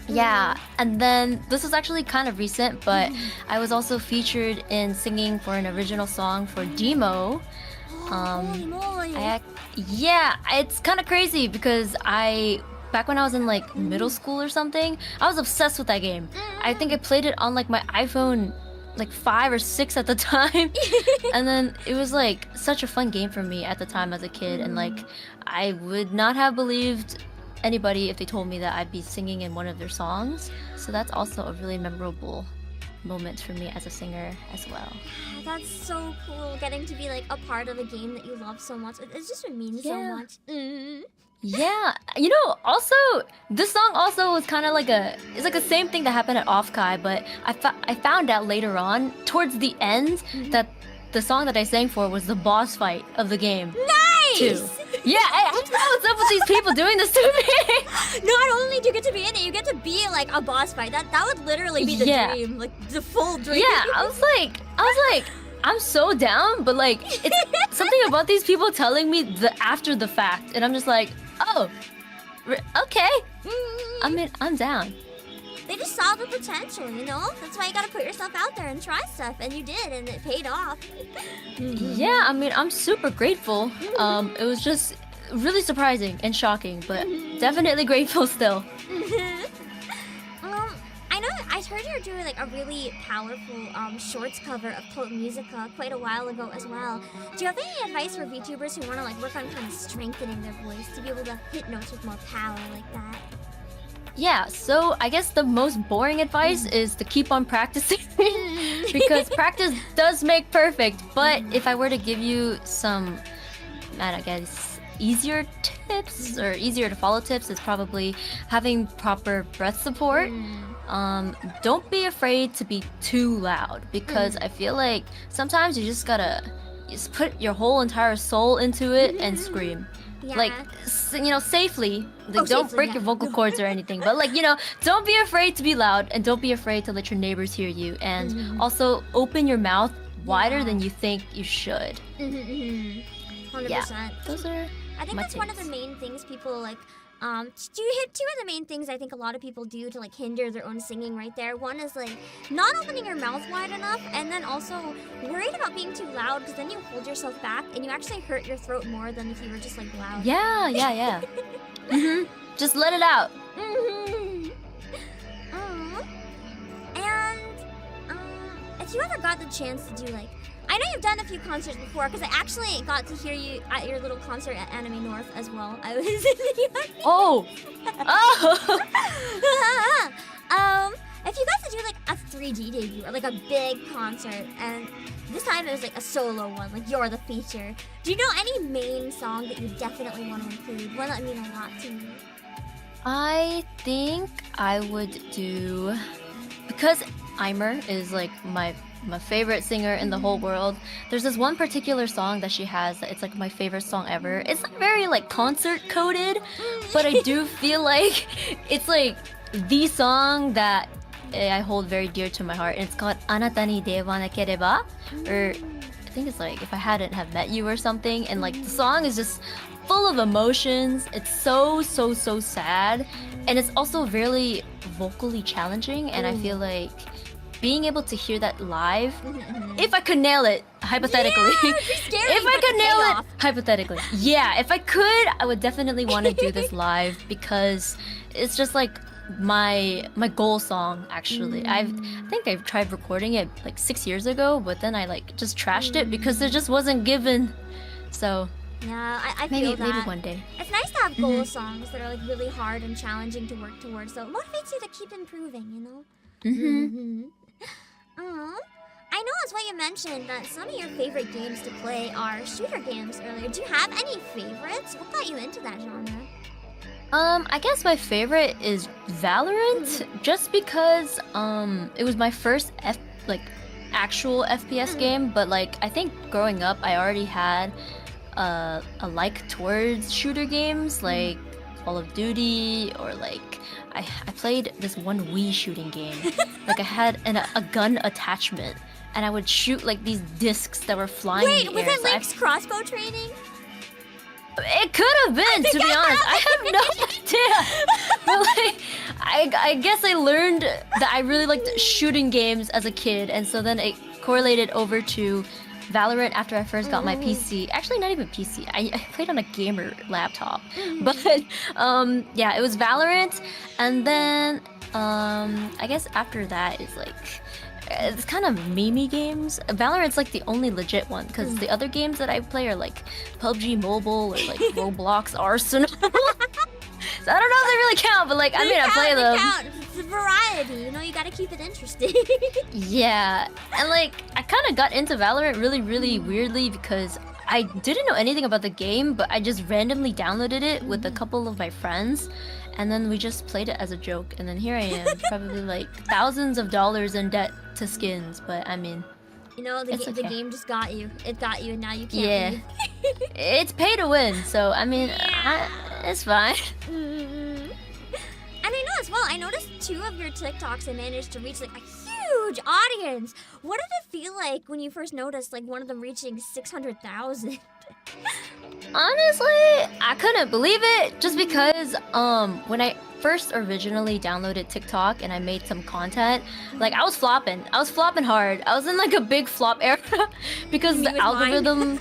E: Yeah, and then this was actually kind of recent, but I was also featured in singing for an original song for Demo.
B: Holy moly.
E: Yeah, it's kind of crazy because back when I was in like middle school or something, I was obsessed with that game. I think I played it on like my iPhone like 5 or 6 at the time. And then it was like such a fun game for me at the time as a kid, and like I would not have believed anybody if they told me that I'd be singing in one of their songs. So that's also a really memorable moment for me as a singer as well.
B: That's so cool, getting to be like a part of a game that you love so much. It's just it means so
E: Yeah.
B: much.
E: Yeah, also this song also was kind of like it's like the same thing that happened at Offkai, but I found out later on towards the end that the song that I sang for was the boss fight of the game.
B: Nice!
E: Too. Yeah, I don't know what's up with these people doing this to me.
B: Not only do you get to be in it, you get to be like a boss fight. That would literally be the dream, like the full dream.
E: Yeah, I was like, I'm so down, but like, it's something about these people telling me after the fact, and I'm just like, oh, okay. I mean, I'm down.
B: They just saw the potential, you know? That's why you gotta put yourself out there and try stuff, and you did, and it paid off.
E: Yeah, I mean, I'm super grateful. It was just really surprising and shocking, but definitely grateful still.
B: I know I heard you were doing like a really powerful shorts cover of Cult Musica quite a while ago as well. Do you have any advice for VTubers who want to like work on kind of strengthening their voice to be able to hit notes with more power like that?
E: Yeah, so I guess the most boring advice is to keep on practicing because practice does make perfect. But if I were to give you some, I guess, easier tips or easier to follow tips, it's probably having proper breath support. Don't be afraid to be too loud because I feel like sometimes you just gotta put your whole entire soul into it and scream.
B: Yeah.
E: Like, safely. Like, don't
B: safely,
E: break
B: yeah.
E: your vocal cords or anything. But, like, don't be afraid to be loud and don't be afraid to let your neighbors hear you. And also open your mouth wider than you think you should.
B: 100%.
E: Those are
B: I think
E: my
B: that's one of the
E: tips.
B: main things people like. You hit two of the main things I think a lot of people do to like hinder their own singing right there. One is like not opening your mouth wide enough, and then also worried about being too loud because then you hold yourself back and you actually hurt your throat more than if you were just like loud.
E: Yeah. Just let it out.
B: And if you ever got the chance to do like, I know you've done a few concerts before because I actually got to hear you at your little concert at Anime North as well. I was in the
E: Oh!
B: if you got to do like a 3D debut or like a big concert, and this time it was like a solo one, like you're the feature. Do you know any main song that you definitely want to include? One that mean a lot to me.
E: I think I would do, because Eimer is like my favorite singer in the whole world. There's this one particular song that she has that it's like my favorite song ever. It's not very like concert coded, but I do feel like it's like the song that I hold very dear to my heart. And it's called Anata ni dewa nakereba, or I think it's like If I Hadn't Have Met You or something. And like the song is just full of emotions. It's so sad, and it's also really vocally challenging. And I feel like being able to hear that live, if I could nail it, hypothetically, if I could nail it, hypothetically, if I could, I would definitely want to do this live because it's just like my goal song. Actually, I think I tried recording it like 6 years ago, but then I like just trashed it because it just wasn't given. So
B: yeah, I feel that.
E: Maybe one day.
B: It's nice to have goal songs that are like really hard and challenging to work towards, so it motivates you to keep improving, you know? I know as well you mentioned that some of your favorite games to play are shooter games earlier. Do you have any favorites? What got you into that genre?
R: I guess my favorite is Valorant, just because it was my first actual FPS game, but like I think growing up I already had a like towards shooter games like Call of Duty, or like I played this one Wii shooting game. Like I had a gun attachment and I would shoot like these discs that were flying in the
B: Wait, was
R: air.
B: it Link's crossbow training?
R: It could have been, to be honest. I have no idea. But like, I guess I learned that I really liked shooting games as a kid, and so then it correlated over to Valorant after I first got my PC. Actually, not even PC. I played on a gamer laptop. But yeah, it was Valorant, and then I guess after that is like. It's kind of meme games. Valorant's like the only legit one, because the other games that I play are like PUBG Mobile or like Roblox Arsenal. So I don't know if they really count, but like, I mean, I play them.
B: Count. It's a variety, you know, you gotta keep it interesting.
R: Yeah, and like, I kind of got into Valorant really weirdly because I didn't know anything about the game, but I just randomly downloaded it with a couple of my friends. And then we just played it as a joke, and then here I am, probably like thousands of dollars in debt to skins, but I mean,
B: you know, the game just got you. It got you, and now you can't leave.
R: It's pay to win, so I mean, it's fine.
B: And I know as well, I noticed 2 of your TikToks I managed to reach like a huge audience. What did it feel like when you first noticed like one of them reaching 600,000?
R: Honestly, I couldn't believe it, just because when I first originally downloaded TikTok and I made some content, like I was flopping hard. I was in like a big flop era because the algorithm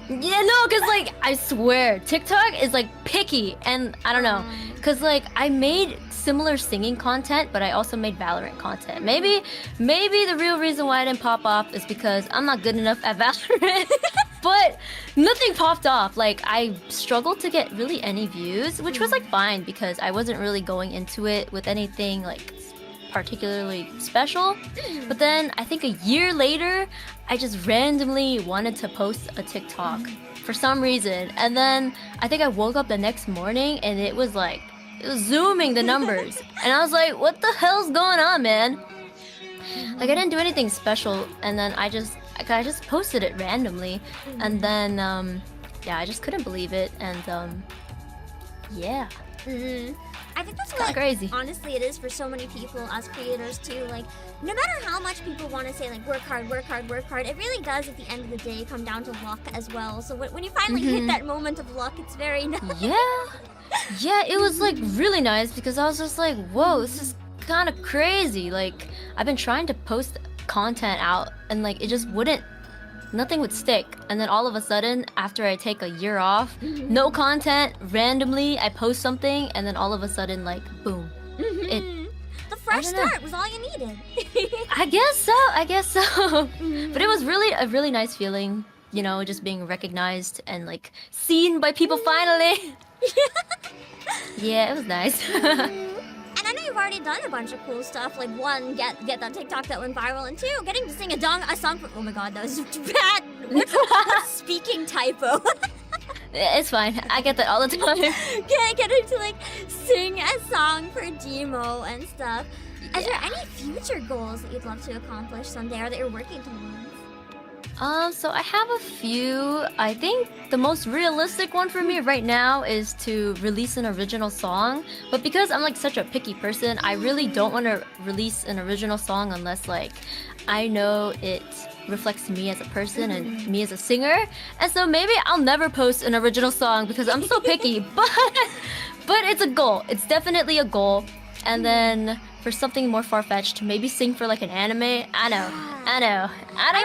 R: yeah, no, because like I swear TikTok is like picky, and I don't know, because like I made similar singing content, but I also made Valorant content. Maybe the real reason why I didn't pop off is because I'm not good enough at Valorant. But nothing popped off. Like, I struggled to get really any views, which was like fine because I wasn't really going into it with anything like particularly special. But then I think a year later, I just randomly wanted to post a TikTok for some reason. And then I think I woke up the next morning and it was zooming the numbers. And I was like, what the hell's going on, man? Like, I didn't do anything special, and then I just posted it randomly, and then yeah, I just couldn't believe it, and yeah.
B: I think that's
R: kinda
B: what
R: crazy.
B: Honestly it is for so many people as creators too. Like, no matter how much people want to say like work hard, it really does at the end of the day come down to luck as well. So when you finally hit that moment of luck, it's very nice.
R: Yeah, it was like really nice because I was just like, whoa, this is kind of crazy. Like, I've been trying to post content out and like it just nothing would stick, and then all of a sudden after I take a year off, no content, randomly I post something, and then all of a sudden like boom,
B: The fresh start was all you needed.
R: I guess so. But it was really a really nice feeling, you know, just being recognized and like seen by people finally. Yeah, it was nice.
B: And I know you've already done a bunch of cool stuff, like 1, get that TikTok that went viral, and 2, getting to sing a song for— oh my god, that was bad. What's a speaking typo?
R: It's fine, I get that all the time.
B: Getting to like sing a song for Demo and stuff. Is there any future goals that you'd love to accomplish someday, or that you're working towards?
R: So I have a few. I think the most realistic one for me right now is to release an original song. But because I'm like such a picky person, I really don't want to release an original song unless like I know it reflects me as a person and me as a singer. And so maybe I'll never post an original song because I'm so picky. But it's a goal. It's definitely a goal. And then for something more far-fetched, maybe sing for like an anime. I don't know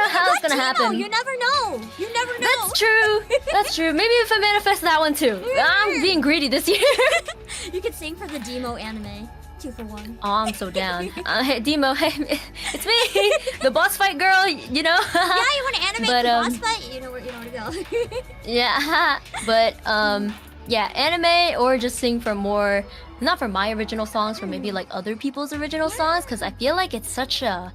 R: how it's gonna happen.
B: You never know.
R: That's true. Maybe if I manifest that one too. I'm being greedy this year.
B: You could sing for the Demo anime. 2 for 1.
R: Oh, I'm so down. Hey, Demo, hey, it's me, the boss fight girl, you know?
B: Yeah, you want to animate the boss fight? You know where to go.
R: Yeah, but yeah, anime or just sing for more, not for my original songs, for maybe like other people's original songs, because I feel like it's such a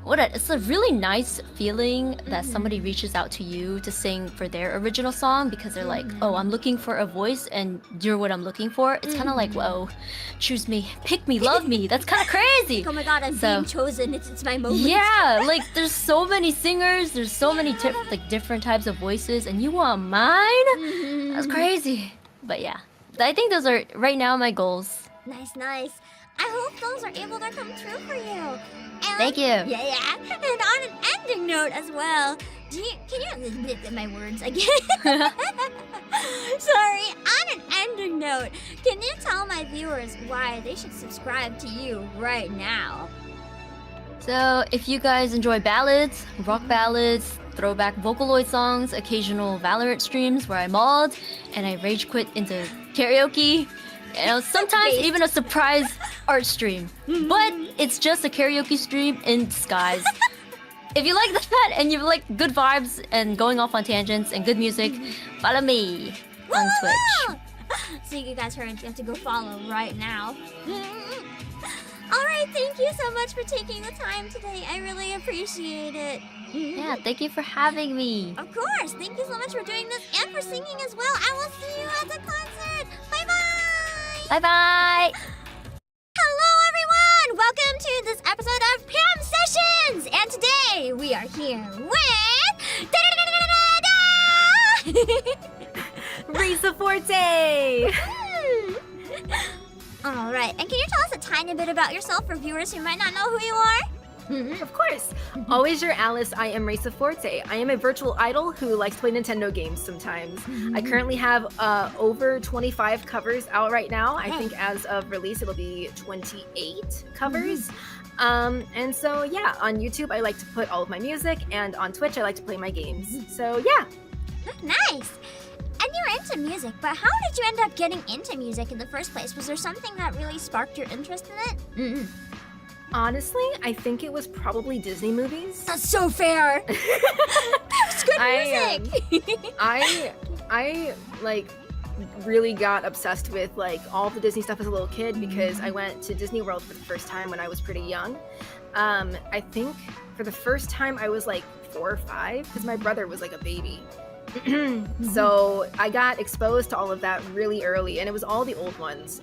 R: it's a really nice feeling that somebody reaches out to you to sing for their original song because they're like, oh, I'm looking for a voice and you're what I'm looking for. It's kind of like, whoa, choose me, pick me, love me. That's kind of crazy.
B: Oh my god, I'm being chosen. It's my moment.
R: Yeah, like there's so many singers, there's so many different types of voices, and you want mine? That's crazy. But yeah, I think those are right now my goals.
B: Nice, nice. I hope those are able to come true for you. And,
R: Thank you.
B: Yeah. And on an ending note as well, can you my words again? Sorry. On an ending note, can you tell my viewers why they should subscribe to you right now?
R: So if you guys enjoy ballads, rock ballads, throwback Vocaloid songs, occasional Valorant streams where I mod and I rage quit into karaoke, sometimes even a surprise art stream. But it's just a karaoke stream in disguise. If you like that and you like good vibes and going off on tangents and good music, follow me on Twitch.
B: So you guys heard, you have to go follow right now. Alright, thank you so much for taking the time today. I really appreciate it.
R: Yeah, thank you for having me.
B: Of course. Thank you so much for doing this and for singing as well. I will see you at the concert. Bye-bye.
R: Bye-bye.
B: Hello, everyone. Welcome to this episode of Pam Sessions. And today we are here with...
S: Risa Forte.
B: All right. And can you tell us a tiny bit about yourself for viewers who might not know who you are?
S: Of course. Always your Alice, I am Risa Forte. I am a virtual idol who likes to play Nintendo games sometimes. I currently have over 25 covers out right now. I think as of release it'll be 28 covers. And so yeah, on YouTube I like to put all of my music, and on Twitch I like to play my games. So yeah.
B: Nice. And you're into music, but how did you end up getting into music in the first place? Was there something that really sparked your interest in it?
S: Honestly, I think it was probably Disney movies.
B: That's so fair. That's good music.
S: I like really got obsessed with like all the Disney stuff as a little kid because I went to Disney World for the first time when I was pretty young. I think for the first time I was like 4 or 5 because my brother was like a baby. So I got exposed to all of that really early, and it was all the old ones.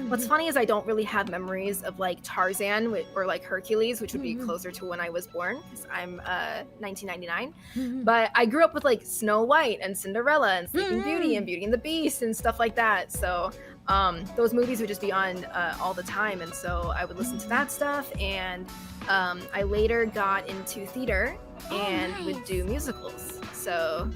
S: What's funny is I don't really have memories of like Tarzan or like Hercules, which would be closer to when I was born because I'm 1999. But I grew up with like Snow White and Cinderella and Sleeping Beauty and Beauty and the Beast and stuff like that. So those movies would just be on all the time, and so I would listen to that stuff. And I later got into theater and would do musicals. So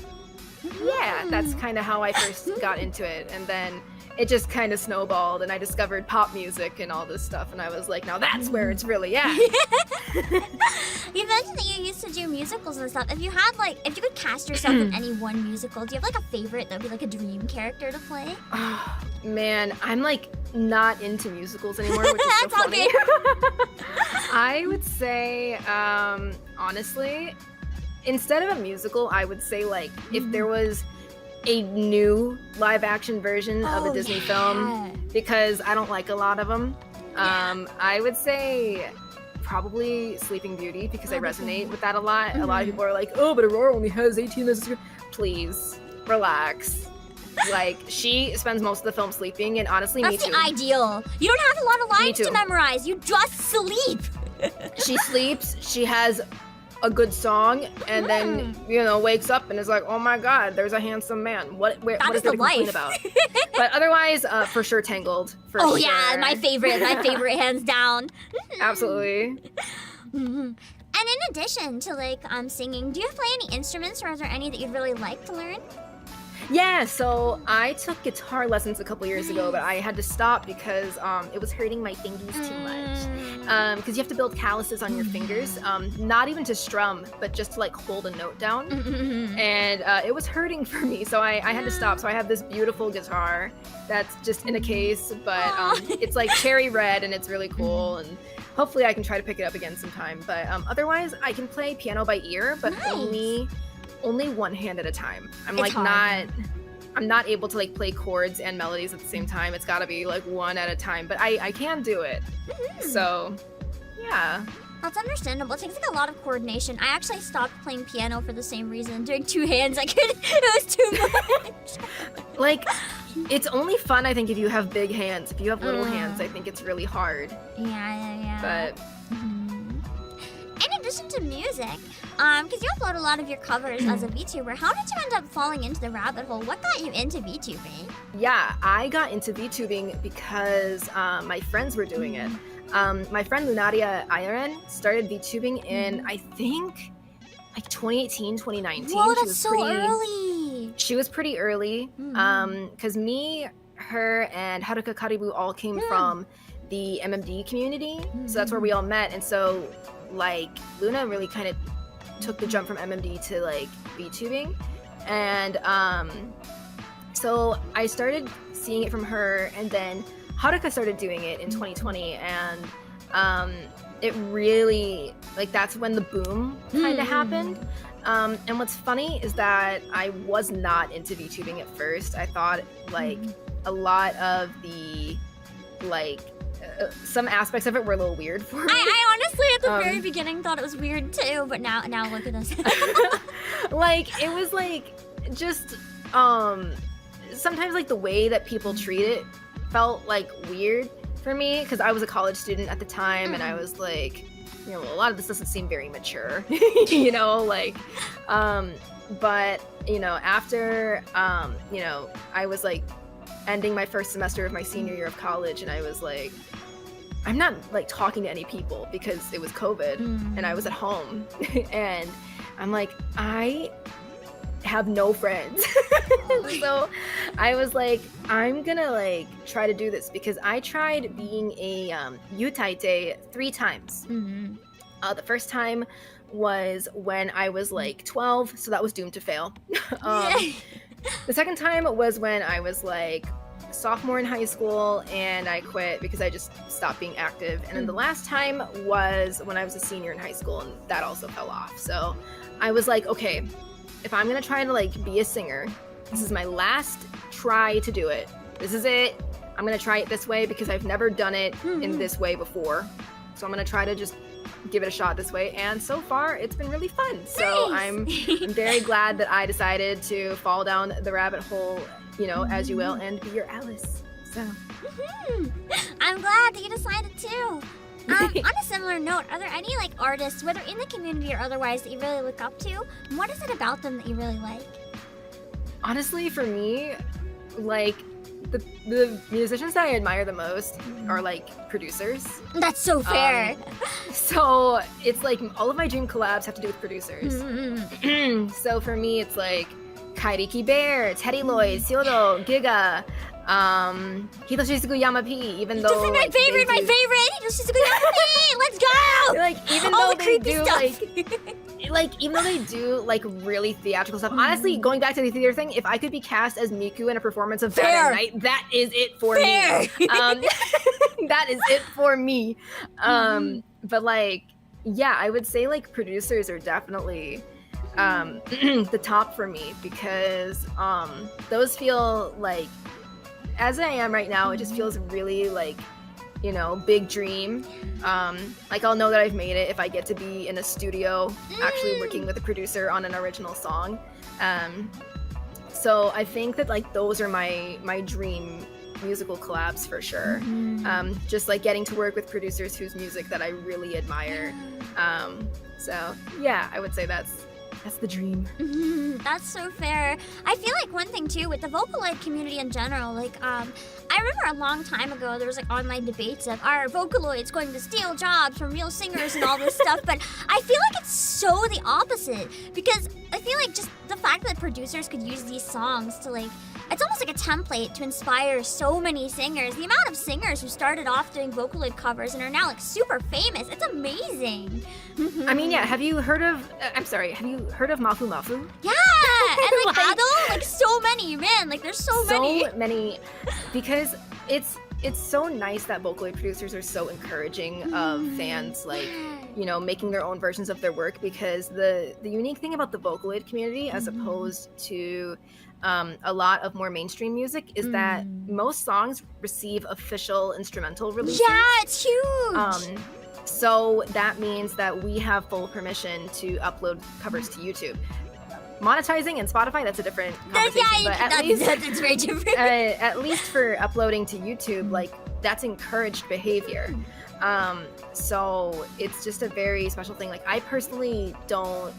S: yeah, that's kind of how I first got into it. And then it just kind of snowballed, and I discovered pop music and all this stuff, and I was like, now that's where it's really at.
B: You mentioned that you used to do musicals and stuff. If you could cast yourself in any one musical, do you have like a favorite that would be like a dream character to play?
S: Oh, man, I'm like not into musicals anymore, which is so funny. I would say, honestly, instead of a musical, I would say like if there was a new live action version of a Disney film, because I don't like a lot of them. I would say probably Sleeping Beauty because I resonate with that a lot. A lot of people are like, oh, but Aurora only has 18 minutes. Please, relax. Like, she spends most of the film sleeping, and honestly,
B: That's
S: me too.
B: the ideal. You don't have a lot of lines to memorize. You just sleep.
S: She sleeps, she has a good song, and then, you know, wakes up and is like, oh my god, there's a handsome man. What is there to complain about? But otherwise, for sure Tangled. For
B: yeah, my favorite hands down.
S: Absolutely.
B: And in addition to like singing, do you play any instruments, or is there any that you'd really like to learn?
S: Yeah, so I took guitar lessons a couple years ago, but I had to stop because it was hurting my fingies too much. Because you have to build calluses on your fingers, not even to strum, but just to like hold a note down. And it was hurting for me, so I had to stop. So I have this beautiful guitar that's just in a case, but it's like cherry red and it's really cool. And hopefully I can try to pick it up again sometime. But otherwise, I can play piano by ear, but only one hand at a time. I'm not able to like play chords and melodies at the same time. It's gotta be like one at a time, but I can do it. So yeah.
B: That's understandable. It takes like a lot of coordination. I actually stopped playing piano for the same reason. Doing two hands, I could. It was too much.
S: Like, it's only fun, I think, if you have big hands. If you have little hands, I think it's really hard.
B: Yeah.
S: But
B: In addition to music, because you upload a lot of your covers as a VTuber, how did you end up falling into the rabbit hole? What got you into VTubing?
S: yeah, I got into VTubing because my friends were doing it. My friend Lunaria Ayaren started VTubing in, I think, like 2018, 2019.
B: Whoa,
S: She
B: that's
S: was
B: so
S: pretty,
B: early.
S: She was pretty early. Because me, her, and Haruka Karibu all came from the MMD community. So that's where we all met. And so, like, Luna really kind of took the jump from MMD to, like, VTubing. And so I started seeing it from her, and then Haruka started doing it in 2020, and it really, like, that's when the boom kind of happened. And what's funny is that I was not into VTubing at first. I thought, like, a lot of the, like, some aspects of it were a little weird for me.
B: I honestly, at the very beginning, thought it was weird too, but now look at us.
S: Like, it was, like, just, sometimes, like, the way that people treat it felt, like, weird for me, because I was a college student at the time, and I was like, you know, a lot of this doesn't seem very mature, you know, like, but, you know, after, you know, I was, like, ending my first semester of my senior year of college, and I was like, I'm not, like, talking to any people because it was COVID, and I was at home, and I'm like, I have no friends. So I was like, I'm gonna, like, try to do this, because I tried being a Untitled 3 times. The first time was when I was, like, 12, so that was doomed to fail. The second time was when I was, like, sophomore in high school, and I quit because I just stopped being active. And then the last time was when I was a senior in high school, and that also fell off. So I was like, okay, if I'm gonna try to, like, be a singer, this is my last try to do it. This is it. I'm gonna try it this way because I've never done it in this way before. So I'm gonna try to just give it a shot this way, and so far it's been really fun. So I'm very glad that I decided to fall down the rabbit hole, you know, as you will, and be your Alice. So
B: I'm glad that you decided to. On a similar note, are there any, like, artists, whether in the community or otherwise, that you really look up to? And what is it about them that you really like?
S: honestly, for me, like, the musicians that I admire the most are, like, producers.
B: That's so fair.
S: So it's like all of my dream collabs have to do with producers. So for me, it's like Kairiki Bear, Teddy Lloyd, Siodo, Giga, Hitoshizuku Yamapi, even though,
B: my
S: like,
B: favorite, Hitoshizuku Yamapi! Let's go!
S: Like, even
B: All
S: though
B: the
S: they
B: creepy
S: do
B: stuff.
S: like, even though they do, like, really theatrical stuff, honestly, going back to the theater thing, if I could be cast as Miku in a performance of Bad at Night, that is it for me. That is it for me. But, like, yeah, I would say, like, producers are definitely the top for me, because those feel like, as I am right now, it just feels really, like, you know, big dream. Like, I'll know that I've made it if I get to be in a studio actually working with a producer on an original song. So I think that, like, those are my dream musical collabs for sure. Just, like, getting to work with producers whose music that I really admire. So yeah, I would say that's the dream.
B: That's so fair. I feel like one thing too with the Vocaloid community in general, like, I remember a long time ago there was, like, online debates of, are Vocaloids going to steal jobs from real singers and all this stuff, but I feel like it's so the opposite, because I feel like just the fact that producers could use these songs to, like, it's almost like a template to inspire so many singers. The amount of singers who started off doing Vocaloid covers and are now, like, super famous, it's amazing.
S: I mean, yeah, have you heard of Mafu Mafu?
B: Yeah! And, like, Adol, like, so many, man, like, there's so many.
S: Because it's so nice that Vocaloid producers are so encouraging of fans, like, you know, making their own versions of their work, because the unique thing about the Vocaloid community, as opposed to a lot of more mainstream music, is that most songs receive official instrumental releases.
B: Yeah, it's huge!
S: So that means that we have full permission to upload covers to YouTube. Monetizing and Spotify, that's a different conversation. But at least
B: that's very different.
S: At least for uploading to YouTube, like that's encouraged behavior. So it's just a very special thing. Like I personally don't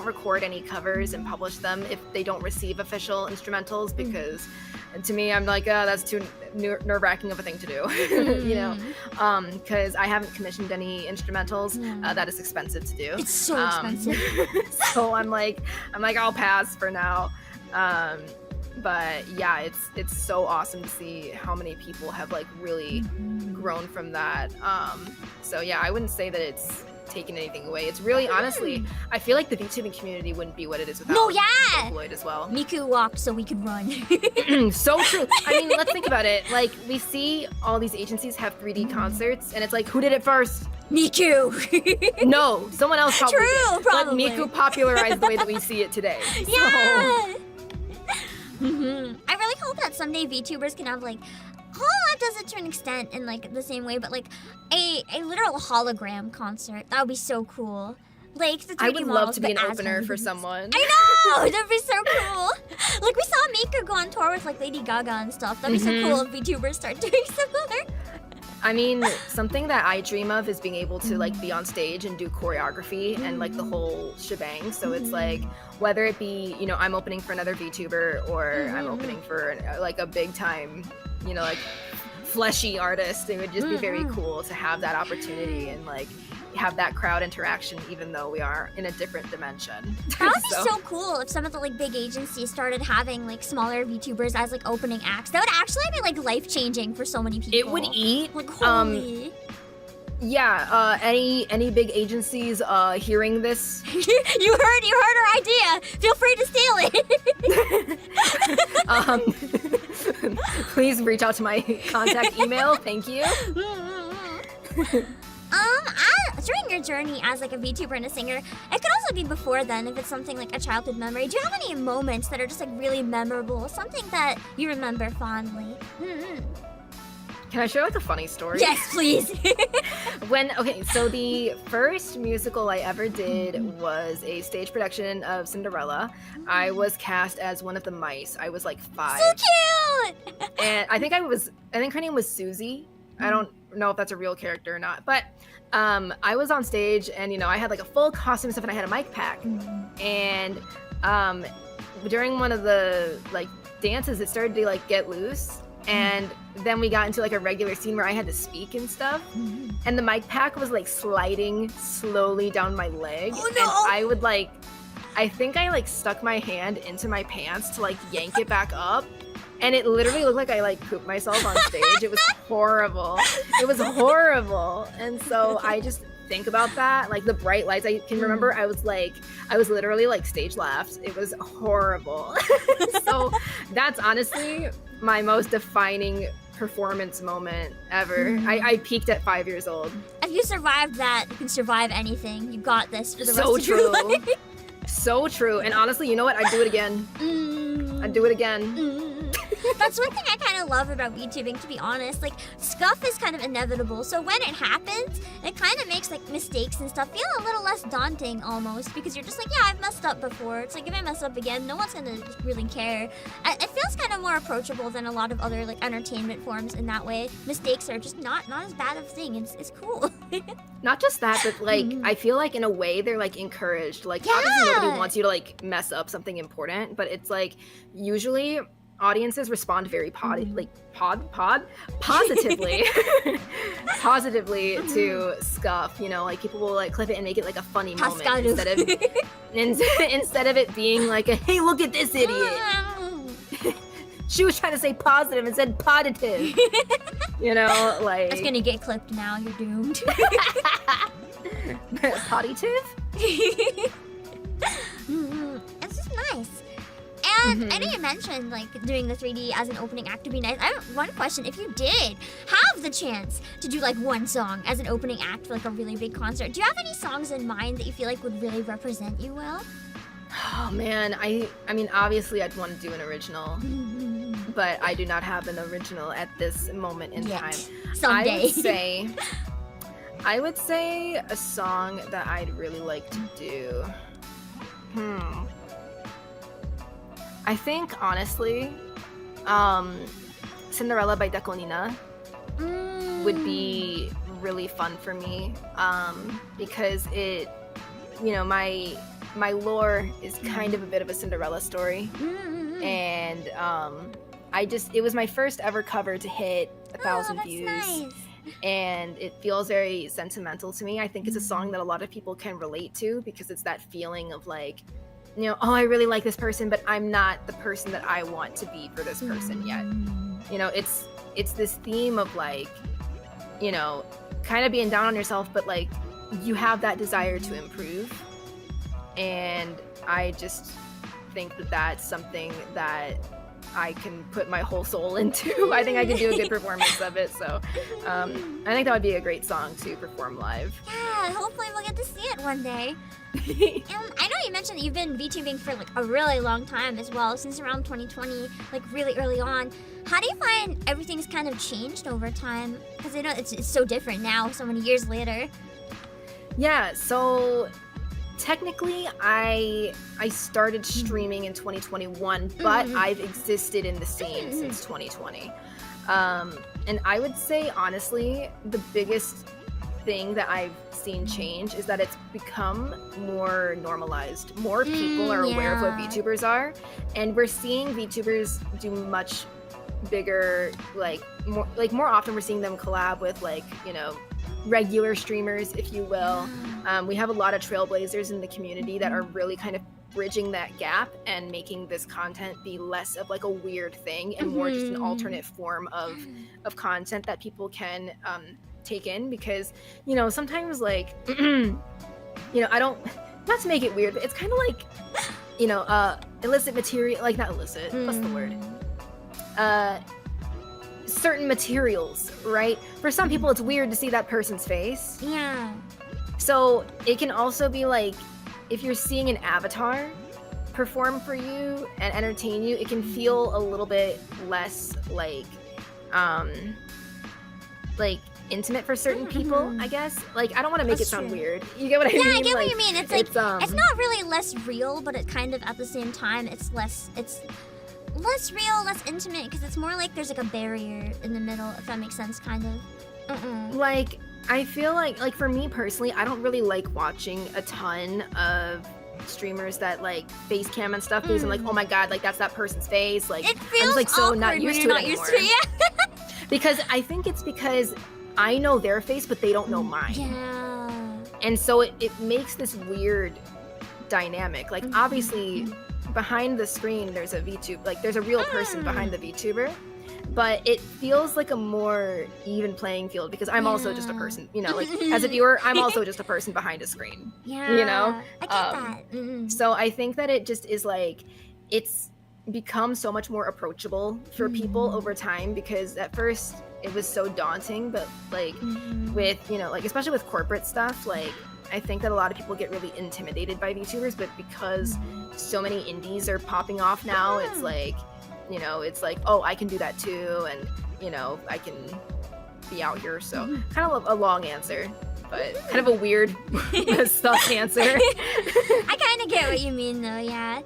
S: record any covers and publish them if they don't receive official instrumentals, because to me, I'm like, oh, that's too nerve-wracking of a thing to do, you know, because I haven't commissioned any instrumentals. That is expensive to do.
B: It's so expensive.
S: So I'm like, I'll pass for now. But yeah, it's so awesome to see how many people have like really grown from that. So yeah, I wouldn't say that it's taken anything away. It's really, honestly, I feel like the VTubing community wouldn't be what it is without Lloyd as well.
B: Miku walked so we could run.
S: So true. I mean, let's think about it. Like, we see all these agencies have 3D concerts, and it's like, who did it first?
B: Miku.
S: No, someone else probably
B: True,
S: did.
B: probably.
S: But Miku popularized the way that we see it today.
B: Yeah. I really hope that someday VTubers can have like Hololive does it to an extent in like the same way, but like a literal hologram concert. That would be so cool. Like the 3D
S: I would love
B: models,
S: to be an
B: but as
S: opener for
B: holograms.
S: someone.
B: I know! That'd be so cool. Like we saw Mika go on tour with like Lady Gaga and stuff. That'd be so cool if VTubers start doing similar.
S: I mean, something that I dream of is being able to like be on stage and do choreography and like the whole shebang. So it's like, whether it be, you know, I'm opening for another VTuber or I'm opening for like a big time, you know, like fleshy artist, it would just be very cool to have that opportunity and like have that crowd interaction, even though we are in a different dimension.
B: That would be so cool if some of the like big agencies started having like smaller VTubers as like opening acts. That would actually be like life changing for so many people.
S: It would eat.
B: Like holy.
S: Yeah, any big agencies hearing this?
B: you heard our idea. Feel free to steal it.
S: Please reach out to my contact email. Thank you.
B: During your journey as like a VTuber and a singer, it could also be before then if it's something like a childhood memory. Do you have any moments that are just like really memorable? Something that you remember fondly?
S: Can I share like a funny story?
B: Yes, please.
S: So the first musical I ever did was a stage production of Cinderella. I was cast as one of the mice. I was like 5.
B: So cute!
S: And I think her name was Susie. I don't know if that's a real character or not, but I was on stage and, you know, I had like a full costume and stuff and I had a mic pack. And during one of the like dances, it started to like get loose. And then we got into like a regular scene where I had to speak and stuff. And the mic pack was like sliding slowly down my leg.
B: Oh, no.
S: And I would like, I think I like stuck my hand into my pants to like yank it back up. And it literally looked like I like pooped myself on stage. It was horrible. It was horrible. And so I just think about that, like the bright lights. I can remember I was literally like stage left. It was horrible. So that's honestly my most defining performance moment ever. I peaked at 5 years old.
B: If you survived that, you can survive anything. You got this for the
S: So
B: rest of your
S: true.
B: life.
S: So true. And honestly, you know what? I'd do it again. I'd do it again.
B: That's one thing I kind of love about VTubing, to be honest. Like, scuff is kind of inevitable, so when it happens, it kind of makes, like, mistakes and stuff feel a little less daunting, almost, because you're just like, yeah, I've messed up before. It's like, if I mess up again, no one's gonna really care. It feels kind of more approachable than a lot of other, like, entertainment forms in that way. Mistakes are just not as bad of a thing. It's cool.
S: Not just that, but, like, I feel like, in a way, they're, like, encouraged. Like, obviously nobody wants you to, like, mess up something important, but it's, like, usually audiences respond very positively to scuff, you know, like people will like clip it and make it like a funny moment instead of it being like a, hey, look at this idiot. She was trying to say positive and said positive. You know, like
B: It's gonna get clipped now, you're doomed.
S: Positive?
B: It's just nice. And I know you mentioned like doing the 3D as an opening act would be nice. I have one question. If you did have the chance to do like one song as an opening act for like a really big concert, do you have any songs in mind that you feel like would really represent you well?
S: Oh man, I mean obviously I'd want to do an original, but I do not have an original at this moment in time.
B: Someday.
S: I would say a song that I'd really like to do. I think honestly, Cinderella by Dekonina would be really fun for me, because it, you know, my lore is kind of a bit of a Cinderella story, and it was my first ever cover to hit 1,000 views.
H: Nice.
S: And it feels very sentimental to me. I think it's a song that a lot of people can relate to, because it's that feeling of like, you know, oh, I really like this person, but I'm not the person that I want to be for this person yet. You know, it's this theme of like, you know, kind of being down on yourself, but like you have that desire to improve. And I just think that that's something that I can put my whole soul into. I think I can do a good performance of it. So I think that would be a great song to perform live.
H: Yeah, hopefully we'll get to see it one day. I know you mentioned that you've been VTubing for like a really long time as well, since around 2020, like really early on. How do you find everything's kind of changed over time? Because I know it's so different now, so many years later.
S: Yeah, so technically I started streaming in 2021, but I've existed in the scene since 2020. And I would say honestly, the biggest thing that I've seen change is that it's become more normalized. More people are aware of what VTubers are, and we're seeing VTubers do much bigger, more often we're seeing them collab with, like, you know, regular streamers, if you will. We have a lot of trailblazers in the community that are really kind of bridging that gap and making this content be less of like a weird thing and more just an alternate form of content that people can take in, because, you know, sometimes like you know, I don't, not to make it weird, but it's kind of like, you know, illicit material, like not illicit, what's the word, certain materials, right? For some people it's weird to see that person's face.
H: Yeah.
S: So it can also be like, if you're seeing an avatar perform for you and entertain you, it can feel a little bit less like intimate for certain people, I guess. Like, I don't want to make it sound weird. You get what I mean?
H: Yeah, I get what
S: Like,
H: you mean. It's like,
S: it's
H: not really less real, but it kind of, at the same time, it's less real, less intimate, because it's more like there's like a barrier in the middle, if that makes sense, kind of.
S: Like, I feel like for me personally, I don't really like watching a ton of streamers that like face cam and stuff, because I'm like, oh my god, like that's that person's face. Like,
H: it feels
S: I'm just, like, so
H: awkward
S: not used
H: when
S: to
H: you're
S: it
H: not used
S: anymore.
H: to it.
S: Because I think it's because I know their face, but they don't know mine.
H: Yeah.
S: And so it makes this weird dynamic. Like, obviously, behind the screen, there's a VTuber, like there's a real person behind the VTuber, but it feels like a more even playing field, because I'm also just a person, you know, like as a viewer, I'm also just a person behind a screen.
H: Yeah.
S: You know?
H: I get that.
S: So I think that it just is like, it's become so much more approachable for people over time, because at first it was so daunting, but like with, you know, like especially with corporate stuff, like I think that a lot of people get really intimidated by VTubers, but because so many indies are popping off now, it's like, you know, it's like, oh, I can do that too, and, you know, I can be out here. So kind of a long answer, but kind of a weird stuff answer.
H: I kind of get what you mean, though, yeah.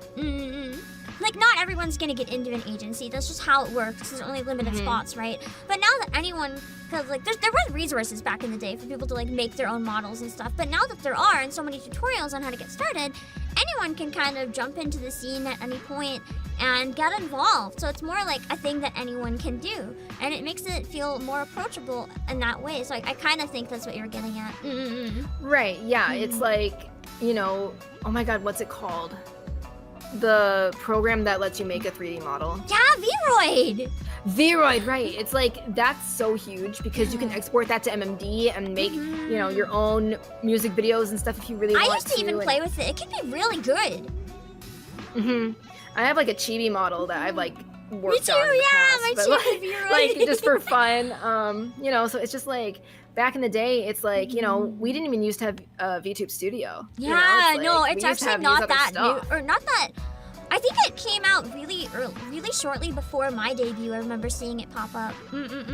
H: Like, not everyone's gonna get into an agency. That's just how it works. There's only limited spots, right? But now that anyone, because like there were resources back in the day for people to like make their own models and stuff. But now that there are, and so many tutorials on how to get started, anyone can kind of jump into the scene at any point and get involved. So it's more like a thing that anyone can do, and it makes it feel more approachable in that way. So I kind of think that's what you're getting at.
S: Right? Yeah. It's like, you know, oh my god, what's it called? The program that lets you make a 3D model.
H: Yeah, Vroid!
S: Vroid, right. It's like, that's so huge, because you can export that to MMD and make, you know, your own music videos and stuff if you really want to.
H: I used to even play with it. It can be really good.
S: I have like a chibi model that I've like worked
H: Me too,
S: on in the past,
H: my
S: but,
H: chibi
S: like,
H: Vroid.
S: like just for fun. You know, so it's just like, back in the day, it's like, you know, we didn't even used to have VTube Studio.
H: Yeah,
S: you know?
H: it's
S: we used to
H: actually
S: have
H: not
S: these
H: that
S: other
H: new,
S: stuff.
H: or not that. I think
B: think it came out really shortly before my debut. I remember seeing it pop up.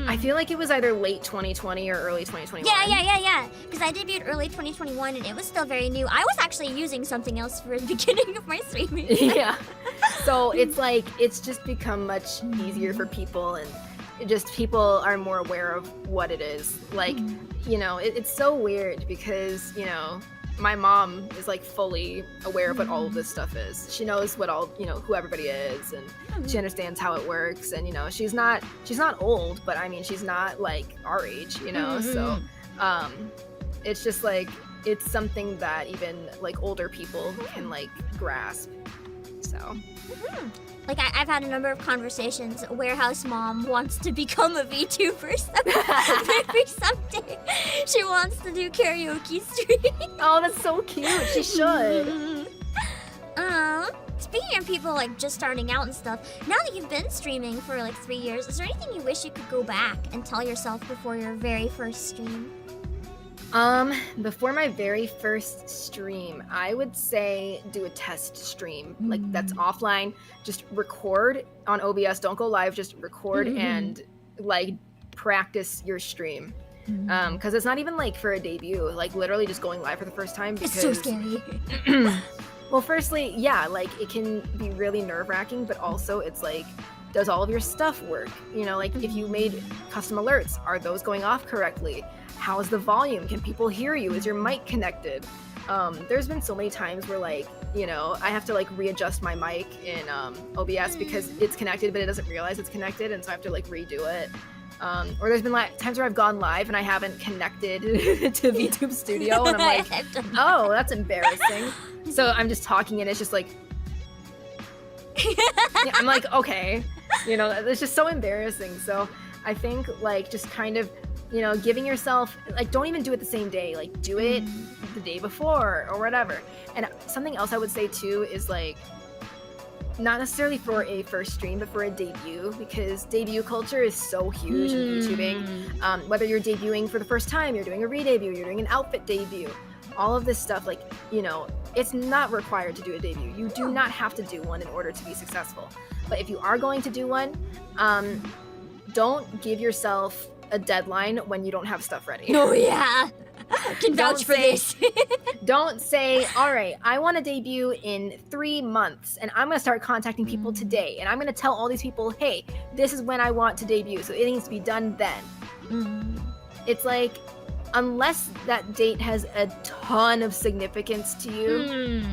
S: I feel like it was either late 2020 or early 2021.
B: Yeah. Because I debuted early 2021 and it was still very new. I was actually using something else for the beginning of my streaming.
S: Yeah. So it's like, it's just become much easier for people, and people are more aware of what it is. Like, you know, it's so weird because, you know, my mom is like fully aware of what all of this stuff is. She knows what all, you know, who everybody is, and she understands how it works. And, you know, she's not old, but I mean, she's not like our age, you know? So, it's just like, it's something that even like older people can like grasp. So.
B: Like I've had a number of conversations. Warehouse mom wants to become a VTuber maybe someday. She wants to do karaoke stream.
S: Oh, that's so cute. She should.
B: Speaking of people like just starting out and stuff, now that you've been streaming for like 3 years, is there anything you wish you could go back and tell yourself before your very first stream?
S: Before my very first stream, I would say do a test stream. Like, that's offline. Just record on OBS. Don't go live. Just record and, like, practice your stream. Because it's not even, like, for a debut. Like, literally just going live for the first time. Because...
B: It's so scary.
S: Well, firstly, yeah, like, it can be really nerve-wracking, but also it's, like, does all of your stuff work? You know, like, if you made custom alerts, are those going off correctly? How's the volume? Can people hear you? Is your mic connected? There's been so many times where, like, you know, I have to like readjust my mic in OBS because it's connected, but it doesn't realize it's connected, and so I have to like redo it. Or there's been like times where I've gone live and I haven't connected to VTube Studio, and I'm like, oh, that's embarrassing. So I'm just talking and it's just like, yeah, I'm like, okay, you know, it's just so embarrassing. So I think like just kind of, you know, giving yourself, like, don't even do it the same day. Like, do it the day before or whatever. And something else I would say too is like, not necessarily for a first stream, but for a debut, because debut culture is so huge in YouTubing. Whether you're debuting for the first time, you're doing a re-debut, you're doing an outfit debut, all of this stuff, like, you know, it's not required to do a debut. You do not have to do one in order to be successful. But if you are going to do one, don't give yourself a deadline when you don't have stuff ready.
B: Oh yeah, I can vouch for this.
S: Don't say, all right, I want to debut in 3 months, and I'm gonna start contacting people today, and I'm gonna tell all these people, hey, this is when I want to debut, so it needs to be done then. It's like, unless that date has a ton of significance to you,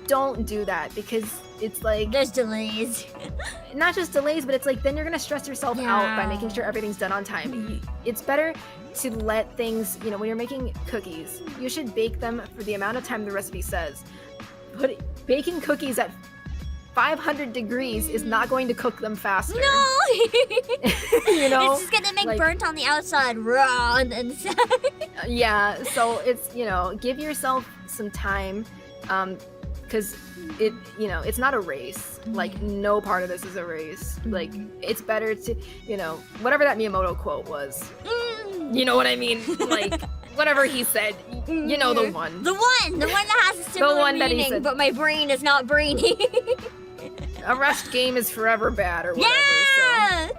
S: don't do that, because it's like
B: there's delays.
S: Not just delays, but it's like then you're gonna stress yourself out by making sure everything's done on time. It's better to let things, you know, when you're making cookies, you should bake them for the amount of time the recipe says. Baking cookies at 500 degrees is not going to cook them faster.
B: No!
S: You know?
B: It's just gonna make
S: like,
B: burnt on the outside, raw on the inside.
S: Yeah, so it's, you know, give yourself some time, because it, you know, it's not a race. Like, no part of this is a race. Like, it's better to, you know, whatever that Miyamoto quote was. You know what I mean? Like, whatever he said, you know, the one.
B: The one that has a similar meaning,
S: said,
B: but my brain is not brainy.
S: A rushed game is forever bad, or whatever.
B: Yeah!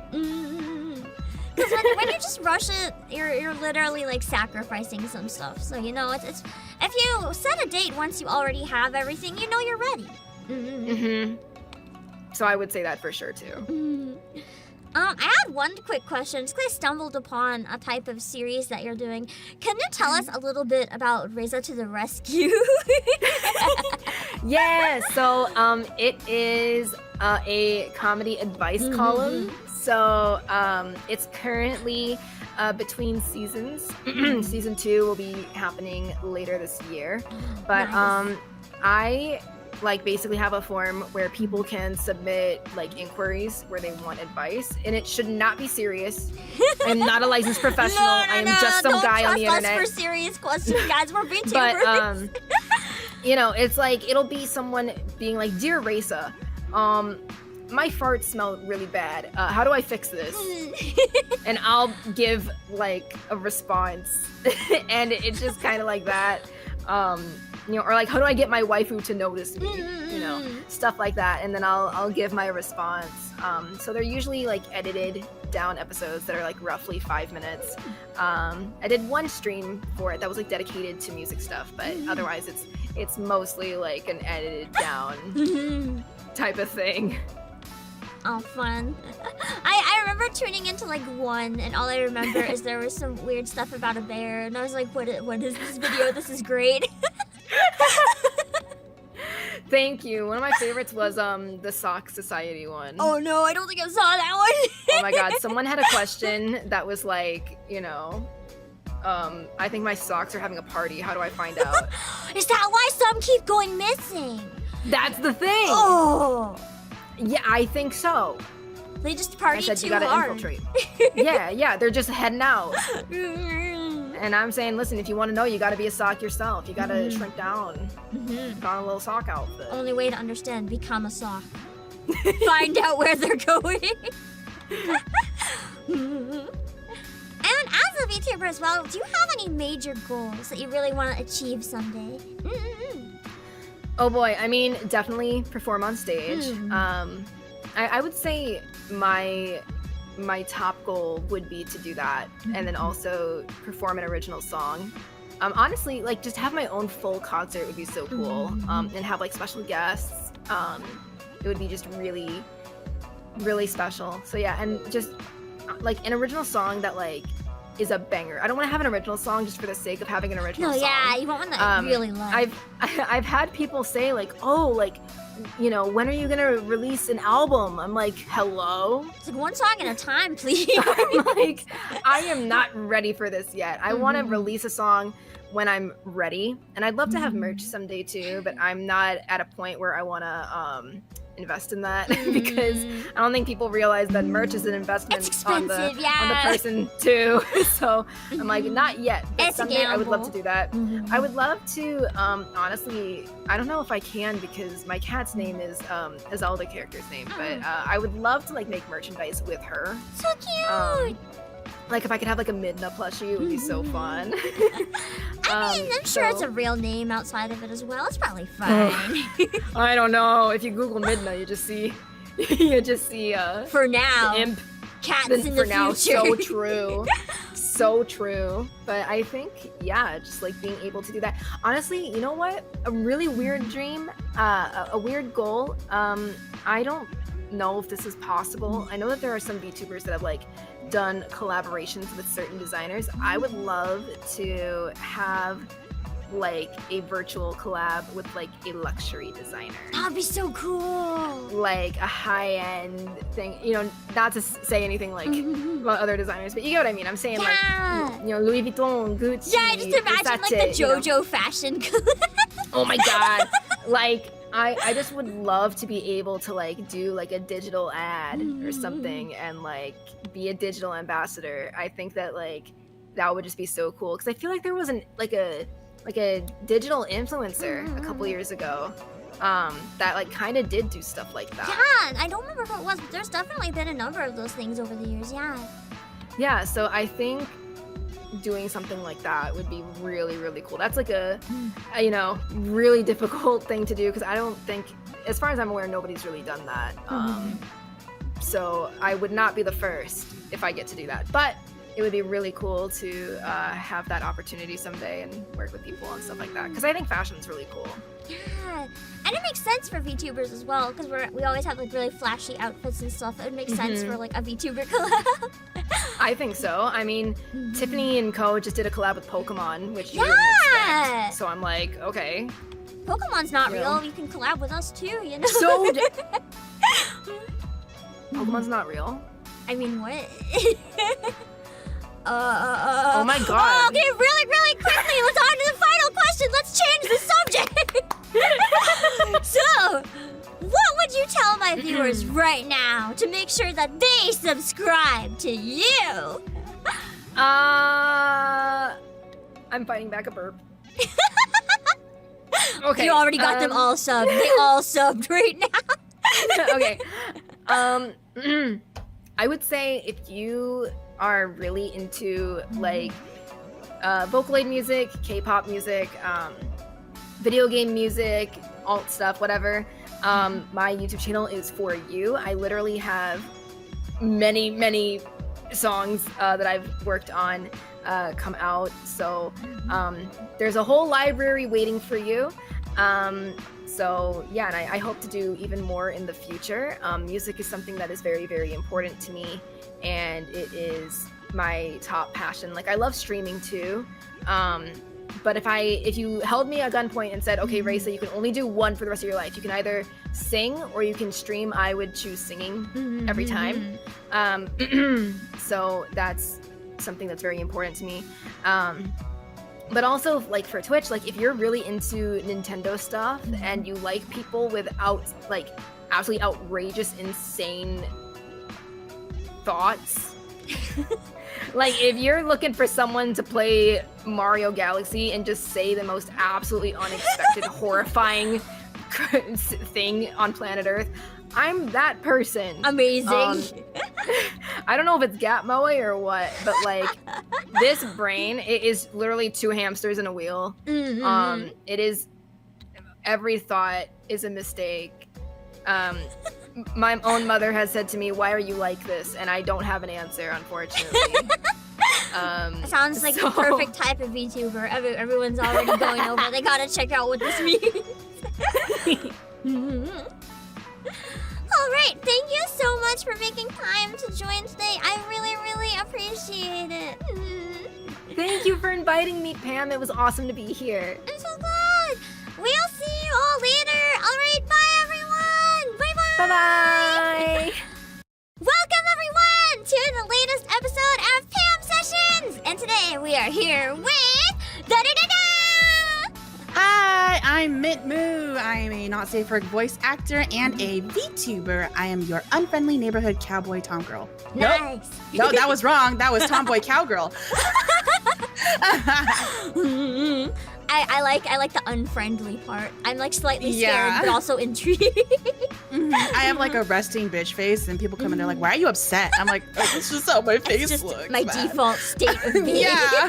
B: Because when you just rush it, you're literally like sacrificing some stuff. So, you know, it's if you set a date once you already have everything, you know you're ready.
S: So I would say that for sure too.
B: I had one quick question. Just 'cause I stumbled upon a type of series that you're doing. Can you tell us a little bit about Reza to the Rescue?
S: Yeah, so it is a comedy advice column. So it's currently between seasons. Season 2 will be happening later this year. But I like basically have a form where people can submit like inquiries where they want advice, and it should not be serious. I'm not a licensed professional. I am just some guy on the internet.
B: Don't trust us for serious questions, guys. We're VTubers.
S: But you know, it's like it'll be someone being like, "Dear Reza, my farts smell really bad. How do I fix this?" And I'll give like a response, and it's just kind of like that. you know, or like how do I get my waifu to notice me, you know, stuff like that, and then I'll give my response. So they're usually like edited down episodes that are like roughly 5 minutes. I did one stream for it that was like dedicated to music stuff, but otherwise it's mostly like an edited down type of thing.
B: Oh, fun. I remember tuning into like one, and all I remember is there was some weird stuff about a bear, and I was like, what is this video? This is great.
S: Thank you. One of my favorites was the Sock Society one.
B: Oh no, I don't think I saw that one.
S: Oh my god, someone had a question that was like, you know, I think my socks are having a party. How do I find out?
B: Is that why some keep going missing?
S: That's the thing.
B: Oh.
S: Yeah, I think so.
B: They just party
S: I said,
B: too
S: you gotta
B: hard.
S: infiltrate. yeah, they're just heading out. And I'm saying, listen, if you want to know, you gotta be a sock yourself. You gotta shrink down. Put on a little sock outfit.
B: Only way to understand, become a sock. Find out where they're going. And as a VTuber as well, do you have any major goals that you really want to achieve someday?
S: Oh boy, I mean, definitely perform on stage. I would say my top goal would be to do that, and then also perform an original song. Honestly, like just have my own full concert would be so cool, and have like special guests. It would be just really, really special. So yeah, and just like an original song that like is a banger. I don't want to have an original song just for the sake of having an original song.
B: No, yeah, you want one that I really love.
S: I've had people say like, oh, like, you know, when are you gonna release an album? I'm like, hello?
B: It's like one song at a time, please.
S: I'm like, I am not ready for this yet. I want to release a song when I'm ready, and I'd love to have merch someday too, but I'm not at a point where I want to invest in that because I don't think people realize that merch is an investment on the person too. So I'm like, not yet, but someday I would love to do that. I would love to honestly, I don't know if I can because my cat's name is a Zelda character's name, but I would love to like make merchandise with her.
B: So cute.
S: Like if I could have like a Midna plushie, it would be so fun.
B: I mean, I'm sure it's a real name outside of it as well. It's probably fine.
S: I don't know. If you Google Midna, you just see
B: for now
S: the imp.
B: Cats in the
S: for now,
B: future.
S: so true. So true. But I think, yeah, just like being able to do that. Honestly, you know what? A really weird dream, a weird goal. I don't know if this is possible. I know that there are some VTubers that have like done collaborations with certain designers. I would love to have like a virtual collab with like a luxury designer.
B: That'd be so cool.
S: Like a high-end thing, you know, not to say anything like about other designers, but you get what I mean. I'm saying like, you know, Louis Vuitton, Gucci.
B: Yeah, just imagine like the JoJo fashion.
S: Oh my god. Like I just would love to be able to like do like a digital ad or something and like be a digital ambassador. I think that like that would just be so cool because I feel like there was like a digital influencer a couple years ago that like kind of did do stuff like that.
B: Yeah, I don't remember who it was, but there's definitely been a number of those things over the years.
S: Yeah, so I think doing something like that would be really, really cool. That's like a you know, really difficult thing to do because I don't think, as far as I'm aware, nobody's really done that. So I would not be the first if I get to do that, but it would be really cool to have that opportunity someday and work with people and stuff like that because I think fashion's really cool.
B: Yeah, and it makes sense for VTubers as well because we always have like really flashy outfits and stuff. It would make sense for like a VTuber collab.
S: I think so. I mean, Tiffany and Co just did a collab with Pokemon, which you
B: Yeah!
S: wouldn't expect. So I'm like, okay.
B: Pokemon's not
S: You
B: real.
S: know.
B: You can collab with us too, you know?
S: So Pokemon's not real.
B: I mean, what?
S: Oh my god.
B: Okay, really, really quickly, let's on to the final question. Let's change the subject. So, what would you tell my viewers right now to make sure that they subscribe to you?
S: I'm fighting back a burp. Okay.
B: You already got them all subbed. They all subbed right now.
S: Okay. I would say if you are really into like Vocaloid music, K-pop music, video game music, alt stuff, whatever, my YouTube channel is for you. I literally have many songs that I've worked on come out. So there's a whole library waiting for you. So yeah, and I hope to do even more in the future. Music is something that is very important to me, and it is my top passion. Like, I love streaming too. But if you held me at gunpoint and said, okay, Raisa, you can only do one for the rest of your life. You can either sing or you can stream. I would choose singing every time. So that's something that's very important to me. But also, like, for Twitch, like, if you're really into Nintendo stuff and you like people without, like, absolutely outrageous, insane thoughts, like, if you're looking for someone to play Mario Galaxy and just say the most absolutely unexpected, horrifying thing on planet Earth, I'm that person.
B: Amazing.
S: I don't know if it's Gap Moe or what, but like, this brain, it is literally 2 hamsters in a wheel. It is, every thought is a mistake. My own mother has said to me, "Why are you like this?" And I don't have an answer, unfortunately.
B: It sounds like the perfect type of VTuber. Everyone's already going over. They gotta check out what this means. All right, thank you so much for making time to join today. I really appreciate it.
S: Thank you for inviting me, Pam. It was awesome to be here.
B: I'm so glad. We'll see you all later. All right, bye everyone. Bye.
S: Bye.
B: Welcome everyone to the latest episode of Pam Sessions. And today we are here with
T: Hi, I'm Mint Moo. I am a not safe for work voice actor and a VTuber. I am your unfriendly neighborhood cowboy tomgirl.
B: Nice.
T: No, that was wrong. That was tomboy cowgirl.
B: I like the unfriendly part. I'm like slightly scared,
T: Yeah.
B: but also intrigued.
T: I have like a resting bitch face, and people come in, they're like, "Why are you upset?" I'm like, "Oh, it's just how my face
B: just
T: looks."
B: my
T: man."
B: default state of being.
T: Yeah.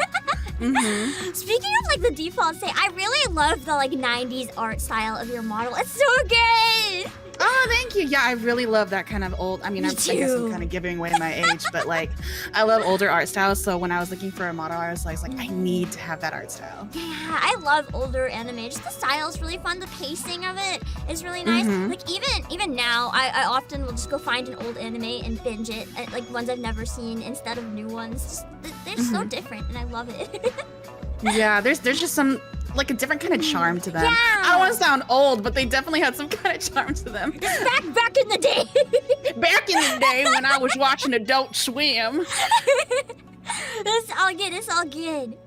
B: Speaking of like the default state, I really love the like 90s art style of your model. It's so good.
T: Oh, thank you. Yeah, I really love that kind of old. I mean, I guess I'm kind of giving away my age, but like, I love older art styles. So when I was looking for a model artist, I was like, I need to have that art style.
B: Yeah, I love older anime. Just the style is really fun. The pacing of it is really nice. Like even now, I often will just go find an old anime and binge it, like ones I've never seen instead of new ones. Just, they're so different, and I love it.
T: Yeah, there's just some like a different kind of charm to them.
B: Yeah.
T: I don't want to sound old, but they definitely had some kind of charm to them.
B: Back in the day.
T: Back in the day when I was watching Adult Swim.
B: It's all good. It's all good.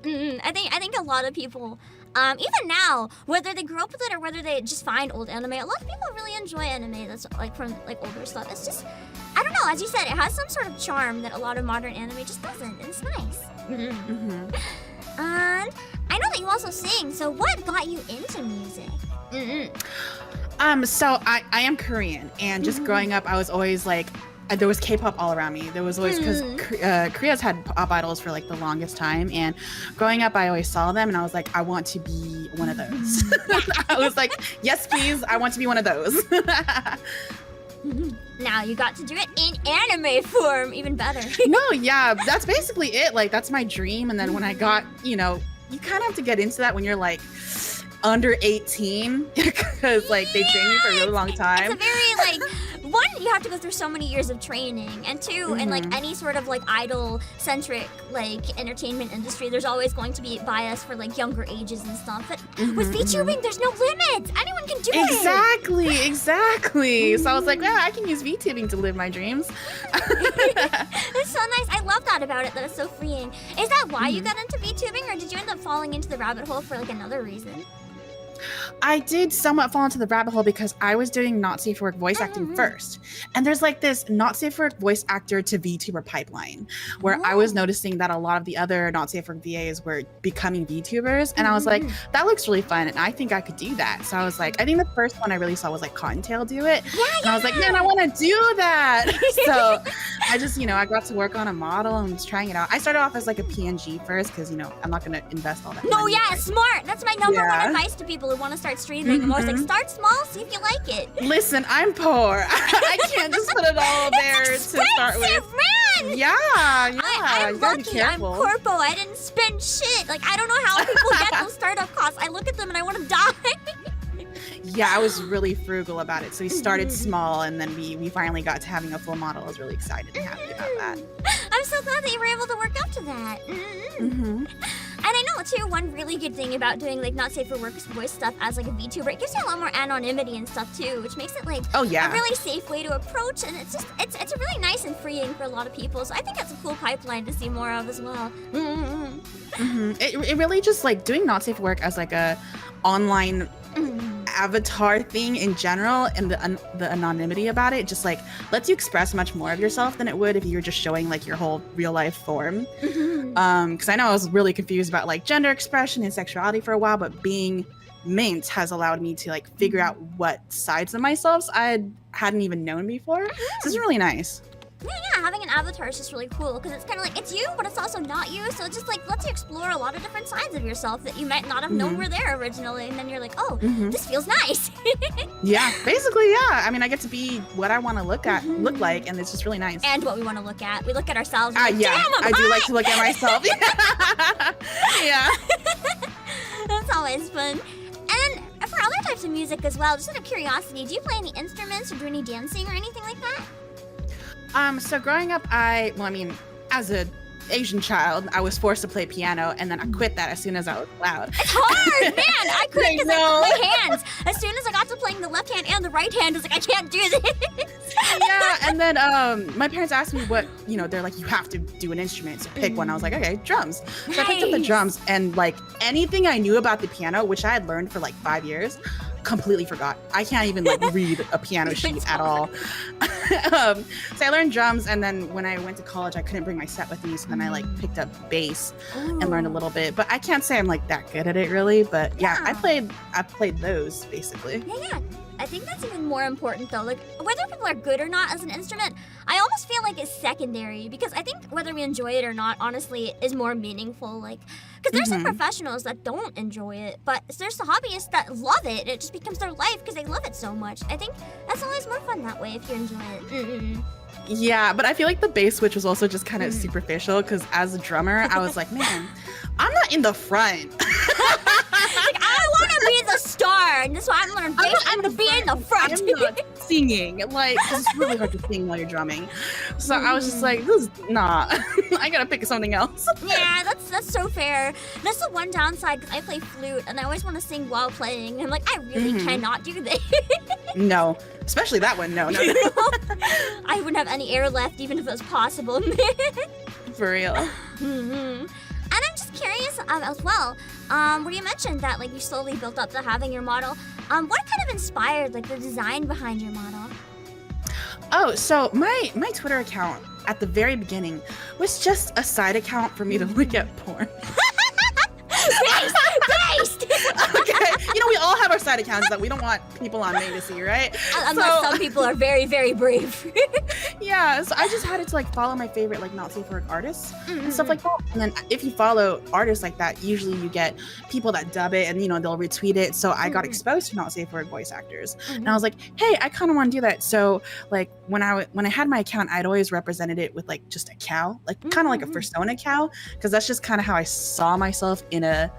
B: I think a lot of people, even now, whether they grew up with it or whether they just find old anime, a lot of people really enjoy anime that's like from like older stuff. It's just, I don't know. As you said, it has some sort of charm that a lot of modern anime just doesn't. And it's nice. And I know that you also sing. So what got you into music?
T: So I am Korean, and just growing up, I was always like, there was K-pop all around me. There was always, because Korea's had pop idols for like the longest time, and growing up, I always saw them, and I was like, I want to be one of those. I was like, yes, please, I want to be one of those.
B: Now you got to do it in anime form, even better.
T: No, yeah, that's basically it. Like, that's my dream. And then when I got, you kind of have to get into that when you're like under 18, because like they train you for a really long time.
B: It's a very like, one, you have to go through so many years of training, and two, in like any sort of like idol-centric like entertainment industry, there's always going to be bias for like younger ages and stuff. But with VTubing, there's no limits. Anyone can do it.
T: Exactly. So I was like, yeah, I can use VTubing to live my dreams.
B: It's so nice. I love that about it. That it's so freeing. Is that why you got into VTubing, or did you end up falling into the rabbit hole for like another reason?
T: I did somewhat fall into the rabbit hole because I was doing not safe for work voice acting first. And there's like this not safe for work voice actor to VTuber pipeline where I was noticing that a lot of the other not safe for work VAs were becoming VTubers. And I was like, that looks really fun. And I think I could do that. So I was like, I think the first one I really saw was like Cottontail do it. And I was like, man, I want to do that. So I just, I got to work on a model and was trying it out. I started off as like a PNG first because, I'm not going to invest all that
B: No,
T: money.
B: yeah, smart. That's my number
T: Yeah.
B: one advice to people who want to start streaming. I'm always like, start small, see if you like it.
T: Listen, I'm poor. I can't just put it all there to start with.
B: Man!
T: Yeah,
B: I'm
T: you gotta be
B: lucky. I'm
T: careful.
B: corpo. I didn't spend shit. Like, I don't know how people get those startup costs. I look at them and I want to die.
T: Yeah, I was really frugal about it. So we started small, and then we finally got to having a full model. I was really excited and happy about that.
B: I'm so glad that you were able to work up to that. And I know too, one really good thing about doing like not safe for work voice stuff as like a VTuber, it gives you a lot more anonymity and stuff too, which makes it like
T: Oh, yeah.
B: a really safe way to approach, and it's a really nice and freeing for a lot of people. So I think that's a cool pipeline to see more of as well.
T: It really just like doing not safe for work as like a online avatar thing in general, and the anonymity about it just like lets you express much more of yourself than it would if you were just showing like your whole real life form. Because I know I was really confused about like gender expression and sexuality for a while, but being Mint has allowed me to like figure out what sides of myself I hadn't even known before. So it's really nice.
B: Yeah, having an avatar is just really cool because it's kind of like it's you, but it's also not you. So it just like lets you explore a lot of different sides of yourself that you might not have known were there originally, and then you're like, oh, this feels nice.
T: Yeah, basically, yeah. I mean, I get to be what I want to look like, and it's just really nice.
B: And what we want to look at. We look at ourselves. And like,
T: Yeah,
B: damn, I'm
T: I do
B: hot!
T: like to look at myself. Yeah.
B: That's always fun. And for other types of music as well, just out of curiosity, do you play any instruments or do any dancing or anything like that?
T: So growing up, as a Asian child, I was forced to play piano, and then I quit that as soon as I was allowed.
B: It's hard, man! I quit because I
T: know.
B: could play hands. As soon as I got to playing the left hand and the right hand, I was like, I can't do this.
T: Yeah, and then my parents asked me what, they're like, you have to do an instrument, so pick one. I was like, okay, drums. So I picked up the drums, and like anything I knew about the piano, which I had learned for like 5 years, completely forgot. I can't even like read a piano sheet at all. So I learned drums, and then when I went to college, I couldn't bring my set with me, so then I like picked up bass and learned a little bit. But I can't say I'm like that good at it really. But yeah, I played those basically.
B: Yeah. I think that's even more important though. Like whether people are good or not as an instrument, I almost feel like it's secondary because I think whether we enjoy it or not, honestly, is more meaningful. Like, because there's some professionals that don't enjoy it, but there's the hobbyists that love it. It just becomes their life because they love it so much. I think that's always more fun that way if you enjoy it.
T: Yeah, but I feel like the bass switch was also just kind of superficial because as a drummer, I was like, man, I'm not in the front.
B: Like, I want to be the star, and this is why I'm learning bass. I'm going to be in the front.
T: I'm not singing. Like, it's really hard to sing while you're drumming. So I was just like, this is not. I gotta pick something else.
B: Yeah, that's so fair. That's the one downside because I play flute, and I always want to sing while playing. And I'm like, I really cannot do this.
T: No, especially that one. No.
B: I wouldn't have any air left, even if it was possible.
T: For real.
B: And I'm just curious as well, where you mentioned that like you slowly built up to having your model. What kind of inspired like the design behind your model?
T: Oh, so my Twitter account at the very beginning was just a side account for me to look at porn.
B: Based!
T: Okay, we all have our side accounts that we don't want people on May to see, right?
B: Unless some people are very, very brave.
T: Yeah, so I just had to like follow my favorite like not safe for work artists and stuff like that. And then if you follow artists like that, usually you get people that dub it and they'll retweet it. So I got exposed to not safe for work voice actors, and I was like, hey, I kind of want to do that. So like when I had my account, I'd always represented it with like just a cow, like kind of like a persona cow, because that's just kind of how I saw myself in a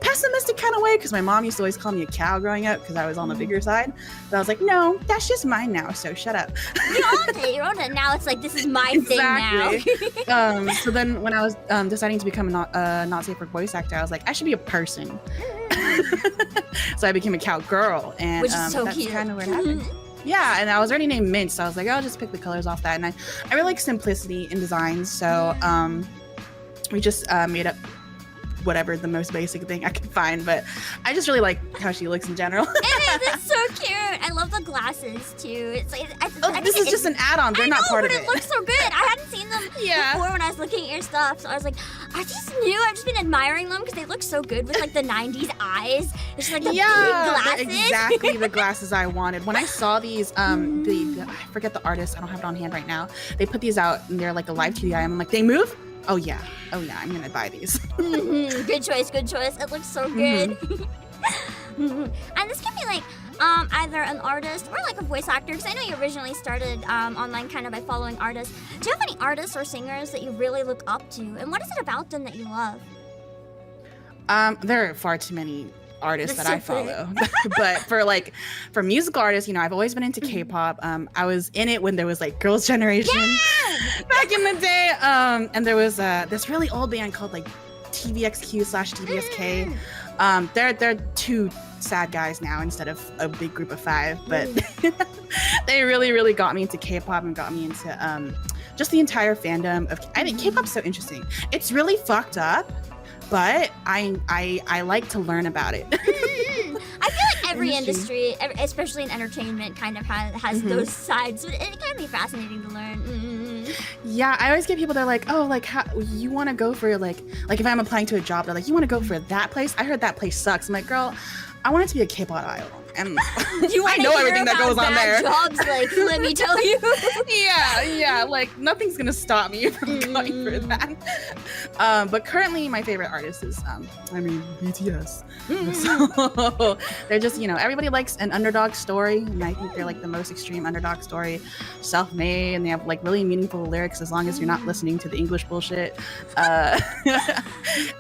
T: pessimistic kind of way, because my mom used to always call me a cow growing up because I was on the bigger side. But I was like, no, that's just mine now, so shut up.
B: You owned it. Now it's like, this is my thing now.
T: So then when I was deciding to become a not safe for voice actor, I was like, I should be a person. So I became a cowgirl, and
B: which is so
T: that's
B: cute.
T: kind of where it happened. Yeah, and I was already named Mint, so I was like, I'll just pick the colors off that. And I really like simplicity in designs, so we just made up whatever the most basic thing I could find, but I just really like how she looks in general.
B: It's so cute. I love the glasses too. It's like
T: This is just an add-on. They're not part of it.
B: It looks so good. I hadn't seen them before when I was looking at your stuff, so I was like, are these new? I've just been admiring them because they look so good with like the 90s eyes. It's like the big glasses.
T: Exactly the glasses I wanted. When I saw these, I forget the artist. I don't have it on hand right now. They put these out and they're like a live TDI. I'm like, they move? Oh yeah, I'm gonna buy these.
B: Good choice. It looks so good. And this can be like either an artist or like a voice actor, because I know you originally started online kind of by following artists. Do you have any artists or singers that you really look up to, and what is it about them that you love?
T: There are far too many artists that I follow. But for musical artists, I've always been into K-pop. I was in it when there was like Girls' Generation back in the day. And there was this really old band called like TVXQ/TVSK. They're two sad guys now instead of a big group of 5, but they really, really got me into K-pop and got me into just the entire fandom of. I think K-pop's so interesting. It's really fucked up, but I like to learn about it.
B: I feel like every industry, especially in entertainment, kind of has those sides. So it can be fascinating to learn.
T: Yeah, I always get people that are like, oh, like how you want to go for like if I'm applying to a job, they're like, you want to go for that place? I heard that place sucks. I'm like, girl, I want it to be a K-pop idol. And I know everything that goes on there.
B: Jobs, like, let me tell you.
T: yeah, like nothing's gonna stop me from going for that. But currently, my favorite artist is, BTS. So they're just, everybody likes an underdog story, and I think they're like the most extreme underdog story, self-made, and they have like really meaningful lyrics as long as you're not listening to the English bullshit.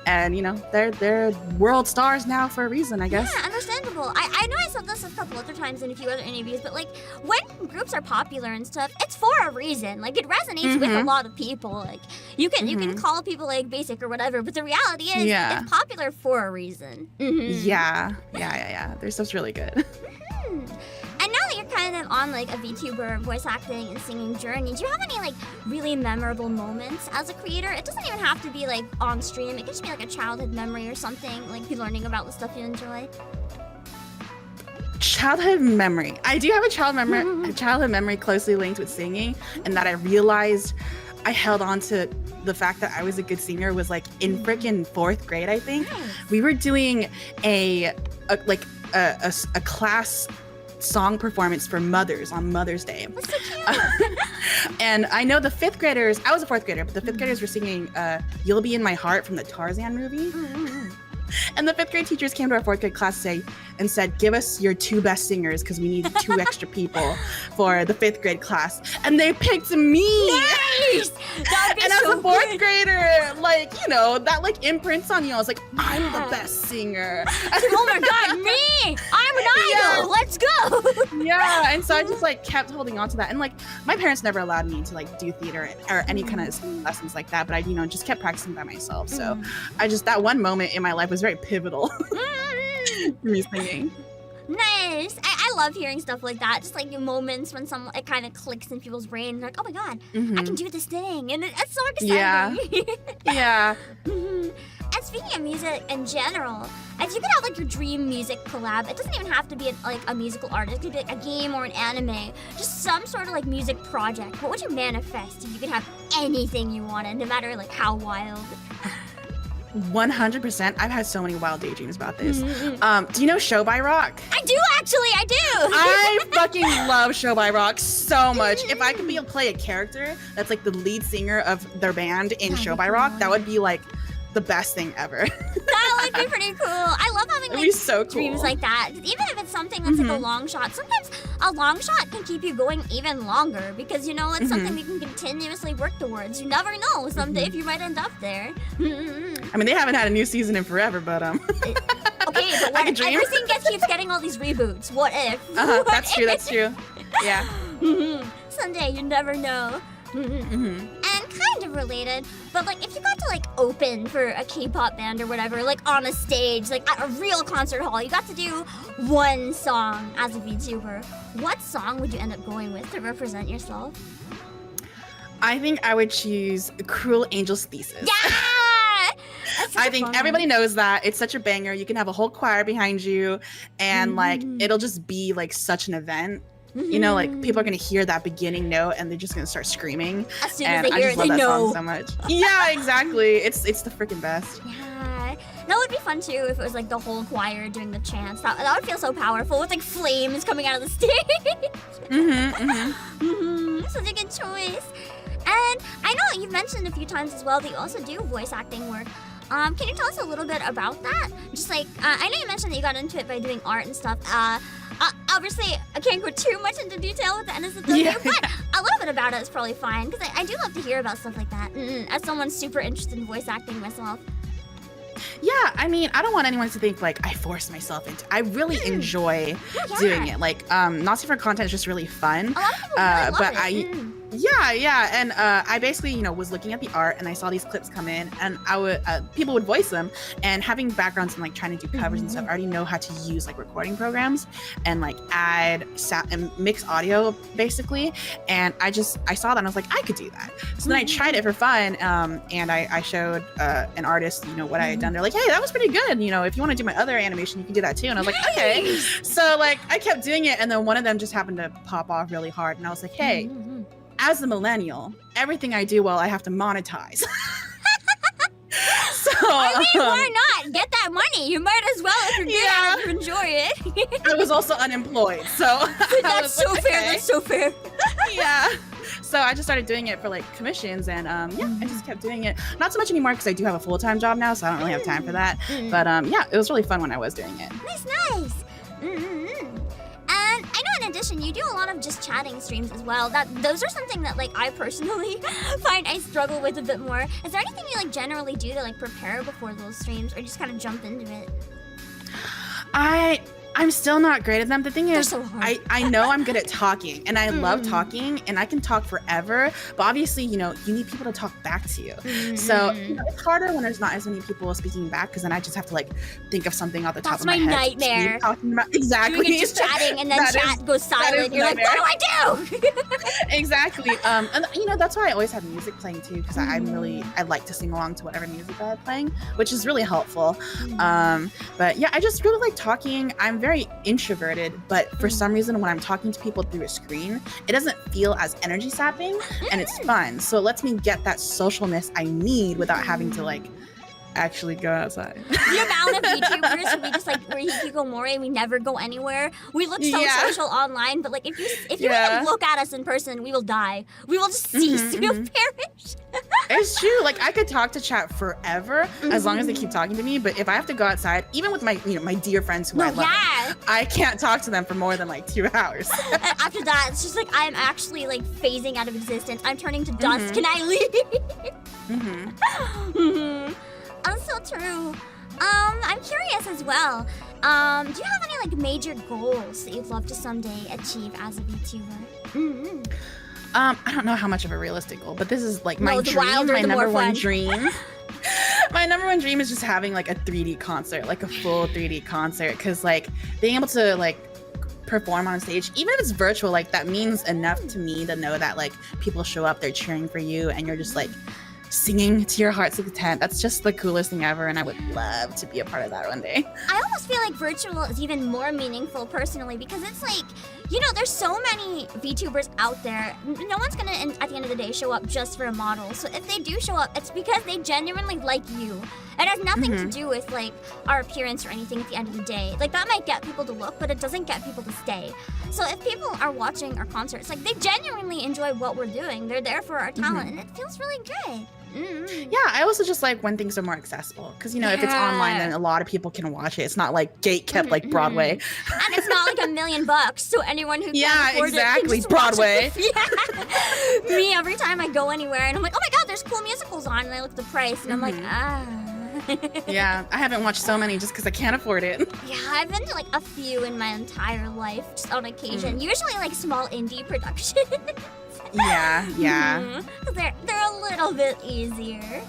T: And they're world stars now for a reason, I guess.
B: Yeah, understandable. I know I said this a couple other times in a few other interviews, but like when groups are popular and stuff, it's for a reason. Like it resonates with a lot of people. Like you can call people like basic or whatever, but the reality is it's popular for a reason.
T: Yeah. Their stuff's really good.
B: And now that you're kind of on like a VTuber voice acting and singing journey, do you have any like really memorable moments as a creator? It doesn't even have to be like on stream. It can just be like a childhood memory or something, like you learning about the stuff you enjoy.
T: Childhood memory. I do have a childhood memory closely linked with singing, and that I realized I held on to the fact that I was a good singer was like in freaking 4th grade, I think. We were doing a class song performance for mothers on Mother's Day.
B: That's so cute.
T: And I know the 5th graders, I was a 4th grader, but the 5th graders were singing You'll Be in My Heart from the Tarzan movie. And the 5th grade teachers came to our 4th grade class and said, give us your 2 best singers because we need 2 extra people for the 5th grade class. And they picked me.
B: Nice!
T: And as a 4th grader, like, that like imprints on you. I was like, I'm the best singer.
B: Oh my God, me! I'm an idol! Let's go!
T: Yeah, and so I just like kept holding on to that. And like my parents never allowed me to like do theater or any kind of lessons like that, but I, just kept practicing by myself. So that one moment in my life was very pivotal for me singing.
B: Nice. I love hearing stuff like that. Just like moments when it kind of clicks in people's brain. And they're like, oh my God, I can do this thing. And it's so exciting.
T: Yeah.
B: And speaking of music in general, if you could have like your dream music collab, it doesn't even have to be like a musical artist. It could be like a game or an anime. Just some sort of like music project. What would you manifest if you could have anything you wanted, no matter like how wild?
T: 100%. I've had so many wild daydreams about this. Do you know Show by Rock?
B: I do, actually. I do.
T: I fucking love Show by Rock so much. If I could play a character that's like the lead singer of their band in Show by Rock, that would be like the best thing ever.
B: That would be pretty cool. I love having like
T: so cool.
B: dreams like that. Even if it's something that's like a long shot. Sometimes a long shot can keep you going even longer because it's something you can continuously work towards. You never know someday if you might end up there.
T: I mean, they haven't had a new season in forever, but
B: Okay, but everything keeps getting all these reboots. What if?
T: That's true. Yeah.
B: Someday you never know. And kind of related, but like if you got to like open for a K-pop band or whatever, like on a stage, like at a real concert hall, you got to do one song as a VTuber, what song would you end up going with to represent yourself?
T: I think I would choose Cruel Angel's Thesis.
B: Yeah! That's
T: I think everybody knows that. It's such a banger. You can have a whole choir behind you, and like it'll just be like such an event. You know, like people are gonna hear that beginning note and they're just gonna start screaming.
B: As soon
T: and
B: as they
T: I
B: hear
T: just
B: it,
T: love
B: they
T: that
B: know.
T: song so much. Yeah, exactly. It's the freaking best.
B: Yeah, that would be fun too if it was like the whole choir doing the chants. That would feel so powerful with like flames coming out of the stage. Such a good choice. And I know you've mentioned a few times as well that you also do voice acting work. Can you tell us a little bit about that? Just like, I know you mentioned that you got into it by doing art and stuff. Obviously, I can't go too much into detail with the NSFW, but a little bit about it is probably fine, because I do love to hear about stuff like that, as someone super interested in voice acting myself.
T: Yeah, I mean, I don't want anyone to think like I force myself into. I really enjoy doing it. Like, not for content is just really fun.
B: A lot of people really love
T: but
B: it.
T: Yeah, and I basically, you know, was looking at the art and I saw these clips come in, and I would people would voice them, and having backgrounds in like trying to do covers and stuff, I already know how to use like recording programs and like add sound and mix audio basically, and I saw that and I was like, I could do that. So then I tried it for fun, and I showed an artist, you know, what I had done. They're like, hey, that was pretty good. You know, if you want to do my other animation, you can do that too. And I was like, okay. So like I kept doing it, and then one of them just happened to pop off really hard, and I was like, hey. As a millennial, everything I do, well, I have to monetize. So
B: I mean, why not? Get that money. You might as well if you're good at it, you enjoy it.
T: I was also unemployed, so
B: That's so fair. That's so fair.
T: Yeah. So I just started doing it for like commissions, and I just kept doing it. Not so much anymore because I do have a full-time job now, so I don't really have time for that. But yeah, it was really fun when I was doing it.
B: Nice. And I know in addition, you do a lot of just chatting streams as well. Those are something that like I personally find I struggle with a bit more. Is there anything you like generally do to like prepare before those streams, or just kind of jump into it?
T: I'm still not great at them. The thing is,
B: so hard.
T: I know I'm good at talking, and I love talking, and I can talk forever. But obviously, you know, you need people to talk back to you. So you know, it's harder when there's not as many people speaking back, because then I just have to like think of something off the top of my head.
B: That's my nightmare.
T: Talking about. Exactly.
B: You're just chatting, and then chat goes silent. You're like, what do I do?
T: Exactly. And you know, that's why I always have music playing too, because I like to sing along to whatever music I'm playing, which is really helpful. But yeah, I just really like talking. I'm very introverted, but for some reason when I'm talking to people through a screen, it doesn't feel as energy sapping, and it's fun. So it lets me get that socialness I need without having to like actually go outside.
B: The amount of YouTubers who we just like we're hikikomori and we never go anywhere. We look so social online, but like if you even look at us in person, we will die. We will just cease. We will perish.
T: It's true. Like I could talk to chat forever as long as they keep talking to me. But if I have to go outside, even with my my dear friends who I love, I can't talk to them for more than like 2 hours.
B: And after that, it's just like I'm actually like phasing out of existence. I'm turning to dust. Can I leave? That's so true. I'm curious as well. Do you have any like major goals that you'd love to someday achieve as a VTuber?
T: I don't know how much of a realistic goal, but this is like my dream,
B: wilder,
T: my
B: the
T: number
B: more
T: one
B: fun.
T: dream. My number one dream is just having like a 3D concert, like a full 3D concert, because like being able to like perform on stage, even if it's virtual, like that means enough to me to know that like people show up, they're cheering for you, and you're just like singing to your heart's content. That's just the coolest thing ever, and I would love to be a part of that one day.
B: I almost feel like virtual is even more meaningful personally, because it's like, you know, there's so many VTubers out there. No one's gonna, at the end of the day, show up just for a model. So if they do show up, it's because they genuinely like you. It has nothing to do with like our appearance or anything at the end of the day. Like that might get people to look, but it doesn't get people to stay. So if people are watching our concerts, like they genuinely enjoy what we're doing. They're there for our talent, and it feels really good.
T: Yeah, I also just like when things are more accessible, because you know, if it's online, then a lot of people can watch it. It's not like gate-kept like Broadway.
B: And it's not like $1 million, so anyone who can afford it can just
T: Broadway.
B: watch it. Me, every time I go anywhere and I'm like, oh my god, there's cool musicals on, and I look at the price and I'm like,
T: Yeah, I haven't watched so many just because I can't afford it.
B: Yeah, I've been to like a few in my entire life, just on occasion. Usually like small indie productions.
T: Yeah.
B: They're a little bit easier.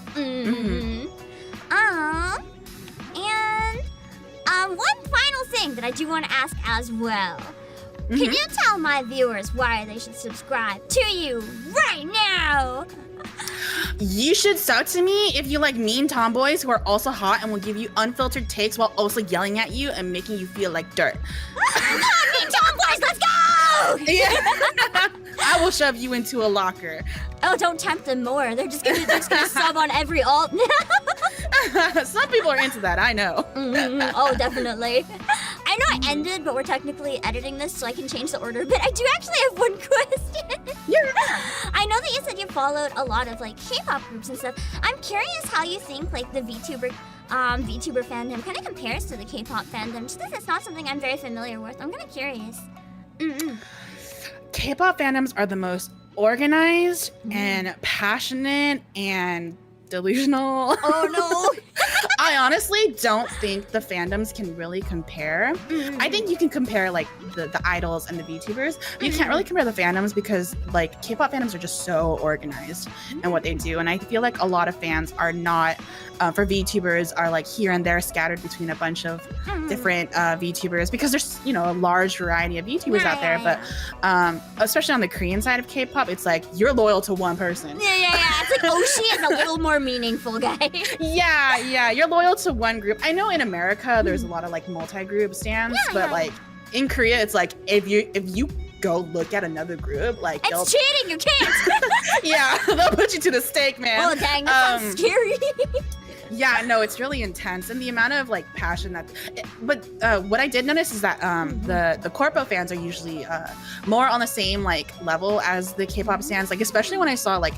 B: And one final thing that I do want to ask as well. Can you tell my viewers why they should subscribe to you right now?
T: You should sub to me if you like mean tomboys who are also hot and will give you unfiltered takes while also yelling at you and making you feel like dirt.
B: Mean tomboys, let's go!
T: Yeah. I will shove you into a locker.
B: Oh, don't tempt them more. They're just gonna sub on every alt.
T: Some people are into that, I know.
B: Oh, definitely. I know I ended, but we're technically editing this, so I can change the order. But I do actually have one question.
T: Yeah.
B: I know that you said you followed a lot of like K-pop groups and stuff. I'm curious how you think like the VTuber fandom kind of compares to the K-pop fandom. Just because it's not something I'm very familiar with. I'm kind of curious.
T: K-pop fandoms are the most organized and passionate and delusional.
B: Oh no.
T: I honestly don't think the fandoms can really compare. I think you can compare like the idols and the VTubers. You can't really compare the fandoms because like K-pop fandoms are just so organized in what they do. And I feel like a lot of fans are not, for VTubers, are like here and there scattered between a bunch of different VTubers because there's, you know, a large variety of VTubers out there. But especially on the Korean side of K-pop, it's like you're loyal to one person.
B: Yeah. It's like Oshi and a little more meaningful guy.
T: Yeah. You're loyal to one group. I know in America there's a lot of like multi-group stands, but like in Korea it's like if you go look at another group, like
B: it's cheating. You can't.
T: Yeah, they'll put you to the stake, man.
B: Oh dang, that sounds scary.
T: Yeah, no, it's really intense, and the amount of like passion that. But what I did notice is that the corpo fans are usually more on the same like level as the K-pop fans. Like especially when I saw like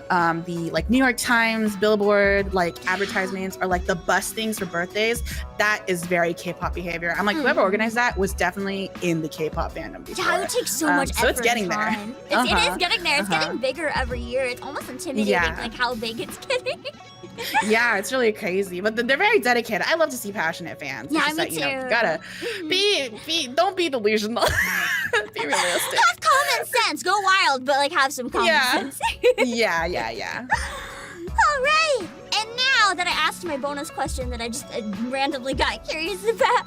T: the like New York Times, Billboard like advertisements or like the bus things for birthdays. That is very K-pop behavior. I'm like whoever organized that was definitely in the K-pop fandom before.
B: Yeah, it would take so much effort.
T: So it's getting there.
B: It is getting there. It's getting bigger every year. It's almost intimidating, like how big it's getting.
T: Yeah, it's really crazy, but they're very dedicated. I love to see passionate fans.
B: Yeah,
T: me
B: me
T: too.
B: too.
T: You gotta be don't be delusional. Be realistic.
B: Have common sense. Go wild, but like have some common sense.
T: Yeah.
B: All right. And now that I asked my bonus question that I just randomly got curious about,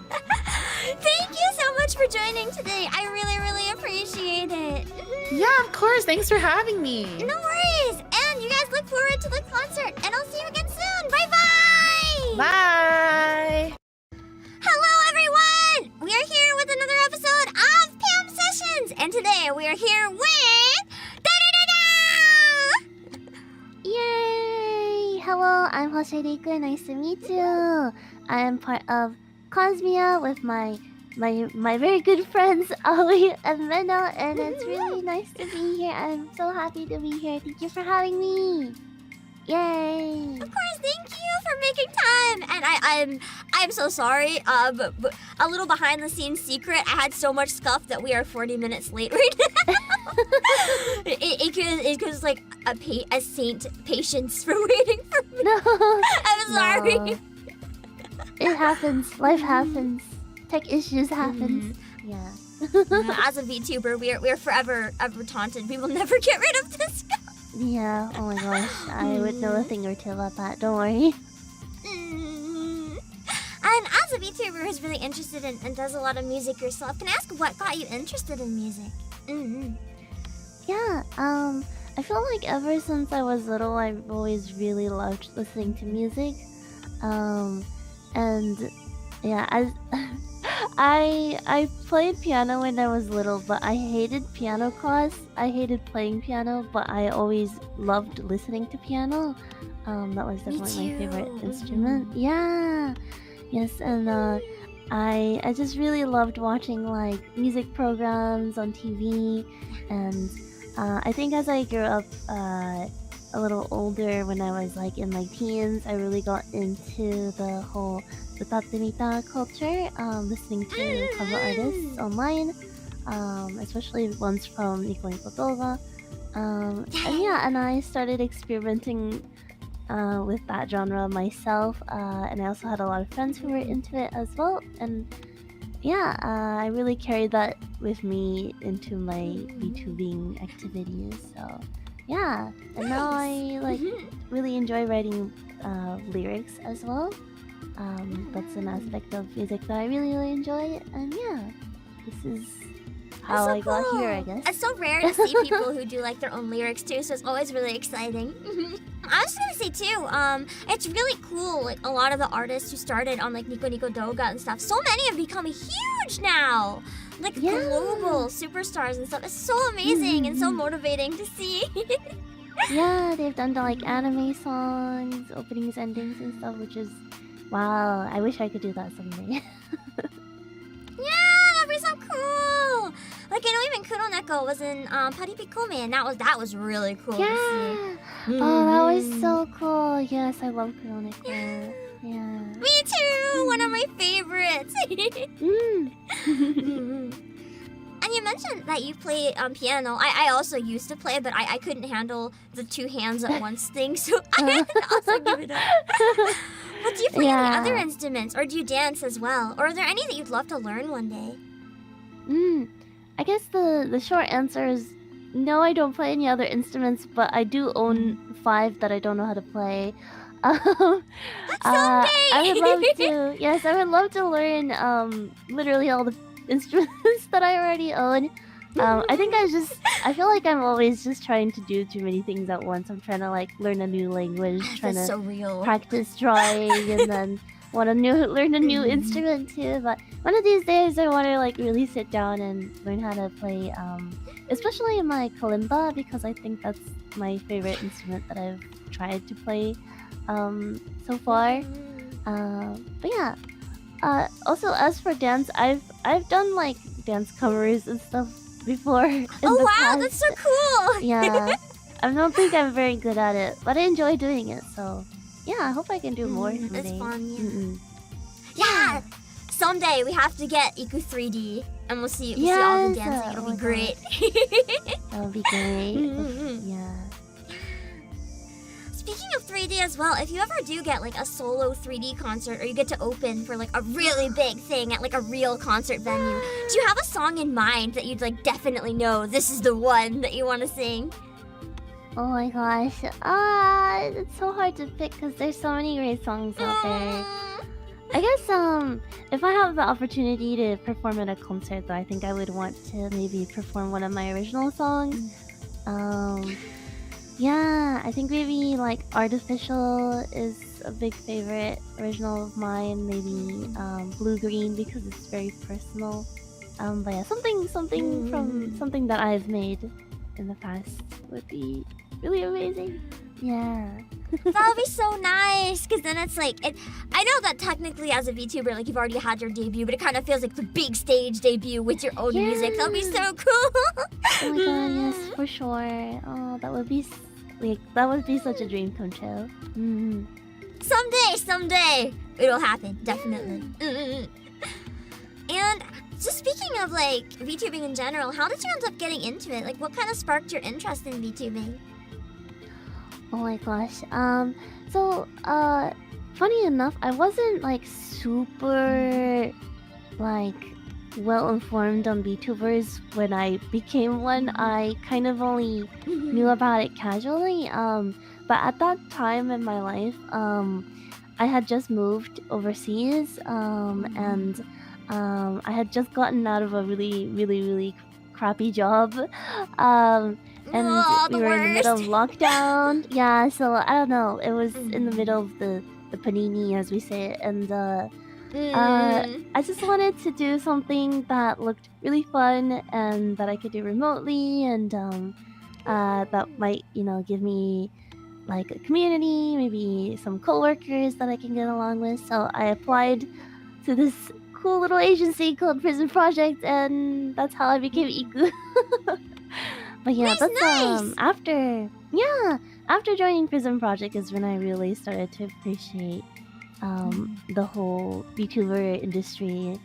B: thank you so much for joining today. I really appreciate it.
T: Yeah, of course. Thanks for having me.
B: No worries. And you guys look forward to the concert. And I'll see you again soon. Bye-bye.
T: Bye.
B: Hello, everyone. We are here with another episode of Pam Sessions. And today we are here with...
P: Yay! Hello, I'm Hoshiriku. Nice to meet you. I am part of Cosmia with my very good friends Ali and Mena, and it's really nice to be here. I'm so happy to be here. Thank you for having me. Yay!
B: Of course, thank you for making time. And I'm so sorry. But a little behind the scenes secret. I had so much stuff that we are 40 minutes late right now. It was like a saint patience for waiting for me.
P: No,
B: I'm sorry.
P: No. It happens. Life happens. Tech issues happen. Yeah.
B: As a VTuber, we're forever taunted. We will never get rid of this guy.
P: Yeah. Oh my gosh. I would know a thing or two about that. Don't worry.
B: And as a VTuber who's really interested in and does a lot of music yourself, can I ask what got you interested in music?
P: Yeah, I feel like ever since I was little, I've always really loved listening to music. And yeah, I played piano when I was little, but I hated piano class. I hated playing piano, but I always loved listening to piano. That was definitely my favorite instrument. Yeah. Yes, and I just really loved watching like music programs on TV, and I think as I grew up a little older, when I was like in my teens, I really got into the whole Utatemita culture, listening to cover artists online, especially ones from Nico Nico Doga. And yeah, and I started experimenting with that genre myself, and I also had a lot of friends who were into it as well, and yeah, I really carried that with me into my VTubing activities. So yeah, and now I like really enjoy writing lyrics as well. That's an aspect of music that I really enjoy, and yeah, this is
D: how I got here, I guess.
B: It's so rare to see people who do like their own lyrics too, so it's always really exciting. I was gonna say too, it's really cool. Like a lot of the artists who started on like Nico Nico Doga and stuff, so many have become huge now. Like global superstars and stuff. It's so amazing and so motivating to see.
D: Yeah, they've done the like anime songs, openings, endings, and stuff, which is wow. I wish I could do that someday.
B: Yeah, that'd be so cool. Like I know even Kuroneko was in Paripikome, and that was really cool to see.
D: Oh, that was so cool. Yes, I love Kuroneko. Yeah.
B: Me too. One of my favorites. And you mentioned that you play piano. I also used to play, but I couldn't handle the two hands at once thing, so I also give it up. But do you play any other instruments, or do you dance as well? Or are there any that you'd love to learn one day?
D: I guess the short answer is no, I don't play any other instruments, but I do own 5 that I don't know how to play. I would love to. Yes, I would love to learn literally all the instruments that I already own. I think I feel like I'm always just trying to do too many things at once. I'm trying to like learn a new language, trying
B: That's
D: to
B: so real.
D: practice drawing, and then want to learn a new instrument too. But one of these days, I want to like really sit down and learn how to play, especially my kalimba, because I think that's my favorite instrument that I've tried to play so far. But yeah. Also, as for dance, I've done like dance covers and stuff before.
B: Oh wow, that's so cool!
D: Yeah, I don't think I'm very good at it, but I enjoy doing it. So yeah, I hope I can do more someday.
B: It's fun, yeah. Someday we have to get Iku 3D, and we'll see all the dancing. It'll be great.
D: That'll be great. Yeah.
B: Speaking of 3D as well, if you ever do get like a solo 3D concert, or you get to open for like a really big thing at like a real concert venue, do you have a song in mind that you'd like definitely know this is the one that you want to sing?
D: Oh my gosh. It's so hard to pick because there's so many great songs out there. I guess if I have the opportunity to perform at a concert, though, I think I would want to maybe perform one of my original songs. Yeah, I think maybe like Artificial is a big favorite original of mine. Maybe Blue Green because it's very personal. But yeah, something from something that I've made in the past would be really amazing. Yeah.
B: That would be so nice, because then it's like, I know that technically as a VTuber, like you've already had your debut, but it kind of feels like the big stage debut with your own music. That would be so cool.
D: Oh my god, yes, for sure. Oh, that would be such a dream come true.
B: Someday, it'll happen, definitely. And just speaking of like VTubing in general, how did you end up getting into it? Like, what kind of sparked your interest in VTubing?
D: Oh my gosh. Funny enough, I wasn't like super like well informed on VTubers when I became one. I kind of only knew about it casually. But at that time in my life, I had just moved overseas, and I had just gotten out of a really crappy job. And we were in the middle of lockdown. Yeah, so I don't know. It was in the middle of the panini, as we say it, and I just wanted to do something that looked really fun and that I could do remotely, and that might, give me like a community, maybe some coworkers that I can get along with. So I applied to this cool little agency called Prison Project, and that's how I became Iku. But yeah, that's
B: nice.
D: After joining Prison Project is when I really started to appreciate the whole VTuber industry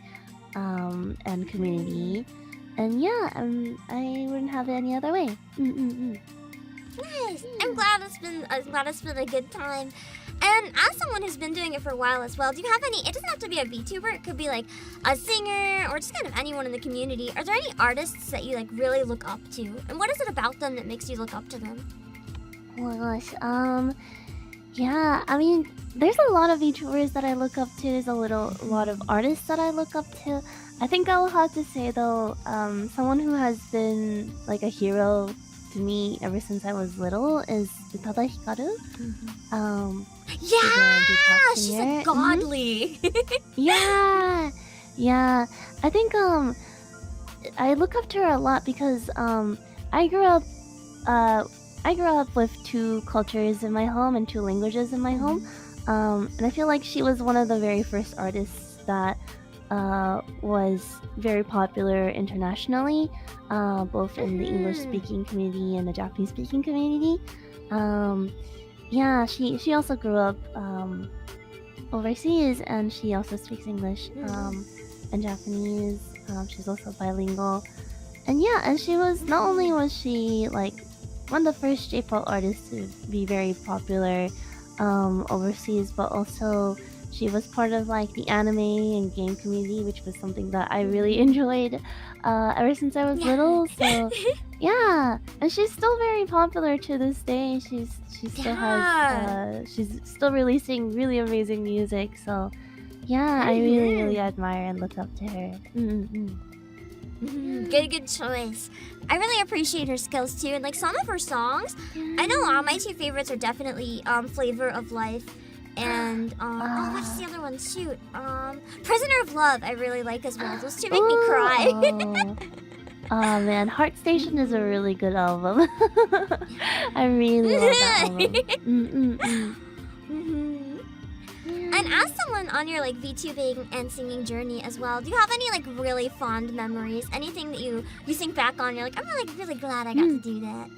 D: and community. And yeah, I wouldn't have it any other way.
B: Nice. I'm glad it's been a good time. And as someone who's been doing it for a while as well, do you have any, it doesn't have to be a VTuber, it could be like a singer or just kind of anyone in the community. Are there any artists that you like really look up to? And what is it about them that makes you look up to them?
D: Oh my gosh. Yeah, I mean, there's a lot of VTubers that I look up to. There's a lot of artists that I look up to. I think I'll have to say though, someone who has been like a hero to me ever since I was little is Utada Hikaru.
B: Yeah, she's
D: singer.
B: like godly.
D: Yeah, yeah. I think I look up to her a lot because I grew up with two cultures in my home and two languages in my home, and I feel like she was one of the very first artists that was very popular internationally, both in the English-speaking community and the Japanese-speaking community. Yeah, she also grew up overseas, and she also speaks English and Japanese. She's also bilingual, and yeah, and she was not only was she like one of the first J-pop artists to be very popular overseas, but also she was part of like the anime and game community, which was something that I really enjoyed ever since I was little. So yeah, and she's still very popular to this day. She still has she's still releasing really amazing music. So yeah, I really admire and look up to her.
B: Good choice. I really appreciate her skills too, and like some of her songs. I know my two favorites are definitely Flavor of Life and oh, what's the other one? Shoot, Prisoner of Love. I really like as well. Those two make me cry.
D: Oh man, Heart Station is a really good album. I really love that album.
B: And as someone on your like VTubing and singing journey as well, do you have any like really fond memories? Anything that you think back on? You're like, I'm really glad I got to do that.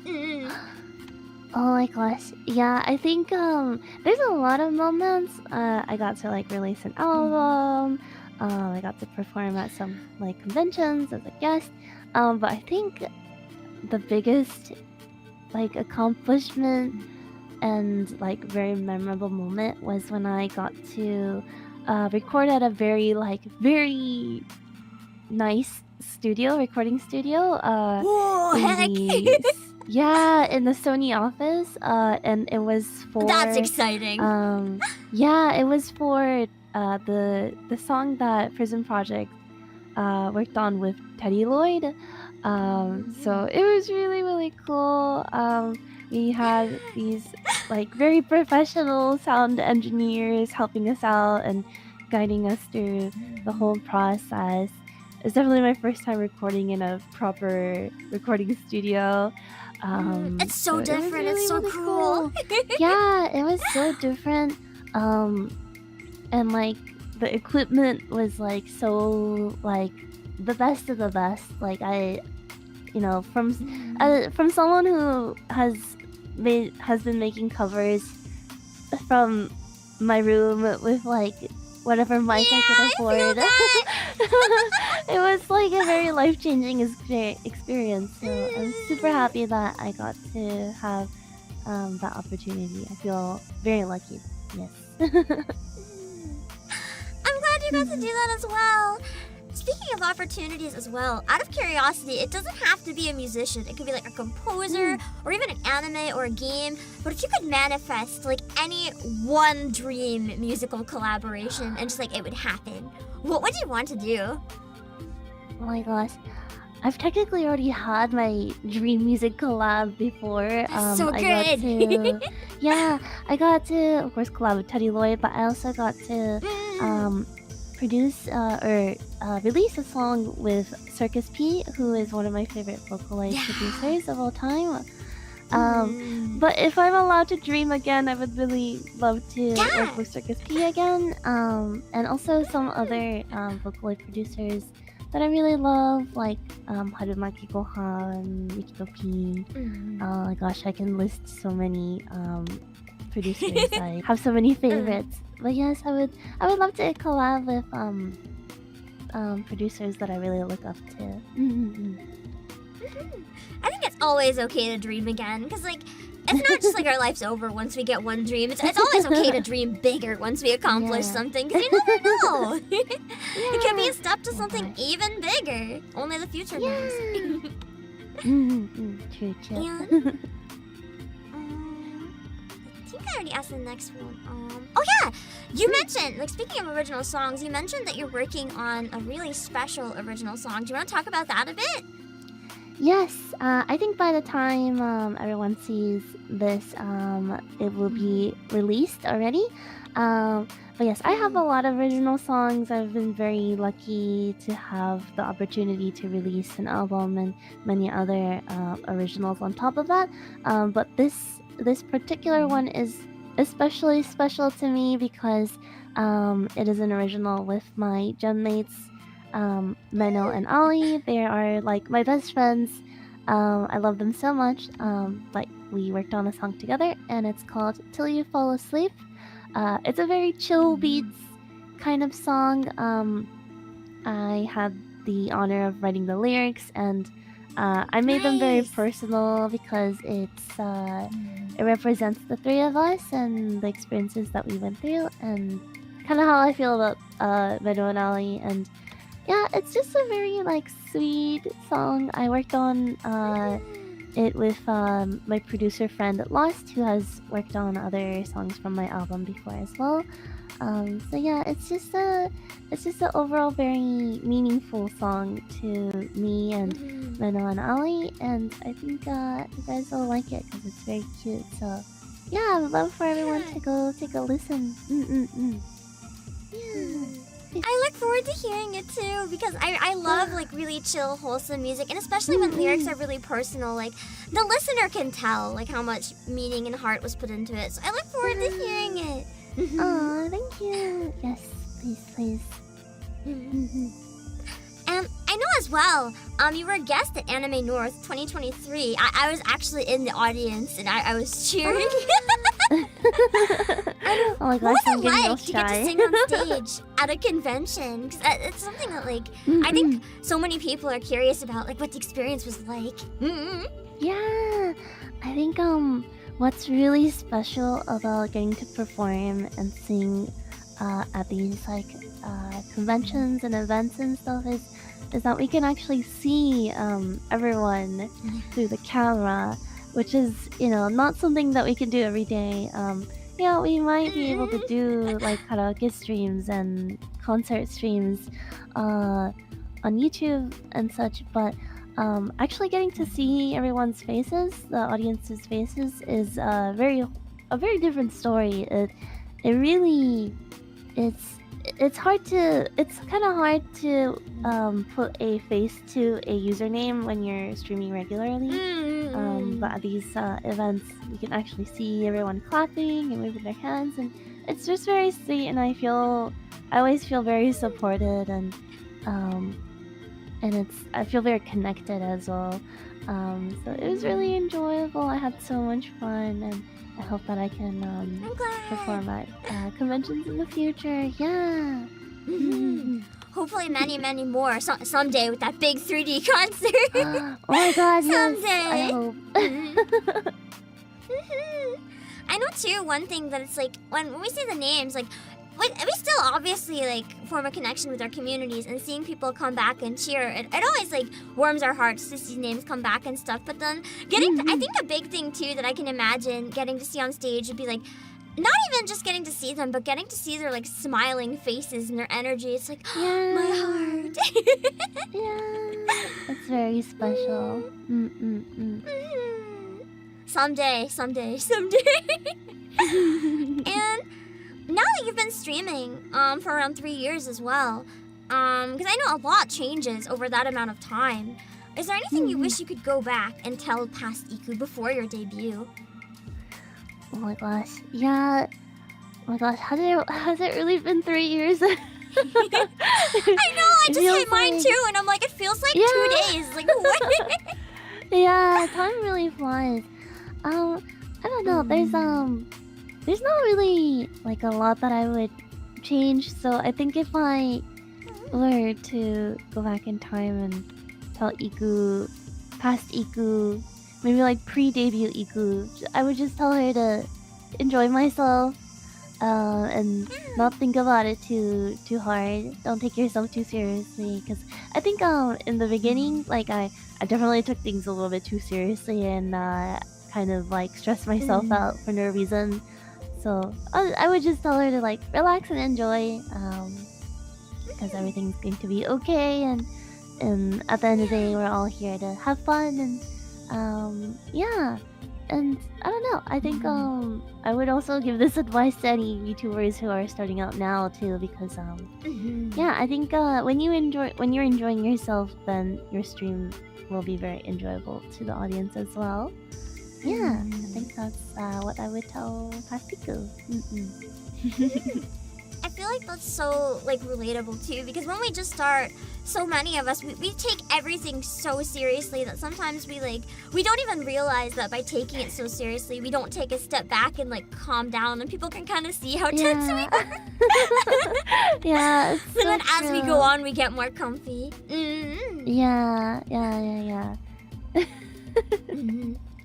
D: Oh my gosh, yeah, I think there's a lot of moments. I got to like release an album. I got to perform at some like conventions as a guest. But I think the biggest like accomplishment and like very memorable moment was when I got to record at a very nice recording studio. Yeah, in the Sony office. And it was for
B: That's exciting.
D: Yeah, it was for the song that Prison Project worked on with Teddy Lloyd. So it was really cool. We had these like very professional sound engineers helping us out and guiding us through the whole process. It's definitely my first time recording in a proper recording studio.
B: It's so different.
D: Really,
B: it's so
D: really
B: cool.
D: Yeah, it was so different. And like the equipment was like so like the best of the best. Like from someone who has been making covers from my room with like whatever mic I could afford. It was like a very life-changing experience. So I'm super happy that I got to have that opportunity. I feel very lucky. Yes.
B: I'm glad you got to do that as well. Speaking of opportunities as well, out of curiosity, it doesn't have to be a musician. It could be like a composer or even an anime or a game. But if you could manifest like any one dream musical collaboration and just like it would happen, what would you want to do?
D: Oh my gosh. I've technically already had my dream music collab before.
B: So good.
D: I got to, of course, collab with Teddy Lloyd, but I also got to produce or release a song with Circus P, who is one of my favorite vocalized producers of all time. But if I'm allowed to dream again, I would really love to work with Circus P again. And also some other vocaloid producers that I really love, like Harumaki Gohan, Mikito P. Oh my gosh, I can list so many producers. I have so many favorites. But yes, I would love to collab with producers that I really look up to.
B: I think it's always okay to dream again, because like it's not just like our life's over once we get one dream. It's always okay to dream bigger once we accomplish something, because you never know. It could be a step to something even bigger. Only the future knows.
D: True.
B: And, I think
H: I already asked the next one. Oh yeah, you mentioned, like, speaking of original songs, you mentioned that you're working on a really special original song. Do you want to talk about that a bit?
P: Yes, I think by the time everyone sees this, it will be released already. But yes, I have a lot of original songs. I've been very lucky to have the opportunity to release an album and many other originals on top of that. But this particular one is especially special to me because it is an original with my gem mates, Meno and Ali. They are like my best friends. I love them so much. But we worked on a song together, and it's called "Till You Fall Asleep." It's a very chill beats kind of song. I had the honor of writing the lyrics, and I made them very personal because it represents the three of us and the experiences that we went through, and kind of how I feel about Meno and Ali. And yeah, it's just a very like sweet song. I worked on it with my producer friend Lost, who has worked on other songs from my album before as well. So yeah, it's just an overall very meaningful song to me and Meno and Ali, and I think you guys will like it because it's very cute. So yeah, I would love for everyone to go take a listen.
H: I look forward to hearing it too because I love like really chill, wholesome music, and especially when lyrics are really personal. Like the listener can tell like how much meaning and heart was put into it. So I look forward to hearing it.
P: Oh, thank you. Yes, please.
H: And I know as well, you were a guest at Anime North 2023. I was actually in the audience and I was cheering.
P: Oh my gosh,
H: what
P: I'm
H: was it
P: getting all
H: like to get to
P: shy.
H: sing on stage at a convention? 'Cause it's something that like I think so many people are curious about, like what the experience was like.
P: Yeah, I think what's really special about getting to perform and sing at these like conventions and events and stuff is that we can actually see everyone through the camera, which is, you know, not something that we can do every day. Yeah, we might be able to do like karaoke streams and concert streams on YouTube and such, but actually getting to see everyone's faces, the audience's faces, is a very different story. It really it's kind of hard to put a face to a username when you're streaming regularly. But at these events, you can actually see everyone clapping and waving their hands, and it's just very sweet. And I always feel very supported, and I feel very connected as well. So it was really enjoyable. I had so much fun, and I hope that I can perform at conventions in the future. Yeah.
H: Hopefully many more someday with that big 3D concert.
P: Oh my god, yes.
H: Someday.
P: I hope.
H: I know too, one thing that it's like when we say the names, like we still obviously like form a connection with our communities, and seeing people come back and cheer, it always like warms our hearts to see names come back and stuff. But then I think a big thing too that I can imagine getting to see on stage would be like not even just getting to see them, but getting to see their like smiling faces and their energy. It's like my heart.
P: Yeah, it's very special.
H: Someday. And now that you've been streaming for around 3 years as well, because I know a lot changes over that amount of time, is there anything you wish you could go back and tell past Iku before your debut?
P: Oh my gosh, yeah. Oh my gosh, has it really been 3 years?
H: I know, I just hit mine too, and I'm like, it feels like 2 days. Like, what?
P: Yeah, time really flies. I don't know. There's not really like a lot that I would change. So I think if I were to go back in time and tell Iku, past Iku, maybe like pre-debut Iku, I would just tell her to enjoy myself and not think about it too hard. Don't take yourself too seriously, because I think in the beginning, like I definitely took things a little bit too seriously and kind of like stressed myself out for no reason.
U: So I would just tell her to like relax and enjoy, because everything's going to be okay, and at the end of the day, we're all here to have fun, and yeah. And I don't know. I think I would also give this advice to any YouTubers who are starting out now too, because yeah, I think when you're enjoying yourself, then your stream will be very enjoyable to the audience as well. Yeah, I think that's what I would tell Pastiku.
B: I feel like that's so like relatable too, because when we just start, so many of us we take everything so seriously that sometimes we don't even realize that by taking it so seriously we don't take a step back and like calm down, and people can kind of see how tense we are.
U: Yeah, it's
B: And then
U: so
B: as we
U: true.
B: go on we get more comfy.
U: Yeah.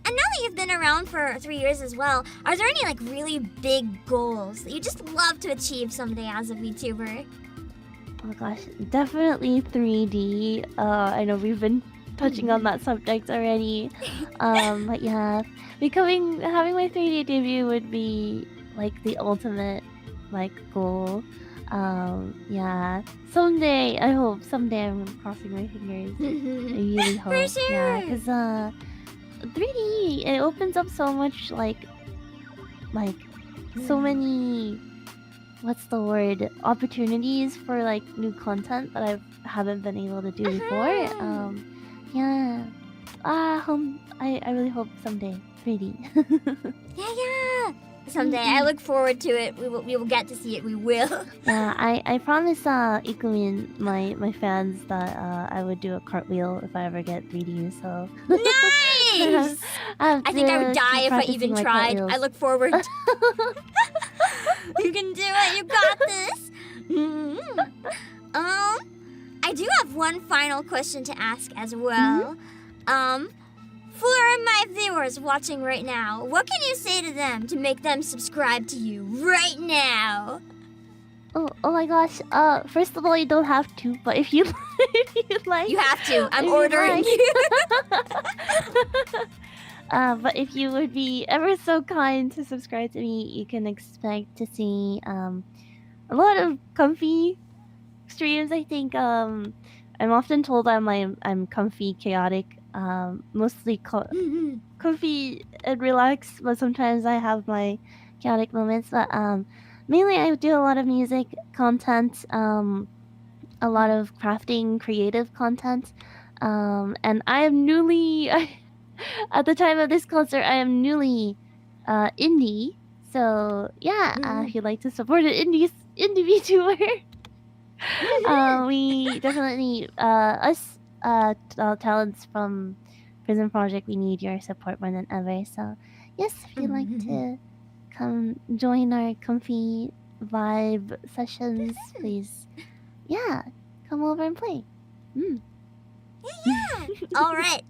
B: And now that you've been around for 3 years as well, are there any like really big goals that you just love to achieve someday as a VTuber?
U: Oh gosh, definitely 3D. I know we've been touching on that subject already. But yeah, having my 3D debut would be like the ultimate like goal. Yeah. Someday, I hope. Someday, I'm crossing my fingers. I really hope.
B: For sure.
U: Yeah, because 3D, it opens up so much like so many, what's the word, opportunities for like new content that I haven't been able to do before. Yeah. I really hope someday 3D.
B: Yeah. Someday, I look forward to it. We will get to see it. We will.
U: Yeah, I promised Ikumin, my fans, that I would do a cartwheel if I ever get 3D. So
B: Nice! I think I would die if I even tried. I look forward. You can do it. You got this. I do have one final question to ask as well. For my viewers watching right now, what can you say to them to make them subscribe to you right now?
U: Oh my gosh. First of all, you don't have to, but if you like,
B: You have to. I'm
U: if you
B: ordering
U: like.
B: you.
U: But if you would be ever so kind to subscribe to me, you can expect to see a lot of comfy streams. I think I'm often told I'm comfy, chaotic, mostly comfy and relaxed, but sometimes I have my chaotic moments. But mainly I do a lot of music content, a lot of crafting, creative content, and I am newly. At the time of this concert, I am newly indie. So yeah, if you'd like to support an indie VTuber, we definitely us talents from Prison Project, we need your support more than ever. So yes, if you'd like to come join our comfy vibe sessions, please, yeah, come over and play.
B: Yeah. All right.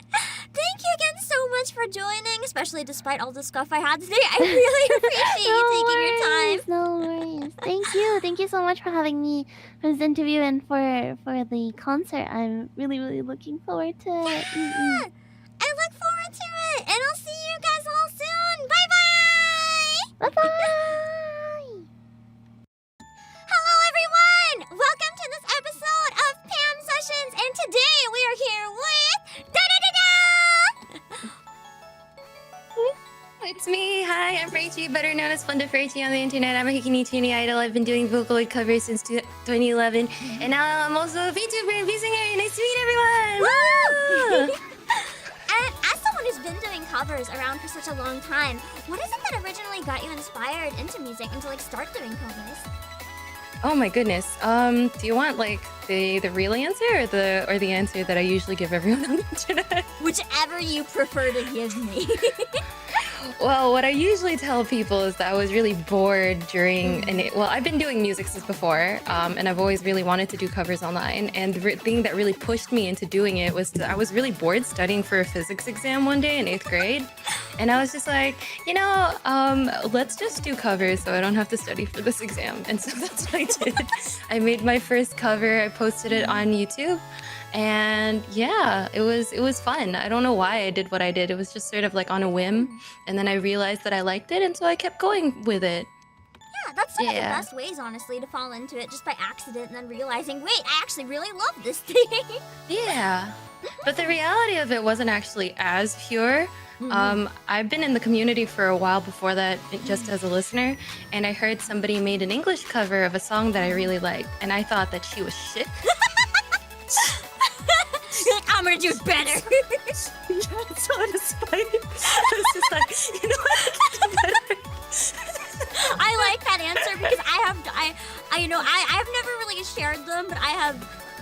B: Thank you again so much for joining, especially despite all the stuff I had today. I really appreciate you taking your time.
U: No worries. Thank you so much for having me for this interview and for the concert. I'm really looking forward to it.
B: I look forward to it, and I'll see you guys all soon. Bye bye. Hello everyone. Welcome to this episode of Pam Sessions, and today we are here with
V: It's me. Hi, I'm Rachie, better known as Splendid Rachie on the internet. I'm a Hikini Tuni idol. I've been doing Vocaloid covers since 2011, and now I'm also a VTuber and V-singer. Nice to meet everyone! Woo!
B: And as someone who's been doing covers around for such a long time, what is it that originally got you inspired into music and to like start doing covers?
V: Oh my goodness. Do you want like the real answer or the answer that I usually give everyone on the internet?
B: Whichever you prefer to give me.
V: Well, what I usually tell people is that I was really bored during, I've been doing music since before, and I've always really wanted to do covers online. And the thing that really pushed me into doing it was I was really bored studying for a physics exam one day in 8th grade. And I was just like, let's just do covers so I don't have to study for this exam. And so that's what I did. I made my first cover, I posted it on YouTube. And yeah, it was fun. I don't know why I did what I did. It was just sort of like on a whim. And then I realized that I liked it, and so I kept going with it.
B: that's some of the
V: Yeah.
B: best ways, honestly, to fall into it just by accident and then realizing, wait, I actually really love this thing.
V: Yeah. But the reality of it wasn't actually as pure. I've been in the community for a while before that, just as a listener, and I heard somebody made an English cover of a song that I really liked, and I thought that she was shit.
B: You're like, I'm gonna do it better.
V: Yeah, it's out of spite. It's just like, you know what?
B: I like that answer because I've never really shared them, but I have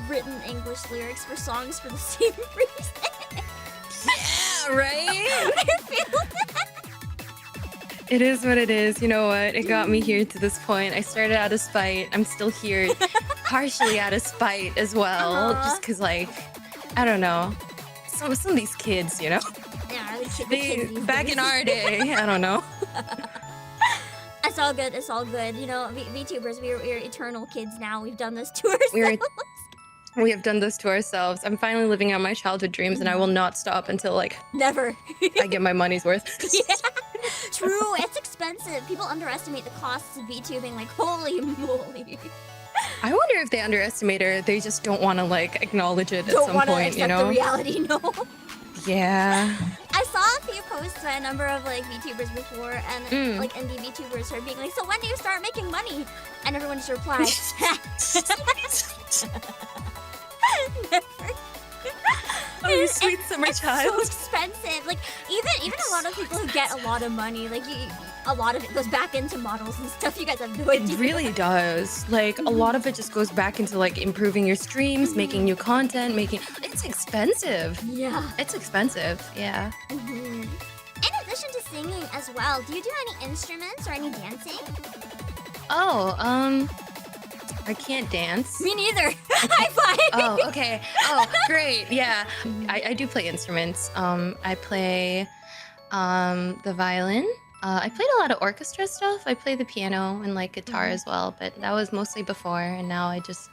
B: written English lyrics for songs for the same reason.
V: Yeah, right?
B: I feel that.
V: It is what it is. You know what? It got me here to this point. I started out of spite. I'm still here, partially out of spite as well, just because, like, I don't know. Some of these kids, you know?
B: Yeah, the kids these
V: back
B: days.
V: in our day, I don't know.
B: It's all good. It's all good. You know, VTubers, we're eternal kids now. We've done this to ourselves.
V: We have done this to ourselves. I'm finally living out my childhood dreams, and I will not stop until, like,
B: never.
V: I get my money's worth.
B: Yeah, true. It's expensive. People underestimate the costs of VTubing. Like, holy moly.
V: I wonder if they underestimate her. They just don't want to, like, acknowledge it at
B: Don't
V: some
B: want to
V: point,
B: accept
V: you know?
B: the reality, no.
V: Yeah.
B: I saw a few posts by a number of like VTubers before, and like indie VTubers are being like, "So when do you start making money?" And everyone just replies, "Never."
V: Oh, you sweet summer child.
B: So expensive. Like even a lot of people who get a lot of money, like a lot of it goes back into models and stuff. You guys have no idea.
V: It really does. Like, a lot of it just goes back into, like, improving your streams, making new content, It's expensive.
B: Yeah.
V: It's expensive, yeah.
B: In addition to singing as well, do you do any instruments or any dancing?
V: Oh, I can't dance.
B: Me neither. High five.
V: Oh, okay. Oh, great. Yeah. I do play instruments. I play the violin. I played a lot of orchestra stuff. I play the piano and like guitar as well, but that was mostly before, and now I just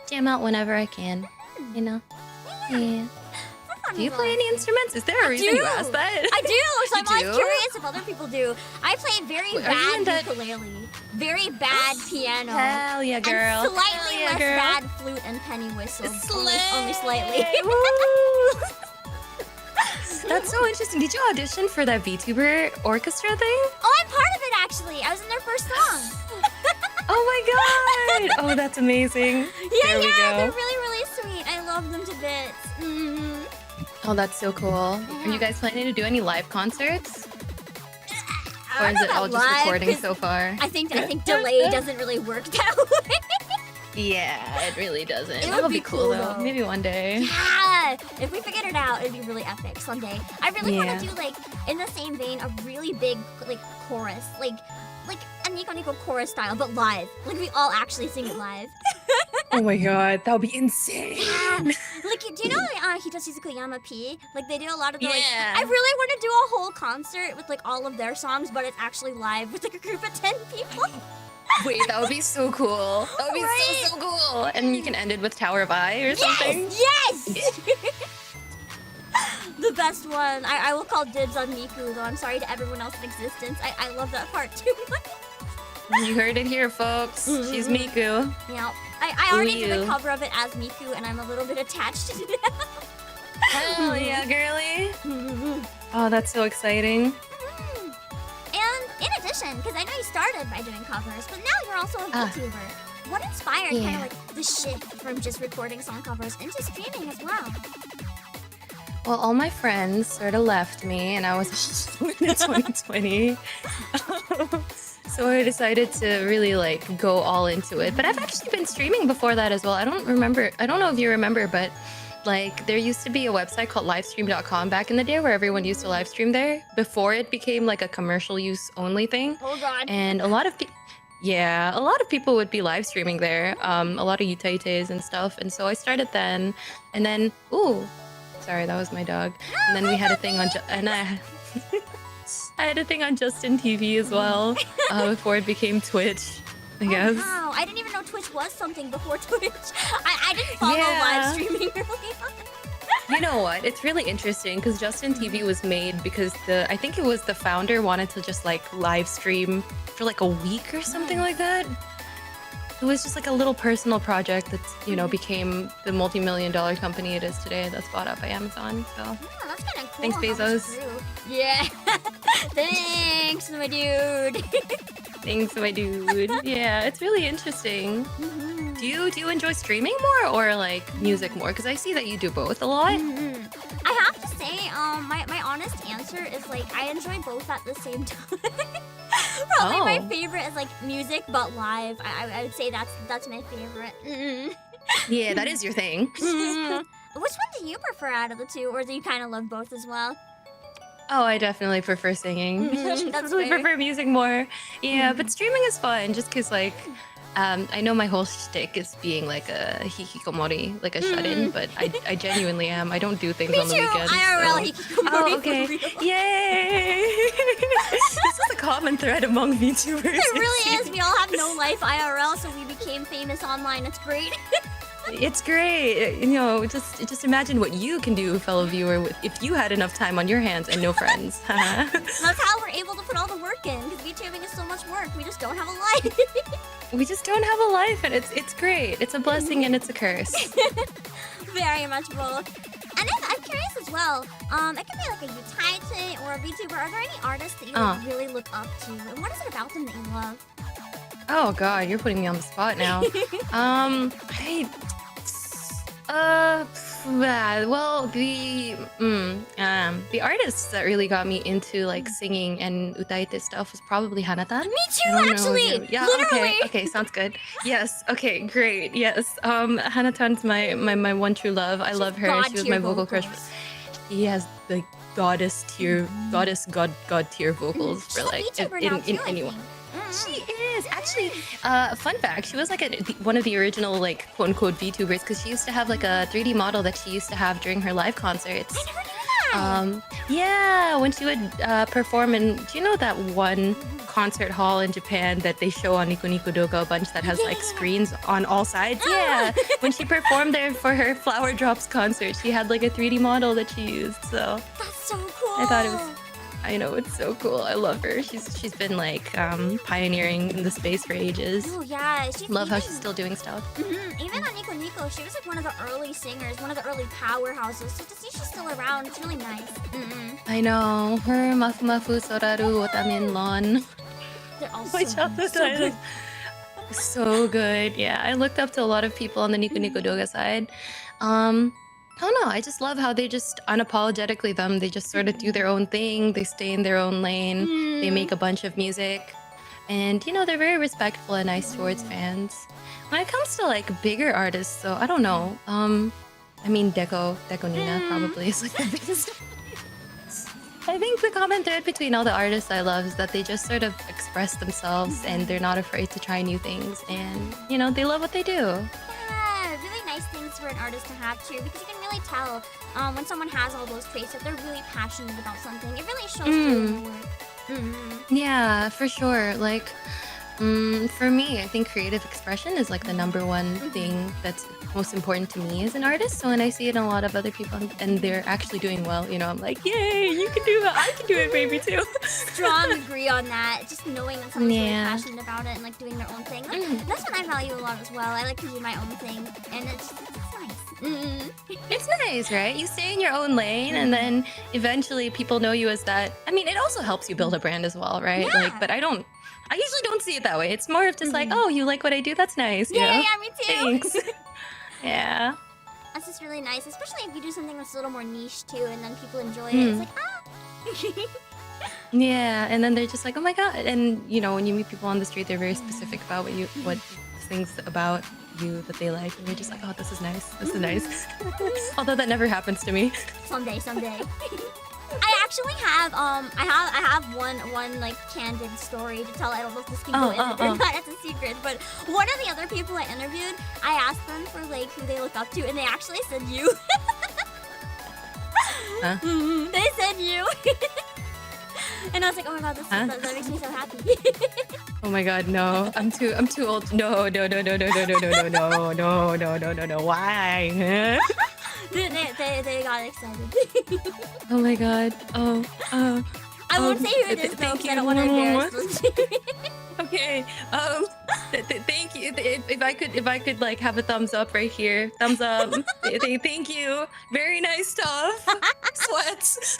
V: jam out whenever I can, you know? Yeah. Do you play any instruments? Is there a reason you asked that?
B: I do, so I'm
V: You
B: always
V: do?
B: curious if other people do. I play very
V: Wait, are you in
B: bad
V: that-
B: ukulele, very bad piano,
V: Hell yeah, girl.
B: and slightly
V: Hell yeah,
B: less
V: girl.
B: bad flute and penny whistle. Only slightly.
V: That's so interesting. Did you audition for that VTuber orchestra thing?
B: Oh, I'm part of it actually. I was in their first song.
V: Oh my god! Oh, that's amazing.
B: Yeah,
V: There we go.
B: they're really, really sweet. I love them to bits.
V: Oh, that's so cool. Are you guys planning to do any live concerts? Or is it all just
B: Live,
V: recording
B: 'cause
V: so far?
B: I think delay doesn't really work that way.
V: Yeah, it really doesn't.
B: It would
V: That'll
B: be
V: be cool though.
B: though.
V: Maybe one day.
B: Yeah, if we figured it out, it'd be really epic someday. I really want
V: Yeah.
B: to do like in the same vein a really big like chorus, like a Nico Nico chorus style, but live. Like we all actually sing it live.
V: Oh my god, that would be insane.
B: Yeah. Like, do you know Hitoshizuku Yama P? Like they do a lot of the like.
V: Yeah.
B: I really want to do a whole concert with like all of their songs, but it's actually live with like a group of 10 people.
V: Wait, that would be so cool. That would be so cool. And you can end it with Tower of I or something.
B: Yes! The best one. I will call dibs on Miku, though I'm sorry to everyone else in existence. I love that part too much.
V: You heard it here, folks. She's Miku.
B: Yeah. I already did a
V: Ooh.
B: cover of it as Miku, and I'm a little bit attached to it now.
V: Hell yeah, girly. Oh, that's so exciting.
B: And in addition, because I know you started by doing covers, but now you're also a VTuber. What inspired kind
V: Yeah.
B: of like the shift from just recording song covers into streaming as well?
V: Well, all my friends sort of left me, and I was also in 2020. So I decided to really like go all into it. But I've actually been streaming before that as well. I don't know if you remember, but like there used to be a website called livestream.com back in the day where everyone used to live stream there before it became like a commercial use only thing.
B: Oh god.
V: And a lot of people would be live streaming there. A lot of utaites and stuff. And so I started then, and then sorry, that was my dog. And then we had a thing on I had a thing on Justin TV as well before it became Twitch, I guess.
B: Wow, I didn't even know Twitch was something before Twitch. I didn't follow
V: Yeah.
B: live streaming early on.
V: You know what? It's really interesting because Justin TV was made because I think it was the founder wanted to just like live stream for like a week or something like that. It was just like a little personal project that's, you know, became the multi-million-dollar company it is today that's bought up by Amazon. So
B: That's kind of cool.
V: thanks,
B: how this
V: Bezos.
B: grew. Yeah. Thanks, my dude.
V: Thanks, my dude. Yeah, it's really interesting. Do you enjoy streaming more or like music more? Because I see that you do both a lot.
B: I have to say, my honest answer is like I enjoy both at the same time. Probably my favorite is like music, but live. I would say that's my favorite.
V: Yeah, that is your thing.
B: Which one do you prefer out of the two, or do you kind of love both as well?
V: Oh, I definitely prefer singing.
B: That's
V: Definitely
B: fair.
V: prefer music more. Yeah, but streaming is fun just because like I know my whole shtick is being like a hikikomori, like a shut-in, but I genuinely am. I don't do things
B: Me
V: on the
B: too,
V: weekends.
B: IRL
V: so-
B: hikikomori
V: Oh,
B: for
V: okay.
B: real.
V: Yay! This is a common thread among VTubers.
B: It really is. We all have no life IRL, so we became famous online. It's great.
V: It's great. You know, just imagine what you can do, fellow viewer, if you had enough time on your hands and no friends.
B: That's how we're able to put all the work in, because VTubing is so much work. We just don't have a life.
V: We just don't have a life, and it's great. It's a blessing and it's a curse.
B: Very much both. And then I'm curious as well. It could be like a Untitled or a VTuber. Are there any artists that you like, really look up to? And what is it about them that you love?
V: Oh God, you're putting me on the spot now. Well, the artists that really got me into like singing and utaite stuff was probably Hanatan.
B: Me
V: I
B: too,
V: don't know if
B: actually.
V: you- Yeah,
B: Literally.
V: okay, sounds good. Yes, okay, great. Yes, Hanatan's my one true love. I love her. She was my vocal crush. He has the goddess god tier vocals for like in anyone. She is actually. Fun fact: she was like one of the original like quote unquote VTubers because she used to have like a 3D model that she used to have during her live concerts. I never knew that. Yeah, when she would perform in. Do you know that one concert hall in Japan that they show on Nico Nico Doga a bunch that has like screens on all sides? Yeah, when she performed there for her Flower Drops concert, she had like a 3D model that she used. So
B: that's so cool.
V: I thought it was. I know, it's so cool. I love her. She's been like pioneering in the space for ages.
B: Oh yeah, she's
V: Love how she's still doing stuff.
B: Even on Nico Nico, she was like one of the early singers, one of the early powerhouses. So to see she's still around, it's really nice.
V: I know. Her Mafu Mafu Soraru Otamin Lon.
B: They're all
V: My
B: so,
V: childhood
B: so
V: idol.
B: good.
V: So good. Yeah, I looked up to a lot of people on the Nico Nico Doga side. I don't know. I just love how they just unapologetically them. They just sort of do their own thing. They stay in their own lane. They make a bunch of music, and you know they're very respectful and nice towards fans. When it comes to like bigger artists, though, I don't know. I mean Deco Nina probably is like the biggest. I think the common thread between all the artists I love is that they just sort of express themselves and they're not afraid to try new things, and you know they love what they do.
B: Yeah, really nice things for an artist to have too, because you can really tell when someone has all those traits that they're really passionate about something. It really shows through in the work.
V: Yeah, for sure. Like, for me, I think creative expression is like the number one thing that's most important to me as an artist. So when I see it in a lot of other people and they're actually doing well, you know, I'm like, yay, you can do it. I can do it, baby, too.
B: Strong agree on that. Just knowing that someone's really
V: Yeah.
B: passionate about it and like doing their own thing. That's what I value a lot as well. I like to do my own thing, and it's nice.
V: It's nice, right? You stay in your own lane and then eventually people know you as that. I mean, it also helps you build a brand as well, right?
B: Yeah.
V: Like, but I usually don't see it that way. It's more of just like, oh, you like what I do? That's nice. you know?
B: Yeah, me too.
V: Thanks. Yeah.
B: That's just really nice, especially if you do something that's a little more niche too, and then people enjoy it. It's like,
V: Yeah, and then they're just like, oh my god. And you know, when you meet people on the street, they're very specific about what things about you that they like, and you're just like, oh, this is nice. This is nice. Although that never happens to me.
B: someday. I actually have I have one like candid story to tell. I don't know if this can go in or not. It's a secret. But one of the other people I interviewed, I asked them for like who they look up to, and they actually said you.
V: Huh?
B: They said you. And I was like, oh my god, that makes me so happy.
V: Oh my god, no. I'm too old. No. Why?
B: They got excited.
V: Oh my god.
B: I won't say who it is though, because I don't want to embarrass them.
V: Okay. Thank you. If I could like have a thumbs up right here. Thumbs up. Thank you. Very nice stuff. Sweats.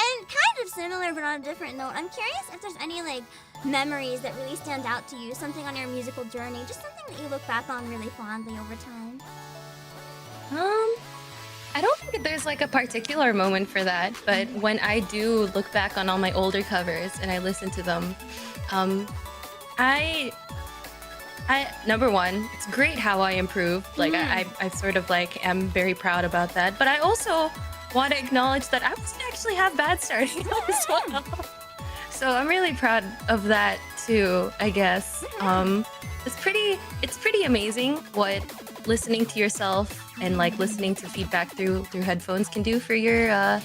B: And kind of similar, but on a different note, I'm curious if there's any like memories that really stand out to you, something on your musical journey, just something that you look back on really fondly over time.
V: I don't think there's like a particular moment for that, but when I do look back on all my older covers and I listen to them, I number one, it's great how I improved. Like I sort of like am very proud about that. But I also want to acknowledge that I wasn't actually half bad starting out as well. So I'm really proud of that too, I guess. It's pretty amazing what listening to yourself and like listening to feedback through headphones can do for your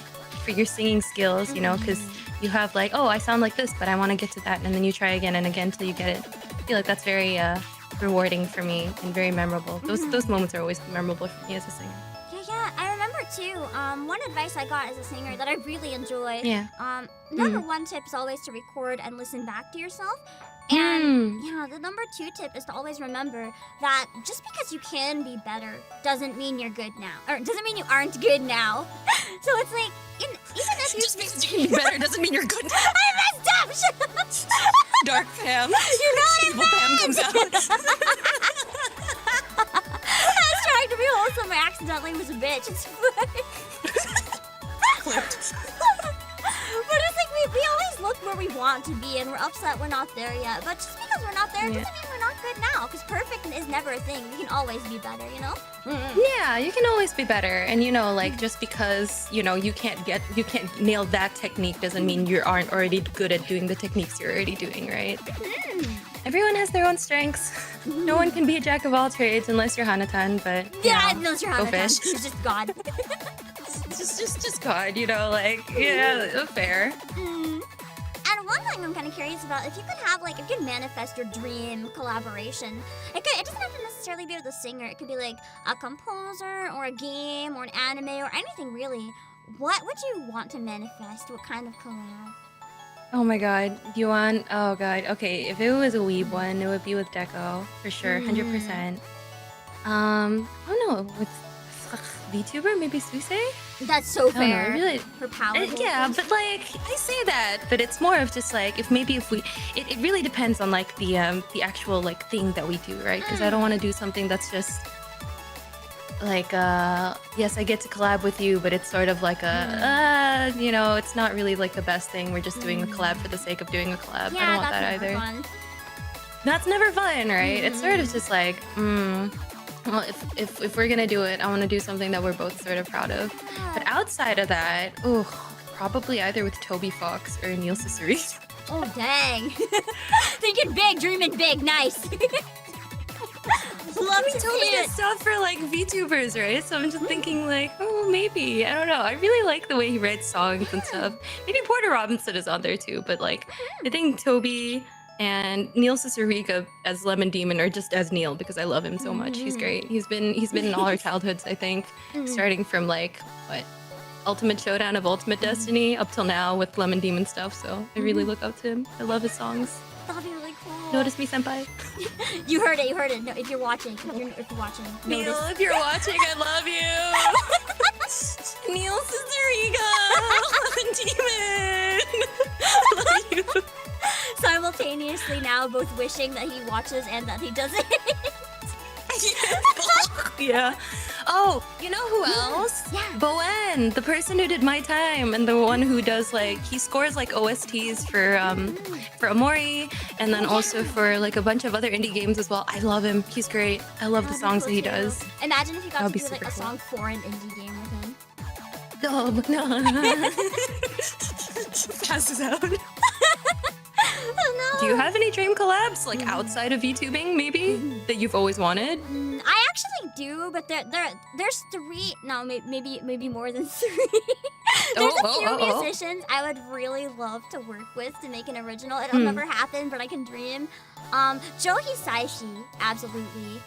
V: singing skills, you know, because you have like, oh, I sound like this, but I want to get to that, and then you try again and again till you get it. I feel like that's very rewarding for me and very memorable. Those moments are always memorable for me as a singer.
B: Yeah, I remember too. One advice I got as a singer that I really enjoy.
V: Yeah.
B: Number one tip is always to record and listen back to yourself. And yeah, the number two tip is to always remember that just because you can be better doesn't mean you're good now, or doesn't mean you aren't good now. So it's like, even if you
V: just because you can be better doesn't mean you're good.
B: I messed up.
V: Dark Pam.
B: You know what
V: Evil Pam comes out.
B: I was trying to be wholesome. I accidentally was a bitch. It's fine. But it's like we always look where we want to be, and we're upset we're not there yet. But just because we're not there doesn't mean we're not good now. Because perfect is never a thing. We can always be better, you know?
V: Yeah, you can always be better. And you know, like just because, you know, you can't nail that technique doesn't mean you aren't already good at doing the techniques you're already doing, right? Everyone has their own strengths. No one can be a jack of all trades unless you're Hanatan, but
B: yeah,
V: know,
B: unless you're
V: go
B: Hanatan.
V: fish.
B: You're just God.
V: just God, you know, like, yeah, fair.
B: And one thing I'm kind of curious about, if you could have, like, if you could manifest your dream collaboration, it doesn't have to necessarily be with a singer. It could be, like, a composer or a game or an anime or anything, really. What would you want to manifest? What kind of collab?
V: Oh my god, do you want... Oh god, okay, if it was a weeb one, it would be with Deco, for sure, 100%. I don't know, with VTuber, maybe Suisei?
B: That's so fair.
V: I don't know, really,
B: her power.
V: Yeah, but like I say that, but it's more of just like if we, it really depends on like the actual like thing that we do, right? Because I don't want to do something that's just like yes, I get to collab with you, but it's sort of like a you know, it's not really like the best thing. We're just doing a collab for the sake of doing a collab.
B: Yeah,
V: I don't want that either.
B: Fun.
V: That's never fun, right? It's sort of just like well, if we're gonna do it, I want to do something that we're both sort of proud of. But outside of that, probably either with Toby Fox or Neil Ciceri.
B: Oh dang! Thinking big, dreaming big, nice. Love to
V: Toby
B: see
V: does
B: it.
V: stuff for like VTubers, right? So I'm just thinking like, oh, maybe I don't know. I really like the way he writes songs and stuff. Maybe Porter Robinson is on there too, but like, I think Toby and Neil Ciceriga as Lemon Demon, or just as Neil, because I love him so much. He's great. He's been in all our childhoods, I think, starting from like Ultimate Showdown of Ultimate Destiny up till now with Lemon Demon stuff. So I really look up to him. I love his songs.
B: That'll be really cool.
V: Notice me, senpai.
B: You heard it. No, if you're watching, if you're watching,
V: Neil,
B: notice.
V: if you're watching, I love you. Neil Ciceriga, Lemon Demon. I love you.
B: Simultaneously now both wishing that he watches and that he doesn't.
V: Yeah. Oh, you know who else?
B: Yeah.
V: Bowen, the person who did My Time and the one who does like, he scores like OSTs for Amori and then also for like a bunch of other indie games as well. I love him. He's great. I love the songs that he does.
B: Imagine if you got to
V: be
B: do like
V: super
B: a
V: cool.
B: song for an indie game with him.
V: No. Passes out.
B: Oh, no.
V: Do you have any dream collabs like outside of VTubing maybe that you've always wanted?
B: I actually do, but there's three. No, maybe more than three. There's a few musicians I would really love to work with to make an original. It'll never happen, but I can dream. Joe Hisaishi, absolutely.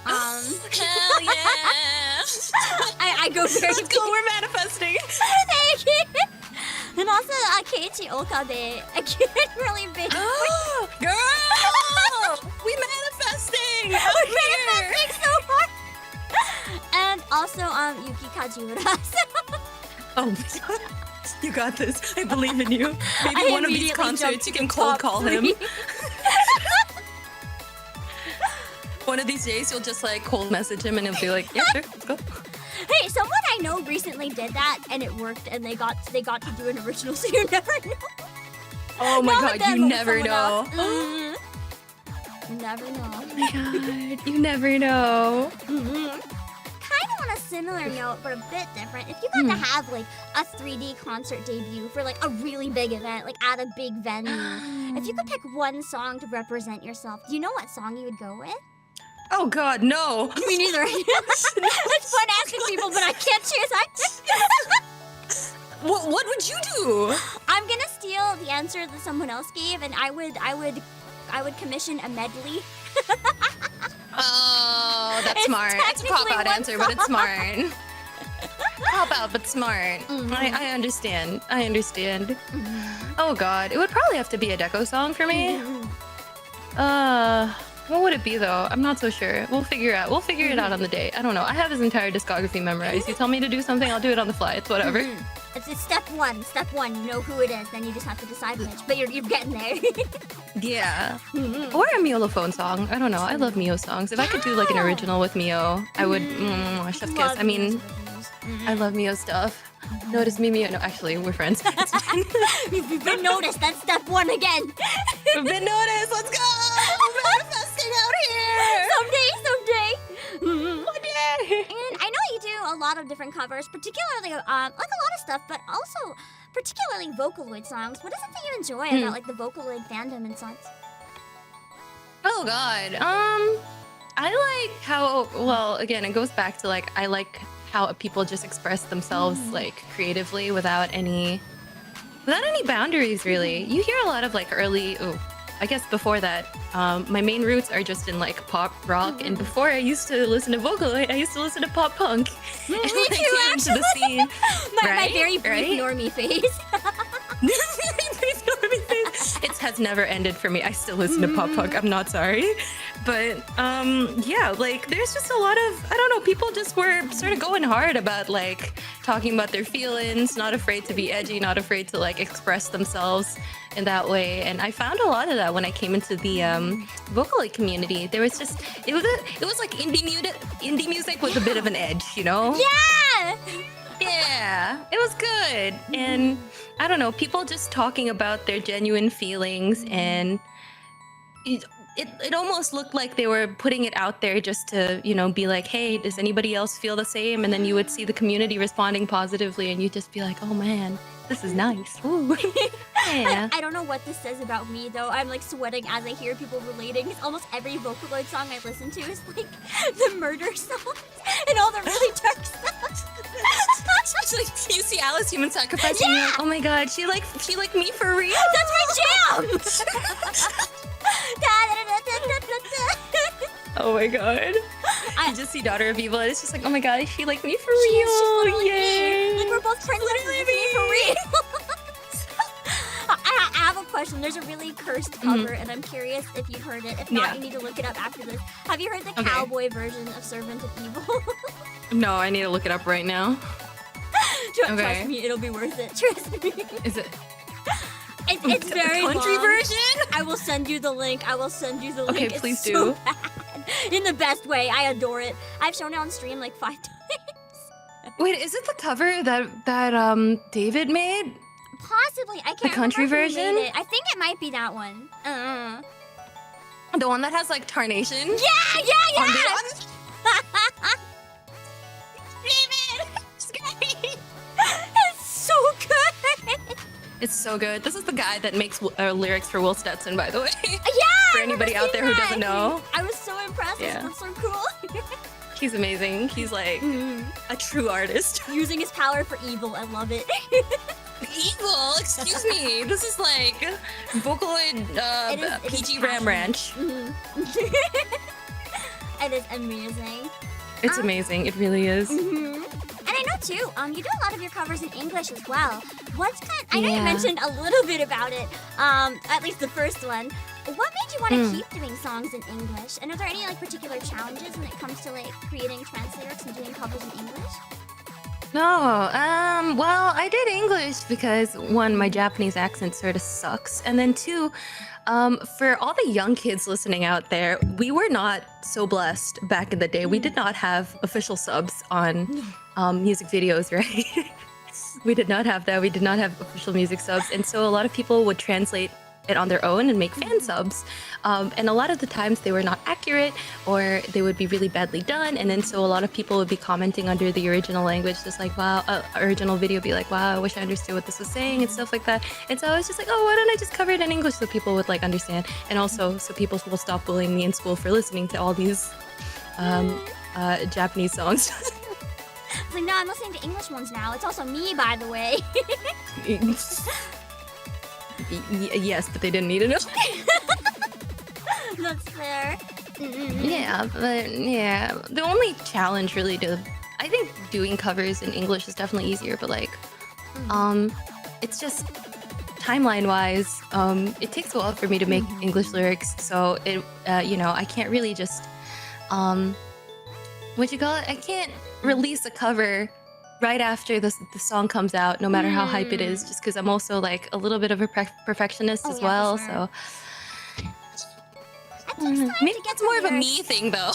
V: Hell yeah!
B: I go very
V: Let's go, we're manifesting!
B: Thank you! And also, Keiichi Okabe, a kid really big.
V: Girl! We manifesting! Out
B: We're
V: here!
B: manifesting so hard! And also, Yuki Kajiura.
V: Oh my god. You got this. I believe in you. Maybe
B: I
V: one of these
B: immediately
V: concerts
B: jumped
V: you
B: to
V: can
B: the
V: cold
B: top
V: call him.
B: 3.
V: One of these days you'll just like cold message him and he'll be like, yeah, sure, let's go.
B: Hey, someone I know recently did that, and it worked, and they got to do an original, so you never know.
V: Oh my
B: Not
V: god,
B: with them,
V: you
B: but with
V: never
B: someone
V: know.
B: else. You never know.
V: Oh my god, you never know.
B: Kind of on a similar note, but a bit different. If you got to have like a 3D concert debut for like a really big event, like at a big venue, if you could pick one song to represent yourself, do you know what song you would go with?
V: Oh god, no.
B: Me neither. It's fun asking people, but I can't choose.
V: What would you do?
B: I'm gonna steal the answer that someone else gave, and I would commission a medley.
V: Oh, that's
B: It's
V: smart. It's a cop
B: technically
V: out
B: one
V: answer, but it's
B: song.
V: smart. Cop out, but smart. I understand. I understand. Oh god, it would probably have to be a deco song for me. What would it be though? I'm not so sure. We'll figure it out on the day. I don't know. I have his entire discography memorized. You tell me to do something, I'll do it on the fly. It's whatever.
B: It's step one. Step one. You know who it is. Then you just have to decide which. But you're getting there.
V: Yeah. Or a Miolophone song. I don't know. I love Mio songs. If I could do like an original with Mio, I would. Chef kiss. I mean, I love Mio stuff. Notice me, Mio. No, actually, we're friends.
B: You've been noticed. That's step one again.
V: We've been noticed. Let's go. We're manifesting out here.
B: Someday.
V: One day.
B: And I know you do a lot of different covers, particularly like a lot of stuff, but also particularly Vocaloid songs. What is it that you enjoy about like the Vocaloid fandom and such?
V: Oh god. I like how, well, again, it goes back to like I like how people just express themselves like creatively without any boundaries really. You hear a lot of like early, I guess before that, my main roots are just in like pop rock, and before I used to listen to Vocaloid, I used to listen to pop punk.
B: Me
V: And
B: too,
V: I came into the scene.
B: my very brief normie phase.
V: It has never ended for me. I still listen to pop punk. I'm not sorry. But yeah, like there's just a lot of, I don't know, people just were sort of going hard about like talking about their feelings, not afraid to be edgy, not afraid to like express themselves in that way. And I found a lot of that when I came into the Vocaloid community. There was just, it was like indie music with a bit of an edge, you know?
B: Yeah!
V: Yeah, it was good. And I don't know, people just talking about their genuine feelings, and it almost looked like they were putting it out there just to, you know, be like, hey, does anybody else feel the same? And then you would see the community responding positively, and you'd just be like, oh man, this is nice. Ooh. Yeah.
B: I don't know what this says about me though. I'm like sweating as I hear people relating. It's almost every Vocaloid song I listen to is like the murder songs and all the really dark stuff.
V: It's like you see Alice Human Sacrifice, and you're like, oh my god, she like me for real.
B: That's my jam.
V: Oh my god. I just see Daughter of Evil, and it's just like, oh my god, is she like me for real? Yay.
B: Like we're both princesses for real. I have a question. There's a really cursed cover, and I'm curious if you heard it. If not, you need to look it up after this. Have you heard the cowboy version of Servant of Evil?
V: No, I need to look it up right now.
B: Trust me, it'll be worth it. Trust me.
V: Is it?
B: It's very
V: country
B: long.
V: version?
B: I will send you the link.
V: Okay,
B: It's
V: please
B: so
V: do.
B: bad. In the best way. I adore it. I've shown it on stream like 5 times.
V: Wait, is it the cover that David made?
B: Possibly. I can't
V: The country
B: remember who
V: version?
B: made it. I think it might be that one.
V: The one that has like tarnation?
B: Yeah! It's so good!
V: It's so good. This is the guy that makes lyrics for Will Stetson, by the way.
B: Yeah!
V: For anybody out there who doesn't know.
B: I was so impressed.
V: Yeah.
B: That's so cool.
V: He's amazing. He's like a true artist.
B: Using his power for evil. I love it.
V: Evil? Excuse me. This is like Vocaloid PG Ram Ranch.
B: It is amazing.
V: It's amazing. It really is.
B: And I know too, you do a lot of your covers in English as well. I know you
V: Yeah.
B: mentioned a little bit about it, at least the first one. What made you want to keep doing songs in English? And are there any like particular challenges when it comes to like creating trance lyrics and doing covers in English?
V: No, well, I did English because one, my Japanese accent sort of sucks, and then two, for all the young kids listening out there, we were not so blessed back in the day. We did not have official subs on music videos, right? We did not have that. We did not have official music subs, and so a lot of people would translate it on their own and make fan subs, and a lot of the times they were not accurate or they would be really badly done, and then so a lot of people would be commenting under the original language, just like, wow, original video, be like, wow, I wish I understood what this was saying and stuff like that. And so I was just like, oh, why don't I just cover it in English so people would like understand, and also so people will stop bullying me in school for listening to all these Japanese songs.
B: It's like, no, I'm listening to English ones now. It's also me, by the way.
V: Yes, but they didn't need to know.
B: That's fair.
V: Yeah, but yeah, the only challenge really I think doing covers in English is definitely easier, but like, it's just timeline wise, it takes a while for me to make English lyrics, so it, I can't really just, I can't release a cover right after the song comes out, no matter how hype it is, just because I'm also like a little bit of a perfectionist as well. So maybe it's more of a me thing, though.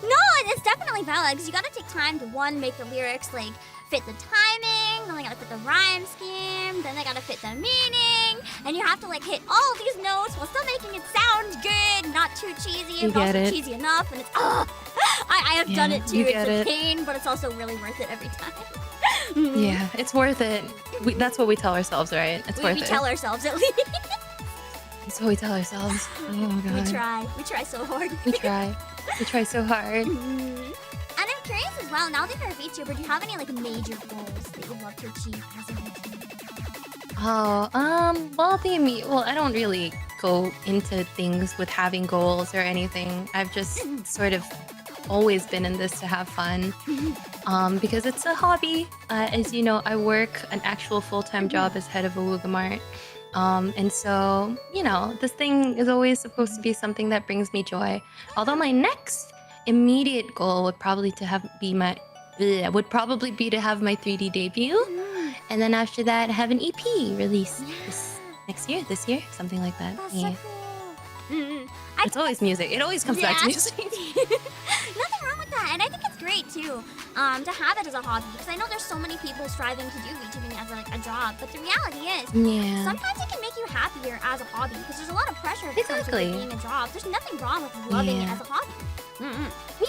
B: No, it's definitely valid because you gotta take time to make the lyrics like fit the timing, then they gotta fit the rhyme scheme, then they gotta fit the meaning, and you have to like hit all these notes while still making it sound good, not too cheesy, but also cheesy enough. And it's I have done it too. It's a pain, but it's also really worth it every time.
V: Yeah, it's worth it. That's what we tell ourselves, right? It's worth it.
B: We tell ourselves at least.
V: That's what we tell ourselves. Oh my god.
B: We try so hard.
V: We try so hard.
B: And I'm curious as well, now that you're a VTuber, do you have any like major goals that you'd love to achieve as a VTuber?
V: Well, I don't really go into things with having goals or anything. I've just sort of always been in this to have fun, because it's a hobby. As you know, I work an actual full-time job as head of a Wugamart. And so, this thing is always supposed to be something that brings me joy. Although my next immediate goal would probably be to have my 3D debut, and then after that have an EP release this year, something like that.
B: That's
V: Yeah.
B: so cool.
V: It's always music. It always comes back to music.
B: Nothing wrong with that, and I think it's great too to have it as a hobby, because I know there's so many people striving to do VTubing as a job, but the reality is sometimes it can make you happier as a hobby, because there's a lot of pressure that comes with it being a job. There's nothing wrong with loving it as a hobby.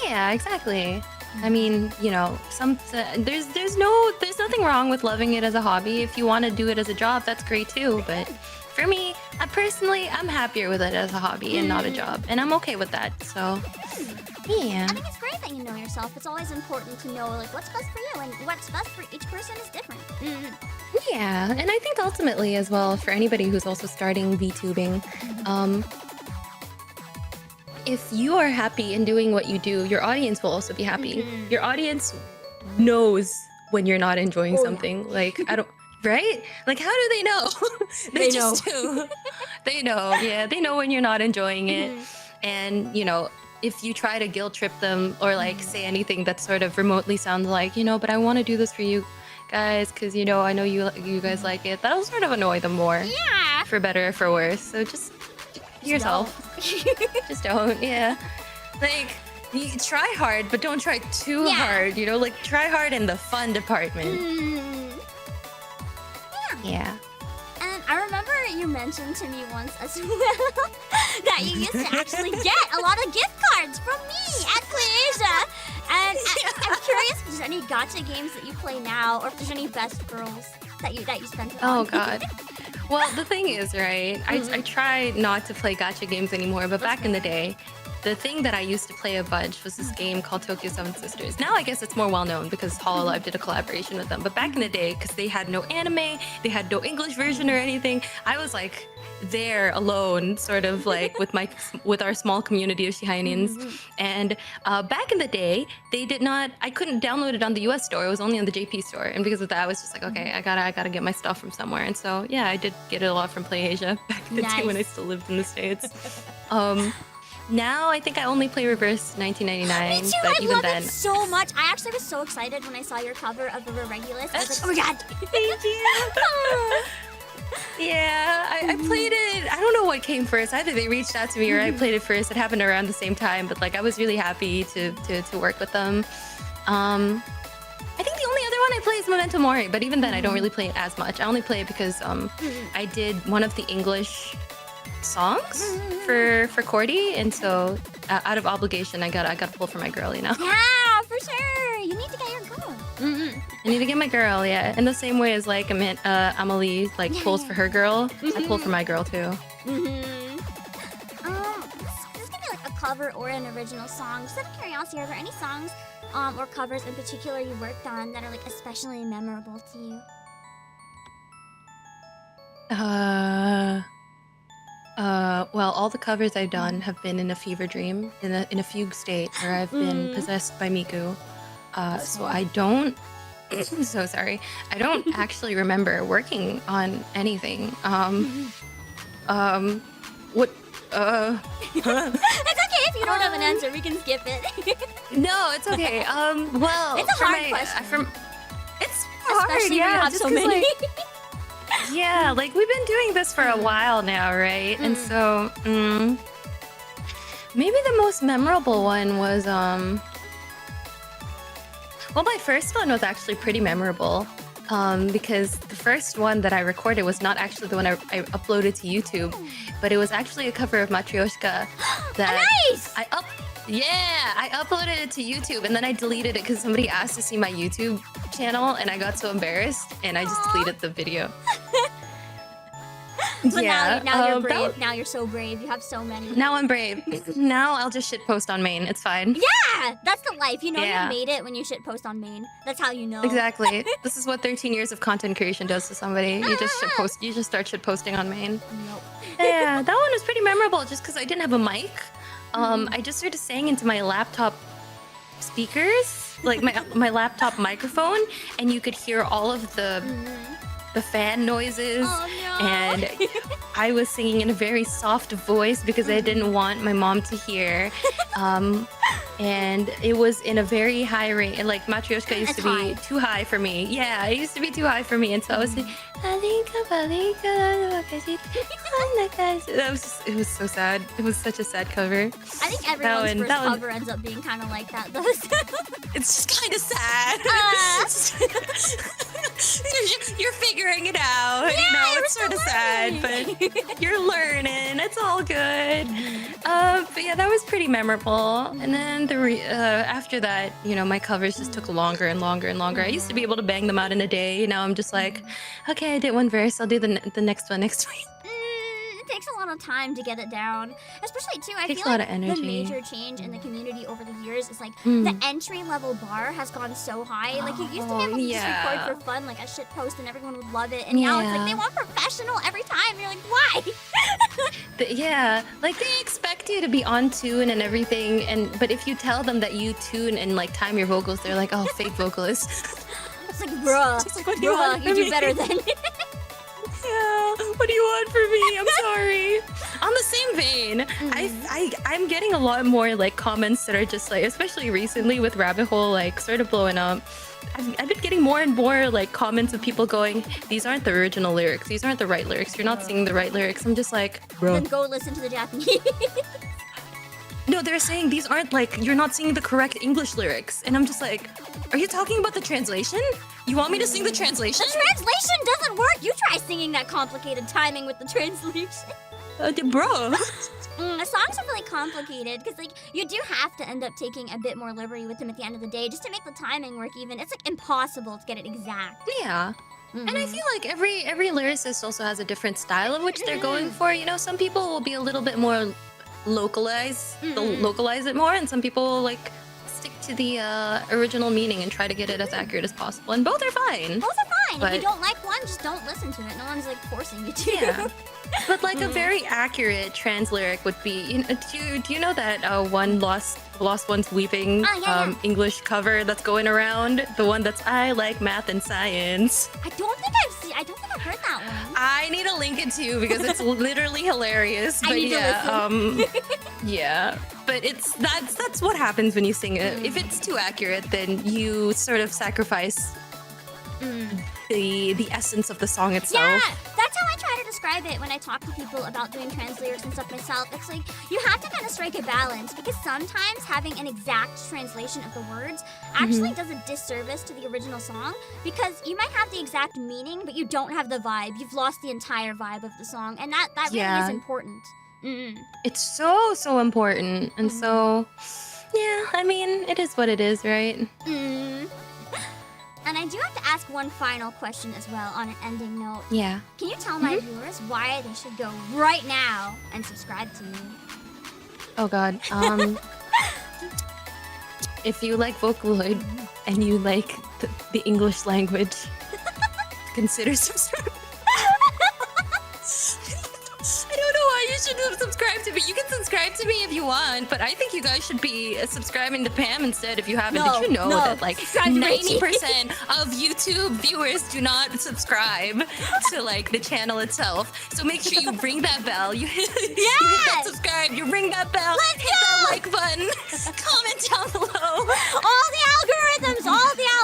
V: Yeah, exactly. I mean, there's nothing wrong with loving it as a hobby. If you want to do it as a job, that's great too. But for me, I'm happier with it as a hobby and not a job, and I'm okay with that. So, yeah.
B: I think it's great that you know yourself. It's always important to know like what's best for you, and what's best for each person is different.
V: Yeah, and I think ultimately as well, for anybody who's also starting VTubing, if you are happy in doing what you do, your audience will also be happy. Your audience knows when you're not enjoying something. Like, right? Like, how do they know? They just do. They know. Yeah, they know when you're not enjoying it. And, if you try to guilt trip them or like say anything that sort of remotely sounds like, but I want to do this for you guys because, I know you guys like it, that'll sort of annoy them more.
B: Yeah.
V: For better or for worse. So just yourself. Just don't. Yeah. Like, you try hard, but don't try too hard. Like try hard in the fun department. Yeah.
B: And I remember you mentioned to me once as well that you used to actually get a lot of gift cards from me at Quasia. And I'm curious if there's any gacha games that you play now, or if there's any best girls that you spent on.
V: Oh god. Well, the thing is, right, I try not to play gacha games anymore, but back in the day, the thing that I used to play a bunch was this game called Tokyo Seven Sisters. Now I guess it's more well-known because Hololive did a collaboration with them. But back in the day, because they had no anime, they had no English version or anything, I was like there alone, sort of like with our small community of Shihainians. And back in the day, I couldn't download it on the US store. It was only on the JP store. And because of that, I was just like, okay, I gotta get my stuff from somewhere. And so yeah, I did get it a lot from PlayAsia back in the day when I still lived in the States. Now I think I only play Reverse 1999.
B: Me too,
V: but
B: I
V: even
B: love
V: then,
B: it so much. I actually was so excited when I saw your cover of the Regulus. I was like, oh my god.
V: Thank you. Yeah, I played it. I don't know what came first. Either they reached out to me or I played it first. It happened around the same time, but like I was really happy to work with them. I think the only other one I play is Memento Mori, but even then I don't really play it as much. I only play it because I did one of the English songs for Cordy, and so out of obligation I gotta pull for my girl, you know.
B: Yeah, for sure. You need to get your girl.
V: I need to get my girl, yeah. In the same way as like Amelie like pulls for her girl, I pull for my girl too.
B: This could be like a cover or an original song. Just out of curiosity, are there any songs or covers in particular you worked on that are like especially memorable to you?
V: Well, all the covers I've done have been in a fever dream, in a fugue state where I've been possessed by Miku. So I don't. So sorry. I don't actually remember working on anything. What?
B: It's okay if you don't have an answer. We can skip it.
V: No, it's okay. Well,
B: it's a hard question.
V: It's
B: Especially
V: hard,
B: when you
V: yeah.
B: have
V: just
B: so
V: 'cause,
B: many.
V: like, yeah, like we've been doing this for a while now, right? And so, maybe the most memorable one was well, my first one was actually pretty memorable. Because the first one that I recorded was not actually the one I uploaded to YouTube, but it was actually a cover of Matryoshka that
B: nice!
V: I uploaded it to YouTube, and then I deleted it because somebody asked to see my YouTube channel, and I got so embarrassed, and I just deleted the video.
B: But
V: Yeah,
B: now you're
V: that
B: brave.
V: was-
B: Now you're so brave. You have so many.
V: Now I'm brave. Now I'll just shitpost on main. It's fine.
B: Yeah, that's the life. You know
V: Yeah.
B: you made it when you shit post on main. That's how you know.
V: Exactly. This is what 13 years of content creation does to somebody. You just shitpost. You just start shitposting on main.
B: Nope.
V: Yeah, that one was pretty memorable just because I didn't have a mic. I just sort of sang into my laptop speakers, like my laptop microphone, and you could hear all of the fan noises.
B: Oh, no.
V: And I was singing in a very soft voice because I didn't want my mom to hear. And it was in a very high range. And like Matryoshka used to be too high for me. Yeah, it used to be too high for me. And so I was like, it was so sad. It was such a sad cover.
B: I think everyone's first cover ends up being kind of like that, though.
V: It's just kind of sad. You're figuring it out.
B: Yeah,
V: you know,
B: we're
V: it's sort of sad, but you're learning. It's all good. But yeah, that was pretty memorable. And then after that, you know, my covers just took longer and longer and longer. I used to be able to bang them out in a day. Now I'm just like, okay, I did one verse. I'll do the next one next week.
B: It takes a lot of time to get it down. Especially, too, I
V: Takes
B: feel
V: a lot
B: like
V: of energy.
B: the major change in the community over the years is like
V: Mm.
B: the entry-level bar has gone so high. Like, you used to be able to just record for fun, like a shit post, and everyone would love it. And now it's like
V: Yeah.
B: they want professional every time. You're like, why?
V: Yeah, like they expect you to be on tune and everything, but if you tell them that you tune and like time your vocals, they're like, oh, fake vocalist.
B: It's like, bruh,
V: what do you want
B: you
V: from
B: do
V: me?
B: better than
V: Yeah, what do you want from me? I'm sorry. On the same vein, I'm getting a lot more like comments that are just like, especially recently with Rabbit Hole like sort of blowing up. I've been getting more and more like comments of people going, these aren't the original lyrics. These aren't the right lyrics. You're not singing the right lyrics. I'm just like, bro.
B: Then go listen to the Japanese.
V: No, they're saying these aren't like, you're not singing the correct English lyrics. And I'm just like, are you talking about the translation? You want me to sing the translation?
B: The translation doesn't work. You try singing that complicated timing with the translation.
V: Bro.
B: The songs are really complicated because, like, you do have to end up taking a bit more liberty with them at the end of the day just to make the timing work even. It's, like, impossible to get it exact.
V: Yeah. And I feel like every lyricist also has a different style of which they're going for. You know, some people will be a little bit more localize it more, and some people will, like, stick to the original meaning and try to get it as accurate as possible. And both are fine.
B: Both are fine.
V: But-
B: If you don't like one, just don't listen to it. No one's, like, forcing you to.
V: Yeah. But like a very accurate trans lyric would be. Do you know that one Lost One's Weeping English cover that's going around? The one that's I like math and science.
B: I don't think I've heard that one.
V: I need to link it to you because it's literally hilarious.
B: I
V: But
B: need to listen.
V: yeah. But that's what happens when you sing it. If it's too accurate, then you sort of sacrifice the essence of the song itself.
B: Yeah, that's how I try to describe it when I talk to people about doing trans lyrics and stuff myself. It's like you have to kind of strike a balance because sometimes having an exact translation of the words actually does a disservice to the original song because you might have the exact meaning, but you don't have the vibe. You've lost the entire vibe of the song, and that really is important.
V: It's so important, and so yeah. I mean, it is what it is, right?
B: And I do have to ask one final question as well on an ending note.
V: Yeah.
B: Can you tell my viewers why they should go right now and subscribe to me?
V: Oh God. If you like Vocaloid and you like the English language, consider subscribing. I don't know why you should subscribe to me. You can subscribe to me if you want, but I think you guys should be subscribing to Pam instead if you haven't. Did you know that like 90% of YouTube viewers do not subscribe to like the channel itself? So make sure you ring that bell. You hit that subscribe, you ring that bell, hit that like button, comment down below.
B: All the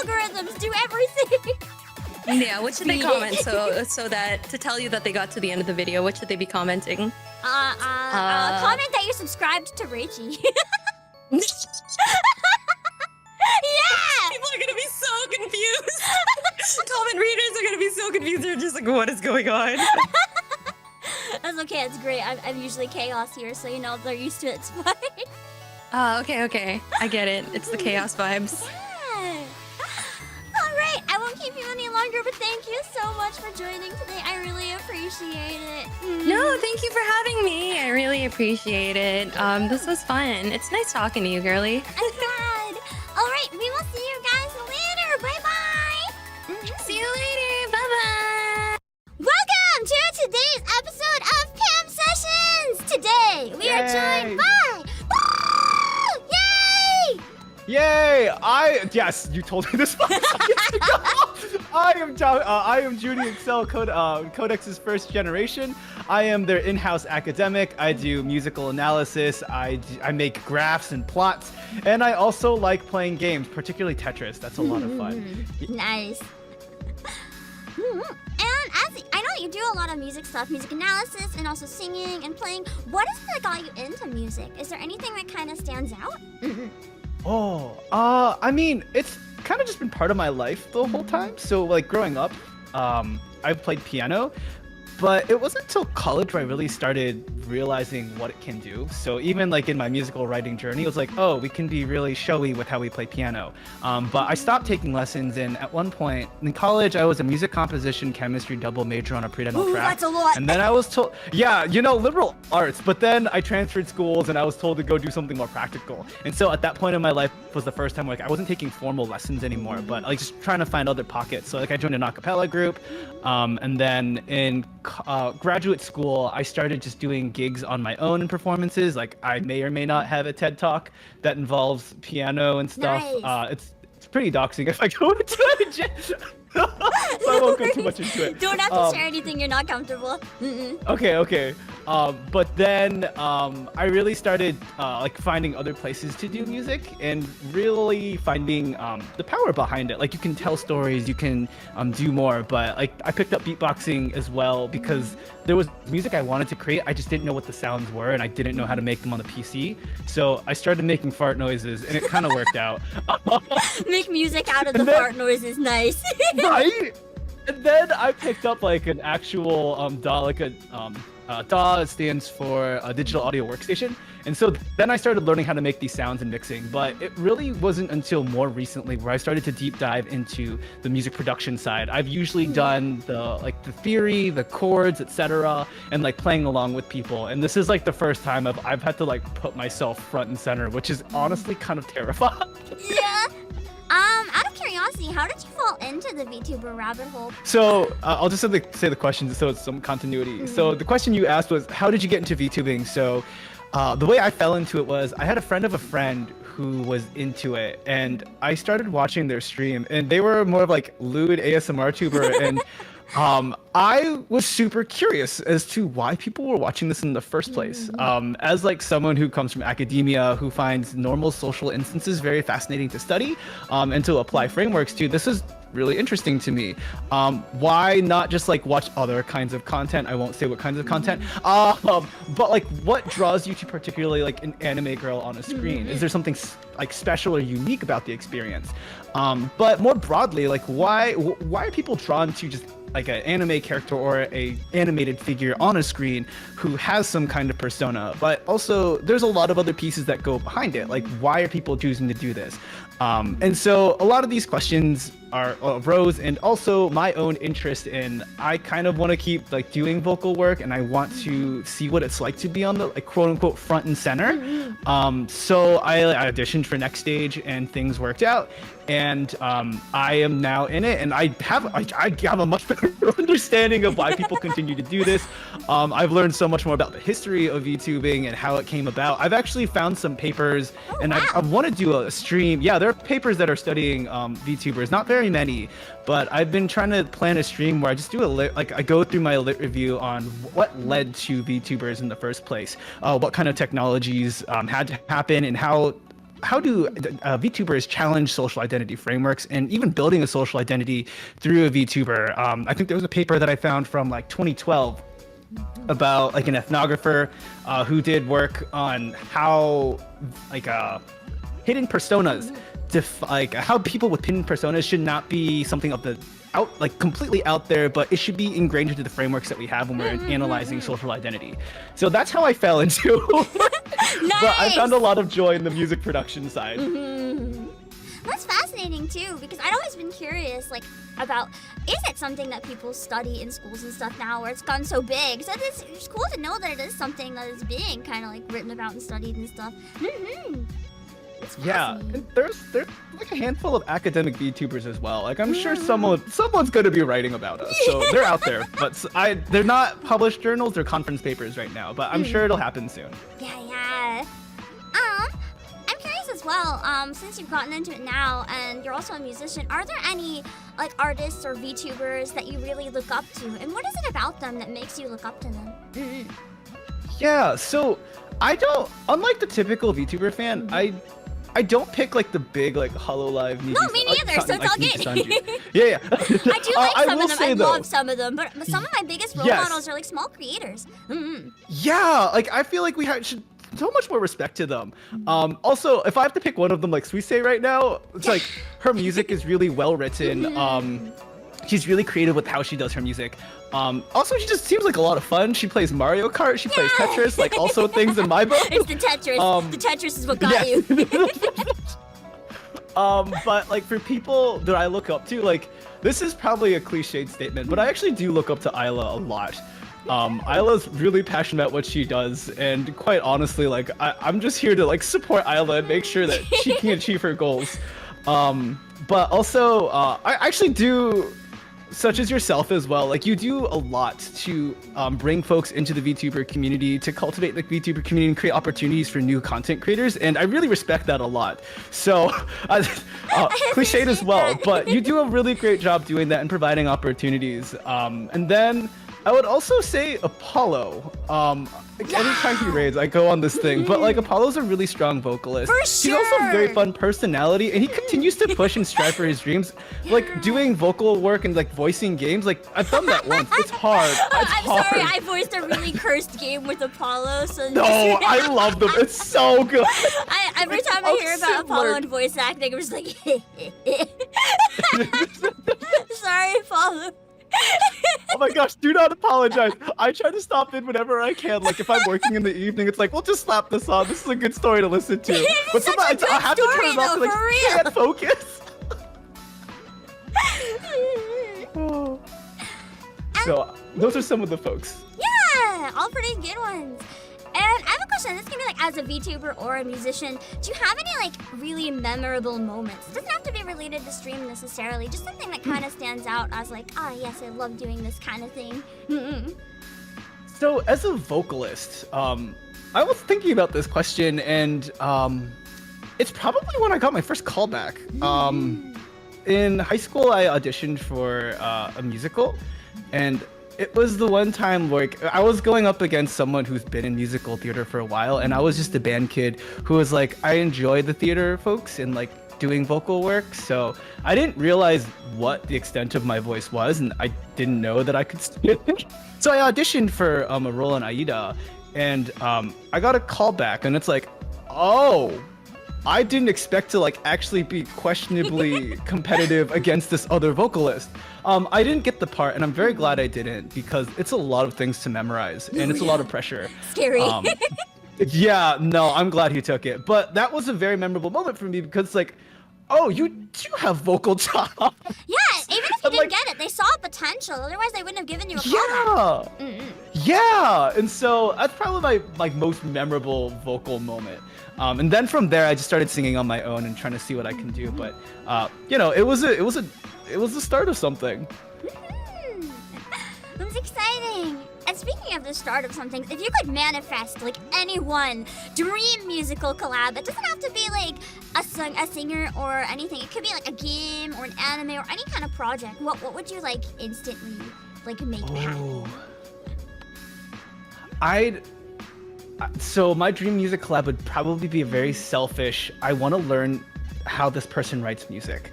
B: algorithms, do everything.
V: Yeah, what should they comment so that to tell you that they got to the end of the video? What should they be commenting?
B: Comment that you subscribed to Raichi. Yeah!
V: People are gonna be so confused. Comment readers are gonna be so confused. They're just like, what is going on?
B: That's okay, it's great. I'm usually chaos here, so you know, they're used to it. It's fine.
V: Okay. I get it. It's the chaos vibes.
B: Yeah. Alright, I won't keep you any longer, but thank you so much for joining today. I really appreciate it.
V: No, thank you for having me. I really appreciate it. This was fun. It's nice talking to you, girly.
B: I'm glad. Alright, we will see you guys later. Bye-bye.
V: See you later. Bye-bye.
B: Welcome to today's episode of Pam Sessions. Today, we are joined by... Yay!
C: Yay! Yes, you told me this 5 seconds ago. I am Judy Excel Codex's first generation. I am their in-house academic. I do musical analysis. I make graphs and plots, and I also like playing games, particularly Tetris. That's a lot of fun.
B: Nice. And as I know you do a lot of music stuff, music analysis, and also singing and playing. What is it that got you into music? Is there anything that kind of stands out?
C: I mean, it's kind of just been part of my life the whole time. So, like, growing up, I've played piano, but it wasn't until college where I really started realizing what it can do. So even like in my musical writing journey, it was like, oh, we can be really showy with how we play piano. But I stopped taking lessons, and at one point in college, I was a music composition chemistry double major on a pre-dental track.
B: That's a lot.
C: And then I was told, yeah, you know, liberal arts. But then I transferred schools, and I was told to go do something more practical. And so at that point in my life was the first time like I wasn't taking formal lessons anymore, but like just trying to find other pockets. So like I joined an a cappella group, and then in graduate school, I started just doing gigs on my own and performances. Like I may or may not have a TED Talk that involves piano and stuff.
B: Nice.
C: It's pretty doxing if I go into it. So I won't go too much into it.
B: Don't have to share anything you're not comfortable.
C: Okay. But then I really started like finding other places to do music and really finding the power behind it. Like you can tell stories, you can do more. But like I picked up beatboxing as well because there was music I wanted to create. I just didn't know what the sounds were, and I didn't know how to make them on the PC. So I started making fart noises, and it kind of worked out.
B: Make music out of the fart noises. Nice.
C: Right? And then I picked up like an actual DAW, like a DAW stands for a digital audio workstation. And so then I started learning how to make these sounds and mixing, but it really wasn't until more recently where I started to deep dive into the music production side. I've usually done the theory, the chords, etc., and like playing along with people. And this is like the first time I've had to like put myself front and center, which is honestly kind of terrifying.
B: Yeah. Out of curiosity, how did you fall into the VTuber rabbit hole?
C: So I'll just say the question so it's some continuity. So the question you asked was, how did you get into VTubing? So the way I fell into it was I had a friend of a friend who was into it, and I started watching their stream, and they were more of like lewd ASMR tuber, and I was super curious as to why people were watching this in the first place. As like someone who comes from academia, who finds normal social instances very fascinating to study, and to apply frameworks to, this is really interesting to me. Why not just like watch other kinds of content? I won't say what kinds of content, but like what draws you to particularly like an anime girl on a screen? Is there something like special or unique about the experience? But more broadly, like why are people drawn to just like an anime character or a animated figure on a screen who has some kind of persona? But also there's a lot of other pieces that go behind it. Like why are people choosing to do this? And so a lot of these questions arose, and also my own interest in, I kind of want to keep like doing vocal work, and I want to see what it's like to be on the like quote unquote front and center. So I auditioned for Next Stage, and things worked out, and I am now in it, and I have a much better understanding of why people continue to do this. I've learned so much more about the history of VTubing and how it came about. I've actually found some papers, and I want to do a stream. Yeah, there are papers that are studying VTubers, not very many, but I've been trying to plan a stream where I just do I go through my lit review on what led to VTubers in the first place, what kind of technologies had to happen, and how do VTubers challenge social identity frameworks, and even building a social identity through a VTuber. I think there was a paper that I found from like 2012 about like an ethnographer who did work on how like hidden personas, like how people with hidden personas should not be something of the completely out there, but it should be ingrained into the frameworks that we have when we're analyzing social identity. So that's how I fell into
B: Nice!
C: But I found a lot of joy in the music production side.
B: That's fascinating too, because I'd always been curious, like, about, is it something that people study in schools and stuff now, where it's gone so big? So it's cool to know that it is something that is being kind of like written about and studied and stuff.
C: Yeah, and there's like a handful of academic VTubers as well. Like I'm sure someone's going to be writing about us, so they're out there. But they're not published journals; they're conference papers right now. But I'm sure it'll happen soon.
B: Yeah. I'm curious as well. Since you've gotten into it now, and you're also a musician, are there any like artists or VTubers that you really look up to? And what is it about them that makes you look up to them?
C: Yeah, so I don't, unlike the typical VTuber fan, I don't pick like the big like HoloLive.
B: No, me neither. So it's all good.
C: Yeah.
B: I do like some of them. I
C: though,
B: love some of them, but some of my biggest role models are like small creators.
C: Yeah, like I feel like we should so much more respect to them. Also, if I have to pick one of them, like Suisei right now, it's like her music is really well written. She's really creative with how she does her music. Also, she just seems like a lot of fun. She plays Mario Kart. She plays Tetris. Like also things in my book.
B: It's the Tetris. The Tetris is what got you.
C: But like for people that I look up to, like this is probably a cliched statement, but I actually do look up to Isla a lot. Isla's really passionate about what she does, and quite honestly, like I'm just here to like support Isla and make sure that she can achieve her goals. But also, I actually do, such as yourself as well, like you do a lot to bring folks into the VTuber community, to cultivate the VTuber community and create opportunities for new content creators, and I really respect that a lot. So, cliched as well, but you do a really great job doing that and providing opportunities. And then I would also say Apollo. Anytime he raids, I go on this thing, but like Apollo's a really strong vocalist.
B: For
C: He's also a very fun personality, and he continues to push and strive for his dreams. Like doing vocal work and like voicing games, like I've done that once. It's hard.
B: I'm sorry, I voiced a really cursed game with Apollo. So
C: no, I love them. It's so good.
B: Every time I hear about Apollo and voice acting, I'm just like, sorry, Apollo.
C: Oh my gosh, do not apologize. I try to stop in whenever I can. Like if I'm working in the evening, it's like, we'll just slap this on. This is a good story to listen to. But sometimes I have to turn it off to like can't focus. So those are some of the folks.
B: Yeah, all pretty good ones. And I have a question. This can be like as a VTuber or a musician. Do you have any like really memorable moments? It doesn't have to be related to stream necessarily. Just something that kind of stands out as like, ah, yes, I love doing this kind of thing.
C: So as a vocalist, I was thinking about this question, and it's probably when I got my first callback. In high school, I auditioned for a musical, and it was the one time like I was going up against someone who's been in musical theater for a while, and I was just a band kid who was like, I enjoy the theater folks and like doing vocal work, so I didn't realize what the extent of my voice was, and I didn't know that I could sing. So I auditioned for a role in Aida, and I got a call back, and it's like, oh, I didn't expect to like actually be questionably competitive against this other vocalist. I didn't get the part, and I'm very glad I didn't, because it's a lot of things to memorize, and it's a lot of pressure.
B: Scary.
C: Yeah, no, I'm glad he took it. But that was a very memorable moment for me, because like, oh, you do have vocal chops.
B: Yeah, even if you didn't get it, they saw potential. Otherwise, they wouldn't have given you a callback.
C: Yeah, and so that's probably my most memorable vocal moment. And then from there, I just started singing on my own and trying to see what I can do. But you know, it was the start of something.
B: That's exciting. And speaking of the start of something, if you could manifest like any one dream musical collab, it doesn't have to be like a singer or anything. It could be like a game or an anime or any kind of project. What would you like instantly like make happen?
C: So my dream music collab would probably be very selfish. I want to learn how this person writes music.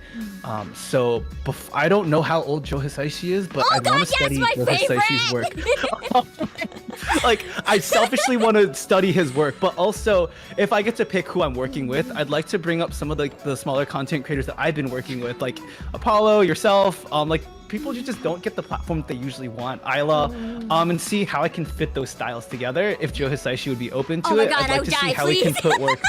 C: So I don't know how old Joe Hisaishi is, but I want to study Joe Hisaishi's work. Like, I selfishly want to study his work, but also if I get to pick who I'm working with, I'd like to bring up some of the smaller content creators that I've been working with, like Apollo, yourself, like people who just don't get the platform that they usually want, Isla, and see how I can fit those styles together. If Joe Hisaishi would be open to it, I'd like to see how he can put work.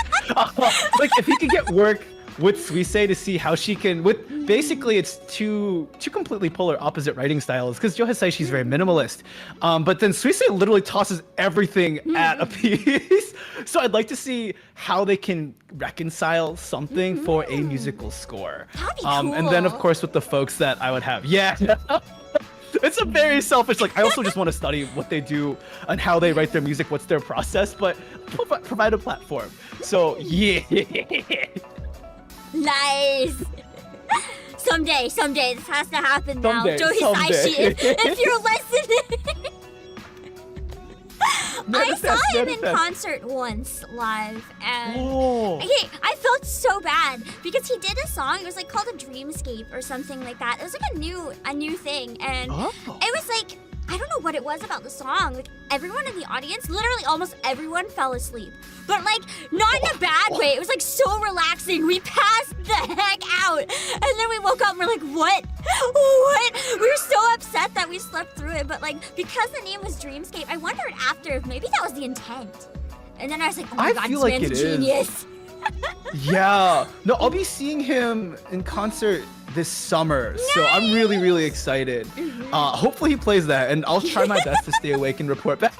C: Like if he could get work with Suisei to see how she can, with basically it's two completely polar opposite writing styles, because Joe Hisaishi is very minimalist, but then Suisei literally tosses everything at a piece. So I'd like to see how they can reconcile something for a musical score.
B: That'd be cool.
C: And then of course with the folks that I would have, it's a very selfish, like I also just want to study what they do and how they write their music, what's their process, but provide a platform. So yeah.
B: Nice. Someday, this has to happen now.
C: Someday,
B: Joe Hisaishi, if you're listening. I saw him in concert once live, and I felt so bad because he did a song. It was like called a Dreamscape or something like that. It was like a new thing, and it was like, I don't know what it was about the song. Like everyone in the audience, literally almost everyone fell asleep. But like not in a bad way. It was like so relaxing. We passed the heck out. And then we woke up and we're like, what? We were so upset that we slept through it. But like because the name was Dreamscape, I wondered after if maybe that was the intent. And then I was like, oh my god, this man's a genius.
C: Yeah. No, I'll be seeing him in concert this summer, so I'm really excited. Hopefully he plays that, and I'll try my best to stay awake and report back.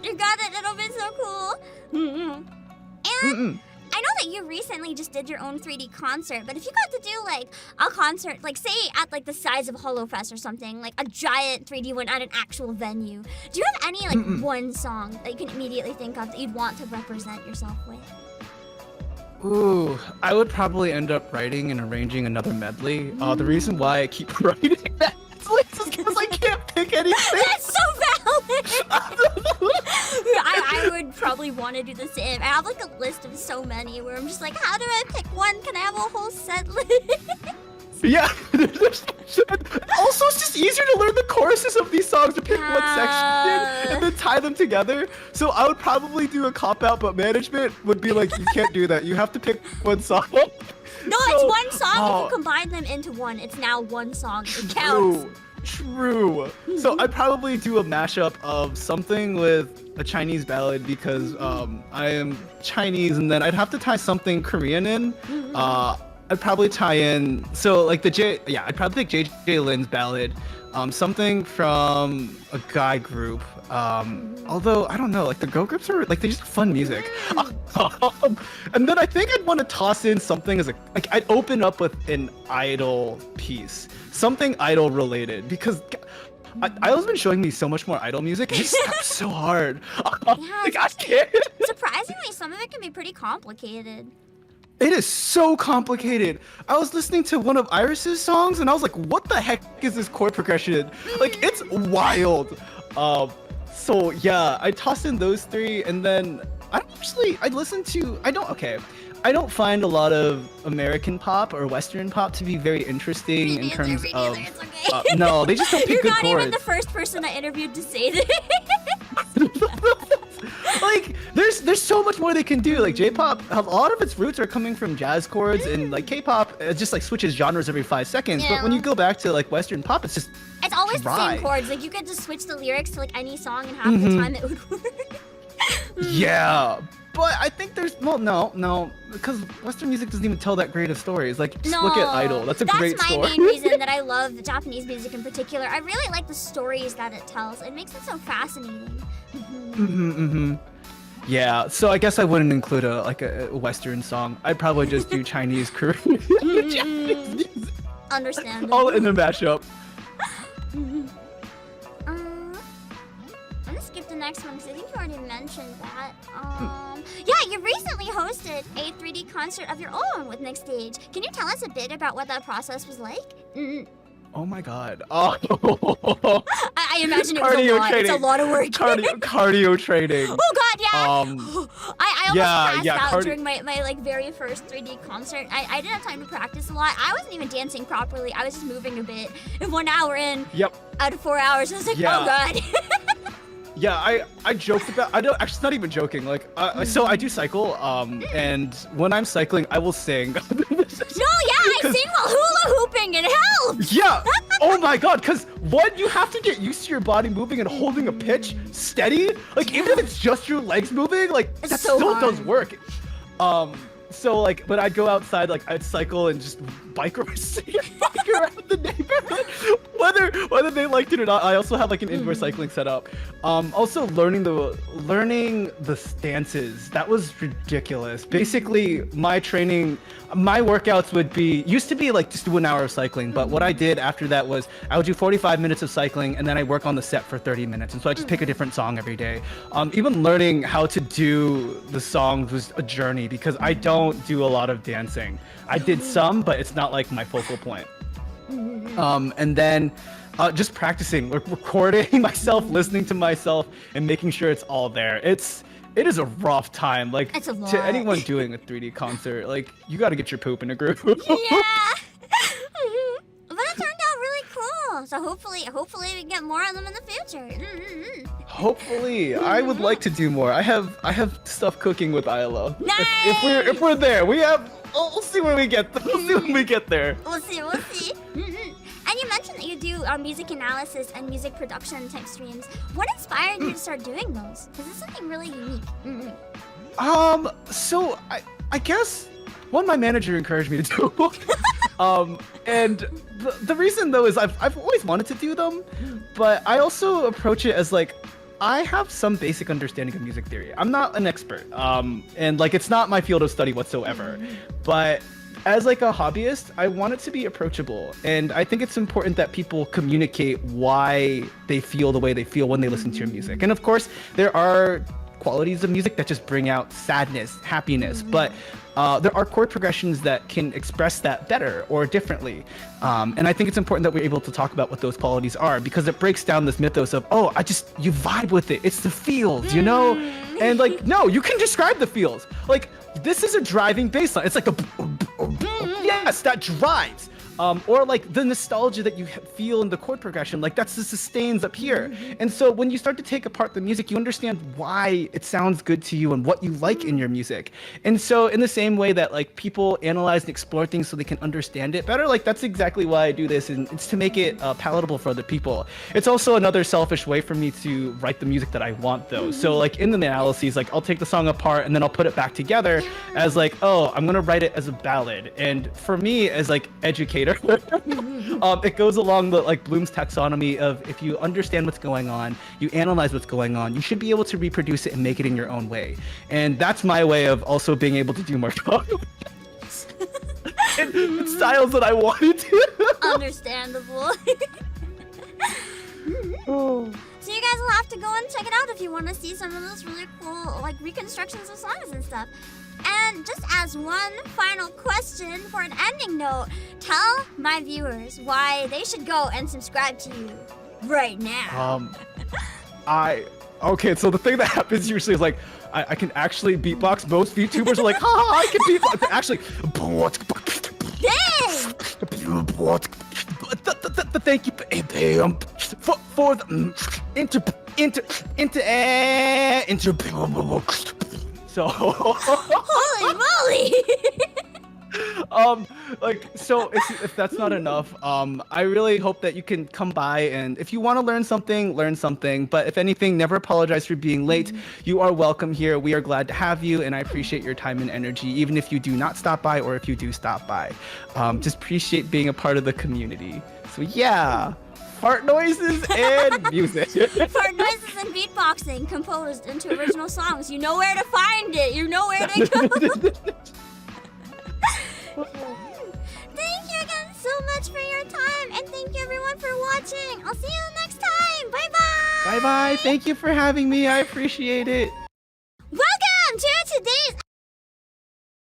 B: You got it. It'll be so cool. And I know that you recently just did your own 3D concert, but if you got to do like a concert, like say at like the size of HoloFest or something, like a giant 3D one at an actual venue, do you have any like one song that you can immediately think of that you'd want to represent yourself with?
C: Ooh, I would probably end up writing and arranging another medley. The reason why I keep writing that is because I can't pick anything.
B: That's so valid! I would probably want to do the same. I have like a list of so many where I'm just like, how do I pick one? Can I have a whole set list?
C: Yeah. Also, it's just easier to learn the choruses of these songs to pick one section and then tie them together. So I would probably do a cop-out, but management would be like, you can't do that. You have to pick one song.
B: No, it's one song. If you combine them into one, it's now one song. It counts.
C: True. So I'd probably do a mashup of something with a Chinese ballad because I am Chinese, and then I'd have to tie something Korean in. I'd probably tie in. So like I'd probably pick JJ Lin's ballad, something from a guy group. Although I don't know, like the girl groups are like they just fun music. And then I think I'd want to toss in something as I'd open up with an idol piece, something idol related, because Idol's been showing me so much more idol music. It's so hard. Like, I can't.
B: Surprisingly, some of it can be pretty complicated.
C: It is so complicated. I was listening to one of Iris's songs and I was like, what the heck is this chord progression? Like, it's wild. So yeah, I tossed in those three, and then I don't find a lot of American pop or Western pop to be very interesting in terms of. No, they just don't pick good chords.
B: You're not even the first person I interviewed to say this.
C: Like, there's so much more they can do. Like J-pop, a lot of its roots are coming from jazz chords, and like K-pop, it just like switches genres every 5 seconds.
B: Yeah.
C: But when you go back to like Western pop, it's just
B: always
C: dry.
B: the same chords. Like you could just switch the lyrics to like any song, and half the time it would work.
C: Yeah, but I think no, because Western music doesn't even tell that great of stories. Like, just look at Idol. That's a great story.
B: That's my main reason that I love the Japanese music in particular. I really like the stories that it tells. It makes it so fascinating.
C: Yeah, so I guess I wouldn't include a Western song. I'd probably just do Chinese, Korean, Japanese music.
B: Understandable.
C: All in a mashup.
B: I'm gonna skip the next one because I think you already mentioned that. Yeah, you recently hosted a 3D concert of your own with Next Stage. Can you tell us a bit about what that process was like?
C: Oh my god. Oh.
B: I imagine it was a lot. It's a lot of work.
C: Cardio training.
B: Oh god, yeah. I almost passed out during my like very first 3D concert. I didn't have time to practice a lot. I wasn't even dancing properly. I was just moving a bit. And 1 hour in, out of 4 hours, I was like, oh god.
C: Yeah, I joked about. I don't actually. It's not even joking. Like, so I do cycle. And when I'm cycling, I will sing.
B: No, I sing while hula hooping. It helps.
C: Yeah. Oh my god. Because one, you have to get used to your body moving and holding a pitch steady. Like, even if it's just your legs moving, like that still does work. So like, but I'd go outside, like I'd cycle and just bike around the neighborhood, whether they liked it or not. I also have like an indoor cycling setup. Also learning the stances, that was ridiculous. Basically, my workouts used to be like just do an hour of cycling, but what I did after that was I would do 45 minutes of cycling and then I work on the set for 30 minutes, and so I just pick a different song every day. Even learning how to do the songs was a journey because I don't do a lot of dancing. I did some, but it's not like my focal point. And then just practicing, recording myself, listening to myself, and making sure it's all there. It is a rough time. Like, to anyone doing a 3D concert, like, you got to get your poop in a groove.
B: Yeah. But it turned out really cool. So hopefully we get more of them in the future.
C: Hopefully, I would like to do more. I have stuff cooking with Isla.
B: Nice.
C: If we're there, we'll see where we get. We'll see when we get there.
B: We'll see. And you mentioned that you do music analysis and music production type streams. What inspired you to start doing those? Because it's something really unique.
C: So I guess one, my manager encouraged me to do. And the reason though is I've always wanted to do them, but I also approach it as like, I have some basic understanding of music theory. I'm not an expert, and like it's not my field of study whatsoever. But as like a hobbyist, I want it to be approachable, and I think it's important that people communicate why they feel the way they feel when they listen to your music. And of course, there are qualities of music that just bring out sadness, happiness, but there are chord progressions that can express that better or differently. And I think it's important that we're able to talk about what those qualities are, because it breaks down this mythos of, you vibe with it. It's the feels, you know? And like, no, you can describe the feels. Like, this is a driving bass line. It's like yes, that drives. or like the nostalgia that you feel in the chord progression, like that's the sustains up here. And so when you start to take apart the music, you understand why it sounds good to you and what you like in your music. And so in the same way that like people analyze and explore things so they can understand it better, like that's exactly why I do this, and it's to make it palatable for other people. It's also another selfish way for me to write the music that I want though. So like in the analyses, like I'll take the song apart and then I'll put it back together as like, oh, I'm gonna write it as a ballad. And for me as like educator, it goes along the like Bloom's taxonomy of if you understand what's going on, you analyze what's going on, you should be able to reproduce it and make it in your own way. And that's my way of also being able to do more in styles that I wanted to.
B: Understandable. So you guys will have to go and check it out if you want to see some of those really cool like reconstructions of songs and stuff. And just as one final question for an ending note, tell my viewers why they should go and subscribe to you right now.
C: Okay, so the thing that happens usually is like I can actually beatbox. Most VTubers are like, ha, I can beatbox. Actually, thank you for the so
B: holy moly.
C: Like, so if that's not enough, I really hope that you can come by, and if you want to learn something, but if anything, never apologize for being late. You are welcome here. We are glad to have you, and I appreciate your time and energy, even if you do not stop by or if you do stop by. Just appreciate being a part of the community. So yeah, fart noises and music.
B: Fart noises and beatboxing composed into original songs. You know where to find it. You know where to go. Thank you again so much for your time, and thank you everyone for watching. I'll see you next time. Bye bye.
C: Bye bye. Thank you for having me. I appreciate it.